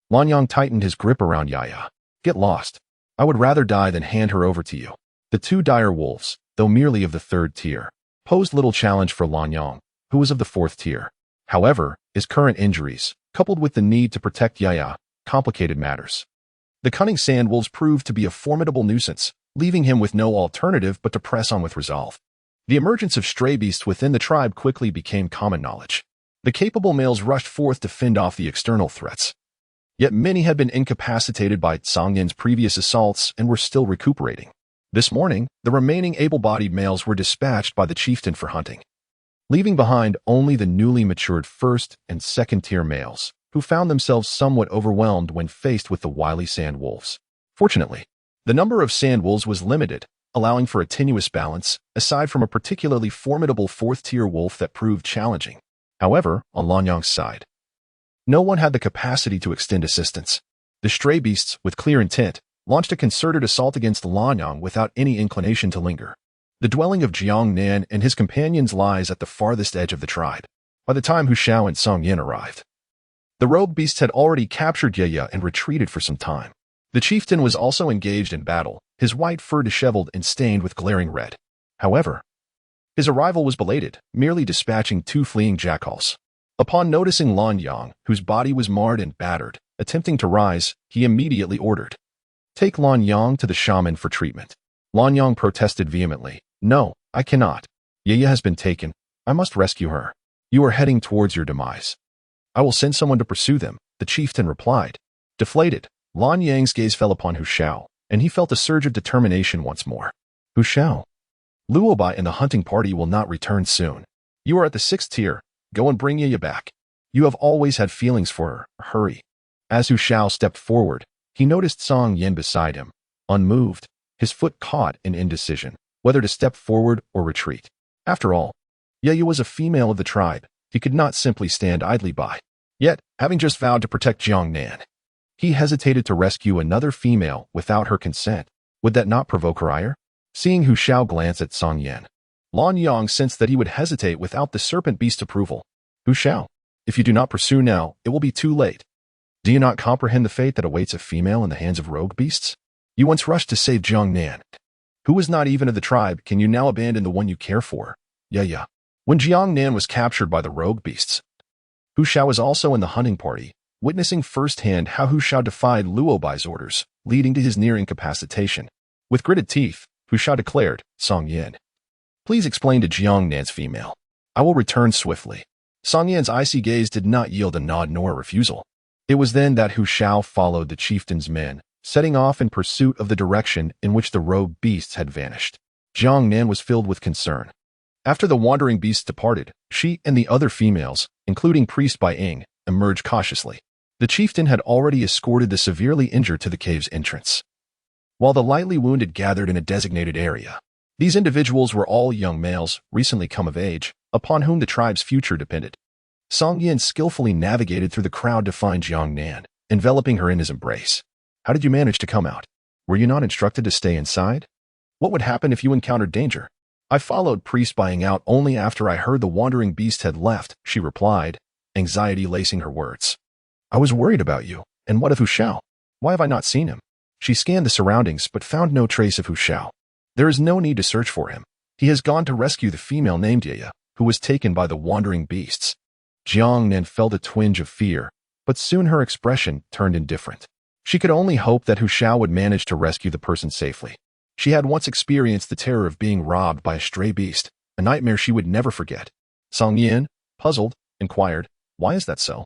Lan Yang tightened his grip around Yaya. Get lost. I would rather die than hand her over to you. The 2 dire wolves, though merely of the 3rd tier, posed little challenge for Lan Yang, who was of the 4th tier. However, his current injuries, coupled with the need to protect Yaya, complicated matters. The cunning sand wolves proved to be a formidable nuisance, leaving him with no alternative but to press on with resolve. The emergence of stray beasts within the tribe quickly became common knowledge. The capable males rushed forth to fend off the external threats. Yet many had been incapacitated by Song Yin's previous assaults and were still recuperating. This morning, the remaining able-bodied males were dispatched by the chieftain for hunting, leaving behind only the newly matured 1st and 2nd-tier males, who found themselves somewhat overwhelmed when faced with the wily sand wolves. Fortunately, the number of sand wolves was limited, allowing for a tenuous balance, aside from a particularly formidable 4th-tier wolf that proved challenging. However, on Lan Yang's side, no one had the capacity to extend assistance. The stray beasts, with clear intent, launched a concerted assault against Lan Yang without any inclination to linger. The dwelling of Jiang Nan and his companions lies at the farthest edge of the tribe. By the time Hu Shao and Song Yin arrived, the rogue beasts had already captured Yaya and retreated for some time. The chieftain was also engaged in battle, his white fur disheveled and stained with glaring red. However, his arrival was belated, merely dispatching 2 fleeing jackals. Upon noticing Lan Yang, whose body was marred and battered, attempting to rise, he immediately ordered, "Take Lan Yang to the shaman for treatment." Lan Yang protested vehemently, "No, I cannot. Yaya has been taken. I must rescue her. You are heading towards your demise." "I will send someone to pursue them," the chieftain replied. Deflated, Lan Yang's gaze fell upon Hu Shao, and he felt a surge of determination once more. "Hu Shao, Luobai and the hunting party will not return soon. You are at the 6th tier. Go and bring Yaya back. You have always had feelings for her. Hurry." As Hu Shao stepped forward, he noticed Song Yin beside him, unmoved, his foot caught in indecision, whether to step forward or retreat. After all, Yaya was a female of the tribe. He could not simply stand idly by. Yet, having just vowed to protect Jiang Nan, he hesitated to rescue another female without her consent. Would that not provoke her ire? Seeing Hu Shao glance at Song Yin, Lan Yang sensed that he would hesitate without the serpent beast's approval. Hu Shao, if you do not pursue now, it will be too late. Do you not comprehend the fate that awaits a female in the hands of rogue beasts? You once rushed to save Jiang Nan, who was not even of the tribe. Can you now abandon the one you care for? Yeah. When Jiang Nan was captured by the rogue beasts, Hu Shao was also in the hunting party, witnessing firsthand how Hu Shao defied Luo Bai's orders, leading to his near incapacitation. With gritted teeth, Hu Shao declared, Song Yin, please explain to Jiang Nan's female. I will return swiftly. Song Yin's icy gaze did not yield a nod nor a refusal. It was then that Hu Shao followed the chieftain's men, setting off in pursuit of the direction in which the rogue beasts had vanished. Jiang Nan was filled with concern. After the wandering beasts departed, she and the other females, including Priest Bai Ying, emerged cautiously. The chieftain had already escorted the severely injured to the cave's entrance, while the lightly wounded gathered in a designated area. These individuals were all young males, recently come of age, upon whom the tribe's future depended. Song Yin skillfully navigated through the crowd to find Jiang Nan, enveloping her in his embrace. How did you manage to come out? Were you not instructed to stay inside? What would happen if you encountered danger? I followed Priest Bai Ying out only after I heard the wandering beast had left, she replied, anxiety lacing her words. I was worried about you. And what of Hu Shao? Why have I not seen him? She scanned the surroundings but found no trace of Hu Shao. There is no need to search for him. He has gone to rescue the female named Ye, who was taken by the wandering beasts. Jiang Nan felt a twinge of fear, but soon her expression turned indifferent. She could only hope that Hu Shao would manage to rescue the person safely. She had once experienced the terror of being robbed by a stray beast, a nightmare she would never forget. Song Yin, puzzled, inquired, why is that so?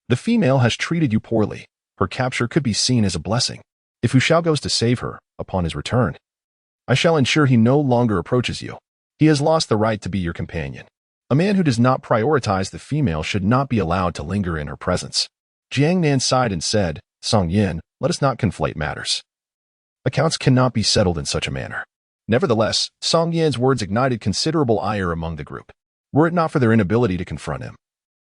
The female has treated you poorly. Her capture could be seen as a blessing. If Hu Shao goes to save her, upon his return, I shall ensure he no longer approaches you. He has lost the right to be your companion. A man who does not prioritize the female should not be allowed to linger in her presence. Jiang Nan sighed and said, Song Yin, let us not conflate matters. Accounts cannot be settled in such a manner. Nevertheless, Song Yin's words ignited considerable ire among the group. Were it not for their inability to confront him,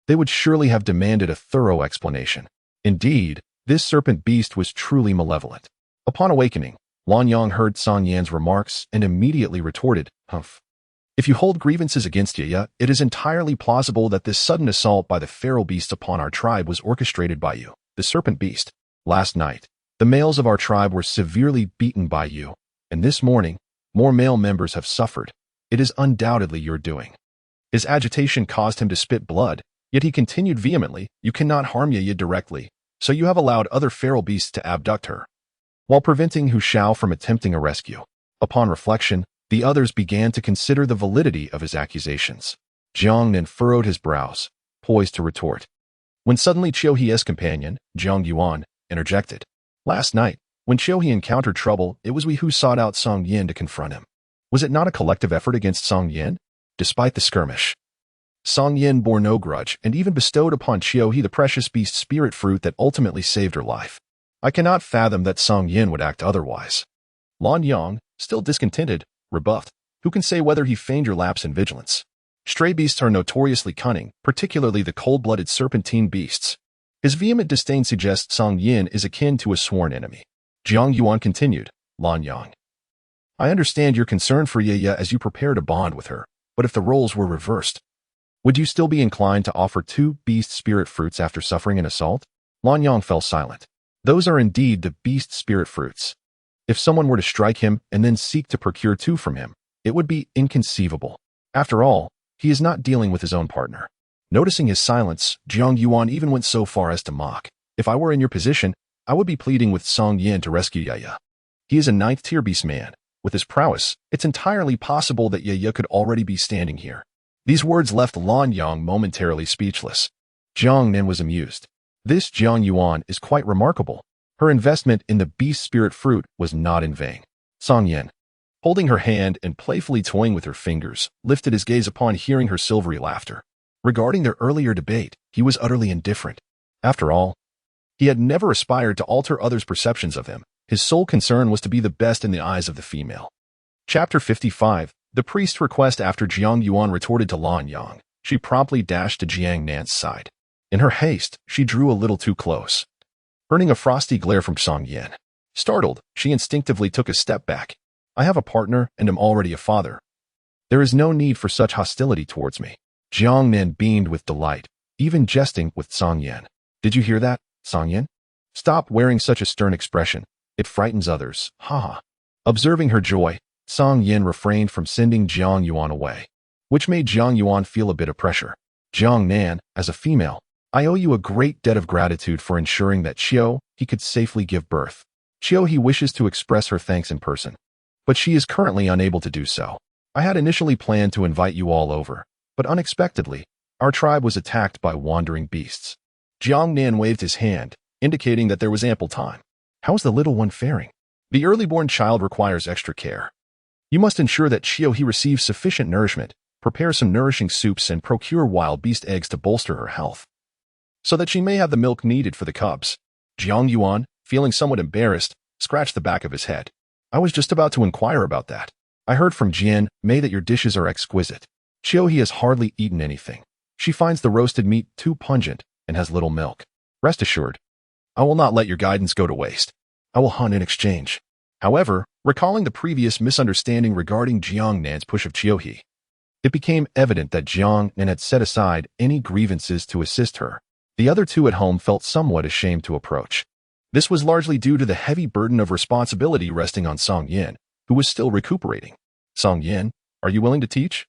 they would surely have demanded a thorough explanation. Indeed, this serpent beast was truly malevolent. Upon awakening, Lan Yang heard Song Yin's remarks and immediately retorted, Humph. If you hold grievances against Ye, it is entirely plausible that this sudden assault by the feral beast upon our tribe was orchestrated by you, the serpent beast. Last night, the males of our tribe were severely beaten by you, and this morning, more male members have suffered. It is undoubtedly your doing. His agitation caused him to spit blood, yet he continued vehemently, you cannot harm Ye directly, so you have allowed other feral beasts to abduct her, while preventing Hu Shao from attempting a rescue. Upon reflection, the others began to consider the validity of his accusations. Jiang Nan furrowed his brows, poised to retort, when suddenly He's companion, Jiang Yuan, interjected. Last night, when He encountered trouble, it was we who sought out Song Yin to confront him. Was it not a collective effort against Song Yin? Despite the skirmish, Song Yin bore no grudge and even bestowed upon He the precious beast spirit fruit that ultimately saved her life. I cannot fathom that Song Yin would act otherwise. Lan Yang, still discontented, rebuffed. Who can say whether he feigned your lapse in vigilance? Stray beasts are notoriously cunning, particularly the cold-blooded serpentine beasts. His vehement disdain suggests Song Yin is akin to a sworn enemy. Jiang Yuan continued, Lan Yang, I understand your concern for Ye as you prepare to bond with her, but if the roles were reversed, would you still be inclined to offer 2 beast spirit fruits after suffering an assault? Lan Yang fell silent. Those are indeed the beast spirit fruits. If someone were to strike him and then seek to procure 2 from him, it would be inconceivable. After all, he is not dealing with his own partner. Noticing his silence, Jiang Yuan even went so far as to mock. If I were in your position, I would be pleading with Song Yin to rescue Ye. He is a 9th-tier beast man. With his prowess, it's entirely possible that Ye could already be standing here. These words left Lan Yang momentarily speechless. Jiang Nan was amused. This Jiang Yuan is quite remarkable. Her investment in the beast spirit fruit was not in vain. Song Yin, holding her hand and playfully toying with her fingers, lifted his gaze upon hearing her silvery laughter. Regarding their earlier debate, he was utterly indifferent. After all, he had never aspired to alter others' perceptions of him. His sole concern was to be the best in the eyes of the female. Chapter 55. The priest's request. After Jiang Yuan retorted to Lan Yang, she promptly dashed to Jiang Nan's side. In her haste, she drew a little too close, earning a frosty glare from Song Yin. Startled, she instinctively took a step back. I have a partner and am already a father. There is no need for such hostility towards me. Jiang Nan beamed with delight, even jesting with Song Yan. Did you hear that, Song Yan? Stop wearing such a stern expression. It frightens others. Haha. Observing her joy, Song Yan refrained from sending Jiang Yuan away, which made Jiang Yuan feel a bit of pressure. Jiang Nan, as a female, I owe you a great debt of gratitude for ensuring that He could safely give birth. He wishes to express her thanks in person, but she is currently unable to do so. I had initially planned to invite you all over, but unexpectedly, our tribe was attacked by wandering beasts. Jiang Nan waved his hand, indicating that there was ample time. How's the little one faring? The early-born child requires extra care. You must ensure that He receives sufficient nourishment, prepare some nourishing soups, and procure wild beast eggs to bolster her health, so that she may have the milk needed for the cubs. Jiang Yuan, feeling somewhat embarrassed, scratched the back of his head. I was just about to inquire about that. I heard from Jian Mei that your dishes are exquisite. He has hardly eaten anything. She finds the roasted meat too pungent and has little milk. Rest assured, I will not let your guidance go to waste. I will hunt in exchange. However, recalling the previous misunderstanding regarding Jiang Nan's push of He, it became evident that Jiang Nan had set aside any grievances to assist her. The other two at home felt somewhat ashamed to approach. This was largely due to the heavy burden of responsibility resting on Song Yan, who was still recuperating. Song Yan, are you willing to teach?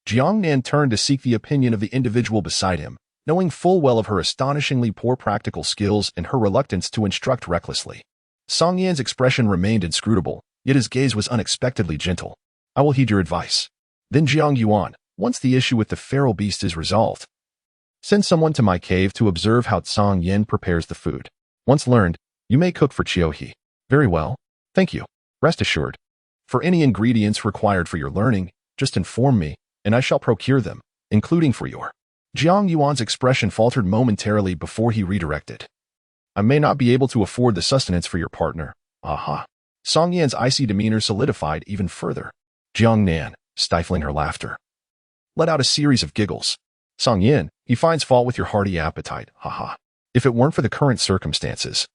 Jiang Nan turned to seek the opinion of the individual beside him, knowing full well of her astonishingly poor practical skills and her reluctance to instruct recklessly. Song Yan's expression remained inscrutable, yet his gaze was unexpectedly gentle. I will heed your advice. Then Jiang Yuan, once the issue with the feral beast is resolved, send someone to my cave to observe how Song Yan prepares the food. Once learned, you may cook for He. Very well. Thank you. Rest assured. For any ingredients required for your learning, just inform me, and I shall procure them, including for your. Jiang Yuan's expression faltered momentarily before he redirected. I may not be able to afford the sustenance for your partner. Aha. Song Yan's icy demeanor solidified even further. Jiang Nan, stifling her laughter, let out a series of giggles. Song Yan, he finds fault with your hearty appetite. Haha. If it weren't for the current circumstances,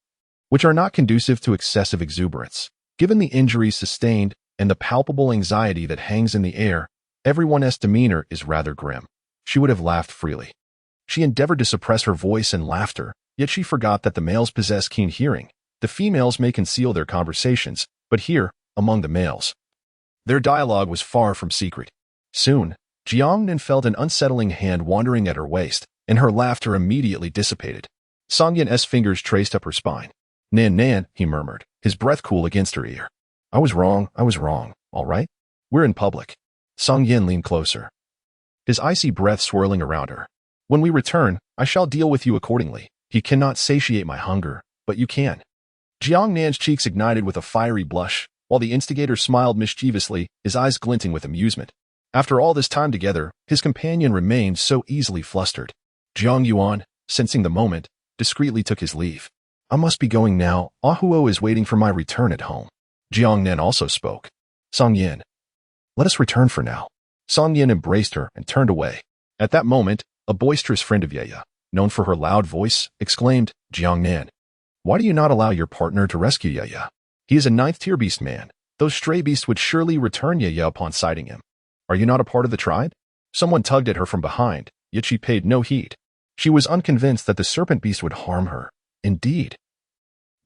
which are not conducive to excessive exuberance, given the injuries sustained and the palpable anxiety that hangs in the air, everyone's demeanor is rather grim. She would have laughed freely. She endeavored to suppress her voice and laughter, yet she forgot that the males possess keen hearing. The females may conceal their conversations, but here, among the males, their dialogue was far from secret. Soon, Jiang Nan felt an unsettling hand wandering at her waist, and her laughter immediately dissipated. Song Yan's fingers traced up her spine. Nan, he murmured, his breath cool against her ear. I was wrong, all right? We're in public. Song Yan leaned closer, his icy breath swirling around her. When we return, I shall deal with you accordingly. He cannot satiate my hunger, but you can. Jiang Nan's cheeks ignited with a fiery blush, while the instigator smiled mischievously, his eyes glinting with amusement. After all this time together, his companion remained so easily flustered. Jiang Yuan, sensing the moment, discreetly took his leave. I must be going now. Ahuo is waiting for my return at home. Jiang Nan also spoke. Song Yan, let us return for now. Song Yan embraced her and turned away. At that moment, a boisterous friend of Ye, known for her loud voice, exclaimed, Jiang Nan, why do you not allow your partner to rescue Ye? He is a 9th-tier beast man. Those stray beasts would surely return Ye upon sighting him. Are you not a part of the tribe? Someone tugged at her from behind, yet she paid no heed. She was unconvinced that the serpent beast would harm her. Indeed,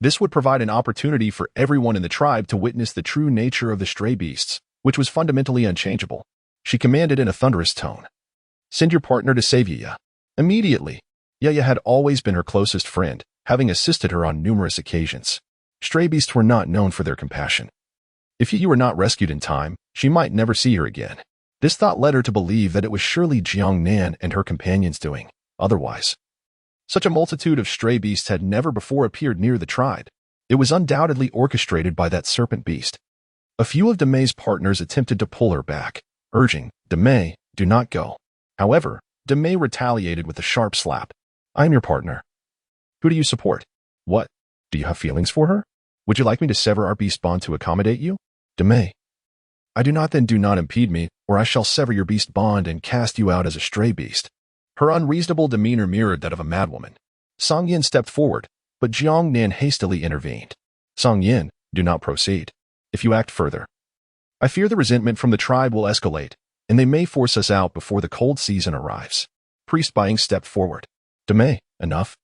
this would provide an opportunity for everyone in the tribe to witness the true nature of the stray beasts, which was fundamentally unchangeable. She commanded in a thunderous tone, send your partner to save Ye. Immediately, Ye had always been her closest friend, having assisted her on numerous occasions. Stray beasts were not known for their compassion. If Ye were not rescued in time, she might never see her again. This thought led her to believe that it was surely Jiang Nan and her companions doing. Otherwise, such a multitude of stray beasts had never before appeared near the tribe. It was undoubtedly orchestrated by that serpent beast. A few of Demei's partners attempted to pull her back, urging, Demei, do not go. However, Demei retaliated with a sharp slap. I am your partner. Who do you support? What? Do you have feelings for her? Would you like me to sever our beast bond to accommodate you? Demei, I do not, then do not impede me, or I shall sever your beast bond and cast you out as a stray beast. Her unreasonable demeanor mirrored that of a madwoman. Song Yan stepped forward, but Jiang Nan hastily intervened. Song Yan, do not proceed. If you act further, I fear the resentment from the tribe will escalate, and they may force us out before the cold season arrives. Priest Ying stepped forward. Demei, enough.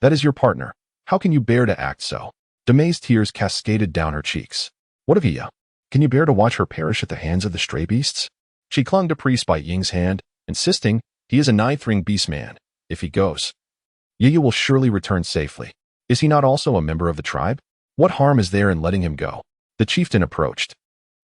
That is your partner. How can you bear to act so? Demei's tears cascaded down her cheeks. What of Ye? Can you bear to watch her perish at the hands of the stray beasts? She clung to Priest Ying's hand, insisting, he is a ninth-ring beast man. If he goes, Ye will surely return safely. Is he not also a member of the tribe? What harm is there in letting him go? The chieftain approached.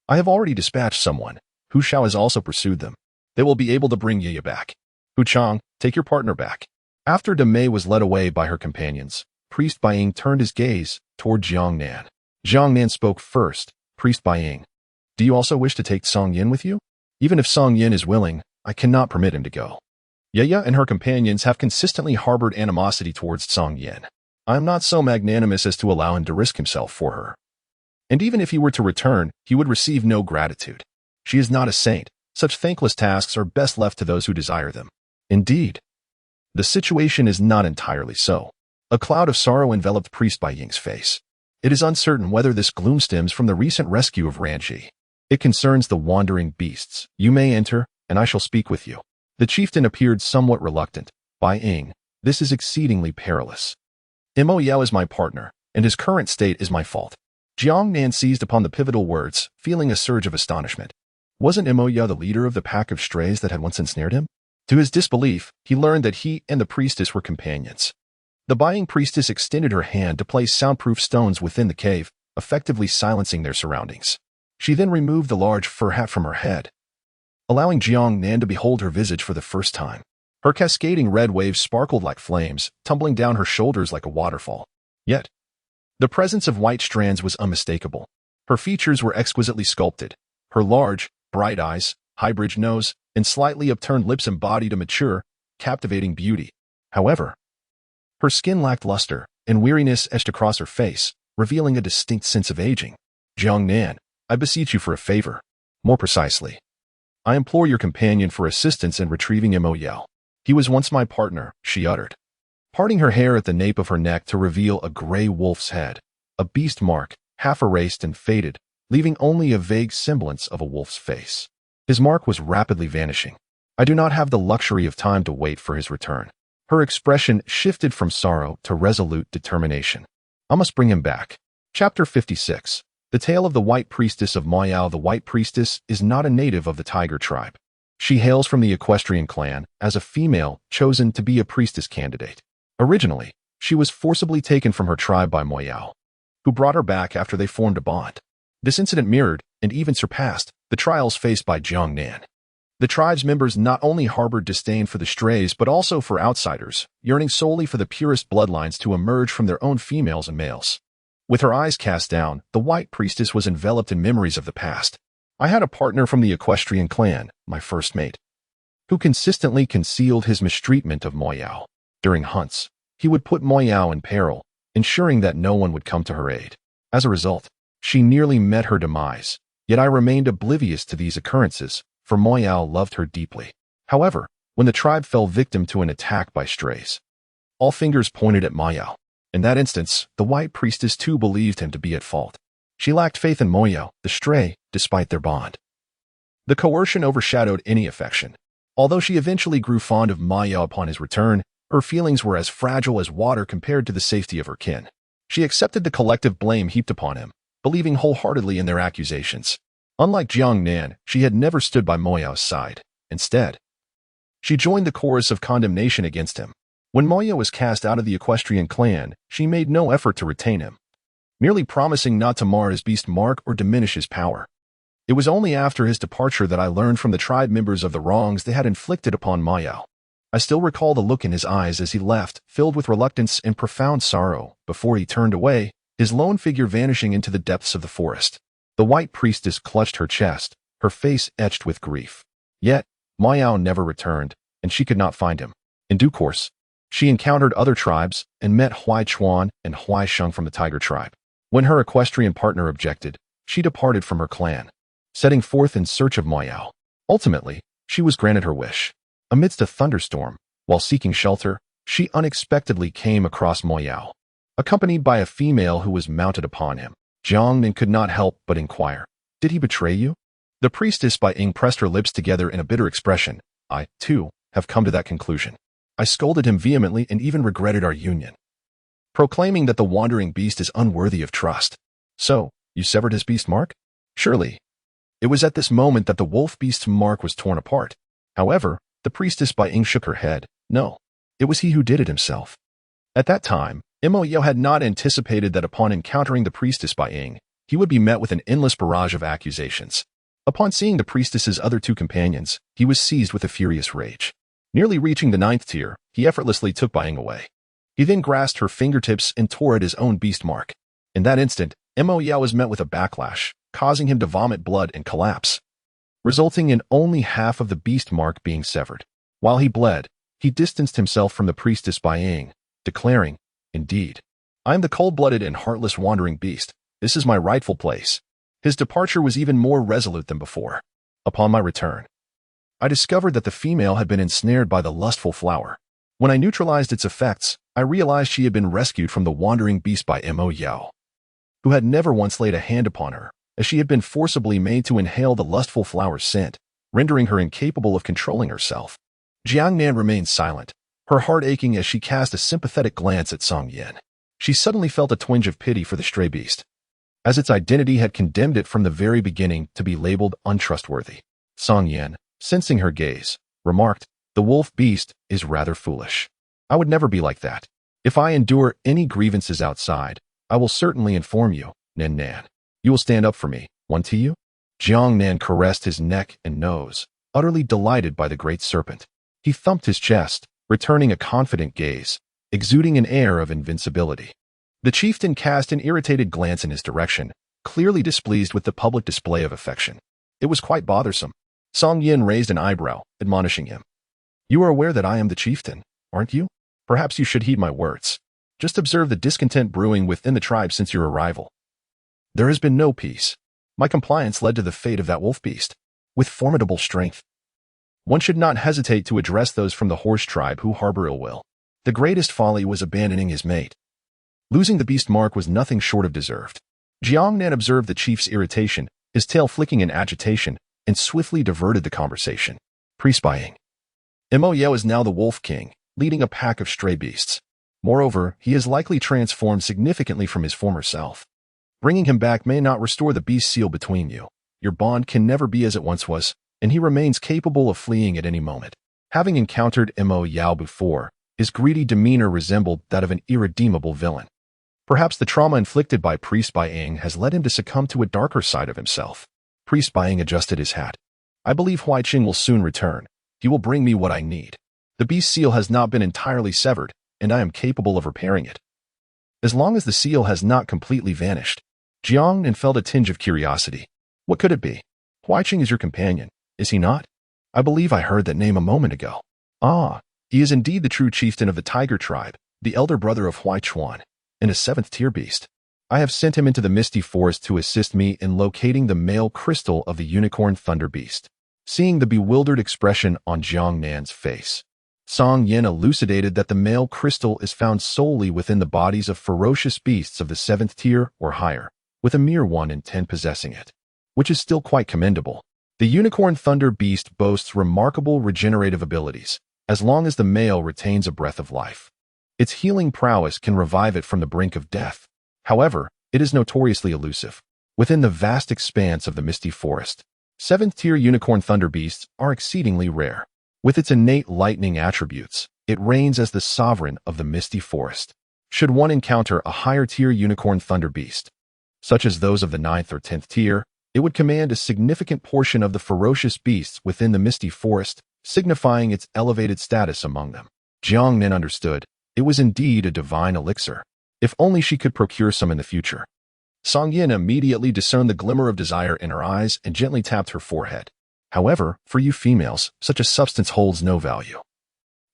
I have already dispatched someone. Hu Shao has also pursued them. They will be able to bring Ye back. Hu Chang, take your partner back. After Demei was led away by her companions, Priest Ying turned his gaze toward Jiang Nan. Jiang Nan spoke first. Priest Ying, do you also wish to take Song Yin with you? Even if Song Yin is willing, I cannot permit him to go. Ye and her companions have consistently harbored animosity towards Song Yin. I am not so magnanimous as to allow him to risk himself for her. And even if he were to return, he would receive no gratitude. She is not a saint. Such thankless tasks are best left to those who desire them. Indeed, the situation is not entirely so. A cloud of sorrow enveloped Priest Ying's face. It is uncertain whether this gloom stems from the recent rescue of Ranji. It concerns the wandering beasts. You may enter, and I shall speak with you. The chieftain appeared somewhat reluctant. Ying, this is exceedingly perilous. Mo Yao is my partner, and his current state is my fault. Jiang Nan seized upon the pivotal words, feeling a surge of astonishment. Wasn't Mo Yao the leader of the pack of strays that had once ensnared him? To his disbelief, he learned that he and the priestess were companions. The Ying priestess extended her hand to place soundproof stones within the cave, effectively silencing their surroundings. She then removed the large fur hat from her head, allowing Jiang Nan to behold her visage for the first time. Her cascading red waves sparkled like flames, tumbling down her shoulders like a waterfall. Yet, the presence of white strands was unmistakable. Her features were exquisitely sculpted. Her large, bright eyes, high-bridged nose, and slightly upturned lips embodied a mature, captivating beauty. However, her skin lacked luster, and weariness etched across her face, revealing a distinct sense of aging. Jiang Nan, I beseech you for a favor. More precisely, I implore your companion for assistance in retrieving Mo Yao. He was once my partner, she uttered, parting her hair at the nape of her neck to reveal a gray wolf's head, a beast mark, half erased and faded, leaving only a vague semblance of a wolf's face. His mark was rapidly vanishing. I do not have the luxury of time to wait for his return. Her expression shifted from sorrow to resolute determination. I must bring him back. Chapter 56. The Tale of the White Priestess of Mo Yao. The White Priestess is not a native of the Tiger tribe. She hails from the equestrian clan as a female chosen to be a priestess candidate. Originally, she was forcibly taken from her tribe by Mo Yao, who brought her back after they formed a bond. This incident mirrored, and even surpassed, the trials faced by Jiang Nan. The tribe's members not only harbored disdain for the strays but also for outsiders, yearning solely for the purest bloodlines to emerge from their own females and males. With her eyes cast down, the White Priestess was enveloped in memories of the past. I had a partner from the equestrian clan, my first mate, who consistently concealed his mistreatment of Mo Yao. During hunts, he would put Mo Yao in peril, ensuring that no one would come to her aid. As a result, she nearly met her demise, yet I remained oblivious to these occurrences, for Mo Yao loved her deeply. However, when the tribe fell victim to an attack by strays, all fingers pointed at Mo Yao. In that instance, the White Priestess too believed him to be at fault. She lacked faith in Mo Yao, the stray, despite their bond. The coercion overshadowed any affection. Although she eventually grew fond of Mo Yao upon his return, her feelings were as fragile as water compared to the safety of her kin. She accepted the collective blame heaped upon him, believing wholeheartedly in their accusations. Unlike Jiang Nan, she had never stood by Mo Yao's side. Instead, she joined the chorus of condemnation against him. When Mo Yao was cast out of the equestrian clan, she made no effort to retain him, merely promising not to mar his beast mark or diminish his power. It was only after his departure that I learned from the tribe members of the wrongs they had inflicted upon Mo Yao. I still recall the look in his eyes as he left, filled with reluctance and profound sorrow, before he turned away, his lone figure vanishing into the depths of the forest. The White Priestess clutched her chest, her face etched with grief. Yet, Mo Yao never returned, and she could not find him. In due course, she encountered other tribes and met Huai Chuan and Huai Sheng from the Tiger tribe. When her equestrian partner objected, she departed from her clan, setting forth in search of Mo Yao. Ultimately, she was granted her wish. Amidst a thunderstorm, while seeking shelter, she unexpectedly came across Mo Yao, accompanied by a female who was mounted upon him. Jiang Nan could not help but inquire, "Did he betray you?" The priestess by Ying pressed her lips together in a bitter expression. I, too, have come to that conclusion. I scolded him vehemently and even regretted our union, proclaiming that the wandering beast is unworthy of trust. So, you severed his beast mark? Surely. It was at this moment that the wolf beast's mark was torn apart. However, the priestess by Ying shook her head. No, it was he who did it himself. At that time, Mo Yao had not anticipated that upon encountering the priestess by Ying, he would be met with an endless barrage of accusations. Upon seeing the priestess's other two companions, he was seized with a furious rage. Nearly reaching the 9th tier, he effortlessly took Bai Ying away. He then grasped her fingertips and tore at his own beast mark. In that instant, Mo Yao was met with a backlash, causing him to vomit blood and collapse, resulting in only half of the beast mark being severed. While he bled, he distanced himself from the priestess Bai Ying, declaring, Indeed, I am the cold-blooded and heartless wandering beast. This is my rightful place. His departure was even more resolute than before. Upon my return, I discovered that the female had been ensnared by the lustful flower. When I neutralized its effects, I realized she had been rescued from the wandering beast by Mo Yao, who had never once laid a hand upon her, as she had been forcibly made to inhale the lustful flower's scent, rendering her incapable of controlling herself. Jiang Nan remained silent, her heart aching as she cast a sympathetic glance at Song Yin. She suddenly felt a twinge of pity for the stray beast, as its identity had condemned it from the very beginning to be labeled untrustworthy. Song Yin, sensing her gaze, remarked, The wolf beast is rather foolish. I would never be like that. If I endure any grievances outside, I will certainly inform you, Nan. You will stand up for me, won't you? Jiang Nan caressed his neck and nose, utterly delighted by the great serpent. He thumped his chest, returning a confident gaze, exuding an air of invincibility. The chieftain cast an irritated glance in his direction, clearly displeased with the public display of affection. It was quite bothersome. Song Yin raised an eyebrow, admonishing him. You are aware that I am the chieftain, aren't you? Perhaps you should heed my words. Just observe the discontent brewing within the tribe since your arrival. There has been no peace. My compliance led to the fate of that wolf beast, with formidable strength. One should not hesitate to address those from the horse tribe who harbor ill will. The greatest folly was abandoning his mate. Losing the beast mark was nothing short of deserved. Jiang Nan observed the chief's irritation, his tail flicking in agitation, and swiftly diverted the conversation. Priest Bai Ying. Mo Yao is now the Wolf King, leading a pack of stray beasts. Moreover, he is likely transformed significantly from his former self. Bringing him back may not restore the beast seal between you. Your bond can never be as it once was, and he remains capable of fleeing at any moment. Having encountered Mo Yao before, his greedy demeanor resembled that of an irredeemable villain. Perhaps the trauma inflicted by Priest Bai Ying has led him to succumb to a darker side of himself. Priest Bai Ying adjusted his hat. I believe Huai Qing will soon return. He will bring me what I need. The beast seal has not been entirely severed, and I am capable of repairing it. As long as the seal has not completely vanished. Jiang Nan felt a tinge of curiosity. What could it be? Huai Qing is your companion, is he not? I believe I heard that name a moment ago. Ah, he is indeed the true chieftain of the tiger tribe, the elder brother of Huai Chuan, and a 7th tier beast. I have sent him into the misty forest to assist me in locating the male crystal of the unicorn thunder beast. Seeing the bewildered expression on Jiang Nan's face, Song Yin elucidated that the male crystal is found solely within the bodies of ferocious beasts of the 7th tier or higher, with a mere 1 in 10 possessing it, which is still quite commendable. The unicorn thunder beast boasts remarkable regenerative abilities, as long as the male retains a breath of life. Its healing prowess can revive it from the brink of death. However, it is notoriously elusive. Within the vast expanse of the misty forest, 7th tier unicorn thunder beasts are exceedingly rare. With its innate lightning attributes, it reigns as the sovereign of the misty forest. Should one encounter a higher tier unicorn thunder beast, such as those of the 9th or 10th tier, it would command a significant portion of the ferocious beasts within the misty forest, signifying its elevated status among them. Jiang Nan understood. It was indeed a divine elixir. If only she could procure some in the future. Song Yin immediately discerned the glimmer of desire in her eyes and gently tapped her forehead. However, for you females, such a substance holds no value.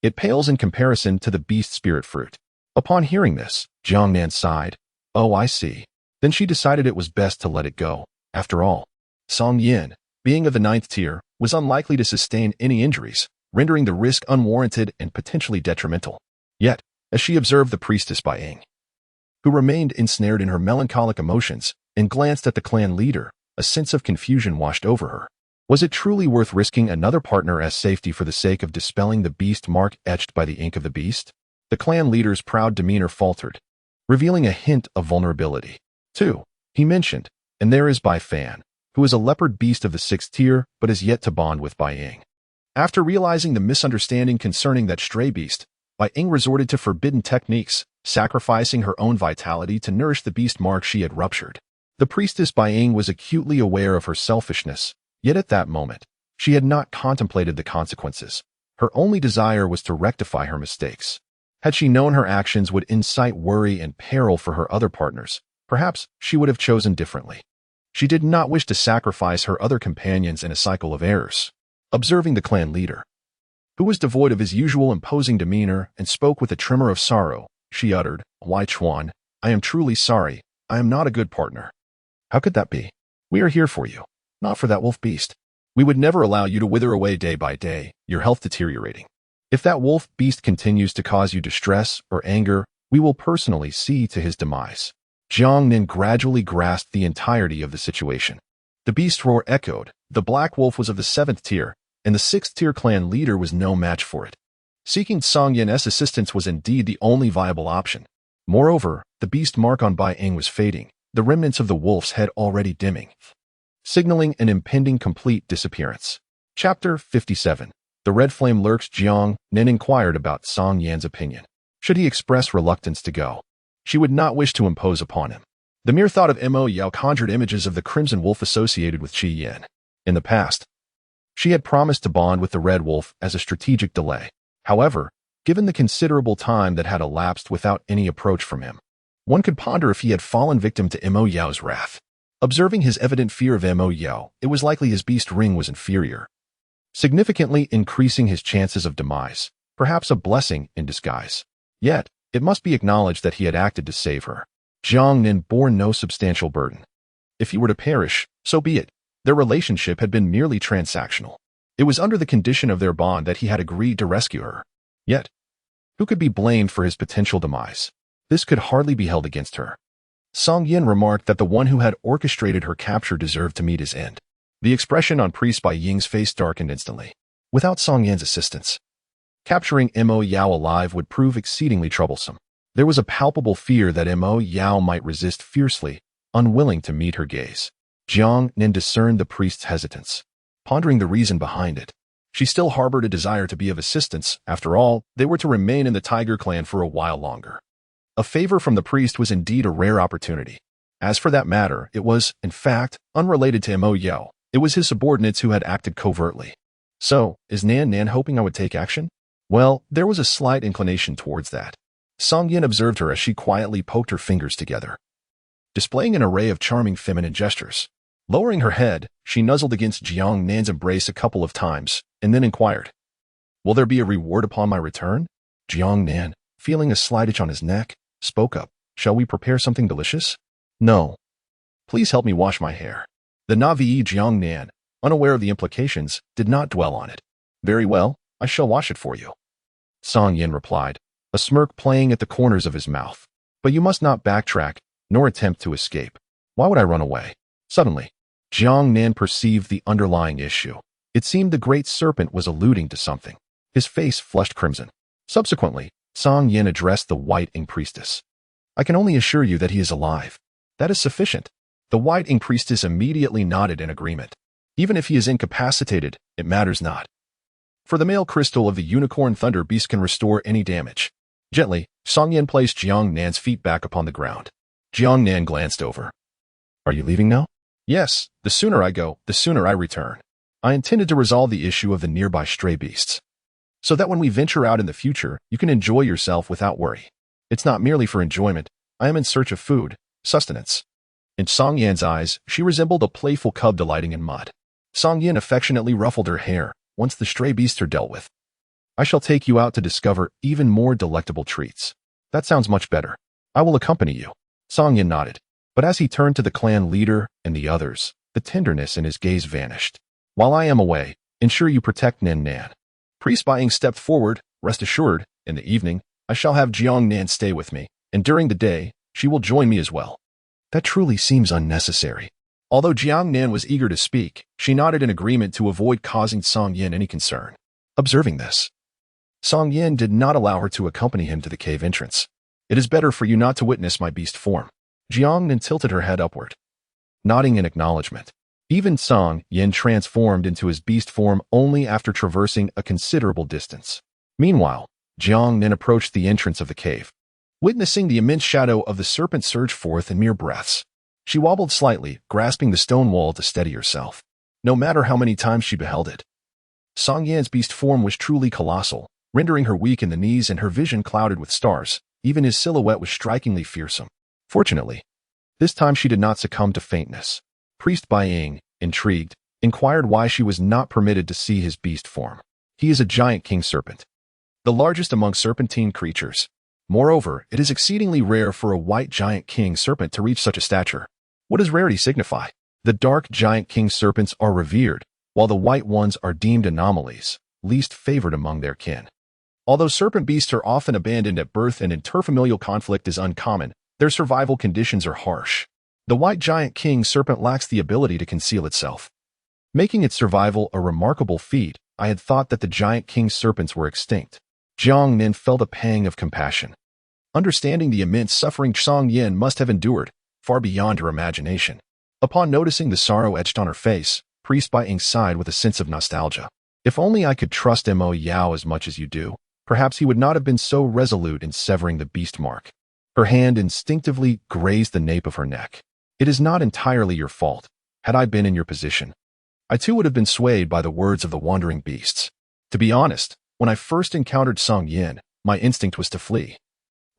It pales in comparison to the beast spirit fruit. Upon hearing this, Jiang Nan sighed. Oh, I see. Then she decided it was best to let it go. After all, Song Yin, being of the 9th tier, was unlikely to sustain any injuries, rendering the risk unwarranted and potentially detrimental. Yet, as she observed the priestess Bai Ying, who remained ensnared in her melancholic emotions, and glanced at the clan leader, a sense of confusion washed over her. Was it truly worth risking another partner as safety for the sake of dispelling the beast mark etched by the ink of the beast? The clan leader's proud demeanor faltered, revealing a hint of vulnerability. 2. He mentioned, and there is Bai Fan, who is a leopard beast of the 6th tier but is yet to bond with Bai Ying. After realizing the misunderstanding concerning that stray beast, Bai Ying resorted to forbidden techniques, sacrificing her own vitality to nourish the beast mark she had ruptured. The priestess Bai Ying was acutely aware of her selfishness, yet at that moment, she had not contemplated the consequences. Her only desire was to rectify her mistakes. Had she known her actions would incite worry and peril for her other partners, perhaps she would have chosen differently. She did not wish to sacrifice her other companions in a cycle of errors. Observing the clan leader, who was devoid of his usual imposing demeanor and spoke with a tremor of sorrow, she uttered, "Wai Chuan, I am truly sorry. I am not a good partner." "How could that be? We are here for you, not for that wolf beast. We would never allow you to wither away day by day, your health deteriorating. If that wolf beast continues to cause you distress or anger, we will personally see to his demise." Jiang Nan gradually grasped the entirety of the situation. The beast roar echoed. The black wolf was of the 7th tier, and the 6th tier clan leader was no match for it. Seeking Song Yan's assistance was indeed the only viable option. Moreover, the beast mark on Bai Ying was fading, the remnants of the wolf's head already dimming, signaling an impending complete disappearance. Chapter 57. The red flame lurks. Jiang Nan inquired about Song Yan's opinion. Should he express reluctance to go? She would not wish to impose upon him. The mere thought of Mo Yao conjured images of the crimson wolf associated with Qi Yan. In the past, she had promised to bond with the red wolf as a strategic delay. However, given the considerable time that had elapsed without any approach from him, one could ponder if he had fallen victim to Mo Yao's wrath. Observing his evident fear of Mo Yao, it was likely his beast ring was inferior, significantly increasing his chances of demise, perhaps a blessing in disguise. Yet, it must be acknowledged that he had acted to save her. Jiang Nan bore no substantial burden. If he were to perish, so be it. Their relationship had been merely transactional. It was under the condition of their bond that he had agreed to rescue her. Yet, who could be blamed for his potential demise? This could hardly be held against her. Song Yin remarked that the one who had orchestrated her capture deserved to meet his end. The expression on priest Bai Ying's face darkened instantly. Without Song Yan's assistance, capturing Mo Yao alive would prove exceedingly troublesome. There was a palpable fear that Mo Yao might resist fiercely, unwilling to meet her gaze. Jiang Nan discerned the priest's hesitance, pondering the reason behind it. She still harbored a desire to be of assistance. After all, they were to remain in the Tiger clan for a while longer. A favor from the priest was indeed a rare opportunity. As for that matter, it was, in fact, unrelated to Mo Yao. It was his subordinates who had acted covertly. So, is Nan hoping I would take action? Well, there was a slight inclination towards that. Song Yin observed her as she quietly poked her fingers together, displaying an array of charming feminine gestures. Lowering her head, she nuzzled against Jiang Nan's embrace a couple of times, and then inquired, "Will there be a reward upon my return?" Jiang Nan, feeling a slight itch on his neck, spoke up. "Shall we prepare something delicious?" "No. Please help me wash my hair." The Navi Jiang Nan, unaware of the implications, did not dwell on it. "Very well, I shall wash it for you," Song Yin replied, a smirk playing at the corners of his mouth. "But you must not backtrack, nor attempt to escape." "Why would I run away?" Suddenly, Jiang Nan perceived the underlying issue. It seemed the great serpent was alluding to something. His face flushed crimson. Subsequently, Song Yin addressed the White Ink Priestess. "I can only assure you that he is alive. That is sufficient." The White Ink Priestess immediately nodded in agreement. "Even if he is incapacitated, it matters not. For the male crystal of the Unicorn Thunder Beast can restore any damage." Gently, Song Yin placed Jiang Nan's feet back upon the ground. Jiang Nan glanced over. "Are you leaving now?" "Yes, the sooner I go, the sooner I return. I intended to resolve the issue of the nearby stray beasts, so that when we venture out in the future, you can enjoy yourself without worry. It's not merely for enjoyment. I am in search of food, sustenance." In Song Yan's eyes, she resembled a playful cub delighting in mud. Song Yin affectionately ruffled her hair. "Once the stray beasts are dealt with, I shall take you out to discover even more delectable treats." "That sounds much better. I will accompany you." Song Yin nodded. But as he turned to the clan leader and the others, the tenderness in his gaze vanished. "While I am away, ensure you protect Nan." Priest Bai Ying stepped forward. "Rest assured, in the evening, I shall have Jiang Nan stay with me, and during the day, she will join me as well." "That truly seems unnecessary." Although Jiang Nan was eager to speak, she nodded in agreement to avoid causing Song Yin any concern. Observing this, Song Yin did not allow her to accompany him to the cave entrance. "It is better for you not to witness my beast form." Jiang Nan tilted her head upward, nodding in acknowledgement. Even Song Yin transformed into his beast form only after traversing a considerable distance. Meanwhile, Jiang Nan approached the entrance of the cave. Witnessing the immense shadow of the serpent surge forth in mere breaths, she wobbled slightly, grasping the stone wall to steady herself. No matter how many times she beheld it, Song Yan's beast form was truly colossal, rendering her weak in the knees and her vision clouded with stars. Even his silhouette was strikingly fearsome. Fortunately, this time she did not succumb to faintness. Priest Bai Ying, intrigued, inquired why she was not permitted to see his beast form. "He is a giant king serpent, the largest among serpentine creatures. Moreover, it is exceedingly rare for a white giant king serpent to reach such a stature." What does rarity signify? The dark giant king serpents are revered, while the white ones are deemed anomalies, least favored among their kin. Although serpent beasts are often abandoned at birth and interfamilial conflict is uncommon, their survival conditions are harsh. The white giant king serpent lacks the ability to conceal itself, making its survival a remarkable feat. I had thought that the giant king serpents were extinct. Jiang Nan felt a pang of compassion. Understanding the immense suffering Song Yin must have endured, far beyond her imagination. Upon noticing the sorrow etched on her face, Priest Bai Ying sighed with a sense of nostalgia. "If only I could trust Mo Yao as much as you do, perhaps he would not have been so resolute in severing the beast mark." Her hand instinctively grazed the nape of her neck. "It is not entirely your fault. Had I been in your position, I too would have been swayed by the words of the wandering beasts. To be honest, when I first encountered Song Yin, my instinct was to flee,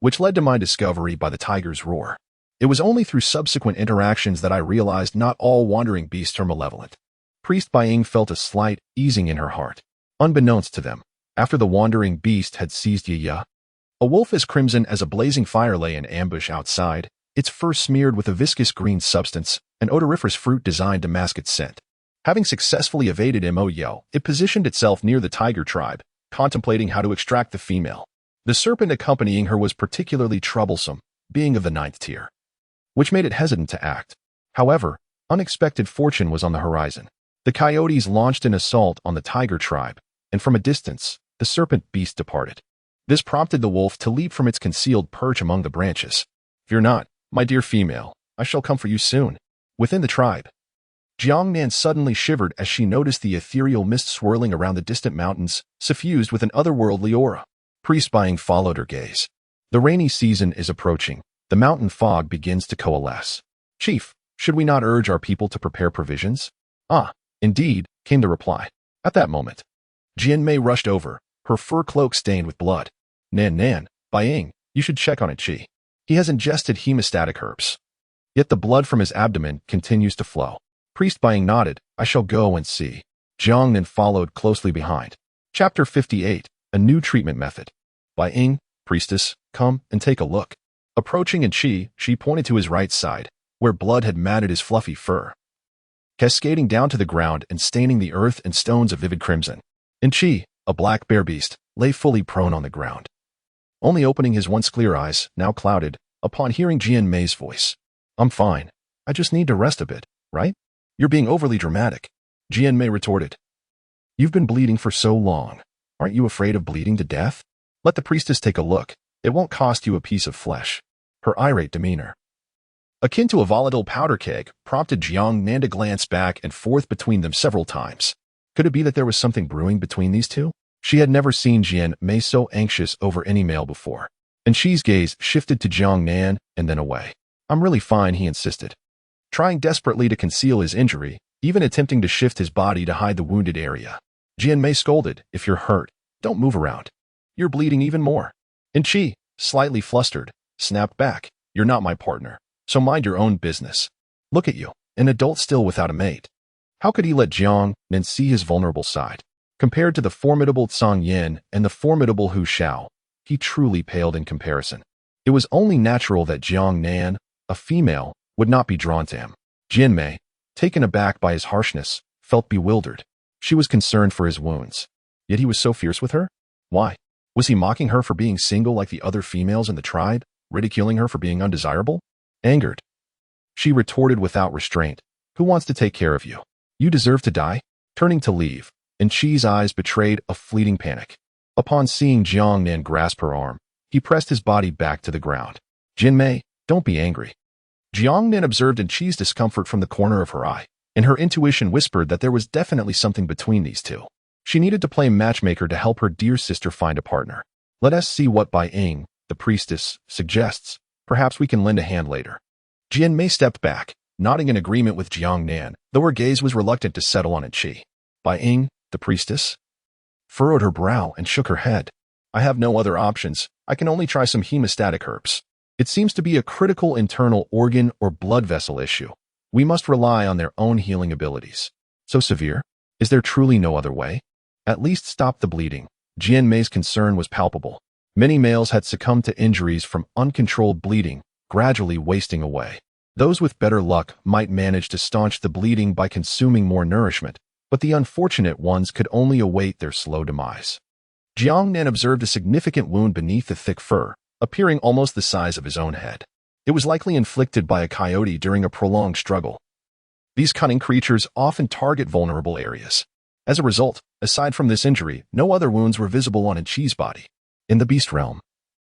which led to my discovery by the tiger's roar. It was only through subsequent interactions that I realized not all wandering beasts are malevolent." Priest Bai Ying felt a slight easing in her heart. Unbeknownst to them, after the wandering beast had seized Ye, a wolf as crimson as a blazing fire lay in ambush outside, its fur smeared with a viscous green substance, an odoriferous fruit designed to mask its scent. Having successfully evaded Mo Yao, it positioned itself near the tiger tribe, contemplating how to extract the female. The serpent accompanying her was particularly troublesome, being of the 9th tier, which made it hesitant to act. However, unexpected fortune was on the horizon. The coyotes launched an assault on the tiger tribe, and from a distance, the serpent beast departed. This prompted the wolf to leap from its concealed perch among the branches. "Fear not, my dear female, I shall come for you soon." Within the tribe, Jiang Nan suddenly shivered as she noticed the ethereal mist swirling around the distant mountains, suffused with an otherworldly aura. Priest Bai Ying followed her gaze. The rainy season is approaching. The mountain fog begins to coalesce. "Chief, should we not urge our people to prepare provisions?" "Ah, indeed," came the reply. At that moment, Jian Mei rushed over, her fur cloak stained with blood. Nan, Bai Ying, you should check on it, Chi. He has ingested hemostatic herbs, yet the blood from his abdomen continues to flow." Priest Bai Ying nodded. "I shall go and see." Jiang Nan followed closely behind. Chapter 58, A New Treatment Method. "Bai Ying, priestess, come and take a look." Approaching in Chi, she pointed to his right side, where blood had matted his fluffy fur, cascading down to the ground and staining the earth and stones a vivid crimson. In Chi, a black bear beast, lay fully prone on the ground, only opening his once clear eyes, now clouded, upon hearing Jian Mei's voice. "I'm fine. I just need to rest a bit, right?" "You're being overly dramatic," Jian Mei retorted. "You've been bleeding for so long. Aren't you afraid of bleeding to death? Let the priestess take a look. It won't cost you a piece of flesh." Her irate demeanor, akin to a volatile powder keg, prompted Jiang Nan to glance back and forth between them several times. Could it be that there was something brewing between these two? She had never seen Jian Mei so anxious over any male before, and Qi's gaze shifted to Jiang Nan and then away. "I'm really fine," he insisted, trying desperately to conceal his injury, even attempting to shift his body to hide the wounded area. Jian Mei scolded, "If you're hurt, don't move around. You're bleeding even more." And Qi, slightly flustered, snapped back, "You're not my partner, so mind your own business. Look at you, an adult still without a mate." How could he let Jiang Nan see his vulnerable side? Compared to the formidable Song Yin and the formidable Hu Xiao, he truly paled in comparison. It was only natural that Jiang Nan, a female, would not be drawn to him. Jian Mei, taken aback by his harshness, felt bewildered. She was concerned for his wounds. Yet he was so fierce with her? Why? Was he mocking her for being single like the other females in the tribe, ridiculing her for being undesirable? Angered, she retorted without restraint, Who wants to take care of you? You deserve to die? Turning to leave, and Chi's eyes betrayed a fleeting panic. Upon seeing Jiang Nan grasp her arm, he pressed his body back to the ground. Jinmei, don't be angry. Jiang Nan observed in Chi's discomfort from the corner of her eye, and her intuition whispered that there was definitely something between these two. She needed to play matchmaker to help her dear sister find a partner. Let us see what Bai Ying, the priestess, suggests. Perhaps we can lend a hand later. Jinmei stepped back, nodding in agreement with Jiang Nan, though her gaze was reluctant to settle on Chi. Bai Ying, the priestess, furrowed her brow and shook her head. I have no other options. I can only try some hemostatic herbs. It seems to be a critical internal organ or blood vessel issue. We must rely on their own healing abilities. So severe? Is there truly no other way? At least stop the bleeding. Jinmei's concern was palpable. Many males had succumbed to injuries from uncontrolled bleeding, gradually wasting away. Those with better luck might manage to staunch the bleeding by consuming more nourishment, but the unfortunate ones could only await their slow demise. Jiang Nan observed a significant wound beneath the thick fur, appearing almost the size of his own head. It was likely inflicted by a coyote during a prolonged struggle. These cunning creatures often target vulnerable areas. As a result, aside from this injury, no other wounds were visible on Chi's body. In the beast realm,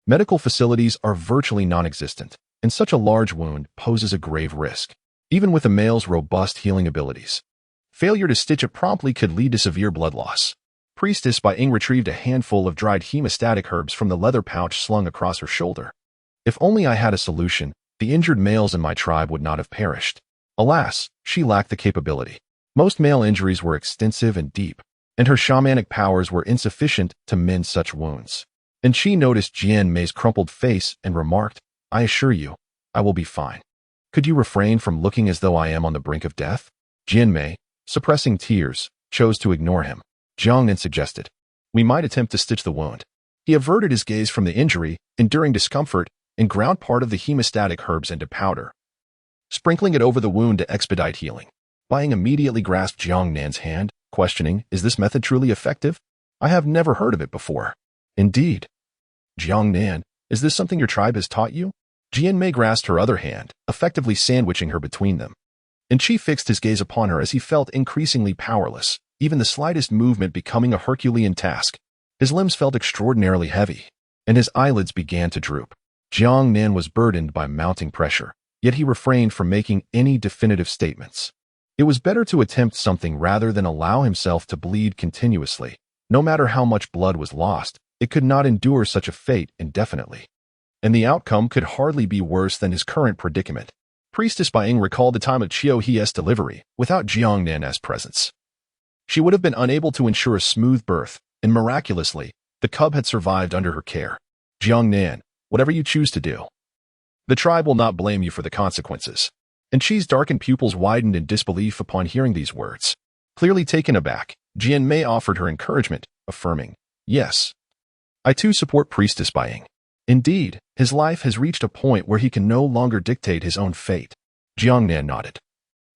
medical facilities are virtually non-existent, and such a large wound poses a grave risk, even with a male's robust healing abilities. Failure to stitch it promptly could lead to severe blood loss. Priestess Bai Ying retrieved a handful of dried hemostatic herbs from the leather pouch slung across her shoulder. If only I had a solution, the injured males in my tribe would not have perished. Alas, she lacked the capability. Most male injuries were extensive and deep, and her shamanic powers were insufficient to mend such wounds. And she noticed Jinmei's crumpled face and remarked, I assure you, I will be fine. Could you refrain from looking as though I am on the brink of death? Jinmei, suppressing tears, chose to ignore him. Jiang Nan suggested, we might attempt to stitch the wound. He averted his gaze from the injury, enduring discomfort, and ground part of the hemostatic herbs into powder, sprinkling it over the wound to expedite healing. Bai Ying immediately grasped Jiang Nan's hand, questioning, is this method truly effective? I have never heard of it before. Indeed. Jiang Nan, is this something your tribe has taught you? Jinmei grasped her other hand, effectively sandwiching her between them. And Chi fixed his gaze upon her as he felt increasingly powerless, even the slightest movement becoming a Herculean task. His limbs felt extraordinarily heavy, and his eyelids began to droop. Jiang Nan was burdened by mounting pressure, yet he refrained from making any definitive statements. It was better to attempt something rather than allow himself to bleed continuously. No matter how much blood was lost, it could not endure such a fate indefinitely. And the outcome could hardly be worse than his current predicament. Priestess Bai Ying recalled the time of He's delivery without Jiang Nan's presence. She would have been unable to ensure a smooth birth, and miraculously, the cub had survived under her care. Jiang Nan, whatever you choose to do, the tribe will not blame you for the consequences. And Chi's darkened pupils widened in disbelief upon hearing these words. Clearly taken aback, Jinmei offered her encouragement, affirming, yes, I too support Priestess Bai Ying. Indeed, his life has reached a point where he can no longer dictate his own fate. Jiang Nan nodded,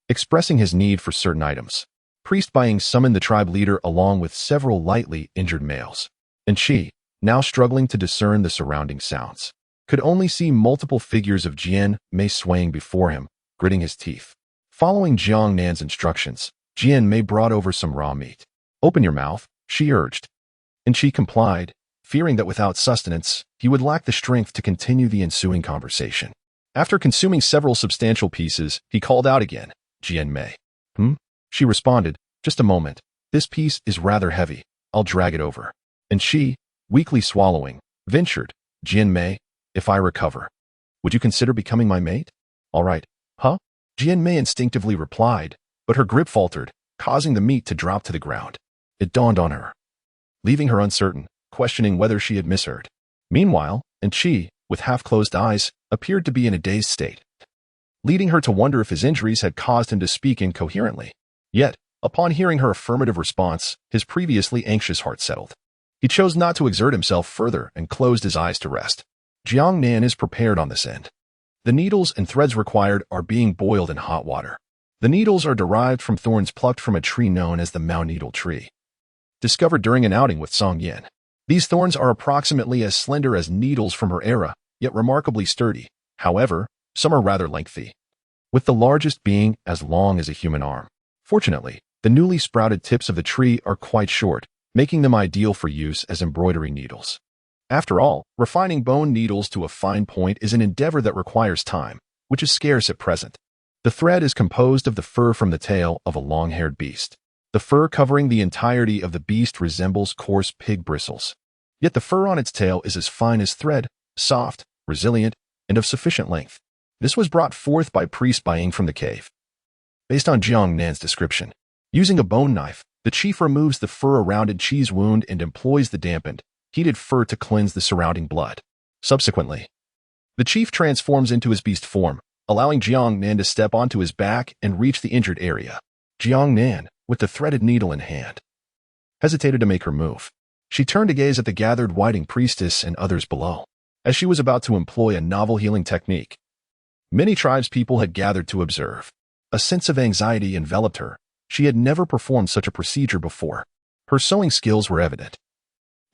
expressing his need for certain items. Priest Bai Ying summoned the tribe leader along with several lightly injured males. And Chi, now struggling to discern the surrounding sounds, could only see multiple figures of Jinmei swaying before him, gritting his teeth. Following Jiang Nan's instructions, Jinmei brought over some raw meat. Open your mouth, she urged. And Chi complied, fearing that without sustenance, he would lack the strength to continue the ensuing conversation. After consuming several substantial pieces, he called out again, Jinmei. She responded, just a moment. This piece is rather heavy. I'll drag it over. And she, weakly swallowing, ventured, Jinmei, if I recover, would you consider becoming my mate? All right. Huh? Jinmei instinctively replied, but her grip faltered, causing the meat to drop to the ground. It dawned on her, leaving her uncertain, questioning whether she had misheard. Meanwhile, and Chi, with half-closed eyes, appeared to be in a dazed state, leading her to wonder if his injuries had caused him to speak incoherently. Yet, upon hearing her affirmative response, his previously anxious heart settled. He chose not to exert himself further and closed his eyes to rest. Jiang Nan is prepared on this end. The needles and threads required are being boiled in hot water. The needles are derived from thorns plucked from a tree known as the Mao needle tree, discovered during an outing with Song Yin. These thorns are approximately as slender as needles from her era, yet remarkably sturdy. However, some are rather lengthy. with the largest being as long as a human arm. Fortunately, the newly sprouted tips of the tree are quite short, making them ideal for use as embroidery needles. After all, refining bone needles to a fine point is an endeavor that requires time, which is scarce at present. The thread is composed of the fur from the tail of a long-haired beast. The fur covering the entirety of the beast resembles coarse pig bristles. Yet the fur on its tail is as fine as thread, soft, resilient, and of sufficient length. This was brought forth by priest Ying from the cave. Based on Jiang Nan's description, using a bone knife, the chief removes the fur around Chi's wound and employs the dampened, heated fur to cleanse the surrounding blood. Subsequently, the chief transforms into his beast form, allowing Jiang Nan to step onto his back and reach the injured area. Jiang Nan, with the threaded needle in hand, hesitated to make her move. She turned to gaze at the gathered whiting priestess and others below, as she was about to employ a novel healing technique. Many tribespeople had gathered to observe. A sense of anxiety enveloped her. She had never performed such a procedure before. Her sewing skills were evident.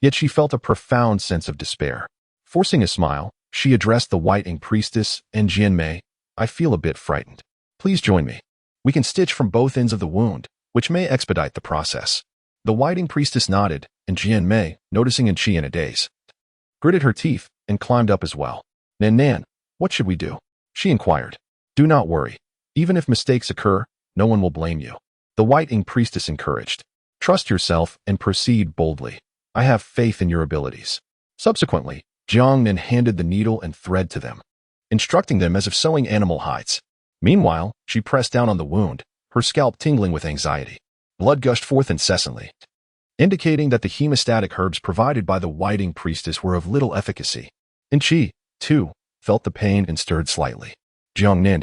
Yet she felt a profound sense of despair. Forcing a smile, she addressed the whiting priestess and Jian, I feel a bit frightened. Please join me. We can stitch from both ends of the wound, which may expedite the process. The whiting priestess nodded, and Jian, noticing Chi in a daze, gritted her teeth and climbed up as well. Nan, what should we do? She inquired. Do not worry. Even if mistakes occur, no one will blame you. The whiting priestess encouraged. Trust yourself and proceed boldly. I have faith in your abilities. Subsequently, Jiang Nan handed the needle and thread to them, instructing them as if sewing animal hides. Meanwhile, she pressed down on the wound, her scalp tingling with anxiety. Blood gushed forth incessantly, indicating that the hemostatic herbs provided by the whiting priestess were of little efficacy. And Chi, too, felt the pain and stirred slightly. Jiang Nan,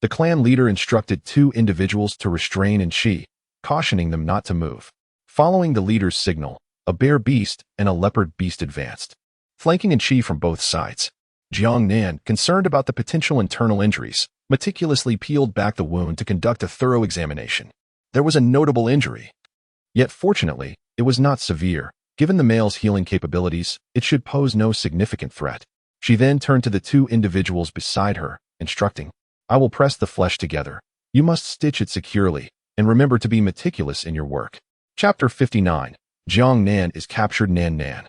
the clan leader, instructed two individuals to restrain Chi, cautioning them not to move. Following the leader's signal, a bear beast and a leopard beast advanced, flanking Chi from both sides. Jiang Nan, concerned about the potential internal injuries, meticulously peeled back the wound to conduct a thorough examination. There was a notable injury. Yet fortunately, it was not severe. Given the male's healing capabilities, it should pose no significant threat. She then turned to the two individuals beside her, instructing, I will press the flesh together. You must stitch it securely, and remember to be meticulous in your work. Chapter 59. Jiang Nan is captured. Nan.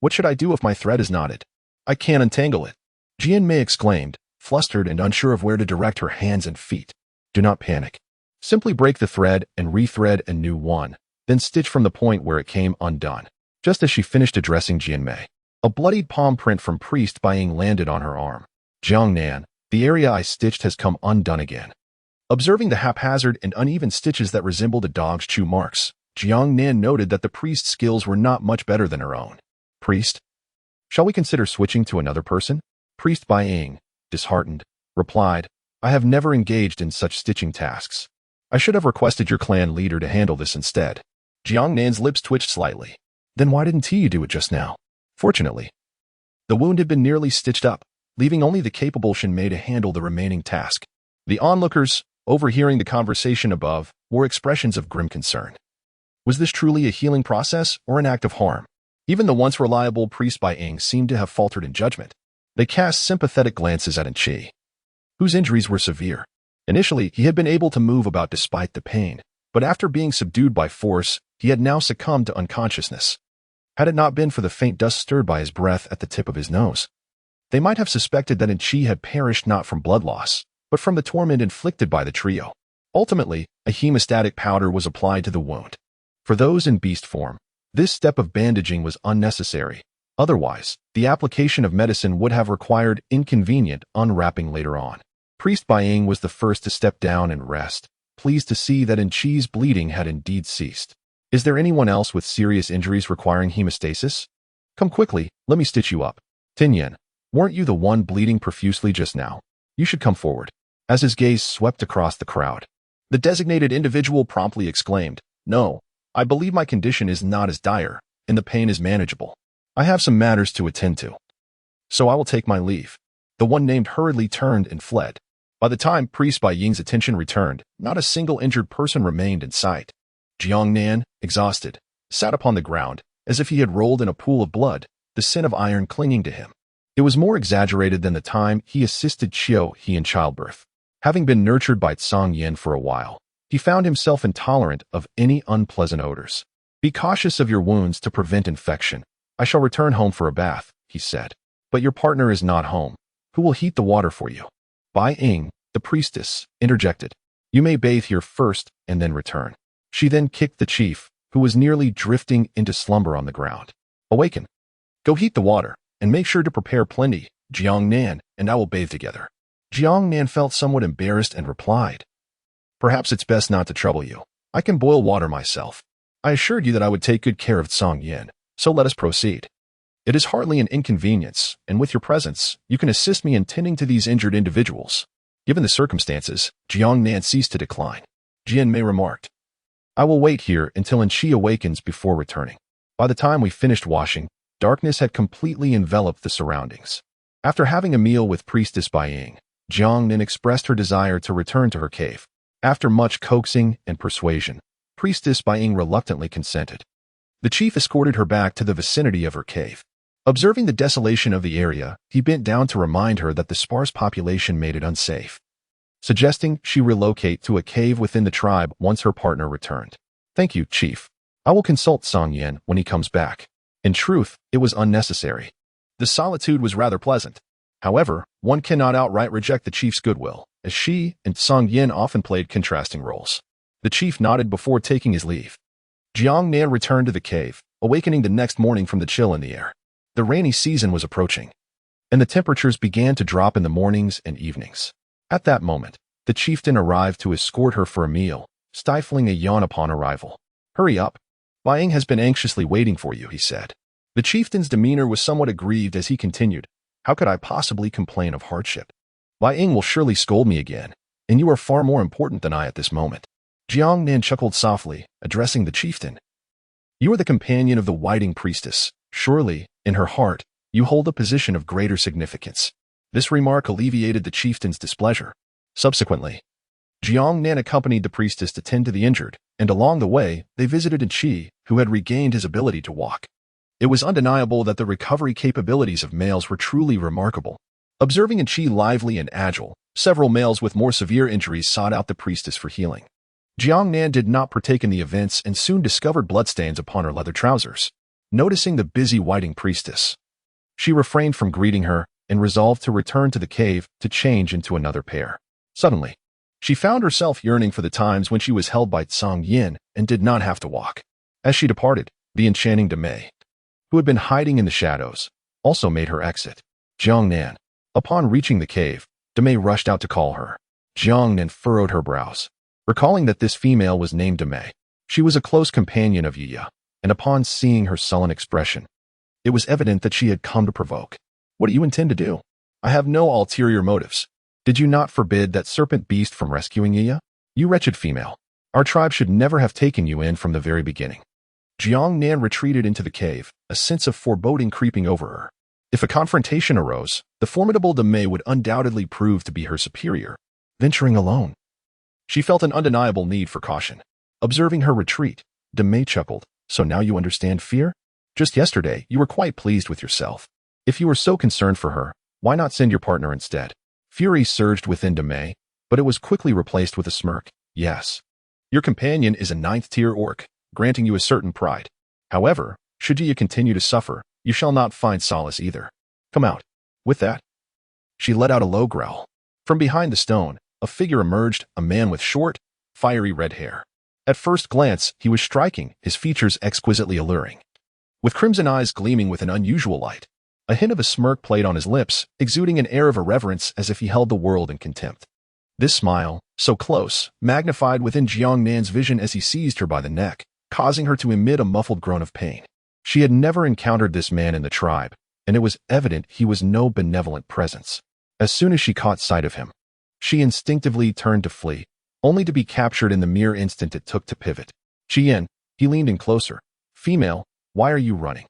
What should I do if my thread is knotted? I can't untangle it. Jian exclaimed, flustered and unsure of where to direct her hands and feet. Do not panic. Simply break the thread and rethread a new one, then stitch from the point where it came undone. Just as she finished addressing Jian, a bloodied palm print from priest Ying landed on her arm. Jiang Nan, the area I stitched has come undone again. Observing the haphazard and uneven stitches that resembled a dog's chew marks, Jiang Nan noted that the priest's skills were not much better than her own. Priest? Shall we consider switching to another person? Priest Ying, disheartened, replied, I have never engaged in such stitching tasks. I should have requested your clan leader to handle this instead. Jiang Nan's lips twitched slightly. Then why didn't He do it just now? Fortunately, the wound had been nearly stitched up, leaving only the capable Shen to handle the remaining task. The onlookers, overhearing the conversation above, wore expressions of grim concern. Was this truly a healing process or an act of harm? Even the once reliable priest Ying seemed to have faltered in judgment. They cast sympathetic glances at Chi, whose injuries were severe. Initially, he had been able to move about despite the pain, but after being subdued by force, he had now succumbed to unconsciousness. Had it not been for the faint dust stirred by his breath at the tip of his nose, they might have suspected that Chi had perished not from blood loss, but from the torment inflicted by the trio. Ultimately, a hemostatic powder was applied to the wound. For those in beast form, this step of bandaging was unnecessary. Otherwise, the application of medicine would have required inconvenient unwrapping later on. Priest Ying was the first to step down and rest, pleased to see that Chi's bleeding had indeed ceased. Is there anyone else with serious injuries requiring hemostasis? Come quickly, let me stitch you up. Tinyan, weren't you the one bleeding profusely just now? You should come forward. As his gaze swept across the crowd, the designated individual promptly exclaimed, No, I believe my condition is not as dire, and the pain is manageable. I have some matters to attend to, so I will take my leave. The one named hurriedly turned and fled. By the time Priest Ying's attention returned, not a single injured person remained in sight. Jiang Nan, exhausted, sat upon the ground, as if he had rolled in a pool of blood, the scent of iron clinging to him. It was more exaggerated than the time he assisted He in childbirth. Having been nurtured by Jiang Nan for a while, he found himself intolerant of any unpleasant odors. Be cautious of your wounds to prevent infection. I shall return home for a bath, he said. But your partner is not home. Who will heat the water for you? Bai Ying, the priestess, interjected. You may bathe here first and then return. She then kicked the chief, who was nearly drifting into slumber on the ground. Awaken. Go heat the water, and make sure to prepare plenty. Jiang Nan and I will bathe together. Jiang Nan felt somewhat embarrassed and replied, Perhaps it's best not to trouble you. I can boil water myself. I assured you that I would take good care of Jiang Yan, so let us proceed. It is hardly an inconvenience, and with your presence, you can assist me in tending to these injured individuals. Given the circumstances, Jiang Nan ceased to decline. Jian Mei remarked, I will wait here until She awakens before returning. By the time we finished washing, darkness had completely enveloped the surroundings. After having a meal with Priestess Bai Ying, Jiang Nan expressed her desire to return to her cave. After much coaxing and persuasion, Priestess Bai Ying reluctantly consented. The chief escorted her back to the vicinity of her cave. Observing the desolation of the area, he bent down to remind her that the sparse population made it unsafe, suggesting she relocate to a cave within the tribe once her partner returned. Thank you, Chief. I will consult Jiang Yan when he comes back. In truth, it was unnecessary. The solitude was rather pleasant. However, one cannot outright reject the chief's goodwill, as she and Jiang Yan often played contrasting roles. The chief nodded before taking his leave. Jiang Nan returned to the cave, awakening the next morning from the chill in the air. The rainy season was approaching, and the temperatures began to drop in the mornings and evenings. At that moment, the chieftain arrived to escort her for a meal, stifling a yawn upon arrival. Hurry up. Bai Ying has been anxiously waiting for you, he said. The chieftain's demeanor was somewhat aggrieved as he continued, How could I possibly complain of hardship? Bai Ying will surely scold me again, and you are far more important than I at this moment. Jiang Nan chuckled softly, addressing the chieftain. You are the companion of the Whiting priestess. Surely, in her heart, you hold a position of greater significance. This remark alleviated the chieftain's displeasure. Subsequently, Jiang Nan accompanied the priestess to tend to the injured, and along the way, they visited Chi, who had regained his ability to walk. It was undeniable that the recovery capabilities of males were truly remarkable. Observing Chi lively and agile, several males with more severe injuries sought out the priestess for healing. Jiang Nan did not partake in the events and soon discovered bloodstains upon her leather trousers. Noticing the busy Whiting priestess, she refrained from greeting her and resolved to return to the cave to change into another pair. Suddenly, she found herself yearning for the times when she was held by Jiang Yan and did not have to walk. As she departed, the enchanting Demei, who had been hiding in the shadows, also made her exit. Jiang Nan. Upon reaching the cave, Demei rushed out to call her. Jiang Nan furrowed her brows, recalling that this female was named Demei. She was a close companion of Yiya, and upon seeing her sullen expression, it was evident that she had come to provoke. What do you intend to do? I have no ulterior motives. Did you not forbid that serpent beast from rescuing Yiya? You wretched female. Our tribe should never have taken you in from the very beginning. Jiang Nan retreated into the cave, a sense of foreboding creeping over her. If a confrontation arose, the formidable Demei would undoubtedly prove to be her superior. Venturing alone, she felt an undeniable need for caution. Observing her retreat, Demei chuckled. So now you understand fear? Just yesterday, you were quite pleased with yourself. If you were so concerned for her, why not send your partner instead? Fury surged within Demei, but it was quickly replaced with a smirk. Yes. Your companion is a 9th-tier orc, granting you a certain pride. However, should you continue to suffer, you shall not find solace either. Come out. With that, she let out a low growl. From behind the stone, a figure emerged, a man with short, fiery red hair. At first glance, he was striking, his features exquisitely alluring. With crimson eyes gleaming with an unusual light, a hint of a smirk played on his lips, exuding an air of irreverence as if he held the world in contempt. This smile, so close, magnified within Jiang Nan's vision as he seized her by the neck, causing her to emit a muffled groan of pain. She had never encountered this man in the tribe, and it was evident he was no benevolent presence. As soon as she caught sight of him, she instinctively turned to flee, only to be captured in the mere instant it took to pivot. Qian, he leaned in closer. Female, why are you running?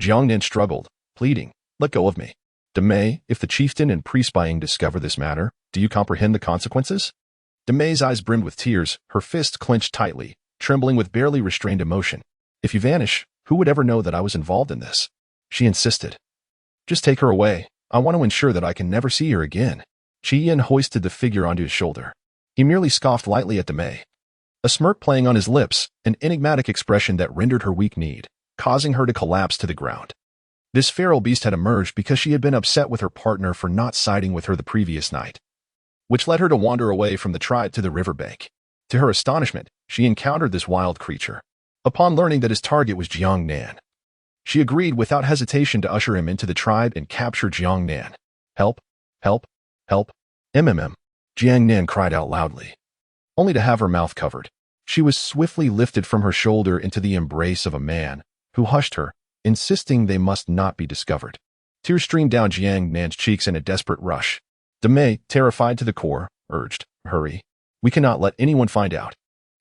Jiang Nan struggled, pleading, let go of me. Demei, if the chieftain and priest Bai Ying discover this matter, do you comprehend the consequences? Demei's eyes brimmed with tears, her fists clenched tightly, trembling with barely restrained emotion. If you vanish, who would ever know that I was involved in this? She insisted. Just take her away. I want to ensure that I can never see her again. Qi Yin hoisted the figure onto his shoulder. He merely scoffed lightly at Demei, a smirk playing on his lips, an enigmatic expression that rendered her weak-kneed, causing her to collapse to the ground. This feral beast had emerged because she had been upset with her partner for not siding with her the previous night, which led her to wander away from the tribe to the riverbank. To her astonishment, she encountered this wild creature. Upon learning that his target was Jiang Nan, she agreed without hesitation to usher him into the tribe and capture Jiang Nan. Help! Help! Help! Jiang Nan cried out loudly, only to have her mouth covered. She was swiftly lifted from her shoulder into the embrace of a man who hushed her, insisting they must not be discovered. Tears streamed down Jiang Nan's cheeks in a desperate rush. Demei, terrified to the core, urged, "Hurry. We cannot let anyone find out."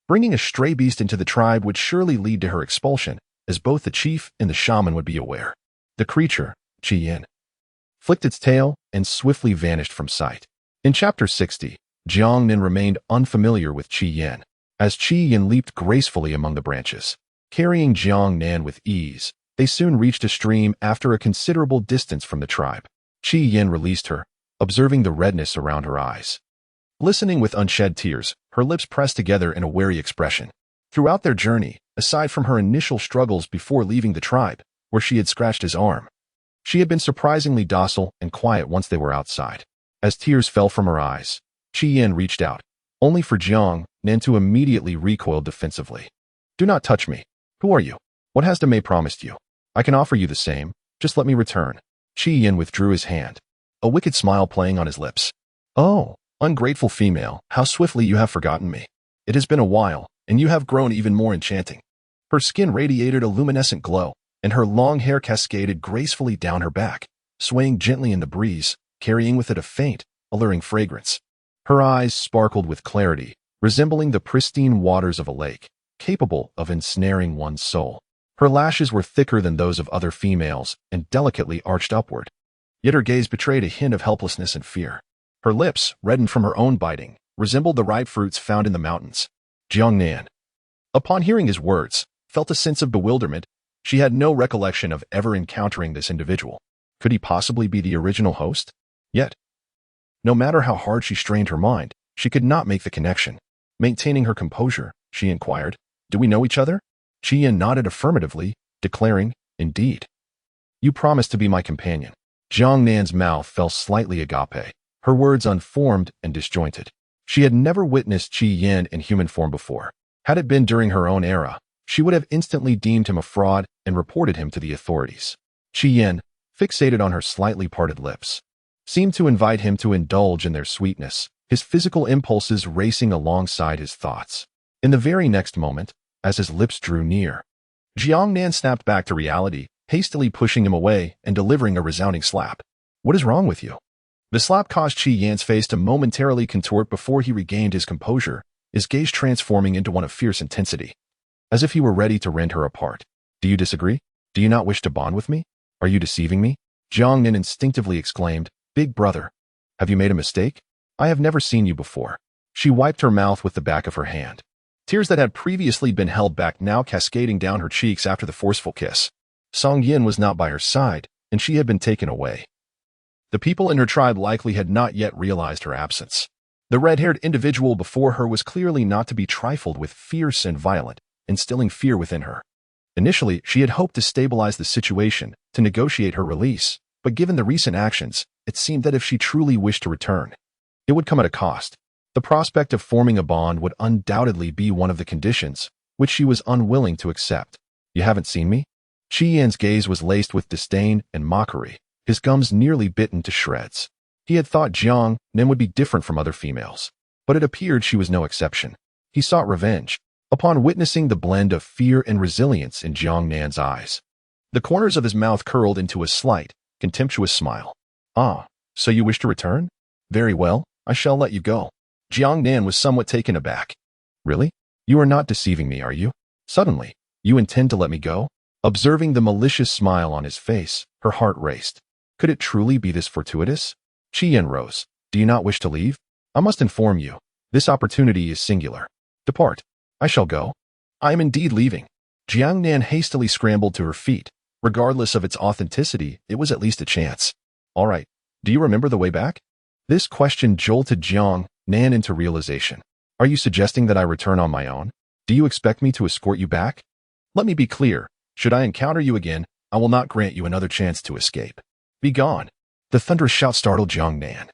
Bringing a stray beast into the tribe would surely lead to her expulsion, as both the chief and the shaman would be aware. The creature, Qi Yin, flicked its tail and swiftly vanished from sight. In Chapter 60, Jiang Nan remained unfamiliar with Qi Yin, as Qi Yin leaped gracefully among the branches. Carrying Jiang Nan with ease, they soon reached a stream after a considerable distance from the tribe. Qi Yin released her, observing the redness around her eyes. Listening with unshed tears, her lips pressed together in a wary expression. Throughout their journey, aside from her initial struggles before leaving the tribe, where she had scratched his arm, she had been surprisingly docile and quiet once they were outside. As tears fell from her eyes, Qi Yin reached out, only for Jiang Nan to immediately recoil defensively. "Do not touch me. Who are you? What has Demei promised you? I can offer you the same. Just let me return." Qi Yin withdrew his hand, a wicked smile playing on his lips. "Oh, ungrateful female, how swiftly you have forgotten me. It has been a while, and you have grown even more enchanting." Her skin radiated a luminescent glow, and her long hair cascaded gracefully down her back, swaying gently in the breeze, carrying with it a faint, alluring fragrance. Her eyes sparkled with clarity, resembling the pristine waters of a lake, capable of ensnaring one's soul. Her lashes were thicker than those of other females and delicately arched upward, yet her gaze betrayed a hint of helplessness and fear. Her lips, reddened from her own biting, resembled the ripe fruits found in the mountains. Jiang Nan, upon hearing his words, felt a sense of bewilderment. She had no recollection of ever encountering this individual. Could he possibly be the original host? Yet, no matter how hard she strained her mind, she could not make the connection. Maintaining her composure, she inquired, "Do we know each other?" Qi Yin nodded affirmatively, declaring, "Indeed. You promised to be my companion." Jiang Nan's mouth fell slightly agape, her words unformed and disjointed. She had never witnessed Qi Yin in human form before. Had it been during her own era, she would have instantly deemed him a fraud and reported him to the authorities. Qi Yin, fixated on her slightly parted lips, seemed to invite him to indulge in their sweetness, his physical impulses racing alongside his thoughts. In the very next moment, as his lips drew near, Jiang Nan snapped back to reality, hastily pushing him away and delivering a resounding slap. "What is wrong with you?" The slap caused Qi Yin's face to momentarily contort before he regained his composure, his gaze transforming into one of fierce intensity, as if he were ready to rend her apart. "Do you disagree? Do you not wish to bond with me? Are you deceiving me?" Jiang Nan instinctively exclaimed, "Big brother, have you made a mistake? I have never seen you before." She wiped her mouth with the back of her hand, tears that had previously been held back now cascading down her cheeks after the forceful kiss. Song Yin was not by her side, and she had been taken away. The people in her tribe likely had not yet realized her absence. The red-haired individual before her was clearly not to be trifled with, fierce and violent, instilling fear within her. Initially, she had hoped to stabilize the situation, to negotiate her release, but given the recent actions, it seemed that if she truly wished to return, it would come at a cost. The prospect of forming a bond would undoubtedly be one of the conditions, which she was unwilling to accept. "You haven't seen me?" Qi Yin's gaze was laced with disdain and mockery, his gums nearly bitten to shreds. He had thought Jiang Nan would be different from other females, but it appeared she was no exception. He sought revenge, upon witnessing the blend of fear and resilience in Jiang Nan's eyes. The corners of his mouth curled into a slight, contemptuous smile. "Ah, so you wish to return? Very well, I shall let you go." Jiang Nan was somewhat taken aback. "Really? You are not deceiving me, are you? Suddenly, you intend to let me go?" Observing the malicious smile on his face, her heart raced. Could it truly be this fortuitous? Qi Yin rose. "Do you not wish to leave? I must inform you, this opportunity is singular. Depart. I shall go. I am indeed leaving." Jiang Nan hastily scrambled to her feet. Regardless of its authenticity, it was at least a chance. "All right. Do you remember the way back?" This question jolted Jiang Nan into realization. Are you suggesting that I return on my own? Do you expect me to escort you back? Let me be clear. Should I encounter you again, I will not grant you another chance to escape. Be gone. The thunderous shout startled Jiang Nan,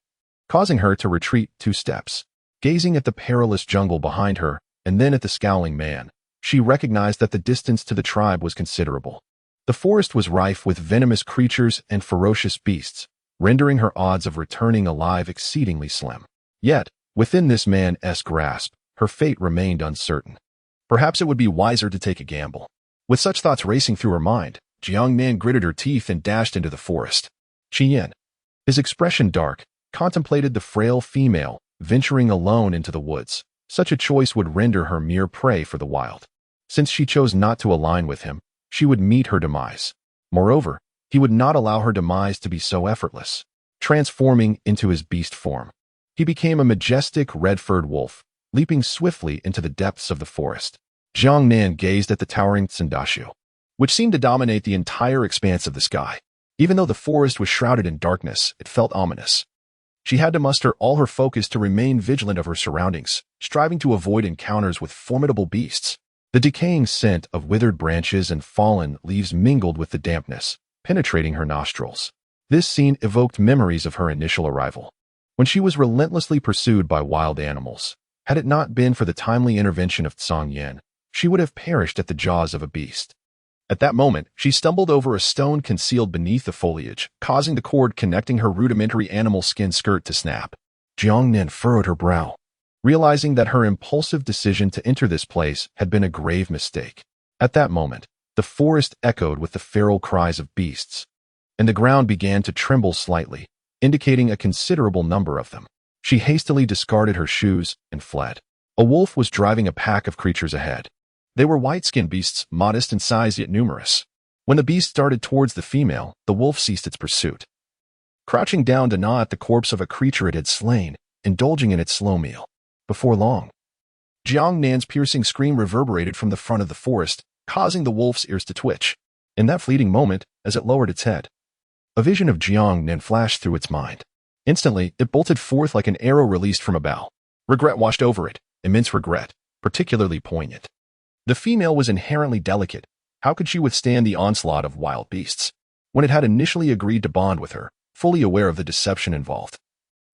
causing her to retreat 2 steps. Gazing at the perilous jungle behind her, and then at the scowling man, she recognized that the distance to the tribe was considerable. The forest was rife with venomous creatures and ferocious beasts, rendering her odds of returning alive exceedingly slim. Yet, within this man's grasp, her fate remained uncertain. Perhaps it would be wiser to take a gamble. With such thoughts racing through her mind, Jiang Nan gritted her teeth and dashed into the forest. Qian, his expression dark, contemplated the frail female venturing alone into the woods. Such a choice would render her mere prey for the wild. Since she chose not to align with him, she would meet her demise. Moreover, he would not allow her demise to be so effortless. Transforming into his beast form, he became a majestic red-furred wolf, leaping swiftly into the depths of the forest. Jiang Nan gazed at the towering Tsundashu, which seemed to dominate the entire expanse of the sky. Even though the forest was shrouded in darkness, it felt ominous. She had to muster all her focus to remain vigilant of her surroundings, striving to avoid encounters with formidable beasts. The decaying scent of withered branches and fallen leaves mingled with the dampness, penetrating her nostrils. This scene evoked memories of her initial arrival, when she was relentlessly pursued by wild animals. Had it not been for the timely intervention of Tsang Yen, she would have perished at the jaws of a beast. At that moment, she stumbled over a stone concealed beneath the foliage, causing the cord connecting her rudimentary animal skin skirt to snap. Jiang Nan furrowed her brow, realizing that her impulsive decision to enter this place had been a grave mistake. At that moment, the forest echoed with the feral cries of beasts, and the ground began to tremble slightly, indicating a considerable number of them. She hastily discarded her shoes and fled. A wolf was driving a pack of creatures ahead. They were white-skinned beasts, modest in size yet numerous. When the beast started towards the female, the wolf ceased its pursuit, crouching down to gnaw at the corpse of a creature it had slain, indulging in its slow meal. Before long, Jiang Nan's piercing scream reverberated from the front of the forest, causing the wolf's ears to twitch. In that fleeting moment, as it lowered its head, a vision of Jiang Nan flashed through its mind. Instantly, it bolted forth like an arrow released from a bow. Regret washed over it, immense regret, particularly poignant. The female was inherently delicate. How could she withstand the onslaught of wild beasts? When it had initially agreed to bond with her, fully aware of the deception involved,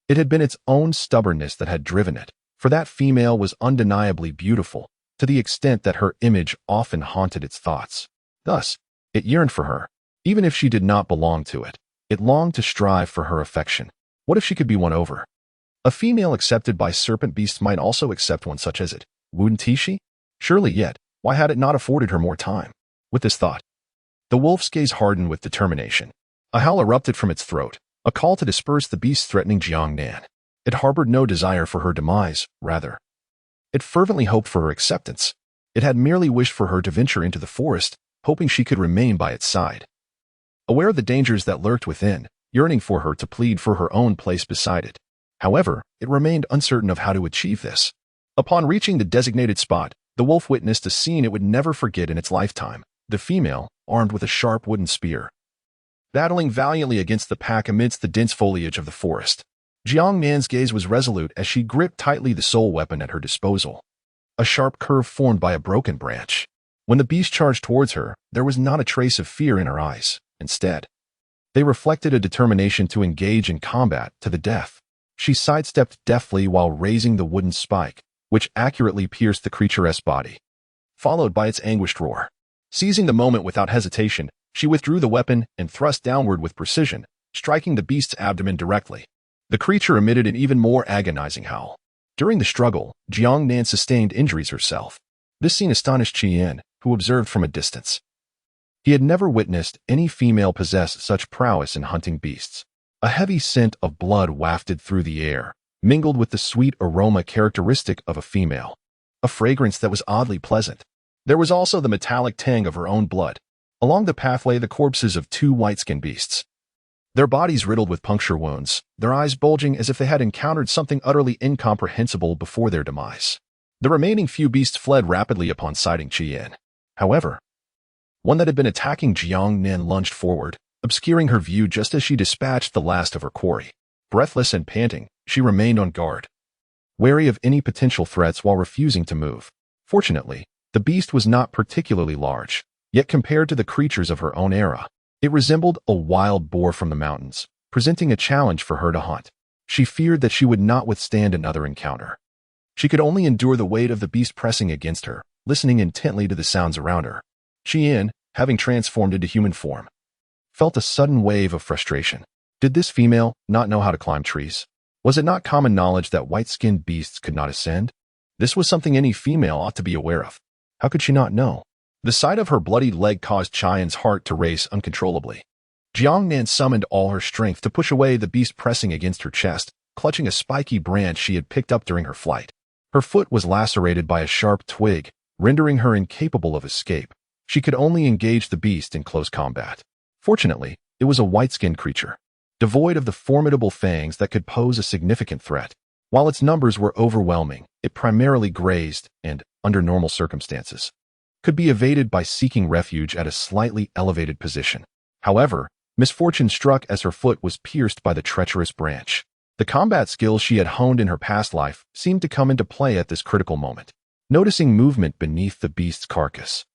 it had been its own stubbornness that had driven it, for that female was undeniably beautiful, to the extent that her image often haunted its thoughts. Thus, it yearned for her. Even if she did not belong to it, it longed to strive for her affection. What if she could be won over? A female accepted by serpent beasts might also accept one such as it, wouldn't she? Surely yet, why had it not afforded her more time? With this thought, the wolf's gaze hardened with determination. A howl erupted from its throat, a call to disperse the beasts threatening Jiang Nan. It harbored no desire for her demise, rather, it fervently hoped for her acceptance. It had merely wished for her to venture into the forest, hoping she could remain by its side. Aware of the dangers that lurked within, yearning for her to plead for her own place beside it. However, it remained uncertain of how to achieve this. Upon reaching the designated spot, the wolf witnessed a scene it would never forget in its lifetime. The female, armed with a sharp wooden spear, battling valiantly against the pack amidst the dense foliage of the forest. Jiang Nan's gaze was resolute as she gripped tightly the sole weapon at her disposal, a sharp curve formed by a broken branch. When the beast charged towards her, there was not a trace of fear in her eyes. Instead, they reflected a determination to engage in combat to the death. She sidestepped deftly while raising the wooden spike, which accurately pierced the creature's body, followed by its anguished roar. Seizing the moment without hesitation, she withdrew the weapon and thrust downward with precision, striking the beast's abdomen directly. The creature emitted an even more agonizing howl. During the struggle, Jiang Nan sustained injuries herself. This scene astonished Qian, who observed from a distance. He had never witnessed any female possess such prowess in hunting beasts. A heavy scent of blood wafted through the air, mingled with the sweet aroma characteristic of a female, a fragrance that was oddly pleasant. There was also the metallic tang of her own blood. Along the path lay the corpses of 2 white-skinned beasts, their bodies riddled with puncture wounds, their eyes bulging as if they had encountered something utterly incomprehensible before their demise. The remaining few beasts fled rapidly upon sighting Qian. However, one that had been attacking Jiang Nan lunged forward, obscuring her view just as she dispatched the last of her quarry. Breathless and panting, she remained on guard, wary of any potential threats while refusing to move. Fortunately, the beast was not particularly large, yet compared to the creatures of her own era, it resembled a wild boar from the mountains, presenting a challenge for her to hunt. She feared that she would not withstand another encounter. She could only endure the weight of the beast pressing against her, listening intently to the sounds around her. Jiang, having transformed into human form, felt a sudden wave of frustration. Did this female not know how to climb trees? Was it not common knowledge that white-skinned beasts could not ascend? This was something any female ought to be aware of. How could she not know? The sight of her bloodied leg caused Jiang's heart to race uncontrollably. Jiang Nan summoned all her strength to push away the beast pressing against her chest, clutching a spiky branch she had picked up during her flight. Her foot was lacerated by a sharp twig, rendering her incapable of escape. She could only engage the beast in close combat. Fortunately, it was a white-skinned creature, devoid of the formidable fangs that could pose a significant threat. While its numbers were overwhelming, it primarily grazed and, under normal circumstances, could be evaded by seeking refuge at a slightly elevated position. However, misfortune struck as her foot was pierced by the treacherous branch. The combat skills she had honed in her past life seemed to come into play at this critical moment. Noticing movement beneath the beast's carcass,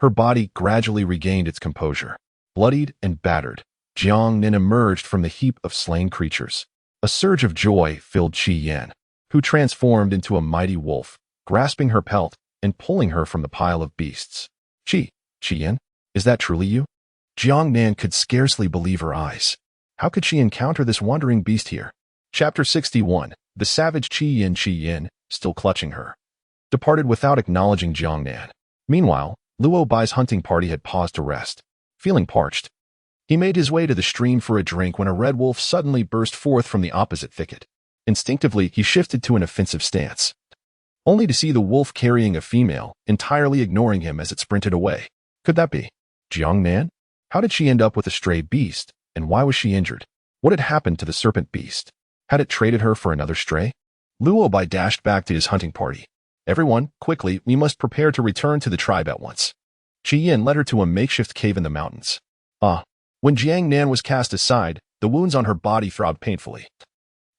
her body gradually regained its composure. Bloodied and battered, Jiang Nan emerged from the heap of slain creatures. A surge of joy filled Jiang, who transformed into a mighty wolf, grasping her pelt and pulling her from the pile of beasts. Jiang, is that truly you? Jiang Nan could scarcely believe her eyes. How could she encounter this wandering beast here? Chapter 61. The savage Jiang, still clutching her, departed without acknowledging Jiang Nan. Meanwhile, Luo Bai's hunting party had paused to rest. Feeling parched, he made his way to the stream for a drink when a red wolf suddenly burst forth from the opposite thicket. Instinctively, he shifted to an offensive stance, only to see the wolf carrying a female, entirely ignoring him as it sprinted away. Could that be Jiang Nan? How did she end up with a stray beast, and why was she injured? What had happened to the serpent beast? Had it traded her for another stray? Luo Bai dashed back to his hunting party. Everyone, quickly, we must prepare to return to the tribe at once. Jiang led her to a makeshift cave in the mountains. When Jiang Nan was cast aside, the wounds on her body throbbed painfully,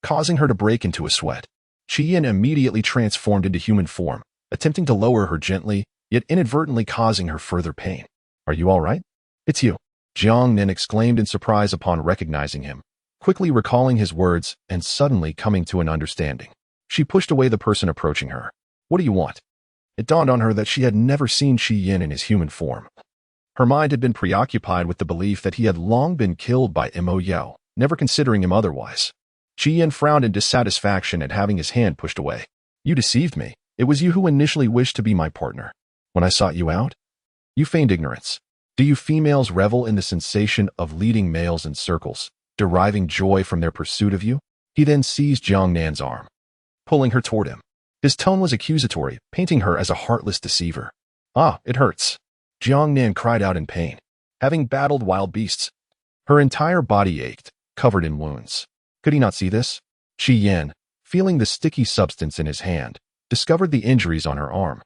causing her to break into a sweat. Jiang immediately transformed into human form, attempting to lower her gently, yet inadvertently causing her further pain. Are you all right? It's you, Jiang Nan exclaimed in surprise upon recognizing him, quickly recalling his words and suddenly coming to an understanding. She pushed away the person approaching her. What do you want? It dawned on her that she had never seen Jiang in his human form. Her mind had been preoccupied with the belief that he had long been killed by Mo Yao, never considering him otherwise. Jiang frowned in dissatisfaction at having his hand pushed away. You deceived me. It was you who initially wished to be my partner. When I sought you out, you feigned ignorance. Do you females revel in the sensation of leading males in circles, deriving joy from their pursuit of you? He then seized Jiang Nan's arm, pulling her toward him. His tone was accusatory, painting her as a heartless deceiver. It hurts. Jiang Nan cried out in pain. Having battled wild beasts, her entire body ached, covered in wounds. Could he not see this? Jiang, feeling the sticky substance in his hand, discovered the injuries on her arm,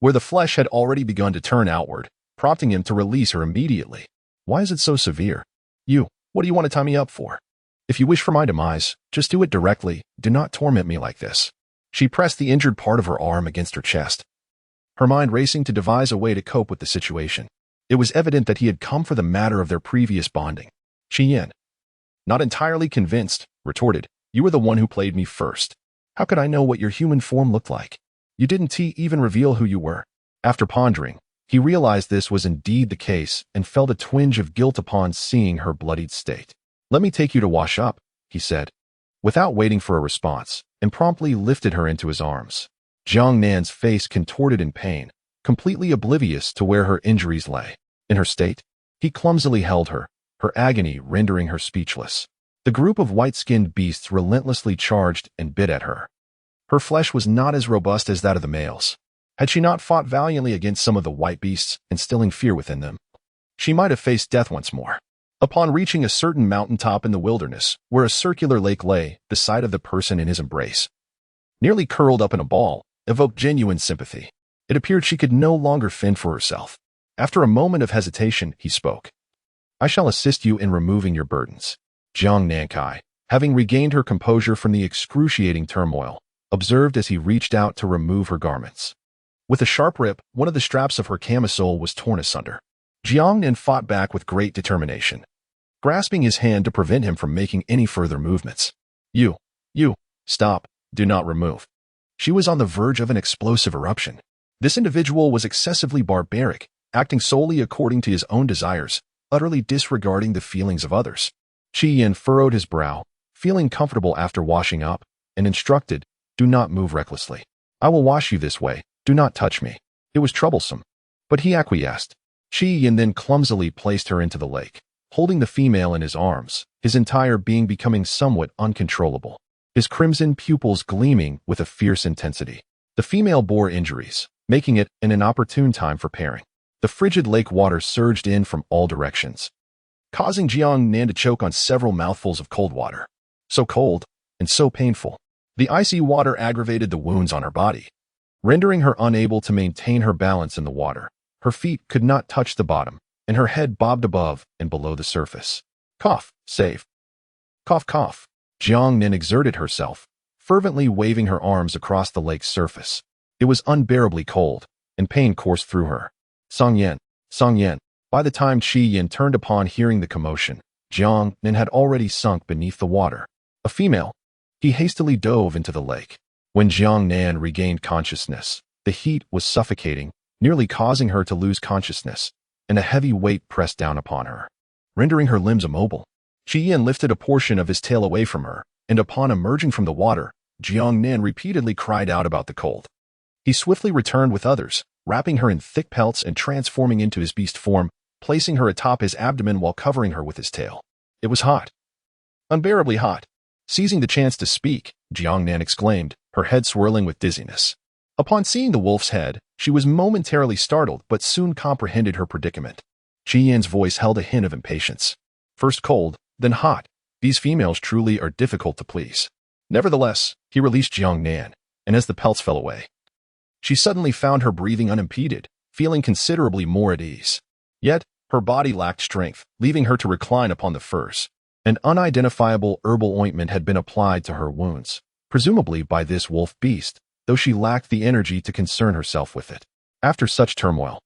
where the flesh had already begun to turn outward, prompting him to release her immediately. Why is it so severe? What do you want to tie me up for? If you wish for my demise, just do it directly. Do not torment me like this. She pressed the injured part of her arm against her chest, her mind racing to devise a way to cope with the situation. It was evident that he had come for the matter of their previous bonding. Jiang, not entirely convinced, retorted, you were the one who played me first. How could I know what your human form looked like? You didn't even reveal who you were. After pondering, he realized this was indeed the case and felt a twinge of guilt upon seeing her bloodied state. Let me take you to wash up, he said, without waiting for a response, and promptly lifted her into his arms. Jiang Nan's face contorted in pain, completely oblivious to where her injuries lay. In her state, he clumsily held her, her agony rendering her speechless. The group of white-skinned beasts relentlessly charged and bit at her. Her flesh was not as robust as that of the males. Had she not fought valiantly against some of the white beasts, instilling fear within them, she might have faced death once more. Upon reaching a certain mountaintop in the wilderness, where a circular lake lay, the sight of the person in his embrace, nearly curled up in a ball, evoked genuine sympathy. It appeared she could no longer fend for herself. After a moment of hesitation, he spoke. I shall assist you in removing your burdens. Jiang Nan Kai, Having regained her composure from the excruciating turmoil, observed as he reached out to remove her garments. With a sharp rip, one of the straps of her camisole was torn asunder. Jiang Nan fought back with great determination, grasping his hand to prevent him from making any further movements. You, stop, do not remove. She was on the verge of an explosive eruption. This individual was excessively barbaric, acting solely according to his own desires, utterly disregarding the feelings of others. Qi Yin furrowed his brow, feeling comfortable after washing up, and instructed, do not move recklessly. I will wash you this way, do not touch me. It was troublesome, but he acquiesced. Qi Yin then clumsily placed her into the lake, holding the female in his arms, his entire being becoming somewhat uncontrollable, his crimson pupils gleaming with a fierce intensity. The female bore injuries, making it an inopportune time for pairing. The frigid lake water surged in from all directions, causing Jiang Nan to choke on several mouthfuls of cold water. So cold and so painful. The icy water aggravated the wounds on her body, rendering her unable to maintain her balance in the water. Her feet could not touch the bottom, and her head bobbed above and below the surface. Cough, save. Cough, cough. Jiang Nan exerted herself, fervently waving her arms across the lake's surface. It was unbearably cold, and pain coursed through her. Song Yan. By the time Qi Yin turned upon hearing the commotion, Jiang Nan had already sunk beneath the water. A female. He hastily dove into the lake. When Jiang Nan regained consciousness, the heat was suffocating, nearly causing her to lose consciousness, and a heavy weight pressed down upon her, rendering her limbs immobile. Qi Yin lifted a portion of his tail away from her, and upon emerging from the water, Jiang Nan repeatedly cried out about the cold. He swiftly returned with others, wrapping her in thick pelts and transforming into his beast form, placing her atop his abdomen while covering her with his tail. It was hot. Unbearably hot. Seizing the chance to speak, Jiang Nan exclaimed, her head swirling with dizziness. Upon seeing the wolf's head, she was momentarily startled but soon comprehended her predicament. Qi Yin's voice held a hint of impatience. First cold, then hot. These females truly are difficult to please. Nevertheless, he released Jiang Nan, and as the pelts fell away, she suddenly found her breathing unimpeded, feeling considerably more at ease. Yet, her body lacked strength, leaving her to recline upon the furs. An unidentifiable herbal ointment had been applied to her wounds, presumably by this wolf beast, though she lacked the energy to concern herself with it. After such turmoil,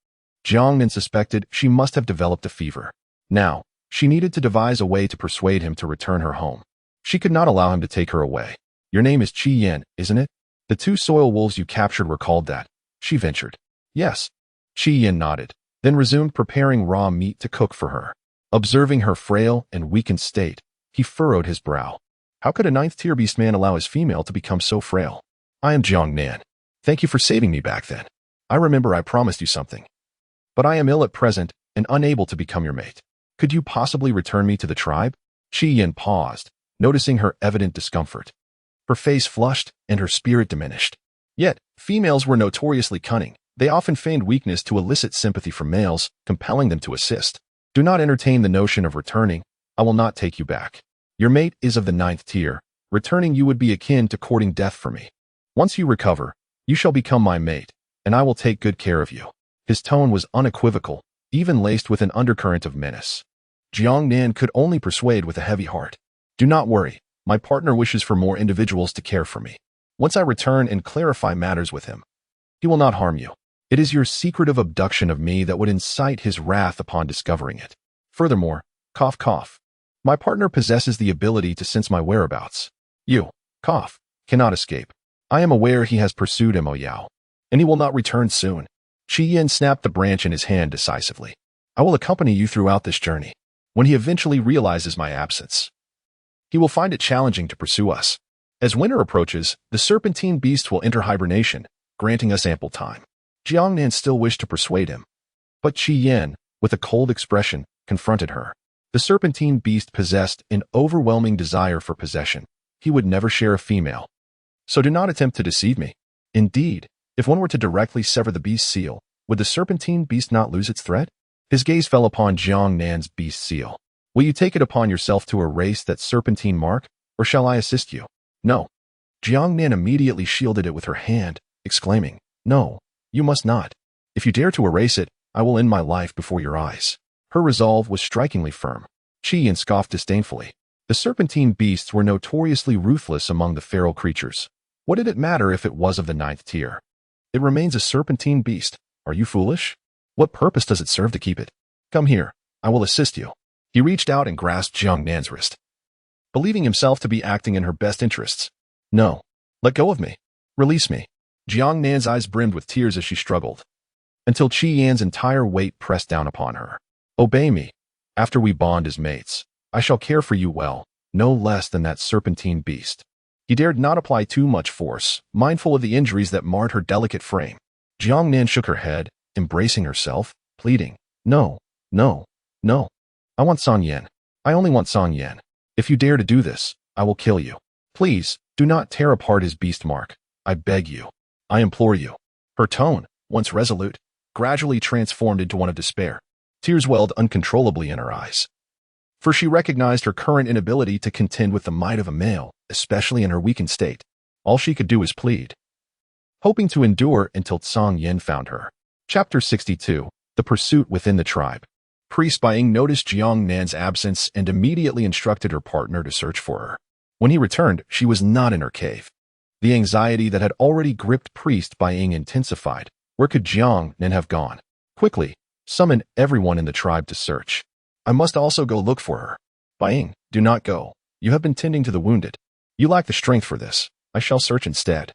Jiang Nan suspected she must have developed a fever. Now, she needed to devise a way to persuade him to return her home. She could not allow him to take her away. Your name is Qi Yin, isn't it? The 2 soil wolves you captured were called that, she ventured. Yes. Qi Yin nodded, then resumed preparing raw meat to cook for her. Observing her frail and weakened state, he furrowed his brow. How could a 9th-tier beast man allow his female to become so frail? I am Jiang Nan. Thank you for saving me back then. I remember I promised you something. But I am ill at present and unable to become your mate. Could you possibly return me to the tribe? Qi Yin paused, noticing her evident discomfort. Her face flushed and her spirit diminished. Yet, females were notoriously cunning. They often feigned weakness to elicit sympathy from males, compelling them to assist. Do not entertain the notion of returning. I will not take you back. Your mate is of the 9th tier. Returning you would be akin to courting death for me. Once you recover, you shall become my mate, and I will take good care of you. His tone was unequivocal, even laced with an undercurrent of menace. Jiang Nan could only persuade with a heavy heart. Do not worry. My partner wishes for more individuals to care for me. Once I return and clarify matters with him, he will not harm you. It is your secretive abduction of me that would incite his wrath upon discovering it. Furthermore, cough, cough. My partner possesses the ability to sense my whereabouts. You, cough, cannot escape. I am aware he has pursued Mo Yao, and he will not return soon. Qi Yin snapped the branch in his hand decisively. I will accompany you throughout this journey. When he eventually realizes my absence, he will find it challenging to pursue us. As winter approaches, the serpentine beast will enter hibernation, granting us ample time. Jiang Nan still wished to persuade him, but Qi Yin, with a cold expression, confronted her. The serpentine beast possessed an overwhelming desire for possession. He would never share a female. So do not attempt to deceive me. Indeed, if one were to directly sever the beast's seal, would the serpentine beast not lose its thread? His gaze fell upon Jiang Nan's beast seal. Will you take it upon yourself to erase that serpentine mark, or shall I assist you? No. Jiang Nan immediately shielded it with her hand, exclaiming, No, you must not. If you dare to erase it, I will end my life before your eyes. Her resolve was strikingly firm. Qi Yin scoffed disdainfully. The serpentine beasts were notoriously ruthless among the feral creatures. What did it matter if it was of the 9th tier? It remains a serpentine beast. Are you foolish? What purpose does it serve to keep it? Come here. I will assist you. He reached out and grasped Jiang Nan's wrist, believing himself to be acting in her best interests. No. Let go of me. Release me. Jiang Nan's eyes brimmed with tears as she struggled, until Qi Yan's entire weight pressed down upon her. Obey me. After we bond as mates, I shall care for you well, no less than that serpentine beast. He dared not apply too much force, mindful of the injuries that marred her delicate frame. Jiang Nan shook her head, embracing herself, pleading, No, no, no. I want Song Yan. I only want Song Yan. If you dare to do this, I will kill you. Please, do not tear apart his beast mark. I beg you. I implore you. Her tone, once resolute, gradually transformed into one of despair. Tears welled uncontrollably in her eyes, for she recognized her current inability to contend with the might of a male, especially in her weakened state. All she could do was plead, hoping to endure until Song Yan found her. Chapter 62. The Pursuit Within the Tribe. Priest Baiying noticed Jiang Nan's absence and immediately instructed her partner to search for her. When he returned, she was not in her cave. The anxiety that had already gripped Priest Baiying intensified. Where could Jiang Nan have gone? Quickly, summon everyone in the tribe to search. I must also go look for her. Baiying, do not go. You have been tending to the wounded. You lack the strength for this. I shall search instead.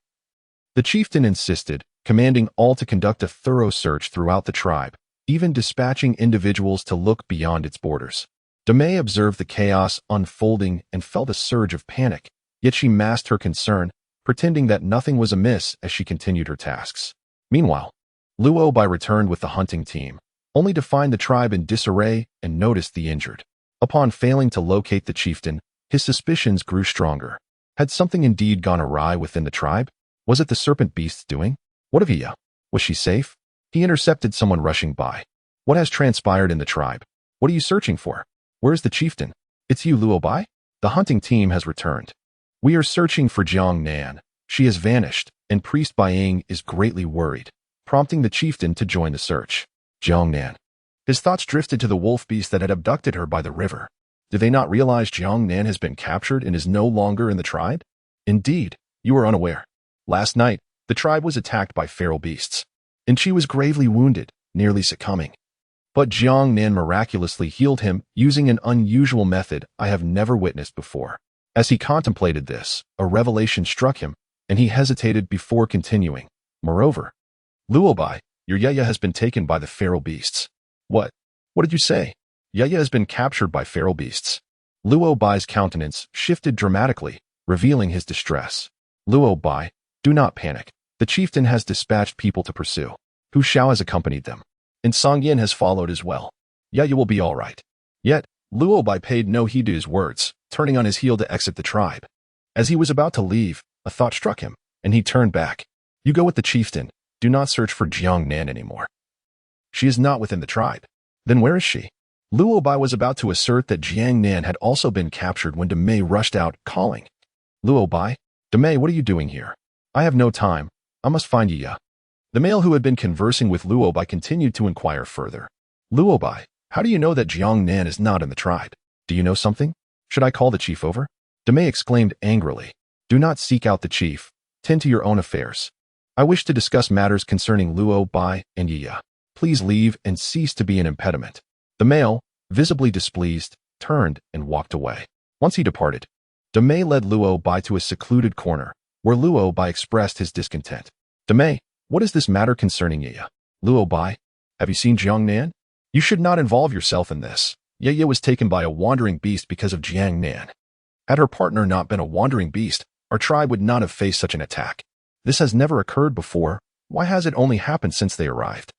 The chieftain insisted, commanding all to conduct a thorough search throughout the tribe, even dispatching individuals to look beyond its borders. Demei observed the chaos unfolding and felt a surge of panic, yet she masked her concern, pretending that nothing was amiss as she continued her tasks. Meanwhile, Luo Bai returned with the hunting team, only to find the tribe in disarray and noticed the injured. Upon failing to locate the chieftain, his suspicions grew stronger. Had something indeed gone awry within the tribe? Was it the serpent beast's doing? What of Iya? Was she safe? He intercepted someone rushing by. What has transpired in the tribe? What are you searching for? Where is the chieftain? It's you, Luo Bai? The hunting team has returned. We are searching for Jiang Nan. She has vanished, and Priest Baiying is greatly worried, prompting the chieftain to join the search. Jiang Nan. His thoughts drifted to the wolf beast that had abducted her by the river. Do they not realize Jiang Nan has been captured and is no longer in the tribe? Indeed, you are unaware. Last night, the tribe was attacked by feral beasts, and she was gravely wounded, nearly succumbing. But Jiang Nan miraculously healed him using an unusual method I have never witnessed before. As he contemplated this, a revelation struck him, and he hesitated before continuing. Moreover, Luo Bai, your Yaya has been taken by the feral beasts. What? What did you say? Yaya has been captured by feral beasts. Luo Bai's countenance shifted dramatically, revealing his distress. Luo Bai, do not panic. The chieftain has dispatched people to pursue. Hu Xiao has accompanied them, and Song Yan has followed as well. Yaya will be all right. Yet, Luo Bai paid no heed to his words, turning on his heel to exit the tribe. As he was about to leave, a thought struck him, and he turned back. You go with the chieftain. Do not search for Jiang Nan anymore. She is not within the tribe. Then where is she? Luo Bai was about to assert that Jiang Nan had also been captured when Demei rushed out, calling. Luo Bai, Demei, what are you doing here? I have no time. I must find Yiya. The male who had been conversing with Luo Bai continued to inquire further. Luo Bai, how do you know that Jiang Nan is not in the tribe? Do you know something? Should I call the chief over? Demei exclaimed angrily. Do not seek out the chief. Tend to your own affairs. I wish to discuss matters concerning Luo Bai and Yiya. Please leave and cease to be an impediment. The male, visibly displeased, turned and walked away. Once he departed, Demei led Luo Bai to a secluded corner, where Luo Bai expressed his discontent. Demei, what is this matter concerning Yiya? Luo Bai, have you seen Jiang Nan? You should not involve yourself in this. Yiya was taken by a wandering beast because of Jiang Nan. Had her partner not been a wandering beast, our tribe would not have faced such an attack. This has never occurred before. Why has it only happened since they arrived?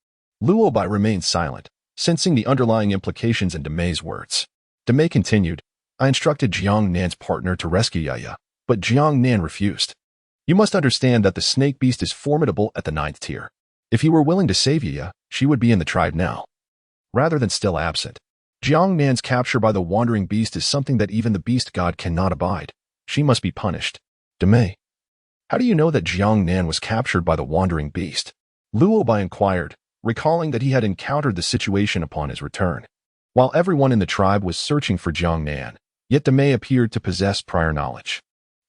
Luo Bai remained silent, sensing the underlying implications in Demei's words. Demei continued, I instructed Jiang Nan's partner to rescue Yaya, but Jiang Nan refused. You must understand that the snake beast is formidable at the 9th tier. If he were willing to save Yaya, she would be in the tribe now, rather than still absent. Jiang Nan's capture by the wandering beast is something that even the beast god cannot abide. She must be punished. Demei, how do you know that Jiang Nan was captured by the wandering beast? Luo Bai inquired, recalling that he had encountered the situation upon his return. While everyone in the tribe was searching for Jiang Nan, Yet Demei appeared to possess prior knowledge.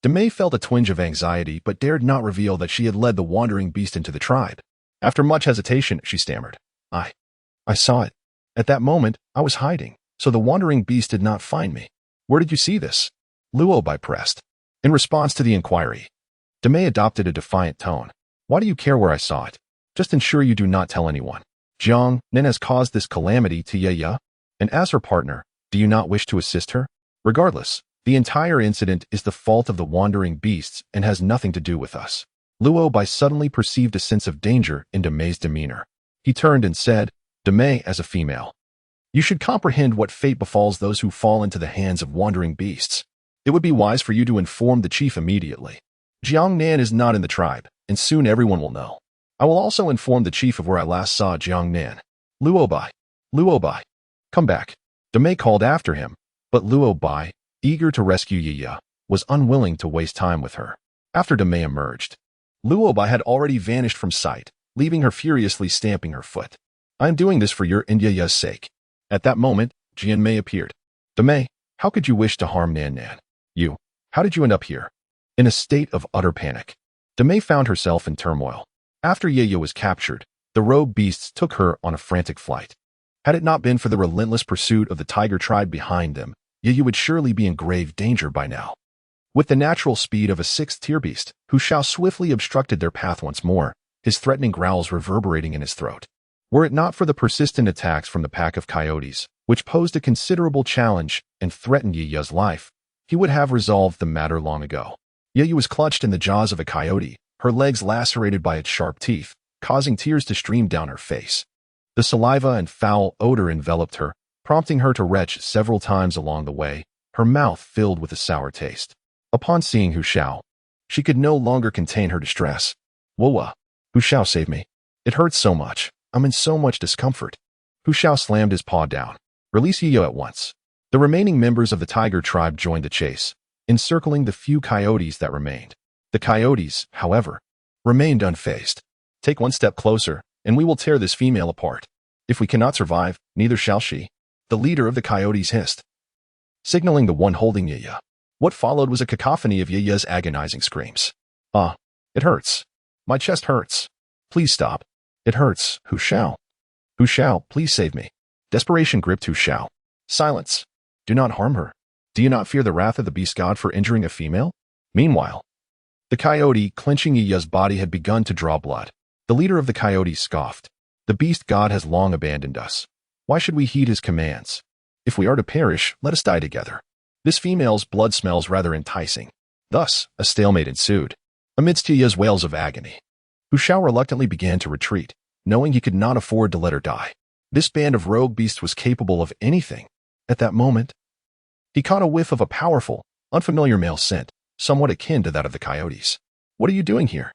Demei felt a twinge of anxiety but dared not reveal that she had led the wandering beast into the tribe. After much hesitation, she stammered, I saw it. At that moment, I was hiding, so the wandering beast did not find me. Where did you see this? Luobai pressed. In response to the inquiry, Demei adopted a defiant tone. Why do you care where I saw it? Just ensure you do not tell anyone. Jiang Nan has caused this calamity to Ye, and as her partner, do you not wish to assist her? Regardless, the entire incident is the fault of the wandering beasts and has nothing to do with us. Luobai suddenly perceived a sense of danger in Demei's demeanor. He turned and said, Demei, as a female, you should comprehend what fate befalls those who fall into the hands of wandering beasts. It would be wise for you to inform the chief immediately. Jiang Nan is not in the tribe, and soon everyone will know. I will also inform the chief of where I last saw Jiang Nan. Luobai, come back. Demei called after him, but Luobai, eager to rescue Ye, was unwilling to waste time with her. After Demei emerged, Luobai had already vanished from sight, leaving her furiously stamping her foot. I am doing this for your and Ye's sake. At that moment, Jian Mei appeared. Demei, how could you wish to harm Nan Nan? How did you end up here? In a state of utter panic, Demei found herself in turmoil. After Ye was captured, the rogue beasts took her on a frantic flight. Had it not been for the relentless pursuit of the tiger tribe behind them, Ye would surely be in grave danger by now. With the natural speed of a sixth-tier beast, Hu Shao swiftly obstructed their path once more, his threatening growls reverberating in his throat. Were it not for the persistent attacks from the pack of coyotes, which posed a considerable challenge and threatened Ye's life, he would have resolved the matter long ago. Ye was clutched in the jaws of a coyote, her legs lacerated by its sharp teeth, causing tears to stream down her face. The saliva and foul odor enveloped her, prompting her to retch several times along the way, her mouth filled with a sour taste. Upon seeing Hu Shao, she could no longer contain her distress. Woa! Hu Shao, save me. It hurts so much. I'm in so much discomfort. Hu Shao slammed his paw down. Release Ye at once. The remaining members of the tiger tribe joined the chase, encircling the few coyotes that remained. The coyotes, however, remained unfazed. Take one step closer, and we will tear this female apart. If we cannot survive, neither shall she. The leader of the coyotes hissed, signaling the one holding Ye. What followed was a cacophony of Ye's agonizing screams. It hurts. My chest hurts. Please stop. It hurts. Hu Shao. Hu Shao, please save me. Desperation gripped Hu Shao. Silence. Do not harm her. Do you not fear the wrath of the beast god for injuring a female? Meanwhile, the coyote, clenching Ye's body, had begun to draw blood. The leader of the coyotes scoffed. The beast god has long abandoned us. Why should we heed his commands? If we are to perish, let us die together. This female's blood smells rather enticing. Thus, a stalemate ensued. Amidst Ye's wails of agony, Hu Shao reluctantly began to retreat, knowing he could not afford to let her die. This band of rogue beasts was capable of anything. At that moment, he caught a whiff of a powerful, unfamiliar male scent, somewhat akin to that of the coyotes. What are you doing here?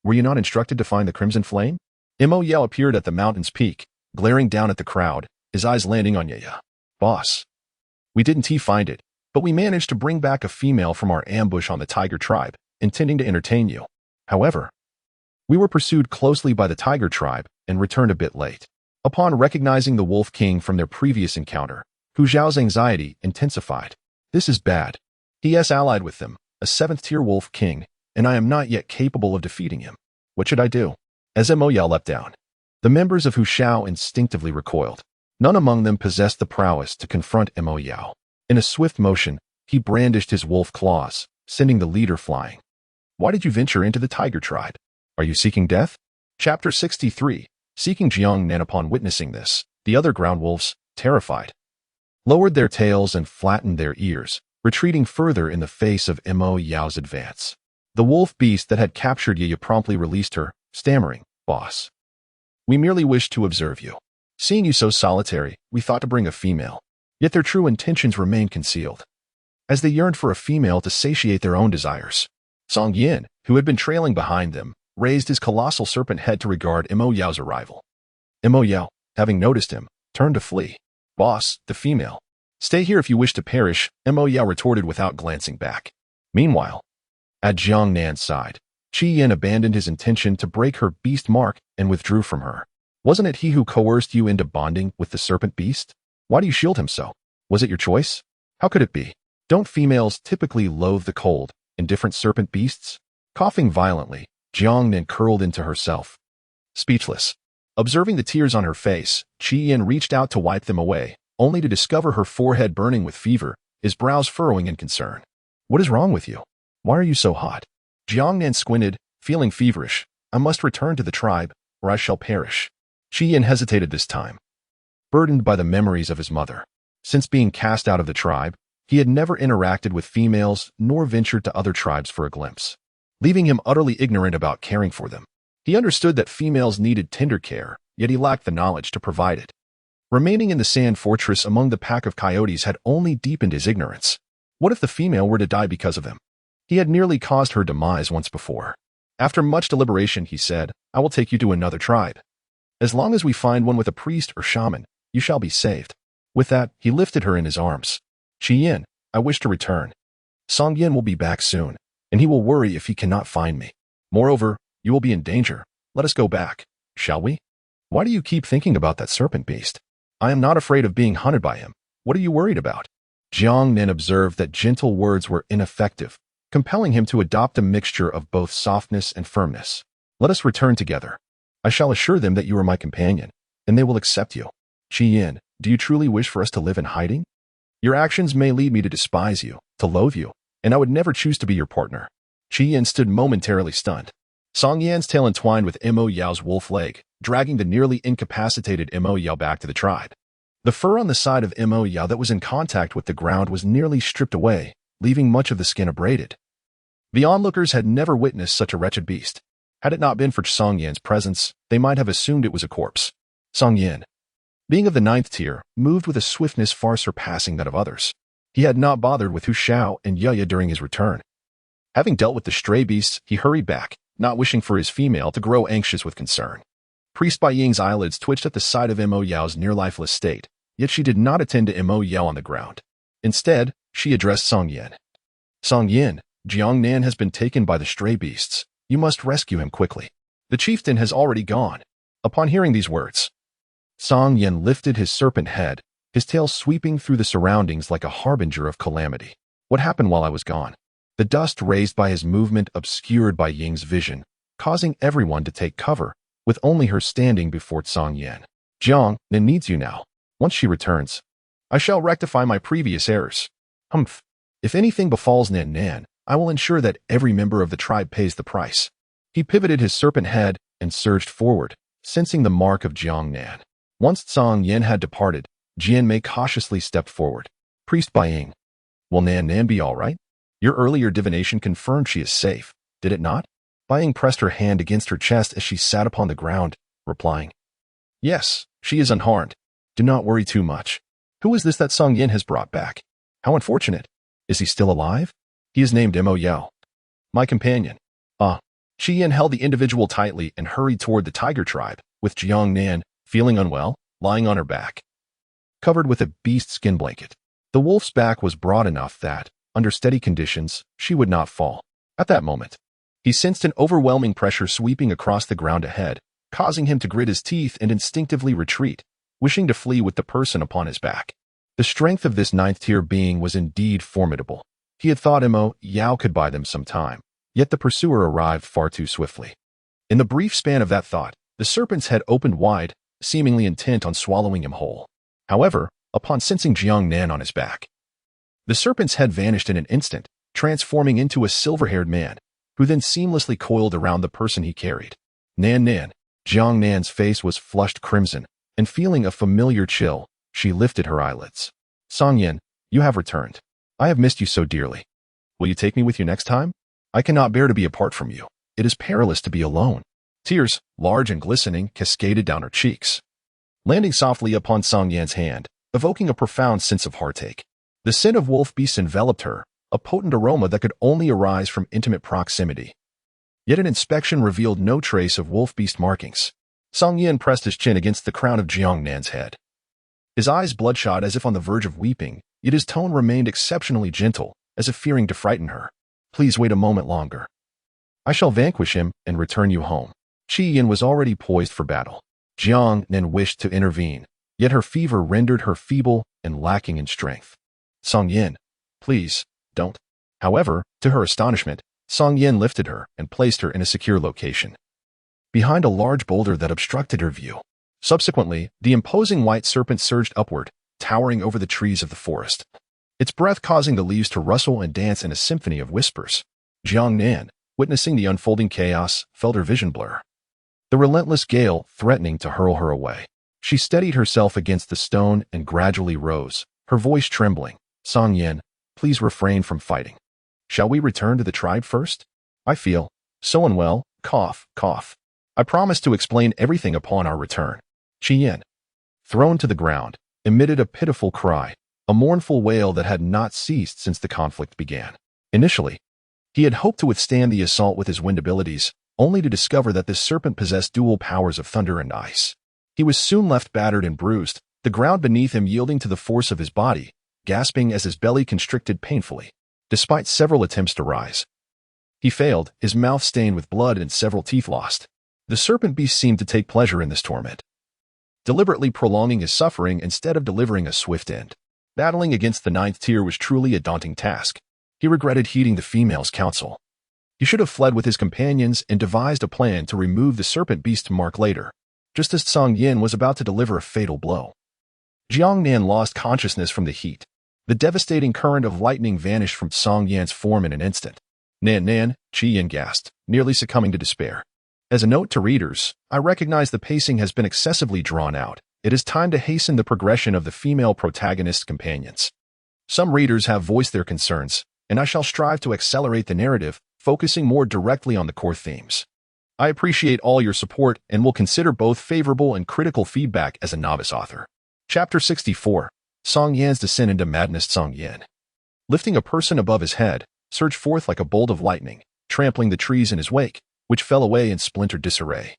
Were you not instructed to find the crimson flame? Mo Yao appeared at the mountain's peak, glaring down at the crowd, his eyes landing on Ye. Boss, we didn't find it, but we managed to bring back a female from our ambush on the tiger tribe, intending to entertain you. However, we were pursued closely by the tiger tribe and returned a bit late. Upon recognizing the Wolf King from their previous encounter, Hu Zhao's anxiety intensified. This is bad. He is allied with them, a 7th-tier Wolf King, and I am not yet capable of defeating him. What should I do? As Mo Yao leapt down, the members of Hu Shao instinctively recoiled. None among them possessed the prowess to confront Mo Yao. In a swift motion, he brandished his wolf claws, sending the leader flying. Why did you venture into the tiger tribe? Are you seeking death? Chapter 63. Seeking Jiang Nan. Upon witnessing this, the other ground wolves, terrified, lowered their tails and flattened their ears, retreating further in the face of Mo Yao's advance. The wolf beast that had captured Ye promptly released her, stammering, Boss, we merely wished to observe you. Seeing you so solitary, we thought to bring a female. Yet their true intentions remained concealed, as they yearned for a female to satiate their own desires. Song Yin, who had been trailing behind them, raised his colossal serpent head to regard Mo Yao's arrival. Mo Yao, having noticed him, turned to flee. Boss, the female. Stay here if you wish to perish, Mo Yao retorted without glancing back. Meanwhile, at Jiang Nan's side, Qi Yin abandoned his intention to break her beast mark and withdrew from her. Wasn't it he who coerced you into bonding with the serpent beast? Why do you shield him so? Was it your choice? How could it be? Don't females typically loathe the cold, indifferent serpent beasts? Coughing violently, Jiang Nan curled into herself. Speechless. Observing the tears on her face, Yin reached out to wipe them away, only to discover her forehead burning with fever, his brows furrowing in concern. What is wrong with you? Why are you so hot? Jiang Nan squinted, feeling feverish. I must return to the tribe, or I shall perish. Yin hesitated this time, burdened by the memories of his mother. Since being cast out of the tribe, he had never interacted with females nor ventured to other tribes for a glimpse, leaving him utterly ignorant about caring for them. He understood that females needed tender care, yet he lacked the knowledge to provide it. Remaining in the sand fortress among the pack of coyotes had only deepened his ignorance. What if the female were to die because of him? He had nearly caused her demise once before. After much deliberation, he said, I will take you to another tribe. As long as we find one with a priest or shaman, you shall be saved. With that, he lifted her in his arms. Yin, I wish to return. Yin will be back soon, and he will worry if he cannot find me. Moreover, you will be in danger. Let us go back, shall we? Why do you keep thinking about that serpent beast? I am not afraid of being hunted by him. What are you worried about? Jiang Nan observed that gentle words were ineffective, compelling him to adopt a mixture of both softness and firmness. Let us return together. I shall assure them that you are my companion, and they will accept you. Yin, do you truly wish for us to live in hiding? Your actions may lead me to despise you, to loathe you, and I would never choose to be your partner. Yin stood momentarily stunned. Song Yan's tail entwined with Mo Yao's wolf leg, dragging the nearly incapacitated Mo Yao back to the tribe. The fur on the side of Mo Yao that was in contact with the ground was nearly stripped away, leaving much of the skin abraded. The onlookers had never witnessed such a wretched beast. Had it not been for Song Yan's presence, they might have assumed it was a corpse. Song Yan, being of the 9th tier, moved with a swiftness far surpassing that of others. He had not bothered with Hu Shao and Yaya during his return. Having dealt with the stray beasts, he hurried back, not wishing for his female to grow anxious with concern. Priest Bai Ying's eyelids twitched at the sight of Mo Yao's near-lifeless state, yet she did not attend to Mo Yao on the ground. Instead, she addressed Song Yan. Song Yan, Jiang Nan has been taken by the stray beasts. You must rescue him quickly. The chieftain has already gone. Upon hearing these words, Song Yan lifted his serpent head, his tail sweeping through the surroundings like a harbinger of calamity. What happened while I was gone? The dust raised by his movement obscured Bai Ying's vision, causing everyone to take cover, with only her standing before Song Yan. Jiang Nan needs you now. Once she returns, I shall rectify my previous errors. Humph. If anything befalls Nan, I will ensure that every member of the tribe pays the price. He pivoted his serpent head and surged forward, sensing the mark of Jiang Nan. Once Song Yan had departed, Jian Mei cautiously stepped forward. Priest Bai Ying, will Nan be all right? Your earlier divination confirmed she is safe, did it not? Bai Ying pressed her hand against her chest as she sat upon the ground, replying, Yes, she is unharmed. Do not worry too much. Who is this that Song Yan has brought back? How unfortunate. Is he still alive? He is named Mo Yao. My companion. Yin held the individual tightly and hurried toward the tiger tribe, with Jiang Nan, feeling unwell, lying on her back, covered with a beast skin blanket. The wolf's back was broad enough that, under steady conditions, she would not fall. At that moment, he sensed an overwhelming pressure sweeping across the ground ahead, causing him to grit his teeth and instinctively retreat, wishing to flee with the person upon his back. The strength of this 9th-tier being was indeed formidable. He had thought Mo Yao could buy them some time, yet the pursuer arrived far too swiftly. In the brief span of that thought, the serpent's head opened wide, seemingly intent on swallowing him whole. However, upon sensing Jiang Nan on his back, the serpent's head vanished in an instant, transforming into a silver-haired man, who then seamlessly coiled around the person he carried. Nan. Jiang Nan's face was flushed crimson, and feeling a familiar chill, she lifted her eyelids. Song Yan, you have returned. I have missed you so dearly. Will you take me with you next time? I cannot bear to be apart from you. It is perilous to be alone. Tears, large and glistening, cascaded down her cheeks, landing softly upon Song Yan's hand, evoking a profound sense of heartache. The scent of wolf beasts enveloped her, a potent aroma that could only arise from intimate proximity. Yet an inspection revealed no trace of wolf beast markings. Song Yan pressed his chin against the crown of Jiang Nan's head. His eyes bloodshot as if on the verge of weeping, yet his tone remained exceptionally gentle, as if fearing to frighten her. Please wait a moment longer. I shall vanquish him and return you home. Yin was already poised for battle. Jiang Nan wished to intervene, yet her fever rendered her feeble and lacking in strength. Song Yan, Please, don't. However, to her astonishment, Song Yin lifted her and placed her in a secure location, behind a large boulder that obstructed her view. Subsequently, the imposing white serpent surged upward, towering over the trees of the forest, its breath causing the leaves to rustle and dance in a symphony of whispers. Jiang Nan, witnessing the unfolding chaos, felt her vision blur, the relentless gale threatening to hurl her away. She steadied herself against the stone and gradually rose, her voice trembling. Song Yin, please refrain from fighting. Shall we return to the tribe first? I feel so unwell. Cough, cough. I promise to explain everything upon our return. Qi Yin, thrown to the ground, emitted a pitiful cry, a mournful wail that had not ceased since the conflict began. Initially, he had hoped to withstand the assault with his wind abilities, only to discover that this serpent possessed dual powers of thunder and ice. He was soon left battered and bruised, the ground beneath him yielding to the force of his body, gasping as his belly constricted painfully. Despite several attempts to rise, he failed, his mouth stained with blood and several teeth lost. The serpent beast seemed to take pleasure in this torment, deliberately prolonging his suffering instead of delivering a swift end. Battling against the ninth tier was truly a daunting task. He regretted heeding the female's counsel. He should have fled with his companions and devised a plan to remove the serpent beast to mark later, just as Song Yin was about to deliver a fatal blow. Jiang Nan lost consciousness from the heat. The devastating current of lightning vanished from Song Yan's form in an instant. Nan, Qi Yin gasped, nearly succumbing to despair. As a note to readers, I recognize the pacing has been excessively drawn out. It is time to hasten the progression of the female protagonist's companions. Some readers have voiced their concerns, and I shall strive to accelerate the narrative, focusing more directly on the core themes. I appreciate all your support and will consider both favorable and critical feedback as a novice author. Chapter 64. Song Yan's Descent into Madness. Song Yin, lifting a person above his head, surged forth like a bolt of lightning, trampling the trees in his wake, which fell away in splintered disarray.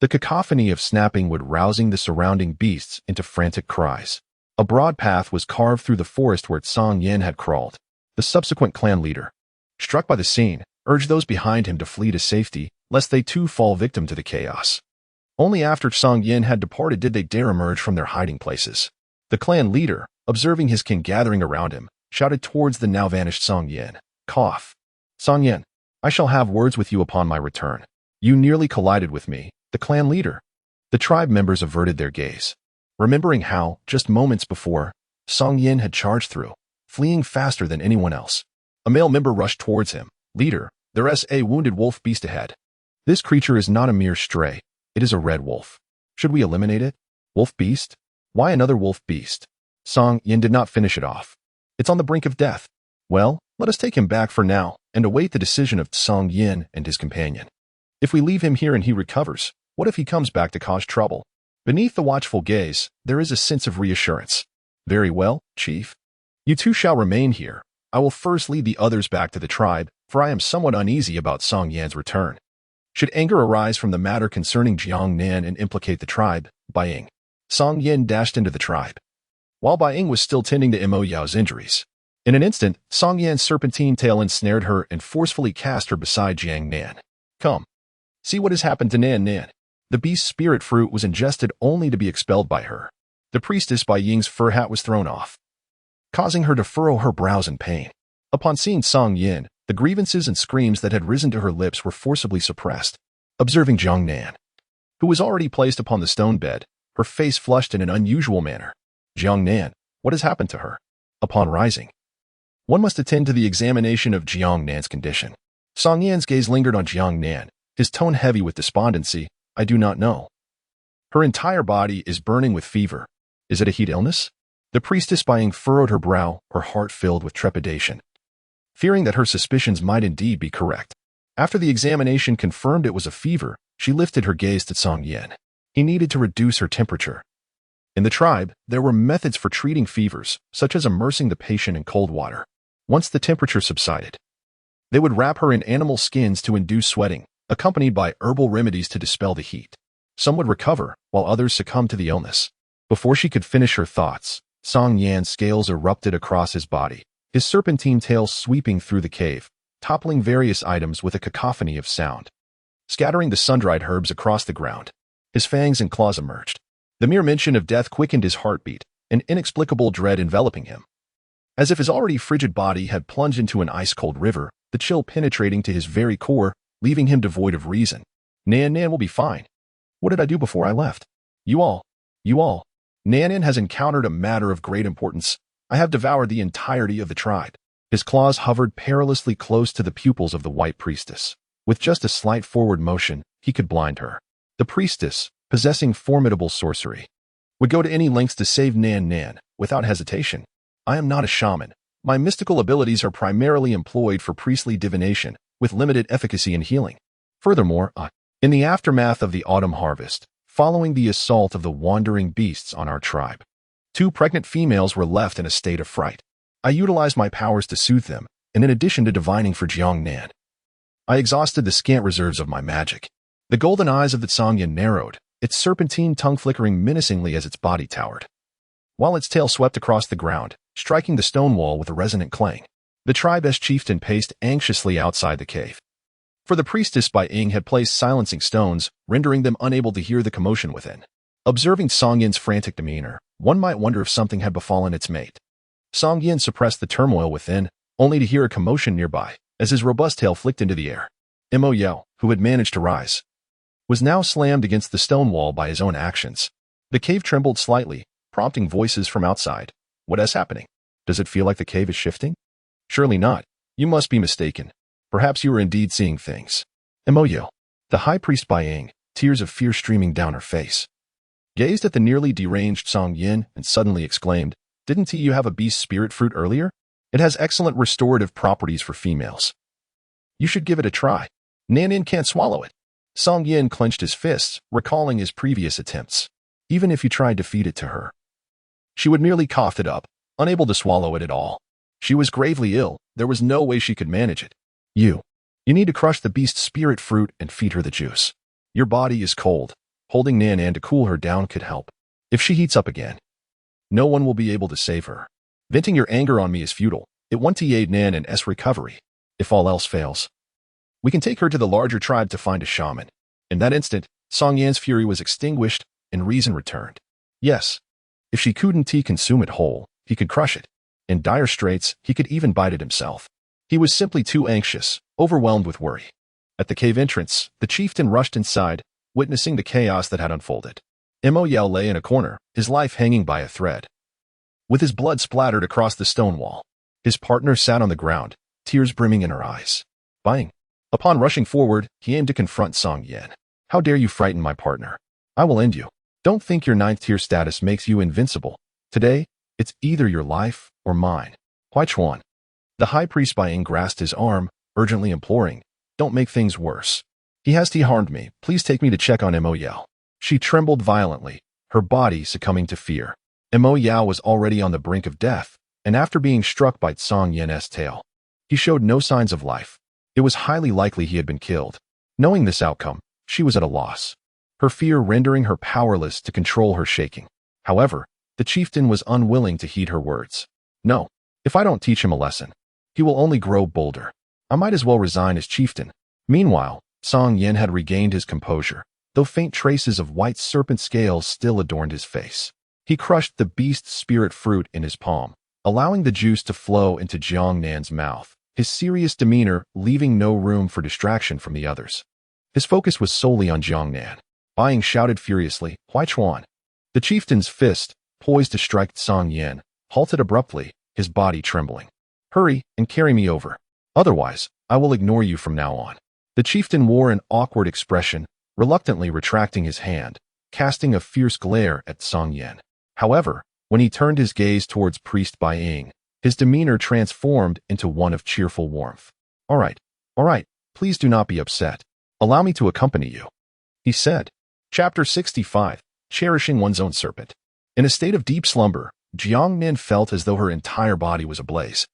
The cacophony of snapping wood rousing the surrounding beasts into frantic cries. A broad path was carved through the forest where Song Yin had crawled. The subsequent clan leader, struck by the scene, urged those behind him to flee to safety, lest they too fall victim to the chaos. Only after Song Yin had departed did they dare emerge from their hiding places. The clan leader, observing his kin gathering around him, shouted towards the now vanished Song Yin. Cough. Song Yin, I shall have words with you upon my return. You nearly collided with me, the clan leader. The tribe members averted their gaze, remembering how, just moments before, Song Yin had charged through, fleeing faster than anyone else. A male member rushed towards him. Leader, there's a wounded wolf beast ahead. This creature is not a mere stray. It is a red wolf. Should we eliminate it? Wolf beast? Why another wolf beast? Song Yin did not finish it off. It's on the brink of death. Well, let us take him back for now and await the decision of Song Yin and his companion. If we leave him here and he recovers, what if he comes back to cause trouble? Beneath the watchful gaze, there is a sense of reassurance. Very well, Chief. You two shall remain here. I will first lead the others back to the tribe, for I am somewhat uneasy about Song Yan's return. Should anger arise from the matter concerning Jiang Nan and implicate the tribe, Baiying, Song Yin dashed into the tribe, while Baiying was still tending to Mo Yao's injuries. In an instant, Song Yan's serpentine tail ensnared her and forcefully cast her beside Jiang Nan. Come. See what has happened to Nan. The beast's spirit fruit was ingested only to be expelled by her. The priestess Baiying's fur hat was thrown off, causing her to furrow her brows in pain. Upon seeing Song Yin, the grievances and screams that had risen to her lips were forcibly suppressed. Observing Jiang Nan, who was already placed upon the stone bed, her face flushed in an unusual manner. Jiang Nan, what has happened to her? Upon rising, one must attend to the examination of Jiang Nan's condition. Song Yan's gaze lingered on Jiang Nan, his tone heavy with despondency. I do not know. Her entire body is burning with fever. Is it a heat illness? The priestess Baiying furrowed her brow, her heart filled with trepidation, fearing that her suspicions might indeed be correct. After the examination confirmed it was a fever, she lifted her gaze to Song Yin. He needed to reduce her temperature. In the tribe, there were methods for treating fevers, such as immersing the patient in cold water. Once the temperature subsided, they would wrap her in animal skins to induce sweating, accompanied by herbal remedies to dispel the heat. Some would recover, while others succumbed to the illness. Before she could finish her thoughts, Song Yan's scales erupted across his body, his serpentine tail sweeping through the cave, toppling various items with a cacophony of sound, scattering the sun-dried herbs across the ground. His fangs and claws emerged. The mere mention of death quickened his heartbeat, an inexplicable dread enveloping him. As if his already frigid body had plunged into an ice-cold river, the chill penetrating to his very core, leaving him devoid of reason. Nan will be fine. What did I do before I left? You all. Nan has encountered a matter of great importance. I have devoured the entirety of the tribe. His claws hovered perilously close to the pupils of the white priestess. With just a slight forward motion, he could blind her. The priestess, possessing formidable sorcery, would go to any lengths to save Nan without hesitation. I am not a shaman. My mystical abilities are primarily employed for priestly divination, with limited efficacy in healing. Furthermore, in the aftermath of the autumn harvest, following the assault of the wandering beasts on our tribe, 2 pregnant females were left in a state of fright. I utilized my powers to soothe them, and in addition to divining for Jiang Nan, I exhausted the scant reserves of my magic. The golden eyes of the Yin narrowed, its serpentine tongue flickering menacingly as its body towered, while its tail swept across the ground, striking the stone wall with a resonant clang. The tribe's chieftain paced anxiously outside the cave. For the priestess by Ying had placed silencing stones, rendering them unable to hear the commotion within. Observing Song Yin's frantic demeanor, one might wonder if something had befallen its mate. Song Yin suppressed the turmoil within, only to hear a commotion nearby, as his robust tail flicked into the air. Mo Yao, who had managed to rise, was now slammed against the stone wall by his own actions. The cave trembled slightly, prompting voices from outside. What is happening? Does it feel like the cave is shifting? Surely not. You must be mistaken. Perhaps you are indeed seeing things. Mo Yao, the high priest by Ying, tears of fear streaming down her face, gazed at the nearly deranged Song Yin and suddenly exclaimed, "Didn't you have a beast spirit fruit earlier? It has excellent restorative properties for females. You should give it a try. Nan can't swallow it." Song Yin clenched his fists, recalling his previous attempts. Even if you tried to feed it to her, she would merely cough it up, unable to swallow it at all. She was gravely ill. There was no way she could manage it. You need to crush the beast spirit fruit and feed her the juice. Your body is cold. Holding Nan to cool her down could help. If she heats up again, no one will be able to save her. Venting your anger on me is futile. It won't aid Nan's recovery. If all else fails, we can take her to the larger tribe to find a shaman. In that instant, Song Yan's fury was extinguished and reason returned. Yes, if she couldn't consume it whole, he could crush it. In dire straits, he could even bite it himself. He was simply too anxious, overwhelmed with worry. At the cave entrance, the chieftain rushed inside, witnessing the chaos that had unfolded. Mo Yao lay in a corner, his life hanging by a thread, with his blood splattered across the stone wall. His partner sat on the ground, tears brimming in her eyes. Bang! Upon rushing forward, he aimed to confront Song Yin. "How dare you frighten my partner? I will end you. Don't think your 9th-tier status makes you invincible. Today, it's either your life or mine." Which one? The high priest by Ying grasped his arm, urgently imploring, "Don't make things worse. He harmed me. Please take me to check on Mo Yao." She trembled violently, her body succumbing to fear. Mo Yao was already on the brink of death, and after being struck by Song Yin's tail, he showed no signs of life. It was highly likely he had been killed. Knowing this outcome, she was at a loss, her fear rendering her powerless to control her shaking. However, the chieftain was unwilling to heed her words. "No, if I don't teach him a lesson, he will only grow bolder. I might as well resign as chieftain." Meanwhile, Song Yin had regained his composure, though faint traces of white serpent scales still adorned his face. He crushed the beast spirit fruit in his palm, allowing the juice to flow into Jiang Nan's mouth, his serious demeanor leaving no room for distraction from the others. His focus was solely on Jiang Nan. Bai Ying shouted furiously, "Huaichuan!" The chieftain's fist, poised to strike Song Yin, halted abruptly, his body trembling. "Hurry and carry me over. Otherwise, I will ignore you from now on." The chieftain wore an awkward expression, reluctantly retracting his hand, casting a fierce glare at Song Yin. However, when he turned his gaze towards priest Bai Ying, his demeanor transformed into one of cheerful warmth. All right, please do not be upset. Allow me to accompany you," he said. Chapter 65, Cherishing One's Own Serpent. In a state of deep slumber, Jiang Nan felt as though her entire body was ablaze,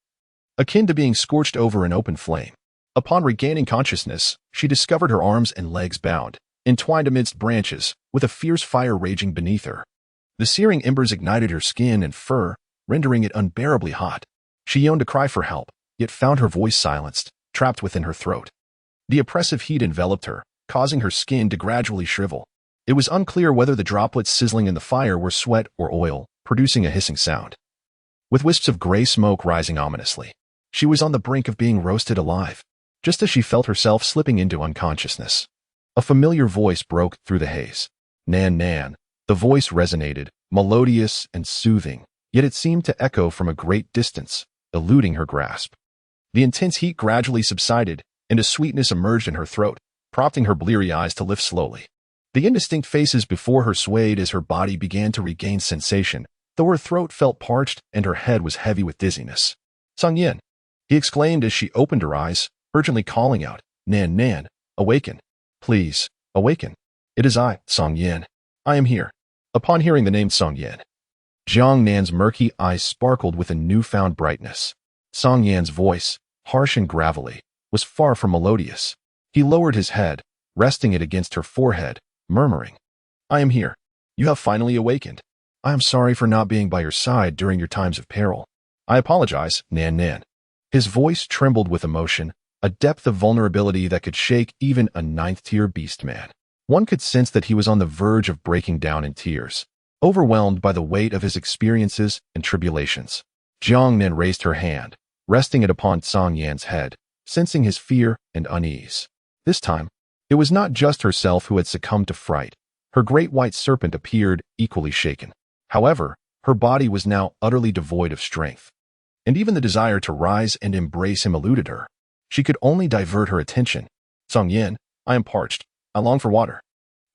akin to being scorched over an open flame. Upon regaining consciousness, she discovered her arms and legs bound, entwined amidst branches, with a fierce fire raging beneath her. The searing embers ignited her skin and fur, rendering it unbearably hot. She yearned to cry for help, yet found her voice silenced, trapped within her throat. The oppressive heat enveloped her, causing her skin to gradually shrivel. It was unclear whether the droplets sizzling in the fire were sweat or oil, producing a hissing sound. with wisps of gray smoke rising ominously. She was on the brink of being roasted alive, just as she felt herself slipping into unconsciousness. A familiar voice broke through the haze. Nan Nan. The voice resonated, melodious and soothing, yet it seemed to echo from a great distance, eluding her grasp. The intense heat gradually subsided, and a sweetness emerged in her throat, prompting her bleary eyes to lift slowly. The indistinct faces before her swayed as her body began to regain sensation, though her throat felt parched and her head was heavy with dizziness. "Song-yin," he exclaimed as she opened her eyes, urgently calling out, "Nan Nan, awaken. Please, awaken. It is I, Song-yin. I am here." Upon hearing the name Song-yin, Jiang Nan's murky eyes sparkled with a newfound brightness. Song-yin's voice, harsh and gravelly, was far from melodious. He lowered his head, resting it against her forehead, murmuring, "I am here. You have finally awakened. I am sorry for not being by your side during your times of peril. I apologize, Nan Nan." His voice trembled with emotion, a depth of vulnerability that could shake even a ninth-tier beastman. One could sense that he was on the verge of breaking down in tears, overwhelmed by the weight of his experiences and tribulations. Jiang Nan raised her hand, resting it upon Song-yin's head, sensing his fear and unease. This time, it was not just herself who had succumbed to fright. Her great white serpent appeared equally shaken. However, her body was now utterly devoid of strength, and even the desire to rise and embrace him eluded her. She could only divert her attention. "Song-yin, I am parched. I long for water.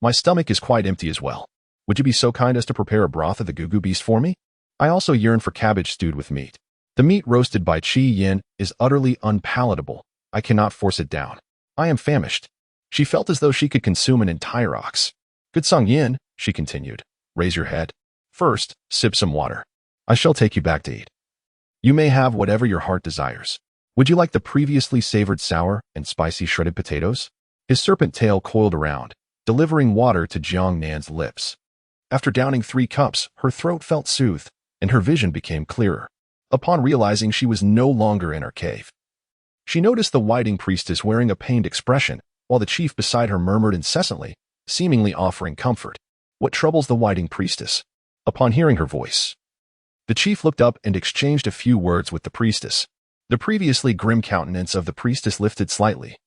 My stomach is quite empty as well. Would you be so kind as to prepare a broth of the gugu beast for me? I also yearn for cabbage stewed with meat. The meat roasted by Chi-yin is utterly unpalatable. I cannot force it down. I am famished." She felt as though she could consume an entire ox. "Good Song-yin," she continued, "raise your head. First, sip some water. I shall take you back to eat. You may have whatever your heart desires. Would you like the previously savored sour and spicy shredded potatoes?" His serpent tail coiled around, delivering water to Jiang Nan's lips. After downing 3 cups, her throat felt soothed, and her vision became clearer. Upon realizing she was no longer in her cave, she noticed the whiting priestess wearing a pained expression, while the chief beside her murmured incessantly, seemingly offering comfort. "What troubles the whiting priestess?" Upon hearing her voice, the chief looked up and exchanged a few words with the priestess. The previously grim countenance of the priestess lifted slightly,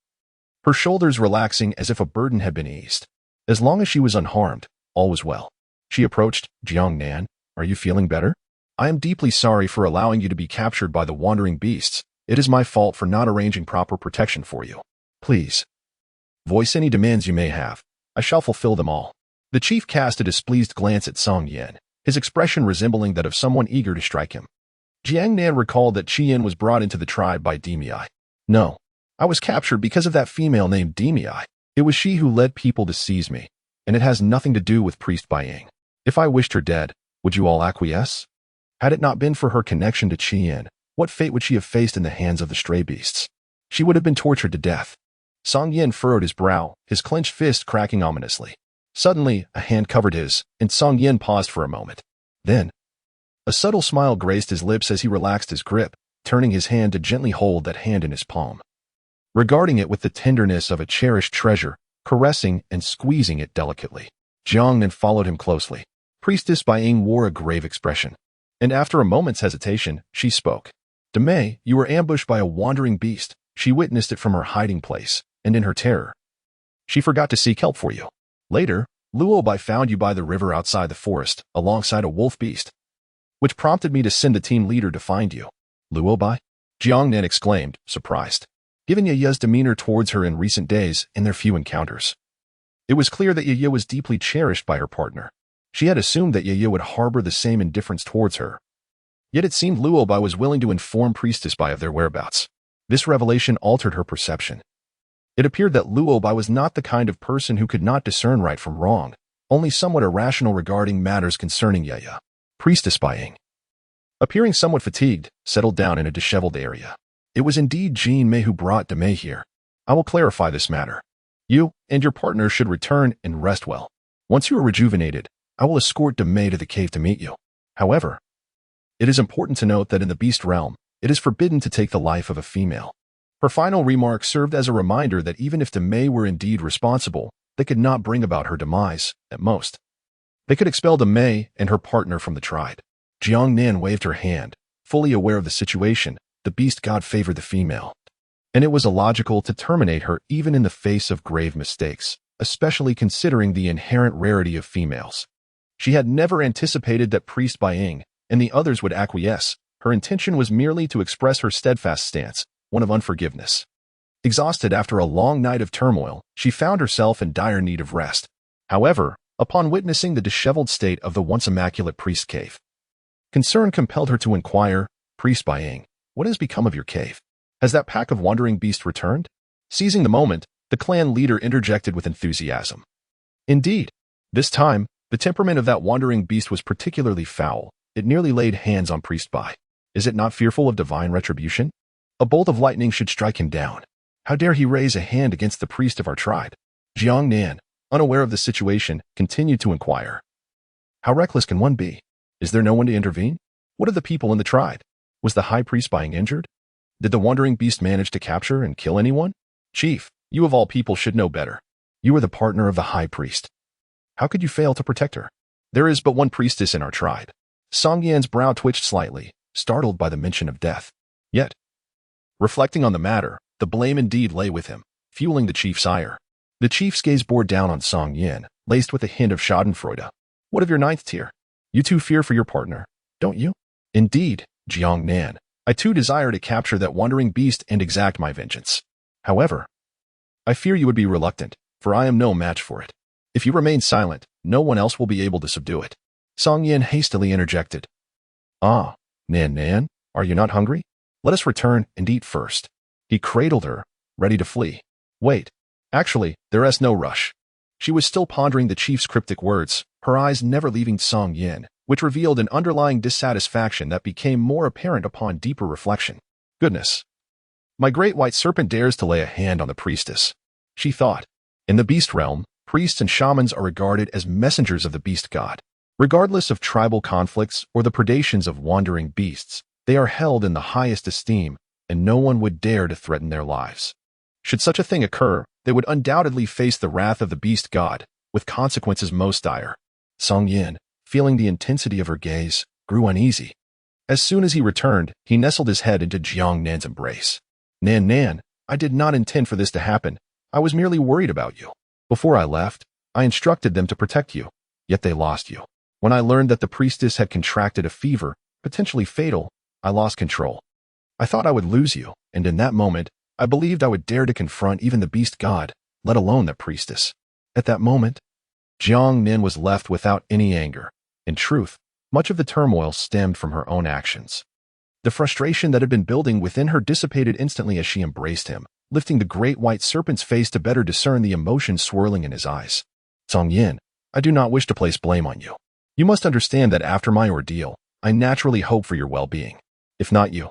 her shoulders relaxing as if a burden had been eased. As long as she was unharmed, all was well. She approached. "Jiang Nan, are you feeling better? I am deeply sorry for allowing you to be captured by the wandering beasts. It is my fault for not arranging proper protection for you. Please, voice any demands you may have. I shall fulfill them all." The chief cast a displeased glance at Song-yin, his expression resembling that of someone eager to strike him. Jiang Nan recalled that Chi-yin was brought into the tribe by Demei. "No, I was captured because of that female named Demei. It was she who led people to seize me, and it has nothing to do with Priest Baying. If I wished her dead, would you all acquiesce? Had it not been for her connection to Chi-yin, what fate would she have faced in the hands of the stray beasts? She would have been tortured to death." Song-yin furrowed his brow, his clenched fist cracking ominously. Suddenly, a hand covered his, and Song-yin paused for a moment. Then, a subtle smile graced his lips as he relaxed his grip, turning his hand to gently hold that hand in his palm, regarding it with the tenderness of a cherished treasure, caressing and squeezing it delicately. Jiang Nan followed him closely. Priestess Baying wore a grave expression, and after a moment's hesitation, she spoke. "Demei, you were ambushed by a wandering beast. She witnessed it from her hiding place, and in her terror, she forgot to seek help for you. Later, Luobai found you by the river outside the forest, alongside a wolf beast, which prompted me to send a team leader to find you." "Luobai?" Jiang Nan exclaimed, surprised, given Yaya's demeanor towards her in recent days and their few encounters. It was clear that Yaya was deeply cherished by her partner. She had assumed that Yaya would harbor the same indifference towards her. Yet it seemed Luobai was willing to inform Priestess Bai of their whereabouts. This revelation altered her perception. It appeared that Luobai was not the kind of person who could not discern right from wrong, only somewhat irrational regarding matters concerning Yaya. Priestess Baying, appearing somewhat fatigued, settled down in a disheveled area. "It was indeed Jean Mei who brought Demei here. I will clarify this matter. You and your partner should return and rest well. Once you are rejuvenated, I will escort Demei to the cave to meet you. However, it is important to note that in the beast realm, it is forbidden to take the life of a female." Her final remark served as a reminder that even if Demei were indeed responsible, they could not bring about her demise, at most. They could expel Demei and her partner from the tribe. Jiang Nan waved her hand, Fully aware of the situation, the beast god favored the female. And it was illogical to terminate her even in the face of grave mistakes, especially considering the inherent rarity of females. She had never anticipated that Priest Bai and the others would acquiesce. Her intention was merely to express her steadfast stance, one of unforgiveness. Exhausted after a long night of turmoil, she found herself in dire need of rest. However, upon witnessing the disheveled state of the once immaculate priest cave, concern compelled her to inquire, "Priest Bai, what has become of your cave? Has that pack of wandering beasts returned?" Seizing the moment, the clan leader interjected with enthusiasm. Indeed, this time, the temperament of that wandering beast was particularly foul. It nearly laid hands on Priest Bai. Is it not fearful of divine retribution? A bolt of lightning should strike him down. How dare he raise a hand against the priest of our tribe? Jiang Nan, unaware of the situation, continued to inquire. How reckless can one be? Is there no one to intervene? What of the people in the tribe? Was the high priest being injured? Did the wandering beast manage to capture and kill anyone? Chief, you of all people should know better. You are the partner of the high priest. How could you fail to protect her? There is but one priestess in our tribe. Song Yan's brow twitched slightly, startled by the mention of death. Yet, reflecting on the matter, the blame indeed lay with him, fueling the chief's ire. The chief's gaze bore down on Song Yan, laced with a hint of schadenfreude. What of your ninth tier? You too fear for your partner, don't you? Indeed, Jiang Nan, I too desire to capture that wandering beast and exact my vengeance. However, I fear you would be reluctant, for I am no match for it. If you remain silent, no one else will be able to subdue it. Song Yan hastily interjected. Ah, Nan, are you not hungry? Let us return and eat first. He cradled her, ready to flee. Wait, actually, there is no rush. She was still pondering the chief's cryptic words, her eyes never leaving Song Yan, which revealed an underlying dissatisfaction that became more apparent upon deeper reflection. Goodness. My great white serpent dares to lay a hand on the priestess, she thought. In the beast realm, priests and shamans are regarded as messengers of the beast god. Regardless of tribal conflicts or the predations of wandering beasts, they are held in the highest esteem, and no one would dare to threaten their lives. Should such a thing occur, they would undoubtedly face the wrath of the beast god, with consequences most dire. Song Yan, feeling the intensity of her gaze, grew uneasy. As soon as he returned, he nestled his head into Jiang Nan's embrace. Nan, I did not intend for this to happen. I was merely worried about you. Before I left, I instructed them to protect you, yet they lost you. When I learned that the priestess had contracted a fever, potentially fatal, I lost control. I thought I would lose you, and in that moment, I believed I would dare to confront even the beast god, let alone that priestess. At that moment, Jiang Nan was left without any anger. In truth, much of the turmoil stemmed from her own actions. The frustration that had been building within her dissipated instantly as she embraced him, lifting the great white serpent's face to better discern the emotion swirling in his eyes. Song Yan, I do not wish to place blame on you. You must understand that after my ordeal, I naturally hope for your well-being. If not you,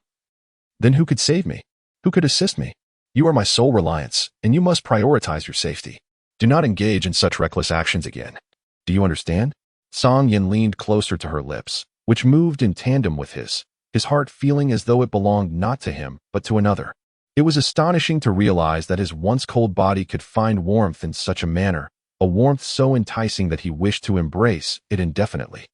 then who could save me? Who could assist me? You are my sole reliance, and you must prioritize your safety. Do not engage in such reckless actions again. Do you understand? Song Yan leaned closer to her lips, which moved in tandem with his heart feeling as though it belonged not to him, but to another. It was astonishing to realize that his once cold body could find warmth in such a manner, a warmth so enticing that he wished to embrace it indefinitely,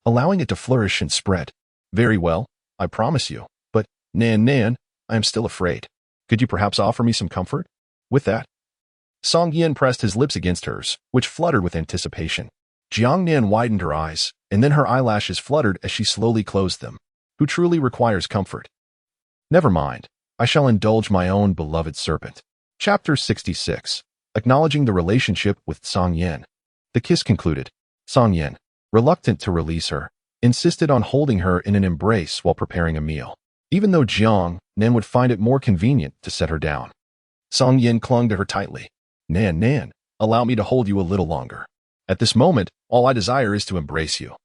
allowing it to flourish and spread. Very well, I promise you, but, Nan, I am still afraid. Could you perhaps offer me some comfort? With that, Song Yan pressed his lips against hers, which fluttered with anticipation. Jiang Nan widened her eyes, and then her eyelashes fluttered as she slowly closed them. Who truly requires comfort? Never mind, I shall indulge my own beloved serpent. Chapter 66. Acknowledging the relationship with Song Yan. The kiss concluded. Song Yan, reluctant to release her, insisted on holding her in an embrace while preparing a meal, even though Jiang Nan would find it more convenient to set her down. Song Yan clung to her tightly. Nan, allow me to hold you a little longer. At this moment, all I desire is to embrace you.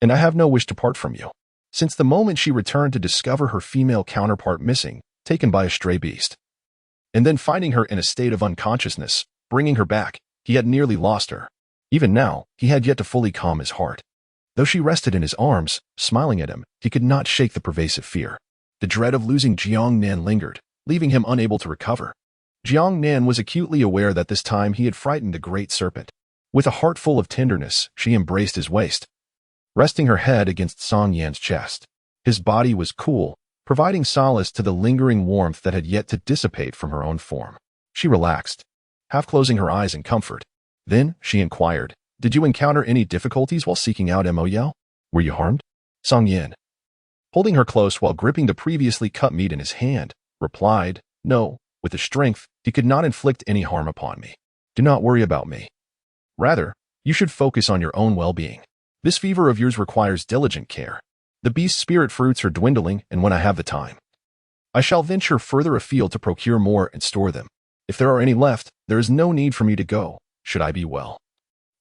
And I have no wish to part from you. Since the moment she returned to discover her female counterpart missing, taken by a stray beast, and then finding her in a state of unconsciousness, bringing her back, he had nearly lost her. Even now, he had yet to fully calm his heart. Though she rested in his arms, smiling at him, he could not shake the pervasive fear. The dread of losing Jiang Nan lingered, leaving him unable to recover. Jiang Nan was acutely aware that this time he had frightened the great serpent. With a heart full of tenderness, she embraced his waist, resting her head against Song Yan's chest. His body was cool, providing solace to the lingering warmth that had yet to dissipate from her own form. She relaxed, half closing her eyes in comfort. Then she inquired, "Did you encounter any difficulties while seeking out Mo? Were you harmed?" Song Yin, holding her close while gripping the previously cut meat in his hand, replied, "No, with the strength, he could not inflict any harm upon me. Do not worry about me. Rather, you should focus on your own well-being. This fever of yours requires diligent care. The beast's spirit fruits are dwindling, and when I have the time, I shall venture further afield to procure more and store them. If there are any left, there is no need for me to go, should I be well.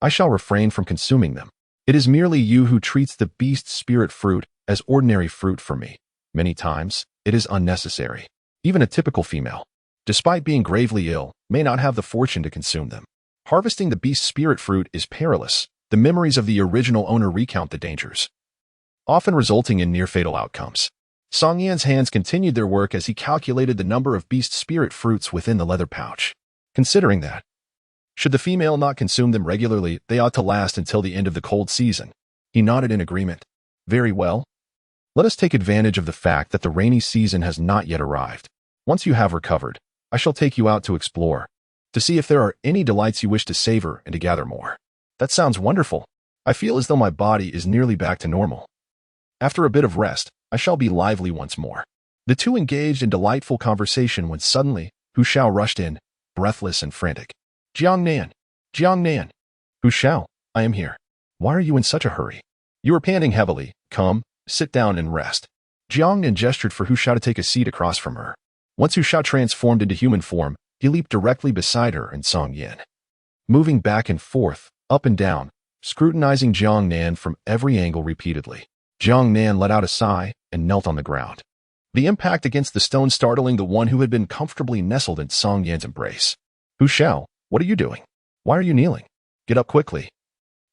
I shall refrain from consuming them. It is merely you who treats the beast's spirit fruit as ordinary fruit for me. Many times, it is unnecessary. Even a typical female, despite being gravely ill, may not have the fortune to consume them. Harvesting the beast's spirit fruit is perilous. The memories of the original owner recount the dangers, often resulting in near-fatal outcomes. Song Yan's hands continued their work as he calculated the number of beast spirit fruits within the leather pouch. Considering that, should the female not consume them regularly, they ought to last until the end of the cold season. He nodded in agreement. Very well. Let us take advantage of the fact that the rainy season has not yet arrived. Once you have recovered, I shall take you out to explore, to see if there are any delights you wish to savor and to gather more. That sounds wonderful. I feel as though my body is nearly back to normal. After a bit of rest, I shall be lively once more. The two engaged in delightful conversation when suddenly, Hu Shao rushed in, breathless and frantic. Jiang Nan! Jiang Nan! Hu Shao, I am here. Why are you in such a hurry? You are panting heavily. Come, sit down and rest. Jiang Nan gestured for Hu Shao to take a seat across from her. Once Hu Shao transformed into human form, he leaped directly beside her and Song Yin, moving back and forth, up and down, scrutinizing Jiang Nan from every angle repeatedly. Jiang Nan let out a sigh and knelt on the ground, the impact against the stone startling the one who had been comfortably nestled in Song Yan's embrace. Hu Shao, what are you doing? Why are you kneeling? Get up quickly.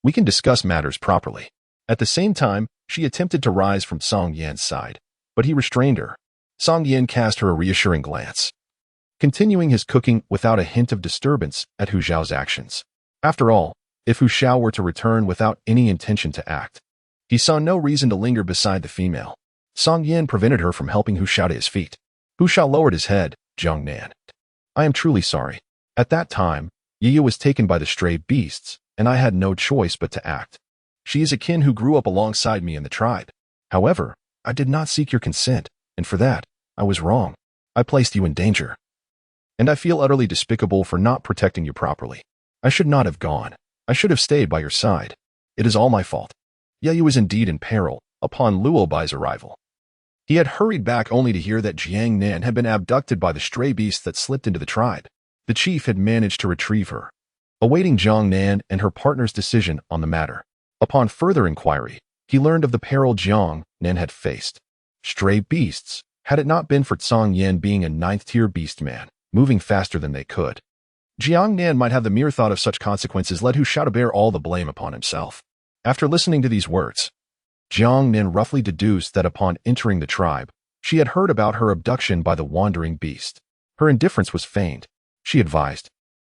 We can discuss matters properly. At the same time, she attempted to rise from Song Yan's side, but he restrained her. Song Yan cast her a reassuring glance, continuing his cooking without a hint of disturbance at Hu Shao's actions. After all, if Hu Shao were to return without any intention to act, he saw no reason to linger beside the female. Song Yan prevented her from helping Hu Shao to his feet. Hu Shao lowered his head. Jiang Nan, I am truly sorry. At that time, Yi was taken by the stray beasts, and I had no choice but to act. She is a kin who grew up alongside me in the tribe. However, I did not seek your consent, and for that, I was wrong. I placed you in danger. And I feel utterly despicable for not protecting you properly. I should not have gone. I should have stayed by your side. It is all my fault. Ye was indeed in peril upon Luo Bai's arrival. He had hurried back only to hear that Jiang Nan had been abducted by the stray beasts that slipped into the tribe. The chief had managed to retrieve her, awaiting Jiang Nan and her partner's decision on the matter. Upon further inquiry, he learned of the peril Jiang Nan had faced. Stray beasts, had it not been for Song Yan being a 9th-tier beast man, moving faster than they could. Jiang Nan might have the mere thought of such consequences led Hu Shao to bear all the blame upon himself. After listening to these words, Jiang Nan roughly deduced that upon entering the tribe, she had heard about her abduction by the wandering beast. Her indifference was feigned. She advised,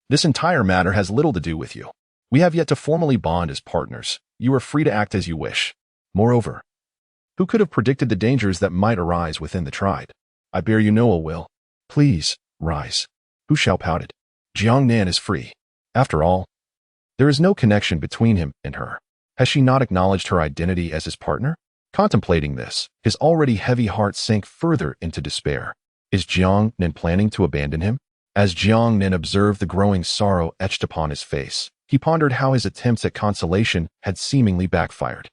"This entire matter has little to do with you. We have yet to formally bond as partners. You are free to act as you wish. Moreover, who could have predicted the dangers that might arise within the tribe? I bear you no ill will. Please, rise." Hu Shao pouted. Jiang Nan is free. After all, there is no connection between him and her. Has she not acknowledged her identity as his partner? Contemplating this, his already heavy heart sank further into despair. Is Jiang Nan planning to abandon him? As Jiang Nan observed the growing sorrow etched upon his face, he pondered how his attempts at consolation had seemingly backfired.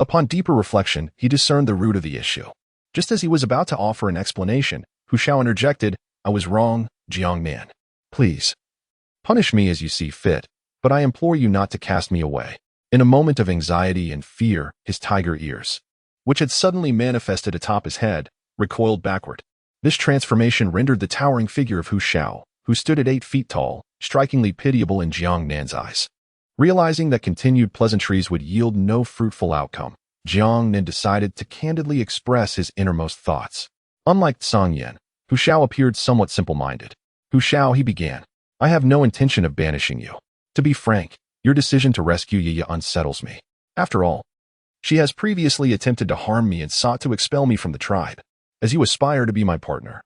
Upon deeper reflection, he discerned the root of the issue. Just as he was about to offer an explanation, Hu Shao interjected, "I was wrong, Jiang Nan. Please, punish me as you see fit, but I implore you not to cast me away." In a moment of anxiety and fear, his tiger ears, which had suddenly manifested atop his head, recoiled backward. This transformation rendered the towering figure of Hu Shao, who stood at 8 feet tall, strikingly pitiable in Jiang Nan's eyes. Realizing that continued pleasantries would yield no fruitful outcome, Jiang Nan decided to candidly express his innermost thoughts. Unlike Song Yan, Hu Shao appeared somewhat simple-minded. Hu Shao, he began, "I have no intention of banishing you. To be frank, your decision to rescue Yi unsettles me. After all, She has previously attempted to harm me and sought to expel me from the tribe. As you aspire to be my partner,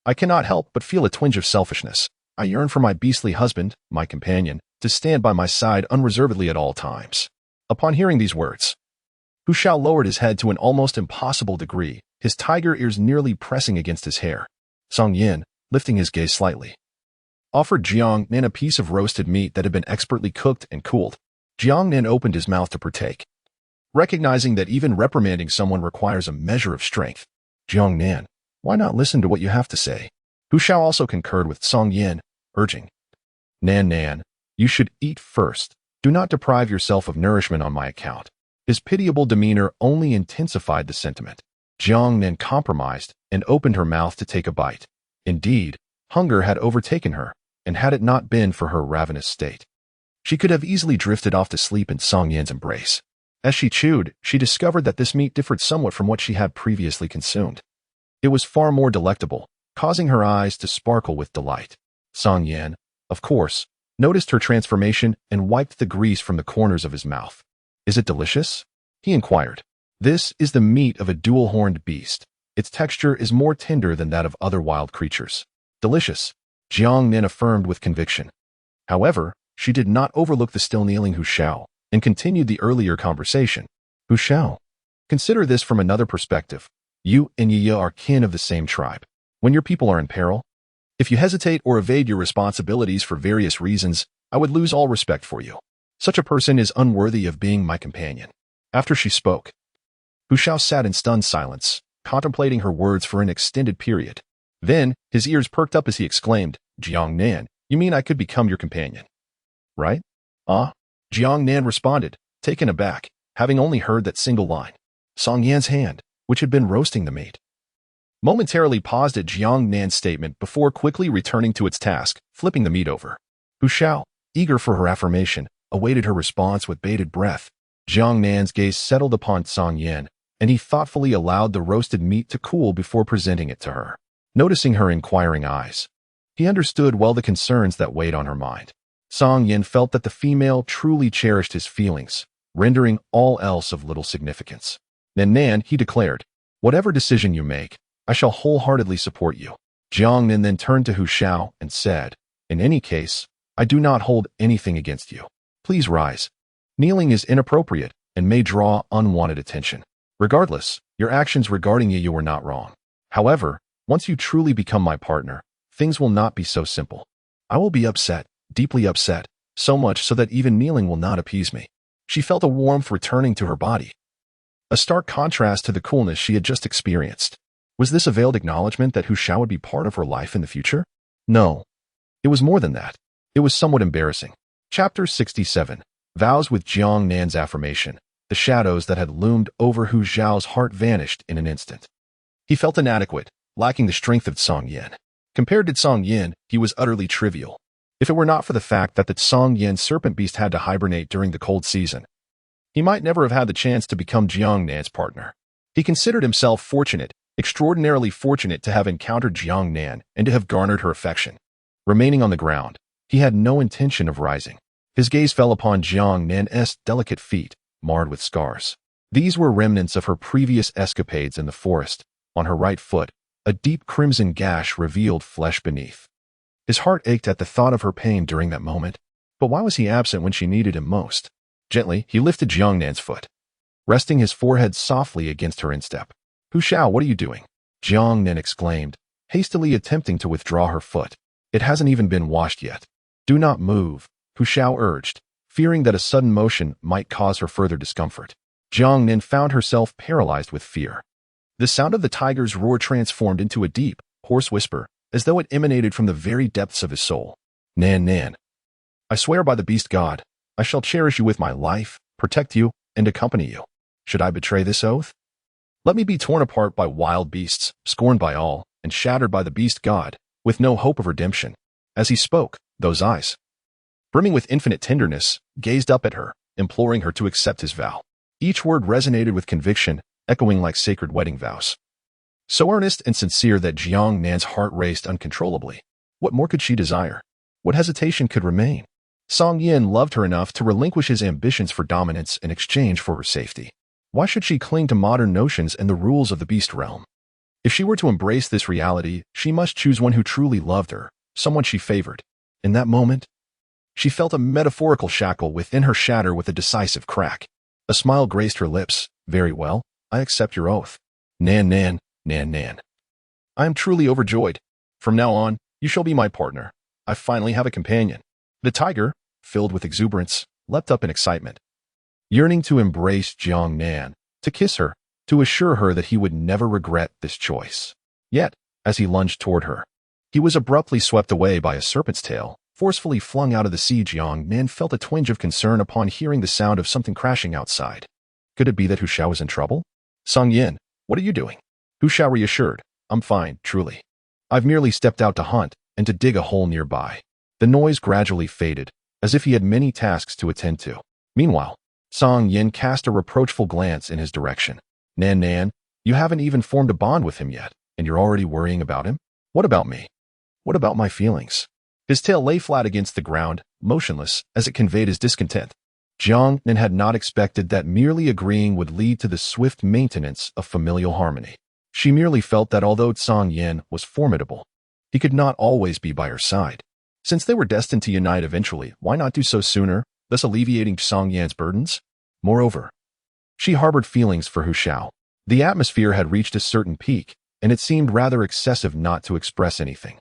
I cannot help but feel a twinge of selfishness. I yearn for my beastly husband, my companion, to stand by my side unreservedly at all times." Upon hearing these words, Hu Shao lowered his head to an almost impossible degree, his tiger ears nearly pressing against his hair. Song Yin, lifting his gaze slightly, offered Jiang Nan a piece of roasted meat that had been expertly cooked and cooled. Jiang Nan opened his mouth to partake, recognizing that even reprimanding someone requires a measure of strength. "Jiang Nan, why not listen to what you have to say?" Hu Shao also concurred with Song Yin, urging, Nan, you should eat first. Do not deprive yourself of nourishment on my account." His pitiable demeanor only intensified the sentiment. Jiang Nan compromised and opened her mouth to take a bite. Indeed, hunger had overtaken her, and had it not been for her ravenous state, she could have easily drifted off to sleep in Song Yin's embrace. As she chewed, she discovered that this meat differed somewhat from what she had previously consumed. It was far more delectable, causing her eyes to sparkle with delight. Song Yin, of course, noticed her transformation and wiped the grease from the corners of his mouth. "Is it delicious?" he inquired. "This is the meat of a dual-horned beast. Its texture is more tender than that of other wild creatures." "Delicious," Jiang Nan affirmed with conviction. However, she did not overlook the still kneeling Hu Shao, and continued the earlier conversation. "Hu Shao, consider this from another perspective. You and Yi are kin of the same tribe. When your people are in peril, if you hesitate or evade your responsibilities for various reasons, I would lose all respect for you. Such a person is unworthy of being my companion." After she spoke, Hu Shao sat in stunned silence, contemplating her words for an extended period. Then, his ears perked up as he exclaimed, "Jiang Nan, you mean I could become your companion, right?" "Ah?" Jiang Nan responded, taken aback, having only heard that single line. Song Yan's hand, which had been roasting the meat, momentarily paused at Jiang Nan's statement before quickly returning to its task, flipping the meat over. Hu Shao, eager for her affirmation, awaited her response with bated breath. Jiang Nan's gaze settled upon Song Yin, and he thoughtfully allowed the roasted meat to cool before presenting it to her. Noticing her inquiring eyes, he understood well the concerns that weighed on her mind. Song Yin felt that the female truly cherished his feelings, rendering all else of little significance. Nan, he declared, "Whatever decision you make, I shall wholeheartedly support you." Jiang Nan then turned to Hu Shao and said, "In any case, I do not hold anything against you. Please rise. Kneeling is inappropriate and may draw unwanted attention. Regardless, your actions regarding you were not wrong. However, once you truly become my partner, things will not be so simple. I will be upset, deeply upset, so much so that even kneeling will not appease me." She felt a warmth returning to her body, a stark contrast to the coolness she had just experienced. Was this a veiled acknowledgement that Hu Shao would be part of her life in the future? No. It was more than that. It was somewhat embarrassing. Chapter 67. Vows with Jiang Nan's affirmation. The shadows that had loomed over Hu Zhao's heart vanished in an instant. He felt inadequate, lacking the strength of Song Yin. Compared to Song Yin, he was utterly trivial. If it were not for the fact that the Song Yin serpent beast had to hibernate during the cold season, he might never have had the chance to become Jiang Nan's partner. He considered himself fortunate, extraordinarily fortunate to have encountered Jiang Nan and to have garnered her affection. Remaining on the ground, he had no intention of rising. His gaze fell upon Jiang Nan's delicate feet, marred with scars. These were remnants of her previous escapades in the forest. On her right foot, a deep crimson gash revealed flesh beneath. His heart ached at the thought of her pain during that moment. But why was he absent when she needed him most? Gently, he lifted Jiang Nan's foot, resting his forehead softly against her instep. "Hu Shao, what are you doing?" Jiang Nan exclaimed, hastily attempting to withdraw her foot. "It hasn't even been washed yet." "Do not move," Hu Shao urged, fearing that a sudden motion might cause her further discomfort. Jiang Nan found herself paralyzed with fear. The sound of the tiger's roar transformed into a deep, hoarse whisper, as though it emanated from the very depths of his soul. Nan, I swear by the beast god, I shall cherish you with my life, protect you, and accompany you. Should I betray this oath? Let me be torn apart by wild beasts, scorned by all, and shattered by the beast god, with no hope of redemption." As he spoke, those eyes, brimming with infinite tenderness, gazed up at her, imploring her to accept his vow. Each word resonated with conviction, echoing like sacred wedding vows. So earnest and sincere that Jiang Nan's heart raced uncontrollably. What more could she desire? What hesitation could remain? Song Yin loved her enough to relinquish his ambitions for dominance in exchange for her safety. Why should she cling to modern notions and the rules of the beast realm? If she were to embrace this reality, she must choose one who truly loved her, someone she favored. In that moment, she felt a metaphorical shackle within her shatter with a decisive crack. A smile graced her lips. Very well, I accept your oath. Nan, Nan, Nan, Nan. I am truly overjoyed. From now on, you shall be my partner. I finally have a companion. The tiger, filled with exuberance, leapt up in excitement, yearning to embrace Jiang Nan, to kiss her, to assure her that he would never regret this choice. Yet, as he lunged toward her, he was abruptly swept away by a serpent's tail, forcefully flung out of the sea. Jiang Nan felt a twinge of concern upon hearing the sound of something crashing outside. Could it be that Hu Shao was in trouble? Song Yin, what are you doing? Hu Shao reassured. I'm fine, truly. I've merely stepped out to hunt and to dig a hole nearby. The noise gradually faded, as if he had many tasks to attend to. Meanwhile, Song Yin cast a reproachful glance in his direction. Nan Nan, you haven't even formed a bond with him yet, and you're already worrying about him? What about me? What about my feelings? His tail lay flat against the ground, motionless, as it conveyed his discontent. Jiang Nan had not expected that merely agreeing would lead to the swift maintenance of familial harmony. She merely felt that although Song Yin was formidable, he could not always be by her side. Since they were destined to unite eventually, why not do so sooner, thus alleviating Song Yan's burdens? Moreover, she harbored feelings for Hu Shao. The atmosphere had reached a certain peak, and it seemed rather excessive not to express anything.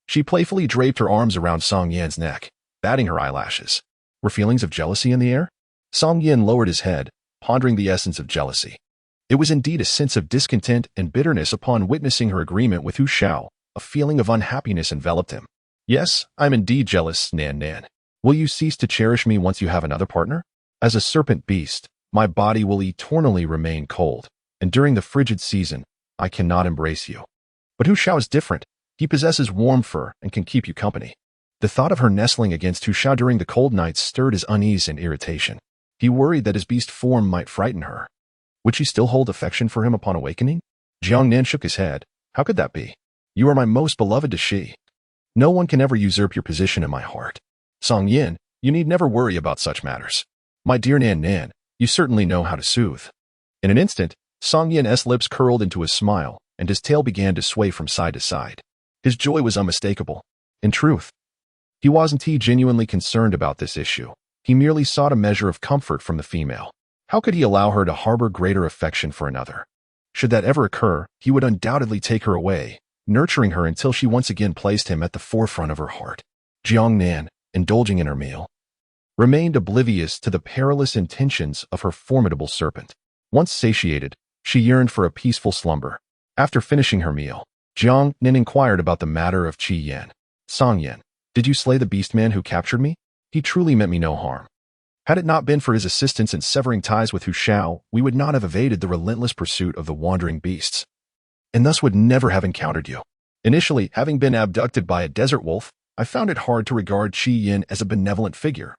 She playfully draped her arms around Song Yan's neck, batting her eyelashes. Were feelings of jealousy in the air? Song Yin lowered his head, pondering the essence of jealousy. It was indeed a sense of discontent and bitterness upon witnessing her agreement with Hu Shao. A feeling of unhappiness enveloped him. Yes, I'm indeed jealous, Nan Nan. Will you cease to cherish me once you have another partner? As a serpent beast, my body will eternally remain cold, and during the frigid season, I cannot embrace you. But Hu Shao is different. He possesses warm fur and can keep you company. The thought of her nestling against Hu Shao during the cold nights stirred his unease and irritation. He worried that his beast form might frighten her. Would she still hold affection for him upon awakening? Jiang Nan shook his head. How could that be? You are my most beloved to she. No one can ever usurp your position in my heart. Song Yin, you need never worry about such matters. My dear Nan Nan, you certainly know how to soothe. In an instant, Song Yin's lips curled into a smile, and his tail began to sway from side to side. His joy was unmistakable. In truth, he wasn't genuinely concerned about this issue. He merely sought a measure of comfort from the female. How could he allow her to harbor greater affection for another? Should that ever occur, he would undoubtedly take her away, nurturing her until she once again placed him at the forefront of her heart. Jiang Nan, indulging in her meal, remained oblivious to the perilous intentions of her formidable serpent. Once satiated, she yearned for a peaceful slumber. After finishing her meal, Jiang Nan inquired about the matter of Qi Yan. Song Yan, did you slay the beastman who captured me? He truly meant me no harm. Had it not been for his assistance in severing ties with Hu Shao, we would not have evaded the relentless pursuit of the wandering beasts, and thus would never have encountered you. Initially, having been abducted by a desert wolf, I found it hard to regard Qi Yan as a benevolent figure,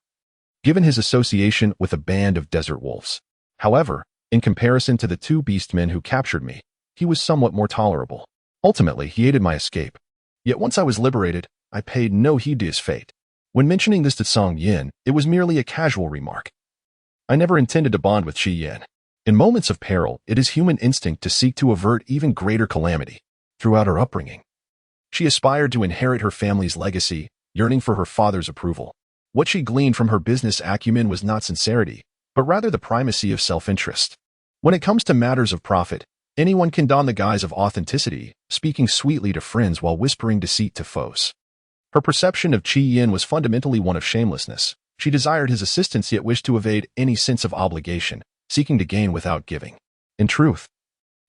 given his association with a band of desert wolves. However, in comparison to the two beastmen who captured me, he was somewhat more tolerable. Ultimately, he aided my escape. Yet once I was liberated, I paid no heed to his fate. When mentioning this to Song Yin, it was merely a casual remark. I never intended to bond with Qi Yan. In moments of peril, it is human instinct to seek to avert even greater calamity. Throughout her upbringing, she aspired to inherit her family's legacy, yearning for her father's approval. What she gleaned from her business acumen was not sincerity, but rather the primacy of self-interest. When it comes to matters of profit, anyone can don the guise of authenticity, speaking sweetly to friends while whispering deceit to foes. Her perception of Qi Yan was fundamentally one of shamelessness. She desired his assistance yet wished to evade any sense of obligation, seeking to gain without giving. In truth,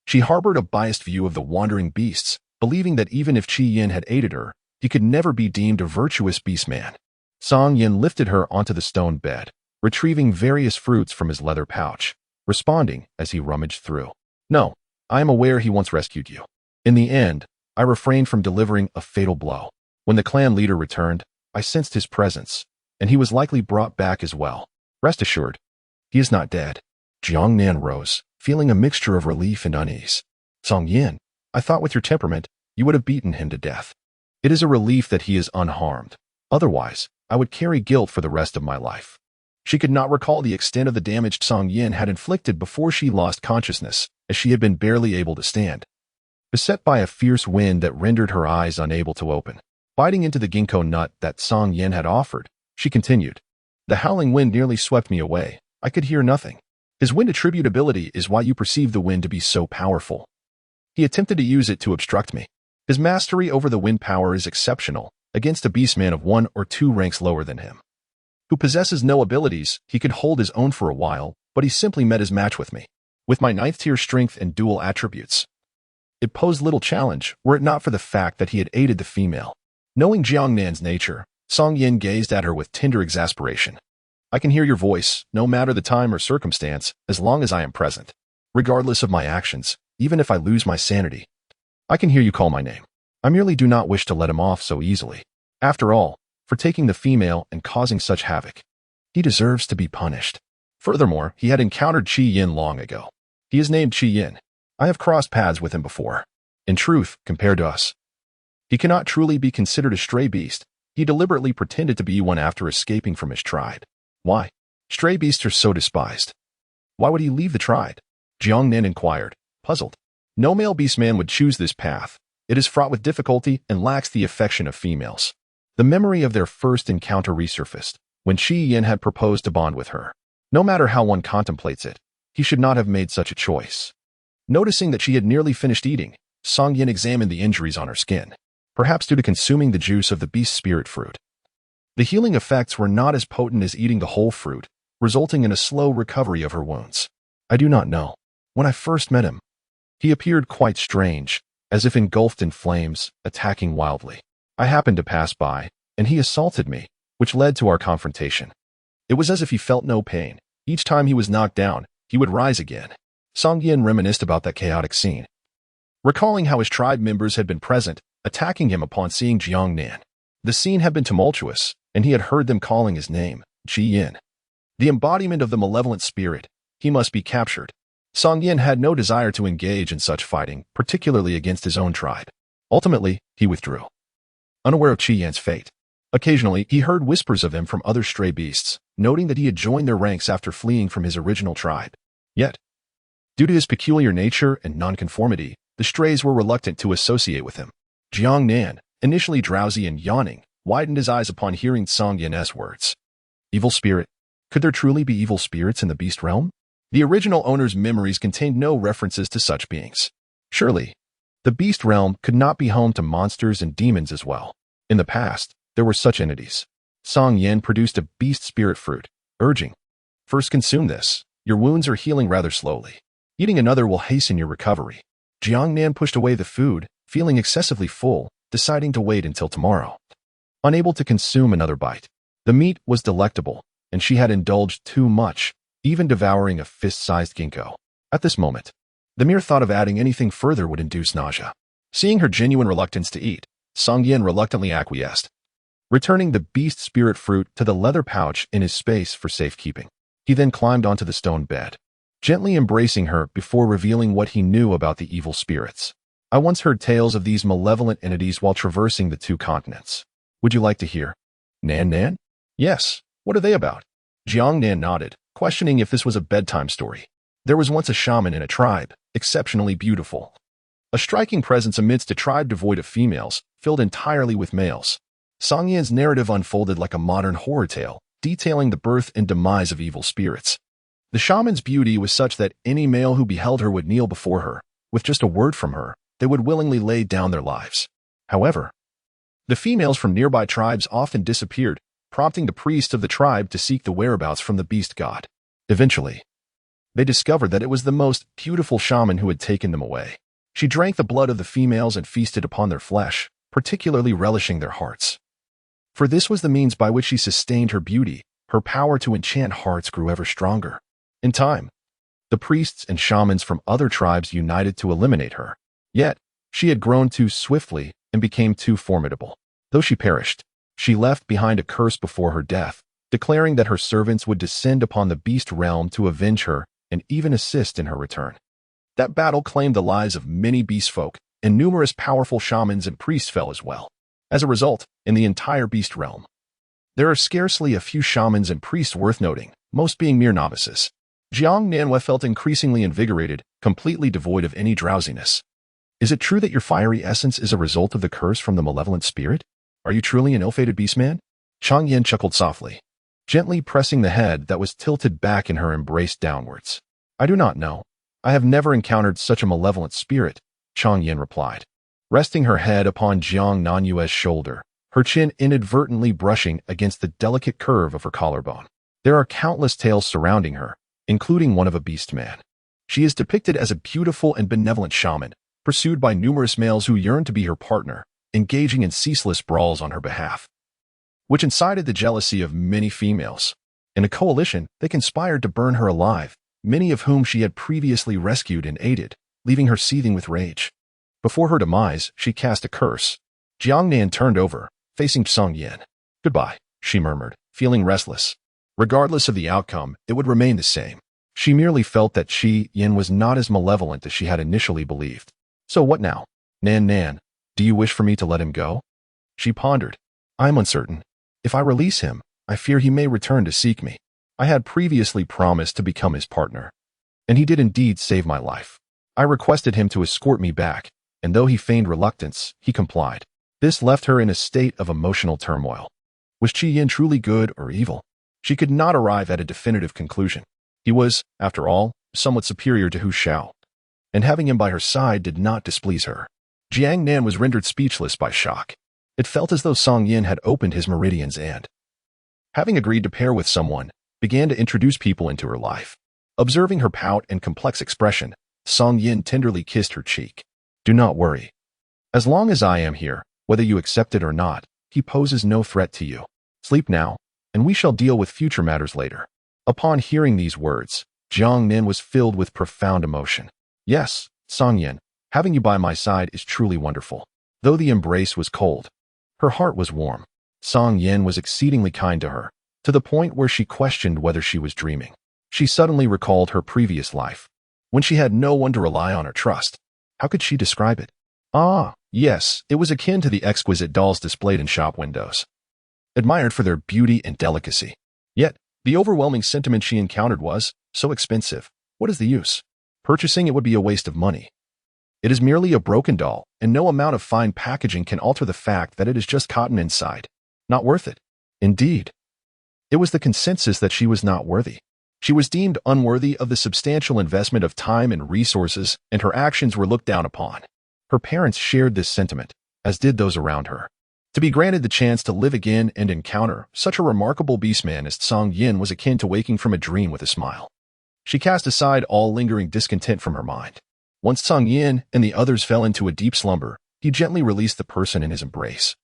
she harbored a biased view of the wandering beasts, believing that even if Qi Yan had aided her, he could never be deemed a virtuous beastman. Song Yin lifted her onto the stone bed, retrieving various fruits from his leather pouch, responding as he rummaged through. No, I am aware he once rescued you. In the end, I refrained from delivering a fatal blow. When the clan leader returned, I sensed his presence, and he was likely brought back as well. Rest assured, he is not dead. Jiang Nan rose, feeling a mixture of relief and unease. Song Yin, I thought with your temperament, you would have beaten him to death. It is a relief that he is unharmed. Otherwise, I would carry guilt for the rest of my life. She could not recall the extent of the damage Song Yin had inflicted before she lost consciousness, as she had been barely able to stand. Beset by a fierce wind that rendered her eyes unable to open, biting into the ginkgo nut that Song Yin had offered, she continued. The howling wind nearly swept me away. I could hear nothing. His wind attributability is why you perceive the wind to be so powerful. He attempted to use it to obstruct me. His mastery over the wind power is exceptional, against a beastman of 1 or 2 ranks lower than him, who possesses no abilities. He could hold his own for a while, but he simply met his match with me. With my 9th tier strength and dual attributes, it posed little challenge were it not for the fact that he had aided the female. Knowing Jiang Nan's nature, Song Yin gazed at her with tender exasperation. I can hear your voice, no matter the time or circumstance, as long as I am present. Regardless of my actions, even if I lose my sanity, I can hear you call my name. I merely do not wish to let him off so easily. After all, for taking the female and causing such havoc, he deserves to be punished. Furthermore, he had encountered Qi Yin long ago. He is named Qi Yin. I have crossed paths with him before. In truth, compared to us, he cannot truly be considered a stray beast. He deliberately pretended to be one after escaping from his tribe. Why? Stray beasts are so despised. Why would he leave the tribe? Jiang Nan inquired, puzzled. No male beastman would choose this path. It is fraught with difficulty and lacks the affection of females. The memory of their first encounter resurfaced, when Qi Yin had proposed to bond with her. No matter how one contemplates it, he should not have made such a choice. Noticing that she had nearly finished eating, Song Yin examined the injuries on her skin, perhaps due to consuming the juice of the beast spirit fruit. The healing effects were not as potent as eating the whole fruit, resulting in a slow recovery of her wounds. I do not know. When I first met him, he appeared quite strange, as if engulfed in flames, attacking wildly. I happened to pass by, and he assaulted me, which led to our confrontation. It was as if he felt no pain. Each time he was knocked down, he would rise again. Song Yin reminisced about that chaotic scene, recalling how his tribe members had been present, attacking him upon seeing Jiang Nan. The scene had been tumultuous, and he had heard them calling his name, Qi Yin. The embodiment of the malevolent spirit. He must be captured. Song Yin had no desire to engage in such fighting, particularly against his own tribe. Ultimately, he withdrew, unaware of Qi Yin's fate. Occasionally, he heard whispers of him from other stray beasts, noting that he had joined their ranks after fleeing from his original tribe. Yet, due to his peculiar nature and nonconformity, the strays were reluctant to associate with him. Jiang Nan, initially drowsy and yawning, widened his eyes upon hearing Song Yin's words. Evil spirit. Could there truly be evil spirits in the beast realm? The original owner's memories contained no references to such beings. Surely, the beast realm could not be home to monsters and demons as well. In the past, there were such entities. Song Yin produced a beast spirit fruit, urging, first consume this. Your wounds are healing rather slowly. Eating another will hasten your recovery. Jiang Nan pushed away the food, feeling excessively full, deciding to wait until tomorrow. Unable to consume another bite. The meat was delectable, and she had indulged too much, even devouring a fist-sized ginkgo. At this moment, the mere thought of adding anything further would induce nausea. Seeing her genuine reluctance to eat, Song Yin reluctantly acquiesced, returning the beast spirit fruit to the leather pouch in his space for safekeeping. He then climbed onto the stone bed, gently embracing her before revealing what he knew about the evil spirits. I once heard tales of these malevolent entities while traversing the 2 continents. Would you like to hear? Nan? Yes. What are they about? Jiang Nan nodded, questioning if this was a bedtime story. There was once a shaman in a tribe, exceptionally beautiful. A striking presence amidst a tribe devoid of females, filled entirely with males. Song Yin's narrative unfolded like a modern horror tale, detailing the birth and demise of evil spirits. The shaman's beauty was such that any male who beheld her would kneel before her. With just a word from her, they would willingly lay down their lives. However, the females from nearby tribes often disappeared, prompting the priests of the tribe to seek the whereabouts from the beast god. Eventually, they discovered that it was the most beautiful shaman who had taken them away. She drank the blood of the females and feasted upon their flesh, particularly relishing their hearts. For this was the means by which she sustained her beauty. Her power to enchant hearts grew ever stronger. In time, the priests and shamans from other tribes united to eliminate her. Yet, she had grown too swiftly and became too formidable. Though she perished, she left behind a curse before her death, declaring that her servants would descend upon the beast realm to avenge her and even assist in her return. That battle claimed the lives of many beast folk, and numerous powerful shamans and priests fell as well. As a result, in the entire beast realm, There are scarcely a few shamans and priests worth noting, most being mere novices. Jiang Nan felt increasingly invigorated, completely devoid of any drowsiness. Is it true that your fiery essence is a result of the curse from the malevolent spirit? Are you truly an ill-fated beastman? Chang Yin chuckled softly, gently pressing the head that was tilted back in her embrace downwards. I do not know. I have never encountered such a malevolent spirit, Chang Yin replied, resting her head upon Jiang Nan's shoulder, her chin inadvertently brushing against the delicate curve of her collarbone. There are countless tales surrounding her, including one of a beastman. She is depicted as a beautiful and benevolent shaman, pursued by numerous males who yearn to be her partner, engaging in ceaseless brawls on her behalf, which incited the jealousy of many females. In a coalition, they conspired to burn her alive, many of whom she had previously rescued and aided, leaving her seething with rage. Before her demise, she cast a curse. Jiang Nan turned over, facing Song Yin. Goodbye, she murmured, feeling restless. Regardless of the outcome, it would remain the same. She merely felt that Yin was not as malevolent as she had initially believed. So what now? Nan, do you wish for me to let him go? She pondered. I am uncertain. If I release him, I fear he may return to seek me. I had previously promised to become his partner, and he did indeed save my life. I requested him to escort me back, and though he feigned reluctance, he complied. This left her in a state of emotional turmoil. Was Yin truly good or evil? She could not arrive at a definitive conclusion. He was, after all, somewhat superior to Hu Shao, and having him by her side did not displease her. Jiang Nan was rendered speechless by shock. It felt as though Song Yin had opened his meridians and, having agreed to pair with someone, began to introduce people into her life. Observing her pout and complex expression, Song Yin tenderly kissed her cheek. Do not worry. As long as I am here, whether you accept it or not, he poses no threat to you. Sleep now, and we shall deal with future matters later. Upon hearing these words, Jiang Nan was filled with profound emotion. Yes, Song Yin, having you by my side is truly wonderful. Though the embrace was cold, her heart was warm. Song Yin was exceedingly kind to her, to the point where she questioned whether she was dreaming. She suddenly recalled her previous life, when she had no one to rely on or trust. How could she describe it? Ah, yes, it was akin to the exquisite dolls displayed in shop windows, admired for their beauty and delicacy. Yet, the overwhelming sentiment she encountered was, so expensive. What is the use? Purchasing it would be a waste of money. It is merely a broken doll, and no amount of fine packaging can alter the fact that it is just cotton inside. Not worth it. Indeed. It was the consensus that she was not worthy. She was deemed unworthy of the substantial investment of time and resources, and her actions were looked down upon. Her parents shared this sentiment, as did those around her. To be granted the chance to live again and encounter such a remarkable beastman as Song Yin was akin to waking from a dream with a smile. She cast aside all lingering discontent from her mind. Once Song Yin and the others fell into a deep slumber, he gently released the person in his embrace,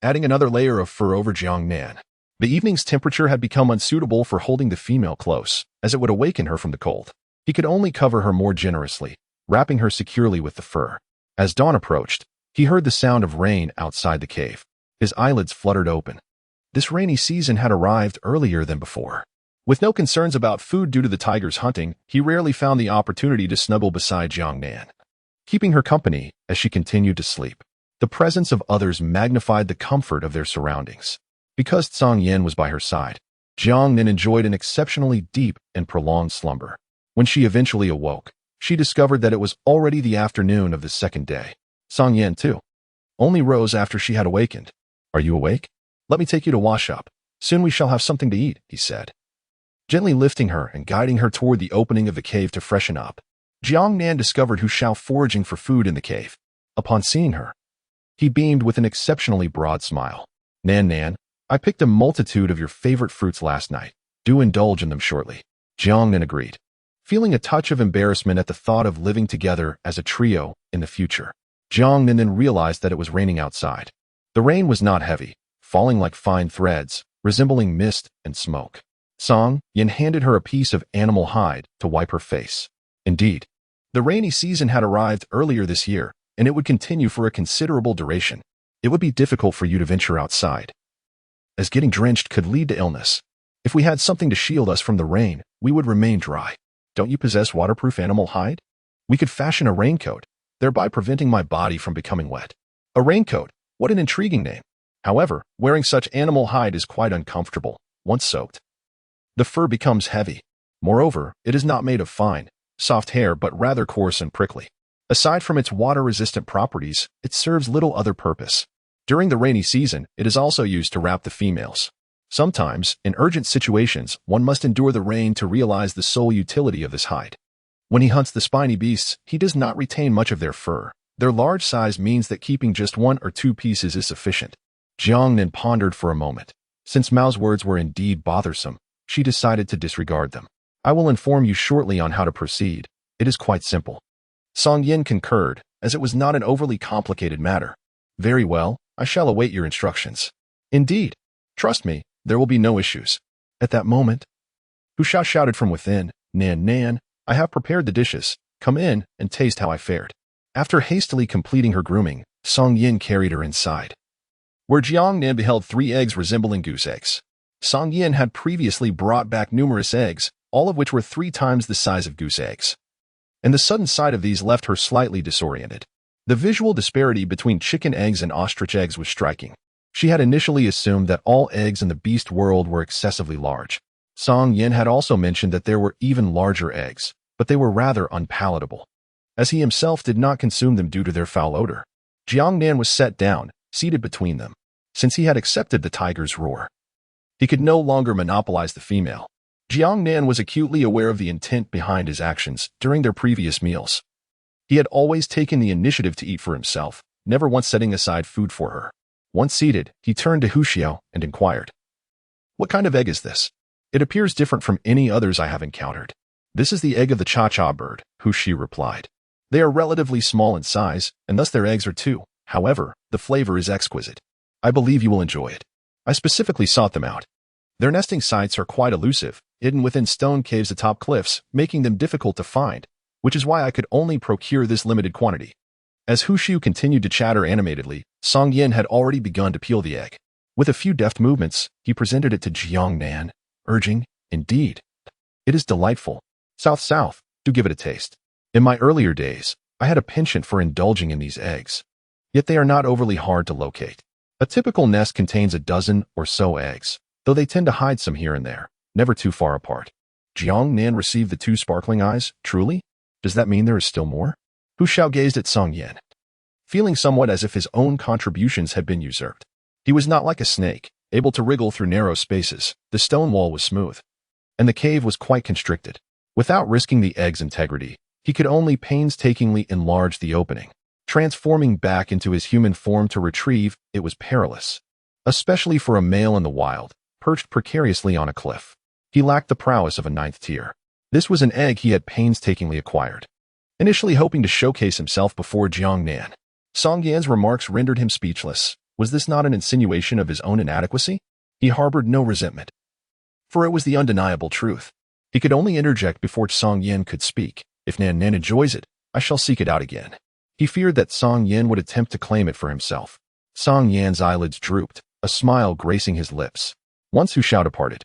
adding another layer of fur over Jiang Nan. The evening's temperature had become unsuitable for holding the female close, as it would awaken her from the cold. He could only cover her more generously, wrapping her securely with the fur. As dawn approached, he heard the sound of rain outside the cave. His eyelids fluttered open. This rainy season had arrived earlier than before. With no concerns about food due to the tiger's hunting, he rarely found the opportunity to snuggle beside Jiang Nan, keeping her company as she continued to sleep. The presence of others magnified the comfort of their surroundings. Because Song Yin was by her side, Jiang Nan enjoyed an exceptionally deep and prolonged slumber. When she eventually awoke, she discovered that it was already the afternoon of the second day. Song Yin, too, only rose after she had awakened. Are you awake? Let me take you to wash up. Soon we shall have something to eat, he said, gently lifting her and guiding her toward the opening of the cave to freshen up. Jiang Nan discovered Hu Shao foraging for food in the cave. Upon seeing her, he beamed with an exceptionally broad smile. Nan, I picked a multitude of your favorite fruits last night. Do indulge in them shortly. Jiang Nan agreed, feeling a touch of embarrassment at the thought of living together as a trio in the future. Jiang Nan then realized that it was raining outside. The rain was not heavy, falling like fine threads, resembling mist and smoke. Song Yin handed her a piece of animal hide to wipe her face. Indeed, the rainy season had arrived earlier this year, and it would continue for a considerable duration. It would be difficult for you to venture outside, as getting drenched could lead to illness. If we had something to shield us from the rain, we would remain dry. Don't you possess waterproof animal hide? We could fashion a raincoat, thereby preventing my body from becoming wet. A raincoat, what an intriguing name. However, wearing such animal hide is quite uncomfortable. Once soaked, the fur becomes heavy. Moreover, it is not made of fine, soft hair but rather coarse and prickly. Aside from its water-resistant properties, it serves little other purpose. During the rainy season, it is also used to wrap the females. Sometimes, in urgent situations, one must endure the rain to realize the sole utility of this hide. When he hunts the spiny beasts, he does not retain much of their fur. Their large size means that keeping just 1 or 2 pieces is sufficient. Jiang Nan pondered for a moment. Since Mao's words were indeed bothersome, she decided to disregard them. I will inform you shortly on how to proceed. It is quite simple. Song Yin concurred, as it was not an overly complicated matter. Very well, I shall await your instructions. Indeed. Trust me, there will be no issues. At that moment, Hu Xiao shouted from within, Nan Nan, I have prepared the dishes. Come in and taste how I fared. After hastily completing her grooming, Song Yin carried her inside, where Jiang Nan beheld 3 eggs resembling goose eggs. Song Yin had previously brought back numerous eggs, all of which were 3 times the size of goose eggs. And the sudden sight of these left her slightly disoriented. The visual disparity between chicken eggs and ostrich eggs was striking. She had initially assumed that all eggs in the beast world were excessively large. Song Yin had also mentioned that there were even larger eggs, but they were rather unpalatable, as he himself did not consume them due to their foul odor. Jiang Nan was set down, seated between them. Since he had accepted the tiger's roar, he could no longer monopolize the female. Jiang Nan was acutely aware of the intent behind his actions during their previous meals. He had always taken the initiative to eat for himself, never once setting aside food for her. Once seated, he turned to Hu Xiao and inquired, What kind of egg is this? It appears different from any others I have encountered. This is the egg of the cha-cha bird, Hu Xi replied. They are relatively small in size, and thus their eggs are too. However, the flavor is exquisite. I believe you will enjoy it. I specifically sought them out. Their nesting sites are quite elusive, hidden within stone caves atop cliffs, making them difficult to find, which is why I could only procure this limited quantity. As Hu Xiu continued to chatter animatedly, Song Yin had already begun to peel the egg. With a few deft movements, he presented it to Jiang Nan, urging, Indeed, it is delightful. South, do give it a taste. In my earlier days, I had a penchant for indulging in these eggs. Yet they are not overly hard to locate. A typical nest contains a dozen or so eggs, though they tend to hide some here and there, never too far apart. Jiang Nan received the 2 sparkling eyes. Truly? Does that mean there is still more? Hu Xiao gazed at Song Yin, feeling somewhat as if his own contributions had been usurped. He was not like a snake, able to wriggle through narrow spaces. The stone wall was smooth, and the cave was quite constricted. Without risking the egg's integrity, he could only painstakingly enlarge the opening. Transforming back into his human form to retrieve, it was perilous, especially for a male in the wild, perched precariously on a cliff. He lacked the prowess of a 9th tier. This was an egg he had painstakingly acquired, initially hoping to showcase himself before Jiang Nan. Song Yan's remarks rendered him speechless. Was this not an insinuation of his own inadequacy? He harbored no resentment, for it was the undeniable truth. He could only interject before Song Yin could speak. If Nan Nan enjoys it, I shall seek it out again. He feared that Song Yin would attempt to claim it for himself. Song Yan's eyelids drooped, a smile gracing his lips. Once Hu Xiao departed,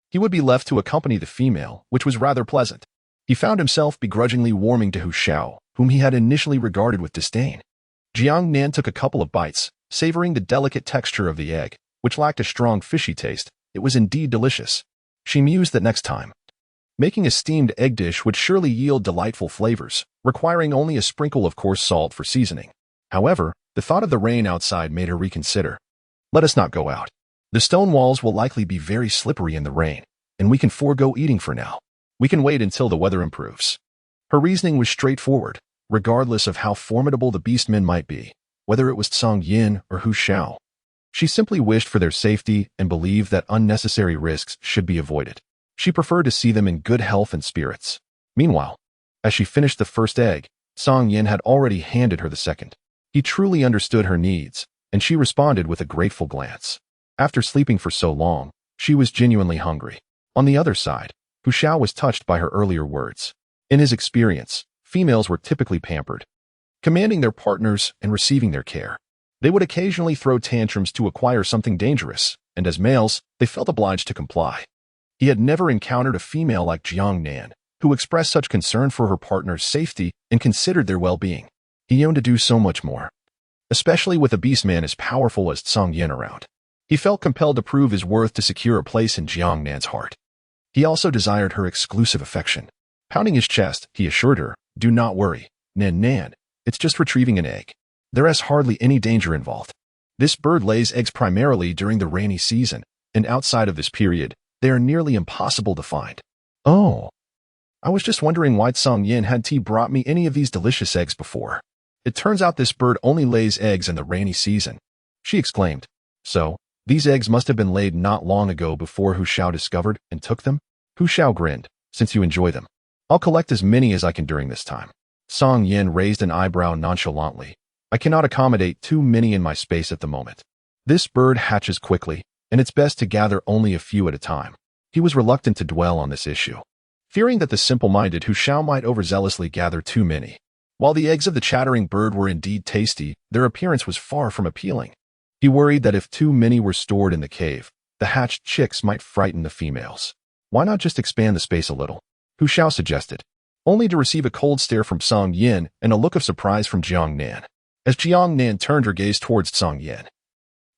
he would be left to accompany the female, which was rather pleasant. He found himself begrudgingly warming to Hu Xiao, whom he had initially regarded with disdain. Jiang Nan took a couple of bites, savoring the delicate texture of the egg, which lacked a strong fishy taste. It was indeed delicious. She mused that next time, making a steamed egg dish would surely yield delightful flavors, requiring only a sprinkle of coarse salt for seasoning. However, the thought of the rain outside made her reconsider. Let us not go out. The stone walls will likely be very slippery in the rain, and we can forego eating for now. We can wait until the weather improves. Her reasoning was straightforward, regardless of how formidable the beastmen might be, whether it was Song Yin or Hu Xiao. She simply wished for their safety and believed that unnecessary risks should be avoided. She preferred to see them in good health and spirits. Meanwhile, as she finished the first egg, Song Yin had already handed her the second. He truly understood her needs, and she responded with a grateful glance. After sleeping for so long, she was genuinely hungry. On the other side, Hu Xiao was touched by her earlier words. In his experience, females were typically pampered, commanding their partners and receiving their care. They would occasionally throw tantrums to acquire something dangerous, and as males, they felt obliged to comply. He had never encountered a female like Jiang Nan, who expressed such concern for her partner's safety and considered their well-being. He yearned to do so much more. especially with a beastman as powerful as Song Yin around. He felt compelled to prove his worth to secure a place in Jiang Nan's heart. He also desired her exclusive affection. Pounding his chest, he assured her, "Do not worry, Nan, it's just retrieving an egg. There is hardly any danger involved. This bird lays eggs primarily during the rainy season, and outside of this period, they are nearly impossible to find." "Oh, I was just wondering why Song Yin had brought me any of these delicious eggs before. It turns out this bird only lays eggs in the rainy season," she exclaimed. "So, these eggs must have been laid not long ago before Hu Shao discovered and took them?" Hu Shao grinned. "Since you enjoy them, I'll collect as many as I can during this time." Song Yin raised an eyebrow nonchalantly. "I cannot accommodate too many in my space at the moment. This bird hatches quickly, and it's best to gather only a few at a time." He was reluctant to dwell on this issue, fearing that the simple-minded Hu Shao might overzealously gather too many. While the eggs of the chattering bird were indeed tasty, their appearance was far from appealing. He worried that if too many were stored in the cave, the hatched chicks might frighten the females. "Why not just expand the space a little?" Hu Shao suggested, only to receive a cold stare from Song Yin and a look of surprise from Jiang Nan. As Jiang Nan turned her gaze towards Song Yin,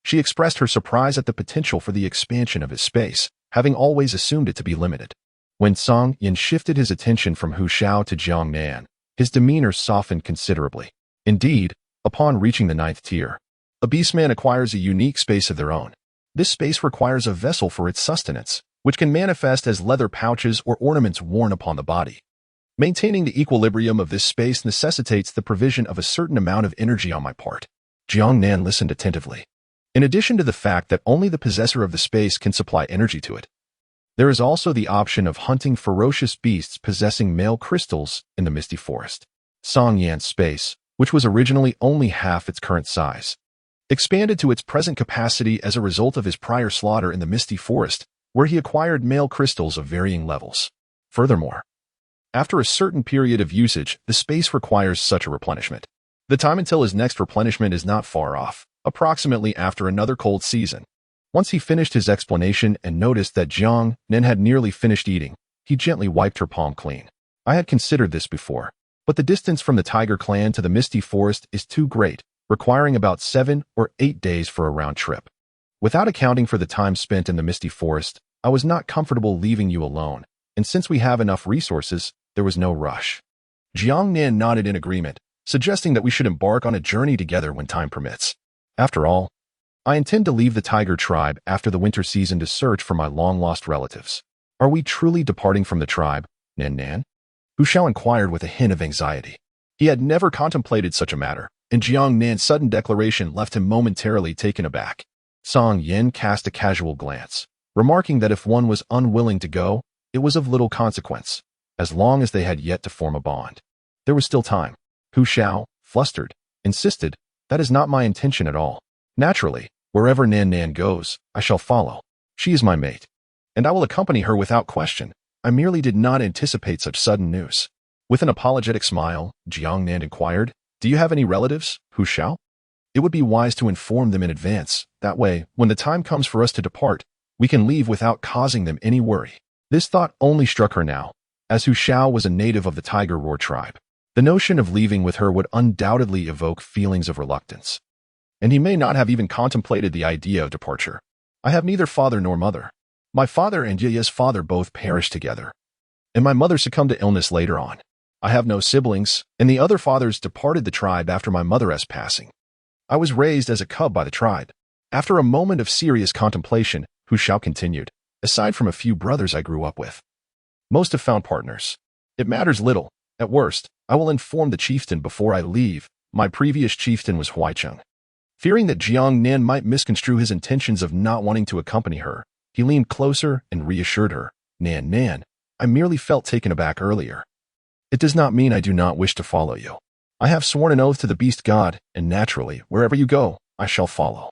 she expressed her surprise at the potential for the expansion of his space, having always assumed it to be limited. When Song Yin shifted his attention from Hu Shao to Jiang Nan, his demeanor softened considerably. Indeed, upon reaching the 9th tier, a beastman acquires a unique space of their own. This space requires a vessel for its sustenance, which can manifest as leather pouches or ornaments worn upon the body. Maintaining the equilibrium of this space necessitates the provision of a certain amount of energy on my part. Jiang Nan listened attentively. In addition to the fact that only the possessor of the space can supply energy to it, there is also the option of hunting ferocious beasts possessing male crystals in the misty forest. Song Yan's space, which was originally only half its current size, expanded to its present capacity as a result of his prior slaughter in the misty forest, where he acquired male crystals of varying levels. Furthermore, after a certain period of usage, the space requires such a replenishment. The time until his next replenishment is not far off, approximately after another cold season. Once he finished his explanation and noticed that Jiang Nan had nearly finished eating, he gently wiped her palm clean. "I had considered this before, but the distance from the Tiger Clan to the Misty Forest is too great, requiring about 7 or 8 days for a round trip. Without accounting for the time spent in the Misty Forest, I was not comfortable leaving you alone, and since we have enough resources, there was no rush." Jiang Nan nodded in agreement, suggesting that we should embark on a journey together when time permits. "After all, I intend to leave the tiger tribe after the winter season to search for my long-lost relatives." "Are we truly departing from the tribe, Nan?" Hu Shao inquired with a hint of anxiety. He had never contemplated such a matter, and Jiang Nan's sudden declaration left him momentarily taken aback. Song Yin cast a casual glance, remarking that if one was unwilling to go, it was of little consequence, as long as they had yet to form a bond. There was still time. Hu Shao, flustered, insisted, "That is not my intention at all. Naturally, wherever Nan goes, I shall follow. She is my mate, and I will accompany her without question. I merely did not anticipate such sudden news." With an apologetic smile, Jiang Nan inquired, "Do you have any relatives, Hu Shao? It would be wise to inform them in advance. That way, when the time comes for us to depart, we can leave without causing them any worry." This thought only struck her now, as Hu Shao was a native of the Tiger Roar tribe. The notion of leaving with her would undoubtedly evoke feelings of reluctance, and he may not have even contemplated the idea of departure. "I have neither father nor mother. My father and Yaya's father both perished together, and my mother succumbed to illness later on. I have no siblings, and the other fathers departed the tribe after my mother's passing. I was raised as a cub by the tribe." After a moment of serious contemplation, Hu Shao continued, "Aside from a few brothers I grew up with, most have found partners. It matters little. At worst, I will inform the chieftain before I leave. My previous chieftain was Huaicheng." Fearing that Jiang Nan might misconstrue his intentions of not wanting to accompany her, he leaned closer and reassured her, Nan, I merely felt taken aback earlier. It does not mean I do not wish to follow you. I have sworn an oath to the beast god, and naturally, wherever you go, I shall follow.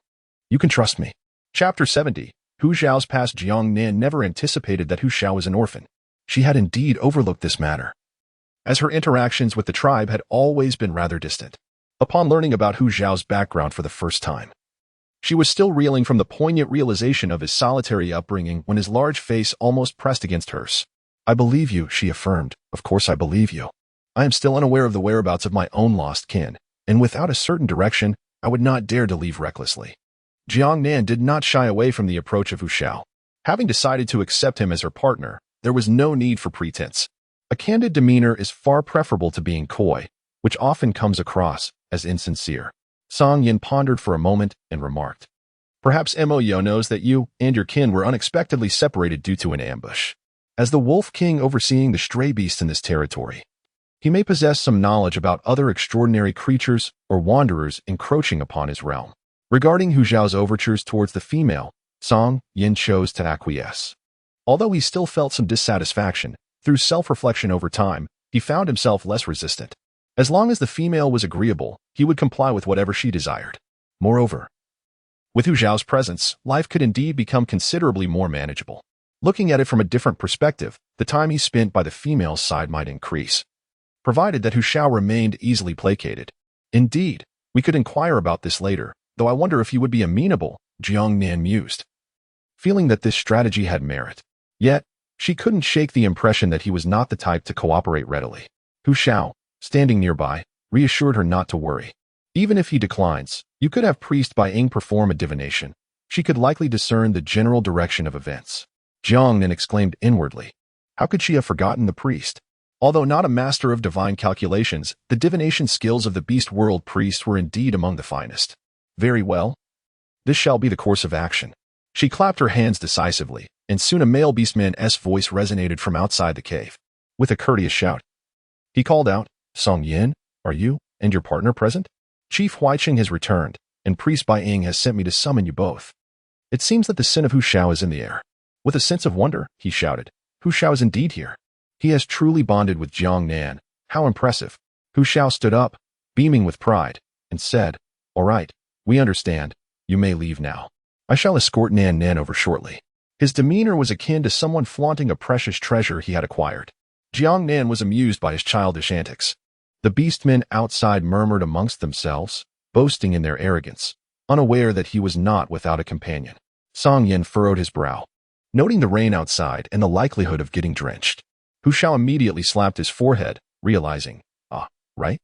You can trust me." Chapter 70. Hu Xiao's past. Jiang Nan never anticipated that Hu Xiao was an orphan. She had indeed overlooked this matter, as her interactions with the tribe had always been rather distant. Upon learning about Hu Xiao's background for the first time, she was still reeling from the poignant realization of his solitary upbringing when his large face almost pressed against hers. "I believe you," she affirmed. "Of course I believe you. I am still unaware of the whereabouts of my own lost kin, and without a certain direction, I would not dare to leave recklessly. Jiang Nan did not shy away from the approach of Hu Shao. Having decided to accept him as her partner, there was no need for pretense. A candid demeanor is far preferable to being coy, which often comes across as insincere. Song Yin pondered for a moment and remarked, "Perhaps Mo Yo knows that you and your kin were unexpectedly separated due to an ambush. As the Wolf King overseeing the stray beasts in this territory, he may possess some knowledge about other extraordinary creatures or wanderers encroaching upon his realm." Regarding Hu Zhao's overtures towards the female, Song Yin chose to acquiesce. Although he still felt some dissatisfaction, through self-reflection over time, he found himself less resistant. As long as the female was agreeable, he would comply with whatever she desired. Moreover, with Hu Zhao's presence, life could indeed become considerably more manageable. Looking at it from a different perspective, the time he spent by the female's side might increase, provided that Hu Zhao remained easily placated. Indeed, we could inquire about this later, though I wonder if he would be amenable, Jiang Nan mused, feeling that this strategy had merit. Yet, she couldn't shake the impression that he was not the type to cooperate readily. Hu Zhao, standing nearby, reassured her not to worry. Even if he declines, you could have priest Bai Ying perform a divination. She could likely discern the general direction of events. Jiang Nan exclaimed inwardly. How could she have forgotten the priest? Although not a master of divine calculations, the divination skills of the beast world priests were indeed among the finest. Very well. This shall be the course of action. She clapped her hands decisively, and soon a male beastman's voice resonated from outside the cave. With a courteous shout, he called out, Song Yin, are you and your partner present? Chief Huiqing has returned, and priest Bai Ying has sent me to summon you both. It seems that the sin of Hu Shao is in the air. With a sense of wonder, he shouted, Hu Shao is indeed here. He has truly bonded with Jiang Nan. How impressive. Hu Shao stood up, beaming with pride, and said, All right, we understand. You may leave now. I shall escort Nan Nan over shortly. His demeanor was akin to someone flaunting a precious treasure he had acquired. Jiang Nan was amused by his childish antics. The beastmen outside murmured amongst themselves, boasting in their arrogance, unaware that he was not without a companion. Song Yin furrowed his brow, noting the rain outside and the likelihood of getting drenched. Hu Shao immediately slapped his forehead, realizing, right?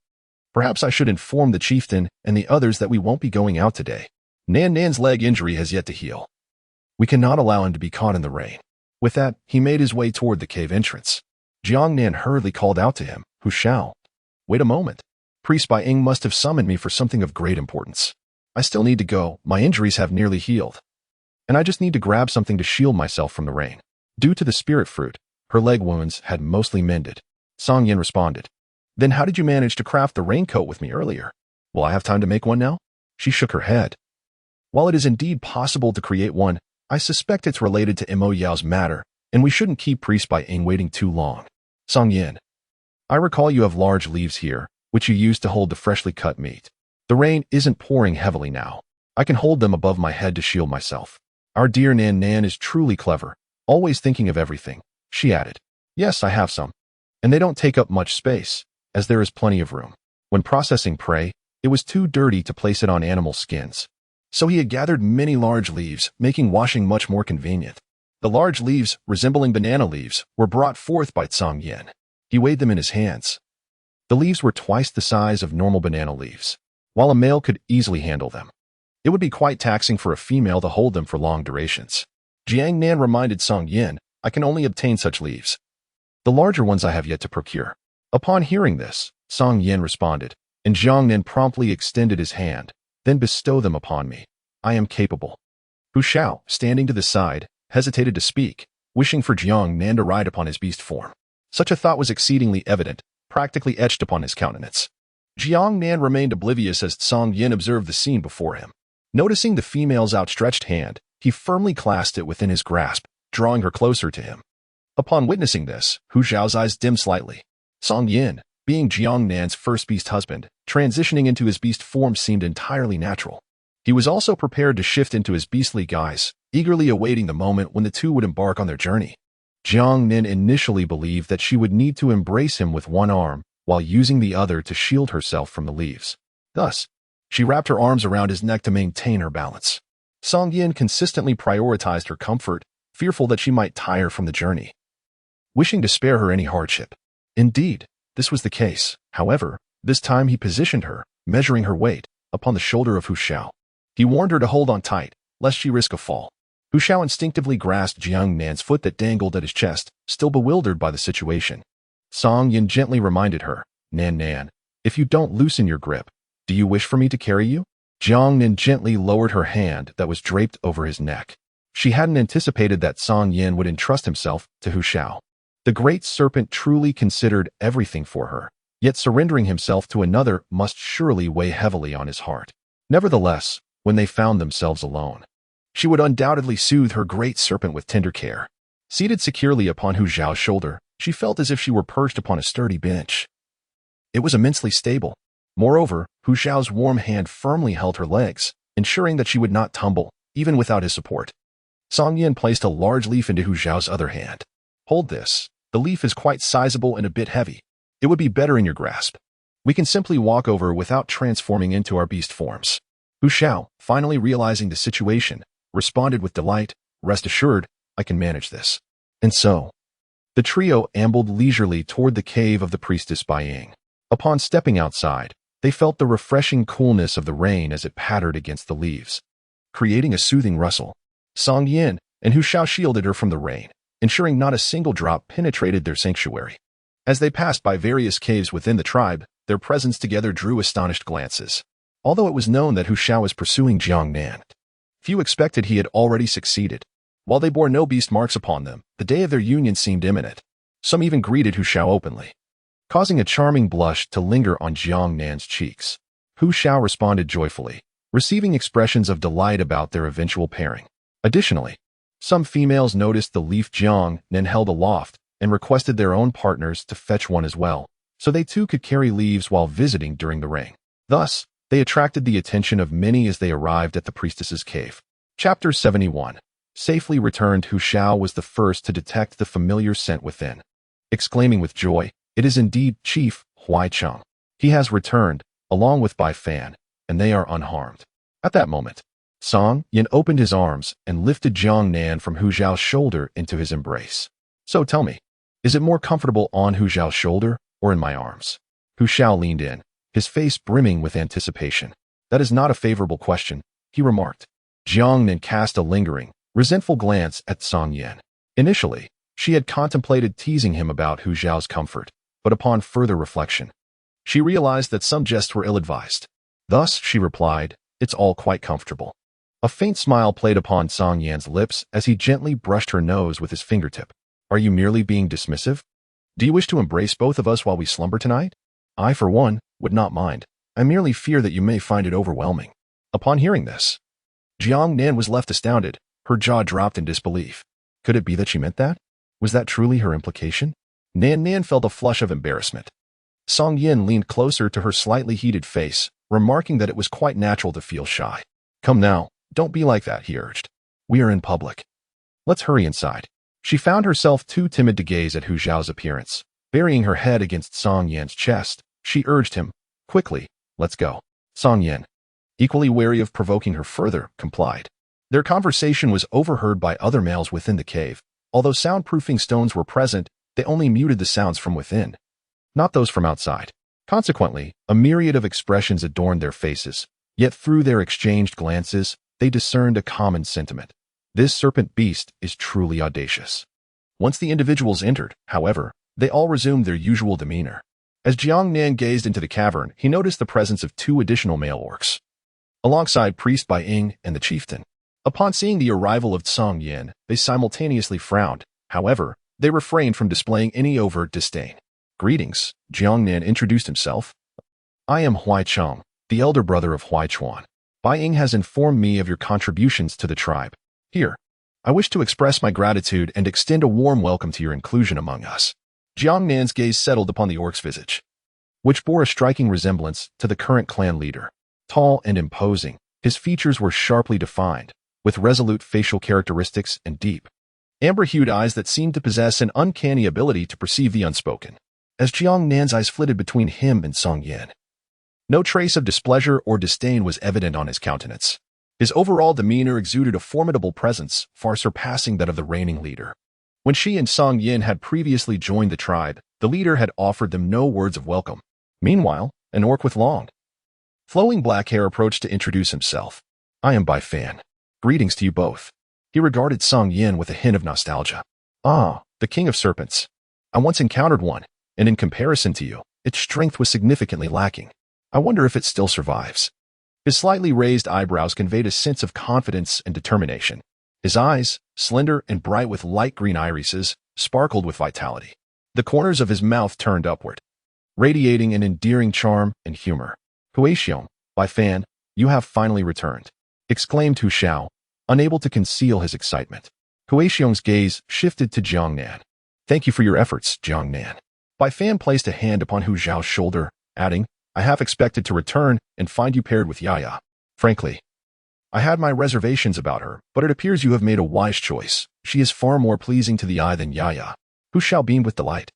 Perhaps I should inform the chieftain and the others that we won't be going out today. Nan Nan's leg injury has yet to heal. We cannot allow him to be caught in the rain. With that, he made his way toward the cave entrance. Jiang Nan hurriedly called out to him, Hu Shao, wait a moment. Priest Bai Ying must have summoned me for something of great importance. I still need to go. My injuries have nearly healed. And I just need to grab something to shield myself from the rain. Due to the spirit fruit, her leg wounds had mostly mended. Song Yin responded. Then how did you manage to craft the raincoat with me earlier? Will I have time to make one now? She shook her head. While it is indeed possible to create one, I suspect it's related to Mo Yao's matter, and we shouldn't keep Priest Bai Ying waiting too long. Song Yin, I recall you have large leaves here, which you use to hold the freshly cut meat. The rain isn't pouring heavily now. I can hold them above my head to shield myself. Our dear Nan Nan is truly clever, always thinking of everything, she added. Yes, I have some. And they don't take up much space, as there is plenty of room. When processing prey, it was too dirty to place it on animal skins. So he had gathered many large leaves, making washing much more convenient. The large leaves, resembling banana leaves, were brought forth by Song Yin. He weighed them in his hands. The leaves were twice the size of normal banana leaves. While a male could easily handle them, it would be quite taxing for a female to hold them for long durations. Jiang Nan reminded Song Yin, I can only obtain such leaves. The larger ones I have yet to procure. Upon hearing this, Song Yin responded, and Jiang Nan promptly extended his hand, then bestow them upon me. I am capable. Hu Shao, standing to the side, hesitated to speak, wishing for Jiang Nan to ride upon his beast form. Such a thought was exceedingly evident, practically etched upon his countenance. Jiang Nan remained oblivious as Song Yin observed the scene before him. Noticing the female's outstretched hand, he firmly clasped it within his grasp, drawing her closer to him. Upon witnessing this, Hu Zhao's eyes dimmed slightly. Song Yin, being Jiang Nan's first beast husband, transitioning into his beast form seemed entirely natural. He was also prepared to shift into his beastly guise, eagerly awaiting the moment when the two would embark on their journey. Jiang Nan initially believed that she would need to embrace him with one arm, while using the other to shield herself from the leaves. Thus, she wrapped her arms around his neck to maintain her balance. Song Yin consistently prioritized her comfort, fearful that she might tire from the journey, wishing to spare her any hardship. Indeed, this was the case. However, this time he positioned her, measuring her weight, upon the shoulder of Hu Xiao. He warned her to hold on tight, lest she risk a fall. Hu Xiao instinctively grasped Jiang Nan's foot that dangled at his chest, still bewildered by the situation. Song Yin gently reminded her, Nan, if you don't loosen your grip, do you wish for me to carry you? Jiang Nan gently lowered her hand that was draped over his neck. She hadn't anticipated that Song Yin would entrust himself to Hu Xiao. The great serpent truly considered everything for her, yet surrendering himself to another must surely weigh heavily on his heart. Nevertheless, when they found themselves alone, she would undoubtedly soothe her great serpent with tender care. Seated securely upon Hu Xiao's shoulder, she felt as if she were perched upon a sturdy bench. It was immensely stable. Moreover, Hu Xiao's warm hand firmly held her legs, ensuring that she would not tumble, even without his support. Song Yin placed a large leaf into Hu Xiao's other hand. Hold this. The leaf is quite sizable and a bit heavy. It would be better in your grasp. We can simply walk over without transforming into our beast forms. Hu Xiao, finally realizing the situation, responded with delight, rest assured, I can manage this. And so, the trio ambled leisurely toward the cave of the priestess Bai Ying. Upon stepping outside, they felt the refreshing coolness of the rain as it pattered against the leaves, creating a soothing rustle. Song Yin and Hu Xiao shielded her from the rain, ensuring not a single drop penetrated their sanctuary. As they passed by various caves within the tribe, their presence together drew astonished glances. Although it was known that Hu Xiao was pursuing Jiang Nan, few expected he had already succeeded. While they bore no beast marks upon them, the day of their union seemed imminent. Some even greeted Hu Xiao openly, causing a charming blush to linger on Jiang Nan's cheeks. Hu Xiao responded joyfully, receiving expressions of delight about their eventual pairing. Additionally, some females noticed the leaf Jiang Nan held aloft and requested their own partners to fetch one as well, so they too could carry leaves while visiting during the rain. Thus, they attracted the attention of many as they arrived at the priestess's cave. Chapter 71. Safely returned, Hu Xiao was the first to detect the familiar scent within. Exclaiming with joy, it is indeed Chief Huai Cheng. He has returned, along with Bai Fan, and they are unharmed. At that moment, Song Yin opened his arms and lifted Jiang Nan from Hu Xiao's shoulder into his embrace. So tell me, is it more comfortable on Hu Xiao's shoulder or in my arms? Hu Xiao leaned in, his face brimming with anticipation. That is not a favorable question, he remarked. Jiang Nan cast a lingering, resentful glance at Song Yin. Initially, she had contemplated teasing him about Hu Xiao's comfort, but upon further reflection, she realized that some jests were ill-advised. Thus, she replied, it's all quite comfortable. A faint smile played upon Song Yan's lips as he gently brushed her nose with his fingertip. Are you merely being dismissive? Do you wish to embrace both of us while we slumber tonight? I, for one, would not mind. I merely fear that you may find it overwhelming. Upon hearing this, Jiang Nan was left astounded. Her jaw dropped in disbelief. Could it be that she meant that? Was that truly her implication? Nan felt a flush of embarrassment. Song Yin leaned closer to her slightly heated face, remarking that it was quite natural to feel shy. Come now, don't be like that, he urged. We are in public. Let's hurry inside. She found herself too timid to gaze at Hu Xiao's appearance. Burying her head against Song Yan's chest, she urged him, quickly, let's go. Song Yin, equally wary of provoking her further, complied. Their conversation was overheard by other males within the cave. Although soundproofing stones were present, they only muted the sounds from within, not those from outside. Consequently, a myriad of expressions adorned their faces, yet through their exchanged glances, they discerned a common sentiment. This serpent beast is truly audacious. Once the individuals entered, however, they all resumed their usual demeanor. As Jiang Nan gazed into the cavern, he noticed the presence of two additional male orcs, alongside Priest Bai Ying and the chieftain. Upon seeing the arrival of Song Yin, they simultaneously frowned. However, they refrained from displaying any overt disdain. Greetings, Jiang Nan introduced himself. I am Huai Cheng, the elder brother of Huai Chuan. Bai Ying has informed me of your contributions to the tribe. Here, I wish to express my gratitude and extend a warm welcome to your inclusion among us. Jiang Nan's gaze settled upon the orc's visage, which bore a striking resemblance to the current clan leader. Tall and imposing, his features were sharply defined, with resolute facial characteristics and deep, amber-hued eyes that seemed to possess an uncanny ability to perceive the unspoken. As Jiang Nan's eyes flitted between him and Song Yin, no trace of displeasure or disdain was evident on his countenance. His overall demeanor exuded a formidable presence, far surpassing that of the reigning leader. When she and Song Yin had previously joined the tribe, the leader had offered them no words of welcome. Meanwhile, an orc with long, Flowing black hair approached to introduce himself. I am Bai Fan. Greetings to you both. He regarded Song Yin with a hint of nostalgia. Ah, the king of serpents. I once encountered one, and in comparison to you, its strength was significantly lacking. I wonder if it still survives. His slightly raised eyebrows conveyed a sense of confidence and determination. His eyes, slender and bright with light green irises, sparkled with vitality. The corners of his mouth turned upward, radiating an endearing charm and humor. Huixiong, Bai Fan, you have finally returned, exclaimed Hu Xiao, unable to conceal his excitement. Huixiong's gaze shifted to Jiang Nan. Thank you for your efforts, Jiang Nan. Bai Fan placed a hand upon Hu Xiao's shoulder, adding, I half expected to return and find you paired with Yaya. Frankly, I had my reservations about her, but it appears you have made a wise choice. She is far more pleasing to the eye than Yaya. Hu Xiao beamed with delight,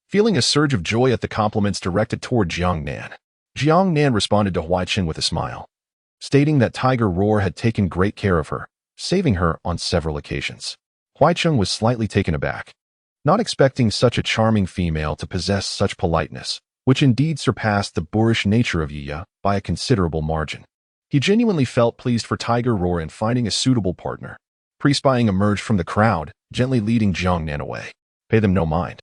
feeling a surge of joy at the compliments directed toward Jiang Nan. Jiang Nan responded to Huaiqing with a smile, stating that Tiger Roar had taken great care of her, saving her on several occasions. Huaiqing was slightly taken aback, not expecting such a charming female to possess such politeness, which indeed surpassed the boorish nature of Yiya by a considerable margin. He genuinely felt pleased for Tiger Roar in finding a suitable partner. Priest Bying emerged from the crowd, gently leading Jiang Nan away. Pay them no mind.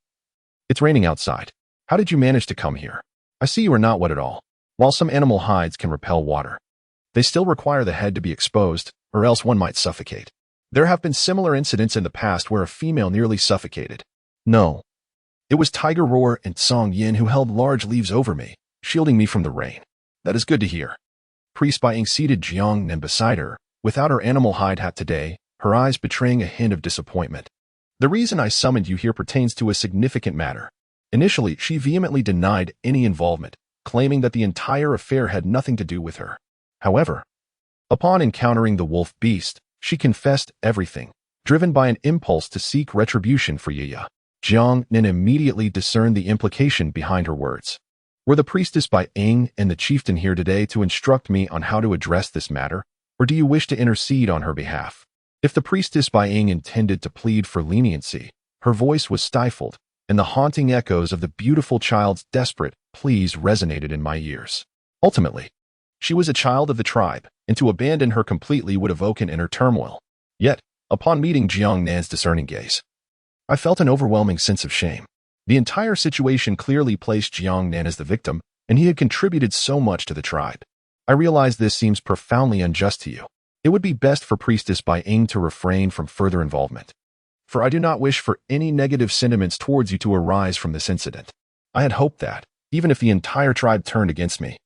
It's raining outside. How did you manage to come here? I see you are not wet at all. While some animal hides can repel water, they still require the head to be exposed, or else one might suffocate. There have been similar incidents in the past where a female nearly suffocated. No. It was Tiger Roar and Song Yin who held large leaves over me, shielding me from the rain. That is good to hear. Priest Bying seated Jiang Nan beside her, without her animal hide hat today, her eyes betraying a hint of disappointment. The reason I summoned you here pertains to a significant matter. Initially, she vehemently denied any involvement, claiming that the entire affair had nothing to do with her. However, upon encountering the wolf beast, she confessed everything, driven by an impulse to seek retribution for Yiya. Jiang Nan immediately discerned the implication behind her words. Were the priestess Bying and the chieftain here today to instruct me on how to address this matter, or do you wish to intercede on her behalf? If the priestess Bying intended to plead for leniency, her voice was stifled, and the haunting echoes of the beautiful child's desperate pleas resonated in my ears. Ultimately, she was a child of the tribe, and to abandon her completely would evoke an inner turmoil. Yet, upon meeting Jiang Nan's discerning gaze, I felt an overwhelming sense of shame. The entire situation clearly placed Jiang Nan as the victim, and he had contributed so much to the tribe. I realize this seems profoundly unjust to you. It would be best for Priestess Bying to refrain from further involvement, for I do not wish for any negative sentiments towards you to arise from this incident. I had hoped that, even if the entire tribe turned against me,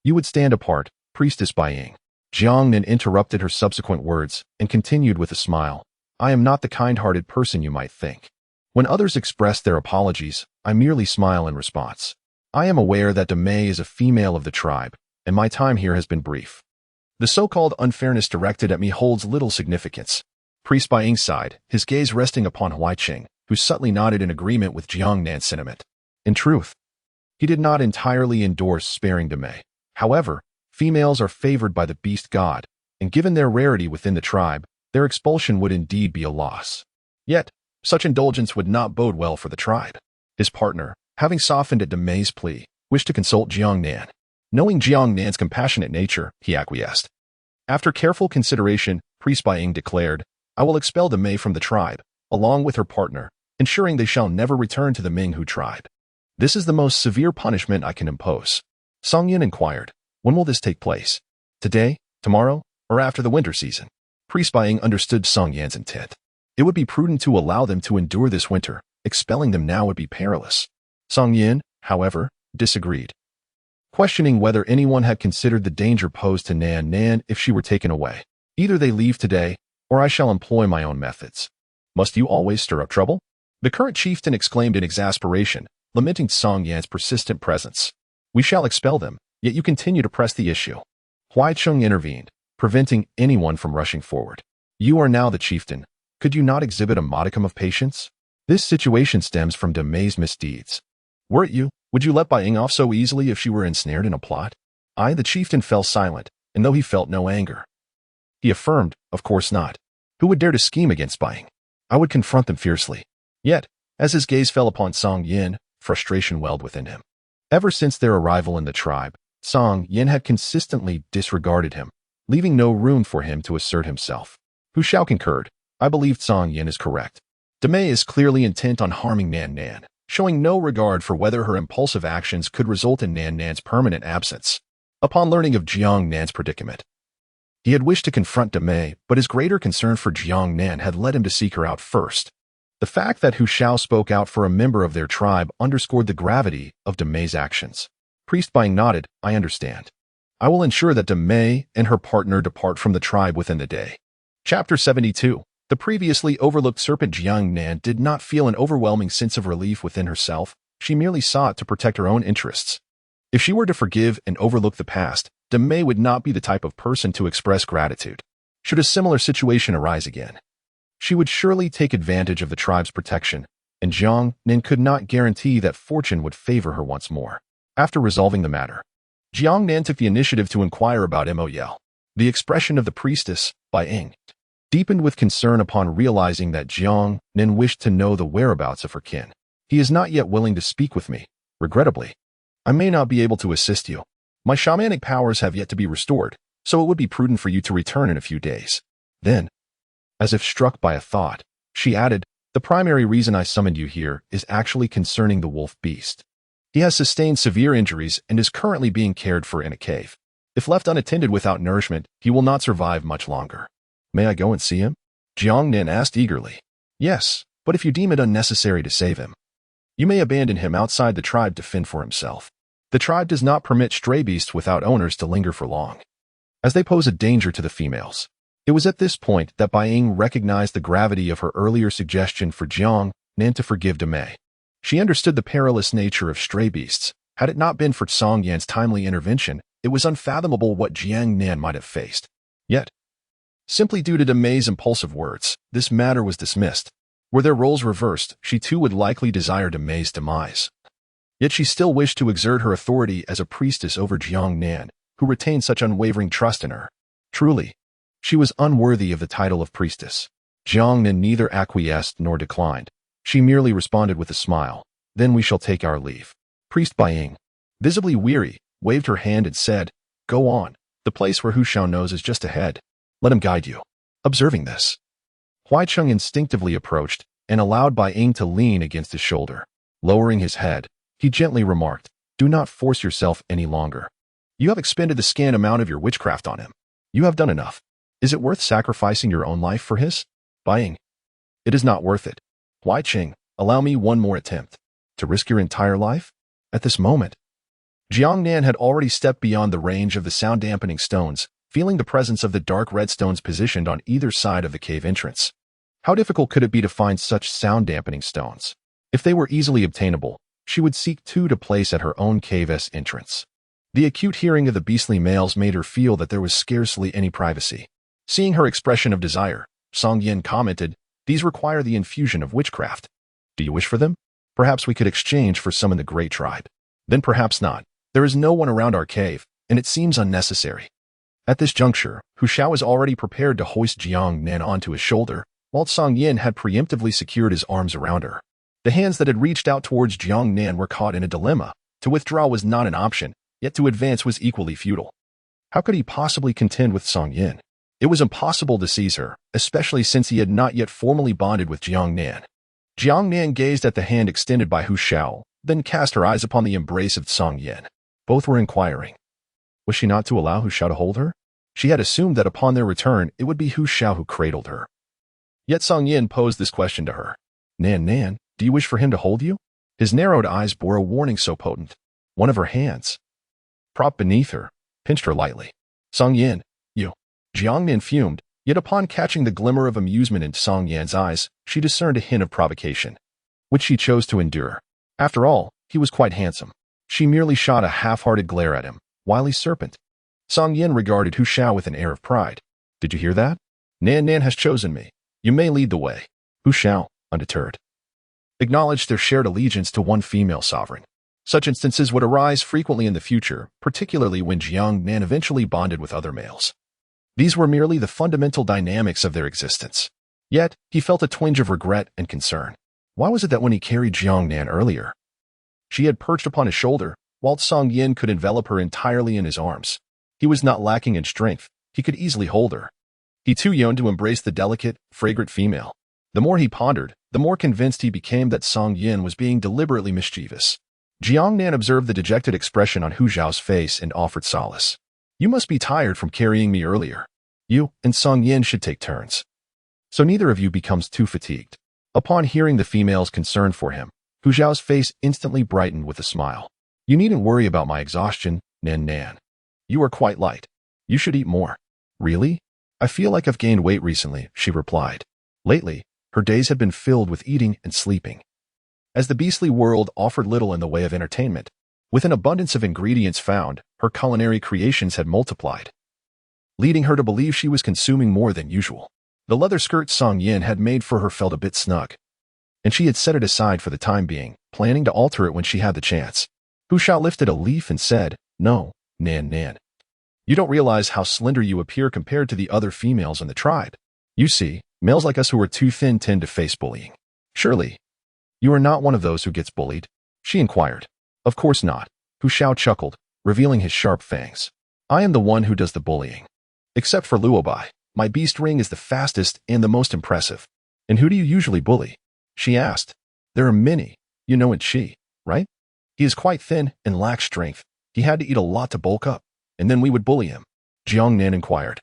you would stand apart, Priestess Bying. Jiang Nan interrupted her subsequent words and continued with a smile. I am not the kind-hearted person you might think. When others express their apologies, I merely smile in response. I am aware that Demei is a female of the tribe, and my time here has been brief. The so-called unfairness directed at me holds little significance. Priest Bying sighed, his gaze resting upon Huaiqing, who subtly nodded in agreement with Jiang Nan's sentiment. In truth, he did not entirely endorse sparing Demei. However, females are favored by the beast god, and given their rarity within the tribe, their expulsion would indeed be a loss. Yet, such indulgence would not bode well for the tribe. His partner, having softened at Demei's plea, wished to consult Jiang Nan. Knowing Jiang Nan's compassionate nature, he acquiesced. After careful consideration, Priest Bying declared, I will expel Demei from the tribe, along with her partner, ensuring they shall never return to the Minghu tribe. This is the most severe punishment I can impose. Song Yin inquired, when will this take place? Today, tomorrow, or after the winter season? Priest Bying understood Song Yan's intent. It would be prudent to allow them to endure this winter. Expelling them now would be perilous. Song Yin, however, disagreed, questioning whether anyone had considered the danger posed to Nan if she were taken away. Either they leave today, or I shall employ my own methods. Must you always stir up trouble? The current chieftain exclaimed in exasperation, lamenting Song Yan's persistent presence. We shall expel them, yet you continue to press the issue. Huaiqing intervened, preventing anyone from rushing forward. You are now the chieftain. Could you not exhibit a modicum of patience? This situation stems from Demei's misdeeds. Were it you, would you let Bying off so easily if she were ensnared in a plot? I, the chieftain, fell silent, and though he felt no anger, he affirmed, of course not. Who would dare to scheme against Bying? I would confront them fiercely. Yet, as his gaze fell upon Song Yin, frustration welled within him. Ever since their arrival in the tribe, Song Yin had consistently disregarded him, leaving no room for him to assert himself. Hu Shao concurred. I believe Song Yin is correct. Demei is clearly intent on harming Nan Nan, showing no regard for whether her impulsive actions could result in Nan Nan's permanent absence. Upon learning of Jiang Nan's predicament, he had wished to confront Demei, but his greater concern for Jiang Nan had led him to seek her out first. The fact that Hu Shao spoke out for a member of their tribe underscored the gravity of Demei's actions. Priest Buying nodded, I understand. I will ensure that Demei and her partner depart from the tribe within the day. Chapter 72. The previously overlooked serpent Jiang Nan did not feel an overwhelming sense of relief within herself. She merely sought to protect her own interests. If she were to forgive and overlook the past, Demei would not be the type of person to express gratitude. Should a similar situation arise again, she would surely take advantage of the tribe's protection, and Jiang Nan could not guarantee that fortune would favor her once more. After resolving the matter, Jiang Nan took the initiative to inquire about Mol. The expression of the priestess, Bai Ying, deepened with concern upon realizing that Jiang Nan wished to know the whereabouts of her kin. He is not yet willing to speak with me. Regrettably, I may not be able to assist you. My shamanic powers have yet to be restored, so it would be prudent for you to return in a few days. Then, as if struck by a thought, she added, the primary reason I summoned you here is actually concerning the wolf beast. He has sustained severe injuries and is currently being cared for in a cave. If left unattended without nourishment, he will not survive much longer. May I go and see him? Jiang Nan asked eagerly. Yes, but if you deem it unnecessary to save him, you may abandon him outside the tribe to fend for himself. The tribe does not permit stray beasts without owners to linger for long, as they pose a danger to the females. It was at this point that Bai Ying recognized the gravity of her earlier suggestion for Jiang Nan to forgive Demei. She understood the perilous nature of stray beasts. Had it not been for Song Yan's timely intervention, it was unfathomable what Jiang Nan might have faced. Yet, simply due to Demei's impulsive words, this matter was dismissed. Were their roles reversed, she too would likely desire Demei's demise. Yet she still wished to exert her authority as a priestess over Jiang Nan, who retained such unwavering trust in her. Truly, she was unworthy of the title of priestess. Jiang Nan neither acquiesced nor declined. She merely responded with a smile. Then we shall take our leave. Priest Bai Ying, visibly weary, waved her hand and said, go on. The place where Hu Shao knows is just ahead. Let him guide you. Observing this, Huai Cheng instinctively approached and allowed Bai Ying to lean against his shoulder. Lowering his head, he gently remarked, do not force yourself any longer. You have expended the scant amount of your witchcraft on him. You have done enough. Is it worth sacrificing your own life for his? Bai Ying, it is not worth it. Huai Cheng, allow me one more attempt. To risk your entire life? At this moment, Jiang Nan had already stepped beyond the range of the sound-dampening stones, feeling the presence of the dark red stones positioned on either side of the cave entrance. How difficult could it be to find such sound-dampening stones? If they were easily obtainable, she would seek two to place at her own cave's entrance. The acute hearing of the beastly males made her feel that there was scarcely any privacy. Seeing her expression of desire, Song Yin commented, these require the infusion of witchcraft. Do you wish for them? Perhaps we could exchange for some in the great tribe. Then perhaps not. There is no one around our cave, and it seems unnecessary. At this juncture, Hu Shao was already prepared to hoist Jiang Nan onto his shoulder, while Song Yin had preemptively secured his arms around her. The hands that had reached out towards Jiang Nan were caught in a dilemma. To withdraw was not an option, yet to advance was equally futile. How could he possibly contend with Song Yin? It was impossible to seize her, especially since he had not yet formally bonded with Jiang Nan. Jiang Nan gazed at the hand extended by Hu Shao, then cast her eyes upon the embrace of Song Yin. Both were inquiring. Was she not to allow Hu Shao to hold her? She had assumed that upon their return, it would be Hu Shao who cradled her. Yet Song Yin posed this question to her. Nan Nan, do you wish for him to hold you? His narrowed eyes bore a warning so potent. One of her hands, propped beneath her, pinched her lightly. Song Yin, you. Jiang Nan fumed, yet upon catching the glimmer of amusement in Song Yan's eyes, she discerned a hint of provocation, which she chose to endure. After all, he was quite handsome. She merely shot a half-hearted glare at him. Wily serpent. Song Yin regarded Hu Shao with an air of pride. Did you hear that? Nan Nan has chosen me. You may lead the way. Hu Shao, undeterred, acknowledged their shared allegiance to one female sovereign. Such instances would arise frequently in the future, particularly when Jiang Nan eventually bonded with other males. These were merely the fundamental dynamics of their existence. Yet, he felt a twinge of regret and concern. Why was it that when he carried Jiang Nan earlier, she had perched upon his shoulder, while Song Yin could envelop her entirely in his arms. He was not lacking in strength. He could easily hold her. He too yearned to embrace the delicate, fragrant female. The more he pondered, the more convinced he became that Song Yin was being deliberately mischievous. Jiang Nan observed the dejected expression on Hu Zhao's face and offered solace. You must be tired from carrying me earlier. You and Song Yin should take turns, so neither of you becomes too fatigued. Upon hearing the female's concern for him, Hu Zhao's face instantly brightened with a smile. You needn't worry about my exhaustion, Nan Nan. You are quite light. You should eat more. Really? I feel like I've gained weight recently, she replied. Lately, her days had been filled with eating and sleeping. As the beastly world offered little in the way of entertainment, with an abundance of ingredients found, her culinary creations had multiplied, leading her to believe she was consuming more than usual. The leather skirt Song Yin had made for her felt a bit snug, and she had set it aside for the time being, planning to alter it when she had the chance. Hu Shao lifted a leaf and said, No, Nan Nan. You don't realize how slender you appear compared to the other females in the tribe. You see, males like us who are too thin tend to face bullying. Surely, you are not one of those who gets bullied? She inquired. Of course not. Hu Shao chuckled, revealing his sharp fangs. I am the one who does the bullying. Except for Luobai, my beast ring is the fastest and the most impressive. And who do you usually bully? She asked. There are many. You know it's she, right? He is quite thin and lacks strength. He had to eat a lot to bulk up, and then we would bully him, Jiang Nan inquired.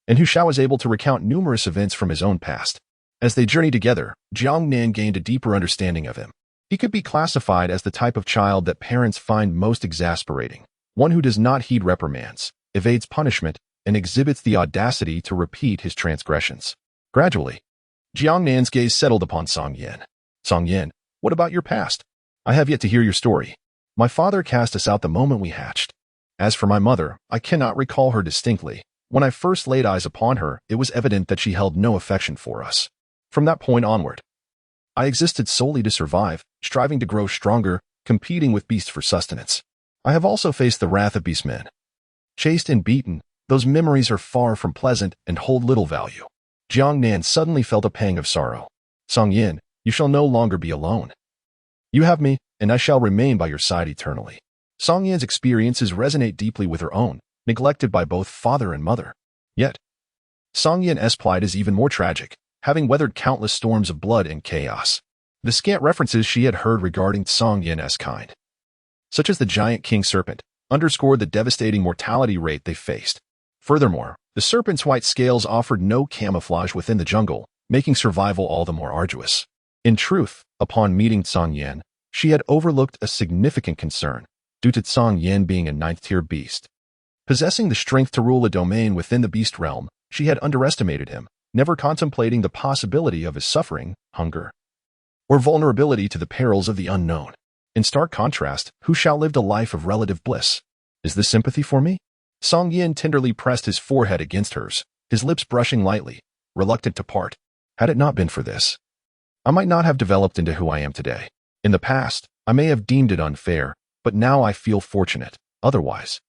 And Hu Shao was able to recount numerous events from his own past. As they journeyed together, Jiang Nan gained a deeper understanding of him. He could be classified as the type of child that parents find most exasperating, one who does not heed reprimands, evades punishment, and exhibits the audacity to repeat his transgressions. Gradually, Jiang Nan's gaze settled upon Song Yin. Song Yin, what about your past? I have yet to hear your story. My father cast us out the moment we hatched. As for my mother, I cannot recall her distinctly. When I first laid eyes upon her, it was evident that she held no affection for us. From that point onward, I existed solely to survive, striving to grow stronger, competing with beasts for sustenance. I have also faced the wrath of beastmen. Chased and beaten, those memories are far from pleasant and hold little value. Jiang Nan suddenly felt a pang of sorrow. Song Yin, you shall no longer be alone. You have me, and I shall remain by your side eternally. Song Yin's experiences resonate deeply with her own, neglected by both father and mother. Yet, Song Yin's plight is even more tragic, having weathered countless storms of blood and chaos. The scant references she had heard regarding Song Yin's kind, such as the giant king serpent, underscored the devastating mortality rate they faced. Furthermore, the serpent's white scales offered no camouflage within the jungle, making survival all the more arduous. In truth, upon meeting Song Yin, she had overlooked a significant concern, due to Song Yin being a ninth-tier beast. Possessing the strength to rule a domain within the beast realm, she had underestimated him, never contemplating the possibility of his suffering, hunger, or vulnerability to the perils of the unknown. In stark contrast, Hu Shao lived a life of relative bliss. Is this sympathy for me? Song Yin tenderly pressed his forehead against hers, his lips brushing lightly, reluctant to part. Had it not been for this, I might not have developed into who I am today. In the past, I may have deemed it unfair, but now I feel fortunate. Otherwise,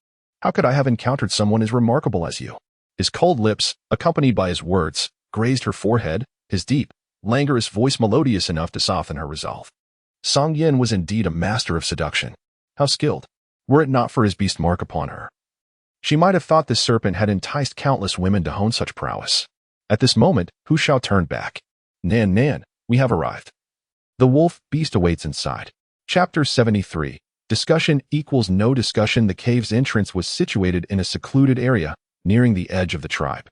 how could I have encountered someone as remarkable as you? His cold lips, accompanied by his words, grazed her forehead, his deep, languorous voice melodious enough to soften her resolve. Song Yin was indeed a master of seduction. How skilled, were it not for his beast mark upon her. She might have thought this serpent had enticed countless women to hone such prowess. At this moment, Hu Shao turned back. Nan Nan, we have arrived. The wolf beast awaits inside. Chapter 73. Discussion equals no discussion. The cave's entrance was situated in a secluded area, nearing the edge of the tribe,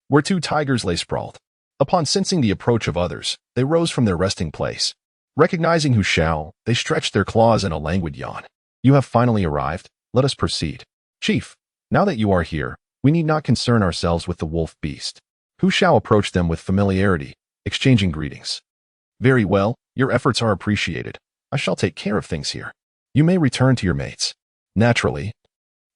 where two tigers lay sprawled. Upon sensing the approach of others, they rose from their resting place. Recognizing Hu Shao, they stretched their claws in a languid yawn. You have finally arrived. Let us proceed. Chief, now that you are here, we need not concern ourselves with the wolf beast. Hu Shao approached them with familiarity, exchanging greetings. Very well, your efforts are appreciated. I shall take care of things here. You may return to your mates. Naturally,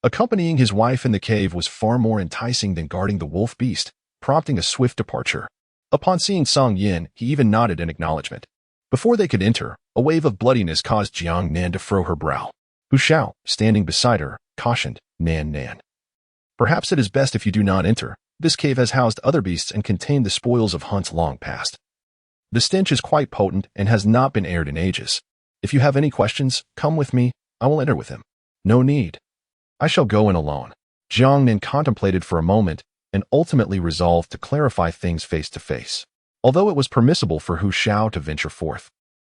accompanying his wife in the cave was far more enticing than guarding the wolf beast, prompting a swift departure. Upon seeing Song Yin, he even nodded in acknowledgement. Before they could enter, a wave of bloodiness caused Jiang Nan to furrow her brow. Hu Shao, standing beside her, cautioned, Nan Nan. Perhaps it is best if you do not enter. This cave has housed other beasts and contained the spoils of hunts long past. The stench is quite potent and has not been aired in ages. If you have any questions, come with me, I will enter with him. No need. I shall go in alone. Jiang Nan contemplated for a moment and ultimately resolved to clarify things face to face. Although it was permissible for Hu Xiao to venture forth,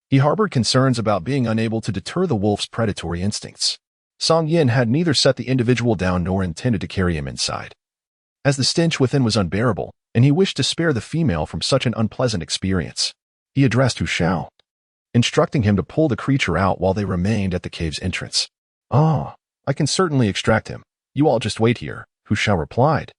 he harbored concerns about being unable to deter the wolf's predatory instincts. Song Yin had neither set the individual down nor intended to carry him inside, as the stench within was unbearable, and he wished to spare the female from such an unpleasant experience. He addressed Hu Xiao, instructing him to pull the creature out while they remained at the cave's entrance. "Ah, I can certainly extract him. You all just wait here," Hu Xiao replied,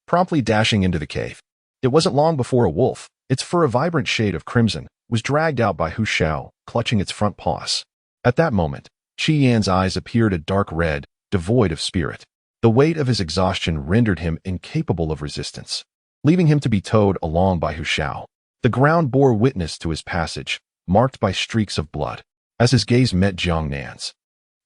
promptly dashing into the cave. It wasn't long before a wolf, its fur a vibrant shade of crimson, was dragged out by Hu Xiao, clutching its front paws. At that moment, Qi Yan's eyes appeared a dark red, devoid of spirit. The weight of his exhaustion rendered him incapable of resistance, leaving him to be towed along by Hu Xiao. The ground bore witness to his passage, marked by streaks of blood. As his gaze met Jiang Nan's,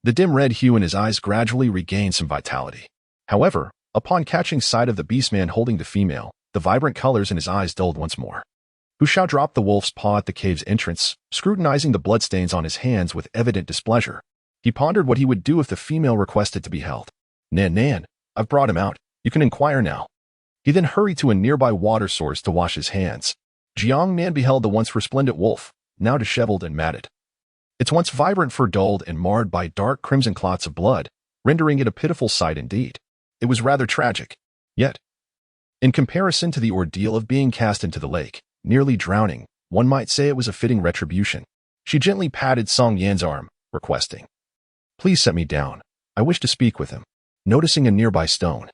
the dim red hue in his eyes gradually regained some vitality. However, upon catching sight of the beastman holding the female, the vibrant colors in his eyes dulled once more. Hu Xiao dropped the wolf's paw at the cave's entrance, scrutinizing the bloodstains on his hands with evident displeasure. He pondered what he would do if the female requested to be held. Nan, I've brought him out. You can inquire now." He then hurried to a nearby water source to wash his hands. Jiang Nan beheld the once resplendent wolf, now disheveled and matted, its once vibrant fur dulled and marred by dark crimson clots of blood, rendering it a pitiful sight indeed. It was rather tragic. Yet, in comparison to the ordeal of being cast into the lake, nearly drowning, one might say it was a fitting retribution. She gently patted Song Yan's arm, requesting, "Please set me down. I wish to speak with him." Noticing a nearby stone,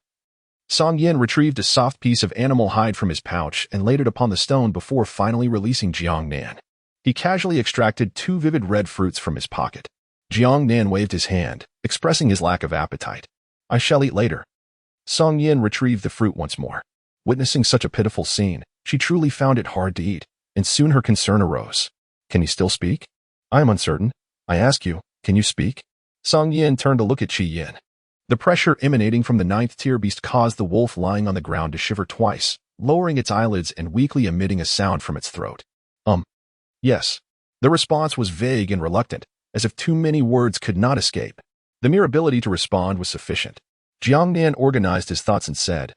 Song Yan retrieved a soft piece of animal hide from his pouch and laid it upon the stone before finally releasing Jiang Nan. He casually extracted 2 vivid red fruits from his pocket. Jiang Nan waved his hand, expressing his lack of appetite. "I shall eat later." Song Yan retrieved the fruit once more. Witnessing such a pitiful scene, she truly found it hard to eat, and soon her concern arose. "Can you still speak?" "I am uncertain. I ask you, can you speak?" Song Yan turned to look at Qi Yin. The pressure emanating from the 9th-tier beast caused the wolf lying on the ground to shiver twice, lowering its eyelids and weakly emitting a sound from its throat. Yes." The response was vague and reluctant, as if too many words could not escape. The mere ability to respond was sufficient. Jiang Nan organized his thoughts and said,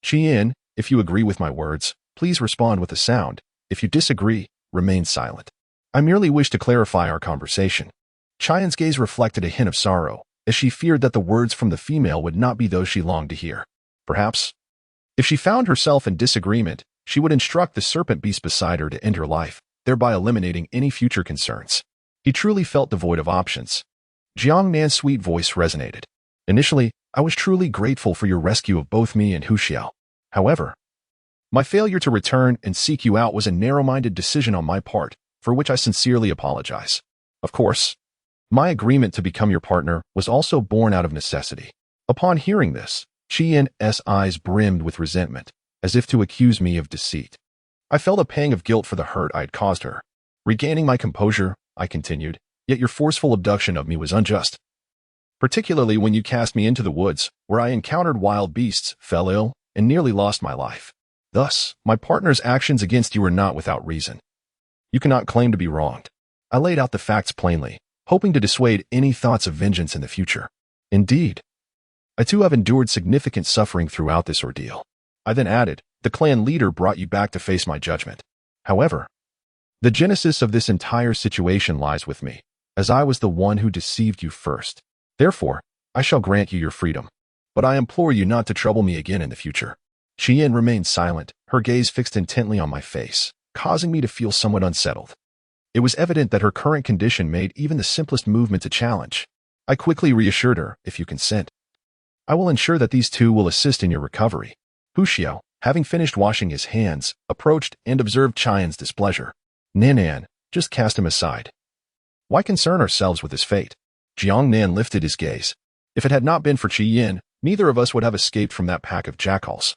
"Qi Yin, if you agree with my words, please respond with a sound. If you disagree, remain silent. I merely wish to clarify our conversation." Qi Yin's gaze reflected a hint of sorrow, as she feared that the words from the female would not be those she longed to hear. Perhaps, if she found herself in disagreement, she would instruct the serpent beast beside her to end her life, thereby eliminating any future concerns. He truly felt devoid of options. Jiang Nan's sweet voice resonated. "Initially, I was truly grateful for your rescue of both me and Hu Xiao. However, my failure to return and seek you out was a narrow-minded decision on my part, for which I sincerely apologize. Of course, my agreement to become your partner was also born out of necessity." Upon hearing this, Qi Yin's eyes brimmed with resentment, as if to accuse me of deceit. I felt a pang of guilt for the hurt I had caused her. Regaining my composure, I continued, "Yet your forceful abduction of me was unjust. Particularly when you cast me into the woods, where I encountered wild beasts, fell ill, and nearly lost my life. Thus, my partner's actions against you are not without reason. You cannot claim to be wronged." I laid out the facts plainly, hoping to dissuade any thoughts of vengeance in the future. Indeed, I too have endured significant suffering throughout this ordeal. I then added, "The clan leader brought you back to face my judgment. However, the genesis of this entire situation lies with me, as I was the one who deceived you first. Therefore, I shall grant you your freedom. But I implore you not to trouble me again in the future." Qi Yin remained silent, her gaze fixed intently on my face, causing me to feel somewhat unsettled. It was evident that her current condition made even the simplest movement a challenge. I quickly reassured her, "If you consent, I will ensure that these two will assist in your recovery." Hu Xiao, having finished washing his hands, approached and observed Qi Yin's displeasure. "Nan, just cast him aside. Why concern ourselves with his fate?" Jiang Nan lifted his gaze. "If it had not been for Qi Yin, neither of us would have escaped from that pack of jackals."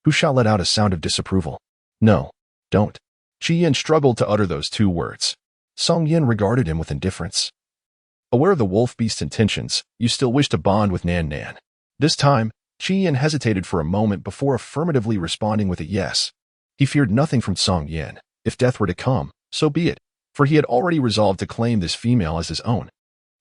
Hu Xiao let out a sound of disapproval. "No, don't." Qi Yin struggled to utter those 2 words. Song Yin regarded him with indifference. Aware of the wolf beast's intentions, "You still wish to bond with Nan." This time, Qi Yin hesitated for a moment before affirmatively responding with a yes. He feared nothing from Song Yin. If death were to come, so be it, for he had already resolved to claim this female as his own.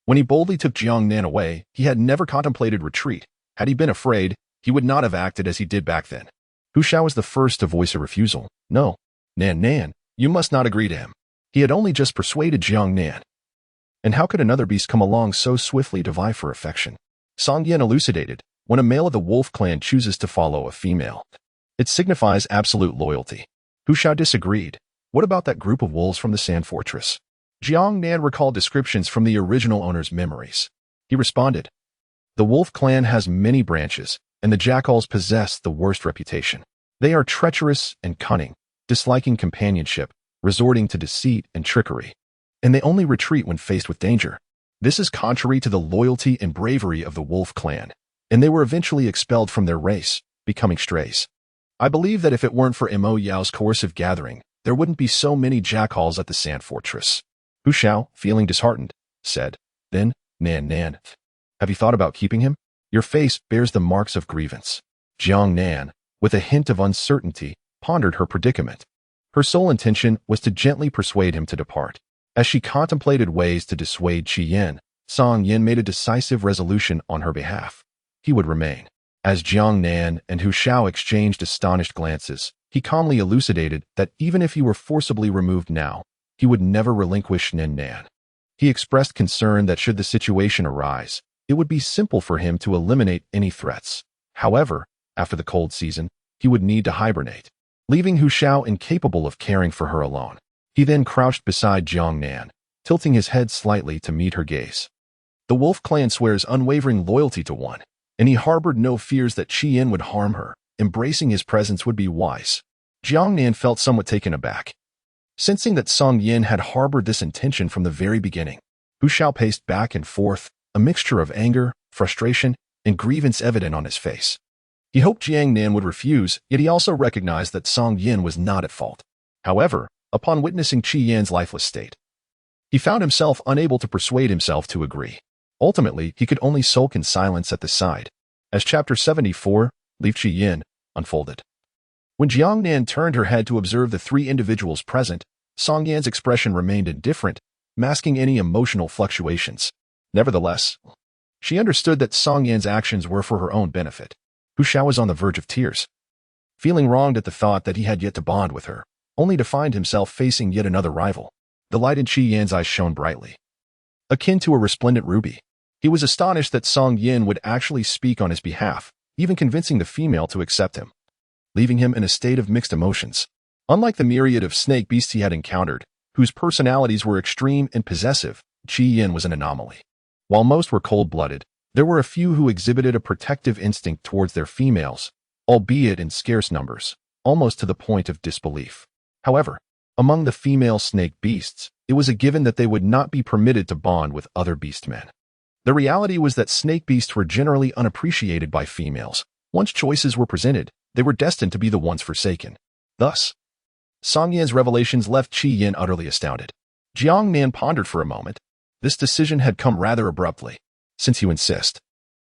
When he boldly took Jiang Nan away, he had never contemplated retreat. Had he been afraid, he would not have acted as he did back then. Hu Shao was the first to voice a refusal. No, Nan, you must not agree to him. He had only just persuaded Jiang Nan. And how could another beast come along so swiftly to vie for affection? Song Yin elucidated, when a male of the wolf clan chooses to follow a female, it signifies absolute loyalty. Hu Shao disagreed. What about that group of wolves from the sand fortress? Jiang Nan recalled descriptions from the original owner's memories. He responded, the wolf clan has many branches, and the jackals possess the worst reputation. They are treacherous and cunning, disliking companionship, resorting to deceit and trickery. And they only retreat when faced with danger. This is contrary to the loyalty and bravery of the wolf clan, and they were eventually expelled from their race, becoming strays. I believe that if it weren't for Mo Yao's coercive gathering, there wouldn't be so many jackals at the sand fortress. Hu Shao, feeling disheartened, said, then, Nan, have you thought about keeping him? Your face bears the marks of grievance. Jiang Nan, with a hint of uncertainty, pondered her predicament. Her sole intention was to gently persuade him to depart. As she contemplated ways to dissuade Qi Yin, Song Yin made a decisive resolution on her behalf. He would remain. As Jiang Nan and Hu Shao exchanged astonished glances, he calmly elucidated that even if he were forcibly removed now, he would never relinquish Nan. He expressed concern that should the situation arise, it would be simple for him to eliminate any threats. However, after the cold season, he would need to hibernate, leaving Hu Shao incapable of caring for her alone. He then crouched beside Jiang Nan, tilting his head slightly to meet her gaze. The wolf clan swears unwavering loyalty to one, and he harbored no fears that Qi Yin would harm her. Embracing his presence would be wise. Jiang Nan felt somewhat taken aback, sensing that Song Yin had harbored this intention from the very beginning. Hu Shao paced back and forth, a mixture of anger, frustration, and grievance evident on his face. He hoped Jiang Nan would refuse, yet he also recognized that Song Yin was not at fault. However, upon witnessing Qi Yin's lifeless state, he found himself unable to persuade himself to agree. Ultimately, he could only sulk in silence at the side, as Chapter 74, Leave Qi Yin, unfolded. When Jiang Nan turned her head to observe the three individuals present, Song Yan's expression remained indifferent, masking any emotional fluctuations. Nevertheless, she understood that Song Yan's actions were for her own benefit. Hu Shao was on the verge of tears, feeling wronged at the thought that he had yet to bond with her, only to find himself facing yet another rival. The light in Qi Yan's eyes shone brightly, akin to a resplendent ruby. He was astonished that Song Yin would actually speak on his behalf, even convincing the female to accept him, leaving him in a state of mixed emotions. Unlike the myriad of snake beasts he had encountered, whose personalities were extreme and possessive, Qi Yin was an anomaly. While most were cold-blooded, there were a few who exhibited a protective instinct towards their females, albeit in scarce numbers, almost to the point of disbelief. However, among the female snake beasts, it was a given that they would not be permitted to bond with other beastmen. The reality was that snake beasts were generally unappreciated by females. Once choices were presented, they were destined to be the ones forsaken. Thus, Song Yan's revelations left Qi Yin utterly astounded. Jiang Nan pondered for a moment. This decision had come rather abruptly. Since you insist,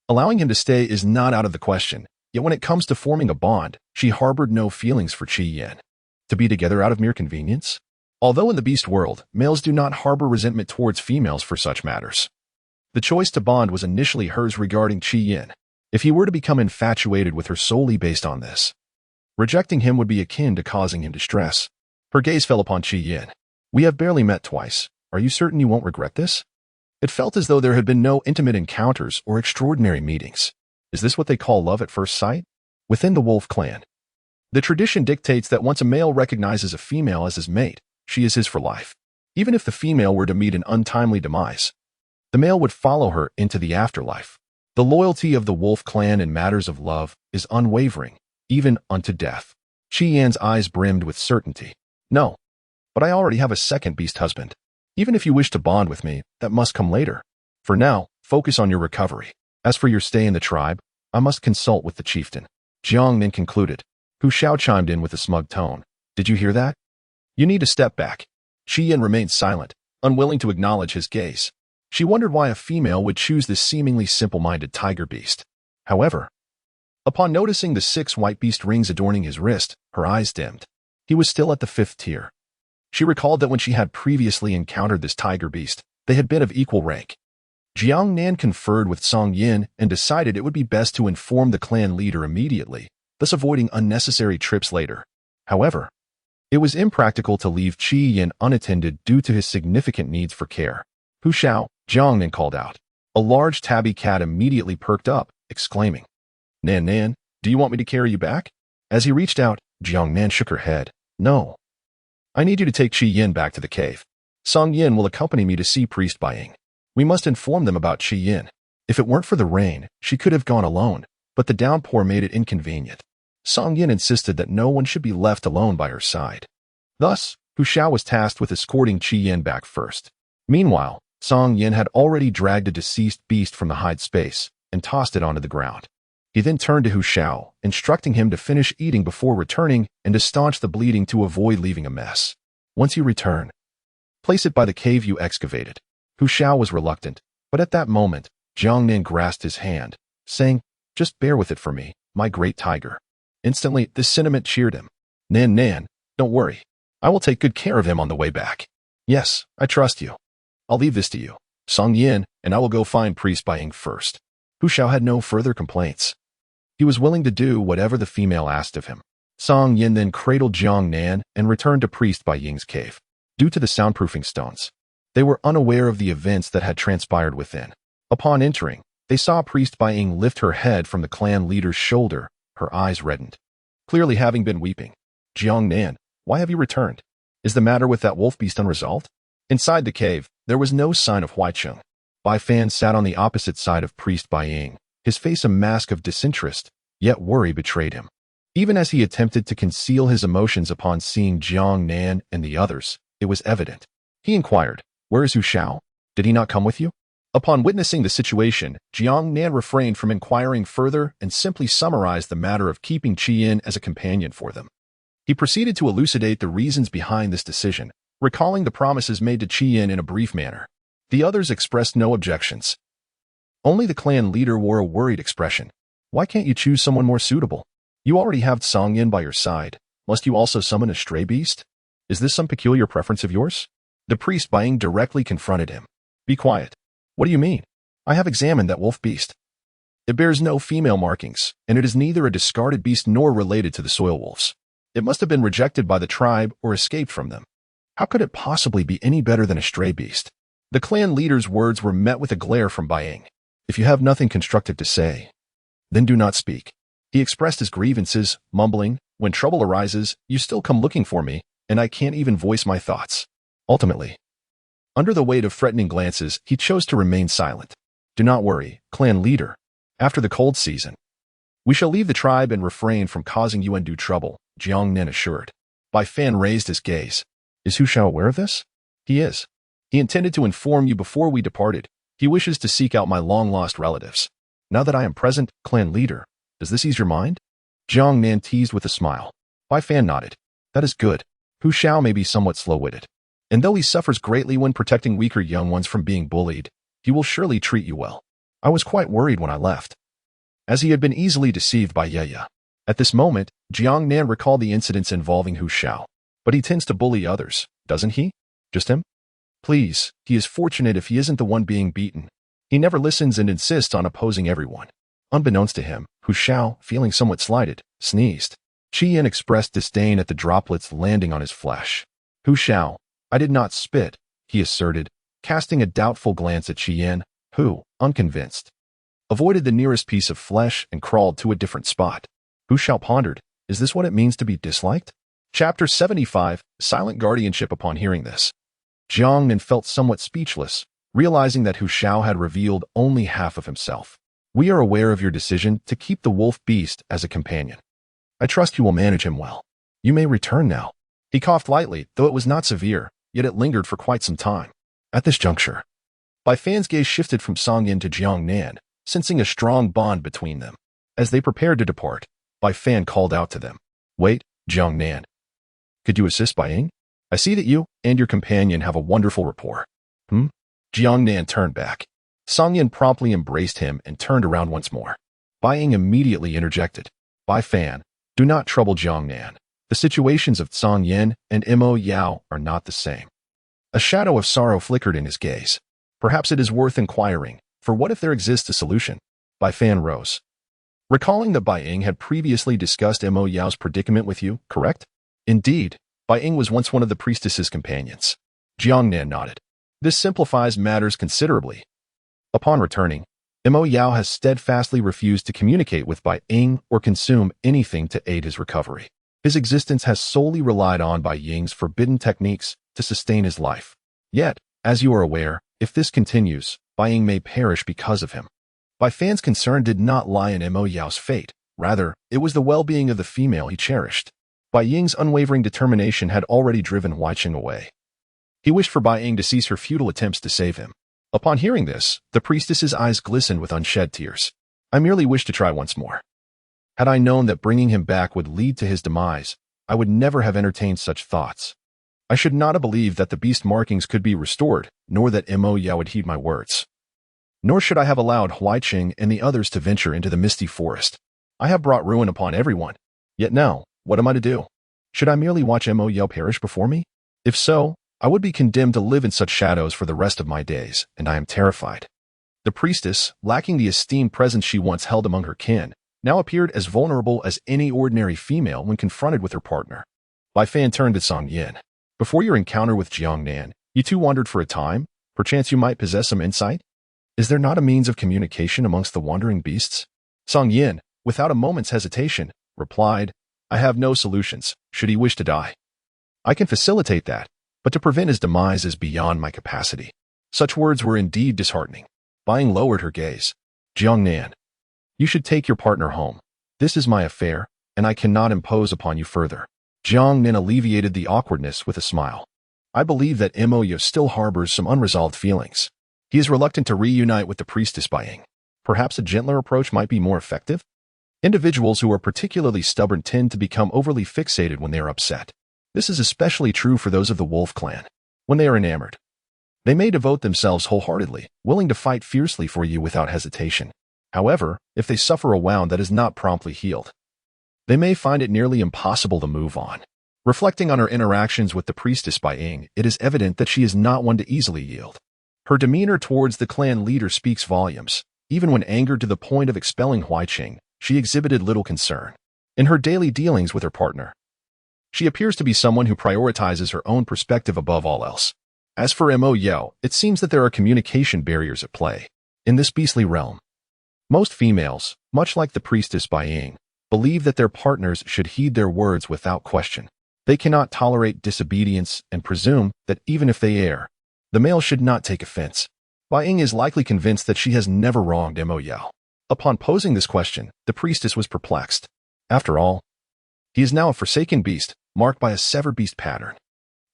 allowing him to stay is not out of the question, yet when it comes to forming a bond, she harbored no feelings for Qi Yin. To be together out of mere convenience? Although in the beast world, males do not harbor resentment towards females for such matters. The choice to bond was initially hers regarding Qi Yin. If he were to become infatuated with her solely based on this, rejecting him would be akin to causing him distress. Her gaze fell upon Qi Yin. We have barely met twice. Are you certain you won't regret this? It felt as though there had been no intimate encounters or extraordinary meetings. Is this what they call love at first sight? Within the wolf clan, the tradition dictates that once a male recognizes a female as his mate, she is his for life. Even if the female were to meet an untimely demise, the male would follow her into the afterlife. The loyalty of the wolf clan in matters of love is unwavering, even unto death. Qi Yan's eyes brimmed with certainty. No, but I already have a second beast husband. Even if you wish to bond with me, that must come later. For now, focus on your recovery. As for your stay in the tribe, I must consult with the chieftain. Jiang Nan concluded. Hu Shao chimed in with a smug tone. Did you hear that? You need to step back. Qi Yin remained silent, unwilling to acknowledge his gaze. She wondered why a female would choose this seemingly simple-minded tiger beast. However, upon noticing the 6 white beast rings adorning his wrist, her eyes dimmed. He was still at the 5th tier. She recalled that when she had previously encountered this tiger beast, they had been of equal rank. Jiang Nan conferred with Song Yin and decided it would be best to inform the clan leader immediately, thus avoiding unnecessary trips later. However, it was impractical to leave Qi Yin unattended due to his significant needs for care. Hu Xiao, Jiang Nan called out. A large tabby cat immediately perked up, exclaiming, Nan Nan, do you want me to carry you back? As he reached out, Jiang Nan shook her head. No. I need you to take Qi Yin back to the cave. Song Yin will accompany me to see Priest Ying. We must inform them about Qi Yin. If it weren't for the rain, she could have gone alone, but the downpour made it inconvenient. Song Yin insisted that no one should be left alone by her side. Thus, Hu Xiao was tasked with escorting Qi Yin back first. Meanwhile, Song Yin had already dragged a deceased beast from the hide space and tossed it onto the ground. He then turned to Hu Xiao, instructing him to finish eating before returning and to staunch the bleeding to avoid leaving a mess. Once you return, place it by the cave you excavated. Hu Xiao was reluctant, but at that moment, Jiang Nan grasped his hand, saying, just bear with it for me, my great tiger. Instantly, this sentiment cheered him. Nan Nan, don't worry. I will take good care of him on the way back. Yes, I trust you. I'll leave this to you, Song Yin, and I will go find Priest Ying first. Hu Xiao had no further complaints. He was willing to do whatever the female asked of him. Song Yin then cradled Jiang Nan and returned to Priest Ying's cave. Due to the soundproofing stones, they were unaware of the events that had transpired within. Upon entering, they saw Priest Ying lift her head from the clan leader's shoulder, her eyes reddened. Clearly having been weeping. Jiang Nan, why have you returned? Is the matter with that wolf beast unresolved? Inside the cave, there was no sign of Huaicheng. Bai Fan sat on the opposite side of Priest Ying, his face a mask of disinterest, yet worry betrayed him. Even as he attempted to conceal his emotions upon seeing Jiang Nan and the others, it was evident. He inquired, where is Hu Xiao? Did he not come with you? Upon witnessing the situation, Jiang Nan refrained from inquiring further and simply summarized the matter of keeping Qi Yin as a companion for them. He proceeded to elucidate the reasons behind this decision, recalling the promises made to Qi Yin in a brief manner. The others expressed no objections. Only the clan leader wore a worried expression. Why can't you choose someone more suitable? You already have Song Yin by your side. Must you also summon a stray beast? Is this some peculiar preference of yours? The priest Ying directly confronted him. Be quiet. What do you mean? I have examined that wolf beast. It bears no female markings, and it is neither a discarded beast nor related to the soil wolves. It must have been rejected by the tribe or escaped from them. How could it possibly be any better than a stray beast? The clan leader's words were met with a glare from Ying. If you have nothing constructive to say, then do not speak. He expressed his grievances, mumbling, when trouble arises, you still come looking for me, and I can't even voice my thoughts. Ultimately, under the weight of threatening glances, he chose to remain silent. Do not worry, clan leader. After the cold season, we shall leave the tribe and refrain from causing you undue trouble, Jiang Nan assured. Bai Fan raised his gaze. Is Hu Xiao aware of this? He is. He intended to inform you before we departed. He wishes to seek out my long-lost relatives. Now that I am present, clan leader, does this ease your mind? Jiang Nan teased with a smile. Bai Fan nodded. That is good. Hu Xiao may be somewhat slow-witted. And though he suffers greatly when protecting weaker young ones from being bullied, he will surely treat you well. I was quite worried when I left, as he had been easily deceived by Ye. At this moment, Jiang Nan recalled the incidents involving Hu Xiao. But he tends to bully others, doesn't he? Just him? Please, he is fortunate if he isn't the one being beaten. He never listens and insists on opposing everyone. Unbeknownst to him, Hu Xiao, feeling somewhat slighted, sneezed. Qi Yin expressed disdain at the droplets landing on his flesh. Hu Xiao, I did not spit, he asserted, casting a doubtful glance at Qi Yin, who, unconvinced, avoided the nearest piece of flesh and crawled to a different spot. Hu Xiao pondered, is this what it means to be disliked? Chapter 75, Silent Guardianship. Upon hearing this, Jiang Nan felt somewhat speechless, realizing that Hu Xiao had revealed only half of himself. We are aware of your decision to keep the wolf beast as a companion. I trust you will manage him well. You may return now. He coughed lightly, though it was not severe, yet it lingered for quite some time. At this juncture, Bai Fan's gaze shifted from Song Yin to Jiang Nan, sensing a strong bond between them. As they prepared to depart, Bai Fan called out to them. Wait, Jiang Nan. Could you assist Ying? I see that you and your companion have a wonderful rapport. Jiang Nan turned back. Song Yin promptly embraced him and turned around once more. Ying immediately interjected. Bai Fan, do not trouble Jiang Nan. The situations of Song Yin and Mo Yao are not the same. A shadow of sorrow flickered in his gaze. Perhaps it is worth inquiring, for what if there exists a solution? By Fan Rose. Recalling that Bai Ying had previously discussed Mo Yao's predicament with you, correct? Indeed, Bai Ying was once one of the priestess's companions. Jiang Nan nodded. This simplifies matters considerably. Upon returning, Mo Yao has steadfastly refused to communicate with Bai Ying or consume anything to aid his recovery. His existence has solely relied on Bai Ying's forbidden techniques to sustain his life. Yet, as you are aware, if this continues, Bai Ying may perish because of him. Bai Fan's concern did not lie in Mo Yao's fate. Rather, it was the well-being of the female he cherished. Bai Ying's unwavering determination had already driven Huaiqing away. He wished for Bai Ying to cease her futile attempts to save him. Upon hearing this, the priestess's eyes glistened with unshed tears. I merely wished to try once more. Had I known that bringing him back would lead to his demise, I would never have entertained such thoughts. I should not have believed that the beast markings could be restored, nor that Mo Yao would heed my words. Nor should I have allowed Huaiqing and the others to venture into the misty forest. I have brought ruin upon everyone. Yet now, what am I to do? Should I merely watch Mo Yao perish before me? If so, I would be condemned to live in such shadows for the rest of my days, and I am terrified. The priestess, lacking the esteemed presence she once held among her kin, now appeared as vulnerable as any ordinary female when confronted with her partner. Bai Fan turned to Song Yin. Before your encounter with Jiang Nan, you two wandered for a time. Perchance you might possess some insight? Is there not a means of communication amongst the wandering beasts? Song Yin, without a moment's hesitation, replied, I have no solutions, should he wish to die. I can facilitate that, but to prevent his demise is beyond my capacity. Such words were indeed disheartening. Bai Ying lowered her gaze. Jiang Nan, you should take your partner home. This is my affair, and I cannot impose upon you further. Jiang Nan alleviated the awkwardness with a smile. I believe that Mo Yao still harbors some unresolved feelings. He is reluctant to reunite with the priestess Bai Ying. Perhaps a gentler approach might be more effective? Individuals who are particularly stubborn tend to become overly fixated when they are upset. This is especially true for those of the wolf clan. When they are enamored, they may devote themselves wholeheartedly, willing to fight fiercely for you without hesitation. However, if they suffer a wound that is not promptly healed, they may find it nearly impossible to move on. Reflecting on her interactions with the priestess Bai Ying, it is evident that she is not one to easily yield. Her demeanor towards the clan leader speaks volumes. Even when angered to the point of expelling Huaiqing, she exhibited little concern. In her daily dealings with her partner, she appears to be someone who prioritizes her own perspective above all else. As for Mo Yao, it seems that there are communication barriers at play. In this beastly realm, most females, much like the priestess Bai Ying, believe that their partners should heed their words without question. They cannot tolerate disobedience and presume that even if they err, the male should not take offense. Bai Ying is likely convinced that she has never wronged Mo Yao. Upon posing this question, the priestess was perplexed. After all, he is now a forsaken beast, marked by a severed beast pattern.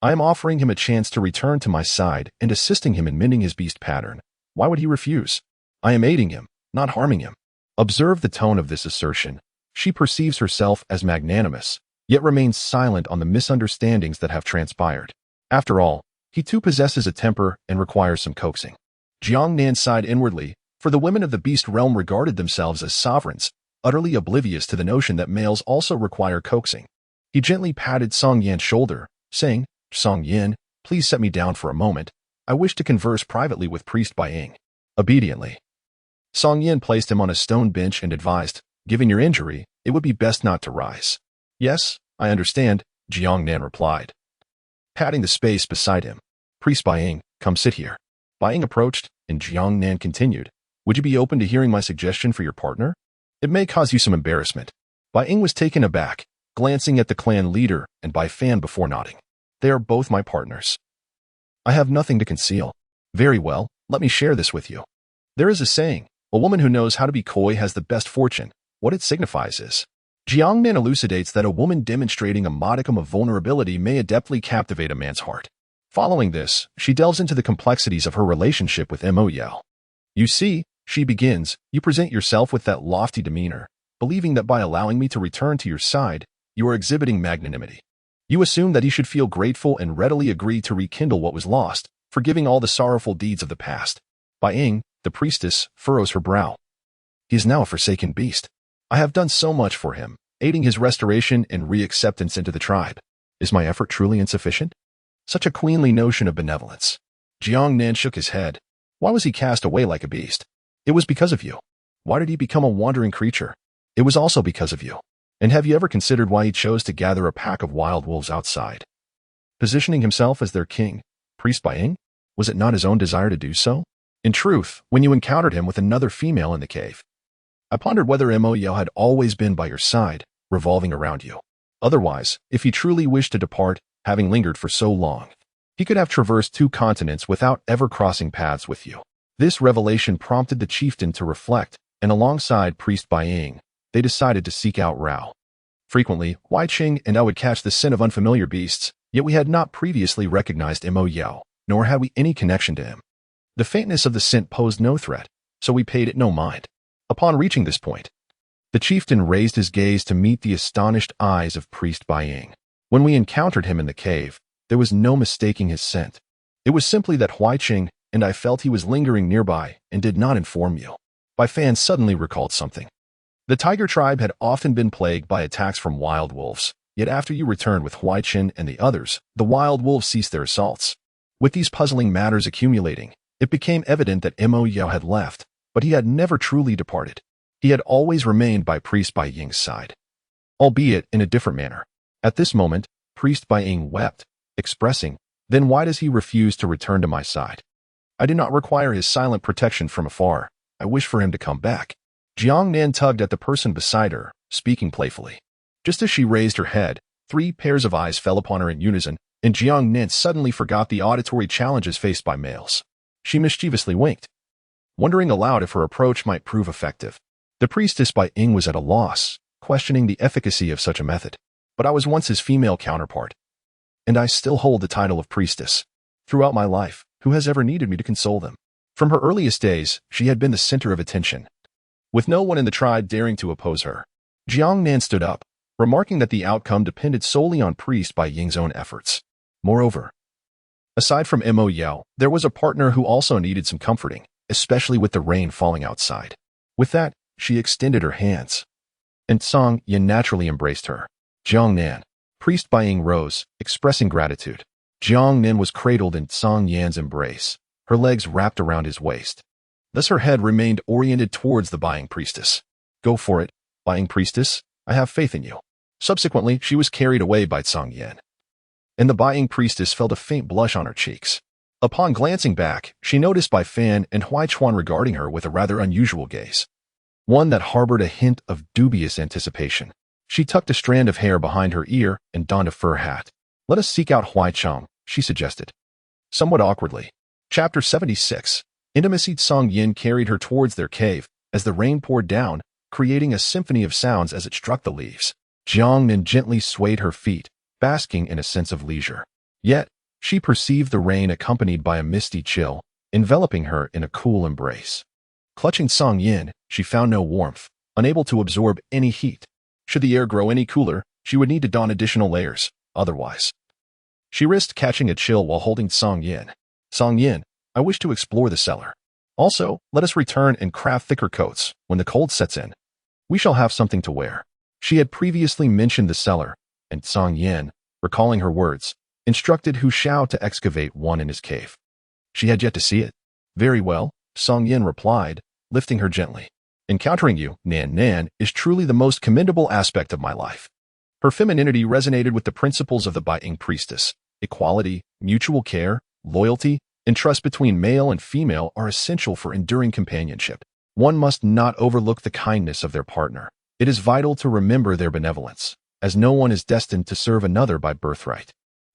I am offering him a chance to return to my side and assisting him in mending his beast pattern. Why would he refuse? I am aiding him, not harming him. Observe the tone of this assertion. She perceives herself as magnanimous, yet remains silent on the misunderstandings that have transpired. After all, he too possesses a temper and requires some coaxing. Jiang Nan sighed inwardly, for the women of the beast realm regarded themselves as sovereigns, utterly oblivious to the notion that males also require coaxing. He gently patted Song Yan's shoulder, saying, Song Yan, please set me down for a moment. I wish to converse privately with priest Bai Ying. Obediently, Song Yan placed him on a stone bench and advised, given your injury, it would be best not to rise. Yes, I understand, Jiang Nan replied, patting the space beside him. Priest Bai Ying, come sit here. Bai Ying approached, and Jiang Nan continued, would you be open to hearing my suggestion for your partner? It may cause you some embarrassment. Bai Ying was taken aback, glancing at the clan leader and Bai Fan before nodding. They are both my partners. I have nothing to conceal. Very well, let me share this with you. There is a saying, a woman who knows how to be coy has the best fortune. What it signifies is, Jiang Nan elucidates that a woman demonstrating a modicum of vulnerability may adeptly captivate a man's heart. Following this, she delves into the complexities of her relationship with Mo Yao. You see, she begins, you present yourself with that lofty demeanor, believing that by allowing me to return to your side, you are exhibiting magnanimity. You assume that he should feel grateful and readily agree to rekindle what was lost, forgiving all the sorrowful deeds of the past. Bai Ying, the priestess, furrows her brow. He is now a forsaken beast. I have done so much for him, aiding his restoration and reacceptance into the tribe. Is my effort truly insufficient? Such a queenly notion of benevolence. Jiang Nan shook his head. Why was he cast away like a beast? It was because of you. Why did he become a wandering creature? It was also because of you. And have you ever considered why he chose to gather a pack of wild wolves outside? Positioning himself as their king, priest Ying? Was it not his own desire to do so? In truth, when you encountered him with another female in the cave, I pondered whether Mo Yao had always been by your side, revolving around you. Otherwise, if he truly wished to depart, having lingered for so long, he could have traversed 2 continents without ever crossing paths with you. This revelation prompted the chieftain to reflect, and alongside priest Ying, they decided to seek out Rao. Frequently, Wai Ching and I would catch the scent of unfamiliar beasts, yet we had not previously recognized Mo Yao, nor had we any connection to him. The faintness of the scent posed no threat, so we paid it no mind. Upon reaching this point, the chieftain raised his gaze to meet the astonished eyes of priest Ying. When we encountered him in the cave, there was no mistaking his scent. It was simply that Huaiqing and I felt he was lingering nearby and did not inform you. Bai Fan suddenly recalled something. The tiger tribe had often been plagued by attacks from wild wolves, yet after you returned with Huaiqin and the others, the wild wolves ceased their assaults. With these puzzling matters accumulating, it became evident that Mo Yao had left, but he had never truly departed. He had always remained by priest Bai Ying's side, albeit in a different manner. At this moment, priest Bai Ying wept, expressing, "Then why does he refuse to return to my side? I do not require his silent protection from afar. I wish for him to come back." Jiang Nan tugged at the person beside her, speaking playfully. Just as she raised her head, 3 pairs of eyes fell upon her in unison, and Jiang Nan suddenly forgot the auditory challenges faced by males. She mischievously winked, wondering aloud if her approach might prove effective. The priestess Bai Ying was at a loss, questioning the efficacy of such a method. But I was once his female counterpart, and I still hold the title of priestess. Throughout my life, who has ever needed me to console them? From her earliest days, she had been the center of attention, with no one in the tribe daring to oppose her. Jiang Nan stood up, remarking that the outcome depended solely on priest Bai Ying's own efforts. Moreover, aside from Mo Yao, there was a partner who also needed some comforting, especially with the rain falling outside. With that, she extended her hands, and Song Yan naturally embraced her. Jiang Nan, priest Bai Ying rose, expressing gratitude. Jiang Nan was cradled in Song Yan's embrace, her legs wrapped around his waist. Thus her head remained oriented towards the Bai Ying priestess. "Go for it, Bai Ying priestess, I have faith in you." Subsequently, she was carried away by Song Yan, and the Bai Ying priestess felt a faint blush on her cheeks. Upon glancing back, she noticed Bai Fan and Huaichuan regarding her with a rather unusual gaze, one that harbored a hint of dubious anticipation. She tucked a strand of hair behind her ear and donned a fur hat. "Let us seek out Huaichang," she suggested, somewhat awkwardly. Chapter 76. Intimacy. Song Yin carried her towards their cave as the rain poured down, creating a symphony of sounds as it struck the leaves. Jiang Nan gently swayed her feet, basking in a sense of leisure. Yet, she perceived the rain accompanied by a misty chill, enveloping her in a cool embrace. Clutching Song Yin, she found no warmth, unable to absorb any heat. Should the air grow any cooler, she would need to don additional layers. Otherwise, she risked catching a chill while holding Song Yin. "Song Yin, I wish to explore the cellar. Also, let us return and craft thicker coats. When the cold sets in, we shall have something to wear." She had previously mentioned the cellar, and Song Yin, recalling her words, instructed Hu Shao to excavate one in his cave. She had yet to see it. "Very well," Song Yin replied, lifting her gently. "Encountering you, Nan Nan, is truly the most commendable aspect of my life." Her femininity resonated with the principles of the Bai Ying priestess. Equality, mutual care, loyalty, and trust between male and female are essential for enduring companionship. One must not overlook the kindness of their partner. It is vital to remember their benevolence, as no one is destined to serve another by birthright.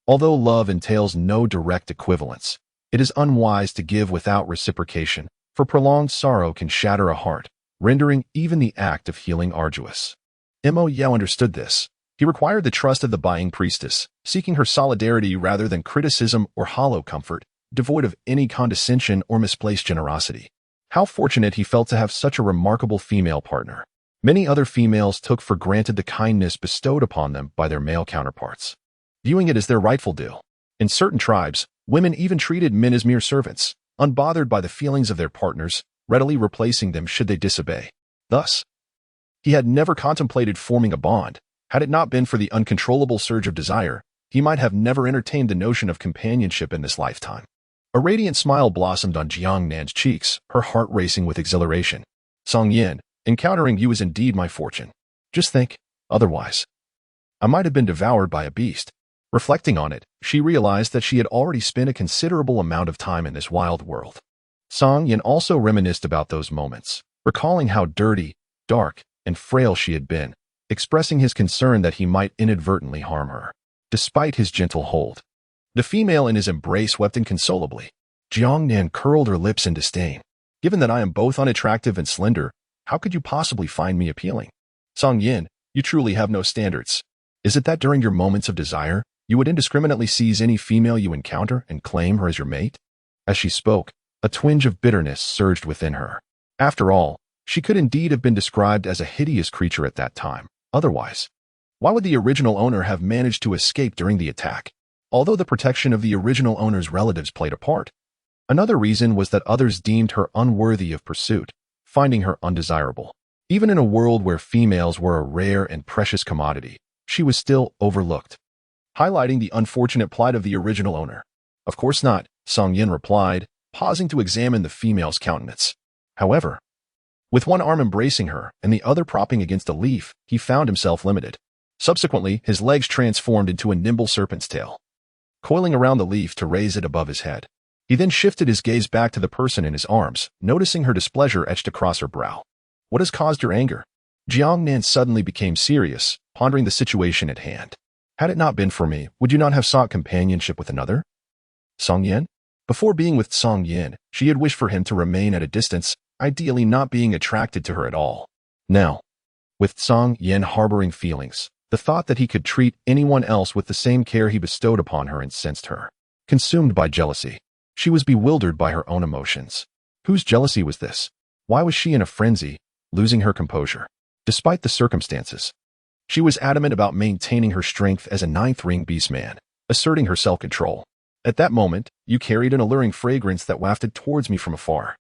Although love entails no direct equivalence, it is unwise to give without reciprocation, for prolonged sorrow can shatter a heart, rendering even the act of healing arduous. Mo Yao understood this. He required the trust of the Bai Ying priestess, seeking her solidarity rather than criticism or hollow comfort, devoid of any condescension or misplaced generosity. How fortunate he felt to have such a remarkable female partner. Many other females took for granted the kindness bestowed upon them by their male counterparts, viewing it as their rightful due. In certain tribes, women even treated men as mere servants, unbothered by the feelings of their partners, readily replacing them should they disobey. Thus, he had never contemplated forming a bond. Had it not been for the uncontrollable surge of desire, he might have never entertained the notion of companionship in this lifetime. A radiant smile blossomed on Jiang Nan's cheeks, her heart racing with exhilaration. Song Yin, encountering you is indeed my fortune. Just think, otherwise, I might have been devoured by a beast. Reflecting on it, she realized that she had already spent a considerable amount of time in this wild world. Song Yin also reminisced about those moments, recalling how dirty, dark, and frail she had been, expressing his concern that he might inadvertently harm her. Despite his gentle hold, the female in his embrace wept inconsolably. Jiang Nan curled her lips in disdain. Given that I am both unattractive and slender, how could you possibly find me appealing? Song Yin, you truly have no standards. Is it that during your moments of desire, you would indiscriminately seize any female you encounter and claim her as your mate? As she spoke, a twinge of bitterness surged within her. After all, she could indeed have been described as a hideous creature at that time. Otherwise, why would the original owner have managed to escape during the attack? Although the protection of the original owner's relatives played a part, another reason was that others deemed her unworthy of pursuit, finding her undesirable. Even in a world where females were a rare and precious commodity, she was still overlooked, highlighting the unfortunate plight of the original owner. Of course not, Song Yin replied, pausing to examine the female's countenance. However, with one arm embracing her and the other propping against a leaf, he found himself limited. Subsequently, his legs transformed into a nimble serpent's tail, coiling around the leaf to raise it above his head. He then shifted his gaze back to the person in his arms, noticing her displeasure etched across her brow. What has caused your anger? Jiang Nan suddenly became serious, pondering the situation at hand. Had it not been for me, would you not have sought companionship with another? Song Yin? Before being with Song Yin, she had wished for him to remain at a distance, ideally not being attracted to her at all. Now, with Song Yin harboring feelings, the thought that he could treat anyone else with the same care he bestowed upon her incensed her. Consumed by jealousy, she was bewildered by her own emotions. Whose jealousy was this? Why was she in a frenzy, losing her composure? Despite the circumstances, she was adamant about maintaining her strength as a ninth-ring beastman, asserting her self-control. At that moment, you carried an alluring fragrance that wafted towards me from afar,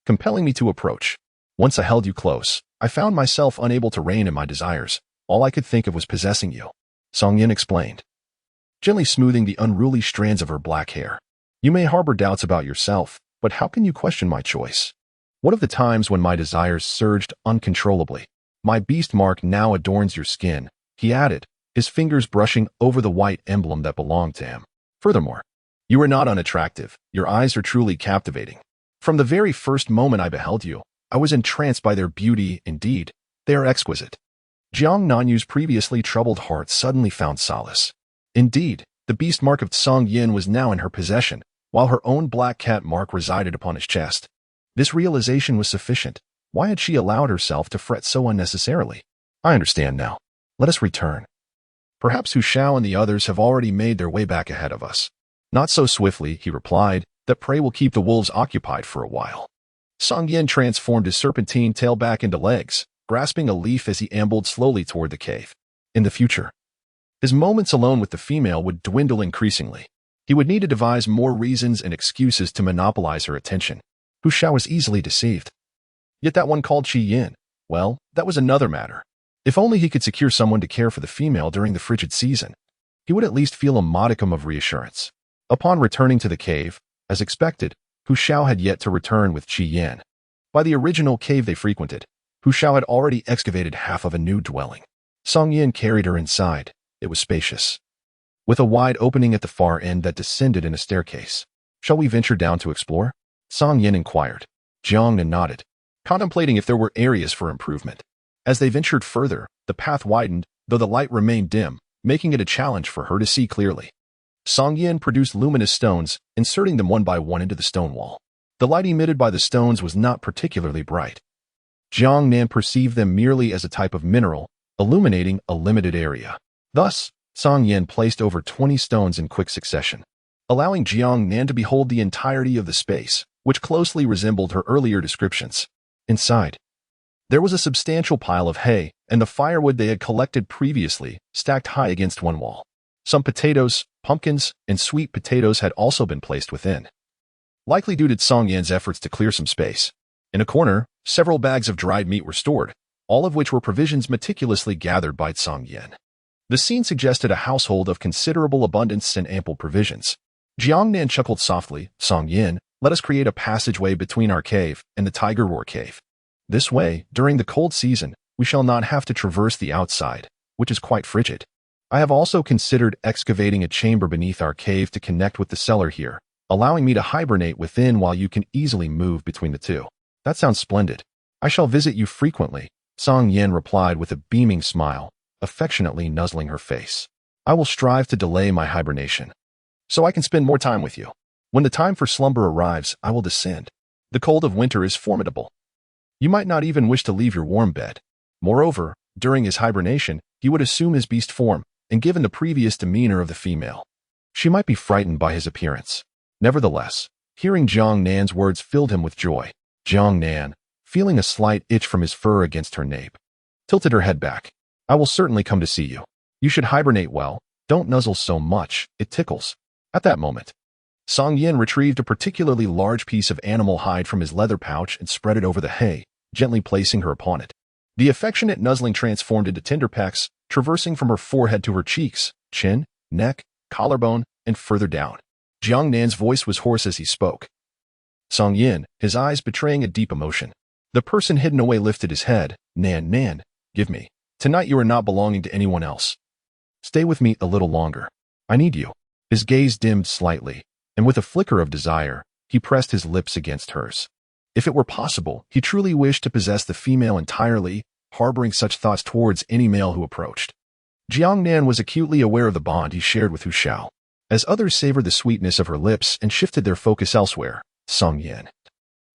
compelling me to approach. Once I held you close, I found myself unable to rein in my desires. All I could think of was possessing you, Song Yin explained, gently smoothing the unruly strands of her black hair. You may harbor doubts about yourself, but how can you question my choice? What of the times when my desires surged uncontrollably? My beast mark now adorns your skin, he added, his fingers brushing over the white emblem that belonged to him. Furthermore, you are not unattractive. Your eyes are truly captivating. From the very first moment I beheld you, I was entranced by their beauty. Indeed, they are exquisite. Jiang Nanyu's previously troubled heart suddenly found solace. Indeed, the beast mark of Song Yin was now in her possession, while her own black cat mark resided upon his chest. This realization was sufficient. Why had she allowed herself to fret so unnecessarily? I understand now. Let us return. Perhaps Hu Shao and the others have already made their way back ahead of us. Not so swiftly, he replied, that prey will keep the wolves occupied for a while. Song Yin transformed his serpentine tail back into legs, grasping a leaf as he ambled slowly toward the cave. In the future, his moments alone with the female would dwindle increasingly. He would need to devise more reasons and excuses to monopolize her attention. Hu Shao was easily deceived. Yet that one called Qi Yin, well, that was another matter. If only he could secure someone to care for the female during the frigid season, he would at least feel a modicum of reassurance. Upon returning to the cave, as expected, Hu Shao had yet to return with Qi Yin. By the original cave they frequented, Hu Shao had already excavated half of a new dwelling. Song Yin carried her inside. It was spacious, with a wide opening at the far end that descended in a staircase. Shall we venture down to explore? Song Yin inquired. Jiang Nan nodded, contemplating if there were areas for improvement. As they ventured further, the path widened, though the light remained dim, making it a challenge for her to see clearly. Song Yin produced luminous stones, inserting them one by one into the stone wall. The light emitted by the stones was not particularly bright. Jiang Nan perceived them merely as a type of mineral, illuminating a limited area. Thus, Song Yin placed over 20 stones in quick succession, allowing Jiang Nan to behold the entirety of the space, which closely resembled her earlier descriptions. Inside, there was a substantial pile of hay and the firewood they had collected previously, stacked high against one wall. Some potatoes, pumpkins, and sweet potatoes had also been placed within, likely due to Song Yin's efforts to clear some space. In a corner, several bags of dried meat were stored, all of which were provisions meticulously gathered by Song Yin. The scene suggested a household of considerable abundance and ample provisions. Jiang Nan chuckled softly. Song Yin, let us create a passageway between our cave and the Tiger Roar cave. This way, during the cold season, we shall not have to traverse the outside, which is quite frigid. I have also considered excavating a chamber beneath our cave to connect with the cellar here, allowing me to hibernate within while you can easily move between the two. That sounds splendid. I shall visit you frequently, Song Yin replied with a beaming smile, affectionately nuzzling her face. I will strive to delay my hibernation, so I can spend more time with you. When the time for slumber arrives, I will descend. The cold of winter is formidable. You might not even wish to leave your warm bed. Moreover, during his hibernation, he would assume his beast form, and given the previous demeanor of the female, she might be frightened by his appearance. Nevertheless, hearing Jiang Nan's words filled him with joy. Jiang Nan, feeling a slight itch from his fur against her nape, tilted her head back. I will certainly come to see you. You should hibernate well. Don't nuzzle so much, it tickles. At that moment, Song Yin retrieved a particularly large piece of animal hide from his leather pouch and spread it over the hay, gently placing her upon it. The affectionate nuzzling transformed into tender pecks, traversing from her forehead to her cheeks, chin, neck, collarbone, and further down. Jiang Nan's voice was hoarse as he spoke. Song Yin, his eyes betraying a deep emotion. The person hidden away lifted his head. Nan, give me. Tonight you are not belonging to anyone else. Stay with me a little longer. I need you. His gaze dimmed slightly, and with a flicker of desire, he pressed his lips against hers. If it were possible, he truly wished to possess the female entirely, harboring such thoughts towards any male who approached. Jiang Nan was acutely aware of the bond he shared with Hu Shao. As others savored the sweetness of her lips and shifted their focus elsewhere, Song Yin,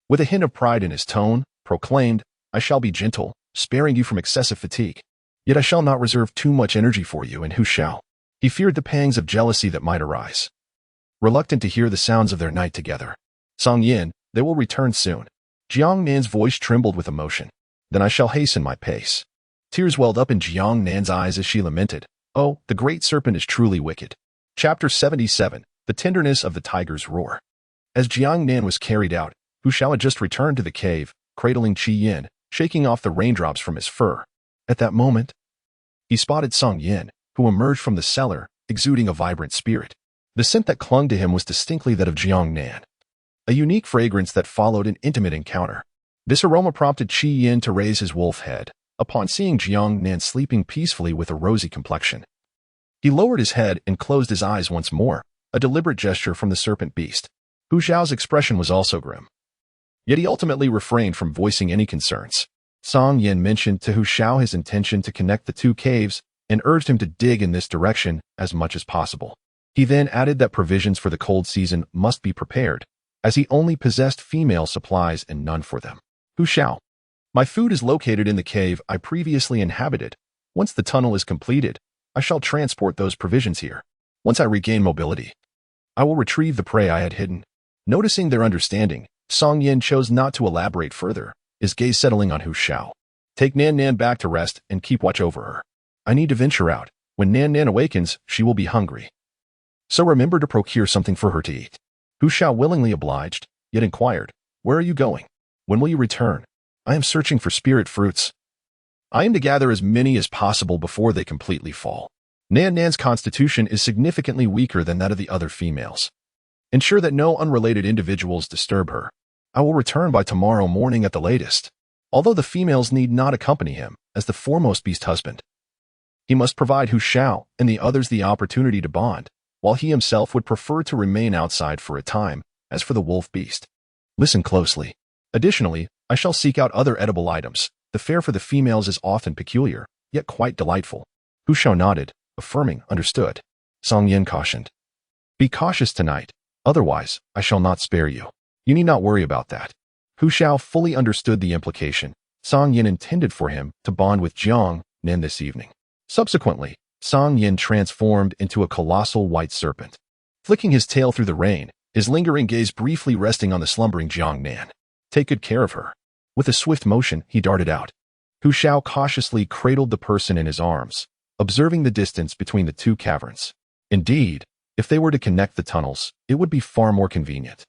with a hint of pride in his tone, proclaimed, I shall be gentle, sparing you from excessive fatigue. Yet I shall not reserve too much energy for you and Hu Shao. He feared the pangs of jealousy that might arise. Reluctant to hear the sounds of their night together. Song Yin, they will return soon. Jiang Nan's voice trembled with emotion. Then I shall hasten my pace. Tears welled up in Jiang Nan's eyes as she lamented. Oh, the great serpent is truly wicked. Chapter 77, The Tenderness of the Tiger's Roar. As Jiang Nan was carried out, Hu Shao had just returned to the cave, cradling Qi Yin, shaking off the raindrops from his fur. At that moment, he spotted Song Yin, who emerged from the cellar, exuding a vibrant spirit. The scent that clung to him was distinctly that of Jiang Nan, a unique fragrance that followed an intimate encounter. This aroma prompted Qi Yin to raise his wolf head, upon seeing Jiang Nan sleeping peacefully with a rosy complexion. He lowered his head and closed his eyes once more, a deliberate gesture from the serpent beast. Hu Xiao's expression was also grim. Yet he ultimately refrained from voicing any concerns. Song Yin mentioned to Hu Xiao his intention to connect the two caves and urged him to dig in this direction as much as possible. He then added that provisions for the cold season must be prepared, as he only possessed female supplies and none for them. Hu Xiao, my food is located in the cave I previously inhabited. Once the tunnel is completed, I shall transport those provisions here. Once I regain mobility, I will retrieve the prey I had hidden. Noticing their understanding, Song Yin chose not to elaborate further, his gaze settling on Hu Shao. Take Nan back to rest and keep watch over her. I need to venture out. When Nan awakens, she will be hungry. So remember to procure something for her to eat. Hu Shao willingly obliged, yet inquired, where are you going? When will you return? I am searching for spirit fruits. I aim to gather as many as possible before they completely fall. Nan's constitution is significantly weaker than that of the other females. Ensure that no unrelated individuals disturb her. I will return by tomorrow morning at the latest. Although the females need not accompany him, as the foremost beast husband, he must provide Hu Shao and the others the opportunity to bond, while he himself would prefer to remain outside for a time. As for the wolf beast, listen closely. Additionally, I shall seek out other edible items. The fare for the females is often peculiar, yet quite delightful. Hu Shao nodded, affirming, understood. Song Yin cautioned. Be cautious tonight, otherwise, I shall not spare you. You need not worry about that. Hu Shao fully understood the implication. Song Yin intended for him to bond with Jiang Nan this evening. Subsequently, Song Yin transformed into a colossal white serpent. Flicking his tail through the rain, his lingering gaze briefly resting on the slumbering Jiang Nan. Take good care of her. With a swift motion, he darted out. Hu Shao cautiously cradled the person in his arms, observing the distance between the two caverns. Indeed, if they were to connect the tunnels, it would be far more convenient.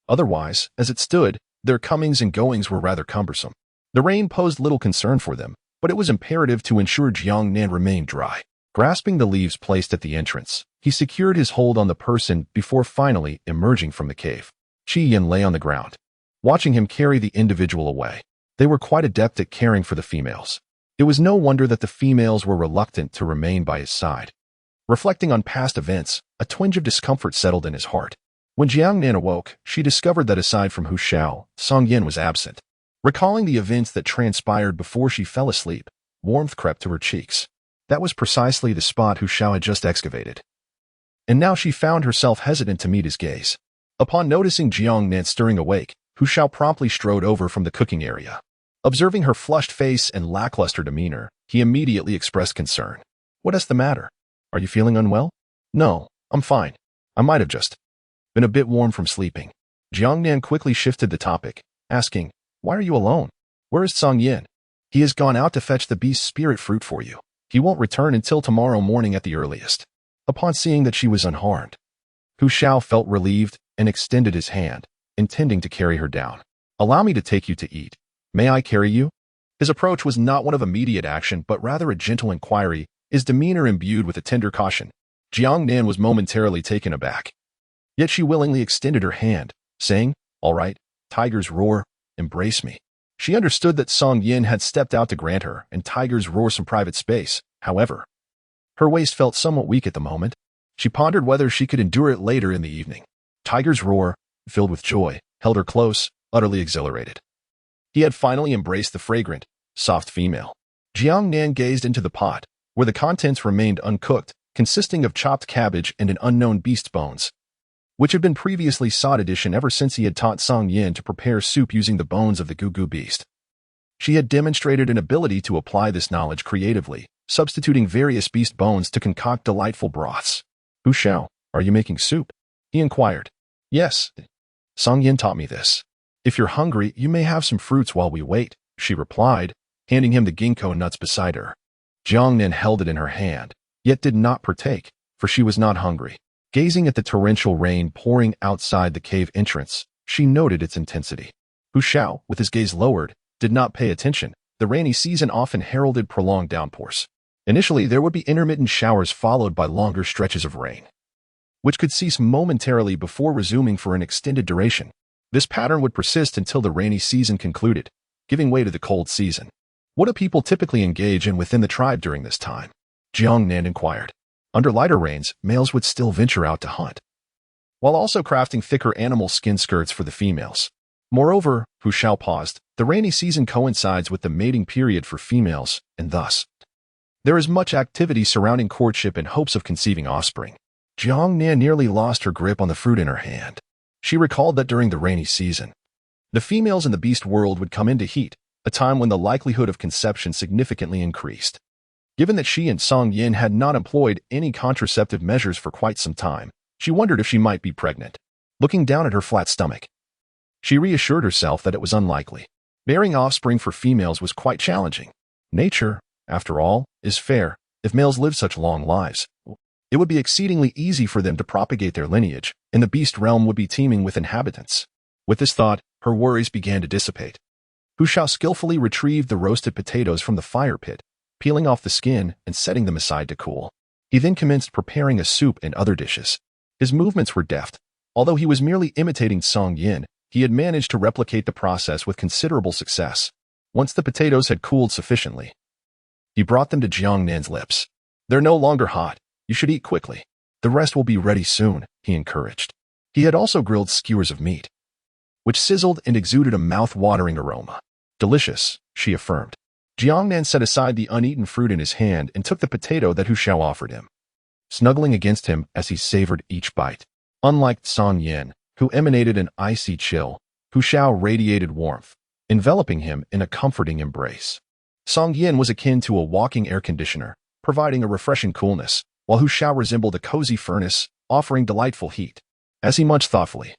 Otherwise, as it stood, their comings and goings were rather cumbersome. The rain posed little concern for them, but it was imperative to ensure Jiang Nan remained dry. Grasping the leaves placed at the entrance, He secured his hold on the person before finally emerging from the cave. Qi Yin lay on the ground, watching him carry the individual away. They were quite adept at caring for the females. It was no wonder that the females were reluctant to remain by his side. Reflecting on past events, a twinge of discomfort settled in his heart. When Jiang Nan awoke, she discovered that aside from Hu Shao, Song Yin was absent. Recalling the events that transpired before she fell asleep, warmth crept to her cheeks. That was precisely the spot Hu Shao had just excavated. And now she found herself hesitant to meet his gaze. Upon noticing Jiang Nan stirring awake, Hu Shao promptly strode over from the cooking area. Observing her flushed face and lackluster demeanor, he immediately expressed concern. "What is the matter? Are you feeling unwell?" "No, I'm fine. I might have just been a bit warm from sleeping." Jiang Nan quickly shifted the topic, asking, "Why are you alone? Where is Song Yin?" "He has gone out to fetch the beast's spirit fruit for you. He won't return until tomorrow morning at the earliest." Upon seeing that she was unharmed, Hu Shao felt relieved and extended his hand, intending to carry her down. "Allow me to take you to eat. May I carry you?" His approach was not one of immediate action, but rather a gentle inquiry, his demeanor imbued with a tender caution. Jiang Nan was momentarily taken aback. Yet she willingly extended her hand, saying, "All right, Tiger's Roar, embrace me." She understood that Song Yin had stepped out to grant her and Tiger's Roar some private space. However, her waist felt somewhat weak at the moment. She pondered whether she could endure it later in the evening. Tiger's Roar, filled with joy, held her close, utterly exhilarated. He had finally embraced the fragrant, soft female. Jiang Nan gazed into the pot, where the contents remained uncooked, consisting of chopped cabbage and an unknown beast's bones, which had been previously sought edition ever since he had taught Song Yin to prepare soup using the bones of the Gugu beast. She had demonstrated an ability to apply this knowledge creatively, substituting various beast bones to concoct delightful broths. "Hu Shao, are you making soup?" he inquired. "Yes. Song Yin taught me this. If you're hungry, you may have some fruits while we wait," she replied, handing him the ginkgo nuts beside her. Jiang Nan held it in her hand, yet did not partake, for she was not hungry. Gazing at the torrential rain pouring outside the cave entrance, she noted its intensity. Hu Shao, with his gaze lowered, did not pay attention. The rainy season often heralded prolonged downpours. Initially, there would be intermittent showers followed by longer stretches of rain, which could cease momentarily before resuming for an extended duration. This pattern would persist until the rainy season concluded, giving way to the cold season. "What do people typically engage in within the tribe during this time?" Jiang Nan inquired. Under lighter rains, males would still venture out to hunt, while also crafting thicker animal skin skirts for the females. Moreover, Hu Shao paused, the rainy season coincides with the mating period for females, and thus, there is much activity surrounding courtship in hopes of conceiving offspring. Jiang Nan nearly lost her grip on the fruit in her hand. She recalled that during the rainy season, the females in the beast world would come into heat, a time when the likelihood of conception significantly increased. Given that she and Song Yin had not employed any contraceptive measures for quite some time, she wondered if she might be pregnant. Looking down at her flat stomach, she reassured herself that it was unlikely. Bearing offspring for females was quite challenging. Nature, after all, is fair. If males live such long lives, it would be exceedingly easy for them to propagate their lineage, and the beast realm would be teeming with inhabitants. With this thought, her worries began to dissipate. Hu Shao skillfully retrieved the roasted potatoes from the fire pit, peeling off the skin and setting them aside to cool. He then commenced preparing a soup and other dishes. His movements were deft. Although he was merely imitating Song Yin, he had managed to replicate the process with considerable success. Once the potatoes had cooled sufficiently, he brought them to Jiang Nan's lips. "They're no longer hot. You should eat quickly. The rest will be ready soon," he encouraged. He had also grilled skewers of meat, which sizzled and exuded a mouth-watering aroma. "Delicious," she affirmed. Jiang Nan set aside the uneaten fruit in his hand and took the potato that Hu Shao offered him, snuggling against him as he savored each bite. Unlike Song Yin, who emanated an icy chill, Hu Shao radiated warmth, enveloping him in a comforting embrace. Song Yin was akin to a walking air conditioner, providing a refreshing coolness, while Hu Shao resembled a cozy furnace, offering delightful heat. As he munched thoughtfully,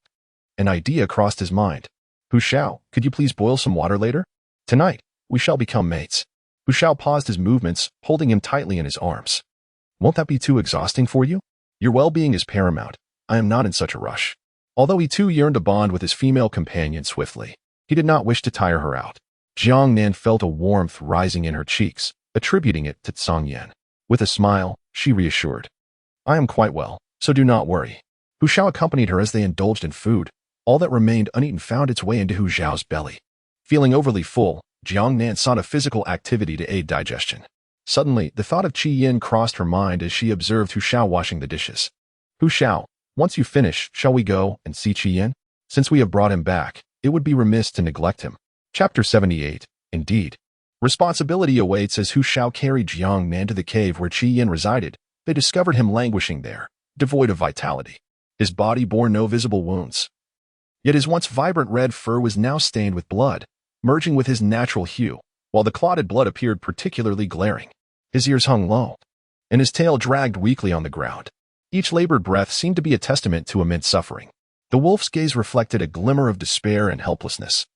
an idea crossed his mind. "Hu Shao, could you please boil some water later? Tonight, we shall become mates." Hu Shao paused his movements, holding him tightly in his arms. "Won't that be too exhausting for you? Your well-being is paramount. I am not in such a rush." Although he too yearned to bond with his female companion swiftly, he did not wish to tire her out. Jiang Nan felt a warmth rising in her cheeks, attributing it to Song Yin. With a smile, she reassured, I am quite well, so do not worry. Hu Xiao accompanied her as they indulged in food. All that remained uneaten found its way into Hu Xiao's belly. Feeling overly full, Jiang Nan sought a physical activity to aid digestion. Suddenly, the thought of Qi Yin crossed her mind as she observed Hu Xiao washing the dishes. Hu Xiao, once you finish, shall we go and see Qi Yin? Since we have brought him back, it would be remiss to neglect him. Chapter 78. Indeed. Responsibility awaits. As Hu Xiao carried Jiang Nan to the cave where Qi Yin resided, they discovered him languishing there, devoid of vitality. His body bore no visible wounds. Yet his once vibrant red fur was now stained with blood, merging with his natural hue, while the clotted blood appeared particularly glaring. His ears hung low, and his tail dragged weakly on the ground. Each labored breath seemed to be a testament to immense suffering. The wolf's gaze reflected a glimmer of despair and helplessness.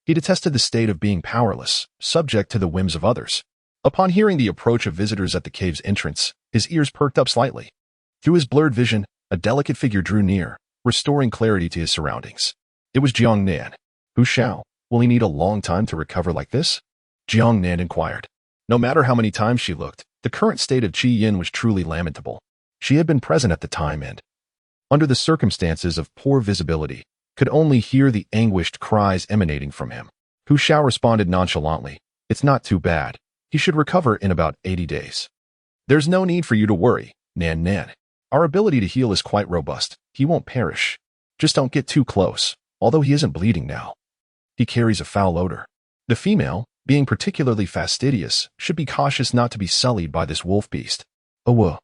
He detested the state of being powerless, subject to the whims of others. Upon hearing the approach of visitors at the cave's entrance, his ears perked up slightly. Through his blurred vision, a delicate figure drew near, restoring clarity to his surroundings. It was Jiang Nan. Hu Xiao, will he need a long time to recover like this? Jiang Nan inquired. No matter how many times she looked, the current state of Qi Yin was truly lamentable. She had been present at the time and, under the circumstances of poor visibility, could only hear the anguished cries emanating from him. Hu Xiao responded nonchalantly, it's not too bad. He should recover in about 80 days. There's no need for you to worry, Nan Nan. Our ability to heal is quite robust. He won't perish. Just don't get too close, although he isn't bleeding now. He carries a foul odor. The female, being particularly fastidious, should be cautious not to be sullied by this wolf beast. Oh,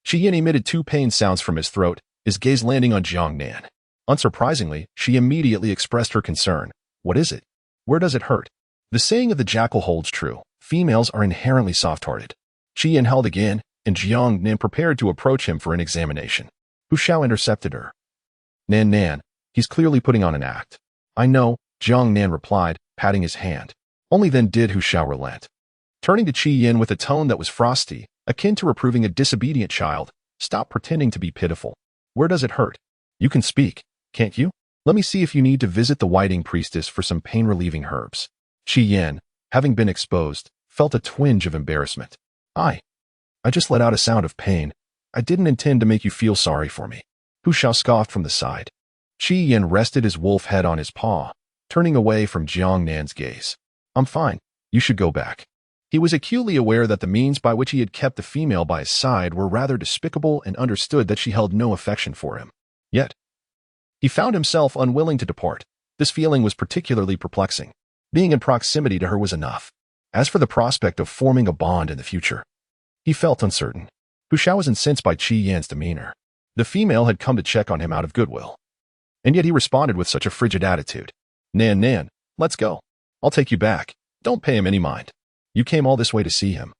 Qi Yin emitted two pain sounds from his throat, his gaze landing on Jiang Nan. Unsurprisingly, she immediately expressed her concern. What is it? Where does it hurt? The saying of the jackal holds true. Females are inherently soft-hearted. Qi Yin held again, and Jiang Nan prepared to approach him for an examination. Hu Xiao intercepted her. Nan Nan, he's clearly putting on an act. I know, Jiang Nan replied, patting his hand. Only then did Hu Xiao relent. Turning to Qi Yin with a tone that was frosty, akin to reproving a disobedient child, stop pretending to be pitiful. Where does it hurt? You can speak, can't you? Let me see if you need to visit the Whiting Priestess for some pain-relieving herbs. Qi Yin, having been exposed, felt a twinge of embarrassment. I just let out a sound of pain. I didn't intend to make you feel sorry for me. Hu Xiao scoffed from the side. Qi Yin rested his wolf head on his paw, turning away from Jiang Nan's gaze. I'm fine. You should go back. He was acutely aware that the means by which he had kept the female by his side were rather despicable and understood that she held no affection for him. Yet, he found himself unwilling to depart. This feeling was particularly perplexing. Being in proximity to her was enough. As for the prospect of forming a bond in the future, he felt uncertain. Hu Xiao was incensed by Qi Yin's demeanor. The female had come to check on him out of goodwill. And yet he responded with such a frigid attitude. Nan Nan, let's go. I'll take you back. Don't pay him any mind. You came all this way to see him.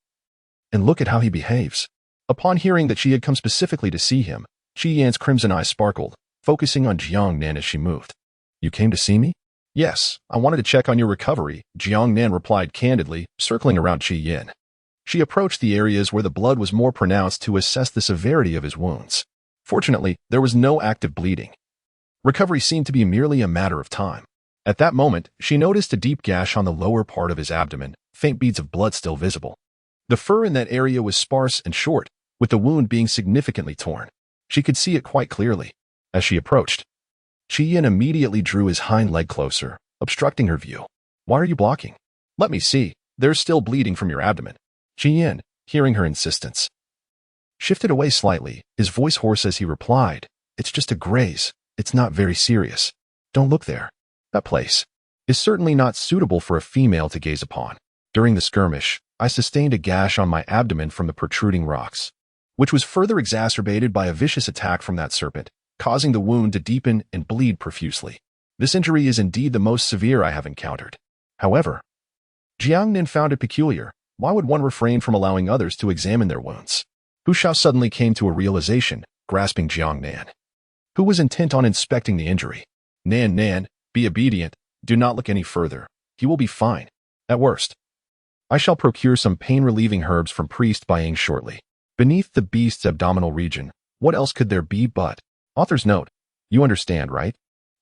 And look at how he behaves. Upon hearing that she had come specifically to see him, Qi Yin's crimson eyes sparkled, focusing on Jiang Nan as she moved. You came to see me? Yes, I wanted to check on your recovery, Jiang Nan replied candidly, circling around Qi Yin. She approached the areas where the blood was more pronounced to assess the severity of his wounds. Fortunately, there was no active bleeding. Recovery seemed to be merely a matter of time. At that moment, she noticed a deep gash on the lower part of his abdomen, faint beads of blood still visible. The fur in that area was sparse and short, with the wound being significantly torn. She could see it quite clearly. As she approached, Qi Yin immediately drew his hind leg closer, obstructing her view. Why are you blocking? Let me see. There's still bleeding from your abdomen. Qi Yin, hearing her insistence, shifted away slightly, his voice hoarse as he replied, It's just a graze. It's not very serious. Don't look there. That place is certainly not suitable for a female to gaze upon. During the skirmish, I sustained a gash on my abdomen from the protruding rocks, which was further exacerbated by a vicious attack from that serpent, causing the wound to deepen and bleed profusely. This injury is indeed the most severe I have encountered. However, Jiang Nan found it peculiar. Why would one refrain from allowing others to examine their wounds? Hu Xiao suddenly came to a realization, grasping Jiang Nan, who was intent on inspecting the injury. Nan Nan, be obedient. Do not look any further. He will be fine. At worst, I shall procure some pain-relieving herbs from Priest Baying shortly. Beneath the beast's abdominal region, what else could there be but? Author's note. You understand, right?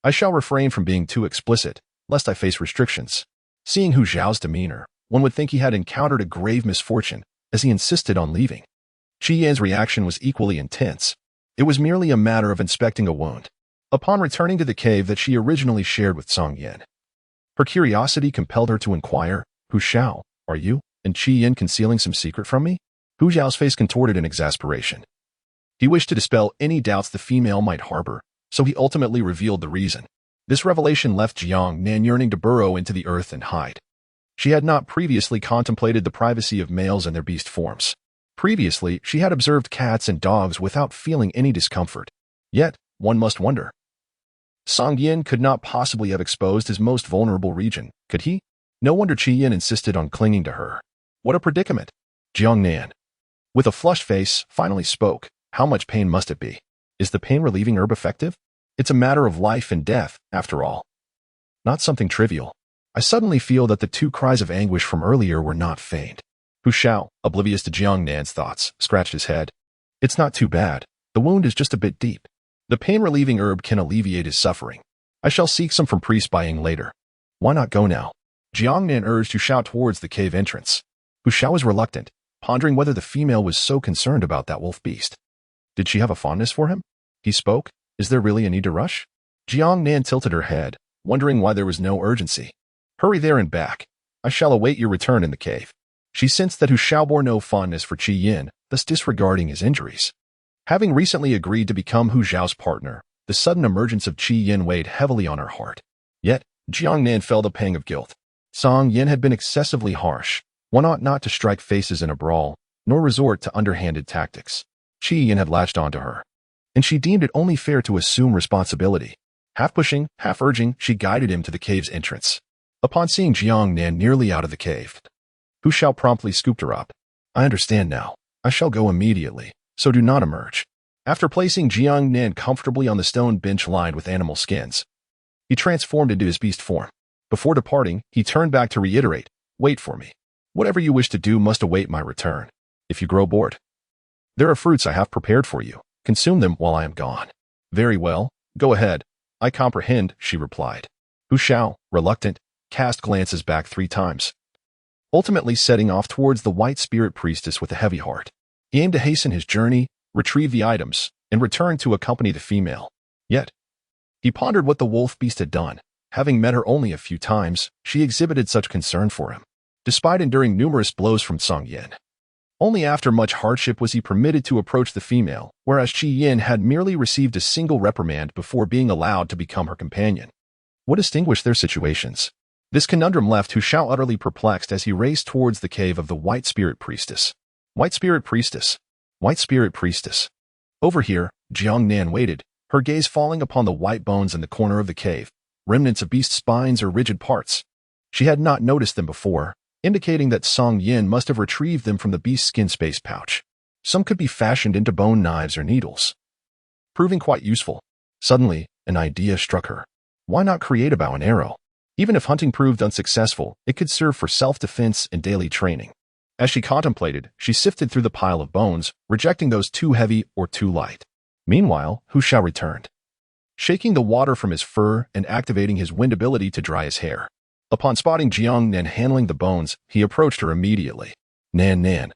I shall refrain from being too explicit, lest I face restrictions. Seeing Hu Xiao's demeanor, one would think he had encountered a grave misfortune, as he insisted on leaving. Yan's reaction was equally intense. It was merely a matter of inspecting a wound. Upon returning to the cave that she originally shared with Yan, her curiosity compelled her to inquire, "Hu Xiao, are you and Yan concealing some secret from me?" Hu Xiao's face contorted in exasperation. He wished to dispel any doubts the female might harbor, so he ultimately revealed the reason. This revelation left Jiang Nan yearning to burrow into the earth and hide. She had not previously contemplated the privacy of males and their beast forms. Previously, she had observed cats and dogs without feeling any discomfort. Yet, one must wonder. Yan could not possibly have exposed his most vulnerable region, could he? No wonder Yan insisted on clinging to her. What a predicament! Jiang Nan, with a flushed face, finally spoke. How much pain must it be? Is the pain-relieving herb effective? It's a matter of life and death, after all. Not something trivial. I suddenly feel that the two cries of anguish from earlier were not feigned. Hu Xiao, oblivious to Jiang Nan's thoughts, scratched his head. It's not too bad. The wound is just a bit deep. The pain-relieving herb can alleviate his suffering. I shall seek some from priest buying later. Why not go now? Jiang Nan urged Hu Xiao towards the cave entrance. Hu Xiao was reluctant, pondering whether the female was so concerned about that wolf beast. Did she have a fondness for him? He spoke. Is there really a need to rush? Jiang Nan tilted her head, wondering why there was no urgency. Hurry there and back. I shall await your return in the cave. She sensed that Hu Xiao bore no fondness for Yan, thus disregarding his injuries. Having recently agreed to become Hu Xiao's partner, the sudden emergence of Yan weighed heavily on her heart. Yet, Jiang Nan felt a pang of guilt. Yan had been excessively harsh. One ought not to strike faces in a brawl, nor resort to underhanded tactics. Yan had latched onto her, and she deemed it only fair to assume responsibility. Half pushing, half urging, she guided him to the cave's entrance. Upon seeing Jiang Nan nearly out of the cave, Hu Xiao promptly scooped her up. I understand now. I shall go immediately, so do not emerge. After placing Jiang Nan comfortably on the stone bench lined with animal skins, he transformed into his beast form. Before departing, he turned back to reiterate, wait for me. Whatever you wish to do must await my return. If you grow bored, there are fruits I have prepared for you. Consume them while I am gone. Very well, go ahead. I comprehend, she replied. Hu Xiao, reluctant, cast glances back 3 times, ultimately setting off towards the white spirit priestess with a heavy heart. He aimed to hasten his journey, retrieve the items, and return to accompany the female. Yet, he pondered what the wolf beast had done. Having met her only a few times, she exhibited such concern for him, despite enduring numerous blows from Yan. Only after much hardship was he permitted to approach the female, whereas Yan had merely received a single reprimand before being allowed to become her companion. What distinguished their situations? This conundrum left Hu Xiao utterly perplexed as he raced towards the cave of the White Spirit Priestess. White Spirit Priestess. White Spirit Priestess. Over here, Jiang Nan waited, her gaze falling upon the white bones in the corner of the cave, remnants of beast spines or rigid parts. She had not noticed them before, indicating that Yan must have retrieved them from the beast's skin space pouch. Some could be fashioned into bone knives or needles, proving quite useful. Suddenly, an idea struck her. Why not create a bow and arrow? Even if hunting proved unsuccessful, it could serve for self-defense and daily training. As she contemplated, she sifted through the pile of bones, rejecting those too heavy or too light. Meanwhile, Hu Xiao returned, shaking the water from his fur and activating his wind ability to dry his hair. Upon spotting Jiang Nan handling the bones, he approached her immediately. Nan.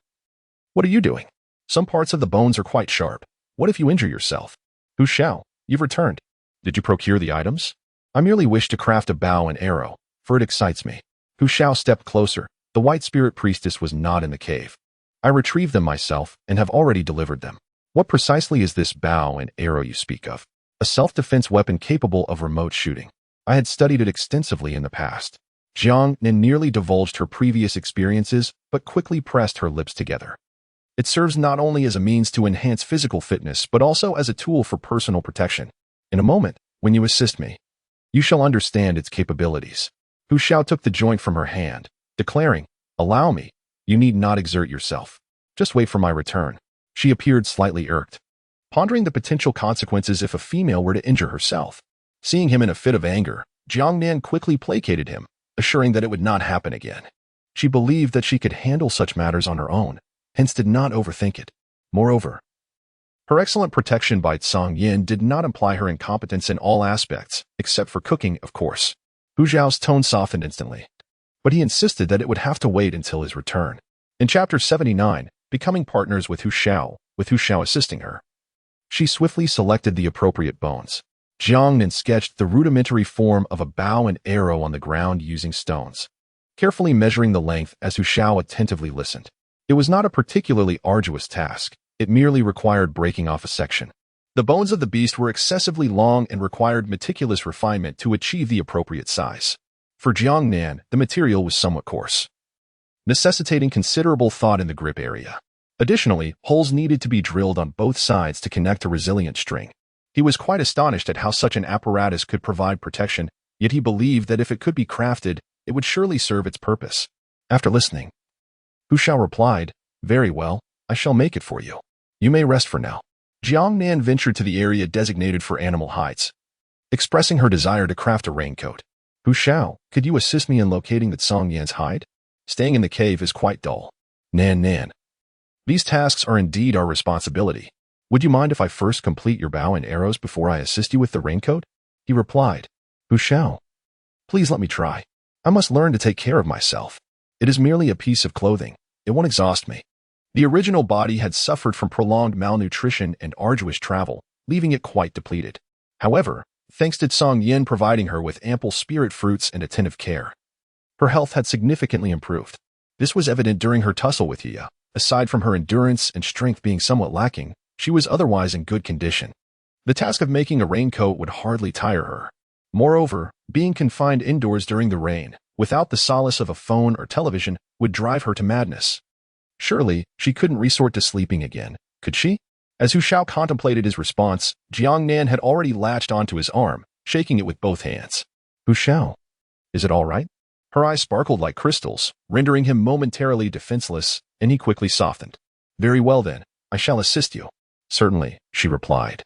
What are you doing? Some parts of the bones are quite sharp. What if you injure yourself? Hu Xiao, you've returned. Did you procure the items? I merely wish to craft a bow and arrow, for it excites me. Hu Xiao stepped closer. The White Spirit Priestess was not in the cave. I retrieved them myself and have already delivered them. What precisely is this bow and arrow you speak of? A self-defense weapon capable of remote shooting. I had studied it extensively in the past. Jiang Nan nearly divulged her previous experiences, but quickly pressed her lips together. It serves not only as a means to enhance physical fitness, but also as a tool for personal protection. In a moment, when you assist me, you shall understand its capabilities. Hu Xiao took the joint from her hand, declaring, allow me, you need not exert yourself. Just wait for my return. She appeared slightly irked, pondering the potential consequences if a female were to injure herself. Seeing him in a fit of anger, Jiang Nan quickly placated him, assuring that it would not happen again. She believed that she could handle such matters on her own, hence did not overthink it. Moreover, her excellent protection by Yan did not imply her incompetence in all aspects, except for cooking, of course. Hu Xiao's tone softened instantly, but he insisted that it would have to wait until his return. In Chapter 79, becoming partners with Hu Xiao assisting her. She swiftly selected the appropriate bones. Jiang Nan sketched the rudimentary form of a bow and arrow on the ground using stones, carefully measuring the length as Hu Xiao attentively listened. It was not a particularly arduous task. It merely required breaking off a section. The bones of the beast were excessively long and required meticulous refinement to achieve the appropriate size. For Jiang Nan, the material was somewhat coarse, necessitating considerable thought in the grip area. Additionally, holes needed to be drilled on both sides to connect a resilient string. He was quite astonished at how such an apparatus could provide protection, yet he believed that if it could be crafted, it would surely serve its purpose. After listening, Hu Xiao replied, "Very well, I shall make it for you. You may rest for now." Jiang Nan ventured to the area designated for animal hides, expressing her desire to craft a raincoat. "Hu Xiao, could you assist me in locating that Song Yan's hide? Staying in the cave is quite dull." Nan. "These tasks are indeed our responsibility. Would you mind if I first complete your bow and arrows before I assist you with the raincoat?" He replied. "Hu Xiao, please let me try. I must learn to take care of myself. It is merely a piece of clothing. It won't exhaust me." The original body had suffered from prolonged malnutrition and arduous travel, leaving it quite depleted. However, thanks to Song Yan providing her with ample spirit fruits and attentive care, her health had significantly improved. This was evident during her tussle with He. Aside from her endurance and strength being somewhat lacking, she was otherwise in good condition. The task of making a raincoat would hardly tire her. Moreover, being confined indoors during the rain, without the solace of a phone or television, would drive her to madness. Surely, she couldn't resort to sleeping again, could she? As Hu Xiao contemplated his response, Jiang Nan had already latched onto his arm, shaking it with both hands. "Hu Xiao, is it all right?" Her eyes sparkled like crystals, rendering him momentarily defenseless, and he quickly softened. "Very well then, I shall assist you." "Certainly," she replied,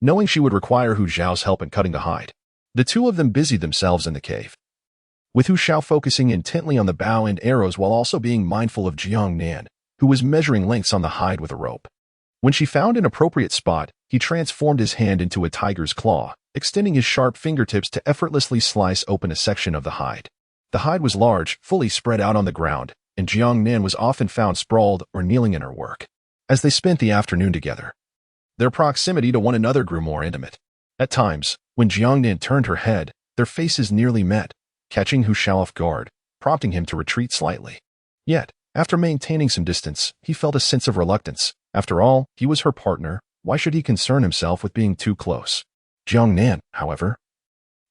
knowing she would require Hu Xiao's help in cutting the hide. The two of them busied themselves in the cave, with Hu Xiao focusing intently on the bow and arrows while also being mindful of Jiang Nan, who was measuring lengths on the hide with a rope. When she found an appropriate spot, he transformed his hand into a tiger's claw, extending his sharp fingertips to effortlessly slice open a section of the hide. The hide was large, fully spread out on the ground, and Jiang Nan was often found sprawled or kneeling in her work. As they spent the afternoon together, their proximity to one another grew more intimate. At times, when Jiang Nan turned her head, their faces nearly met, catching Hu Xiao off guard, prompting him to retreat slightly. Yet, after maintaining some distance, he felt a sense of reluctance. After all, he was her partner. Why should he concern himself with being too close? Jiang Nan, however,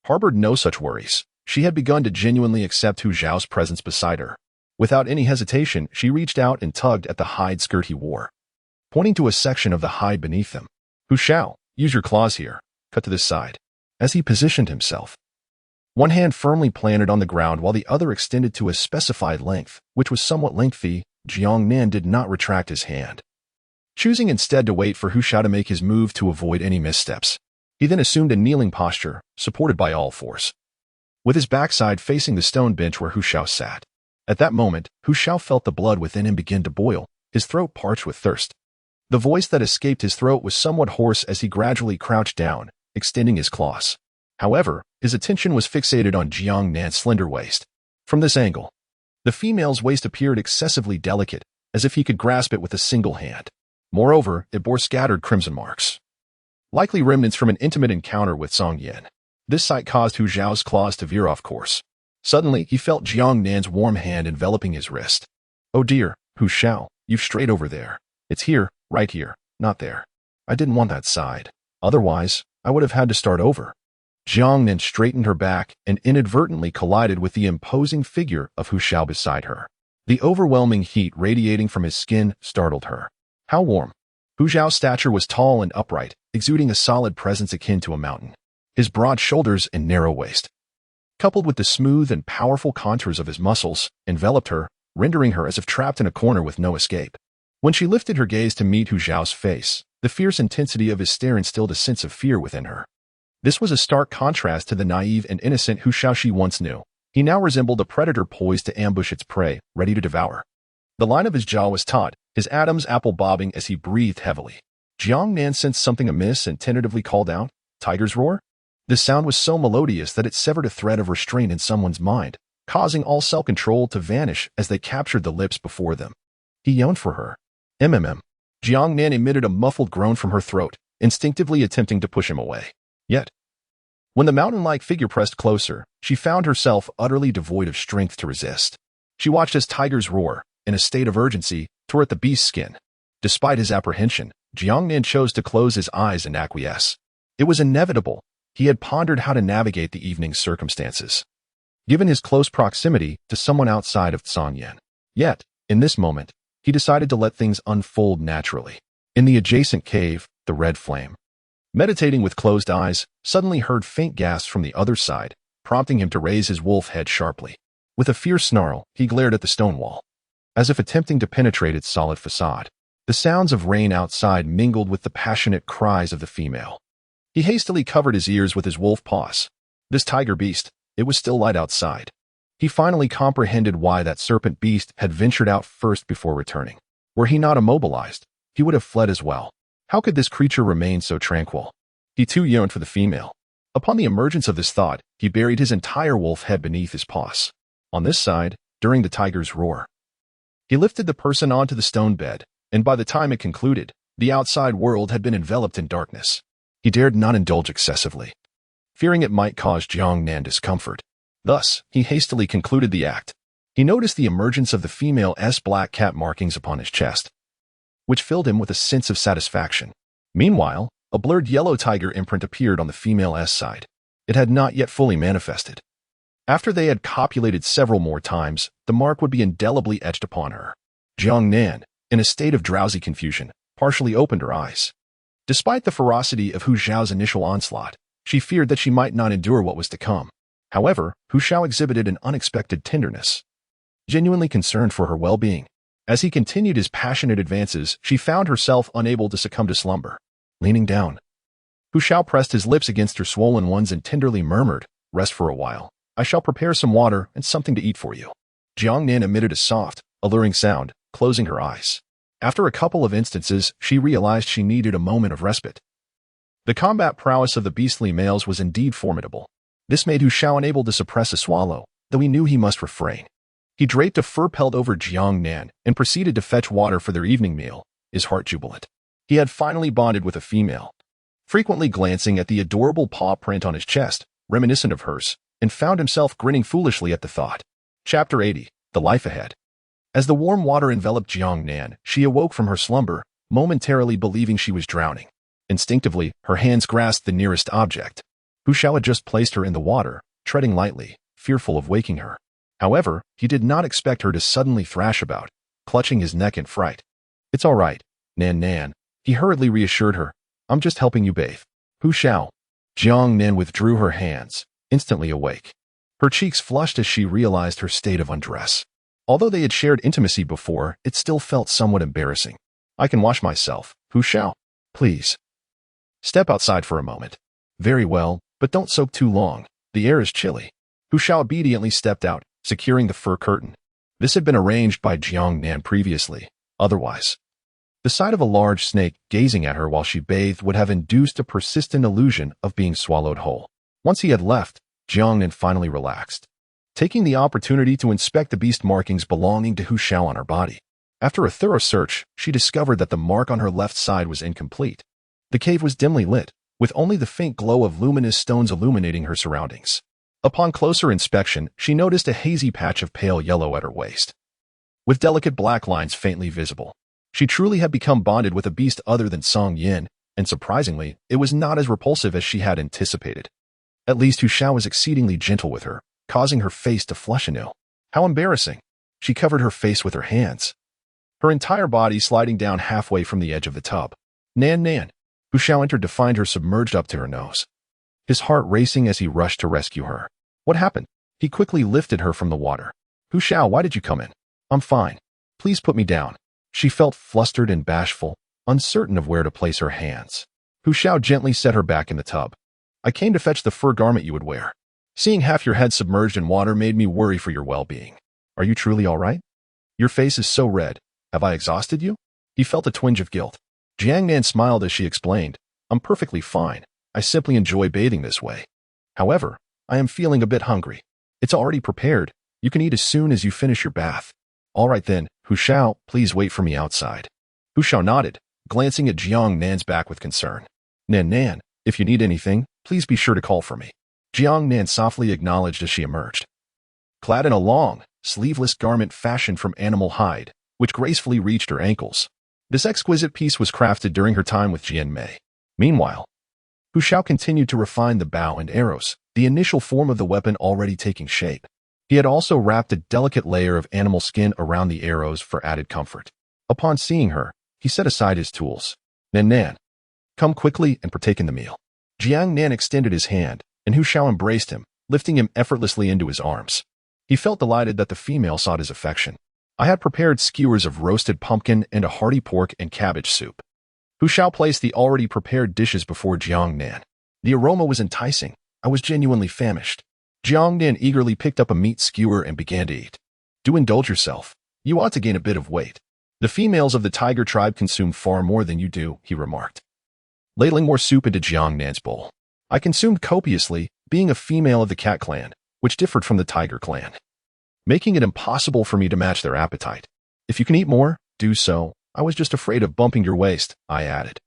harbored no such worries. She had begun to genuinely accept Hu Xiao's presence beside her. Without any hesitation, she reached out and tugged at the hide skirt he wore, pointing to a section of the hide beneath them. "Hu Xiao, use your claws here. Cut to this side." As he positioned himself, one hand firmly planted on the ground while the other extended to a specified length, which was somewhat lengthy, Jiang Nan did not retract his hand, choosing instead to wait for Hu Xiao to make his move to avoid any missteps. He then assumed a kneeling posture, supported by all fours, with his backside facing the stone bench where Hu Xiao sat. At that moment, Hu Xiao felt the blood within him begin to boil, his throat parched with thirst. The voice that escaped his throat was somewhat hoarse as he gradually crouched down, extending his claws. However, his attention was fixated on Jiang Nan's slender waist. From this angle, the female's waist appeared excessively delicate, as if he could grasp it with a single hand. Moreover, it bore scattered crimson marks, likely remnants from an intimate encounter with Song Yan. This sight caused Hu Xiao's claws to veer off course. Suddenly, he felt Jiang Nan's warm hand enveloping his wrist. "Oh dear, Hu Xiao, you've strayed over there. It's here, right here, not there. I didn't want that side. Otherwise, I would have had to start over." Jiang Nan straightened her back and inadvertently collided with the imposing figure of Hu Xiao beside her. The overwhelming heat radiating from his skin startled her. How warm! Hu Xiao's stature was tall and upright, exuding a solid presence akin to a mountain. His broad shoulders and narrow waist, coupled with the smooth and powerful contours of his muscles, enveloped her, rendering her as if trapped in a corner with no escape. When she lifted her gaze to meet Hu Xiao's face, the fierce intensity of his stare instilled a sense of fear within her. This was a stark contrast to the naive and innocent Hu Xiao she once knew. He now resembled a predator poised to ambush its prey, ready to devour. The line of his jaw was taut, his Adam's apple bobbing as he breathed heavily. Jiang Nan sensed something amiss and tentatively called out, "Tiger's roar?" The sound was so melodious that it severed a thread of restraint in someone's mind, causing all self-control to vanish as they captured the lips before them. He yearned for her. Jiang Nan emitted a muffled groan from her throat, instinctively attempting to push him away. Yet, when the mountain-like figure pressed closer, she found herself utterly devoid of strength to resist. She watched as tigers roar, in a state of urgency, tore at the beast's skin. Despite his apprehension, Jiang Nan chose to close his eyes and acquiesce. It was inevitable. He had pondered how to navigate the evening's circumstances, given his close proximity to someone outside of Tsangyan. Yet, in this moment, he decided to let things unfold naturally. In the adjacent cave, the red flame, meditating with closed eyes, suddenly heard faint gasps from the other side, prompting him to raise his wolf head sharply. With a fierce snarl, he glared at the stone wall, as if attempting to penetrate its solid facade. The sounds of rain outside mingled with the passionate cries of the female. He hastily covered his ears with his wolf paws. This tiger beast, it was still light outside. He finally comprehended why that serpent beast had ventured out first before returning. Were he not immobilized, he would have fled as well. How could this creature remain so tranquil? He too yearned for the female. Upon the emergence of this thought, he buried his entire wolf head beneath his paws. On this side, during the tiger's roar, he lifted the person onto the stone bed, and by the time it concluded, the outside world had been enveloped in darkness. He dared not indulge excessively, fearing it might cause Jiang Nan discomfort. Thus, he hastily concluded the act. He noticed the emergence of the female's black cat markings upon his chest, which filled him with a sense of satisfaction. Meanwhile, a blurred yellow tiger imprint appeared on the female's side. It had not yet fully manifested. After they had copulated several more times, the mark would be indelibly etched upon her. Jiang Nan, in a state of drowsy confusion, partially opened her eyes. Despite the ferocity of Hu Xiao's initial onslaught, she feared that she might not endure what was to come. However, Hu Xiao exhibited an unexpected tenderness, genuinely concerned for her well-being. As he continued his passionate advances, she found herself unable to succumb to slumber. Leaning down, Hu Xiao pressed his lips against her swollen ones and tenderly murmured, "Rest for a while. I shall prepare some water and something to eat for you." Jiang Nan emitted a soft, alluring sound, closing her eyes. After a couple of instances, she realized she needed a moment of respite. The combat prowess of the beastly males was indeed formidable. This made Hu Xiao unable to suppress a swallow, though he knew he must refrain. He draped a fur pelt over Jiang Nan and proceeded to fetch water for their evening meal, his heart jubilant. He had finally bonded with a female, frequently glancing at the adorable paw print on his chest, reminiscent of hers, and found himself grinning foolishly at the thought. Chapter 80. The Life Ahead. As the warm water enveloped Jiang Nan, she awoke from her slumber, momentarily believing she was drowning. Instinctively, her hands grasped the nearest object. Hu Xiao had just placed her in the water, treading lightly, fearful of waking her. However, he did not expect her to suddenly thrash about, clutching his neck in fright. "It's all right, Nan," he hurriedly reassured her. "I'm just helping you bathe." "Hu Xiao." Jiang Nan withdrew her hands, instantly awake. Her cheeks flushed as she realized her state of undress. Although they had shared intimacy before, it still felt somewhat embarrassing. "I can wash myself, Hu Xiao. Please step outside for a moment." "Very well, but don't soak too long. The air is chilly." Hu Xiao obediently stepped out, securing the fur curtain. This had been arranged by Jiang Nan previously. Otherwise, the sight of a large snake gazing at her while she bathed would have induced a persistent illusion of being swallowed whole. Once he had left, Jiang Nan finally relaxed, taking the opportunity to inspect the beast markings belonging to Hu Xiao on her body. After a thorough search, she discovered that the mark on her left side was incomplete. The cave was dimly lit, with only the faint glow of luminous stones illuminating her surroundings. Upon closer inspection, she noticed a hazy patch of pale yellow at her waist, with delicate black lines faintly visible. She truly had become bonded with a beast other than Song Yin, and surprisingly, it was not as repulsive as she had anticipated. At least Hu Xiao was exceedingly gentle with her, causing her face to flush anew. How embarrassing! She covered her face with her hands, her entire body sliding down halfway from the edge of the tub. Nan. Hu Xiao entered to find her submerged up to her nose, his heart racing as he rushed to rescue her. "What happened?" He quickly lifted her from the water. "Hu Xiao, why did you come in?" "I'm fine. Please put me down." She felt flustered and bashful, uncertain of where to place her hands. Hu Xiao gently set her back in the tub. "I came to fetch the fur garment you would wear. Seeing half your head submerged in water made me worry for your well-being. Are you truly all right? Your face is so red. Have I exhausted you?" He felt a twinge of guilt. Jiang Nan smiled as she explained, "I'm perfectly fine. I simply enjoy bathing this way. However, I am feeling a bit hungry. It's already prepared. You can eat as soon as you finish your bath." "All right then, Hu Xiao, please wait for me outside." Hu Shao nodded, glancing at Jiang Nan's back with concern. Nan, if you need anything, please be sure to call for me. Jiang Nan softly acknowledged as she emerged. Clad in a long, sleeveless garment fashioned from animal hide, which gracefully reached her ankles. This exquisite piece was crafted during her time with Jian Mei. Meanwhile, Hu Shao continued to refine the bow and arrows, the initial form of the weapon already taking shape. He had also wrapped a delicate layer of animal skin around the arrows for added comfort. Upon seeing her, he set aside his tools. Nan, come quickly and partake in the meal. Jiang Nan extended his hand, and Hu Shao embraced him, lifting him effortlessly into his arms. He felt delighted that the female sought his affection. I had prepared skewers of roasted pumpkin and a hearty pork and cabbage soup. Hu Shao placed the already prepared dishes before Jiang Nan. The aroma was enticing. I was genuinely famished. Jiang Nan eagerly picked up a meat skewer and began to eat. Do indulge yourself. You ought to gain a bit of weight. The females of the tiger tribe consume far more than you do, he remarked, ladling more soup into Jiang Nan's bowl. I consumed copiously, being a female of the cat clan, which differed from the tiger clan, making it impossible for me to match their appetite. If you can eat more, do so. I was just afraid of bumping your waist, I added.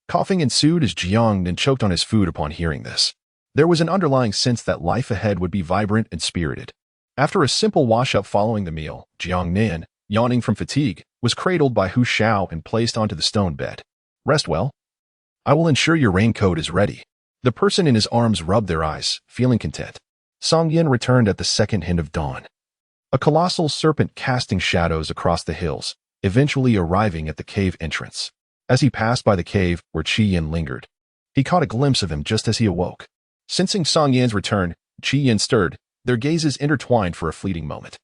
Coughing ensued as Jiang Nan choked on his food upon hearing this. There was an underlying sense that life ahead would be vibrant and spirited. After a simple wash-up following the meal, Jiang Nan, yawning from fatigue, was cradled by Hu Shao and placed onto the stone bed. Rest well. I will ensure your raincoat is ready. The person in his arms rubbed their eyes, feeling content. Song Yin returned at the second hint of dawn. A colossal serpent casting shadows across the hills, eventually arriving at the cave entrance. As he passed by the cave where Qi Yin lingered, he caught a glimpse of him just as he awoke. Sensing Song Yin's return, Qi Yin stirred, their gazes intertwined for a fleeting moment.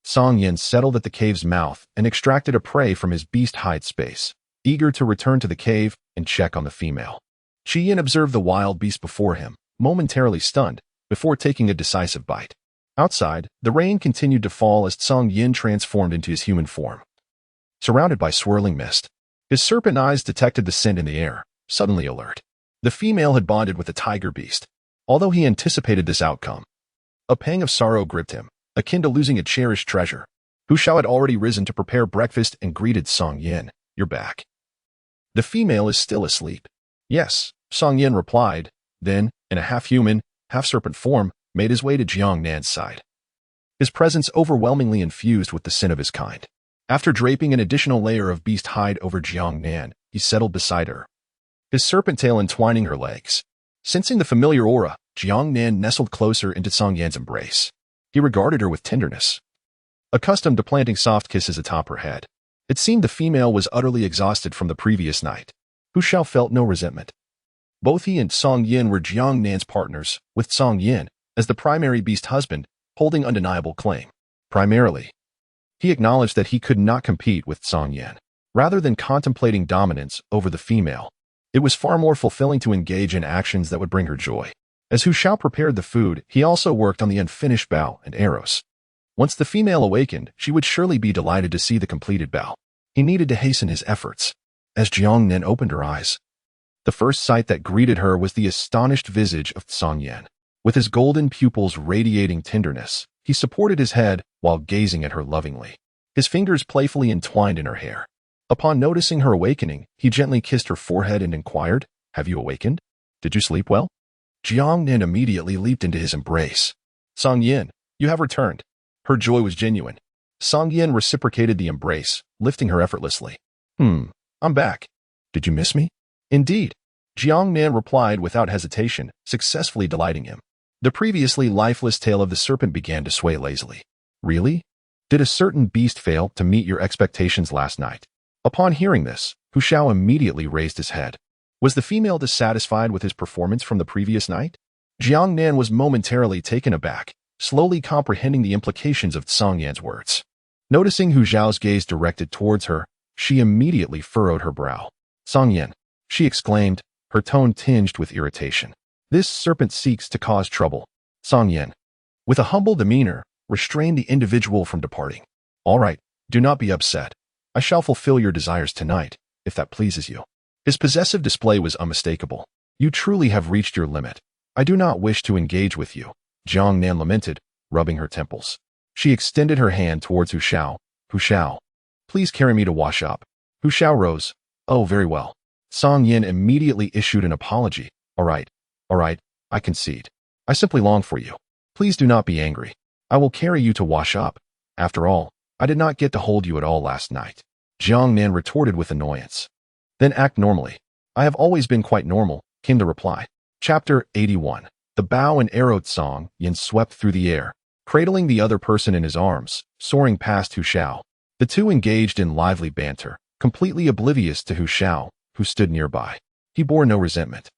Song Yin settled at the cave's mouth and extracted a prey from his beast hide space, eager to return to the cave and check on the female. Qi Yin observed the wild beast before him, momentarily stunned, before taking a decisive bite. Outside, the rain continued to fall as Song Yin transformed into his human form. Surrounded by swirling mist, his serpent eyes detected the scent in the air, suddenly alert. The female had bonded with the tiger beast. Although he anticipated this outcome, a pang of sorrow gripped him, akin to losing a cherished treasure. Hu Shao had already risen to prepare breakfast and greeted Song Yin. You're back. The female is still asleep. Yes, Song Yin replied, then, in a half-human, half-serpent form, made his way to Jiang Nan's side. His presence overwhelmingly infused with the sin of his kind. After draping an additional layer of beast hide over Jiang Nan, he settled beside her, his serpent tail entwining her legs. Sensing the familiar aura, Jiang Nan nestled closer into Song Yan's embrace. He regarded her with tenderness, accustomed to planting soft kisses atop her head. It seemed the female was utterly exhausted from the previous night. Hu Shao felt no resentment. Both he and Song Yin were Jiang Nan's partners, with Song Yin, as the primary beast husband, holding undeniable claim. Primarily, he acknowledged that he could not compete with Song Yin. Rather than contemplating dominance over the female, it was far more fulfilling to engage in actions that would bring her joy. As Hu Shao prepared the food, he also worked on the unfinished bow and arrows. Once the female awakened, she would surely be delighted to see the completed bow. He needed to hasten his efforts. As Jiang Nan opened her eyes, the first sight that greeted her was the astonished visage of Song Yin. With his golden pupils radiating tenderness, he supported his head while gazing at her lovingly, his fingers playfully entwined in her hair. Upon noticing her awakening, he gently kissed her forehead and inquired, Have you awakened? Did you sleep well? Jiang Nan immediately leaped into his embrace. Song Yin, you have returned. Her joy was genuine. Song Yin reciprocated the embrace, lifting her effortlessly. I'm back. Did you miss me? Indeed. Jiang Nan replied without hesitation, successfully delighting him. The previously lifeless tail of the serpent began to sway lazily. Really? Did a certain beast fail to meet your expectations last night? Upon hearing this, Hu Shao immediately raised his head. Was the female dissatisfied with his performance from the previous night? Jiang Nan was momentarily taken aback, slowly comprehending the implications of Song Yan's words. Noticing Hu Zhao's gaze directed towards her, she immediately furrowed her brow. Song Yin, she exclaimed, her tone tinged with irritation. This serpent seeks to cause trouble. Song Yin, with a humble demeanor, restrained the individual from departing. All right, do not be upset. I shall fulfill your desires tonight, if that pleases you. His possessive display was unmistakable. You truly have reached your limit. I do not wish to engage with you, Jiang Nan lamented, rubbing her temples. She extended her hand towards Hu Shao. Hu Shao, please carry me to wash up. Hu Shao rose, Oh, very well. Song Yin immediately issued an apology. All right, I concede. I simply long for you. Please do not be angry. I will carry you to wash up. After all, I did not get to hold you at all last night. Jiang Nan retorted with annoyance. Then act normally. I have always been quite normal, came the reply. Chapter 81. The bow and arrow. Song Yin swept through the air, cradling the other person in his arms, soaring past Hu Shao. The two engaged in lively banter, completely oblivious to Hu Shao, who stood nearby. He bore no resentment.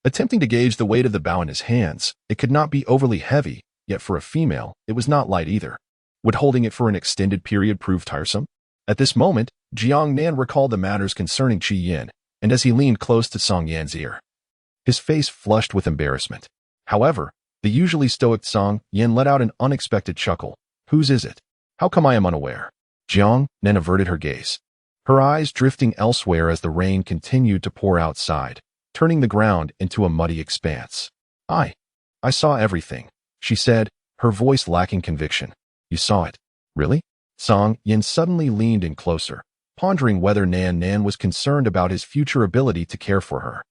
Attempting to gauge the weight of the bow in his hands, it could not be overly heavy, yet for a female, it was not light either. Would holding it for an extended period prove tiresome? At this moment, Jiang Nan recalled the matters concerning Qi Yin, and as he leaned close to Song Yan's ear, his face flushed with embarrassment. However, the usually stoic Song Yin let out an unexpected chuckle. Whose is it? How come I am unaware? Jiang Nan averted her gaze, her eyes drifting elsewhere as the rain continued to pour outside, turning the ground into a muddy expanse. I saw everything, she said, her voice lacking conviction. You saw it? Really? Song Yin suddenly leaned in closer, pondering whether Nan was concerned about his future ability to care for her,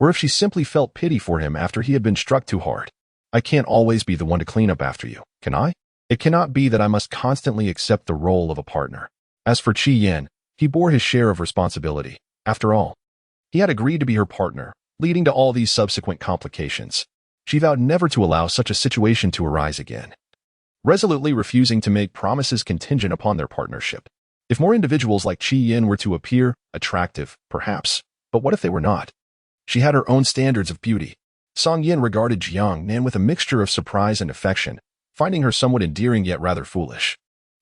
or if she simply felt pity for him after he had been struck too hard. I can't always be the one to clean up after you, can I? It cannot be that I must constantly accept the role of a partner. As for Qi Yin, he bore his share of responsibility. After all, he had agreed to be her partner, leading to all these subsequent complications. She vowed never to allow such a situation to arise again, resolutely refusing to make promises contingent upon their partnership. If more individuals like Qi Yin were to appear attractive, perhaps, but what if they were not? She had her own standards of beauty. Song Yin regarded Jiang Nan with a mixture of surprise and affection, finding her somewhat endearing yet rather foolish.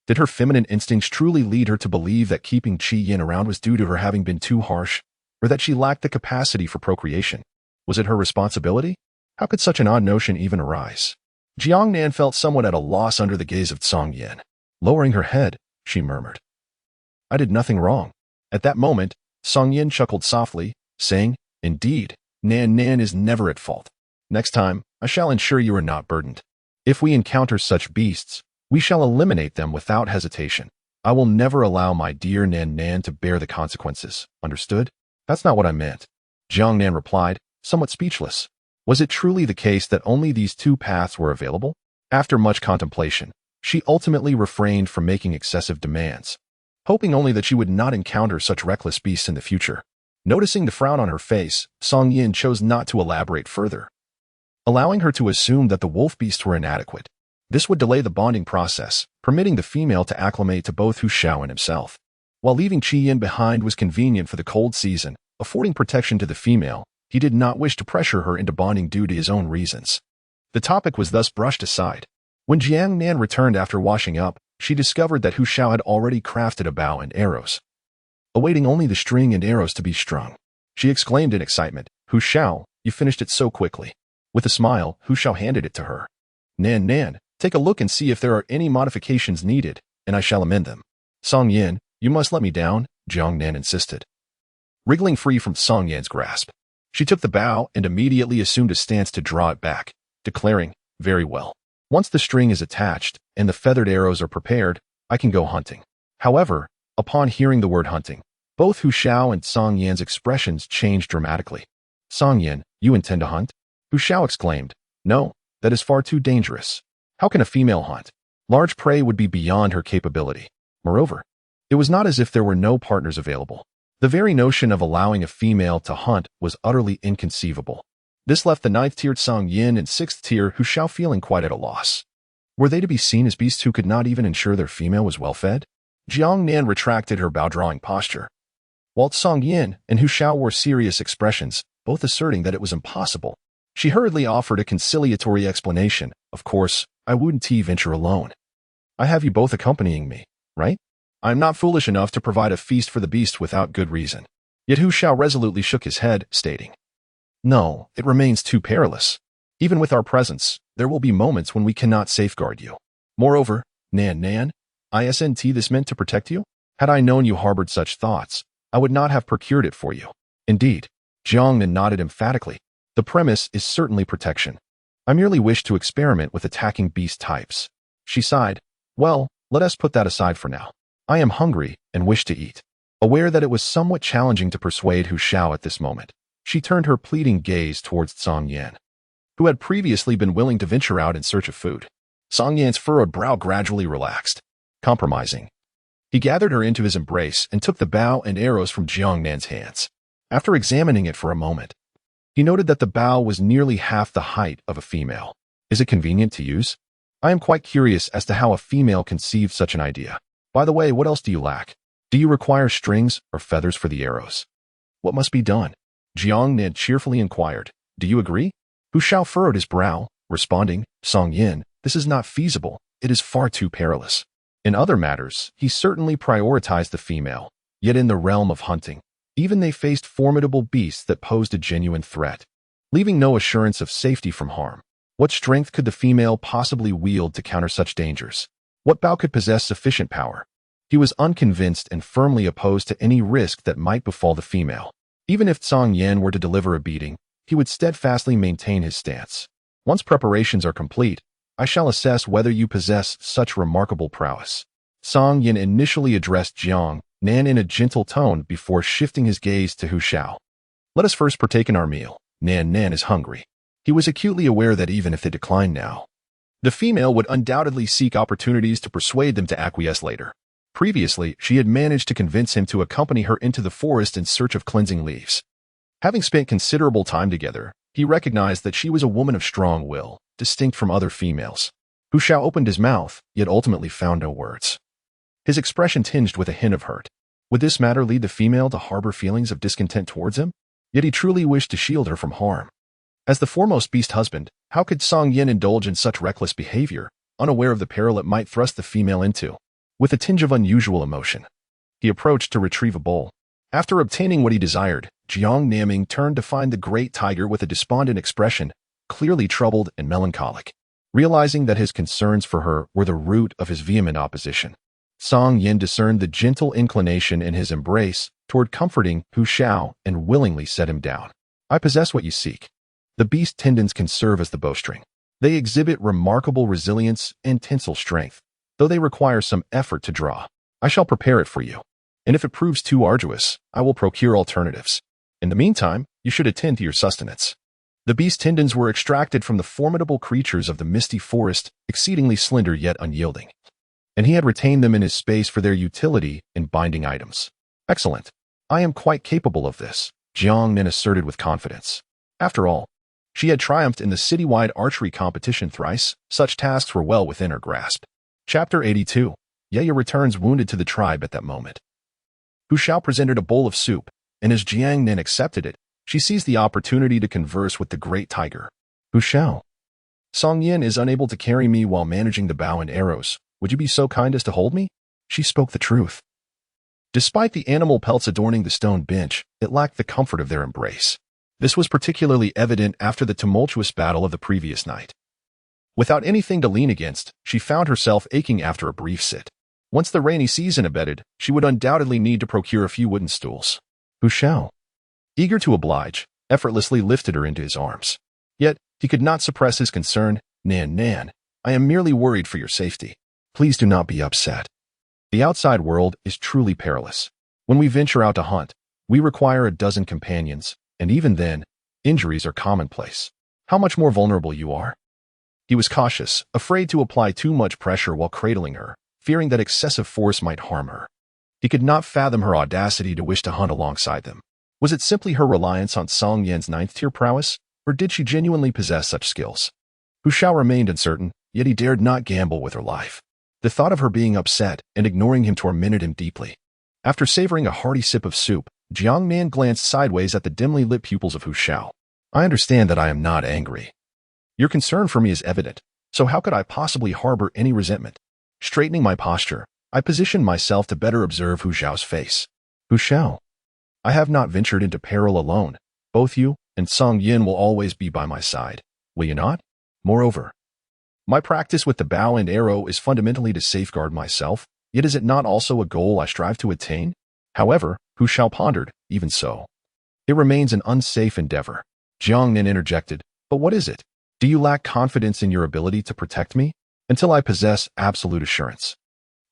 Did her feminine instincts truly lead her to believe that keeping Qi Yin around was due to her having been too harsh, or that she lacked the capacity for procreation? Was it her responsibility? How could such an odd notion even arise? Jiang Nan felt somewhat at a loss under the gaze of Song Yin. Lowering her head, she murmured, I did nothing wrong. At that moment, Song Yin chuckled softly, saying, Indeed, Nan is never at fault. Next time, I shall ensure you are not burdened. If we encounter such beasts, we shall eliminate them without hesitation. I will never allow my dear Nan to bear the consequences. Understood? That's not what I meant. Jiang Nan replied, somewhat speechless. Was it truly the case that only these two paths were available? After much contemplation, she ultimately refrained from making excessive demands, hoping only that she would not encounter such reckless beasts in the future. Noticing the frown on her face, Song Yin chose not to elaborate further, allowing her to assume that the wolf beasts were inadequate. This would delay the bonding process, permitting the female to acclimate to both Hu Shao and himself. While leaving Qi Yin behind was convenient for the cold season, affording protection to the female, he did not wish to pressure her into bonding due to his own reasons. The topic was thus brushed aside. When Jiang Nan returned after washing up, she discovered that Hu Shao had already crafted a bow and arrows, awaiting only the string and arrows to be strung. She exclaimed in excitement, Hu Shao, you finished it so quickly. With a smile, Hu Shao handed it to her. Nan, take a look and see if there are any modifications needed, and I shall amend them. Song Yin, you must let me down, Jiang Nan insisted. Wriggling free from Song Yan's grasp, she took the bow and immediately assumed a stance to draw it back, declaring, very well. Once the string is attached and the feathered arrows are prepared, I can go hunting. However, upon hearing the word hunting, both Hu Shao and Song Yan's expressions changed dramatically. Song Yin, you intend to hunt? Hu Shao exclaimed, no, that is far too dangerous. How can a female hunt? Large prey would be beyond her capability. Moreover, it was not as if there were no partners available. The very notion of allowing a female to hunt was utterly inconceivable. This left the 9th-tiered Song Yin and 6th-tier Hu Shao feeling quite at a loss. Were they to be seen as beasts who could not even ensure their female was well fed? Jiang Nan retracted her bow-drawing posture, while Song Yin and Hu Shao wore serious expressions, both asserting that it was impossible. She hurriedly offered a conciliatory explanation. Of course, I wouldn't venture alone. I have you both accompanying me, right? I am not foolish enough to provide a feast for the beast without good reason. Yet Hu Shao resolutely shook his head, stating, no, it remains too perilous. Even with our presence, there will be moments when we cannot safeguard you. Moreover, Nan, isn't this meant to protect you? Had I known you harbored such thoughts, I would not have procured it for you. Indeed, Jiang Nan nodded emphatically. The premise is certainly protection. I merely wish to experiment with attacking beast types. She sighed. Well, let us put that aside for now. I am hungry and wish to eat. Aware that it was somewhat challenging to persuade Hu Shao at this moment, she turned her pleading gaze towards Song Yan, who had previously been willing to venture out in search of food. Song Yan's furrowed brow gradually relaxed, compromising. He gathered her into his embrace and took the bow and arrows from Jiang Nan's hands. After examining it for a moment, he noted that the bow was nearly half the height of a female. Is it convenient to use? I am quite curious as to how a female conceived such an idea. By the way, what else do you lack? Do you require strings or feathers for the arrows? What must be done? Jiang Nan cheerfully inquired. Do you agree? Hu Shao furrowed his brow, responding, Song Yin, this is not feasible. It is far too perilous. In other matters, he certainly prioritized the female, yet in the realm of hunting, even they faced formidable beasts that posed a genuine threat, leaving no assurance of safety from harm. What strength could the female possibly wield to counter such dangers? What bow could possess sufficient power? He was unconvinced and firmly opposed to any risk that might befall the female. Even if Song Yan were to deliver a beating, he would steadfastly maintain his stance. Once preparations are complete, I shall assess whether you possess such remarkable prowess. Song Yan initially addressed Jiang Nan in a gentle tone before shifting his gaze to Hu Shao. Let us first partake in our meal. Nan is hungry. He was acutely aware that even if they declined now, the female would undoubtedly seek opportunities to persuade them to acquiesce later. Previously, she had managed to convince him to accompany her into the forest in search of cleansing leaves. Having spent considerable time together, he recognized that she was a woman of strong will, distinct from other females. Hu Shao opened his mouth, yet ultimately found no words. His expression tinged with a hint of hurt. Would this matter lead the female to harbor feelings of discontent towards him? Yet he truly wished to shield her from harm. As the foremost beast husband, how could Song Yin indulge in such reckless behavior, unaware of the peril it might thrust the female into? With a tinge of unusual emotion, he approached to retrieve a bowl. After obtaining what he desired, Jiang Nan turned to find the great tiger with a despondent expression, clearly troubled and melancholic. Realizing that his concerns for her were the root of his vehement opposition, Song Yin discerned the gentle inclination in his embrace toward comforting Hu Shao and willingly set him down. I possess what you seek. The beast tendons can serve as the bowstring. They exhibit remarkable resilience and tensile strength, though they require some effort to draw. I shall prepare it for you, and if it proves too arduous, I will procure alternatives. In the meantime, you should attend to your sustenance. The beast tendons were extracted from the formidable creatures of the misty forest, exceedingly slender yet unyielding, and he had retained them in his space for their utility in binding items. Excellent. I am quite capable of this, Jiang Nan asserted with confidence. After all, she had triumphed in the citywide archery competition thrice. Such tasks were well within her grasp. Chapter 82. Ye returns wounded to the tribe at that moment. Hu Shao presented a bowl of soup, and as Jiang Nan accepted it, she seized the opportunity to converse with the great tiger. Hu Shao, Song Yin is unable to carry me while managing the bow and arrows. Would you be so kind as to hold me? She spoke the truth. Despite the animal pelts adorning the stone bench, it lacked the comfort of their embrace. This was particularly evident after the tumultuous battle of the previous night. Without anything to lean against, she found herself aching after a brief sit. Once the rainy season abated, she would undoubtedly need to procure a few wooden stools. Hu Shao, eager to oblige, effortlessly lifted her into his arms. Yet, he could not suppress his concern. Nan, I am merely worried for your safety. Please do not be upset. The outside world is truly perilous. When we venture out to hunt, we require a dozen companions, and even then, injuries are commonplace. How much more vulnerable you are? He was cautious, afraid to apply too much pressure while cradling her, fearing that excessive force might harm her. He could not fathom her audacity to wish to hunt alongside them. Was it simply her reliance on Song Yan's ninth-tier prowess, or did she genuinely possess such skills? Hu Shao remained uncertain, yet he dared not gamble with her life. The thought of her being upset and ignoring him tormented him deeply. After savoring a hearty sip of soup, Jiang Nan glanced sideways at the dimly lit pupils of Hu Shao. I understand that I am not angry. Your concern for me is evident, so how could I possibly harbor any resentment? Straightening my posture, I positioned myself to better observe Hu Shao's face. Hu Shao, I have not ventured into peril alone. Both you and Song Yin will always be by my side, will you not? Moreover, my practice with the bow and arrow is fundamentally to safeguard myself, yet is it not also a goal I strive to attain? However, Hu Shao pondered, even so, it remains an unsafe endeavor. Jiang Nan interjected, but what is it? Do you lack confidence in your ability to protect me? Until I possess absolute assurance,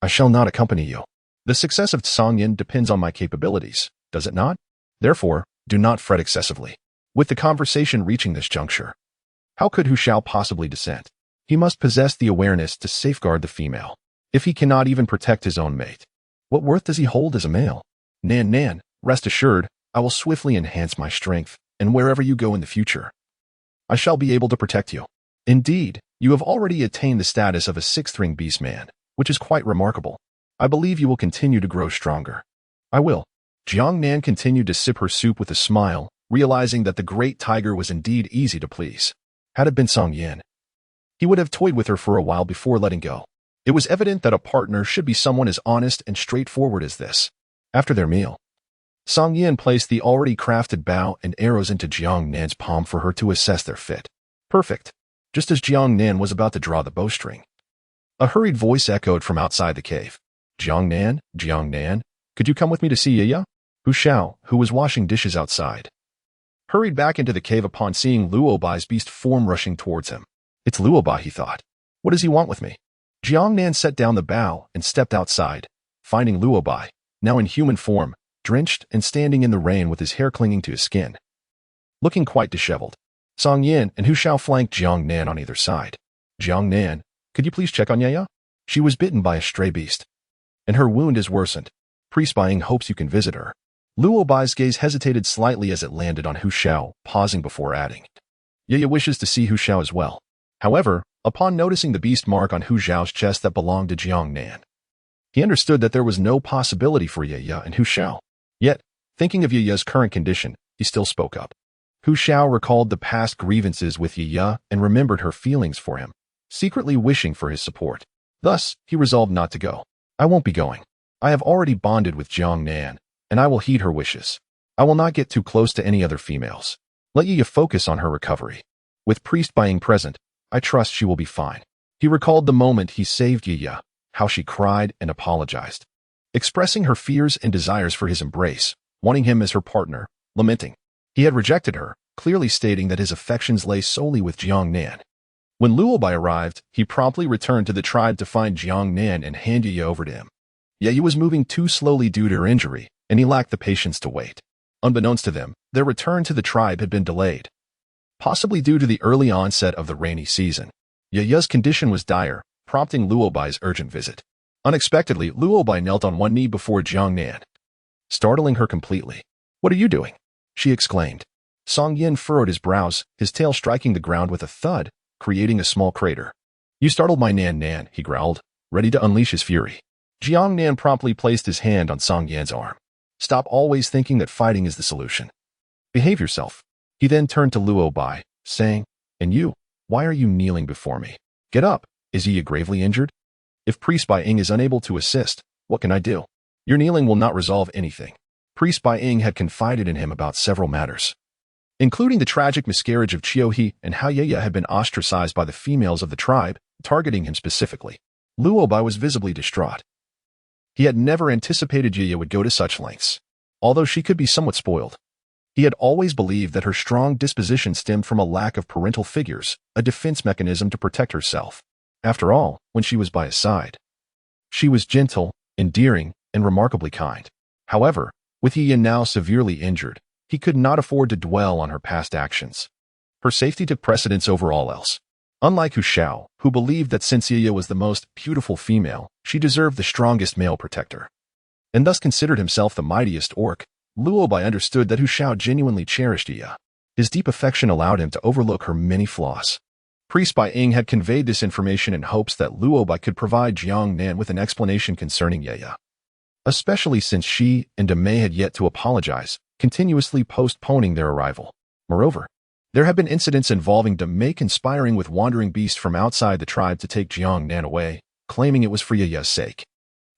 I shall not accompany you. The success of Song Yin depends on my capabilities, does it not? Therefore, do not fret excessively. With the conversation reaching this juncture, how could Hu Shao possibly dissent? He must possess the awareness to safeguard the female. If he cannot even protect his own mate, what worth does he hold as a male? Nan, rest assured, I will swiftly enhance my strength, and wherever you go in the future, I shall be able to protect you. Indeed, you have already attained the status of a sixth-ring beast man, which is quite remarkable. I believe you will continue to grow stronger. I will. Jiang Nan continued to sip her soup with a smile, realizing that the great tiger was indeed easy to please. Had it been Song Yin, he would have toyed with her for a while before letting go. It was evident that a partner should be someone as honest and straightforward as this. After their meal, Song Yin placed the already crafted bow and arrows into Jiang Nan's palm for her to assess their fit. Perfect. Just as Jiang Nan was about to draw the bowstring, a hurried voice echoed from outside the cave. Jiang Nan, could you come with me to see Yaya? Hu Shao, who was washing dishes outside, hurried back into the cave upon seeing Luobai's beast form rushing towards him. It's Luobai, he thought. What does he want with me? Jiang Nan set down the bow and stepped outside, finding Luobai, now in human form, drenched and standing in the rain with his hair clinging to his skin, looking quite disheveled. Song Yin and Hu Shao flanked Jiang Nan on either side. Jiang Nan, could you please check on Yaya? She was bitten by a stray beast, and her wound is worsened. Priest Bai Ying hopes you can visit her. Luobai's gaze hesitated slightly as it landed on Hu Shao, pausing before adding, Yaya wishes to see Hu Shao as well. However, upon noticing the beast mark on Hu Xiao's chest that belonged to Jiang Nan, he understood that there was no possibility for Yaya and Hu Shao. Yet, thinking of Yaya's current condition, he still spoke up. Hu Shao recalled the past grievances with Yaya and remembered her feelings for him, secretly wishing for his support. Thus, he resolved not to go. I won't be going. I have already bonded with Jiang Nan, and I will heed her wishes. I will not get too close to any other females. Let Yaya focus on her recovery. With Priest Bai Ying present, I trust she will be fine. He recalled the moment he saved Yaya, how she cried and apologized, expressing her fears and desires for his embrace, wanting him as her partner, lamenting. He had rejected her, clearly stating that his affections lay solely with Jiang Nan. When Luobai arrived, he promptly returned to the tribe to find Jiang Nan and hand Yaya over to him. Yaya was moving too slowly due to her injury, and he lacked the patience to wait. Unbeknownst to them, their return to the tribe had been delayed, possibly due to the early onset of the rainy season. Yaya's condition was dire, prompting Luobai's urgent visit. Unexpectedly, Luobai knelt on one knee before Jiang Nan, startling her completely. What are you doing? She exclaimed. Song Yin furrowed his brows, his tail striking the ground with a thud, creating a small crater. You startled my Nan, he growled, ready to unleash his fury. Jiang Nan promptly placed his hand on Song Yan's arm. Stop always thinking that fighting is the solution. Behave yourself. He then turned to Luobai, saying, And you, why are you kneeling before me? Get up. Is Yaya gravely injured? If Priest Bai Ying is unable to assist, what can I do? Your kneeling will not resolve anything. Priest Bai Ying had confided in him about several matters, including the tragic miscarriage of He and how Yaya had been ostracized by the females of the tribe, targeting him specifically. Luobai was visibly distraught. He had never anticipated Yaya would go to such lengths. Although she could be somewhat spoiled, he had always believed that her strong disposition stemmed from a lack of parental figures, a defense mechanism to protect herself. After all, when she was by his side, she was gentle, endearing, and remarkably kind. However, with Yaya now severely injured, he could not afford to dwell on her past actions. Her safety took precedence over all else. Unlike Hu Shao, who believed that since Yaya was the most beautiful female, she deserved the strongest male protector, and thus considered himself the mightiest orc, Luobai understood that Hu Shao genuinely cherished Yaya. His deep affection allowed him to overlook her many flaws. Priest Bai Ying had conveyed this information in hopes that Luobai could provide Jiang Nan with an explanation concerning Yaya, especially since she and Mei had yet to apologize, continuously postponing their arrival. Moreover, there had been incidents involving Mei conspiring with wandering beasts from outside the tribe to take Jiang Nan away, claiming it was for Yaya's sake.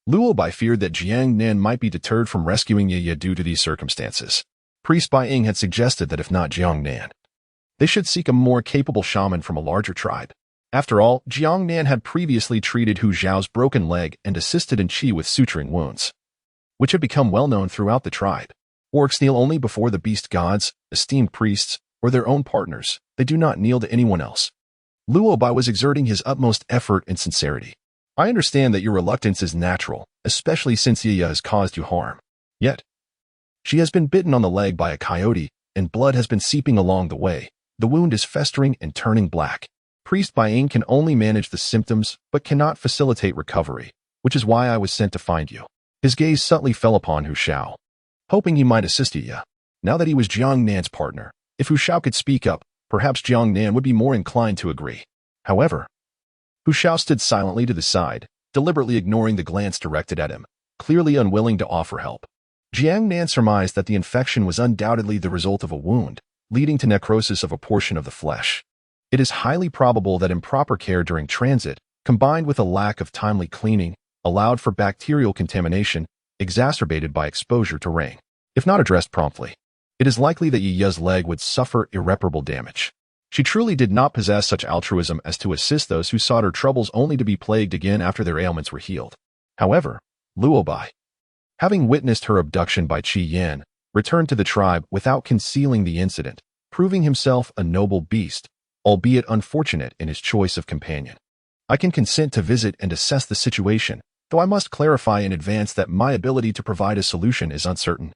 Luobai feared that Jiang Nan might be deterred from rescuing Yaya due to these circumstances. Priest Bai Ying had suggested that if not Jiang Nan, they should seek a more capable shaman from a larger tribe. After all, Jiang Nan had previously treated Hu Zhao's broken leg and assisted in Qi with suturing wounds, which had become well known throughout the tribe. Orcs kneel only before the beast gods, esteemed priests, or their own partners. They do not kneel to anyone else. Luobai was exerting his utmost effort and sincerity. I understand that your reluctance is natural, especially since Yiya has caused you harm. Yet, she has been bitten on the leg by a coyote, and blood has been seeping along the way. The wound is festering and turning black. Priest Baing can only manage the symptoms, but cannot facilitate recovery, which is why I was sent to find you. His gaze subtly fell upon Hu Shao, hoping he might assist Yiya. Now that he was Jiang Nan's partner, if Hu Shao could speak up, perhaps Jiang Nan would be more inclined to agree. However, Hu Shao stood silently to the side, deliberately ignoring the glance directed at him, clearly unwilling to offer help. Jiang Nan surmised that the infection was undoubtedly the result of a wound, leading to necrosis of a portion of the flesh. It is highly probable that improper care during transit, combined with a lack of timely cleaning, allowed for bacterial contamination, exacerbated by exposure to rain. If not addressed promptly, it is likely that Yiya's leg would suffer irreparable damage. She truly did not possess such altruism as to assist those who sought her troubles only to be plagued again after their ailments were healed. However, Luobai, having witnessed her abduction by Qi Yan, returned to the tribe without concealing the incident, proving himself a noble beast, albeit unfortunate in his choice of companion. I can consent to visit and assess the situation, though I must clarify in advance that my ability to provide a solution is uncertain.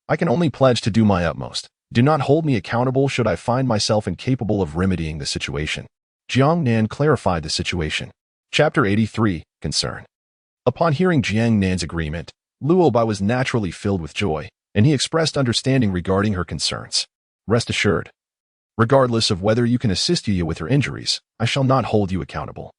I can only pledge to do my utmost. Do not hold me accountable should I find myself incapable of remedying the situation. Jiang Nan clarified the situation. Chapter 83, Concern. Upon hearing Jiang Nan's agreement, Luobai was naturally filled with joy, and he expressed understanding regarding her concerns. Rest assured, regardless of whether you can assist Yiya with her injuries, I shall not hold you accountable.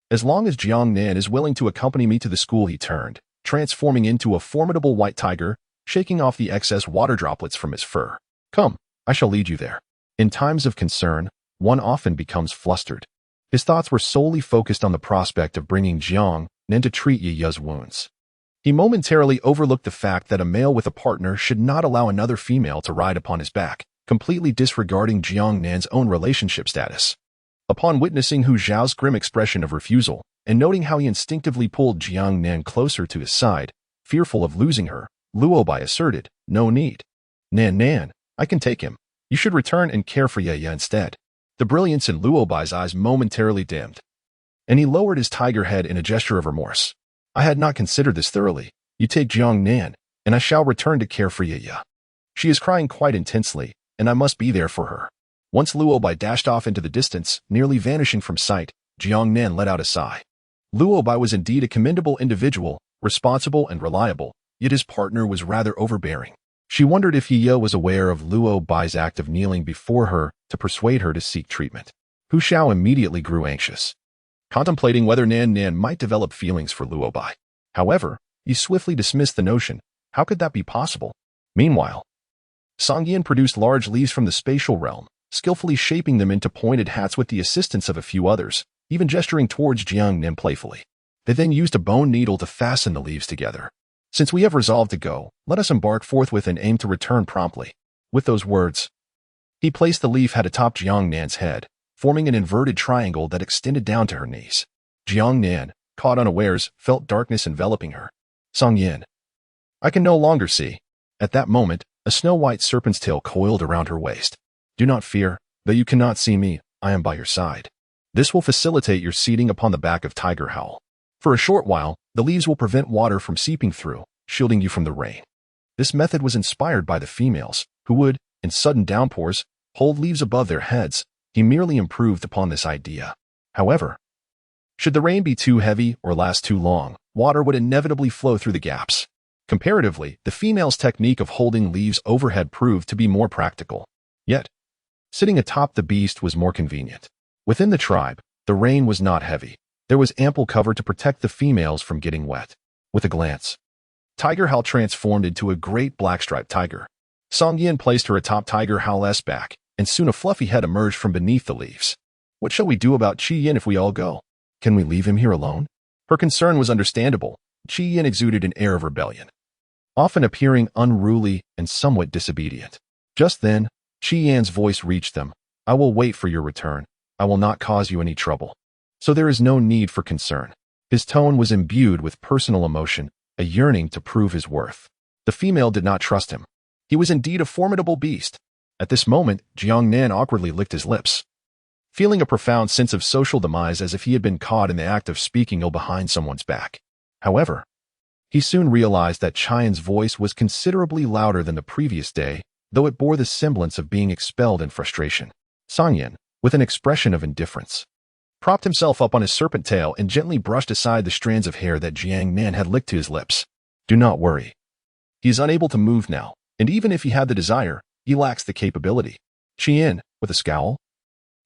As long as Jiang Nan is willing to accompany me to the school, he turned, transforming into a formidable white tiger, shaking off the excess water droplets from his fur. Come, I shall lead you there. In times of concern, one often becomes flustered. His thoughts were solely focused on the prospect of bringing Jiang Nan to treat Yiya's wounds. He momentarily overlooked the fact that a male with a partner should not allow another female to ride upon his back, completely disregarding Jiang Nan's own relationship status. Upon witnessing Hu Zhao's grim expression of refusal, and noting how he instinctively pulled Jiang Nan closer to his side, fearful of losing her, Luobai asserted, "No need. Nan, I can take him. You should return and care for Yiya instead." The brilliance in Luobai's eyes momentarily dimmed, and he lowered his tiger head in a gesture of remorse. I had not considered this thoroughly. You take Jiang Nan, and I shall return to care for Yiya. She is crying quite intensely, and I must be there for her. Once Luobai dashed off into the distance, nearly vanishing from sight, Jiang Nan let out a sigh. Luobai was indeed a commendable individual, responsible and reliable, yet his partner was rather overbearing. She wondered if Yiya was aware of Luobai's act of kneeling before her to persuade her to seek treatment. Hu Shao immediately grew anxious, contemplating whether Nan might develop feelings for Luobai. However, he swiftly dismissed the notion. How could that be possible? Meanwhile, Song Yin produced large leaves from the spatial realm, skillfully shaping them into pointed hats with the assistance of a few others, even gesturing towards Jiang Nan playfully. They then used a bone needle to fasten the leaves together. Since we have resolved to go, let us embark forthwith and aim to return promptly. With those words, he placed the leaf head atop Jiang Nan's head, forming an inverted triangle that extended down to her knees. Jiang Nan, caught unawares, felt darkness enveloping her. Song Yin, I can no longer see. At that moment, a snow-white serpent's tail coiled around her waist. Do not fear, though you cannot see me, I am by your side. This will facilitate your seating upon the back of Tiger Howl. For a short while, the leaves will prevent water from seeping through, shielding you from the rain. This method was inspired by the females, who would, in sudden downpours, hold leaves above their heads. He merely improved upon this idea. However, should the rain be too heavy or last too long, water would inevitably flow through the gaps. Comparatively, the female's technique of holding leaves overhead proved to be more practical. Yet, sitting atop the beast was more convenient. Within the tribe, the rain was not heavy. There was ample cover to protect the females from getting wet. With a glance, Tiger Howl transformed into a great black-striped tiger. Song Yin placed her atop Tiger Howl's back, and soon a fluffy head emerged from beneath the leaves. What shall we do about Qi Yin if we all go? Can we leave him here alone? Her concern was understandable. Qi Yin exuded an air of rebellion, often appearing unruly and somewhat disobedient. Just then, Qi Yan's voice reached them. I will wait for your return. I will not cause you any trouble. So there is no need for concern. His tone was imbued with personal emotion, a yearning to prove his worth. The female did not trust him. He was indeed a formidable beast. At this moment, Jiang Nan awkwardly licked his lips. feeling a profound sense of social demise as if he had been caught in the act of speaking ill behind someone's back. However, he soon realized that Qian's voice was considerably louder than the previous day, though it bore the semblance of being expelled in frustration. Song Yin, with an expression of indifference, propped himself up on his serpent tail and gently brushed aside the strands of hair that Jiang Nan had licked to his lips. Do not worry. He is unable to move now, and even if he had the desire, he lacks the capability. Qian, with a scowl,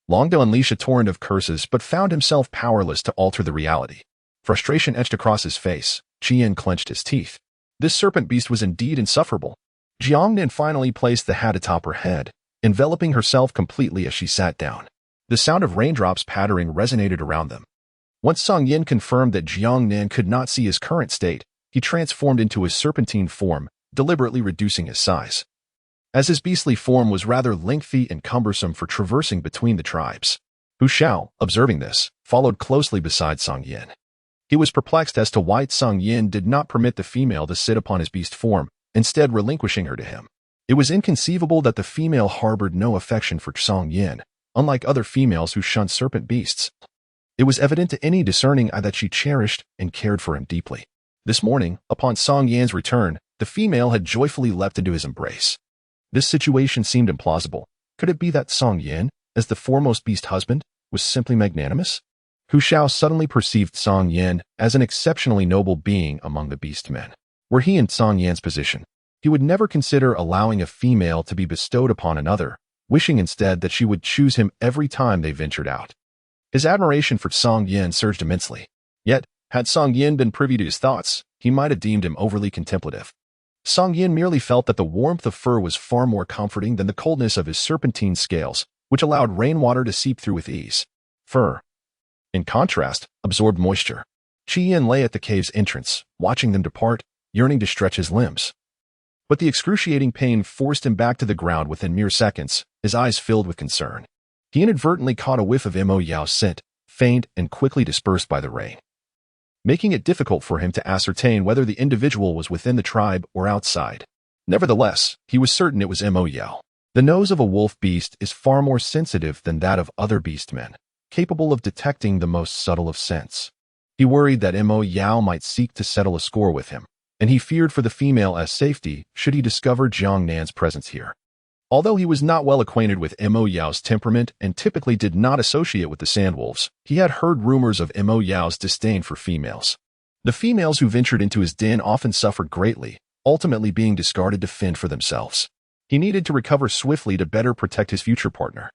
longed to unleash a torrent of curses but found himself powerless to alter the reality. Frustration etched across his face. Qian clenched his teeth. This serpent beast was indeed insufferable. Jiang Nan finally placed the hat atop her head, enveloping herself completely as she sat down. The sound of raindrops pattering resonated around them. Once Song Yin confirmed that Jiang Nan could not see his current state, he transformed into his serpentine form, deliberately reducing his size, as his beastly form was rather lengthy and cumbersome for traversing between the tribes. Hu Shao, observing this, followed closely beside Song Yin. He was perplexed as to why Song Yin did not permit the female to sit upon his beast form, instead relinquishing her to him. It was inconceivable that the female harbored no affection for Song Yin, unlike other females who shunned serpent beasts. It was evident to any discerning eye that she cherished and cared for him deeply. This morning, upon Song Yan's return, the female had joyfully leapt into his embrace. This situation seemed implausible. Could it be that Song Yin, as the foremost beast husband, was simply magnanimous? Hu Shao suddenly perceived Song Yin as an exceptionally noble being among the beast men. Were he in Song Yan's position, he would never consider allowing a female to be bestowed upon another, wishing instead that she would choose him every time they ventured out. His admiration for Song Yin surged immensely. Yet, had Song Yin been privy to his thoughts, he might have deemed him overly contemplative. Song Yin merely felt that the warmth of fur was far more comforting than the coldness of his serpentine scales, which allowed rainwater to seep through with ease. Fur, in contrast, absorbed moisture. Qian lay at the cave's entrance, watching them depart, yearning to stretch his limbs. But the excruciating pain forced him back to the ground within mere seconds, his eyes filled with concern. He inadvertently caught a whiff of Mo Yao's scent, faint and quickly dispersed by the rain, making it difficult for him to ascertain whether the individual was within the tribe or outside. Nevertheless, he was certain it was Mo Yao. The nose of a wolf beast is far more sensitive than that of other beastmen, capable of detecting the most subtle of scents. He worried that Mo Yao might seek to settle a score with him, and he feared for the female as safety should he discover Jiang Nan's presence here. Although he was not well acquainted with Mo Yao's temperament and typically did not associate with the sandwolves, he had heard rumors of Mo Yao's disdain for females. The females who ventured into his den often suffered greatly, ultimately being discarded to fend for themselves. He needed to recover swiftly to better protect his future partner.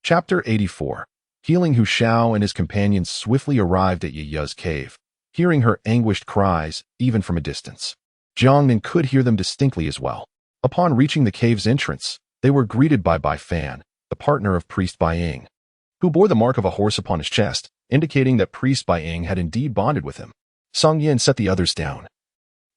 Chapter 84. Healing. Hu Shao and his companions swiftly arrived at Ya's cave, hearing her anguished cries even from a distance. Jiang Nan could hear them distinctly as well. Upon reaching the cave's entrance, they were greeted by Bai Fan, the partner of Priest Bai Ying, who bore the mark of a horse upon his chest, indicating that Priest Bai Ying had indeed bonded with him. Song Yin set the others down,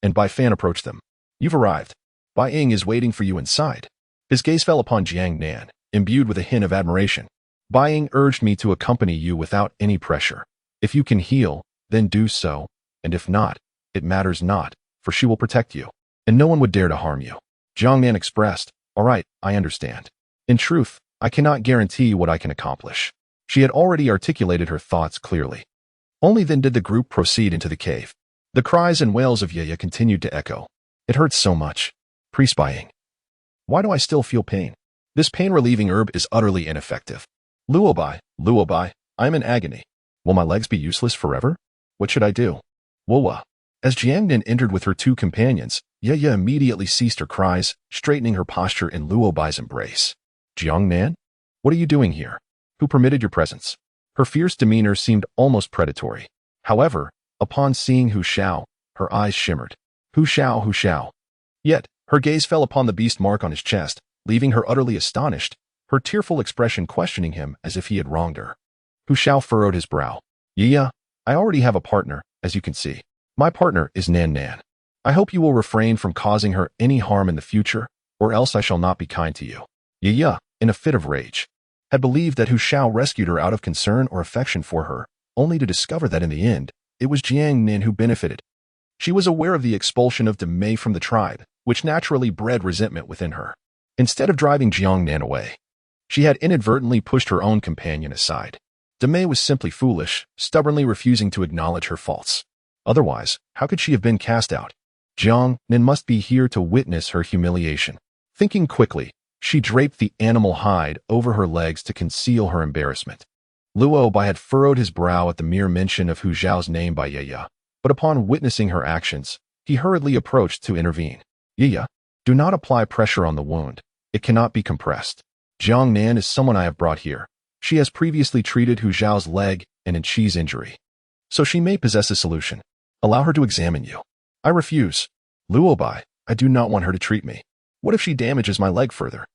and Bai Fan approached them. You've arrived. Bai Ying is waiting for you inside. His gaze fell upon Jiang Nan, imbued with a hint of admiration. Bai Ying urged me to accompany you without any pressure. If you can heal, then do so, and if not, it matters not, for she will protect you, and no one would dare to harm you. Jiang Nan expressed, all right, I understand. In truth, I cannot guarantee what I can accomplish. She had already articulated her thoughts clearly. Only then did the group proceed into the cave. The cries and wails of Yaya continued to echo. It hurts so much. Priest Bai Ying. Why do I still feel pain? This pain-relieving herb is utterly ineffective. Luobai, I am in agony. Will my legs be useless forever? What should I do? Wowa. As Jiang Nan entered with her two companions, Yaya immediately ceased her cries, straightening her posture in Luobai's embrace. Jiang Nan? What are you doing here? Who permitted your presence? Her fierce demeanor seemed almost predatory. However, upon seeing Hu Shao, her eyes shimmered. Hu Shao. Yet, her gaze fell upon the beast mark on his chest, leaving her utterly astonished, her tearful expression questioning him as if he had wronged her. Hu Shao furrowed his brow. I already have a partner, as you can see. My partner is Nan. I hope you will refrain from causing her any harm in the future, or else I shall not be kind to you. In a fit of rage, had believed that Hu Shao rescued her out of concern or affection for her, only to discover that in the end, it was Jiang Nan who benefited. She was aware of the expulsion of Mei from the tribe, which naturally bred resentment within her. Instead of driving Jiang Nan away, She had inadvertently pushed her own companion aside. Demei was simply foolish, stubbornly refusing to acknowledge her faults. Otherwise, how could she have been cast out? Jiang Nan must be here to witness her humiliation. Thinking quickly, she draped the animal hide over her legs to conceal her embarrassment. Luo Bai had furrowed his brow at the mere mention of Hu Zhao's name by Ye, but upon witnessing her actions, he hurriedly approached to intervene. Ye, do not apply pressure on the wound. It cannot be compressed. Jiang Nan is someone I have brought here. She has previously treated Hu Zhao's leg and Chi's injury, so she may possess a solution. Allow her to examine you. I refuse. Luo Bai, I do not want her to treat me. What if she damages my leg further?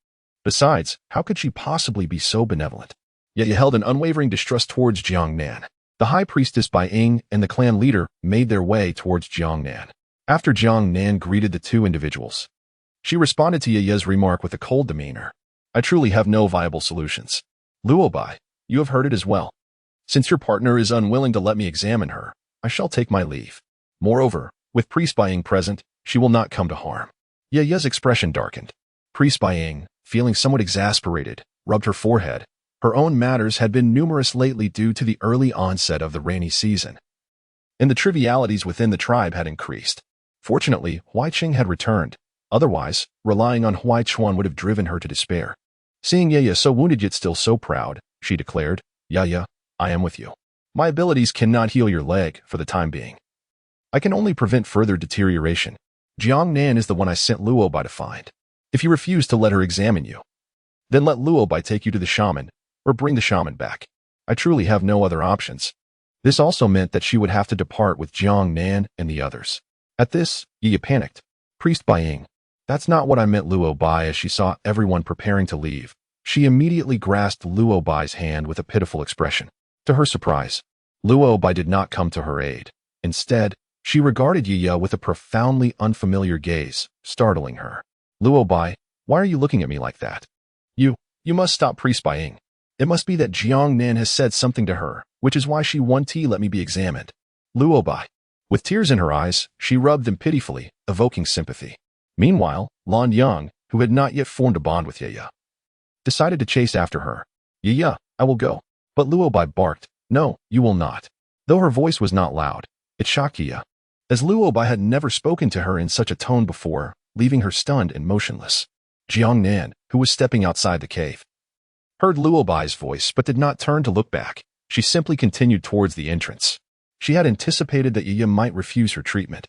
Besides, how could she possibly be so benevolent? Yet he held an unwavering distrust towards Jiang Nan. The high priestess Bai Ying and the clan leader made their way towards Jiang Nan. After Jiang Nan greeted the two individuals, she responded to Ye's remark with a cold demeanor. I truly have no viable solutions. Luo Bai, you have heard it as well. Since your partner is unwilling to let me examine her, I shall take my leave. Moreover, with priest Bai Ying present, she will not come to harm. Ye's expression darkened. Priest Bai Ying, feeling somewhat exasperated, rubbed her forehead. Her own matters had been numerous lately due to the early onset of the rainy season, and the trivialities within the tribe had increased. Fortunately, Huaiqing had returned. Otherwise, relying on Huaichuan would have driven her to despair. Seeing Ye so wounded yet still so proud, she declared, Ye, I am with you. My abilities cannot heal your leg for the time being. I can only prevent further deterioration. Jiang Nan is the one I sent Luo Bai to find. If you refuse to let her examine you, then let Luo Bai take you to the shaman, or bring the shaman back. I truly have no other options. This also meant that she would have to depart with Jiang Nan and the others. At this, Ye panicked. Priest Bai Ying, that's not what I meant. Luo Bai, as she saw everyone preparing to leave, she immediately grasped Luo Bai's hand with a pitiful expression. To her surprise, Luo Bai did not come to her aid. Instead, she regarded Ye with a profoundly unfamiliar gaze, startling her. Luo Bai, why are you looking at me like that? You must stop, Priest Bai Ying. It must be that Jiang Nan has said something to her, which is why she won't let me be examined. Luo Bai, with tears in her eyes, she rubbed them pitifully, evoking sympathy. Meanwhile, Lan Yang, who had not yet formed a bond with Ye, decided to chase after her. Ye, I will go. But Luo Bai barked, no, you will not. Though her voice was not loud, it shocked Ye, as Luo Bai had never spoken to her in such a tone before, leaving her stunned and motionless. Jiang Nan, who was stepping outside the cave, heard Luo Bai's voice but did not turn to look back. She simply continued towards the entrance. She had anticipated that Ye might refuse her treatment,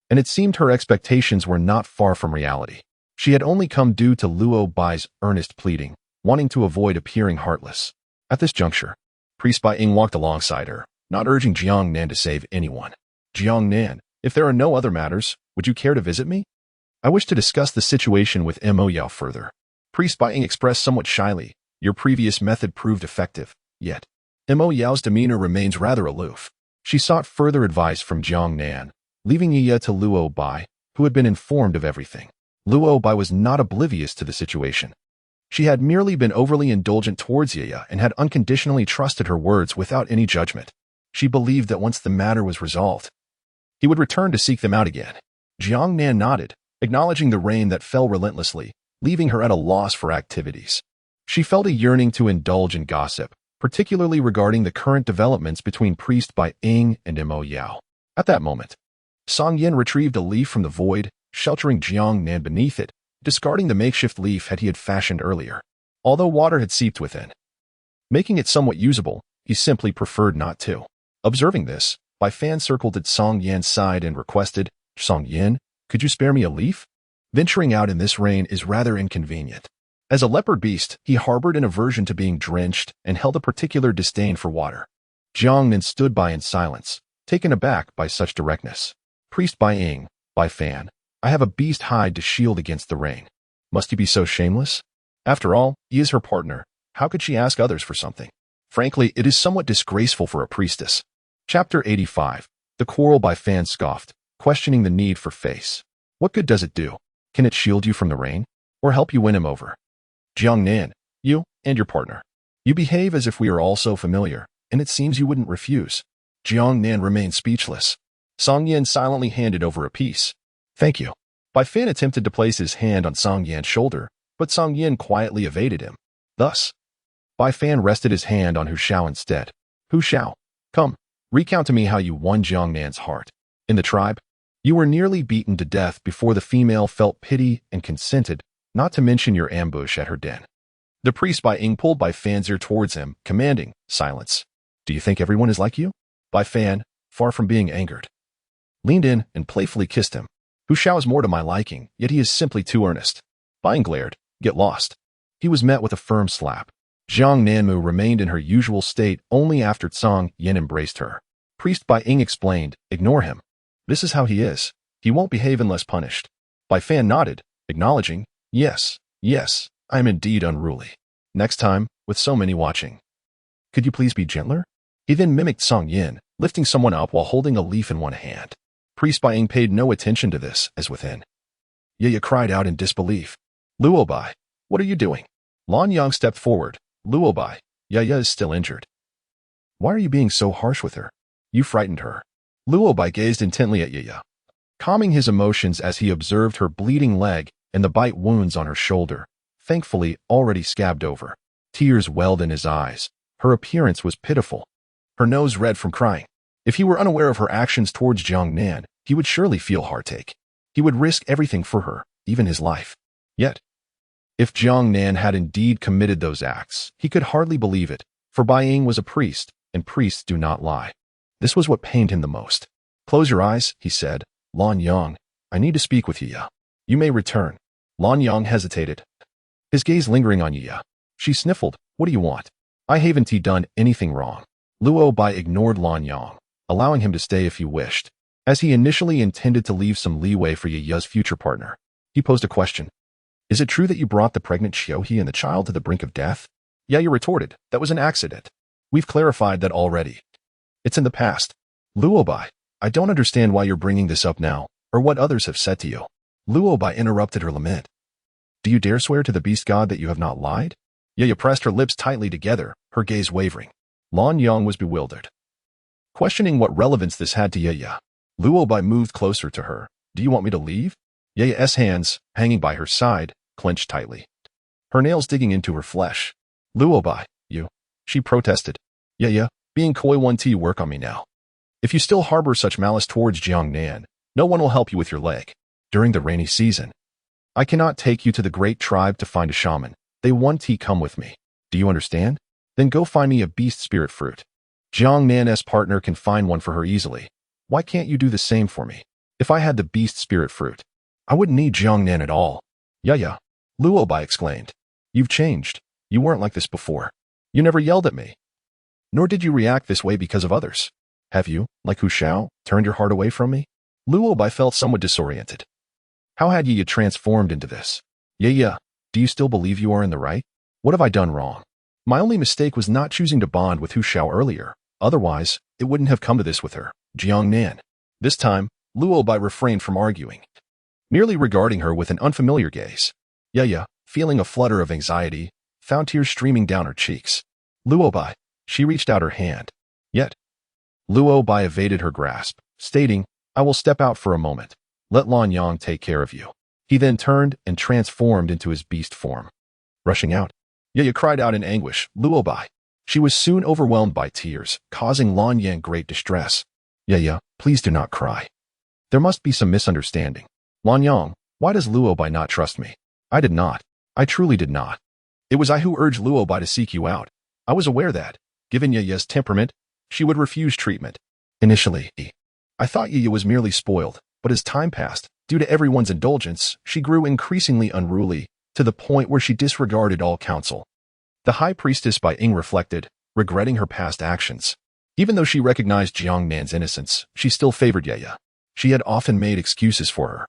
and it seemed her expectations were not far from reality. She had only come due to Luo Bai's earnest pleading, wanting to avoid appearing heartless. At this juncture, Priest Bai Ying walked alongside her, not urging Jiang Nan to save anyone. Jiang Nan, if there are no other matters, would you care to visit me? I wish to discuss the situation with Mo Yao further. Priest Bai Ying expressed somewhat shyly, your previous method proved effective, yet Mo Yao's demeanor remains rather aloof. She sought further advice from Jiang Nan, leaving Ye to Luo Bai, who had been informed of everything. Luo Bai was not oblivious to the situation. She had merely been overly indulgent towards Ye and had unconditionally trusted her words without any judgment. She believed that once the matter was resolved, he would return to seek them out again. Jiang Nan nodded, acknowledging the rain that fell relentlessly, leaving her at a loss for activities. She felt a yearning to indulge in gossip, particularly regarding the current developments between Priest Bai Ying and Mo Yao. At that moment, Song Yin retrieved a leaf from the void, sheltering Jiang Nan beneath it, discarding the makeshift leaf he had fashioned earlier. Although water had seeped within, making it somewhat usable, he simply preferred not to. Observing this, Bai Fan circled at Song Yan's side and requested, Song Yin, could you spare me a leaf? Venturing out in this rain is rather inconvenient. As a leopard beast, he harbored an aversion to being drenched and held a particular disdain for water. Jiang Nan stood by in silence, taken aback by such directness. Priest Bai Ying, Bai Fan, I have a beast hide to shield against the rain. Must he be so shameless? After all, he is her partner. How could she ask others for something? Frankly, it is somewhat disgraceful for a priestess. Chapter 85. The quarrel. Bai Fan scoffed, questioning the need for face. What good does it do? Can it shield you from the rain, or help you win him over? Jiang Nan, you and your partner. You behave as if we are all so familiar, and it seems you wouldn't refuse. Jiang Nan remained speechless. Song Yin silently handed over a piece. Thank you. Bai Fan attempted to place his hand on Song Yan's shoulder, but Song Yin quietly evaded him. Thus, Bai Fan rested his hand on Hu Shao instead. Hu Shao, come, recount to me how you won Jiang Nan's heart. In the tribe, you were nearly beaten to death before the female felt pity and consented, not to mention your ambush at her den. The priest Bai Ying pulled Bai Fan's ear towards him, commanding, silence. Do you think everyone is like you? Bai Fan, far from being angered, leaned in and playfully kissed him. Hu Shao is more to my liking, yet he is simply too earnest. Bai Ying glared, get lost. He was met with a firm slap. Jiang Nanmu remained in her usual state only after Tsang Yin embraced her. Priest Bai Ying explained, ignore him. This is how he is. He won't behave unless punished. Bai Fan nodded, acknowledging, yes, I am indeed unruly. Next time, with so many watching. Could you please be gentler? He then mimicked Tsang Yin, lifting someone up while holding a leaf in one hand. Priest Bai Ying paid no attention to this, as within. Ye cried out in disbelief. Luo Bai, what are you doing? Lan Yang stepped forward. Luo Bai, Ye is still injured. Why are you being so harsh with her? You frightened her. Luo Bai gazed intently at Ye, calming his emotions as he observed her bleeding leg and the bite wounds on her shoulder, thankfully already scabbed over. Tears welled in his eyes. Her appearance was pitiful, her nose red from crying. If he were unaware of her actions towards Jiang Nan, he would surely feel heartache. He would risk everything for her, even his life. Yet, if Jiang Nan had indeed committed those acts, he could hardly believe it, for Bai Ying was a priest, and priests do not lie. This was what pained him the most. Close your eyes, he said. Lan Yang, I need to speak with Ye. You may return. Lan Yang hesitated, his gaze lingering on Ye. She sniffled, what do you want? I haven't done anything wrong. Luo Bai ignored Lan Yang, allowing him to stay if he wished. As he initially intended to leave some leeway for Ye's future partner, he posed a question. Is it true that you brought the pregnant Xiaohe and the child to the brink of death? Ye retorted, that was an accident. We've clarified that already. It's in the past. Luo Bai, I don't understand why you're bringing this up now, or what others have said to you. Luo Bai interrupted her lament. Do you dare swear to the beast god that you have not lied? Ye pressed her lips tightly together, her gaze wavering. Lan Yang was bewildered, questioning what relevance this had to Ye. Luo Bai moved closer to her. Do you want me to leave? Ye's hands, hanging by her side, clenched tightly, her nails digging into her flesh. Luo Bai, you, she protested. Ye, being coy won't work on me now. If you still harbor such malice towards Jiang Nan, no one will help you with your leg. During the rainy season, I cannot take you to the great tribe to find a shaman. They want come with me. Do you understand? Then go find me a beast spirit fruit. Jiang Nan's partner can find one for her easily. Why can't you do the same for me? If I had the beast spirit fruit, I wouldn't need Jiang Nan at all. Yeah, Luo Bai exclaimed. You've changed. You weren't like this before. You never yelled at me. Nor did you react this way because of others. Have you, like Hu Shao, turned your heart away from me? Luo Bai felt somewhat disoriented. How had Ye transformed into this? Yeah, do you still believe you are in the right? What have I done wrong? My only mistake was not choosing to bond with Hu Shao earlier. Otherwise, it wouldn't have come to this with her, Jiang Nan. This time, Luo Bai refrained from arguing, merely regarding her with an unfamiliar gaze. Yeah, feeling a flutter of anxiety, found tears streaming down her cheeks. Luo Bai, she reached out her hand. Yet, Luo Bai evaded her grasp, stating, I will step out for a moment. Let Lan Yang take care of you. He then turned and transformed into his beast form. Rushing out, Ye cried out in anguish, Luo Bai. She was soon overwhelmed by tears, causing Lan Yang great distress. Ye, please do not cry. There must be some misunderstanding. Lan Yang, why does Luo Bai not trust me? I did not. I truly did not. It was I who urged Luo Bai to seek you out. I was aware that, given Ye's temperament, she would refuse treatment. Initially, I thought Ye was merely spoiled, but as time passed, due to everyone's indulgence, she grew increasingly unruly, to the point where she disregarded all counsel. The high priestess Bai Ying reflected, regretting her past actions. Even though she recognized Jiang Nan's innocence, she still favored Ye. She had often made excuses for her,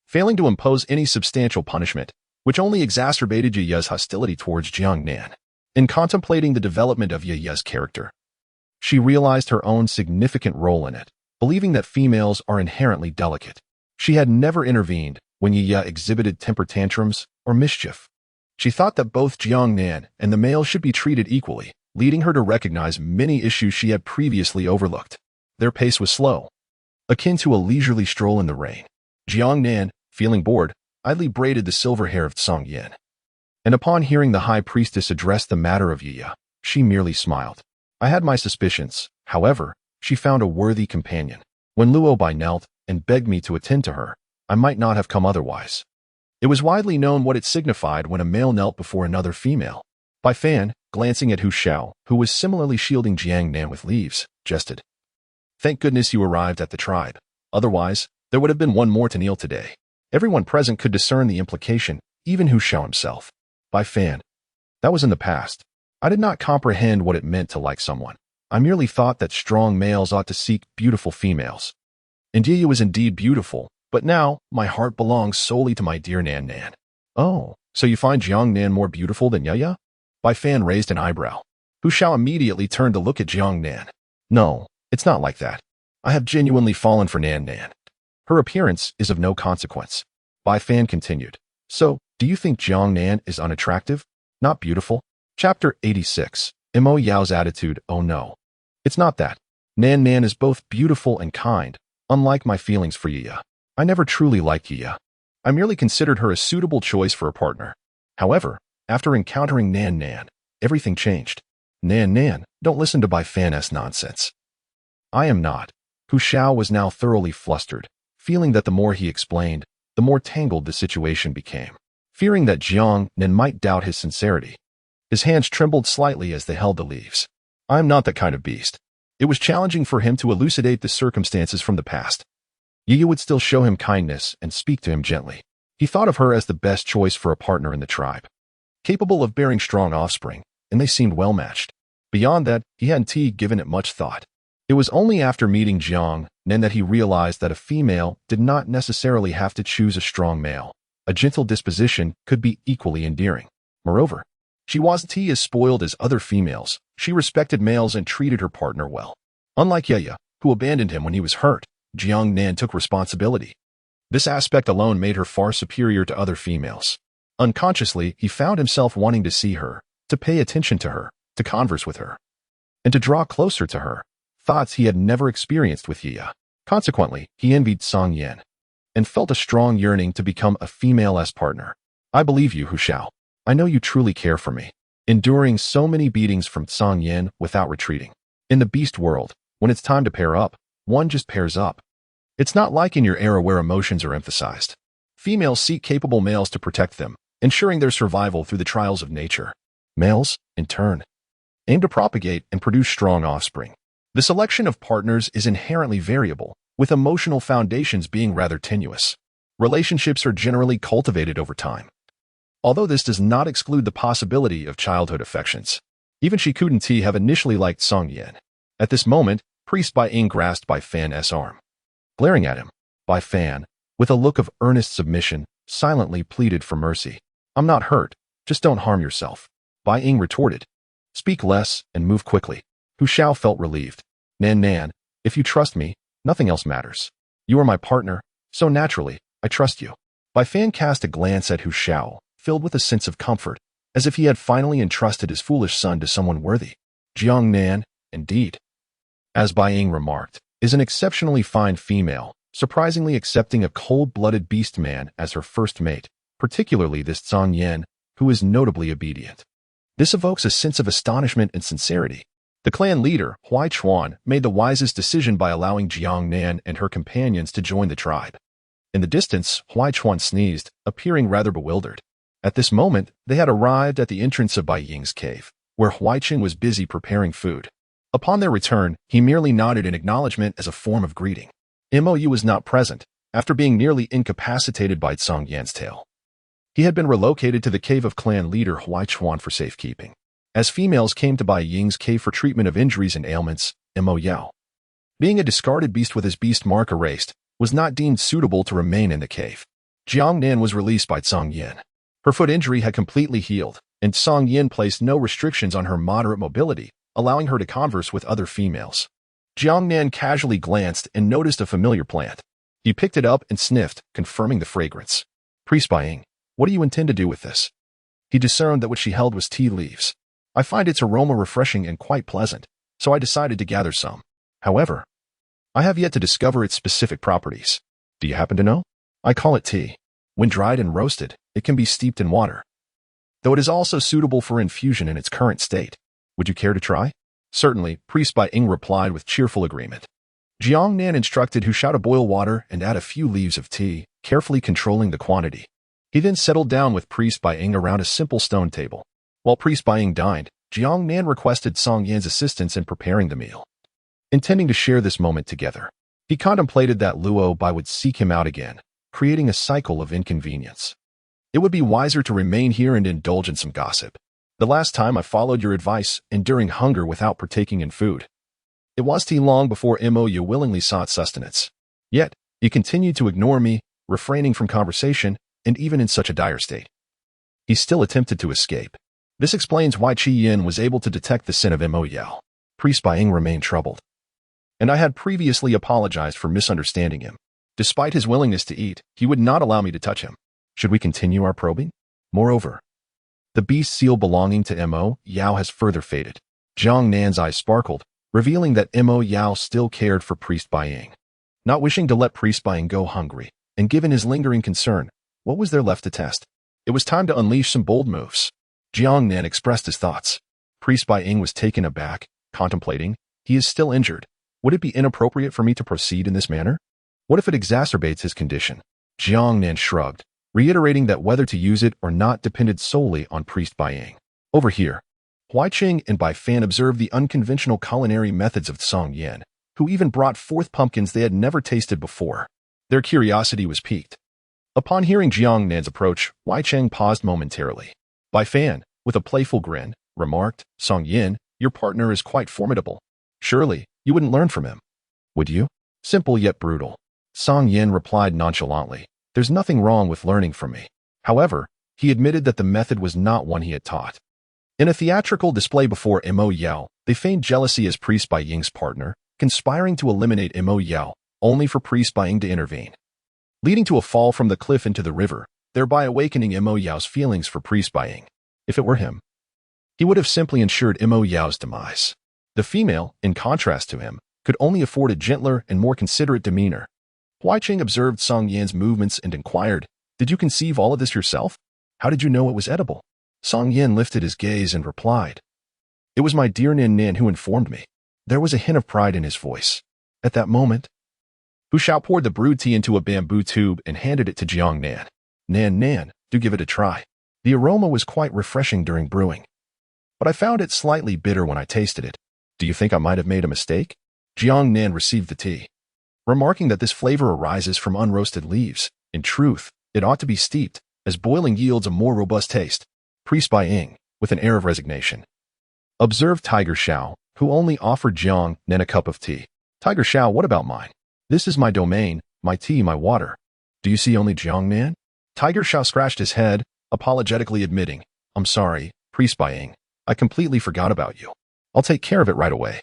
failing to impose any substantial punishment, which only exacerbated Ye's hostility towards Jiang Nan. In contemplating the development of Ye's character, she realized her own significant role in it, believing that females are inherently delicate. She had never intervened when Ye exhibited temper tantrums or mischief. She thought that both Jiang Nan and the male should be treated equally, leading her to recognize many issues she had previously overlooked. Their pace was slow, akin to a leisurely stroll in the rain. Jiang Nan, feeling bored, idly braided the silver hair of Tsang Yin, And upon hearing the high priestess address the matter of Yi, she merely smiled. I had my suspicions. However, she found a worthy companion. When Luo Bai knelt and begged me to attend to her, I might not have come otherwise. It was widely known what it signified when a male knelt before another female. Bai Fan, glancing at Hu Shao, who was similarly shielding Jiang Nan with leaves, jested. Thank goodness you arrived at the tribe. Otherwise, there would have been one more to kneel today. Everyone present could discern the implication, even Hu Shao himself. Bai Fan. That was in the past. I did not comprehend what it meant to like someone. I merely thought that strong males ought to seek beautiful females. And Yi was indeed beautiful, but now my heart belongs solely to my dear Nan Nan. Oh, so you find Jiang Nan more beautiful than Yi? Bai Fan raised an eyebrow. Hu Shao immediately turned to look at Jiang Nan. No, it's not like that. I have genuinely fallen for Nan Nan. Her appearance is of no consequence. Bai Fan continued. So, do you think Jiang Nan is unattractive? Not beautiful? Chapter 86. Mo Yao's attitude. Oh no. It's not that. Nan Nan is both beautiful and kind, unlike my feelings for Yi. I never truly liked Yi. I merely considered her a suitable choice for a partner. However, after encountering Nan Nan, everything changed. Nan Nan, don't listen to Bai Fan's nonsense. I am not. Hu Shao was now thoroughly flustered, feeling that the more he explained, the more tangled the situation became. Fearing that Jiang Nan might doubt his sincerity, his hands trembled slightly as they held the leaves. I am not that kind of beast. It was challenging for him to elucidate the circumstances from the past. Yi would still show him kindness and speak to him gently. He thought of her as the best choice for a partner in the tribe, capable of bearing strong offspring, and they seemed well matched. Beyond that, he hadn't given it much thought. It was only after meeting Jiang Nan that he realized that a female did not necessarily have to choose a strong male. A gentle disposition could be equally endearing. Moreover, she wasn't as spoiled as other females. She respected males and treated her partner well. Unlike Yi, who abandoned him when he was hurt, Jiang Nan took responsibility. This aspect alone made her far superior to other females. Unconsciously, he found himself wanting to see her, to pay attention to her, to converse with her, and to draw closer to her, thoughts he had never experienced with Yi. Consequently, he envied Song Yan, and felt a strong yearning to become a female-less partner. I believe you, Hu Shao. I know you truly care for me. Enduring so many beatings from Song Yan without retreating. In the beast world, when it's time to pair up, one just pairs up. It's not like in your era where emotions are emphasized. Females seek capable males to protect them, ensuring their survival through the trials of nature. Males, in turn, aim to propagate and produce strong offspring. The selection of partners is inherently variable, with emotional foundations being rather tenuous. Relationships are generally cultivated over time. Although this does not exclude the possibility of childhood affections. Even she couldn't have initially liked Song Yan. At this moment, Priest Bai Ying grasped Bai Fan's arm. Glaring at him, Bai Fan, with a look of earnest submission, silently pleaded for mercy. I'm not hurt, just don't harm yourself. Bai Ying retorted. Speak less and move quickly. Hu Shao felt relieved. Nan Nan, if you trust me, nothing else matters. You are my partner, so naturally, I trust you. Bai Fan cast a glance at Hu Shao, filled with a sense of comfort, as if he had finally entrusted his foolish son to someone worthy. Jiang Nan, indeed, as Bai Ying remarked, is an exceptionally fine female, surprisingly accepting a cold-blooded beast man as her first mate, particularly this Song Yan, who is notably obedient. This evokes a sense of astonishment and sincerity. The clan leader, Huai Chuan, made the wisest decision by allowing Jiang Nan and her companions to join the tribe. In the distance, Huai Chuan sneezed, appearing rather bewildered. At this moment, they had arrived at the entrance of Bai Ying's cave, where Huai Chen was busy preparing food. Upon their return, he merely nodded in acknowledgement as a form of greeting. Mou was not present, after being nearly incapacitated by Song Yan's tail. He had been relocated to the cave of clan leader Huai Chuan for safekeeping. As females came to Bai Ying's cave for treatment of injuries and ailments, Mo Yao, being a discarded beast with his beast mark erased, was not deemed suitable to remain in the cave. Jiang Nan was released by Song Yan. Her foot injury had completely healed, and Song Yan placed no restrictions on her moderate mobility, allowing her to converse with other females. Jiang Nan casually glanced and noticed a familiar plant. He picked it up and sniffed, confirming the fragrance. Priest Bai Ying, what do you intend to do with this? He discerned that what she held was tea leaves. I find its aroma refreshing and quite pleasant, so I decided to gather some. However, I have yet to discover its specific properties. Do you happen to know? I call it tea. When dried and roasted, it can be steeped in water. though it is also suitable for infusion in its current state. Would you care to try? Certainly, priest Bai Ying replied with cheerful agreement. Jiang Nan instructed Hu Shao to boil water and add a few leaves of tea, carefully controlling the quantity. He then settled down with priest Bai Ying around a simple stone table. While priest Bai Ying dined, Jiang Nan requested Song Yan's assistance in preparing the meal. Intending to share this moment together, he contemplated that Luo Bai would seek him out again, creating a cycle of inconvenience. It would be wiser to remain here and indulge in some gossip. The last time I followed your advice, enduring hunger without partaking in food. It was too long before you willingly sought sustenance. Yet, you continued to ignore me, refraining from conversation, and even in such a dire state. He still attempted to escape. This explains why Qi Yin was able to detect the sin of Mo Yao. Priest Bai Ying remained troubled. And I had previously apologized for misunderstanding him. Despite his willingness to eat, he would not allow me to touch him. Should we continue our probing? Moreover, the beast seal belonging to Mo Yao has further faded. Jiang Nan's eyes sparkled, revealing that Mo Yao still cared for priest Bai Ying. Not wishing to let priest Bai Ying go hungry, and given his lingering concern, what was there left to test? It was time to unleash some bold moves. Jiang Nan expressed his thoughts. Priest Bai Ying was taken aback, contemplating. He is still injured. Would it be inappropriate for me to proceed in this manner? What if it exacerbates his condition? Jiang Nan shrugged, reiterating that whether to use it or not depended solely on priest Bai Ying. Over here, Huai Qing and Bai Fan observed the unconventional culinary methods of Song Yan, who even brought forth pumpkins they had never tasted before. Their curiosity was piqued. Upon hearing Jiang Nan's approach, Huai Qing paused momentarily. Bai Fan, with a playful grin, remarked, Song Yan, your partner is quite formidable. Surely, you wouldn't learn from him. Would you? Simple yet brutal. Song Yan replied nonchalantly, there's nothing wrong with learning from me. However, he admitted that the method was not one he had taught. In a theatrical display before Mo Yao, they feigned jealousy as priest Bai Ying's partner, conspiring to eliminate Mo Yao, only for priest Bai Ying to intervene, leading to a fall from the cliff into the river, thereby awakening Mo Yao's feelings for priest Bai Ying. If it were him, he would have simply ensured Mo Yao's demise. The female, in contrast to him, could only afford a gentler and more considerate demeanor. Huai Qing observed Song Yan's movements and inquired, did you conceive all of this yourself? How did you know it was edible? Song Yan lifted his gaze and replied, it was my dear Nan who informed me. There was a hint of pride in his voice. At that moment, Hu Shao poured the brewed tea into a bamboo tube and handed it to Jiang Nan. Nan, do give it a try. The aroma was quite refreshing during brewing, but I found it slightly bitter when I tasted it. Do you think I might have made a mistake? Jiang Nan received the tea, remarking that this flavor arises from unroasted leaves. In truth, it ought to be steeped, as boiling yields a more robust taste. Priest Bai Ying, with an air of resignation, observed Tiger Shao, who only offered Jiang Nan a cup of tea. Tiger Shao, what about mine? This is my domain, my tea, my water. Do you see only Jiang Nan? Tiger Shao scratched his head, apologetically admitting, I'm sorry, Priest Bai Ying, I completely forgot about you. I'll take care of it right away.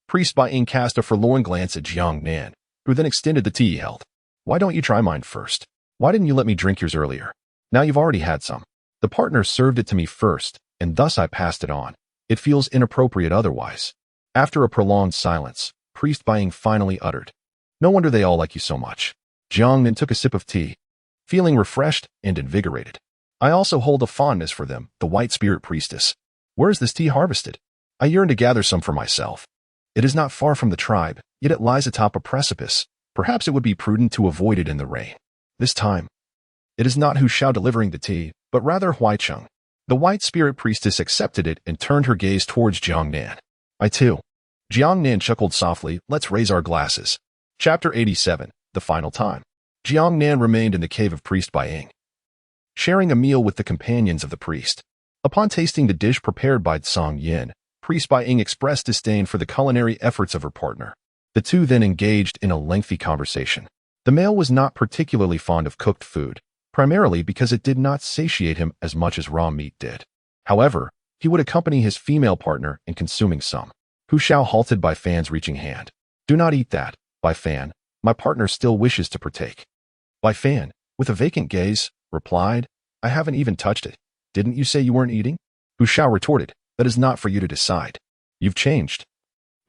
Priest Bai Ying cast a forlorn glance at Jiang Nan, who then extended the tea he held. Why don't you try mine first? Why didn't you let me drink yours earlier? Now you've already had some. The partner served it to me first, and thus I passed it on. It feels inappropriate otherwise. After a prolonged silence, Priest Bai Ying finally uttered, no wonder they all like you so much. Jiang Nan took a sip of tea, feeling refreshed and invigorated. I also hold a fondness for them, the White Spirit Priestess. Where is this tea harvested? I yearn to gather some for myself. It is not far from the tribe, yet it lies atop a precipice. Perhaps it would be prudent to avoid it in the rain. This time, it is not Hu Shao delivering the tea, but rather Huai Qing. The White Spirit Priestess accepted it and turned her gaze towards Jiang Nan. I too. Jiang Nan chuckled softly, let's raise our glasses. Chapter 87, The Final Time. Jiang Nan remained in the cave of priest Bai Ying, sharing a meal with the companions of the priest. Upon tasting the dish prepared by Song Yan, priest Bai Ying expressed disdain for the culinary efforts of her partner. The two then engaged in a lengthy conversation. The male was not particularly fond of cooked food, primarily because it did not satiate him as much as raw meat did. However, he would accompany his female partner in consuming some. Hu Shao halted Bai Fan's reaching hand. Do not eat that, Bai Fan. My partner still wishes to partake. Bai Fan, with a vacant gaze, replied, I haven't even touched it. Didn't you say you weren't eating? Hu Shao retorted, that is not for you to decide. You've changed.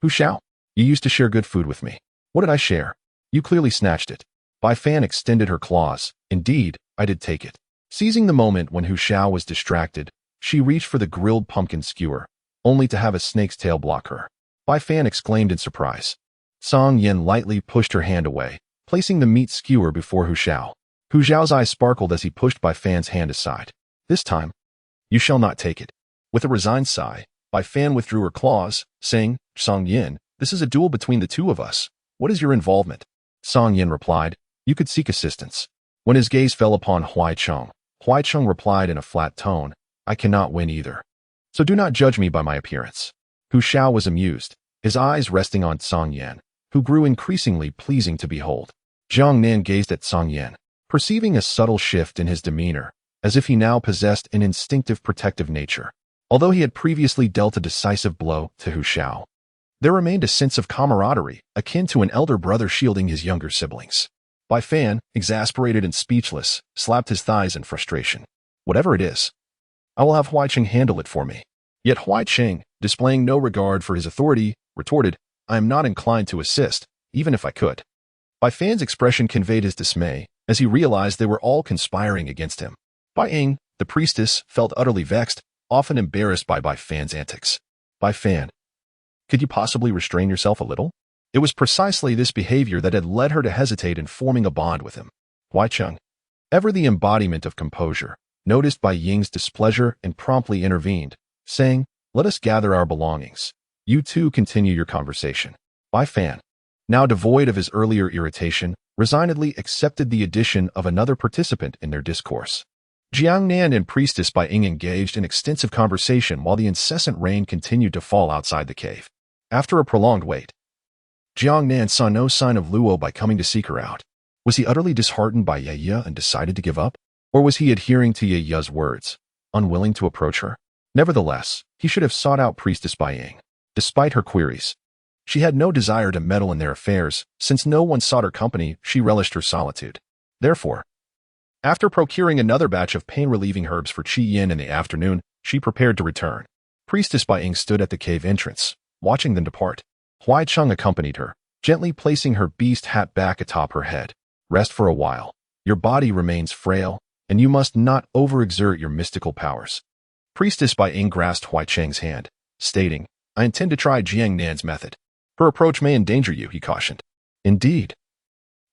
Hu Shao, you used to share good food with me. What did I share? You clearly snatched it. Bai Fan extended her claws. Indeed, I did take it. Seizing the moment when Hu Shao was distracted, She reached for the grilled pumpkin skewer, only to have a snake's tail block her. Bai Fan exclaimed in surprise. Song Yin lightly pushed her hand away, placing the meat skewer before Hu Xiao. Hu Xiao's eyes sparkled as he pushed Bai Fan's hand aside. This time, you shall not take it. With a resigned sigh, Bai Fan withdrew her claws, saying, Song Yin, this is a duel between the two of us. What is your involvement? Song Yin replied, you could seek assistance. When his gaze fell upon Huai Cheng replied in a flat tone, I cannot win either. So do not judge me by my appearance. Hu Xiao was amused, his eyes resting on Song Yin, who grew increasingly pleasing to behold. Jiang Nan gazed at Song Yin, perceiving a subtle shift in his demeanor, as if he now possessed an instinctive protective nature. Although he had previously dealt a decisive blow to Hu Xiao, there remained a sense of camaraderie, akin to an elder brother shielding his younger siblings. Bai Fan, exasperated and speechless, slapped his thighs in frustration. Whatever it is, I will have Huai Cheng handle it for me. Yet Huai Cheng, displaying no regard for his authority, retorted, I am not inclined to assist, even if I could. Bai Fan's expression conveyed his dismay, as he realized they were all conspiring against him. Bai Ying, the priestess, felt utterly vexed, often embarrassed by Bai Fan's antics. Bai Fan, could you possibly restrain yourself a little? It was precisely this behavior that had led her to hesitate in forming a bond with him. Huai Cheng, ever the embodiment of composure, noticed Bai Ying's displeasure and promptly intervened, saying, let us gather our belongings. You two continue your conversation. Bai Fan, now devoid of his earlier irritation, resignedly accepted the addition of another participant in their discourse. Jiang Nan and priestess Bai Ying engaged in extensive conversation while the incessant rain continued to fall outside the cave. After a prolonged wait, Jiang Nan saw no sign of Luo Bai coming to seek her out. Was he utterly disheartened by Ye and decided to give up? Or was he adhering to Ye's words, unwilling to approach her? Nevertheless, he should have sought out priestess Bai Ying. Despite her queries, she had no desire to meddle in their affairs, since no one sought her company, she relished her solitude. Therefore, after procuring another batch of pain-relieving herbs for Qi Yin in the afternoon, she prepared to return. Priestess Bai Ying stood at the cave entrance, watching them depart. Huai Cheng accompanied her, gently placing her beast hat back atop her head. Rest for a while. Your body remains frail, and you must not overexert your mystical powers. Priestess Bai Ying grasped Huai Cheng's hand, stating, I intend to try Jiang Nan's method. Her approach may endanger you, he cautioned. Indeed.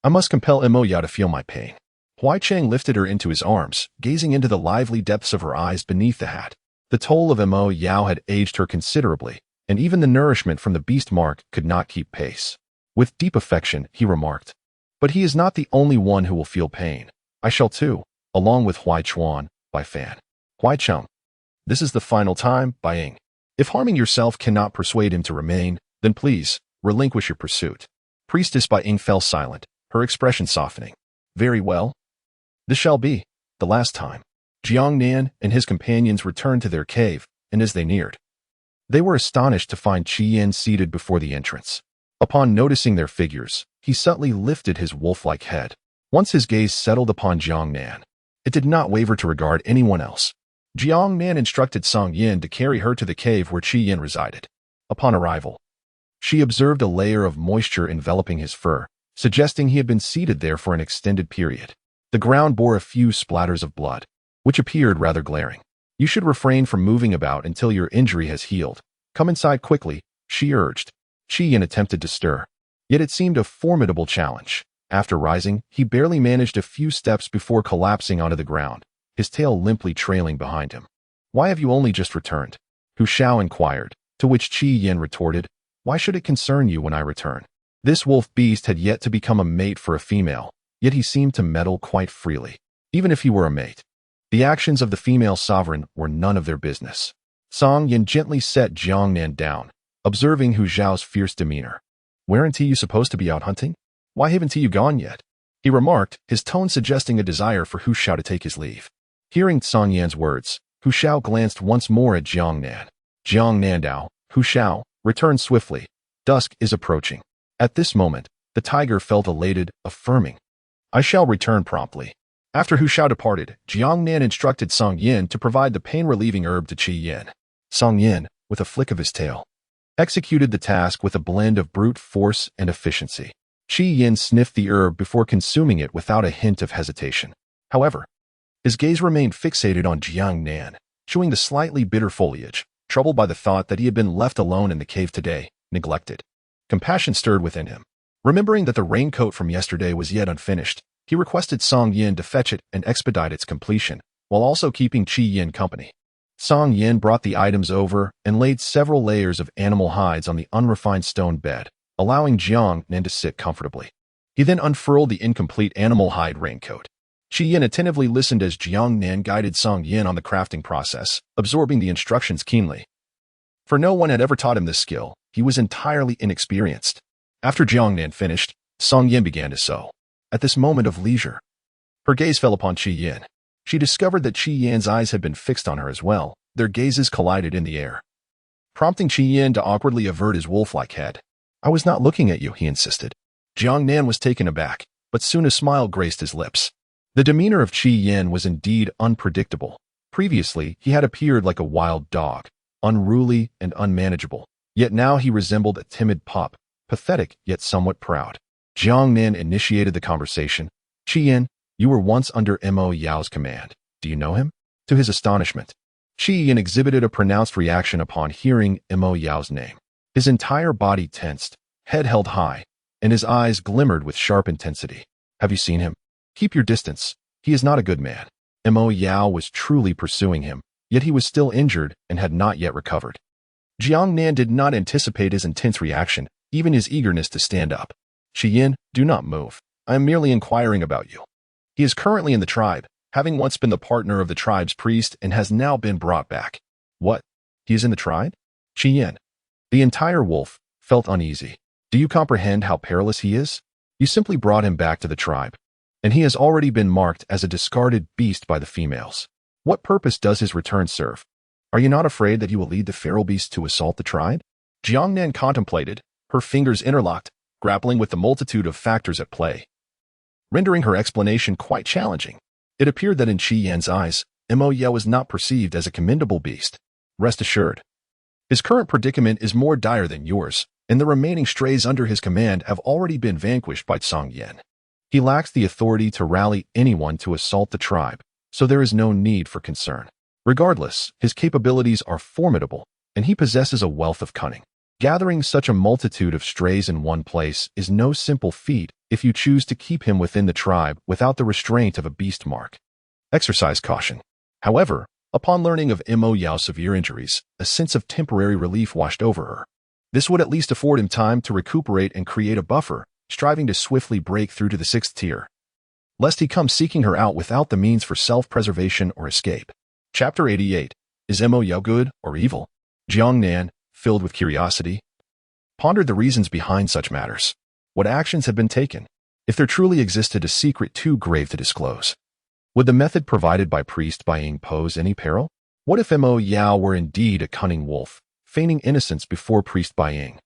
I must compel Mo Yao to feel my pain. Huai Cheng lifted her into his arms, gazing into the lively depths of her eyes beneath the hat. The toll of Mo Yao had aged her considerably, and even the nourishment from the beast mark could not keep pace. With deep affection, he remarked, but he is not the only one who will feel pain. I shall too, along with Huai Chuan, Bai Fan. Huai Cheng, this is the final time, Bai Ying. If harming yourself cannot persuade him to remain, then please, relinquish your pursuit. Priestess Bai Ying fell silent, her expression softening. Very well. This shall be the last time. Jiang Nan and his companions returned to their cave, and as they neared, they were astonished to find Qi Yin seated before the entrance. Upon noticing their figures, he subtly lifted his wolf-like head. Once his gaze settled upon Jiang Nan, it did not waver to regard anyone else. Jiang Nan instructed Song Yin to carry her to the cave where Qi Yin resided. Upon arrival, she observed a layer of moisture enveloping his fur, suggesting he had been seated there for an extended period. The ground bore a few splatters of blood, which appeared rather glaring. You should refrain from moving about until your injury has healed. Come inside quickly, she urged. Qi Yin attempted to stir, yet it seemed a formidable challenge. After rising, he barely managed a few steps before collapsing onto the ground, his tail limply trailing behind him. Why have you only just returned? Hu Xiao inquired, to which Qi Yin retorted, why should it concern you when I return? This wolf beast had yet to become a mate for a female, yet he seemed to meddle quite freely, even if he were a mate. The actions of the female sovereign were none of their business. Song Yin gently set Jiang Nan down, observing Hu Xiao's fierce demeanor. Weren't you supposed to be out hunting? Why haven't you gone yet? He remarked, his tone suggesting a desire for Hu Xiao to take his leave. Hearing Song Yan's words, Hu Xiao glanced once more at Jiang Nan. Jiang Nan Dao, Hu Xiao, return swiftly. Dusk is approaching. At this moment, the tiger felt elated, affirming, I shall return promptly. After Hu Xiao departed, Jiang Nan instructed Song Yin to provide the pain-relieving herb to Qi Yin. Song Yin, with a flick of his tail, executed the task with a blend of brute force and efficiency. Qi Yin sniffed the herb before consuming it without a hint of hesitation. However, his gaze remained fixated on Jiang Nan, chewing the slightly bitter foliage, troubled by the thought that he had been left alone in the cave today, neglected. Compassion stirred within him. Remembering that the raincoat from yesterday was yet unfinished, he requested Song Yin to fetch it and expedite its completion, while also keeping Qi Yin company. Song Yin brought the items over and laid several layers of animal hides on the unrefined stone bed, allowing Jiang Nan to sit comfortably. He then unfurled the incomplete animal hide raincoat. Qi Yin attentively listened as Jiang Nan guided Song Yin on the crafting process, absorbing the instructions keenly. For no one had ever taught him this skill, he was entirely inexperienced. After Jiang Nan finished, Song Yin began to sew. At this moment of leisure, her gaze fell upon Qi Yin. She discovered that Qi Yin's eyes had been fixed on her as well. Their gazes collided in the air, prompting Qi Yin to awkwardly avert his wolf-like head. "I was not looking at you," he insisted. Jiang Nan was taken aback, but soon a smile graced his lips. The demeanor of Qi Yin was indeed unpredictable. Previously, he had appeared like a wild dog, unruly and unmanageable, yet now he resembled a timid pup, pathetic yet somewhat proud. Jiang Nan initiated the conversation. "Qi Yin, you were once under Mo Yao's command. Do you know him?" To his astonishment, Qi Yin exhibited a pronounced reaction upon hearing Mo Yao's name. His entire body tensed, head held high, and his eyes glimmered with sharp intensity. "Have you seen him? Keep your distance. He is not a good man." Mo Yao was truly pursuing him, yet he was still injured and had not yet recovered. Jiang Nan did not anticipate his intense reaction, even his eagerness to stand up. "Qi Yin, do not move. I am merely inquiring about you. He is currently in the tribe, having once been the partner of the tribe's priest and has now been brought back." "What? He is in the tribe?" Qi Yin, the entire wolf, felt uneasy. "Do you comprehend how perilous he is? You simply brought him back to the tribe, and he has already been marked as a discarded beast by the females. What purpose does his return serve? Are you not afraid that he will lead the feral beasts to assault the tribe?" Jiang Nan contemplated, her fingers interlocked, grappling with the multitude of factors at play, rendering her explanation quite challenging. It appeared that in Qi Yin's eyes, Mo Yao was not perceived as a commendable beast. "Rest assured, his current predicament is more dire than yours, and the remaining strays under his command have already been vanquished by Song Yin. He lacks the authority to rally anyone to assault the tribe, so there is no need for concern. Regardless, his capabilities are formidable, and he possesses a wealth of cunning. Gathering such a multitude of strays in one place is no simple feat if you choose to keep him within the tribe without the restraint of a beast mark. Exercise caution." However, upon learning of Mo Yao's severe injuries, a sense of temporary relief washed over her. This would at least afford him time to recuperate and create a buffer, striving to swiftly break through to the 6th tier, lest he come seeking her out without the means for self-preservation or escape. Chapter 88. Is Mo Yao good or evil? Jiang Nan, filled with curiosity, pondered the reasons behind such matters. What actions had been taken? If there truly existed a secret too grave to disclose, would the method provided by priest Baiying pose any peril? What if Mo Yao were indeed a cunning wolf, feigning innocence before priest Baiying?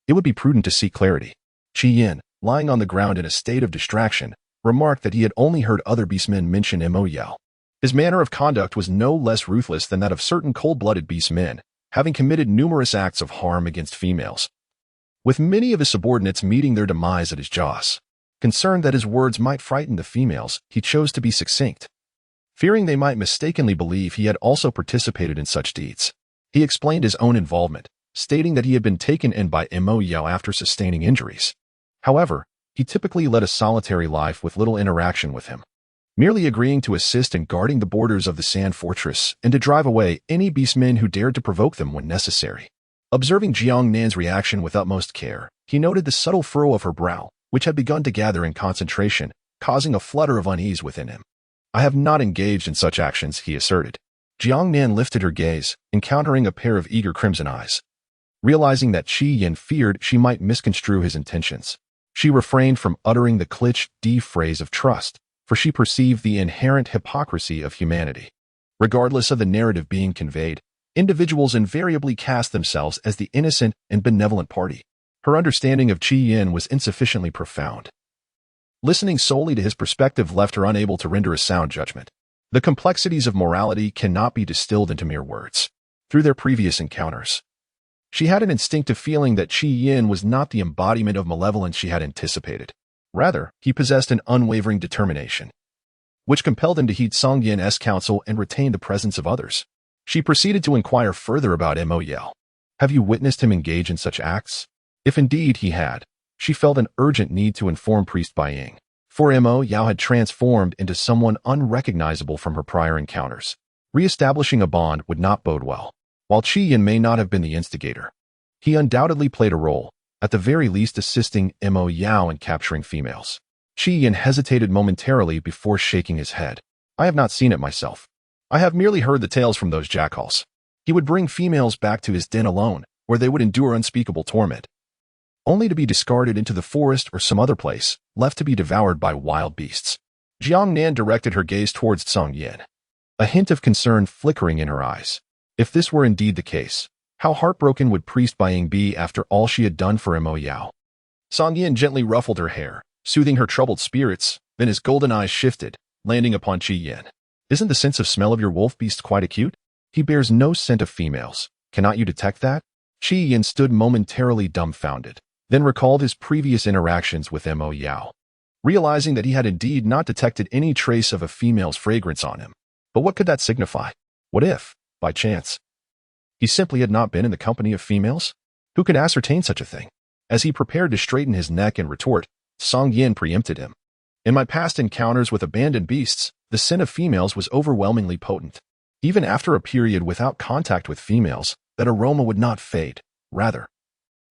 It would be prudent to seek clarity. Qi Yin, lying on the ground in a state of distraction, remarked that he had only heard other beastmen mention Mo Yao. His manner of conduct was no less ruthless than that of certain cold-blooded beastmen, having committed numerous acts of harm against females, with many of his subordinates meeting their demise at his jaws. Concerned that his words might frighten the females, he chose to be succinct. Fearing they might mistakenly believe he had also participated in such deeds, he explained his own involvement, stating that he had been taken in by Mo Yao after sustaining injuries. However, he typically led a solitary life with little interaction with him, merely agreeing to assist in guarding the borders of the sand fortress and to drive away any beastmen who dared to provoke them when necessary. Observing Jiang Nan's reaction with utmost care, he noted the subtle furrow of her brow, which had begun to gather in concentration, causing a flutter of unease within him. "I have not engaged in such actions," he asserted. Jiang Nan lifted her gaze, encountering a pair of eager crimson eyes. Realizing that Qi Yin feared she might misconstrue his intentions, she refrained from uttering the cliché phrase of trust, for she perceived the inherent hypocrisy of humanity. Regardless of the narrative being conveyed, individuals invariably cast themselves as the innocent and benevolent party. Her understanding of Qi Yin was insufficiently profound. Listening solely to his perspective left her unable to render a sound judgment. The complexities of morality cannot be distilled into mere words. Through their previous encounters, she had an instinctive feeling that Qi Yin was not the embodiment of malevolence she had anticipated. Rather, he possessed an unwavering determination, which compelled him to heed Song Yin's counsel and retain the presence of others. She proceeded to inquire further about Mo Yao. Have you witnessed him engage in such acts? If indeed he had, she felt an urgent need to inform Priest Bai Ying, for Mo Yao had transformed into someone unrecognizable from her prior encounters. Re-establishing a bond would not bode well. While Qi Yin may not have been the instigator, he undoubtedly played a role, at the very least assisting Mo Yao in capturing females. Qi Yin hesitated momentarily before shaking his head. I have not seen it myself. I have merely heard the tales from those jackals. He would bring females back to his den alone, where they would endure unspeakable torment, only to be discarded into the forest or some other place, left to be devoured by wild beasts. Jiang Nan directed her gaze towards Song Yin, a hint of concern flickering in her eyes. If this were indeed the case, how heartbroken would Priest Bai Ying be after all she had done for Mo Yao? Song Yin gently ruffled her hair, soothing her troubled spirits, then his golden eyes shifted, landing upon Qi Yin. Isn't the sense of smell of your wolf beast quite acute? He bears no scent of females. Cannot you detect that? Qi Yin stood momentarily dumbfounded, then recalled his previous interactions with Mo Yao, realizing that he had indeed not detected any trace of a female's fragrance on him. But what could that signify? What if, by chance, he simply had not been in the company of females? Who could ascertain such a thing? As he prepared to straighten his neck and retort, Song Yin preempted him. In my past encounters with abandoned beasts, the scent of females was overwhelmingly potent. Even after a period without contact with females, that aroma would not fade. Rather,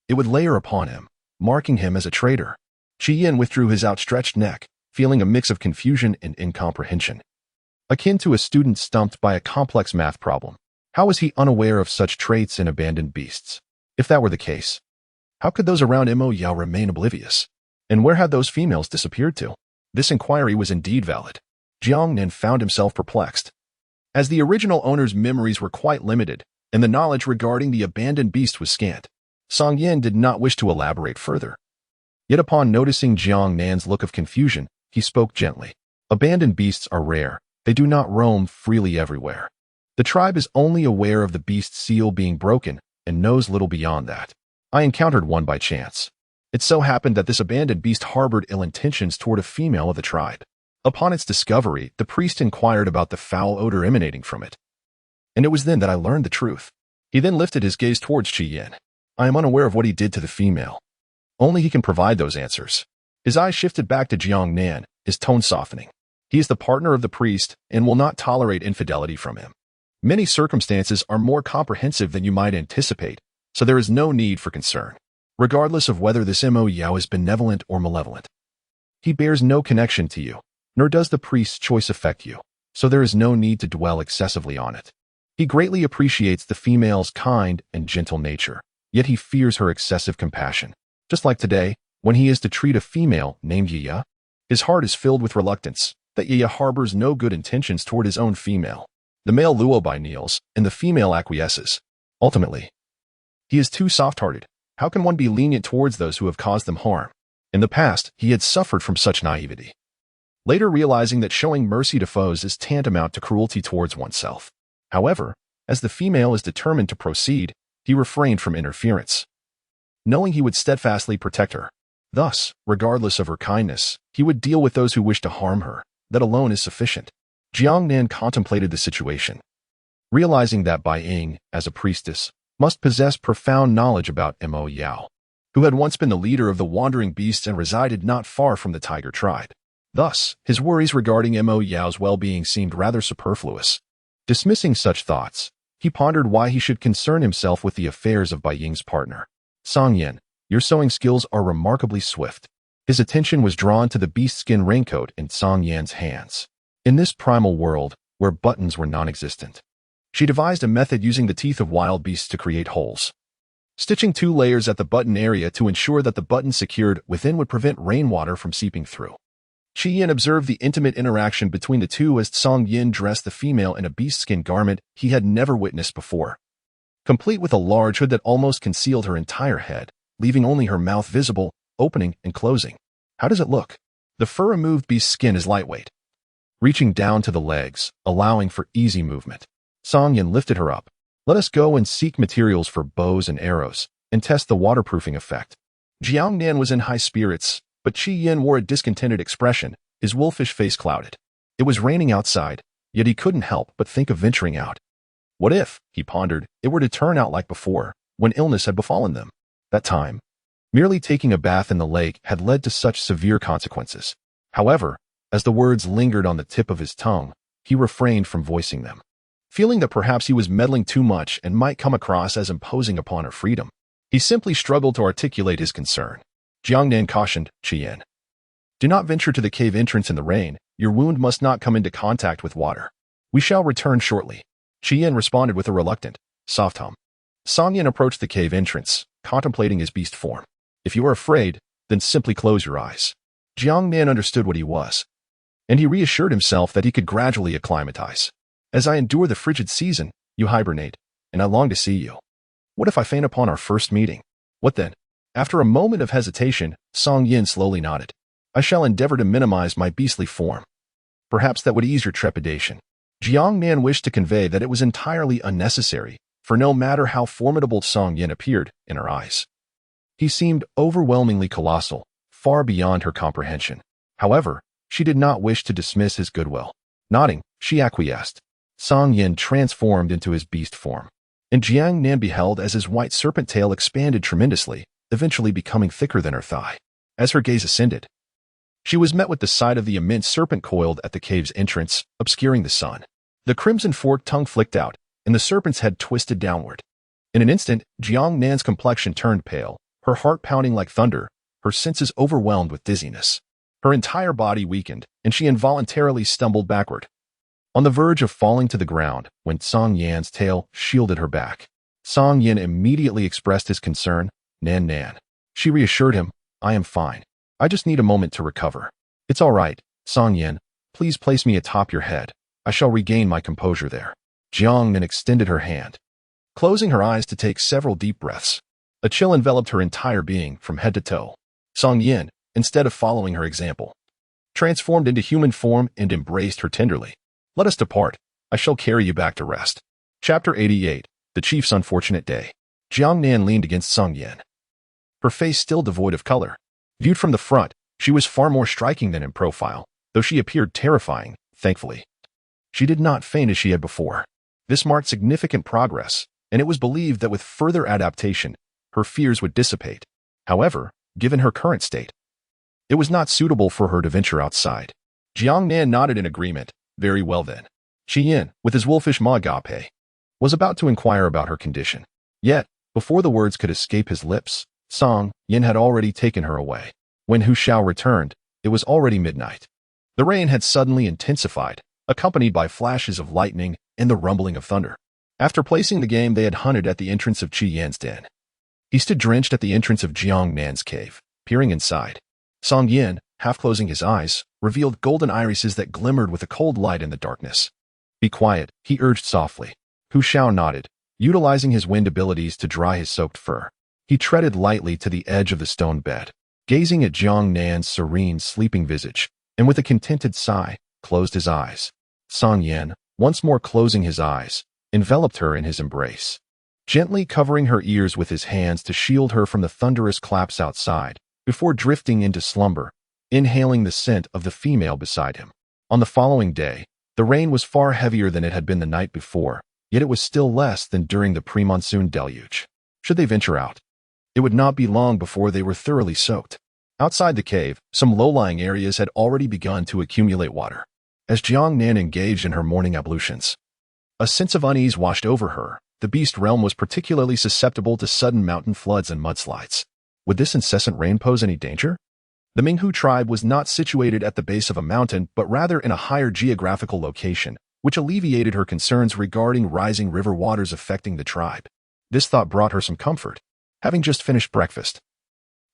it would layer upon him, marking him as a traitor. Qi Yin withdrew his outstretched neck, feeling a mix of confusion and incomprehension, akin to a student stumped by a complex math problem. How was he unaware of such traits in abandoned beasts? If that were the case, how could those around Mo Yao remain oblivious? And where had those females disappeared to? This inquiry was indeed valid. Jiang Nan found himself perplexed, as the original owner's memories were quite limited, and the knowledge regarding the abandoned beast was scant. Song Yin did not wish to elaborate further. Yet upon noticing Jiang Nan's look of confusion, he spoke gently. Abandoned beasts are rare. They do not roam freely everywhere. The tribe is only aware of the beast's seal being broken and knows little beyond that. I encountered one by chance. It so happened that this abandoned beast harbored ill intentions toward a female of the tribe. Upon its discovery, the priest inquired about the foul odor emanating from it, and it was then that I learned the truth. He then lifted his gaze towards Qi Yin. I am unaware of what he did to the female. Only he can provide those answers. His eyes shifted back to Jiang Nan, his tone softening. He is the partner of the priest and will not tolerate infidelity from him. Many circumstances are more comprehensive than you might anticipate, so there is no need for concern, regardless of whether this Mo Yao is benevolent or malevolent. He bears no connection to you, nor does the priest's choice affect you, so there is no need to dwell excessively on it. He greatly appreciates the female's kind and gentle nature, yet he fears her excessive compassion. Just like today, when he is to treat a female named Yiya, his heart is filled with reluctance that Yiya harbors no good intentions toward his own female. The male lullaby kneels, and the female acquiesces. Ultimately, he is too soft-hearted. How can one be lenient towards those who have caused them harm? In the past, he had suffered from such naivety, later realizing that showing mercy to foes is tantamount to cruelty towards oneself. However, as the female is determined to proceed, he refrained from interference, knowing he would steadfastly protect her. Thus, regardless of her kindness, he would deal with those who wish to harm her. That alone is sufficient. Jiang Nan contemplated the situation, realizing that Bai Ying, as a priestess, must possess profound knowledge about Mo Yao, who had once been the leader of the wandering beasts and resided not far from the tiger tribe. Thus, his worries regarding Mo Yao's well-being seemed rather superfluous. Dismissing such thoughts, he pondered why he should concern himself with the affairs of Bai Ying's partner. Song Yin, your sewing skills are remarkably swift. His attention was drawn to the beast-skin raincoat in Song Yan's hands. In this primal world, where buttons were non-existent, she devised a method using the teeth of wild beasts to create holes, stitching 2 layers at the button area to ensure that the button secured within would prevent rainwater from seeping through. Qi Yin observed the intimate interaction between the two as Song Yin dressed the female in a beast-skin garment he had never witnessed before, complete with a large hood that almost concealed her entire head, leaving only her mouth visible, opening and closing. How does it look? The fur-removed beast's skin is lightweight, reaching down to the legs, allowing for easy movement. Song Yin lifted her up. Let us go and seek materials for bows and arrows, and test the waterproofing effect. Jiang Nan was in high spirits, but Qi Yin wore a discontented expression, his wolfish face clouded. It was raining outside, yet he couldn't help but think of venturing out. What if, he pondered, it were to turn out like before, when illness had befallen them? That time, merely taking a bath in the lake had led to such severe consequences. However, as the words lingered on the tip of his tongue, he refrained from voicing them, feeling that perhaps he was meddling too much and might come across as imposing upon her freedom. He simply struggled to articulate his concern. Jiang Nan cautioned Qian, "Do not venture to the cave entrance in the rain. Your wound must not come into contact with water. We shall return shortly." Qian responded with a reluctant, soft hum. Song Yin approached the cave entrance, contemplating his beast form. "If you are afraid, then simply close your eyes." Jiang Nan understood what he was, and he reassured himself that he could gradually acclimatize. "As I endure the frigid season, you hibernate, and I long to see you. What if I faint upon our first meeting? What then?" After a moment of hesitation, Song Yin slowly nodded. "I shall endeavor to minimize my beastly form. Perhaps that would ease your trepidation." Jiang Nan wished to convey that it was entirely unnecessary, for no matter how formidable Song Yin appeared in her eyes, he seemed overwhelmingly colossal, far beyond her comprehension. However, she did not wish to dismiss his goodwill. Nodding, she acquiesced. Song Yin transformed into his beast form, and Jiang Nan beheld as his white serpent tail expanded tremendously, eventually becoming thicker than her thigh. As her gaze ascended, she was met with the sight of the immense serpent coiled at the cave's entrance, obscuring the sun. The crimson forked tongue flicked out, and the serpent's head twisted downward. In an instant, Jiang Nan's complexion turned pale, her heart pounding like thunder, her senses overwhelmed with dizziness. Her entire body weakened, and she involuntarily stumbled backward, on the verge of falling to the ground when Song Yan's tail shielded her back. Song Yin immediately expressed his concern. "Nan Nan." She reassured him, "I am fine. I just need a moment to recover." "It's all right, Song Yin. Please place me atop your head. I shall regain my composure there." Jiang Nan extended her hand, closing her eyes to take several deep breaths. A chill enveloped her entire being from head to toe. Song Yin, instead of following her example, transformed into human form and embraced her tenderly. "Let us depart. I shall carry you back to rest." Chapter 88. The Chief's Unfortunate Day. Jiang Nan leaned against Song Yin, her face still devoid of color. Viewed from the front, she was far more striking than in profile, though she appeared terrifying, thankfully. She did not faint as she had before. This marked significant progress, and it was believed that with further adaptation, her fears would dissipate. However, given her current state, it was not suitable for her to venture outside. Jiang Nan nodded in agreement. "Very well then." Qian, with his wolfish ma agape, was about to inquire about her condition. Yet, before the words could escape his lips, Song Yin had already taken her away. When Hu Shao returned, it was already midnight. The rain had suddenly intensified, accompanied by flashes of lightning and the rumbling of thunder. After placing the game they had hunted at the entrance of Qi Yan's den, he stood drenched at the entrance of Jiang Nan's cave, peering inside. Song Yin, half closing his eyes, revealed golden irises that glimmered with a cold light in the darkness. "Be quiet," he urged softly. Hu Shao nodded, utilizing his wind abilities to dry his soaked fur. He treaded lightly to the edge of the stone bed, gazing at Jiang Nan's serene, sleeping visage, and with a contented sigh, closed his eyes. Song Yin, once more closing his eyes, enveloped her in his embrace, gently covering her ears with his hands to shield her from the thunderous claps outside, before drifting into slumber, inhaling the scent of the female beside him. On the following day, the rain was far heavier than it had been the night before, yet it was still less than during the pre-monsoon deluge. Should they venture out, it would not be long before they were thoroughly soaked. Outside the cave, some low-lying areas had already begun to accumulate water. As Jiang Nan engaged in her morning ablutions, a sense of unease washed over her. The beast realm was particularly susceptible to sudden mountain floods and mudslides. Would this incessant rain pose any danger? The Minghu tribe was not situated at the base of a mountain, but rather in a higher geographical location, which alleviated her concerns regarding rising river waters affecting the tribe. This thought brought her some comfort. Having just finished breakfast,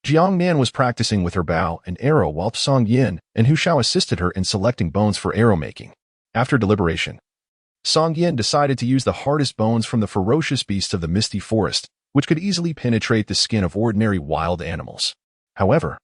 Jiang Nan was practicing with her bow and arrow while Song Yin and Hu Shao assisted her in selecting bones for arrow making. After deliberation, Song Yin decided to use the hardest bones from the ferocious beasts of the misty forest, which could easily penetrate the skin of ordinary wild animals. However,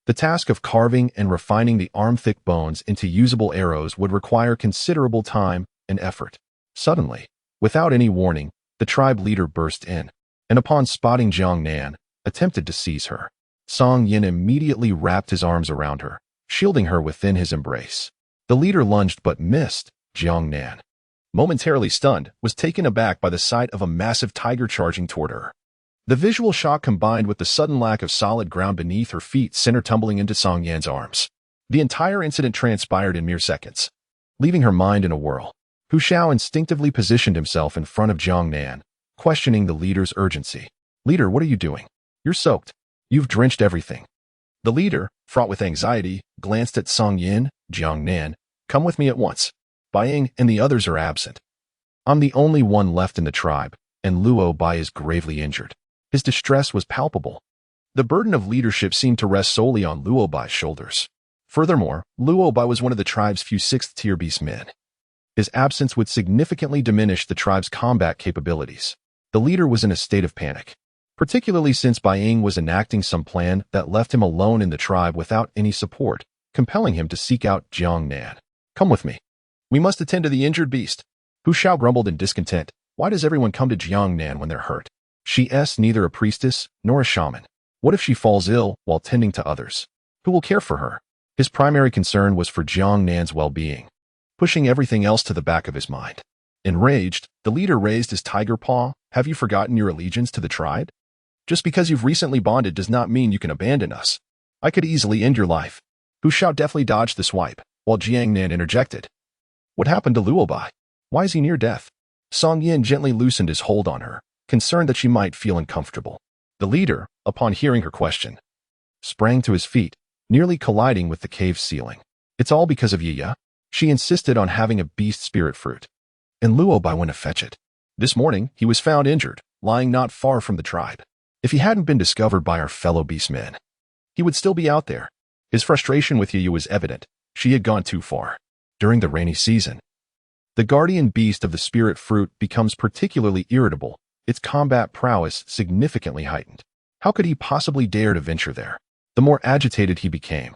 the task of carving and refining the arm-thick bones into usable arrows would require considerable time and effort. Suddenly, without any warning, the tribe leader burst in, and upon spotting Jiang Nan, attempted to seize her. Song Yin immediately wrapped his arms around her, shielding her within his embrace. The leader lunged but missed Jiang Nan, momentarily stunned, was taken aback by the sight of a massive tiger charging toward her. The visual shock combined with the sudden lack of solid ground beneath her feet sent her tumbling into Song Yan's arms. The entire incident transpired in mere seconds, leaving her mind in a whirl. Hu Xiao instinctively positioned himself in front of Jiang Nan, questioning the leader's urgency. "Leader, what are you doing? You're soaked. You've drenched everything." The leader, fraught with anxiety, glanced at Song Yan. "Jiang Nan, come with me at once. Bai Ying and the others are absent. I'm the only one left in the tribe, and Luo Bai is gravely injured." His distress was palpable. The burden of leadership seemed to rest solely on Luo Bai's shoulders. Furthermore, Luo Bai was one of the tribe's few sixth-tier beast men. His absence would significantly diminish the tribe's combat capabilities. The leader was in a state of panic, particularly since Bai Ying was enacting some plan that left him alone in the tribe without any support, compelling him to seek out Jiang Nan. "Come with me. We must attend to the injured beast." Hu Xiao grumbled in discontent. Why does everyone come to Jiang Nan when they're hurt? She's neither a priestess nor a shaman. What if she falls ill while tending to others? Who will care for her? His primary concern was for Jiang Nan's well-being, pushing everything else to the back of his mind. Enraged, the leader raised his tiger paw. "Have you forgotten your allegiance to the tribe? Just because you've recently bonded does not mean you can abandon us. I could easily end your life." Hu Xiao deftly dodged the swipe, while Jiang Nan interjected. "What happened to Luo Bai? Why is he near death?" Song Yan gently loosened his hold on her, concerned that she might feel uncomfortable. The leader, upon hearing her question, sprang to his feet, nearly colliding with the cave's ceiling. "It's all because of Yiya. She insisted on having a beast spirit fruit, and Luo Bai went to fetch it. This morning, he was found injured, lying not far from the tribe. If he hadn't been discovered by our fellow beastmen, he would still be out there." His frustration with Yiya was evident. She had gone too far. During the rainy season, the guardian beast of the spirit fruit becomes particularly irritable, its combat prowess significantly heightened. How could he possibly dare to venture there? The more agitated he became,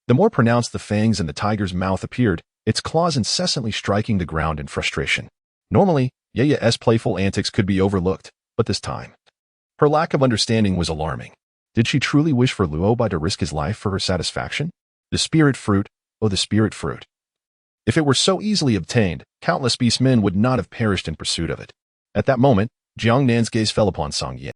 the more pronounced the fangs in the tiger's mouth appeared, its claws incessantly striking the ground in frustration. Normally, Yiya's playful antics could be overlooked, but this time, her lack of understanding was alarming. Did she truly wish for Luo Bai to risk his life for her satisfaction? The spirit fruit, oh the spirit fruit. If it were so easily obtained, countless beastmen would not have perished in pursuit of it. At that moment, Jiang Nan's gaze fell upon Song Yan.